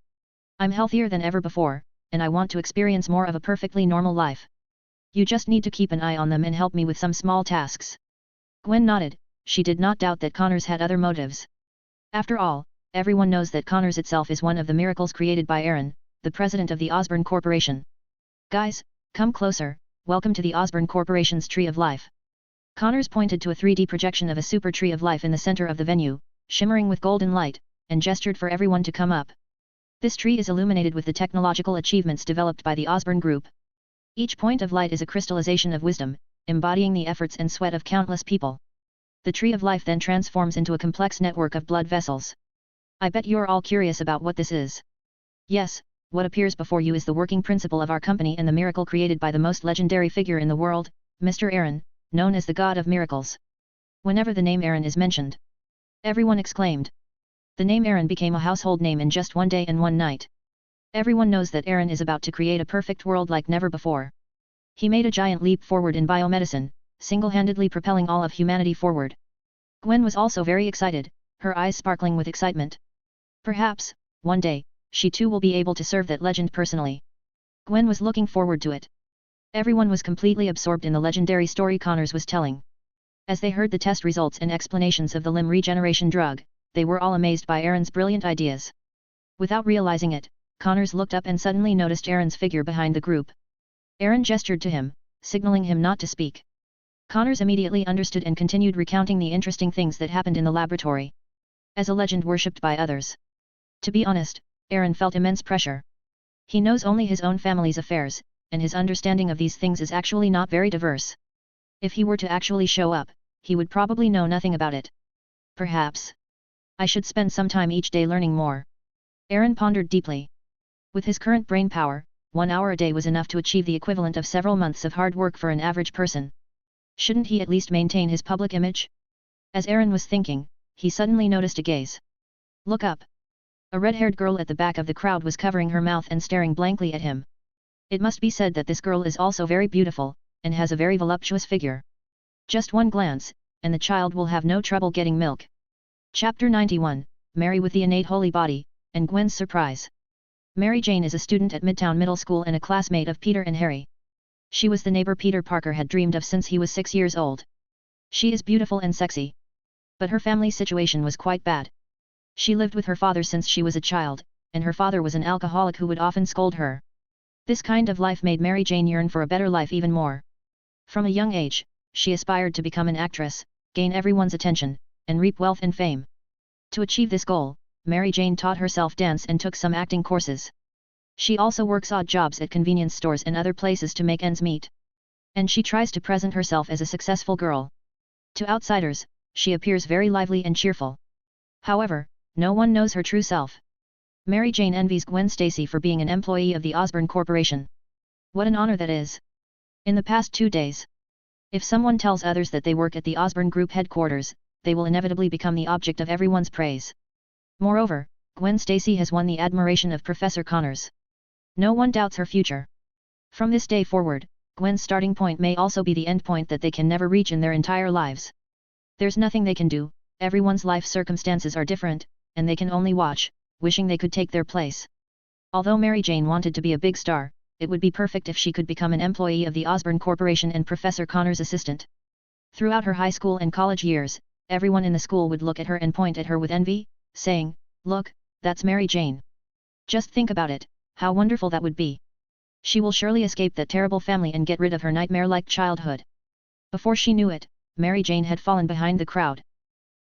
I'm healthier than ever before, and I want to experience more of a perfectly normal life. You just need to keep an eye on them and help me with some small tasks. Gwen nodded, she did not doubt that Connors had other motives. After all, everyone knows that Connors itself is one of the miracles created by Aaron, the president of the Osborn Corporation. Guys, come closer, welcome to the Osborn Corporation's Tree of Life. Connors pointed to a 3D projection of a super tree of life in the center of the venue, shimmering with golden light, and gestured for everyone to come up. This tree is illuminated with the technological achievements developed by the Osborn Group. Each point of light is a crystallization of wisdom, embodying the efforts and sweat of countless people. The Tree of Life then transforms into a complex network of blood vessels. I bet you're all curious about what this is. Yes, what appears before you is the working principle of our company and the miracle created by the most legendary figure in the world, Mr. Aaron, known as the God of Miracles. Whenever the name Aaron is mentioned, everyone exclaimed. The name Aaron became a household name in just one day and one night. Everyone knows that Aaron is about to create a perfect world like never before. He made a giant leap forward in biomedicine, single-handedly propelling all of humanity forward. Gwen was also very excited, her eyes sparkling with excitement. Perhaps, one day, she too will be able to serve that legend personally. Gwen was looking forward to it. Everyone was completely absorbed in the legendary story Connors was telling. As they heard the test results and explanations of the limb regeneration drug, they were all amazed by Aaron's brilliant ideas. Without realizing it, Connors looked up and suddenly noticed Aaron's figure behind the group. Aaron gestured to him, signaling him not to speak. Connors immediately understood and continued recounting the interesting things that happened in the laboratory. As a legend worshipped by others. To be honest, Aaron felt immense pressure. He knows only his own family's affairs, and his understanding of these things is actually not very diverse. If he were to actually show up, he would probably know nothing about it. Perhaps I should spend some time each day learning more. Aaron pondered deeply. With his current brain power, 1 hour a day was enough to achieve the equivalent of several months of hard work for an average person. Shouldn't he at least maintain his public image? As Aaron was thinking, he suddenly noticed a gaze. Look up. A red-haired girl at the back of the crowd was covering her mouth and staring blankly at him. It must be said that this girl is also very beautiful, and has a very voluptuous figure. Just one glance, and the child will have no trouble getting milk. Chapter 91, Mary with the Innate Holy Body, and Gwen's Surprise. Mary Jane is a student at Midtown Middle School and a classmate of Peter and Harry. She was the neighbor Peter Parker had dreamed of since he was 6 years old. She is beautiful and sexy. But her family situation was quite bad. She lived with her father since she was a child, and her father was an alcoholic who would often scold her. This kind of life made Mary Jane yearn for a better life even more. From a young age, she aspired to become an actress, gain everyone's attention, and reap wealth and fame. To achieve this goal, Mary Jane taught herself dance and took some acting courses. She also works odd jobs at convenience stores and other places to make ends meet. And she tries to present herself as a successful girl. To outsiders, she appears very lively and cheerful. However, no one knows her true self. Mary Jane envies Gwen Stacy for being an employee of the Osborn Corporation. What an honor that is! In the past 2 days, if someone tells others that they work at the Osborn Group headquarters, they will inevitably become the object of everyone's praise. Moreover, Gwen Stacy has won the admiration of Professor Connors. No one doubts her future. From this day forward, Gwen's starting point may also be the end point that they can never reach in their entire lives. There's nothing they can do, everyone's life circumstances are different, and they can only watch, wishing they could take their place. Although Mary Jane wanted to be a big star, it would be perfect if she could become an employee of the Osborn Corporation and Professor Connors' assistant. Throughout her high school and college years, everyone in the school would look at her and point at her with envy, saying, "Look, that's Mary Jane. Just think about it, how wonderful that would be. She will surely escape that terrible family and get rid of her nightmare-like childhood." Before she knew it, Mary Jane had fallen behind the crowd.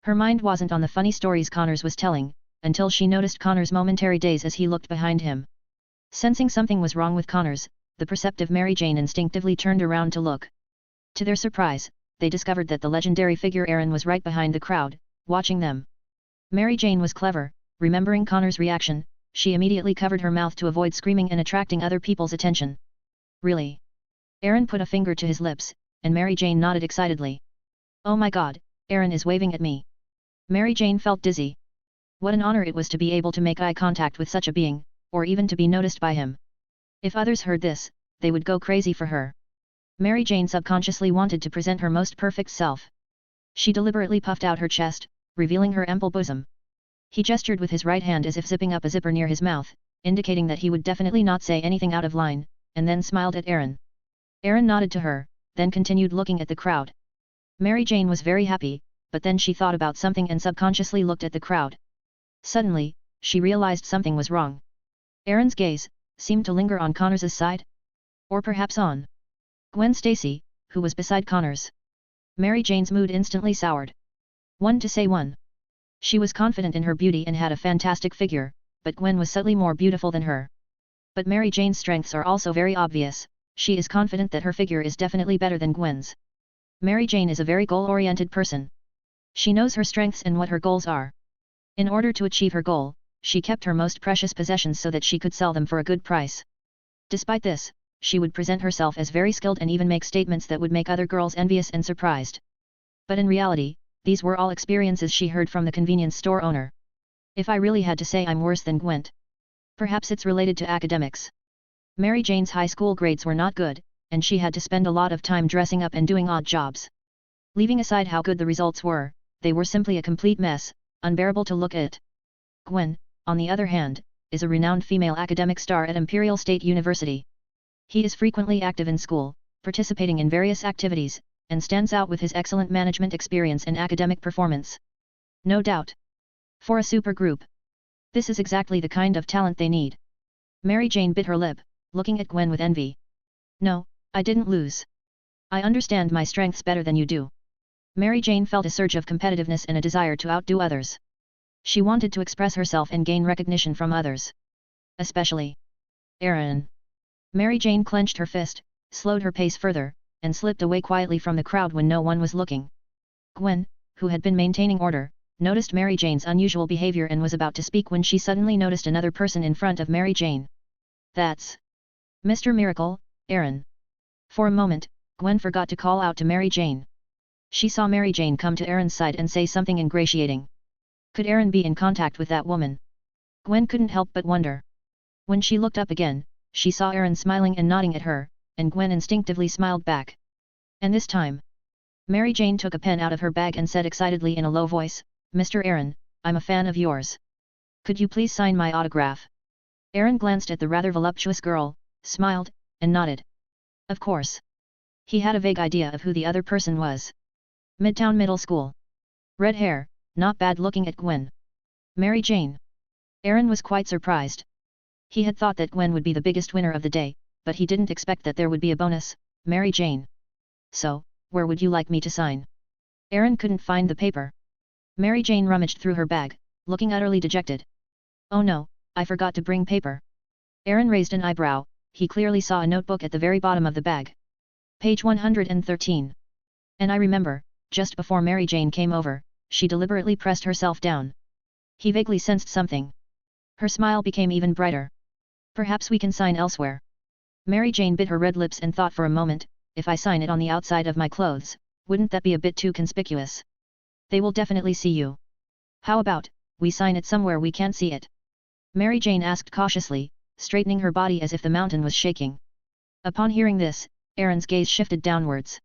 Her mind wasn't on the funny stories Connors was telling, until she noticed Connors' momentary daze as he looked behind him. Sensing something was wrong with Connors, the perceptive Mary Jane instinctively turned around to look. To their surprise, they discovered that the legendary figure Aaron was right behind the crowd, watching them. Mary Jane was clever, remembering Connors' reaction, she immediately covered her mouth to avoid screaming and attracting other people's attention. Really? Aaron put a finger to his lips, and Mary Jane nodded excitedly. Oh my god, Aaron is waving at me. Mary Jane felt dizzy. What an honor it was to be able to make eye contact with such a being, or even to be noticed by him. If others heard this, they would go crazy for her. Mary Jane subconsciously wanted to present her most perfect self. She deliberately puffed out her chest, revealing her ample bosom. He gestured with his right hand as if zipping up a zipper near his mouth, indicating that he would definitely not say anything out of line, and then smiled at Aaron. Aaron nodded to her, then continued looking at the crowd. Mary Jane was very happy, but then she thought about something and subconsciously looked at the crowd. Suddenly, she realized something was wrong. Aaron's gaze seemed to linger on Connor's side? Or perhaps on Gwen Stacy, who was beside Connor's. Mary Jane's mood instantly soured. One to say one. She was confident in her beauty and had a fantastic figure, but Gwen was subtly more beautiful than her. But Mary Jane's strengths are also very obvious, she is confident that her figure is definitely better than Gwen's. Mary Jane is a very goal-oriented person. She knows her strengths and what her goals are. In order to achieve her goal, she kept her most precious possessions so that she could sell them for a good price. Despite this, she would present herself as very skilled and even make statements that would make other girls envious and surprised. But in reality, these were all experiences she heard from the convenience store owner. If I really had to say I'm worse than Gwent. Perhaps it's related to academics. Mary Jane's high school grades were not good, and she had to spend a lot of time dressing up and doing odd jobs. Leaving aside how good the results were, they were simply a complete mess, unbearable to look at. Gwen, on the other hand, is a renowned female academic star at Imperial State University. He is frequently active in school, participating in various activities, and stands out with his excellent management experience and academic performance. No doubt. For a super group. This is exactly the kind of talent they need. Mary Jane bit her lip, looking at Gwen with envy. No, I didn't lose. I understand my strengths better than you do. Mary Jane felt a surge of competitiveness and a desire to outdo others. She wanted to express herself and gain recognition from others. Especially Aaron. Mary Jane clenched her fist, slowed her pace further, and slipped away quietly from the crowd when no one was looking. Gwen, who had been maintaining order, noticed Mary Jane's unusual behavior and was about to speak when she suddenly noticed another person in front of Mary Jane. That's Mr. Miracle, Aaron. For a moment, Gwen forgot to call out to Mary Jane. She saw Mary Jane come to Aaron's side and say something ingratiating. Could Aaron be in contact with that woman? Gwen couldn't help but wonder. When she looked up again, she saw Aaron smiling and nodding at her, and Gwen instinctively smiled back. And this time, Mary Jane took a pen out of her bag and said excitedly in a low voice, Mr. Aaron, I'm a fan of yours. Could you please sign my autograph? Aaron glanced at the rather voluptuous girl, smiled, and nodded. Of course. He had a vague idea of who the other person was. Midtown Middle School. Red hair, not bad looking at Gwen. Mary Jane. Aaron was quite surprised. He had thought that Gwen would be the biggest winner of the day, but he didn't expect that there would be a bonus, Mary Jane. So, where would you like me to sign? Aaron couldn't find the paper. Mary Jane rummaged through her bag, looking utterly dejected. Oh no, I forgot to bring paper. Aaron raised an eyebrow, he clearly saw a notebook at the very bottom of the bag. Page 113. And I remember, just before Mary Jane came over, she deliberately pressed herself down. He vaguely sensed something. Her smile became even brighter. Perhaps we can sign elsewhere. Mary Jane bit her red lips and thought for a moment, if I sign it on the outside of my clothes, wouldn't that be a bit too conspicuous? They will definitely see you. How about, we sign it somewhere we can't see it? Mary Jane asked cautiously, straightening her body as if the mountain was shaking. Upon hearing this, Aaron's gaze shifted downwards.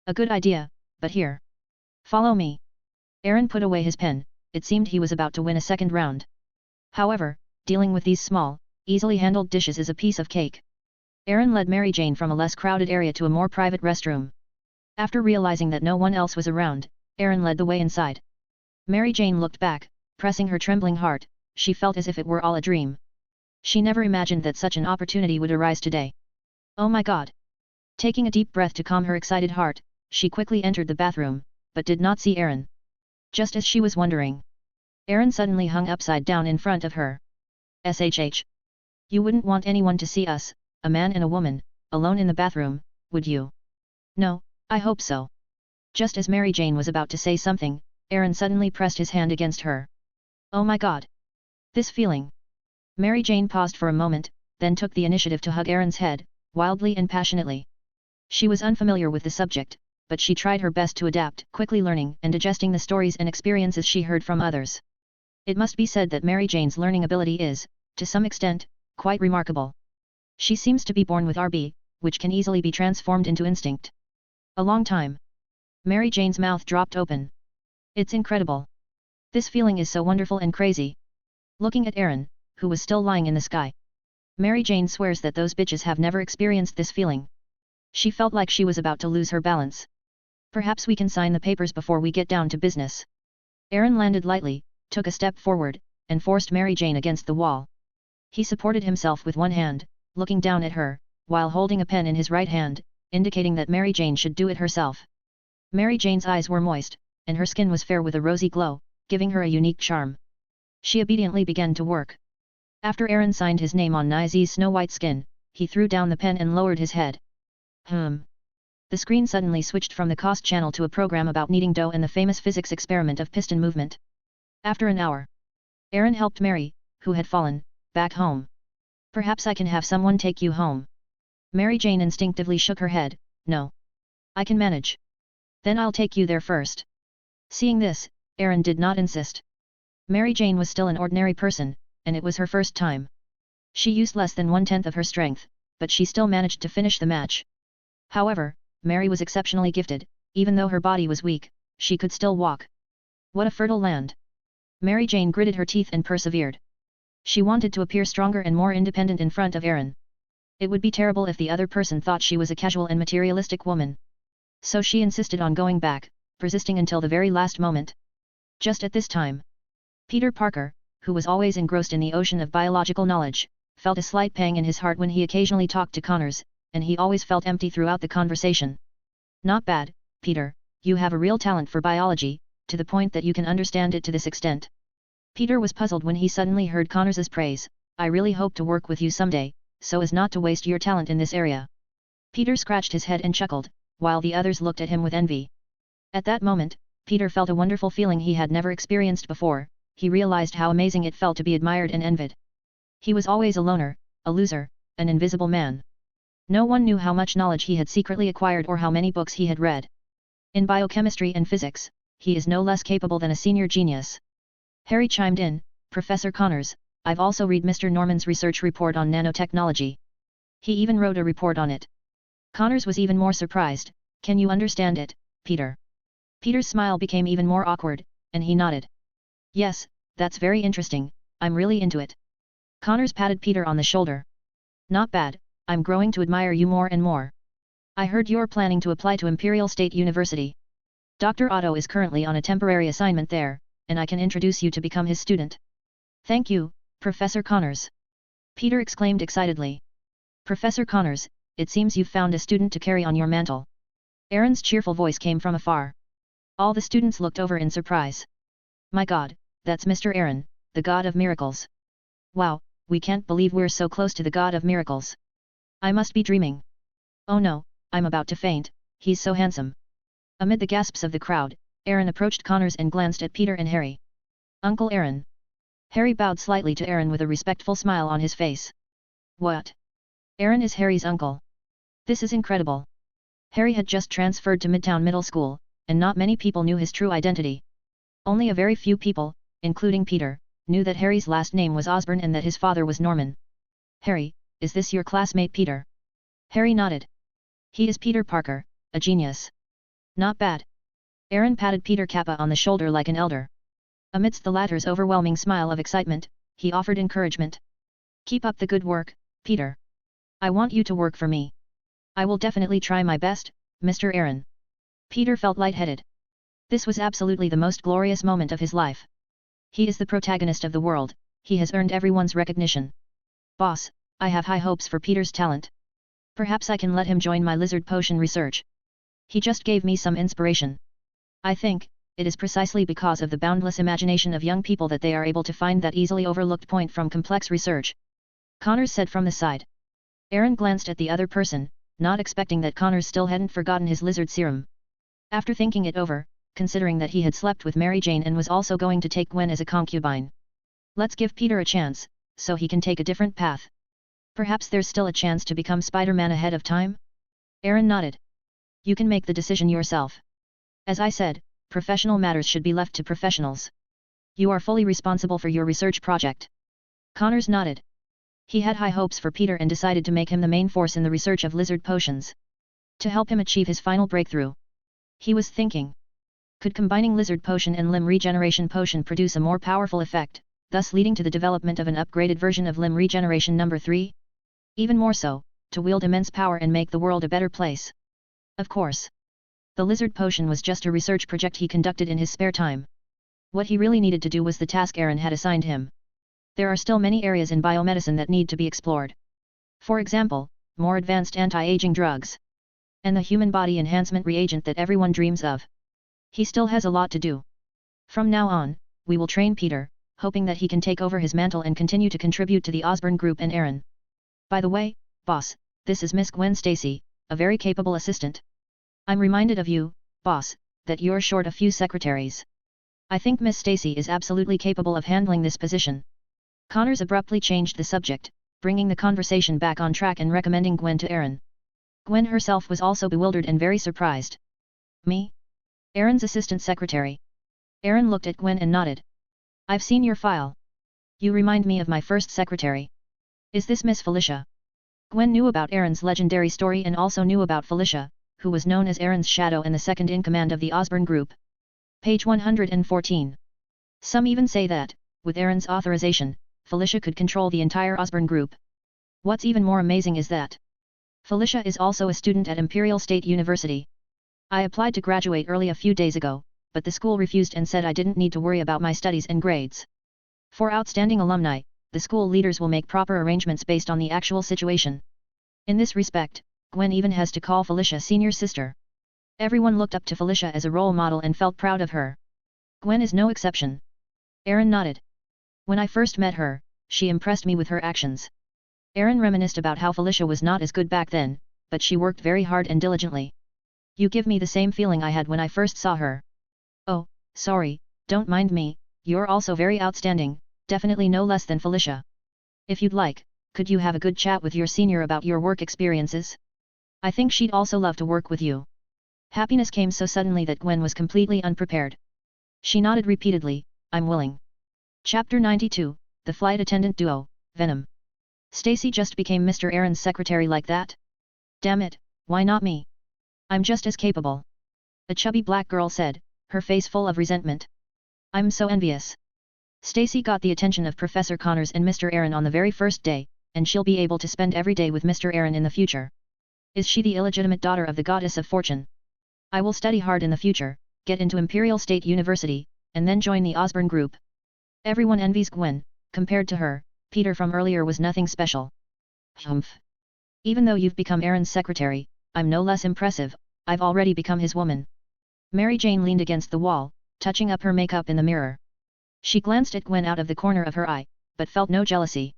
A good idea, but here. Follow me. Aaron put away his pen, it seemed he was about to win a second round. However, dealing with these small, easily handled dishes is a piece of cake. Aaron led Mary Jane from a less crowded area to a more private restroom. After realizing that no one else was around, Aaron led the way inside. Mary Jane looked back, pressing her trembling heart, she felt as if it were all a dream. She never imagined that such an opportunity would arise today. Oh my god! Taking a deep breath to calm her excited heart, she quickly entered the bathroom, but did not see Aaron. Just as she was wondering, Aaron suddenly hung upside down in front of her. SHH. You wouldn't want anyone to see us, a man and a woman, alone in the bathroom, would you? No, I hope so. Just as Mary Jane was about to say something, Aaron suddenly pressed his hand against her. Oh my god! This feeling! Mary Jane paused for a moment, then took the initiative to hug Aaron's head, wildly and passionately. She was unfamiliar with the subject, but she tried her best to adapt, quickly learning and digesting the stories and experiences she heard from others. It must be said that Mary Jane's learning ability is, to some extent, quite remarkable. She seems to be born with RB, which can easily be transformed into instinct. A long time. Mary Jane's mouth dropped open. It's incredible. This feeling is so wonderful and crazy. Looking at Aaron, who was still lying in the sky. Mary Jane swears that those bitches have never experienced this feeling. She felt like she was about to lose her balance. Perhaps we can sign the papers before we get down to business. Aaron landed lightly, took a step forward, and forced Mary Jane against the wall. He supported himself with one hand, looking down at her, while holding a pen in his right hand, indicating that Mary Jane should do it herself. Mary Jane's eyes were moist, and her skin was fair with a rosy glow, giving her a unique charm. She obediently began to work. After Aaron signed his name on Naizi's snow-white skin, he threw down the pen and lowered his head. The screen suddenly switched from the cost channel to a program about kneading dough and the famous physics experiment of piston movement. After an hour, Aaron helped Mary, who had fallen, back home. Perhaps I can have someone take you home. Mary Jane instinctively shook her head. No. I can manage. Then I'll take you there first. Seeing this, Aaron did not insist. Mary Jane was still an ordinary person, and it was her first time. She used less than 1/10 of her strength, but she still managed to finish the match. However, Mary was exceptionally gifted. Even though her body was weak, she could still walk. What a fertile land. Mary Jane gritted her teeth and persevered. She wanted to appear stronger and more independent in front of Aaron. It would be terrible if the other person thought she was a casual and materialistic woman. So she insisted on going back, persisting until the very last moment. Just at this time, Peter Parker, who was always engrossed in the ocean of biological knowledge, felt a slight pang in his heart when he occasionally talked to Connors, and he always felt empty throughout the conversation. Not bad, Peter, you have a real talent for biology, to the point that you can understand it to this extent. Peter was puzzled when he suddenly heard Connors's praise. I really hope to work with you someday, so as not to waste your talent in this area. Peter scratched his head and chuckled, while the others looked at him with envy. At that moment, Peter felt a wonderful feeling he had never experienced before. He realized how amazing it felt to be admired and envied. He was always a loner, a loser, an invisible man. No one knew how much knowledge he had secretly acquired or how many books he had read. In biochemistry and physics, he is no less capable than a senior genius. Harry chimed in, Professor Connors, I've also read Mr. Norman's research report on nanotechnology. He even wrote a report on it. Connors was even more surprised. Can you understand it, Peter? Peter's smile became even more awkward, and he nodded. Yes, that's very interesting, I'm really into it. Connors patted Peter on the shoulder. Not bad, I'm growing to admire you more and more. I heard you're planning to apply to Imperial State University. Dr. Otto is currently on a temporary assignment there, and I can introduce you to become his student. Thank you, Professor Connors. Peter exclaimed excitedly. Professor Connors, it seems you've found a student to carry on your mantle. Aaron's cheerful voice came from afar. All the students looked over in surprise. My God, that's Mr. Aaron, the God of miracles. Wow, we can't believe we're so close to the God of miracles. I must be dreaming. Oh no, I'm about to faint, he's so handsome. Amid the gasps of the crowd, Aaron approached Connors and glanced at Peter and Harry. Uncle Aaron. Harry bowed slightly to Aaron with a respectful smile on his face. What? Aaron is Harry's uncle. This is incredible. Harry had just transferred to Midtown Middle School, and not many people knew his true identity. Only a very few people, including Peter, knew that Harry's last name was Osborne and that his father was Norman. Harry, is this your classmate Peter? Harry nodded. He is Peter Parker, a genius. Not bad. Aaron patted Peter Kappa on the shoulder like an elder. Amidst the latter's overwhelming smile of excitement, he offered encouragement. Keep up the good work, Peter. I want you to work for me. I will definitely try my best, Mr. Aaron. Peter felt lightheaded. This was absolutely the most glorious moment of his life. He is the protagonist of the world, he has earned everyone's recognition. Boss, I have high hopes for Peter's talent. Perhaps I can let him join my lizard potion research. He just gave me some inspiration. I think, it is precisely because of the boundless imagination of young people that they are able to find that easily overlooked point from complex research. Connors said from the side. Aaron glanced at the other person, not expecting that Connors still hadn't forgotten his lizard serum. After thinking it over, considering that he had slept with Mary Jane and was also going to take Gwen as a concubine. Let's give Peter a chance, so he can take a different path. Perhaps there's still a chance to become Spider-Man ahead of time? Aaron nodded. You can make the decision yourself. As I said, professional matters should be left to professionals. You are fully responsible for your research project. Connors nodded. He had high hopes for Peter and decided to make him the main force in the research of lizard potions. To help him achieve his final breakthrough. He was thinking. Could combining lizard potion and limb regeneration potion produce a more powerful effect, thus leading to the development of an upgraded version of limb regeneration number 3? Even more so, to wield immense power and make the world a better place. Of course. The lizard potion was just a research project he conducted in his spare time. What he really needed to do was the task Aaron had assigned him. There are still many areas in biomedicine that need to be explored. For example, more advanced anti-aging drugs. And the human body enhancement reagent that everyone dreams of. He still has a lot to do. From now on, we will train Peter, hoping that he can take over his mantle and continue to contribute to the Osborn Group and Aaron. By the way, boss, this is Miss Gwen Stacy, a very capable assistant. I'm reminded of you, boss, that you're short a few secretaries. I think Miss Stacy is absolutely capable of handling this position. Connors abruptly changed the subject, bringing the conversation back on track and recommending Gwen to Aaron. Gwen herself was also bewildered and very surprised. Me? Aaron's assistant secretary. Aaron looked at Gwen and nodded. I've seen your file. You remind me of my first secretary. Is this Miss Felicia? Gwen knew about Aaron's legendary story and also knew about Felicia, who was known as Aaron's shadow and the second-in-command of the Osborn Group. Page 114. Some even say that, with Aaron's authorization, Felicia could control the entire Osborn Group. What's even more amazing is that Felicia is also a student at Imperial State University. I applied to graduate early a few days ago, but the school refused and said I didn't need to worry about my studies and grades. For outstanding alumni, the school leaders will make proper arrangements based on the actual situation. In this respect, Gwen even has to call Felicia senior sister. Everyone looked up to Felicia as a role model and felt proud of her. Gwen is no exception. Aaron nodded. When I first met her, she impressed me with her actions. Aaron reminisced about how Felicia was not as good back then, but she worked very hard and diligently. You give me the same feeling I had when I first saw her. Oh, sorry, don't mind me, you're also very outstanding, definitely no less than Felicia. If you'd like, could you have a good chat with your senior about your work experiences? I think she'd also love to work with you. Happiness came so suddenly that Gwen was completely unprepared. She nodded repeatedly, I'm willing. Chapter 92, The Flight Attendant Duo, Venom. Stacy just became Mr. Aaron's secretary like that? Damn it, why not me? I'm just as capable. A chubby black girl said, her face full of resentment. I'm so envious. Stacy got the attention of Professor Connors and Mr. Aaron on the very first day, and she'll be able to spend every day with Mr. Aaron in the future. Is she the illegitimate daughter of the goddess of fortune? I will study hard in the future, get into Imperial State University, and then join the Osborn Group. Everyone envies Gwen. Compared to her, Peter from earlier was nothing special. Humph. Even though you've become Aaron's secretary, I'm no less impressive, I've already become his woman. Mary Jane leaned against the wall, touching up her makeup in the mirror. She glanced at Gwen out of the corner of her eye, but felt no jealousy.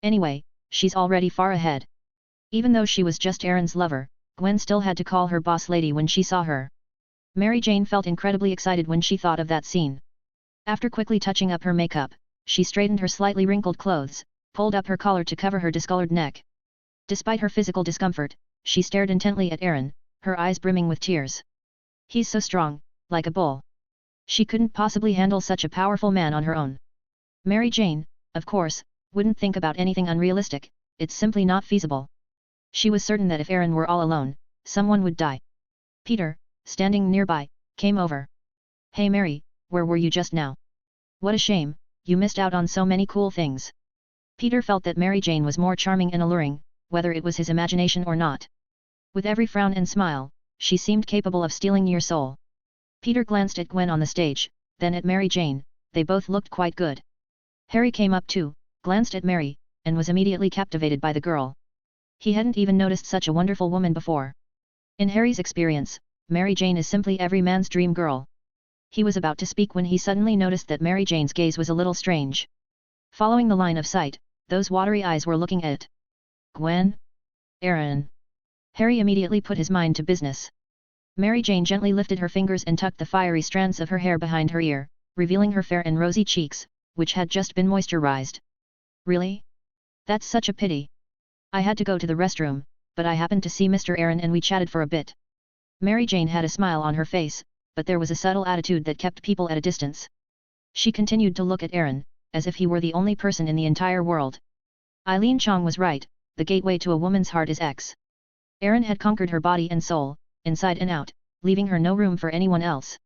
Anyway, she's already far ahead. Even though she was just Aaron's lover, Gwen still had to call her boss lady when she saw her. Mary Jane felt incredibly excited when she thought of that scene. After quickly touching up her makeup, she straightened her slightly wrinkled clothes, pulled up her collar to cover her discolored neck. Despite her physical discomfort, she stared intently at Aaron, her eyes brimming with tears. He's so strong, like a bull. She couldn't possibly handle such a powerful man on her own. Mary Jane, of course, wouldn't think about anything unrealistic, it's simply not feasible. She was certain that if Aaron were all alone, someone would die. Peter, standing nearby, came over. Hey Mary, where were you just now? What a shame, you missed out on so many cool things. Peter felt that Mary Jane was more charming and alluring, whether it was his imagination or not. With every frown and smile, she seemed capable of stealing your soul. Peter glanced at Gwen on the stage, then at Mary Jane, they both looked quite good. Harry came up too, glanced at Mary, and was immediately captivated by the girl. He hadn't even noticed such a wonderful woman before. In Harry's experience, Mary Jane is simply every man's dream girl. He was about to speak when he suddenly noticed that Mary Jane's gaze was a little strange. Following the line of sight, those watery eyes were looking at Gwen? Aaron. Harry immediately put his mind to business. Mary Jane gently lifted her fingers and tucked the fiery strands of her hair behind her ear, revealing her fair and rosy cheeks, which had just been moisturized. Really? That's such a pity. I had to go to the restroom, but I happened to see Mr. Aaron and we chatted for a bit. Mary Jane had a smile on her face, but there was a subtle attitude that kept people at a distance. She continued to look at Aaron, as if he were the only person in the entire world. Eileen Chong was right, the gateway to a woman's heart is X. Aaron had conquered her body and soul, inside and out, leaving her no room for anyone else.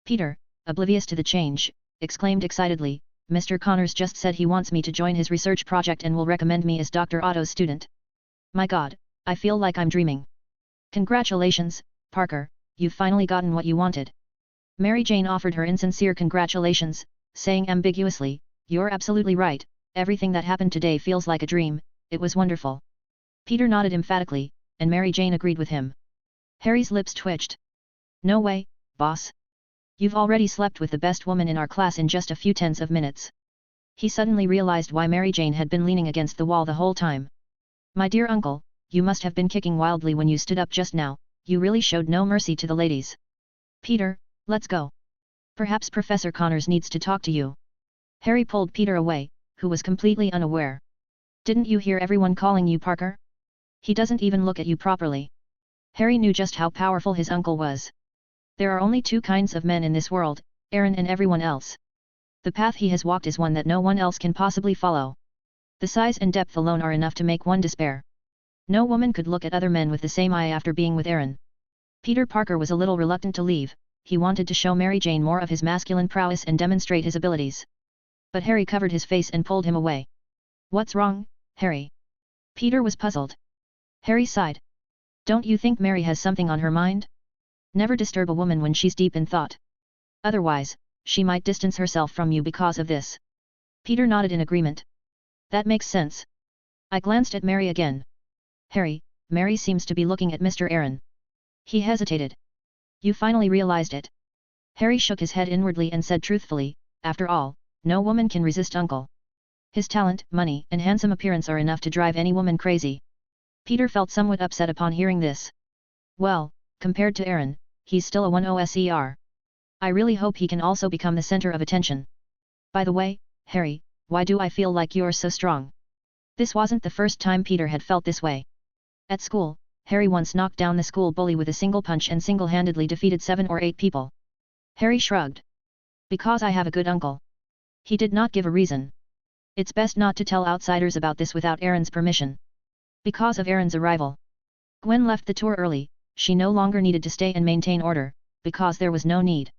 Peter, oblivious to the change, exclaimed excitedly, Mr. Connors just said he wants me to join his research project and will recommend me as Dr. Otto's student. My God, I feel like I'm dreaming. Congratulations, Parker, you've finally gotten what you wanted. Mary Jane offered her insincere congratulations, saying ambiguously, you're absolutely right, everything that happened today feels like a dream, it was wonderful. Peter nodded emphatically, and Mary Jane agreed with him. Harry's lips twitched. No way, boss. You've already slept with the best woman in our class in just a few tens of minutes. He suddenly realized why Mary Jane had been leaning against the wall the whole time. My dear uncle, you must have been kicking wildly when you stood up just now, you really showed no mercy to the ladies. Peter, let's go. Perhaps Professor Connors needs to talk to you. Harry pulled Peter away, who was completely unaware. Didn't you hear everyone calling you Parker? He doesn't even look at you properly. Harry knew just how powerful his uncle was. There are only two kinds of men in this world, Aaron and everyone else. The path he has walked is one that no one else can possibly follow. The size and depth alone are enough to make one despair. No woman could look at other men with the same eye after being with Aaron. Peter Parker was a little reluctant to leave, he wanted to show Mary Jane more of his masculine prowess and demonstrate his abilities. But Harry covered his face and pulled him away. What's wrong, Harry? Peter was puzzled. Harry sighed. Don't you think Mary has something on her mind? Never disturb a woman when she's deep in thought. Otherwise, she might distance herself from you because of this. Peter nodded in agreement. That makes sense. I glanced at Mary again. Harry, Mary seems to be looking at Mr. Aaron. He hesitated. You finally realized it. Harry shook his head inwardly and said truthfully, after all, no woman can resist Uncle. His talent, money, and handsome appearance are enough to drive any woman crazy. Peter felt somewhat upset upon hearing this. Well, compared to Aaron, he's still a 1-OSER. I really hope he can also become the center of attention. By the way, Harry, why do I feel like you're so strong? This wasn't the first time Peter had felt this way. At school, Harry once knocked down the school bully with a single punch and single-handedly defeated 7 or 8 people. Harry shrugged. Because I have a good uncle. He did not give a reason. It's best not to tell outsiders about this without Aaron's permission. Because of Aaron's arrival. Gwen left the tour early, she no longer needed to stay and maintain order, because there was no need.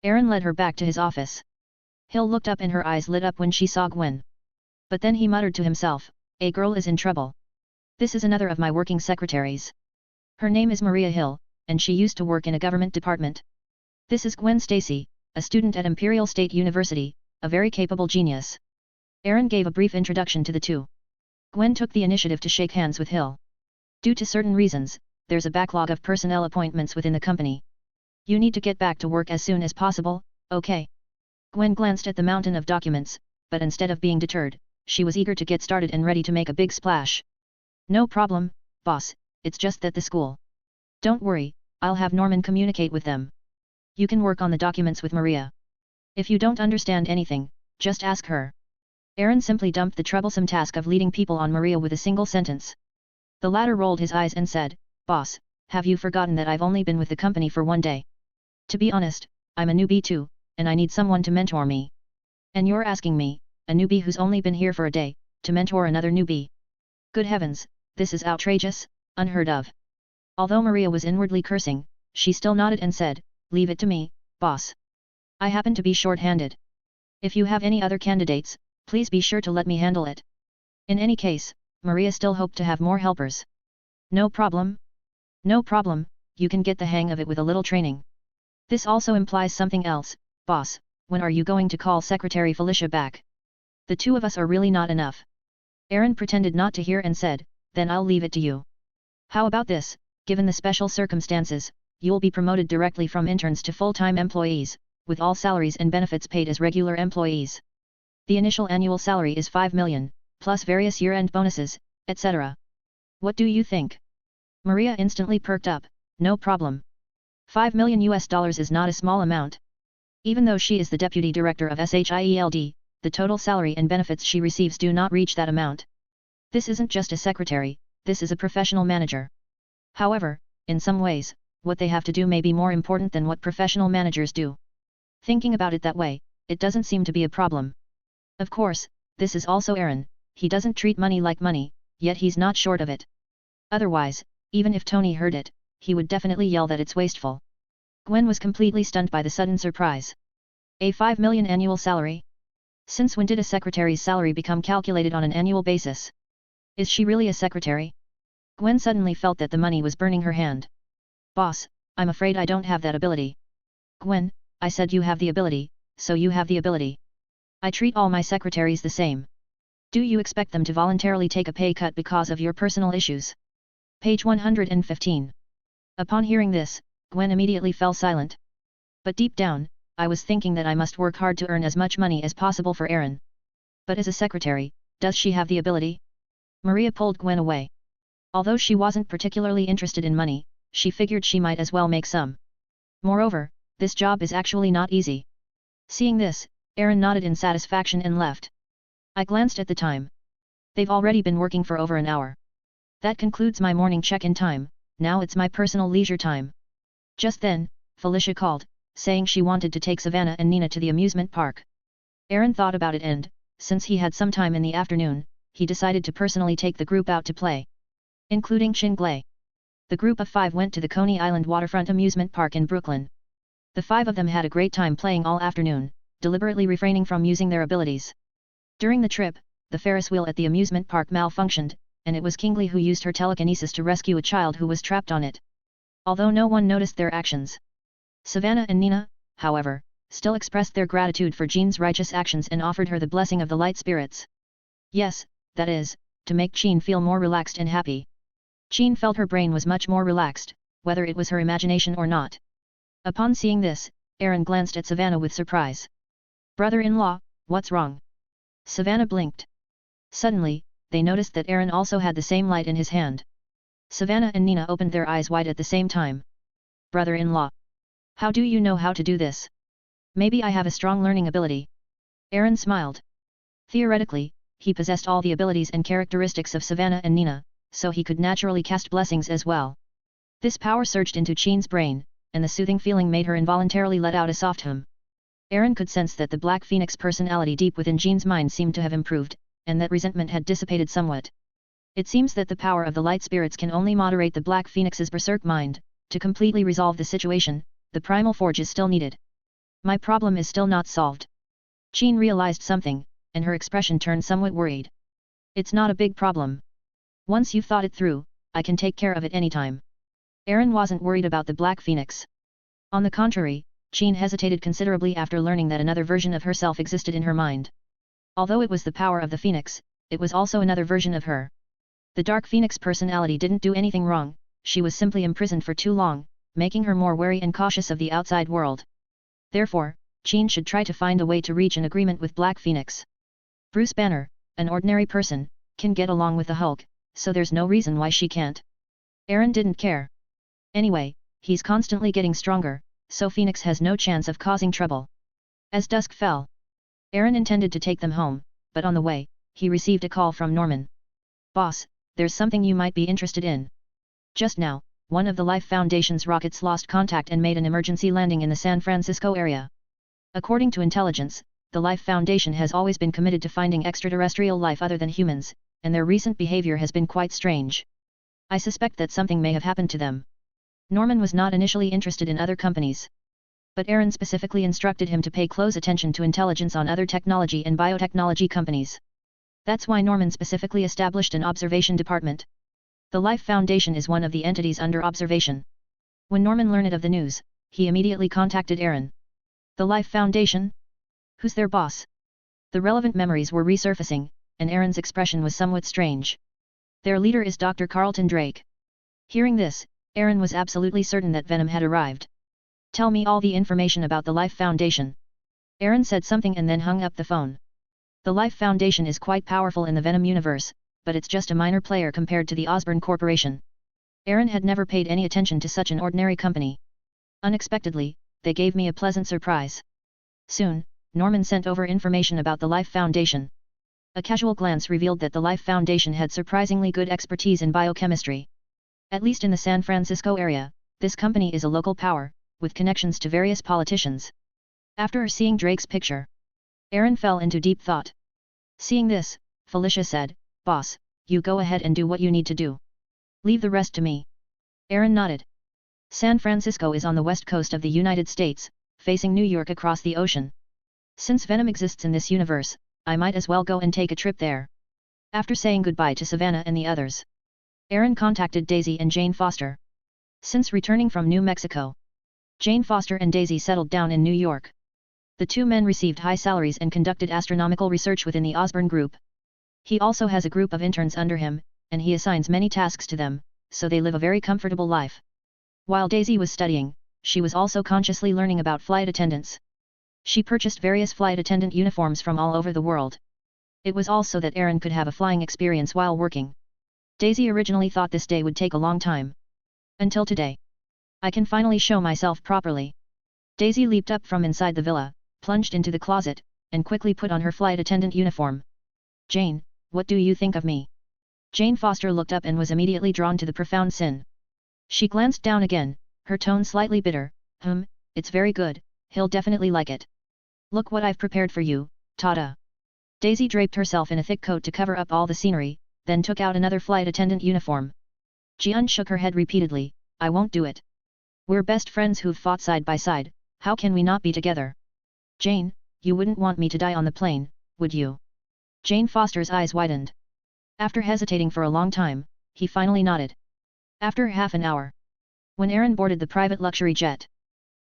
Aaron led her back to his office. Hill looked up and her eyes lit up when she saw Gwen. But then he muttered to himself, a girl is in trouble. This is another of my working secretaries. Her name is Maria Hill, and she used to work in a government department. This is Gwen Stacy, a student at Imperial State University, a very capable genius. Aaron gave a brief introduction to the two. Gwen took the initiative to shake hands with Hill. Due to certain reasons, there's a backlog of personnel appointments within the company. You need to get back to work as soon as possible, okay? Gwen glanced at the mountain of documents, but instead of being deterred, she was eager to get started and ready to make a big splash. No problem, boss, it's just that the school. Don't worry, I'll have Norman communicate with them. You can work on the documents with Maria. If you don't understand anything, just ask her. Aaron simply dumped the troublesome task of leading people on Maria with a single sentence. The latter rolled his eyes and said, Boss, have you forgotten that I've only been with the company for 1 day? To be honest, I'm a newbie too, and I need someone to mentor me. And you're asking me, a newbie who's only been here for a day, to mentor another newbie? Good heavens, this is outrageous, unheard of. Although Maria was inwardly cursing, she still nodded and said, leave it to me, boss. I happen to be short-handed. If you have any other candidates, please be sure to let me handle it. In any case, Maria still hoped to have more helpers. No problem. No problem, you can get the hang of it with a little training. This also implies something else, boss, when are you going to call Secretary Felicia back? The two of us are really not enough. Aaron pretended not to hear and said, then I'll leave it to you. How about this, given the special circumstances, you'll be promoted directly from interns to full-time employees, with all salaries and benefits paid as regular employees. The initial annual salary is 5 million, plus various year-end bonuses, etc. What do you think? Maria instantly perked up, no problem. $5 million is not a small amount. Even though she is the deputy director of SHIELD, the total salary and benefits she receives do not reach that amount. This isn't just a secretary, this is a professional manager. However, in some ways, what they have to do may be more important than what professional managers do. Thinking about it that way, it doesn't seem to be a problem. Of course, this is also Aaron, he doesn't treat money like money, yet he's not short of it. Otherwise, even if Tony heard it, he would definitely yell that it's wasteful. Gwen was completely stunned by the sudden surprise. A 5 million annual salary? Since when did a secretary's salary become calculated on an annual basis? Is she really a secretary? Gwen suddenly felt that the money was burning her hand. Boss, I'm afraid I don't have that ability. Gwen, I said you have the ability, so you have the ability. I treat all my secretaries the same. Do you expect them to voluntarily take a pay cut because of your personal issues? Page 115. Upon hearing this, Gwen immediately fell silent. But deep down, I was thinking that I must work hard to earn as much money as possible for Aaron. But as a secretary, does she have the ability? Maria pulled Gwen away. Although she wasn't particularly interested in money, she figured she might as well make some. Moreover, this job is actually not easy. Seeing this, Aaron nodded in satisfaction and left. I glanced at the time. They've already been working for over an hour. That concludes my morning check-in time, now it's my personal leisure time. Just then, Felicia called, saying she wanted to take Savannah and Nina to the amusement park. Aaron thought about it and, since he had some time in the afternoon, he decided to personally take the group out to play. Including Chingley. The group of 5 went to the Coney Island waterfront amusement park in Brooklyn. The 5 of them had a great time playing all afternoon, deliberately refraining from using their abilities. During the trip, the Ferris wheel at the amusement park malfunctioned, and it was Kingley who used her telekinesis to rescue a child who was trapped on it. Although no one noticed their actions. Savannah and Nina, however, still expressed their gratitude for Jean's righteous actions and offered her the blessing of the light spirits. Yes, that is, to make Jean feel more relaxed and happy. Jean felt her brain was much more relaxed, whether it was her imagination or not. Upon seeing this, Aaron glanced at Savannah with surprise. Brother-in-law, what's wrong? Savannah blinked. Suddenly, they noticed that Aaron also had the same light in his hand. Savannah and Nina opened their eyes wide at the same time. Brother-in-law. How do you know how to do this? Maybe I have a strong learning ability. Aaron smiled. Theoretically, he possessed all the abilities and characteristics of Savannah and Nina, so he could naturally cast blessings as well. This power surged into Jean's brain, and the soothing feeling made her involuntarily let out a soft hum. Aaron could sense that the Black Phoenix personality deep within Jean's mind seemed to have improved, and that resentment had dissipated somewhat. It seems that the power of the light spirits can only moderate the Black Phoenix's berserk mind. To completely resolve the situation, the primal forge is still needed. My problem is still not solved. Jean realized something, and her expression turned somewhat worried. It's not a big problem. Once you've thought it through, I can take care of it anytime. Aaron wasn't worried about the Black Phoenix. On the contrary, Jean hesitated considerably after learning that another version of herself existed in her mind. Although it was the power of the Phoenix, it was also another version of her. The Dark Phoenix personality didn't do anything wrong, she was simply imprisoned for too long, making her more wary and cautious of the outside world. Therefore, Jean should try to find a way to reach an agreement with Black Phoenix. Bruce Banner, an ordinary person, can get along with the Hulk, so there's no reason why she can't. Aaron didn't care. Anyway, he's constantly getting stronger, so Phoenix has no chance of causing trouble. As dusk fell, Aaron intended to take them home, but on the way, he received a call from Norman. Boss, there's something you might be interested in. Just now, one of the Life Foundation's rockets lost contact and made an emergency landing in the San Francisco area. According to intelligence, the Life Foundation has always been committed to finding extraterrestrial life other than humans, and their recent behavior has been quite strange. I suspect that something may have happened to them. Norman was not initially interested in other companies. But Aaron specifically instructed him to pay close attention to intelligence on other technology and biotechnology companies. That's why Norman specifically established an observation department. The Life Foundation is one of the entities under observation. When Norman learned of the news, he immediately contacted Aaron. The Life Foundation? Who's their boss? The relevant memories were resurfacing, and Aaron's expression was somewhat strange. Their leader is Dr. Carlton Drake. Hearing this, Aaron was absolutely certain that Venom had arrived. Tell me all the information about the Life Foundation. Aaron said something and then hung up the phone. The Life Foundation is quite powerful in the Venom universe, but it's just a minor player compared to the Osborn Corporation. Aaron had never paid any attention to such an ordinary company. Unexpectedly, they gave me a pleasant surprise. Soon, Norman sent over information about the Life Foundation. A casual glance revealed that the Life Foundation had surprisingly good expertise in biochemistry. At least in the San Francisco area, this company is a local power, with connections to various politicians. After seeing Drake's picture, Aaron fell into deep thought. Seeing this, Felicia said, "Boss, you go ahead and do what you need to do. Leave the rest to me." Aaron nodded. San Francisco is on the west coast of the United States, facing New York across the ocean. Since Venom exists in this universe, I might as well go and take a trip there. After saying goodbye to Savannah and the others, Aaron contacted Daisy and Jane Foster. Since returning from New Mexico, Jane Foster and Daisy settled down in New York. The two men received high salaries and conducted astronomical research within the Osborn Group. He also has a group of interns under him, and he assigns many tasks to them, so they live a very comfortable life. While Daisy was studying, she was also consciously learning about flight attendants. She purchased various flight attendant uniforms from all over the world. It was also that Aaron could have a flying experience while working. Daisy originally thought this day would take a long time. Until today. I can finally show myself properly. Daisy leaped up from inside the villa, plunged into the closet, and quickly put on her flight attendant uniform. "Jane, what do you think of me?" Jane Foster looked up and was immediately drawn to the profound sin. She glanced down again, her tone slightly bitter. It's very good, he'll definitely like it. Look what I've prepared for you, Tata." Daisy draped herself in a thick coat to cover up all the scenery, then took out another flight attendant uniform. Jian shook her head repeatedly. "I won't do it. We're best friends who've fought side by side, how can we not be together?" "Jane, you wouldn't want me to die on the plane, would you?" Jane Foster's eyes widened. After hesitating for a long time, he finally nodded. After half an hour, when Aaron boarded the private luxury jet,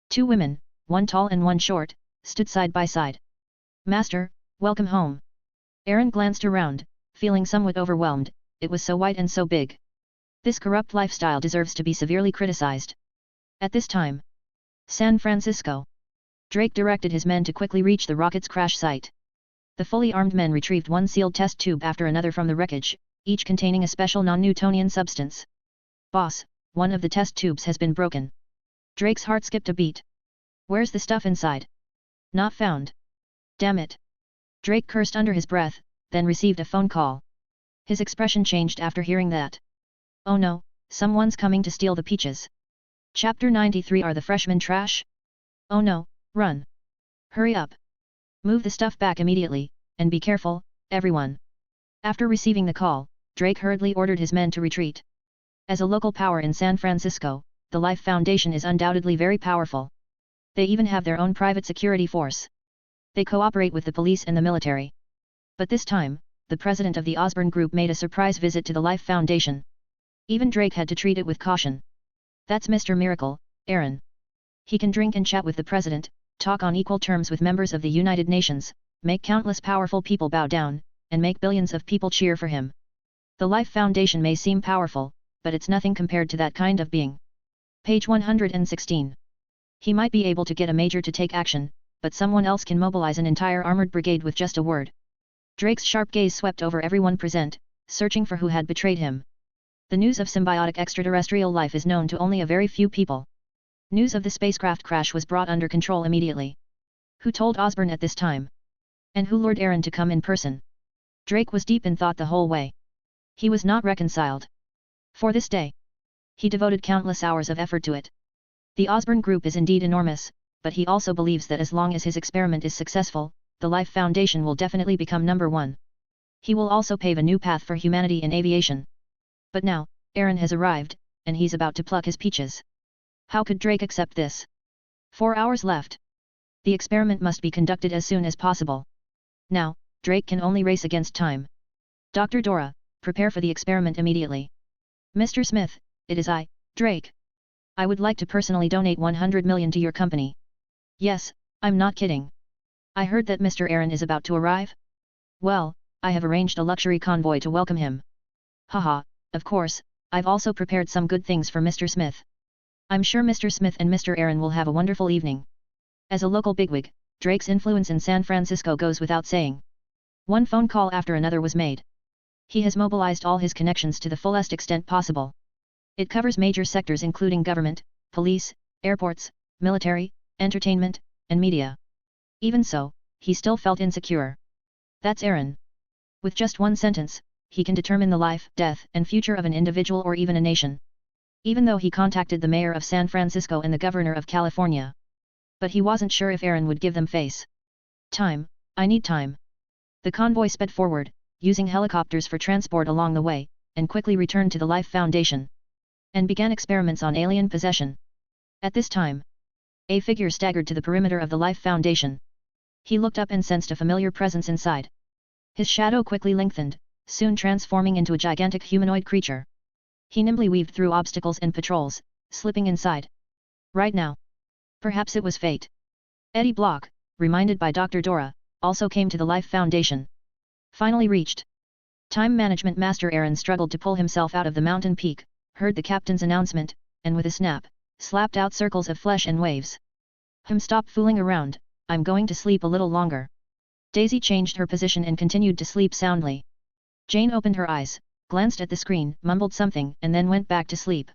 two women, one tall and one short, stood side by side. "Master, welcome home." Aaron glanced around, feeling somewhat overwhelmed. It was so wide and so big. This corrupt lifestyle deserves to be severely criticized. At this time, San Francisco. Drake directed his men to quickly reach the rocket's crash site. The fully armed men retrieved one sealed test tube after another from the wreckage, each containing a special non-Newtonian substance. "Boss, one of the test tubes has been broken." Drake's heart skipped a beat. "Where's the stuff inside?" "Not found." "Damn it." Drake cursed under his breath, then received a phone call. His expression changed after hearing that. "Oh no, someone's coming to steal the peaches." Chapter 93. Are the freshmen trash? "Oh no, run. Hurry up. Move the stuff back immediately, and be careful, everyone." After receiving the call, Drake hurriedly ordered his men to retreat. As a local power in San Francisco, the Life Foundation is undoubtedly very powerful. They even have their own private security force. They cooperate with the police and the military. But this time, the president of the Osborn Group made a surprise visit to the Life Foundation. Even Drake had to treat it with caution. That's Mr. Miracle, Aaron. He can drink and chat with the president, talk on equal terms with members of the United Nations, make countless powerful people bow down, and make billions of people cheer for him. The Life Foundation may seem powerful, but it's nothing compared to that kind of being. Page 116. He might be able to get a major to take action, but someone else can mobilize an entire armored brigade with just a word. Drake's sharp gaze swept over everyone present, searching for who had betrayed him. The news of symbiotic extraterrestrial life is known to only a very few people. News of the spacecraft crash was brought under control immediately. Who told Osborn at this time? And who lured Aaron to come in person? Drake was deep in thought the whole way. He was not reconciled. For this day, he devoted countless hours of effort to it. The Osborn Group is indeed enormous, but he also believes that as long as his experiment is successful, the Life Foundation will definitely become number one. He will also pave a new path for humanity in aviation. But now, Aaron has arrived, and he's about to pluck his peaches. How could Drake accept this? 4 hours left. The experiment must be conducted as soon as possible. Now, Drake can only race against time. Dr. Dora, prepare for the experiment immediately. Mr. Smith, it is I, Drake. I would like to personally donate 100 million to your company. Yes, I'm not kidding. I heard that Mr. Aaron is about to arrive? Well, I have arranged a luxury convoy to welcome him. Haha, of course, I've also prepared some good things for Mr. Smith. I'm sure Mr. Smith and Mr. Aaron will have a wonderful evening. As a local bigwig, Drake's influence in San Francisco goes without saying. One phone call after another was made. He has mobilized all his connections to the fullest extent possible. It covers major sectors including government, police, airports, military, entertainment, and media. Even so, he still felt insecure. That's Aaron. With just one sentence, he can determine the life, death, and future of an individual or even a nation. Even though he contacted the mayor of San Francisco and the governor of California. But he wasn't sure if Aaron would give them face. Time, I need time. The convoy sped forward, using helicopters for transport along the way, and quickly returned to the Life Foundation. And began experiments on alien possession. At this time, a figure staggered to the perimeter of the Life Foundation. He looked up and sensed a familiar presence inside. His shadow quickly lengthened, soon transforming into a gigantic humanoid creature. He nimbly weaved through obstacles and patrols, slipping inside. Right now. Perhaps it was fate. Eddie Block, reminded by Dr. Dora, also came to the Life Foundation. Finally reached. Time Management Master Aaron struggled to pull himself out of the mountain peak, heard the captain's announcement, and with a snap, slapped out circles of flesh and waves. Stop fooling around, I'm going to sleep a little longer. Daisy changed her position and continued to sleep soundly. Jane opened her eyes, glanced at the screen, mumbled something, and then went back to sleep.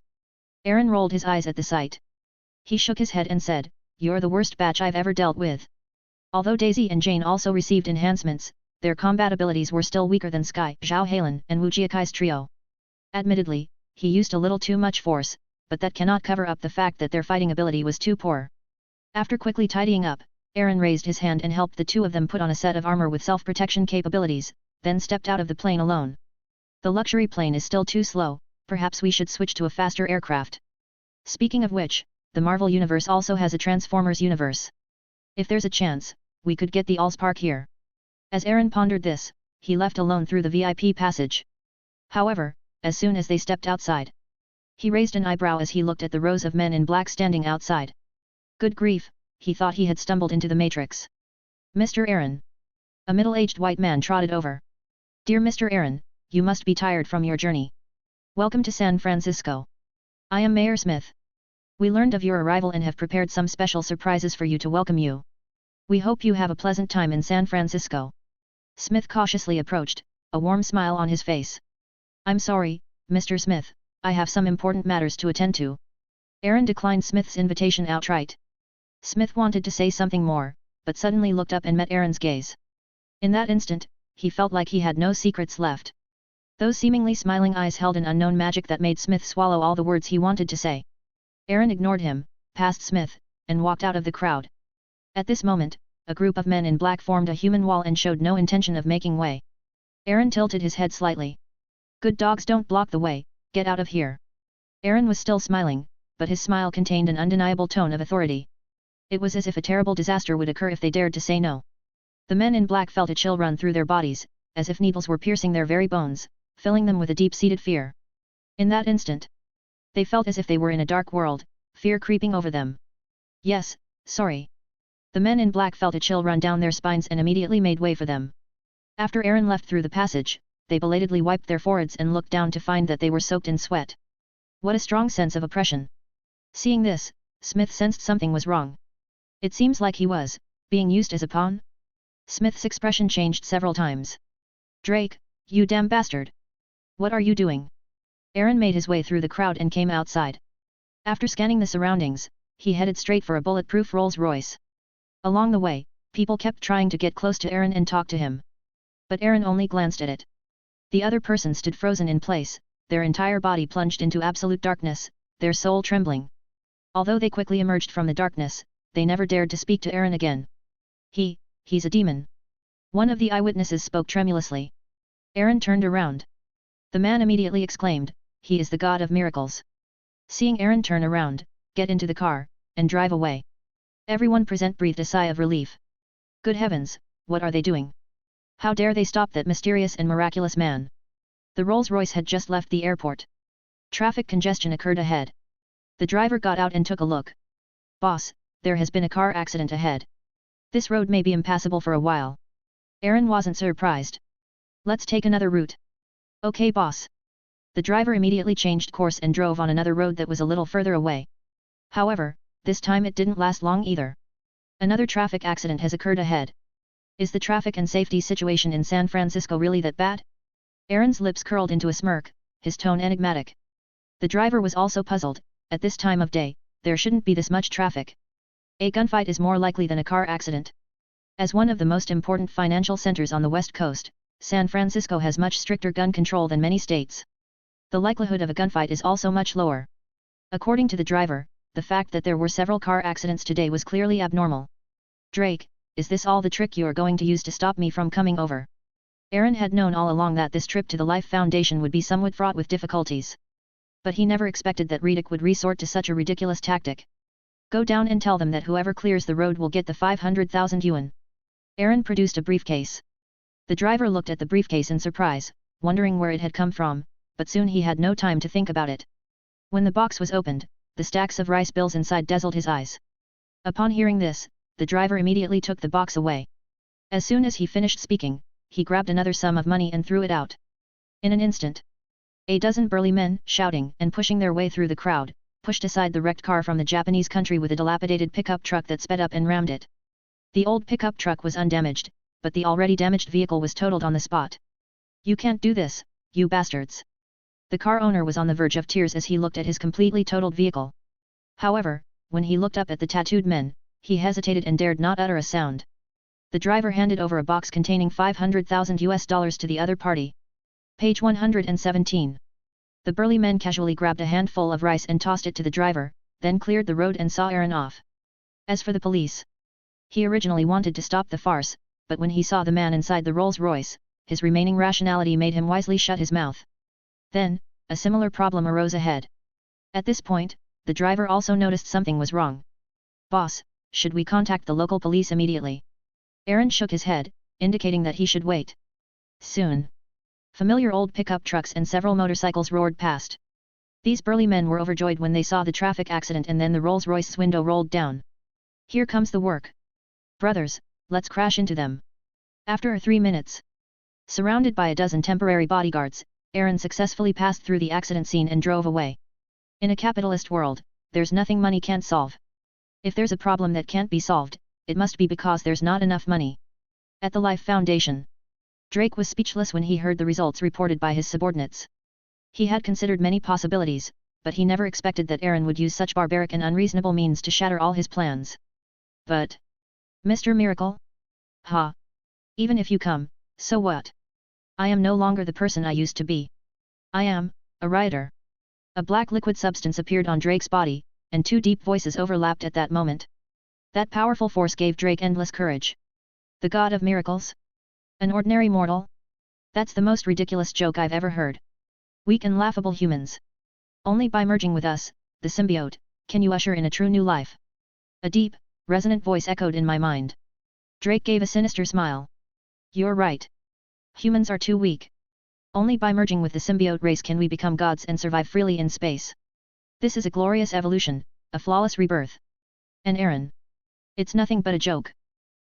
Aaron rolled his eyes at the sight. He shook his head and said, "You're the worst batch I've ever dealt with." Although Daisy and Jane also received enhancements, their combat abilities were still weaker than Sky, Zhao Halen, and Wu Jiakai's trio. Admittedly, he used a little too much force, but that cannot cover up the fact that their fighting ability was too poor. After quickly tidying up, Aaron raised his hand and helped the two of them put on a set of armor with self-protection capabilities, then stepped out of the plane alone. The luxury plane is still too slow, perhaps we should switch to a faster aircraft. Speaking of which, the Marvel Universe also has a Transformers universe. If there's a chance, we could get the Allspark here. As Aaron pondered this, he left alone through the VIP passage. However, as soon as they stepped outside, he raised an eyebrow as he looked at the rows of men in black standing outside. Good grief, he thought he had stumbled into the Matrix. Mr. Aaron. A middle-aged white man trotted over. Dear Mr. Aaron, you must be tired from your journey. Welcome to San Francisco. I am Mayor Smith. We learned of your arrival and have prepared some special surprises for you to welcome you. We hope you have a pleasant time in San Francisco. Smith cautiously approached, a warm smile on his face. I'm sorry, Mr. Smith, I have some important matters to attend to. Aaron declined Smith's invitation outright. Smith wanted to say something more, but suddenly looked up and met Aaron's gaze. In that instant, he felt like he had no secrets left. Those seemingly smiling eyes held an unknown magic that made Smith swallow all the words he wanted to say. Aaron ignored him, passed Smith, and walked out of the crowd. At this moment, a group of men in black formed a human wall and showed no intention of making way. Aaron tilted his head slightly. Good dogs don't block the way, get out of here. Aaron was still smiling, but his smile contained an undeniable tone of authority. It was as if a terrible disaster would occur if they dared to say no. The men in black felt a chill run through their bodies, as if needles were piercing their very bones, filling them with a deep-seated fear. In that instant, they felt as if they were in a dark world, fear creeping over them. Yes, sorry. The men in black felt a chill run down their spines and immediately made way for them. After Aaron left through the passage, they belatedly wiped their foreheads and looked down to find that they were soaked in sweat. What a strong sense of oppression. Seeing this, Smith sensed something was wrong. It seems like he was being used as a pawn? Smith's expression changed several times. Drake, you damn bastard! What are you doing? Aaron made his way through the crowd and came outside. After scanning the surroundings, he headed straight for a bulletproof Rolls-Royce. Along the way, people kept trying to get close to Aaron and talk to him. But Aaron only glanced at it. The other person stood frozen in place, their entire body plunged into absolute darkness, their soul trembling. Although they quickly emerged from the darkness, they never dared to speak to Aaron again. He's a demon. One of the eyewitnesses spoke tremulously. Aaron turned around. The man immediately exclaimed, he is the god of miracles. Seeing Aaron turn around, get into the car, and drive away. Everyone present breathed a sigh of relief. Good heavens, what are they doing? How dare they stop that mysterious and miraculous man? The Rolls-Royce had just left the airport. Traffic congestion occurred ahead. The driver got out and took a look. Boss, there has been a car accident ahead. This road may be impassable for a while. Aaron wasn't surprised. Let's take another route. Okay boss. The driver immediately changed course and drove on another road that was a little further away. However, this time it didn't last long either. Another traffic accident has occurred ahead. Is the traffic and safety situation in San Francisco really that bad? Aaron's lips curled into a smirk, his tone enigmatic. The driver was also puzzled. At this time of day, there shouldn't be this much traffic. A gunfight is more likely than a car accident. As one of the most important financial centers on the West Coast, San Francisco has much stricter gun control than many states. The likelihood of a gunfight is also much lower. According to the driver, the fact that there were several car accidents today was clearly abnormal. Drake, is this all the trick you are going to use to stop me from coming over? Aaron had known all along that this trip to the Life Foundation would be somewhat fraught with difficulties. But he never expected that Redick would resort to such a ridiculous tactic. Go down and tell them that whoever clears the road will get the 500,000 yuan. Aaron produced a briefcase. The driver looked at the briefcase in surprise, wondering where it had come from, but soon he had no time to think about it. When the box was opened, the stacks of rice bills inside dazzled his eyes. Upon hearing this, the driver immediately took the box away. As soon as he finished speaking, he grabbed another sum of money and threw it out. In an instant, a dozen burly men, shouting and pushing their way through the crowd, pushed aside the wrecked car from the Japanese country with a dilapidated pickup truck that sped up and rammed it. The old pickup truck was undamaged, but the already damaged vehicle was totaled on the spot. You can't do this, you bastards. The car owner was on the verge of tears as he looked at his completely totaled vehicle. However, when he looked up at the tattooed men, he hesitated and dared not utter a sound. The driver handed over a box containing $500,000 to the other party. Page 117. The burly men casually grabbed a handful of rice and tossed it to the driver, then cleared the road and saw Aaron off. As for the police, he originally wanted to stop the farce, but when he saw the man inside the Rolls-Royce, his remaining rationality made him wisely shut his mouth. Then, a similar problem arose ahead. At this point, the driver also noticed something was wrong. Boss, should we contact the local police immediately? Aaron shook his head, indicating that he should wait. Soon. Familiar old pickup trucks and several motorcycles roared past. These burly men were overjoyed when they saw the traffic accident and then the Rolls-Royce's window rolled down. Here comes the work. Brothers, let's crash into them. After 3 minutes, surrounded by a dozen temporary bodyguards, Aaron successfully passed through the accident scene and drove away. In a capitalist world, there's nothing money can't solve. If there's a problem that can't be solved, it must be because there's not enough money. At the Life Foundation, Drake was speechless when he heard the results reported by his subordinates. He had considered many possibilities, but he never expected that Aaron would use such barbaric and unreasonable means to shatter all his plans. But, Mr. Miracle? Ha! Even if you come, so what? I am no longer the person I used to be. I am a rioter. A black liquid substance appeared on Drake's body, and two deep voices overlapped at that moment. That powerful force gave Drake endless courage. The God of Miracles? An ordinary mortal? That's the most ridiculous joke I've ever heard. Weak and laughable humans. Only by merging with us, the symbiote, can you usher in a true new life. A deep, resonant voice echoed in my mind. Drake gave a sinister smile. You're right. Humans are too weak. Only by merging with the symbiote race can we become gods and survive freely in space. This is a glorious evolution, a flawless rebirth. And Aaron? It's nothing but a joke.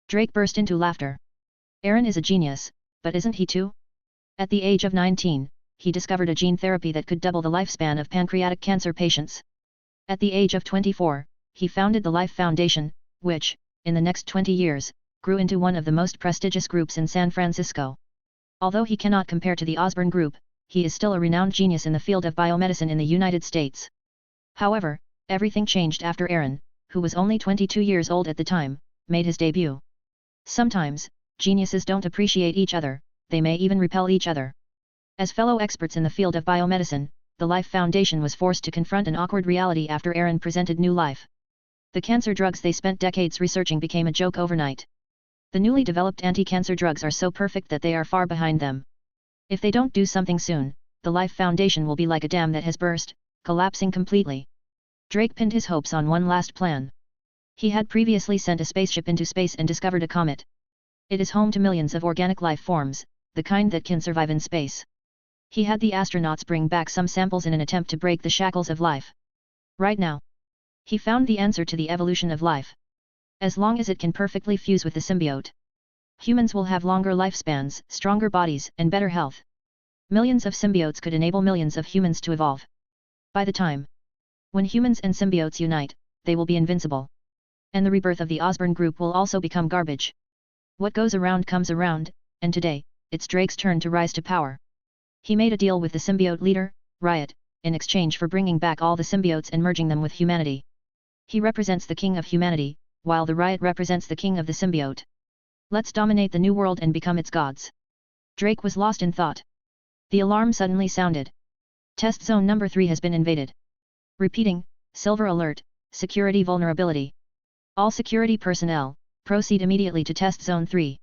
Drake burst into laughter. Aaron is a genius, but isn't he too? At the age of 19, he discovered a gene therapy that could double the lifespan of pancreatic cancer patients. At the age of 24, he founded the Life Foundation, which, in the next 20 years, grew into one of the most prestigious groups in San Francisco. Although he cannot compare to the Osborne Group, he is still a renowned genius in the field of biomedicine in the United States. However, everything changed after Aaron, who was only 22 years old at the time, made his debut. Sometimes, geniuses don't appreciate each other, they may even repel each other. As fellow experts in the field of biomedicine, the Life Foundation was forced to confront an awkward reality after Aaron presented new life. The cancer drugs they spent decades researching became a joke overnight. The newly developed anti-cancer drugs are so perfect that they are far behind them. If they don't do something soon, the Life Foundation will be like a dam that has burst, collapsing completely. Drake pinned his hopes on one last plan. He had previously sent a spaceship into space and discovered a comet. It is home to millions of organic life forms, the kind that can survive in space. He had the astronauts bring back some samples in an attempt to break the shackles of life. Right now, he found the answer to the evolution of life. As long as it can perfectly fuse with the symbiote, humans will have longer lifespans, stronger bodies, and better health. Millions of symbiotes could enable millions of humans to evolve. By the time when humans and symbiotes unite, they will be invincible. And the rebirth of the Osborne Group will also become garbage. What goes around comes around, and today, it's Drake's turn to rise to power. He made a deal with the symbiote leader, Riot, in exchange for bringing back all the symbiotes and merging them with humanity. He represents the king of humanity, while the Riot represents the king of the symbiote. Let's dominate the new world and become its gods. Drake was lost in thought. The alarm suddenly sounded. Test zone number 3 has been invaded. Repeating, silver alert, security vulnerability. All security personnel, proceed immediately to test zone 3.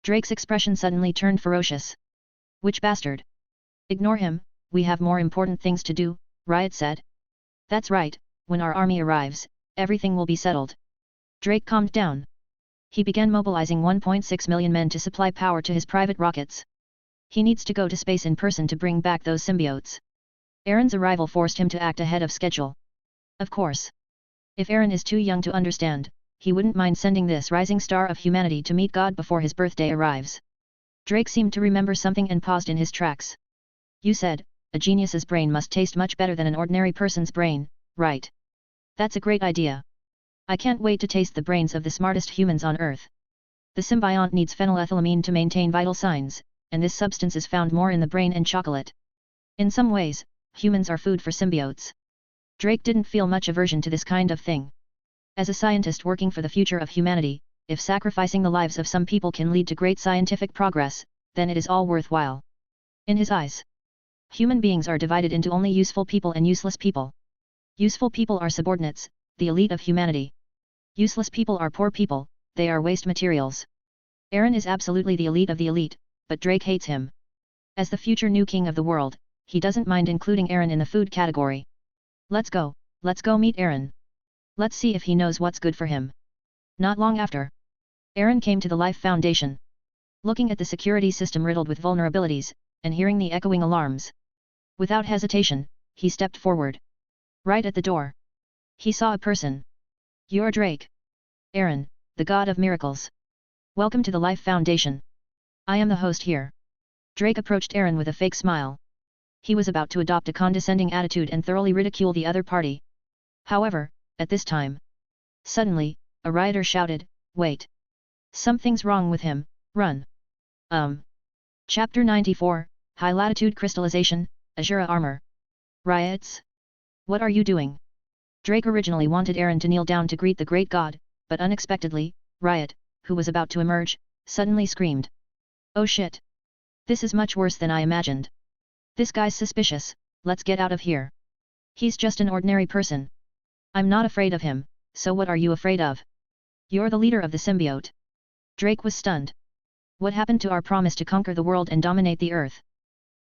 Drake's expression suddenly turned ferocious. Which bastard? Ignore him, we have more important things to do, Riot said. That's right, when our army arrives, everything will be settled. Drake calmed down. He began mobilizing 1.6 million men to supply power to his private rockets. He needs to go to space in person to bring back those symbiotes. Aaron's arrival forced him to act ahead of schedule. Of course. If Aaron is too young to understand, he wouldn't mind sending this rising star of humanity to meet God before his birthday arrives. Drake seemed to remember something and paused in his tracks. You said, a genius's brain must taste much better than an ordinary person's brain, right? That's a great idea. I can't wait to taste the brains of the smartest humans on Earth. The symbiont needs phenylethylamine to maintain vital signs, and this substance is found more in the brain and chocolate. In some ways, humans are food for symbiotes. Drake didn't feel much aversion to this kind of thing. As a scientist working for the future of humanity, if sacrificing the lives of some people can lead to great scientific progress, then it is all worthwhile. In his eyes, human beings are divided into only useful people and useless people. Useful people are subordinates, the elite of humanity. Useless people are poor people, they are waste materials. Aaron is absolutely the elite of the elite, but Drake hates him. As the future new king of the world, he doesn't mind including Aaron in the food category. Let's go meet Aaron. Let's see if he knows what's good for him. Not long after, Aaron came to the Life Foundation. Looking at the security system riddled with vulnerabilities, and hearing the echoing alarms. Without hesitation, he stepped forward. Right at the door, he saw a person. You're Drake. Aaron, the god of miracles. Welcome to the Life Foundation. I am the host here. Drake approached Aaron with a fake smile. He was about to adopt a condescending attitude and thoroughly ridicule the other party. However, at this time, suddenly, a rioter shouted, "Wait! Something's wrong with him, run!" Chapter 94, High Latitude Crystallization, Azura Armor. Riots? What are you doing? Drake originally wanted Aaron to kneel down to greet the great god, but unexpectedly, Riot, who was about to emerge, suddenly screamed. Oh shit! This is much worse than I imagined. This guy's suspicious, let's get out of here. He's just an ordinary person. I'm not afraid of him, so what are you afraid of? You're the leader of the symbiote. Drake was stunned. What happened to our promise to conquer the world and dominate the earth?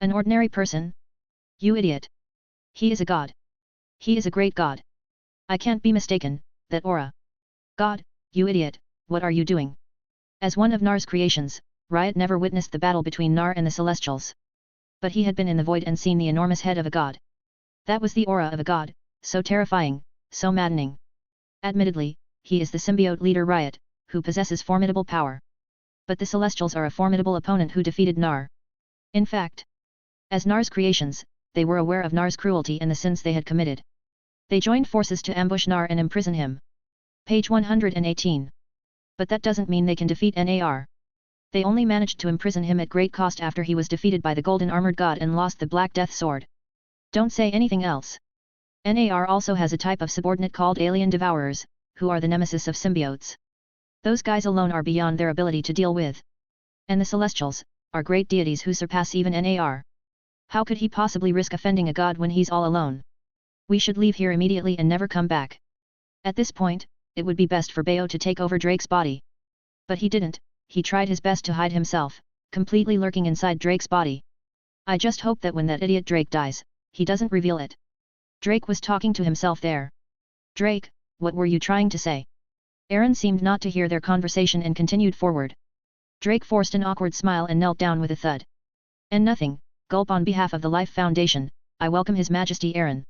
An ordinary person? You idiot. He is a god. He is a great god. I can't be mistaken, that aura. God, you idiot, what are you doing? As one of Nar's creations, Riot never witnessed the battle between Nar and the Celestials. But he had been in the void and seen the enormous head of a god. That was the aura of a god, so terrifying, so maddening. Admittedly, he is the symbiote leader Riot, who possesses formidable power. But the Celestials are a formidable opponent who defeated Nar. In fact, as Nar's creations, they were aware of Nar's cruelty and the sins they had committed. They joined forces to ambush Nar and imprison him. Page 118. But that doesn't mean they can defeat Nar. They only managed to imprison him at great cost after he was defeated by the golden armored god and lost the Black Death Sword. Don't say anything else. Nar also has a type of subordinate called alien devourers, who are the nemesis of symbiotes. Those guys alone are beyond their ability to deal with. And the Celestials are great deities who surpass even Nar. How could he possibly risk offending a god when he's all alone? We should leave here immediately and never come back. At this point, it would be best for Bayo to take over Drake's body. But he didn't, he tried his best to hide himself, completely lurking inside Drake's body. I just hope that when that idiot Drake dies, he doesn't reveal it. Drake was talking to himself there. Drake, what were you trying to say? Aaron seemed not to hear their conversation and continued forward. Drake forced an awkward smile and knelt down with a thud. And nothing, gulp on behalf of the Life Foundation, I welcome His Majesty Aaron.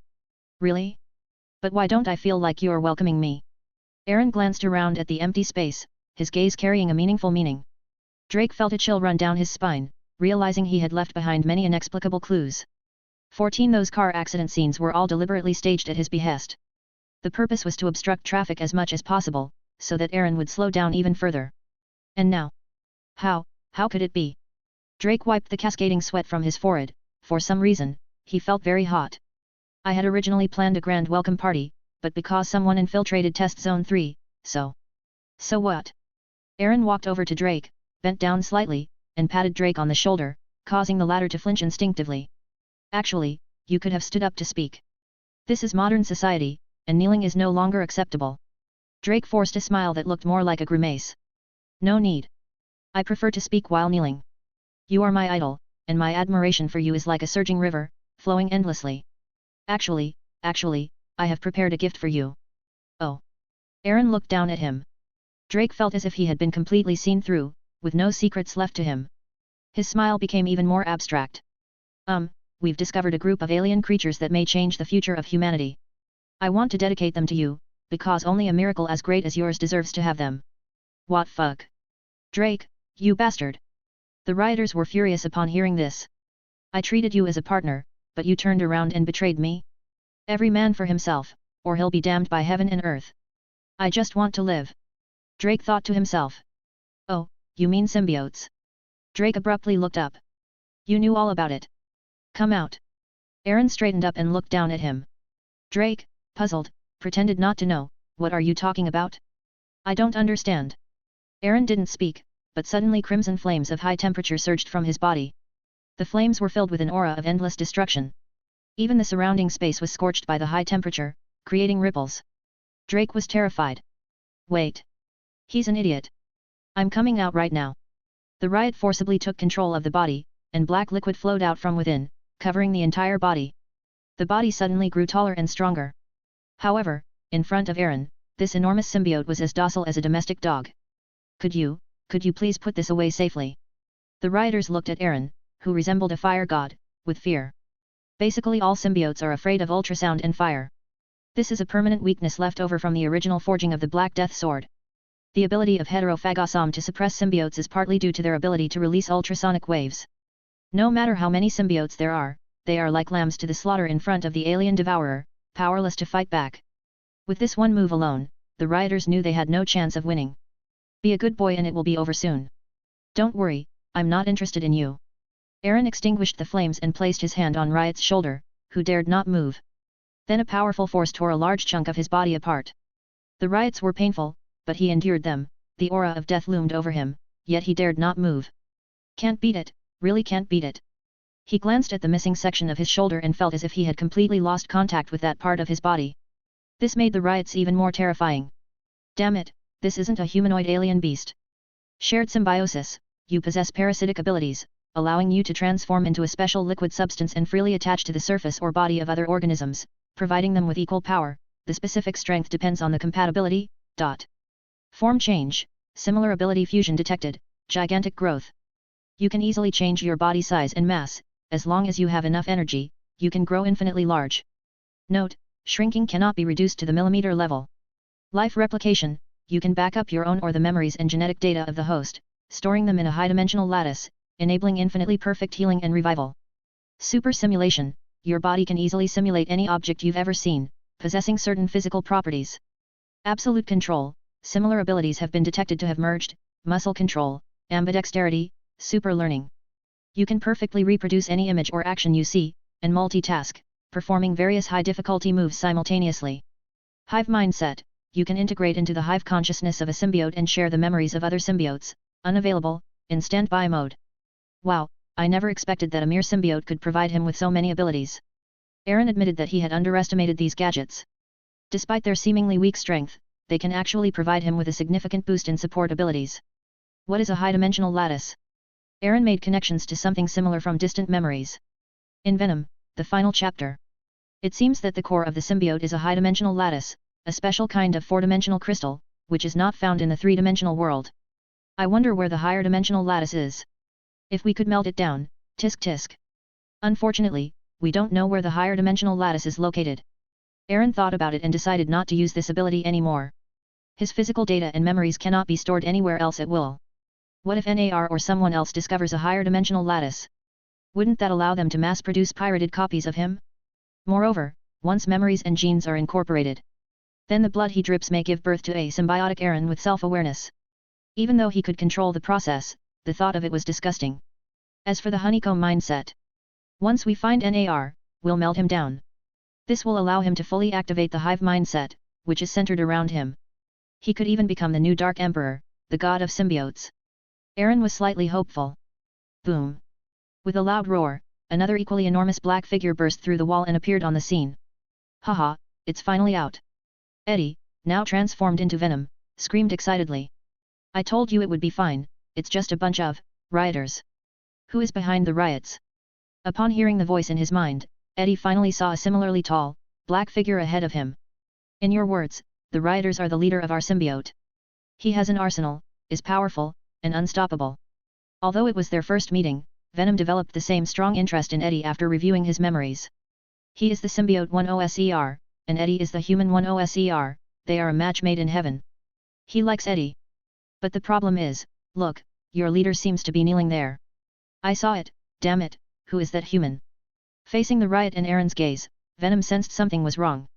Really? But why don't I feel like you're welcoming me? Aaron glanced around at the empty space, his gaze carrying a meaningful meaning. Drake felt a chill run down his spine, realizing he had left behind many inexplicable clues. 14 Those car accident scenes were all deliberately staged at his behest. The purpose was to obstruct traffic as much as possible, so that Aaron would slow down even further. And now? How could it be? Drake wiped the cascading sweat from his forehead. For some reason, he felt very hot. I had originally planned a grand welcome party, but because someone infiltrated Test Zone 3, So what? Aaron walked over to Drake, bent down slightly, and patted Drake on the shoulder, causing the latter to flinch instinctively. Actually, you could have stood up to speak. This is modern society, and kneeling is no longer acceptable. Drake forced a smile that looked more like a grimace. No need. I prefer to speak while kneeling. You are my idol, and my admiration for you is like a surging river, flowing endlessly. Actually, I have prepared a gift for you. Oh. Aaron looked down at him. Drake felt as if he had been completely seen through, with no secrets left to him. His smile became even more abstract. We've discovered a group of alien creatures that may change the future of humanity. I want to dedicate them to you, because only a miracle as great as yours deserves to have them. What fuck? Drake, you bastard! The rioters were furious upon hearing this. I treated you as a partner, but you turned around and betrayed me? Every man for himself, or he'll be damned by heaven and earth. I just want to live. Drake thought to himself. Oh, you mean symbiotes? Drake abruptly looked up. You knew all about it. Come out. Aaron straightened up and looked down at him. Drake, puzzled, pretended not to know. What are you talking about? I don't understand. Aaron didn't speak, but suddenly crimson flames of high temperature surged from his body. The flames were filled with an aura of endless destruction. Even the surrounding space was scorched by the high temperature, creating ripples. Drake was terrified. Wait. He's an idiot. I'm coming out right now. The riot forcibly took control of the body, and black liquid flowed out from within, covering the entire body. The body suddenly grew taller and stronger. However, in front of Aaron, this enormous symbiote was as docile as a domestic dog. Could you please put this away safely? The rioters looked at Aaron, who resembled a fire god, with fear. Basically all symbiotes are afraid of ultrasound and fire. This is a permanent weakness left over from the original forging of the Black Death Sword. The ability of Heterophagosome to suppress symbiotes is partly due to their ability to release ultrasonic waves. No matter how many symbiotes there are, they are like lambs to the slaughter in front of the alien devourer, powerless to fight back. With this one move alone, the rioters knew they had no chance of winning. Be a good boy and it will be over soon. Don't worry, I'm not interested in you. Aaron extinguished the flames and placed his hand on Riot's shoulder, who dared not move. Then a powerful force tore a large chunk of his body apart. The riots were painful, but he endured them. The aura of death loomed over him, yet he dared not move. Can't beat it, really can't beat it. He glanced at the missing section of his shoulder and felt as if he had completely lost contact with that part of his body. This made the riots even more terrifying. Damn it, this isn't a humanoid alien beast. Shared symbiosis, you possess parasitic abilities, allowing you to transform into a special liquid substance and freely attach to the surface or body of other organisms, providing them with equal power. The specific strength depends on the compatibility. Form change, similar ability fusion detected, gigantic growth. You can easily change your body size and mass, as long as you have enough energy, you can grow infinitely large. Note, shrinking cannot be reduced to the millimeter level. Life replication, you can back up your own or the memories and genetic data of the host, storing them in a high-dimensional lattice, enabling infinitely perfect healing and revival. Super simulation, your body can easily simulate any object you've ever seen, possessing certain physical properties. Absolute control, similar abilities have been detected to have merged, muscle control, ambidexterity, super learning. You can perfectly reproduce any image or action you see, and multitask, performing various high-difficulty moves simultaneously. Hive mindset, you can integrate into the hive consciousness of a symbiote and share the memories of other symbiotes, unavailable, in standby mode. Wow, I never expected that a mere symbiote could provide him with so many abilities. Aaron admitted that he had underestimated these gadgets. Despite their seemingly weak strength, they can actually provide him with a significant boost in support abilities. What is a high-dimensional lattice? Aaron made connections to something similar from distant memories. In Venom, the final chapter. It seems that the core of the symbiote is a high-dimensional lattice, a special kind of four-dimensional crystal, which is not found in the three-dimensional world. I wonder where the higher dimensional lattice is. If we could melt it down, tisk tisk. Unfortunately, we don't know where the higher dimensional lattice is located. Aaron thought about it and decided not to use this ability anymore. His physical data and memories cannot be stored anywhere else at will. What if NAR or someone else discovers a higher dimensional lattice? Wouldn't that allow them to mass-produce pirated copies of him? Moreover, once memories and genes are incorporated, then the blood he drips may give birth to a symbiotic Aaron with self-awareness. Even though he could control the process, the thought of it was disgusting. As for the honeycomb mindset, once we find NAR, we'll melt him down. This will allow him to fully activate the hive mindset, which is centered around him. He could even become the new Dark Emperor, the god of symbiotes. Aaron was slightly hopeful. Boom! With a loud roar, another equally enormous black figure burst through the wall and appeared on the scene. Haha, it's finally out. Eddie, now transformed into Venom, screamed excitedly. I told you it would be fine, it's just a bunch of rioters. Who is behind the riots? Upon hearing the voice in his mind, Eddie finally saw a similarly tall, black figure ahead of him. In your words, the rioters are the leader of our symbiote. He has an arsenal, is powerful, and unstoppable. Although it was their first meeting, Venom developed the same strong interest in Eddie after reviewing his memories. He is the symbiote 10SER, and Eddie is the human 10SER, they are a match made in heaven. He likes Eddie. But the problem is, look, your leader seems to be kneeling there. I saw it, damn it, who is that human? Facing the riot in Aaron's gaze, Venom sensed something was wrong.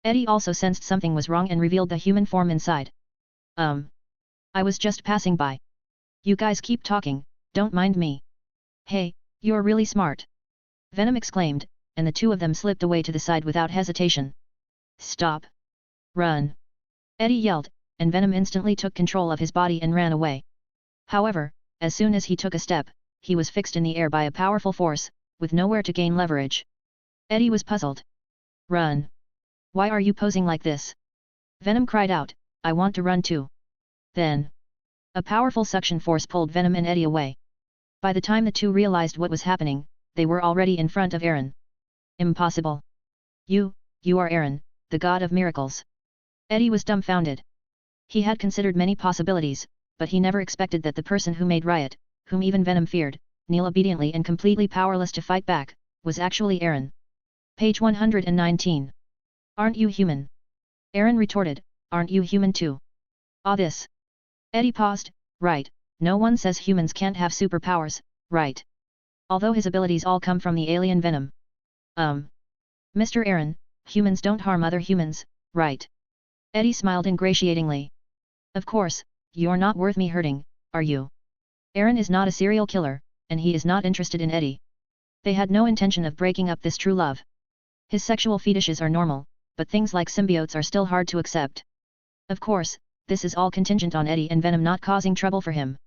Eddie also sensed something was wrong and revealed the human form inside. I was just passing by. You guys keep talking, don't mind me. Hey, you're really smart. Venom exclaimed, and the two of them slipped away to the side without hesitation. Stop. Run. Eddie yelled, and Venom instantly took control of his body and ran away. However, as soon as he took a step, he was fixed in the air by a powerful force, with nowhere to gain leverage. Eddie was puzzled. Run. Why are you posing like this? Venom cried out, I want to run too. Then, a powerful suction force pulled Venom and Eddie away. By the time the two realized what was happening, they were already in front of Aaron. Impossible. You are Aaron, the god of miracles. Eddie was dumbfounded. He had considered many possibilities, but he never expected that the person who made riot, whom even Venom feared, kneel obediently and completely powerless to fight back, was actually Aaron. Page 119. Aren't you human? Aaron retorted, aren't you human too? This. Eddie paused, right, no one says humans can't have superpowers, right? Although his abilities all come from the alien Venom. Mr. Aaron, humans don't harm other humans, right? Eddie smiled ingratiatingly. Of course, you're not worth me hurting, are you? Aaron is not a serial killer, and he is not interested in Eddie. They had no intention of breaking up this true love. His sexual fetishes are normal, but things like symbiotes are still hard to accept. Of course, this is all contingent on Eddie and Venom not causing trouble for him.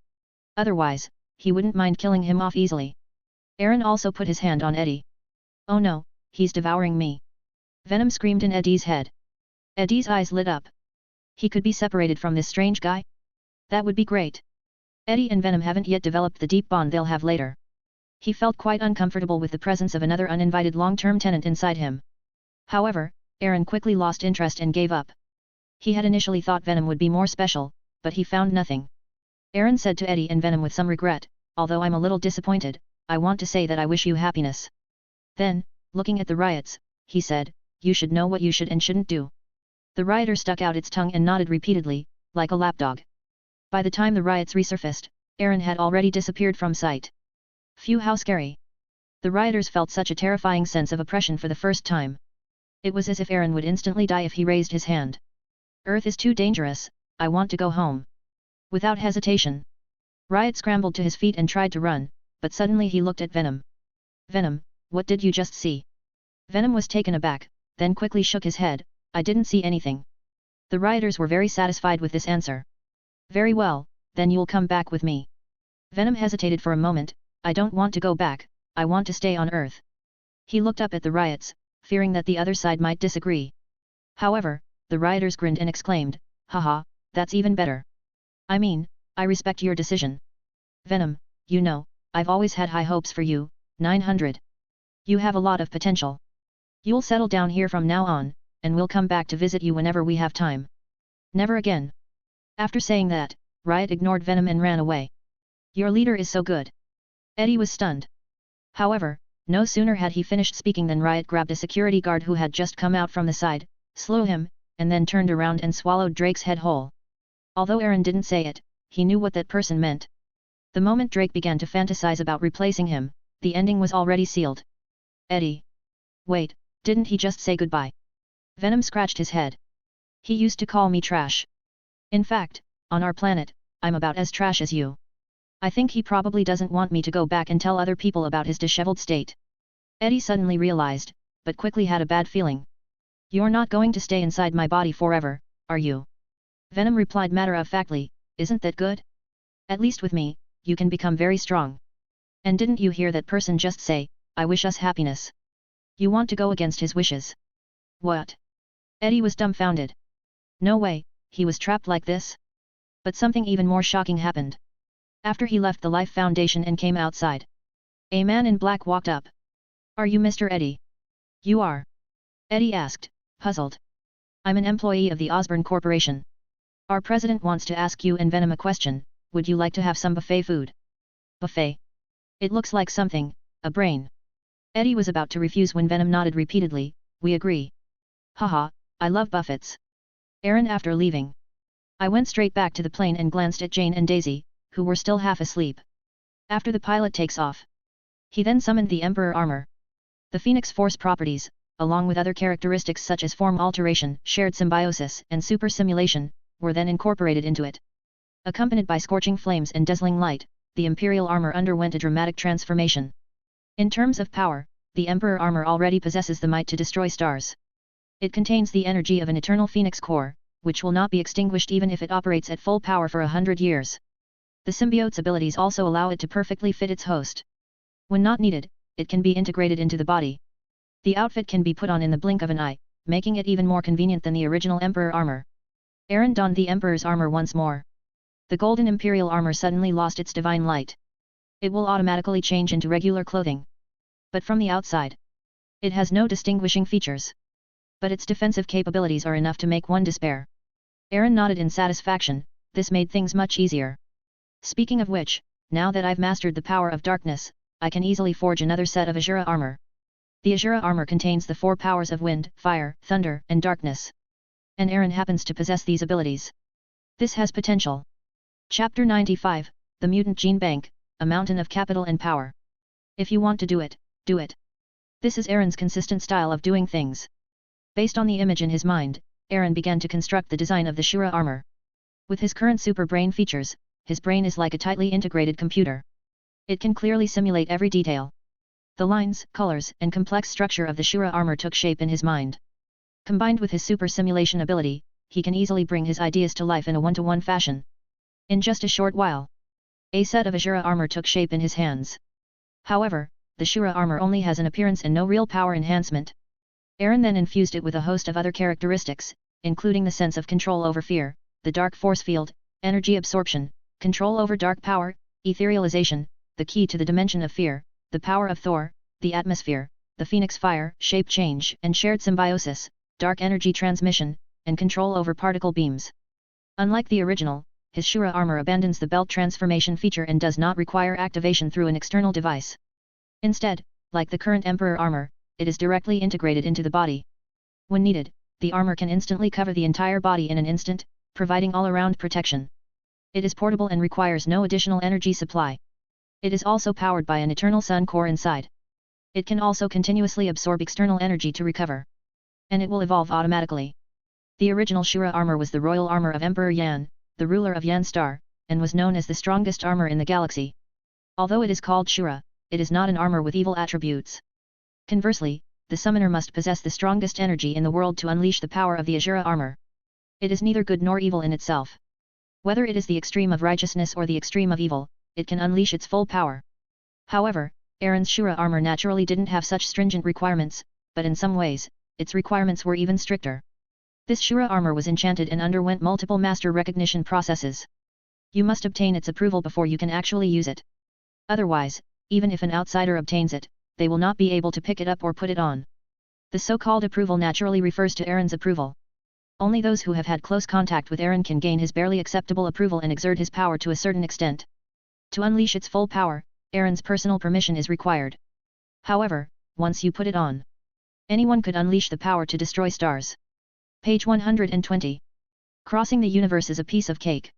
Otherwise, he wouldn't mind killing him off easily. Aaron also put his hand on Eddie. Oh no, he's devouring me. Venom screamed in Eddie's head. Eddie's eyes lit up. He could be separated from this strange guy? That would be great. Eddie and Venom haven't yet developed the deep bond they'll have later. He felt quite uncomfortable with the presence of another uninvited long-term tenant inside him. However, Aaron quickly lost interest and gave up. He had initially thought Venom would be more special, but he found nothing. Aaron said to Eddie and Venom with some regret, although I'm a little disappointed, I want to say that I wish you happiness. Then, looking at the riots, he said, you should know what you should and shouldn't do. The rioter stuck out its tongue and nodded repeatedly, like a lapdog. By the time the riots resurfaced, Aaron had already disappeared from sight. Phew, how scary. The rioters felt such a terrifying sense of oppression for the first time. It was as if Aaron would instantly die if he raised his hand. Earth is too dangerous, I want to go home. Without hesitation. Riot scrambled to his feet and tried to run, but suddenly he looked at Venom. Venom, what did you just see? Venom was taken aback, then quickly shook his head, I didn't see anything. The rioters were very satisfied with this answer. Very well, then you'll come back with me. Venom hesitated for a moment, I don't want to go back, I want to stay on Earth. He looked up at the riots, fearing that the other side might disagree. However, the rioters grinned and exclaimed, haha, that's even better. I mean, I respect your decision. Venom, you know, I've always had high hopes for you, 900. You have a lot of potential. You'll settle down here from now on, and we'll come back to visit you whenever we have time. Never again. After saying that, Riot ignored Venom and ran away. Your leader is so good. Eddie was stunned. However, no sooner had he finished speaking than Riot grabbed a security guard who had just come out from the side, slew him, and then turned around and swallowed Drake's head whole. Although Aaron didn't say it, he knew what that person meant. The moment Drake began to fantasize about replacing him, the ending was already sealed. Eddie. Wait, didn't he just say goodbye? Venom scratched his head. He used to call me trash. In fact, on our planet, I'm about as trash as you. I think he probably doesn't want me to go back and tell other people about his disheveled state. Eddie suddenly realized, but quickly had a bad feeling. You're not going to stay inside my body forever, are you? Venom replied matter-of-factly, isn't that good? At least with me, you can become very strong. And didn't you hear that person just say, I wish us happiness? You want to go against his wishes? What? Eddie was dumbfounded. No way, he was trapped like this? But something even more shocking happened. After he left the Life Foundation and came outside, a man in black walked up. Are you Mr. Eddie? You are? Eddie asked, puzzled. I'm an employee of the Osborne Corporation. Our president wants to ask you and Venom a question, would you like to have some buffet food? Buffet? It looks like something, a brain. Eddie was about to refuse when Venom nodded repeatedly, we agree. Haha, I love buffets. Aaron after leaving. I went straight back to the plane and glanced at Jane and Daisy, who were still half asleep. After the pilot takes off, he then summoned the Emperor armor. The Phoenix Force properties, along with other characteristics such as form alteration, shared symbiosis, and super simulation, were then incorporated into it. Accompanied by scorching flames and dazzling light, the Imperial armor underwent a dramatic transformation. In terms of power, the Emperor armor already possesses the might to destroy stars. It contains the energy of an eternal Phoenix core, which will not be extinguished even if it operates at full power for 100 years. The symbiote's abilities also allow it to perfectly fit its host. When not needed, it can be integrated into the body. The outfit can be put on in the blink of an eye, making it even more convenient than the original Emperor armor. Aaron donned the Emperor's armor once more. The golden Imperial armor suddenly lost its divine light. It will automatically change into regular clothing. But from the outside, it has no distinguishing features. But its defensive capabilities are enough to make one despair. Aaron nodded in satisfaction, this made things much easier. Speaking of which, now that I've mastered the power of darkness, I can easily forge another set of Azura armor. The Azura armor contains the 4 powers of wind, fire, thunder, and darkness. And Aaron happens to possess these abilities. This has potential. Chapter 95, The Mutant Gene Bank, a mountain of capital and power. If you want to do it, do it. This is Aaron's consistent style of doing things. Based on the image in his mind, Aaron began to construct the design of the Shura armor. With his current super brain features, his brain is like a tightly integrated computer. It can clearly simulate every detail. The lines, colors, and complex structure of the Shura armor took shape in his mind. Combined with his super simulation ability, he can easily bring his ideas to life in a one-to-one fashion. In just a short while, a set of Azura armor took shape in his hands. However, the Shura armor only has an appearance and no real power enhancement. Aaron then infused it with a host of other characteristics, including the sense of control over fear, the dark force field, energy absorption, control over dark power, etherealization, the key to the dimension of fear, the power of Thor, the atmosphere, the Phoenix fire, shape change, and shared symbiosis, dark energy transmission, and control over particle beams. Unlike the original, his Shura armor abandons the belt transformation feature and does not require activation through an external device. Instead, like the current Emperor armor, it is directly integrated into the body. When needed, the armor can instantly cover the entire body in an instant, providing all-around protection. It is portable and requires no additional energy supply. It is also powered by an eternal sun core inside. It can also continuously absorb external energy to recover. And it will evolve automatically. The original Shura armor was the royal armor of Emperor Yan, the ruler of Yan Star, and was known as the strongest armor in the galaxy. Although it is called Shura, it is not an armor with evil attributes. Conversely, the summoner must possess the strongest energy in the world to unleash the power of the Azura armor. It is neither good nor evil in itself. Whether it is the extreme of righteousness or the extreme of evil, it can unleash its full power. However, Aaron's Shura armor naturally didn't have such stringent requirements, but in some ways, its requirements were even stricter. This Shura armor was enchanted and underwent multiple master recognition processes. You must obtain its approval before you can actually use it. Otherwise, even if an outsider obtains it, they will not be able to pick it up or put it on. The so-called approval naturally refers to Aaron's approval. Only those who have had close contact with Aaron can gain his barely acceptable approval and exert his power to a certain extent. To unleash its full power, Aaron's personal permission is required. However, once you put it on, anyone could unleash the power to destroy stars. Page 120. Crossing the universe is a piece of cake.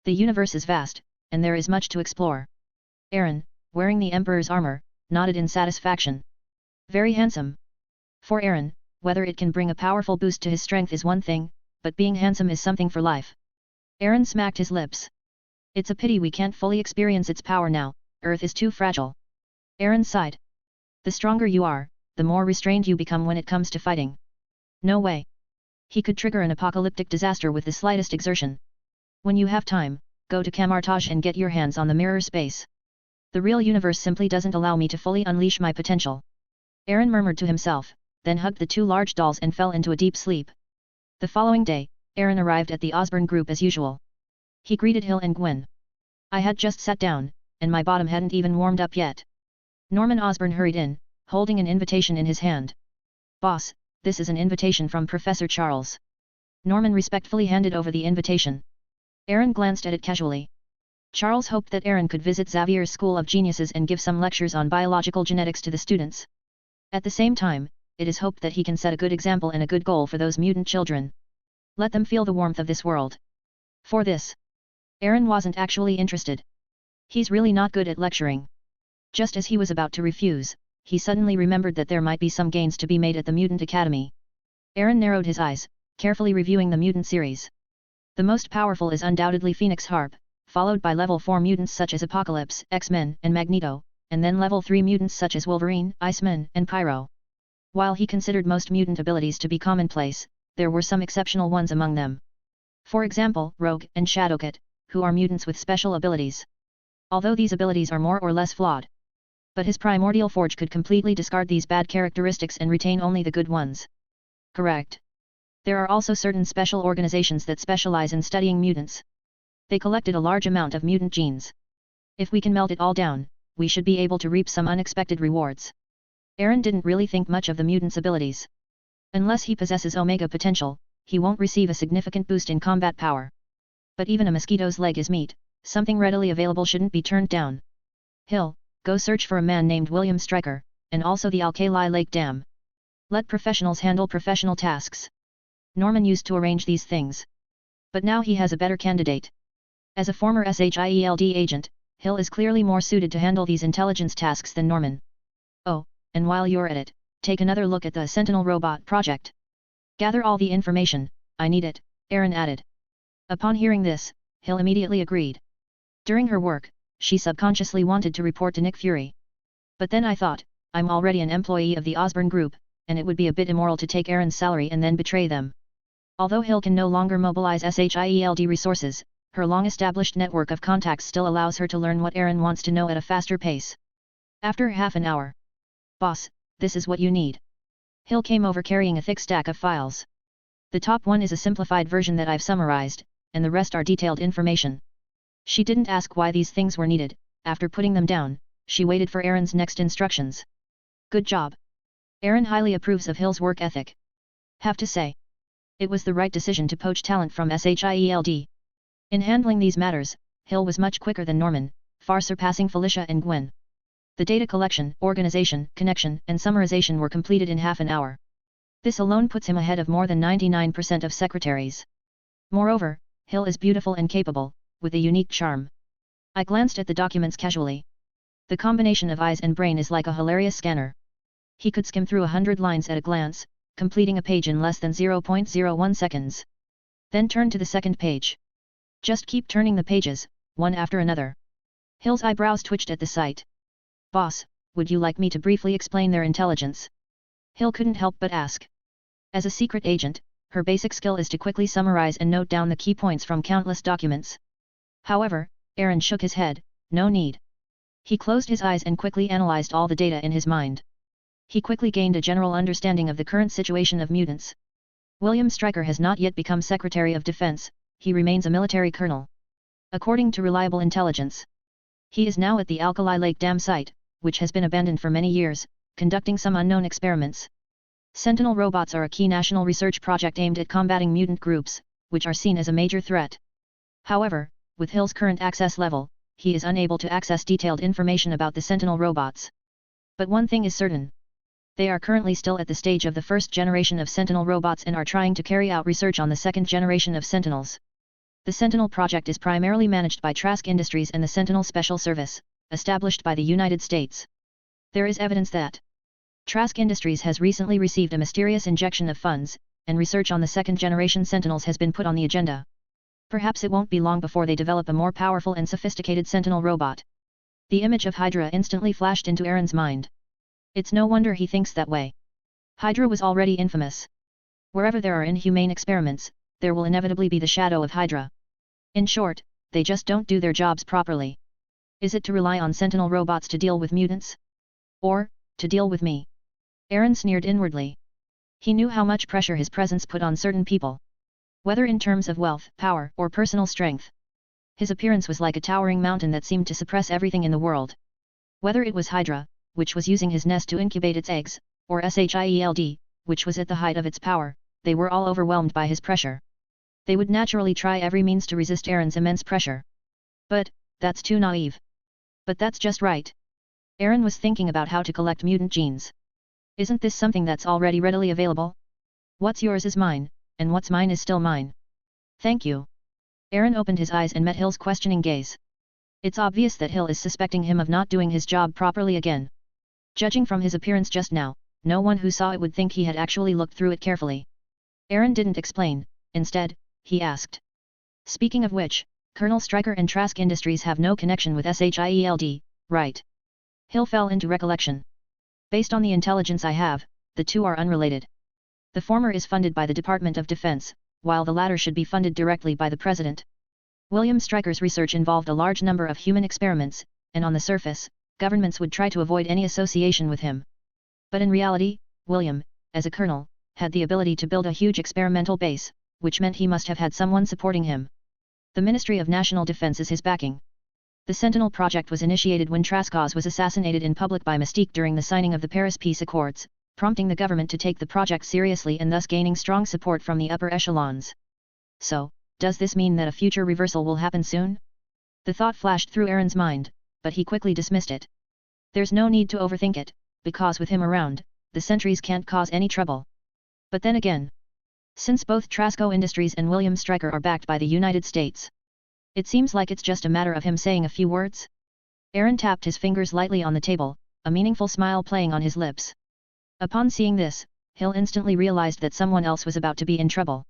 The universe is vast, and there is much to explore. Aaron, wearing the Emperor's armor, nodded in satisfaction. Very handsome. For Aaron, whether it can bring a powerful boost to his strength is one thing, but being handsome is something for life. Aaron smacked his lips. It's a pity we can't fully experience its power now, Earth is too fragile. Aaron sighed. The stronger you are, the more restrained you become when it comes to fighting. No way. He could trigger an apocalyptic disaster with the slightest exertion. When you have time, go to Camartage and get your hands on the mirror space. The real universe simply doesn't allow me to fully unleash my potential. Aaron murmured to himself, then hugged the 2 large dolls and fell into a deep sleep. The following day, Aaron arrived at the Osborne group as usual. He greeted Hill and Gwen. I had just sat down, and my bottom hadn't even warmed up yet. Norman Osborne hurried in, holding an invitation in his hand. Boss, this is an invitation from Professor Charles. Norman respectfully handed over the invitation. Aaron glanced at it casually. Charles hoped that Aaron could visit Xavier's School of Geniuses and give some lectures on biological genetics to the students. At the same time, it is hoped that he can set a good example and a good goal for those mutant children. Let them feel the warmth of this world. For this, Aaron wasn't actually interested. He's really not good at lecturing. Just as he was about to refuse, he suddenly remembered that there might be some gains to be made at the Mutant Academy. Aaron narrowed his eyes, carefully reviewing the mutant series. The most powerful is undoubtedly Phoenix Harp, followed by level 4 mutants such as Apocalypse, X-Men, and Magneto, and then level 3 mutants such as Wolverine, Iceman, and Pyro. While he considered most mutant abilities to be commonplace, there were some exceptional ones among them. For example, Rogue and Shadowcat, who are mutants with special abilities. Although these abilities are more or less flawed. But his primordial forge could completely discard these bad characteristics and retain only the good ones. Correct. There are also certain special organizations that specialize in studying mutants. They collected a large amount of mutant genes. If we can melt it all down, we should be able to reap some unexpected rewards. Aaron didn't really think much of the mutant's abilities. Unless he possesses Omega potential, he won't receive a significant boost in combat power. But even a mosquito's leg is meat, something readily available shouldn't be turned down. Hill, go search for a man named William Stryker, and also the Alkali Lake Dam. Let professionals handle professional tasks. Norman used to arrange these things. But now he has a better candidate. As a former SHIELD agent, Hill is clearly more suited to handle these intelligence tasks than Norman. Oh, and while you're at it, take another look at the Sentinel Robot project. Gather all the information, I need it, Aaron added. Upon hearing this, Hill immediately agreed. During her work, she subconsciously wanted to report to Nick Fury. But then I thought, I'm already an employee of the Osborne Group, and it would be a bit immoral to take Aaron's salary and then betray them. Although Hill can no longer mobilize SHIELD resources, her long-established network of contacts still allows her to learn what Aaron wants to know at a faster pace. After half an hour. Boss, this is what you need. Hill came over carrying a thick stack of files. The top one is a simplified version that I've summarized, and the rest are detailed information. She didn't ask why these things were needed. After putting them down, she waited for Aaron's next instructions. Good job. Aaron highly approves of Hill's work ethic. Have to say, it was the right decision to poach talent from SHIELD. In handling these matters, Hill was much quicker than Norman, far surpassing Felicia and Gwen. The data collection, organization, connection, and summarization were completed in half an hour. This alone puts him ahead of more than 99% of secretaries. Moreover, Hill is beautiful and capable, with a unique charm. I glanced at the documents casually. The combination of eyes and brain is like a hilarious scanner. He could skim through 100 lines at a glance, completing a page in less than 0.01 seconds. Then turn to the second page. Just keep turning the pages, one after another. Hill's eyebrows twitched at the sight. Boss, would you like me to briefly explain their intelligence? Hill couldn't help but ask. As a secret agent, her basic skill is to quickly summarize and note down the key points from countless documents. However, Aaron shook his head, no need. He closed his eyes and quickly analyzed all the data in his mind. He quickly gained a general understanding of the current situation of mutants. William Stryker has not yet become Secretary of Defense, he remains a military colonel. According to reliable intelligence, he is now at the Alkali Lake Dam site, which has been abandoned for many years, conducting some unknown experiments. Sentinel robots are a key national research project aimed at combating mutant groups, which are seen as a major threat. However, with Hill's current access level, he is unable to access detailed information about the Sentinel robots. But one thing is certain. They are currently still at the stage of the first generation of Sentinel robots and are trying to carry out research on the second generation of Sentinels. The Sentinel project is primarily managed by Trask Industries and the Sentinel Special Service, established by the United States. There is evidence that Trask Industries has recently received a mysterious injection of funds, and research on the second-generation Sentinels has been put on the agenda. Perhaps it won't be long before they develop a more powerful and sophisticated Sentinel robot. The image of Hydra instantly flashed into Aaron's mind. It's no wonder he thinks that way. Hydra was already infamous. Wherever there are inhumane experiments, there will inevitably be the shadow of Hydra. In short, they just don't do their jobs properly. Is it to rely on sentinel robots to deal with mutants? Or, to deal with me? Aaron sneered inwardly. He knew how much pressure his presence put on certain people. Whether in terms of wealth, power, or personal strength. His appearance was like a towering mountain that seemed to suppress everything in the world. Whether it was Hydra, which was using his nest to incubate its eggs, or SHIELD, which was at the height of its power, they were all overwhelmed by his pressure. They would naturally try every means to resist Aaron's immense pressure. But, that's too naive. But that's just right. Aaron was thinking about how to collect mutant genes. Isn't this something that's already readily available? What's yours is mine, and what's mine is still mine. Thank you. Aaron opened his eyes and met Hill's questioning gaze. It's obvious that Hill is suspecting him of not doing his job properly again. Judging from his appearance just now, no one who saw it would think he had actually looked through it carefully. Aaron didn't explain, instead, he asked. Speaking of which, Colonel Stryker and Trask Industries have no connection with SHIELD, right? Hill fell into recollection. Based on the intelligence I have, the two are unrelated. The former is funded by the Department of Defense, while the latter should be funded directly by the President. William Stryker's research involved a large number of human experiments, and on the surface, governments would try to avoid any association with him. But in reality, William, as a colonel, had the ability to build a huge experimental base, which meant he must have had someone supporting him. The Ministry of National Defense is his backing. The Sentinel project was initiated when Trask was assassinated in public by Mystique during the signing of the Paris Peace Accords, prompting the government to take the project seriously and thus gaining strong support from the upper echelons. So, does this mean that a future reversal will happen soon? The thought flashed through Aaron's mind, but he quickly dismissed it. There's no need to overthink it, because with him around, the sentries can't cause any trouble. But then again, since both Trask Industries and William Stryker are backed by the United States, it seems like it's just a matter of him saying a few words. Aaron tapped his fingers lightly on the table, a meaningful smile playing on his lips. Upon seeing this, Hill instantly realized that someone else was about to be in trouble.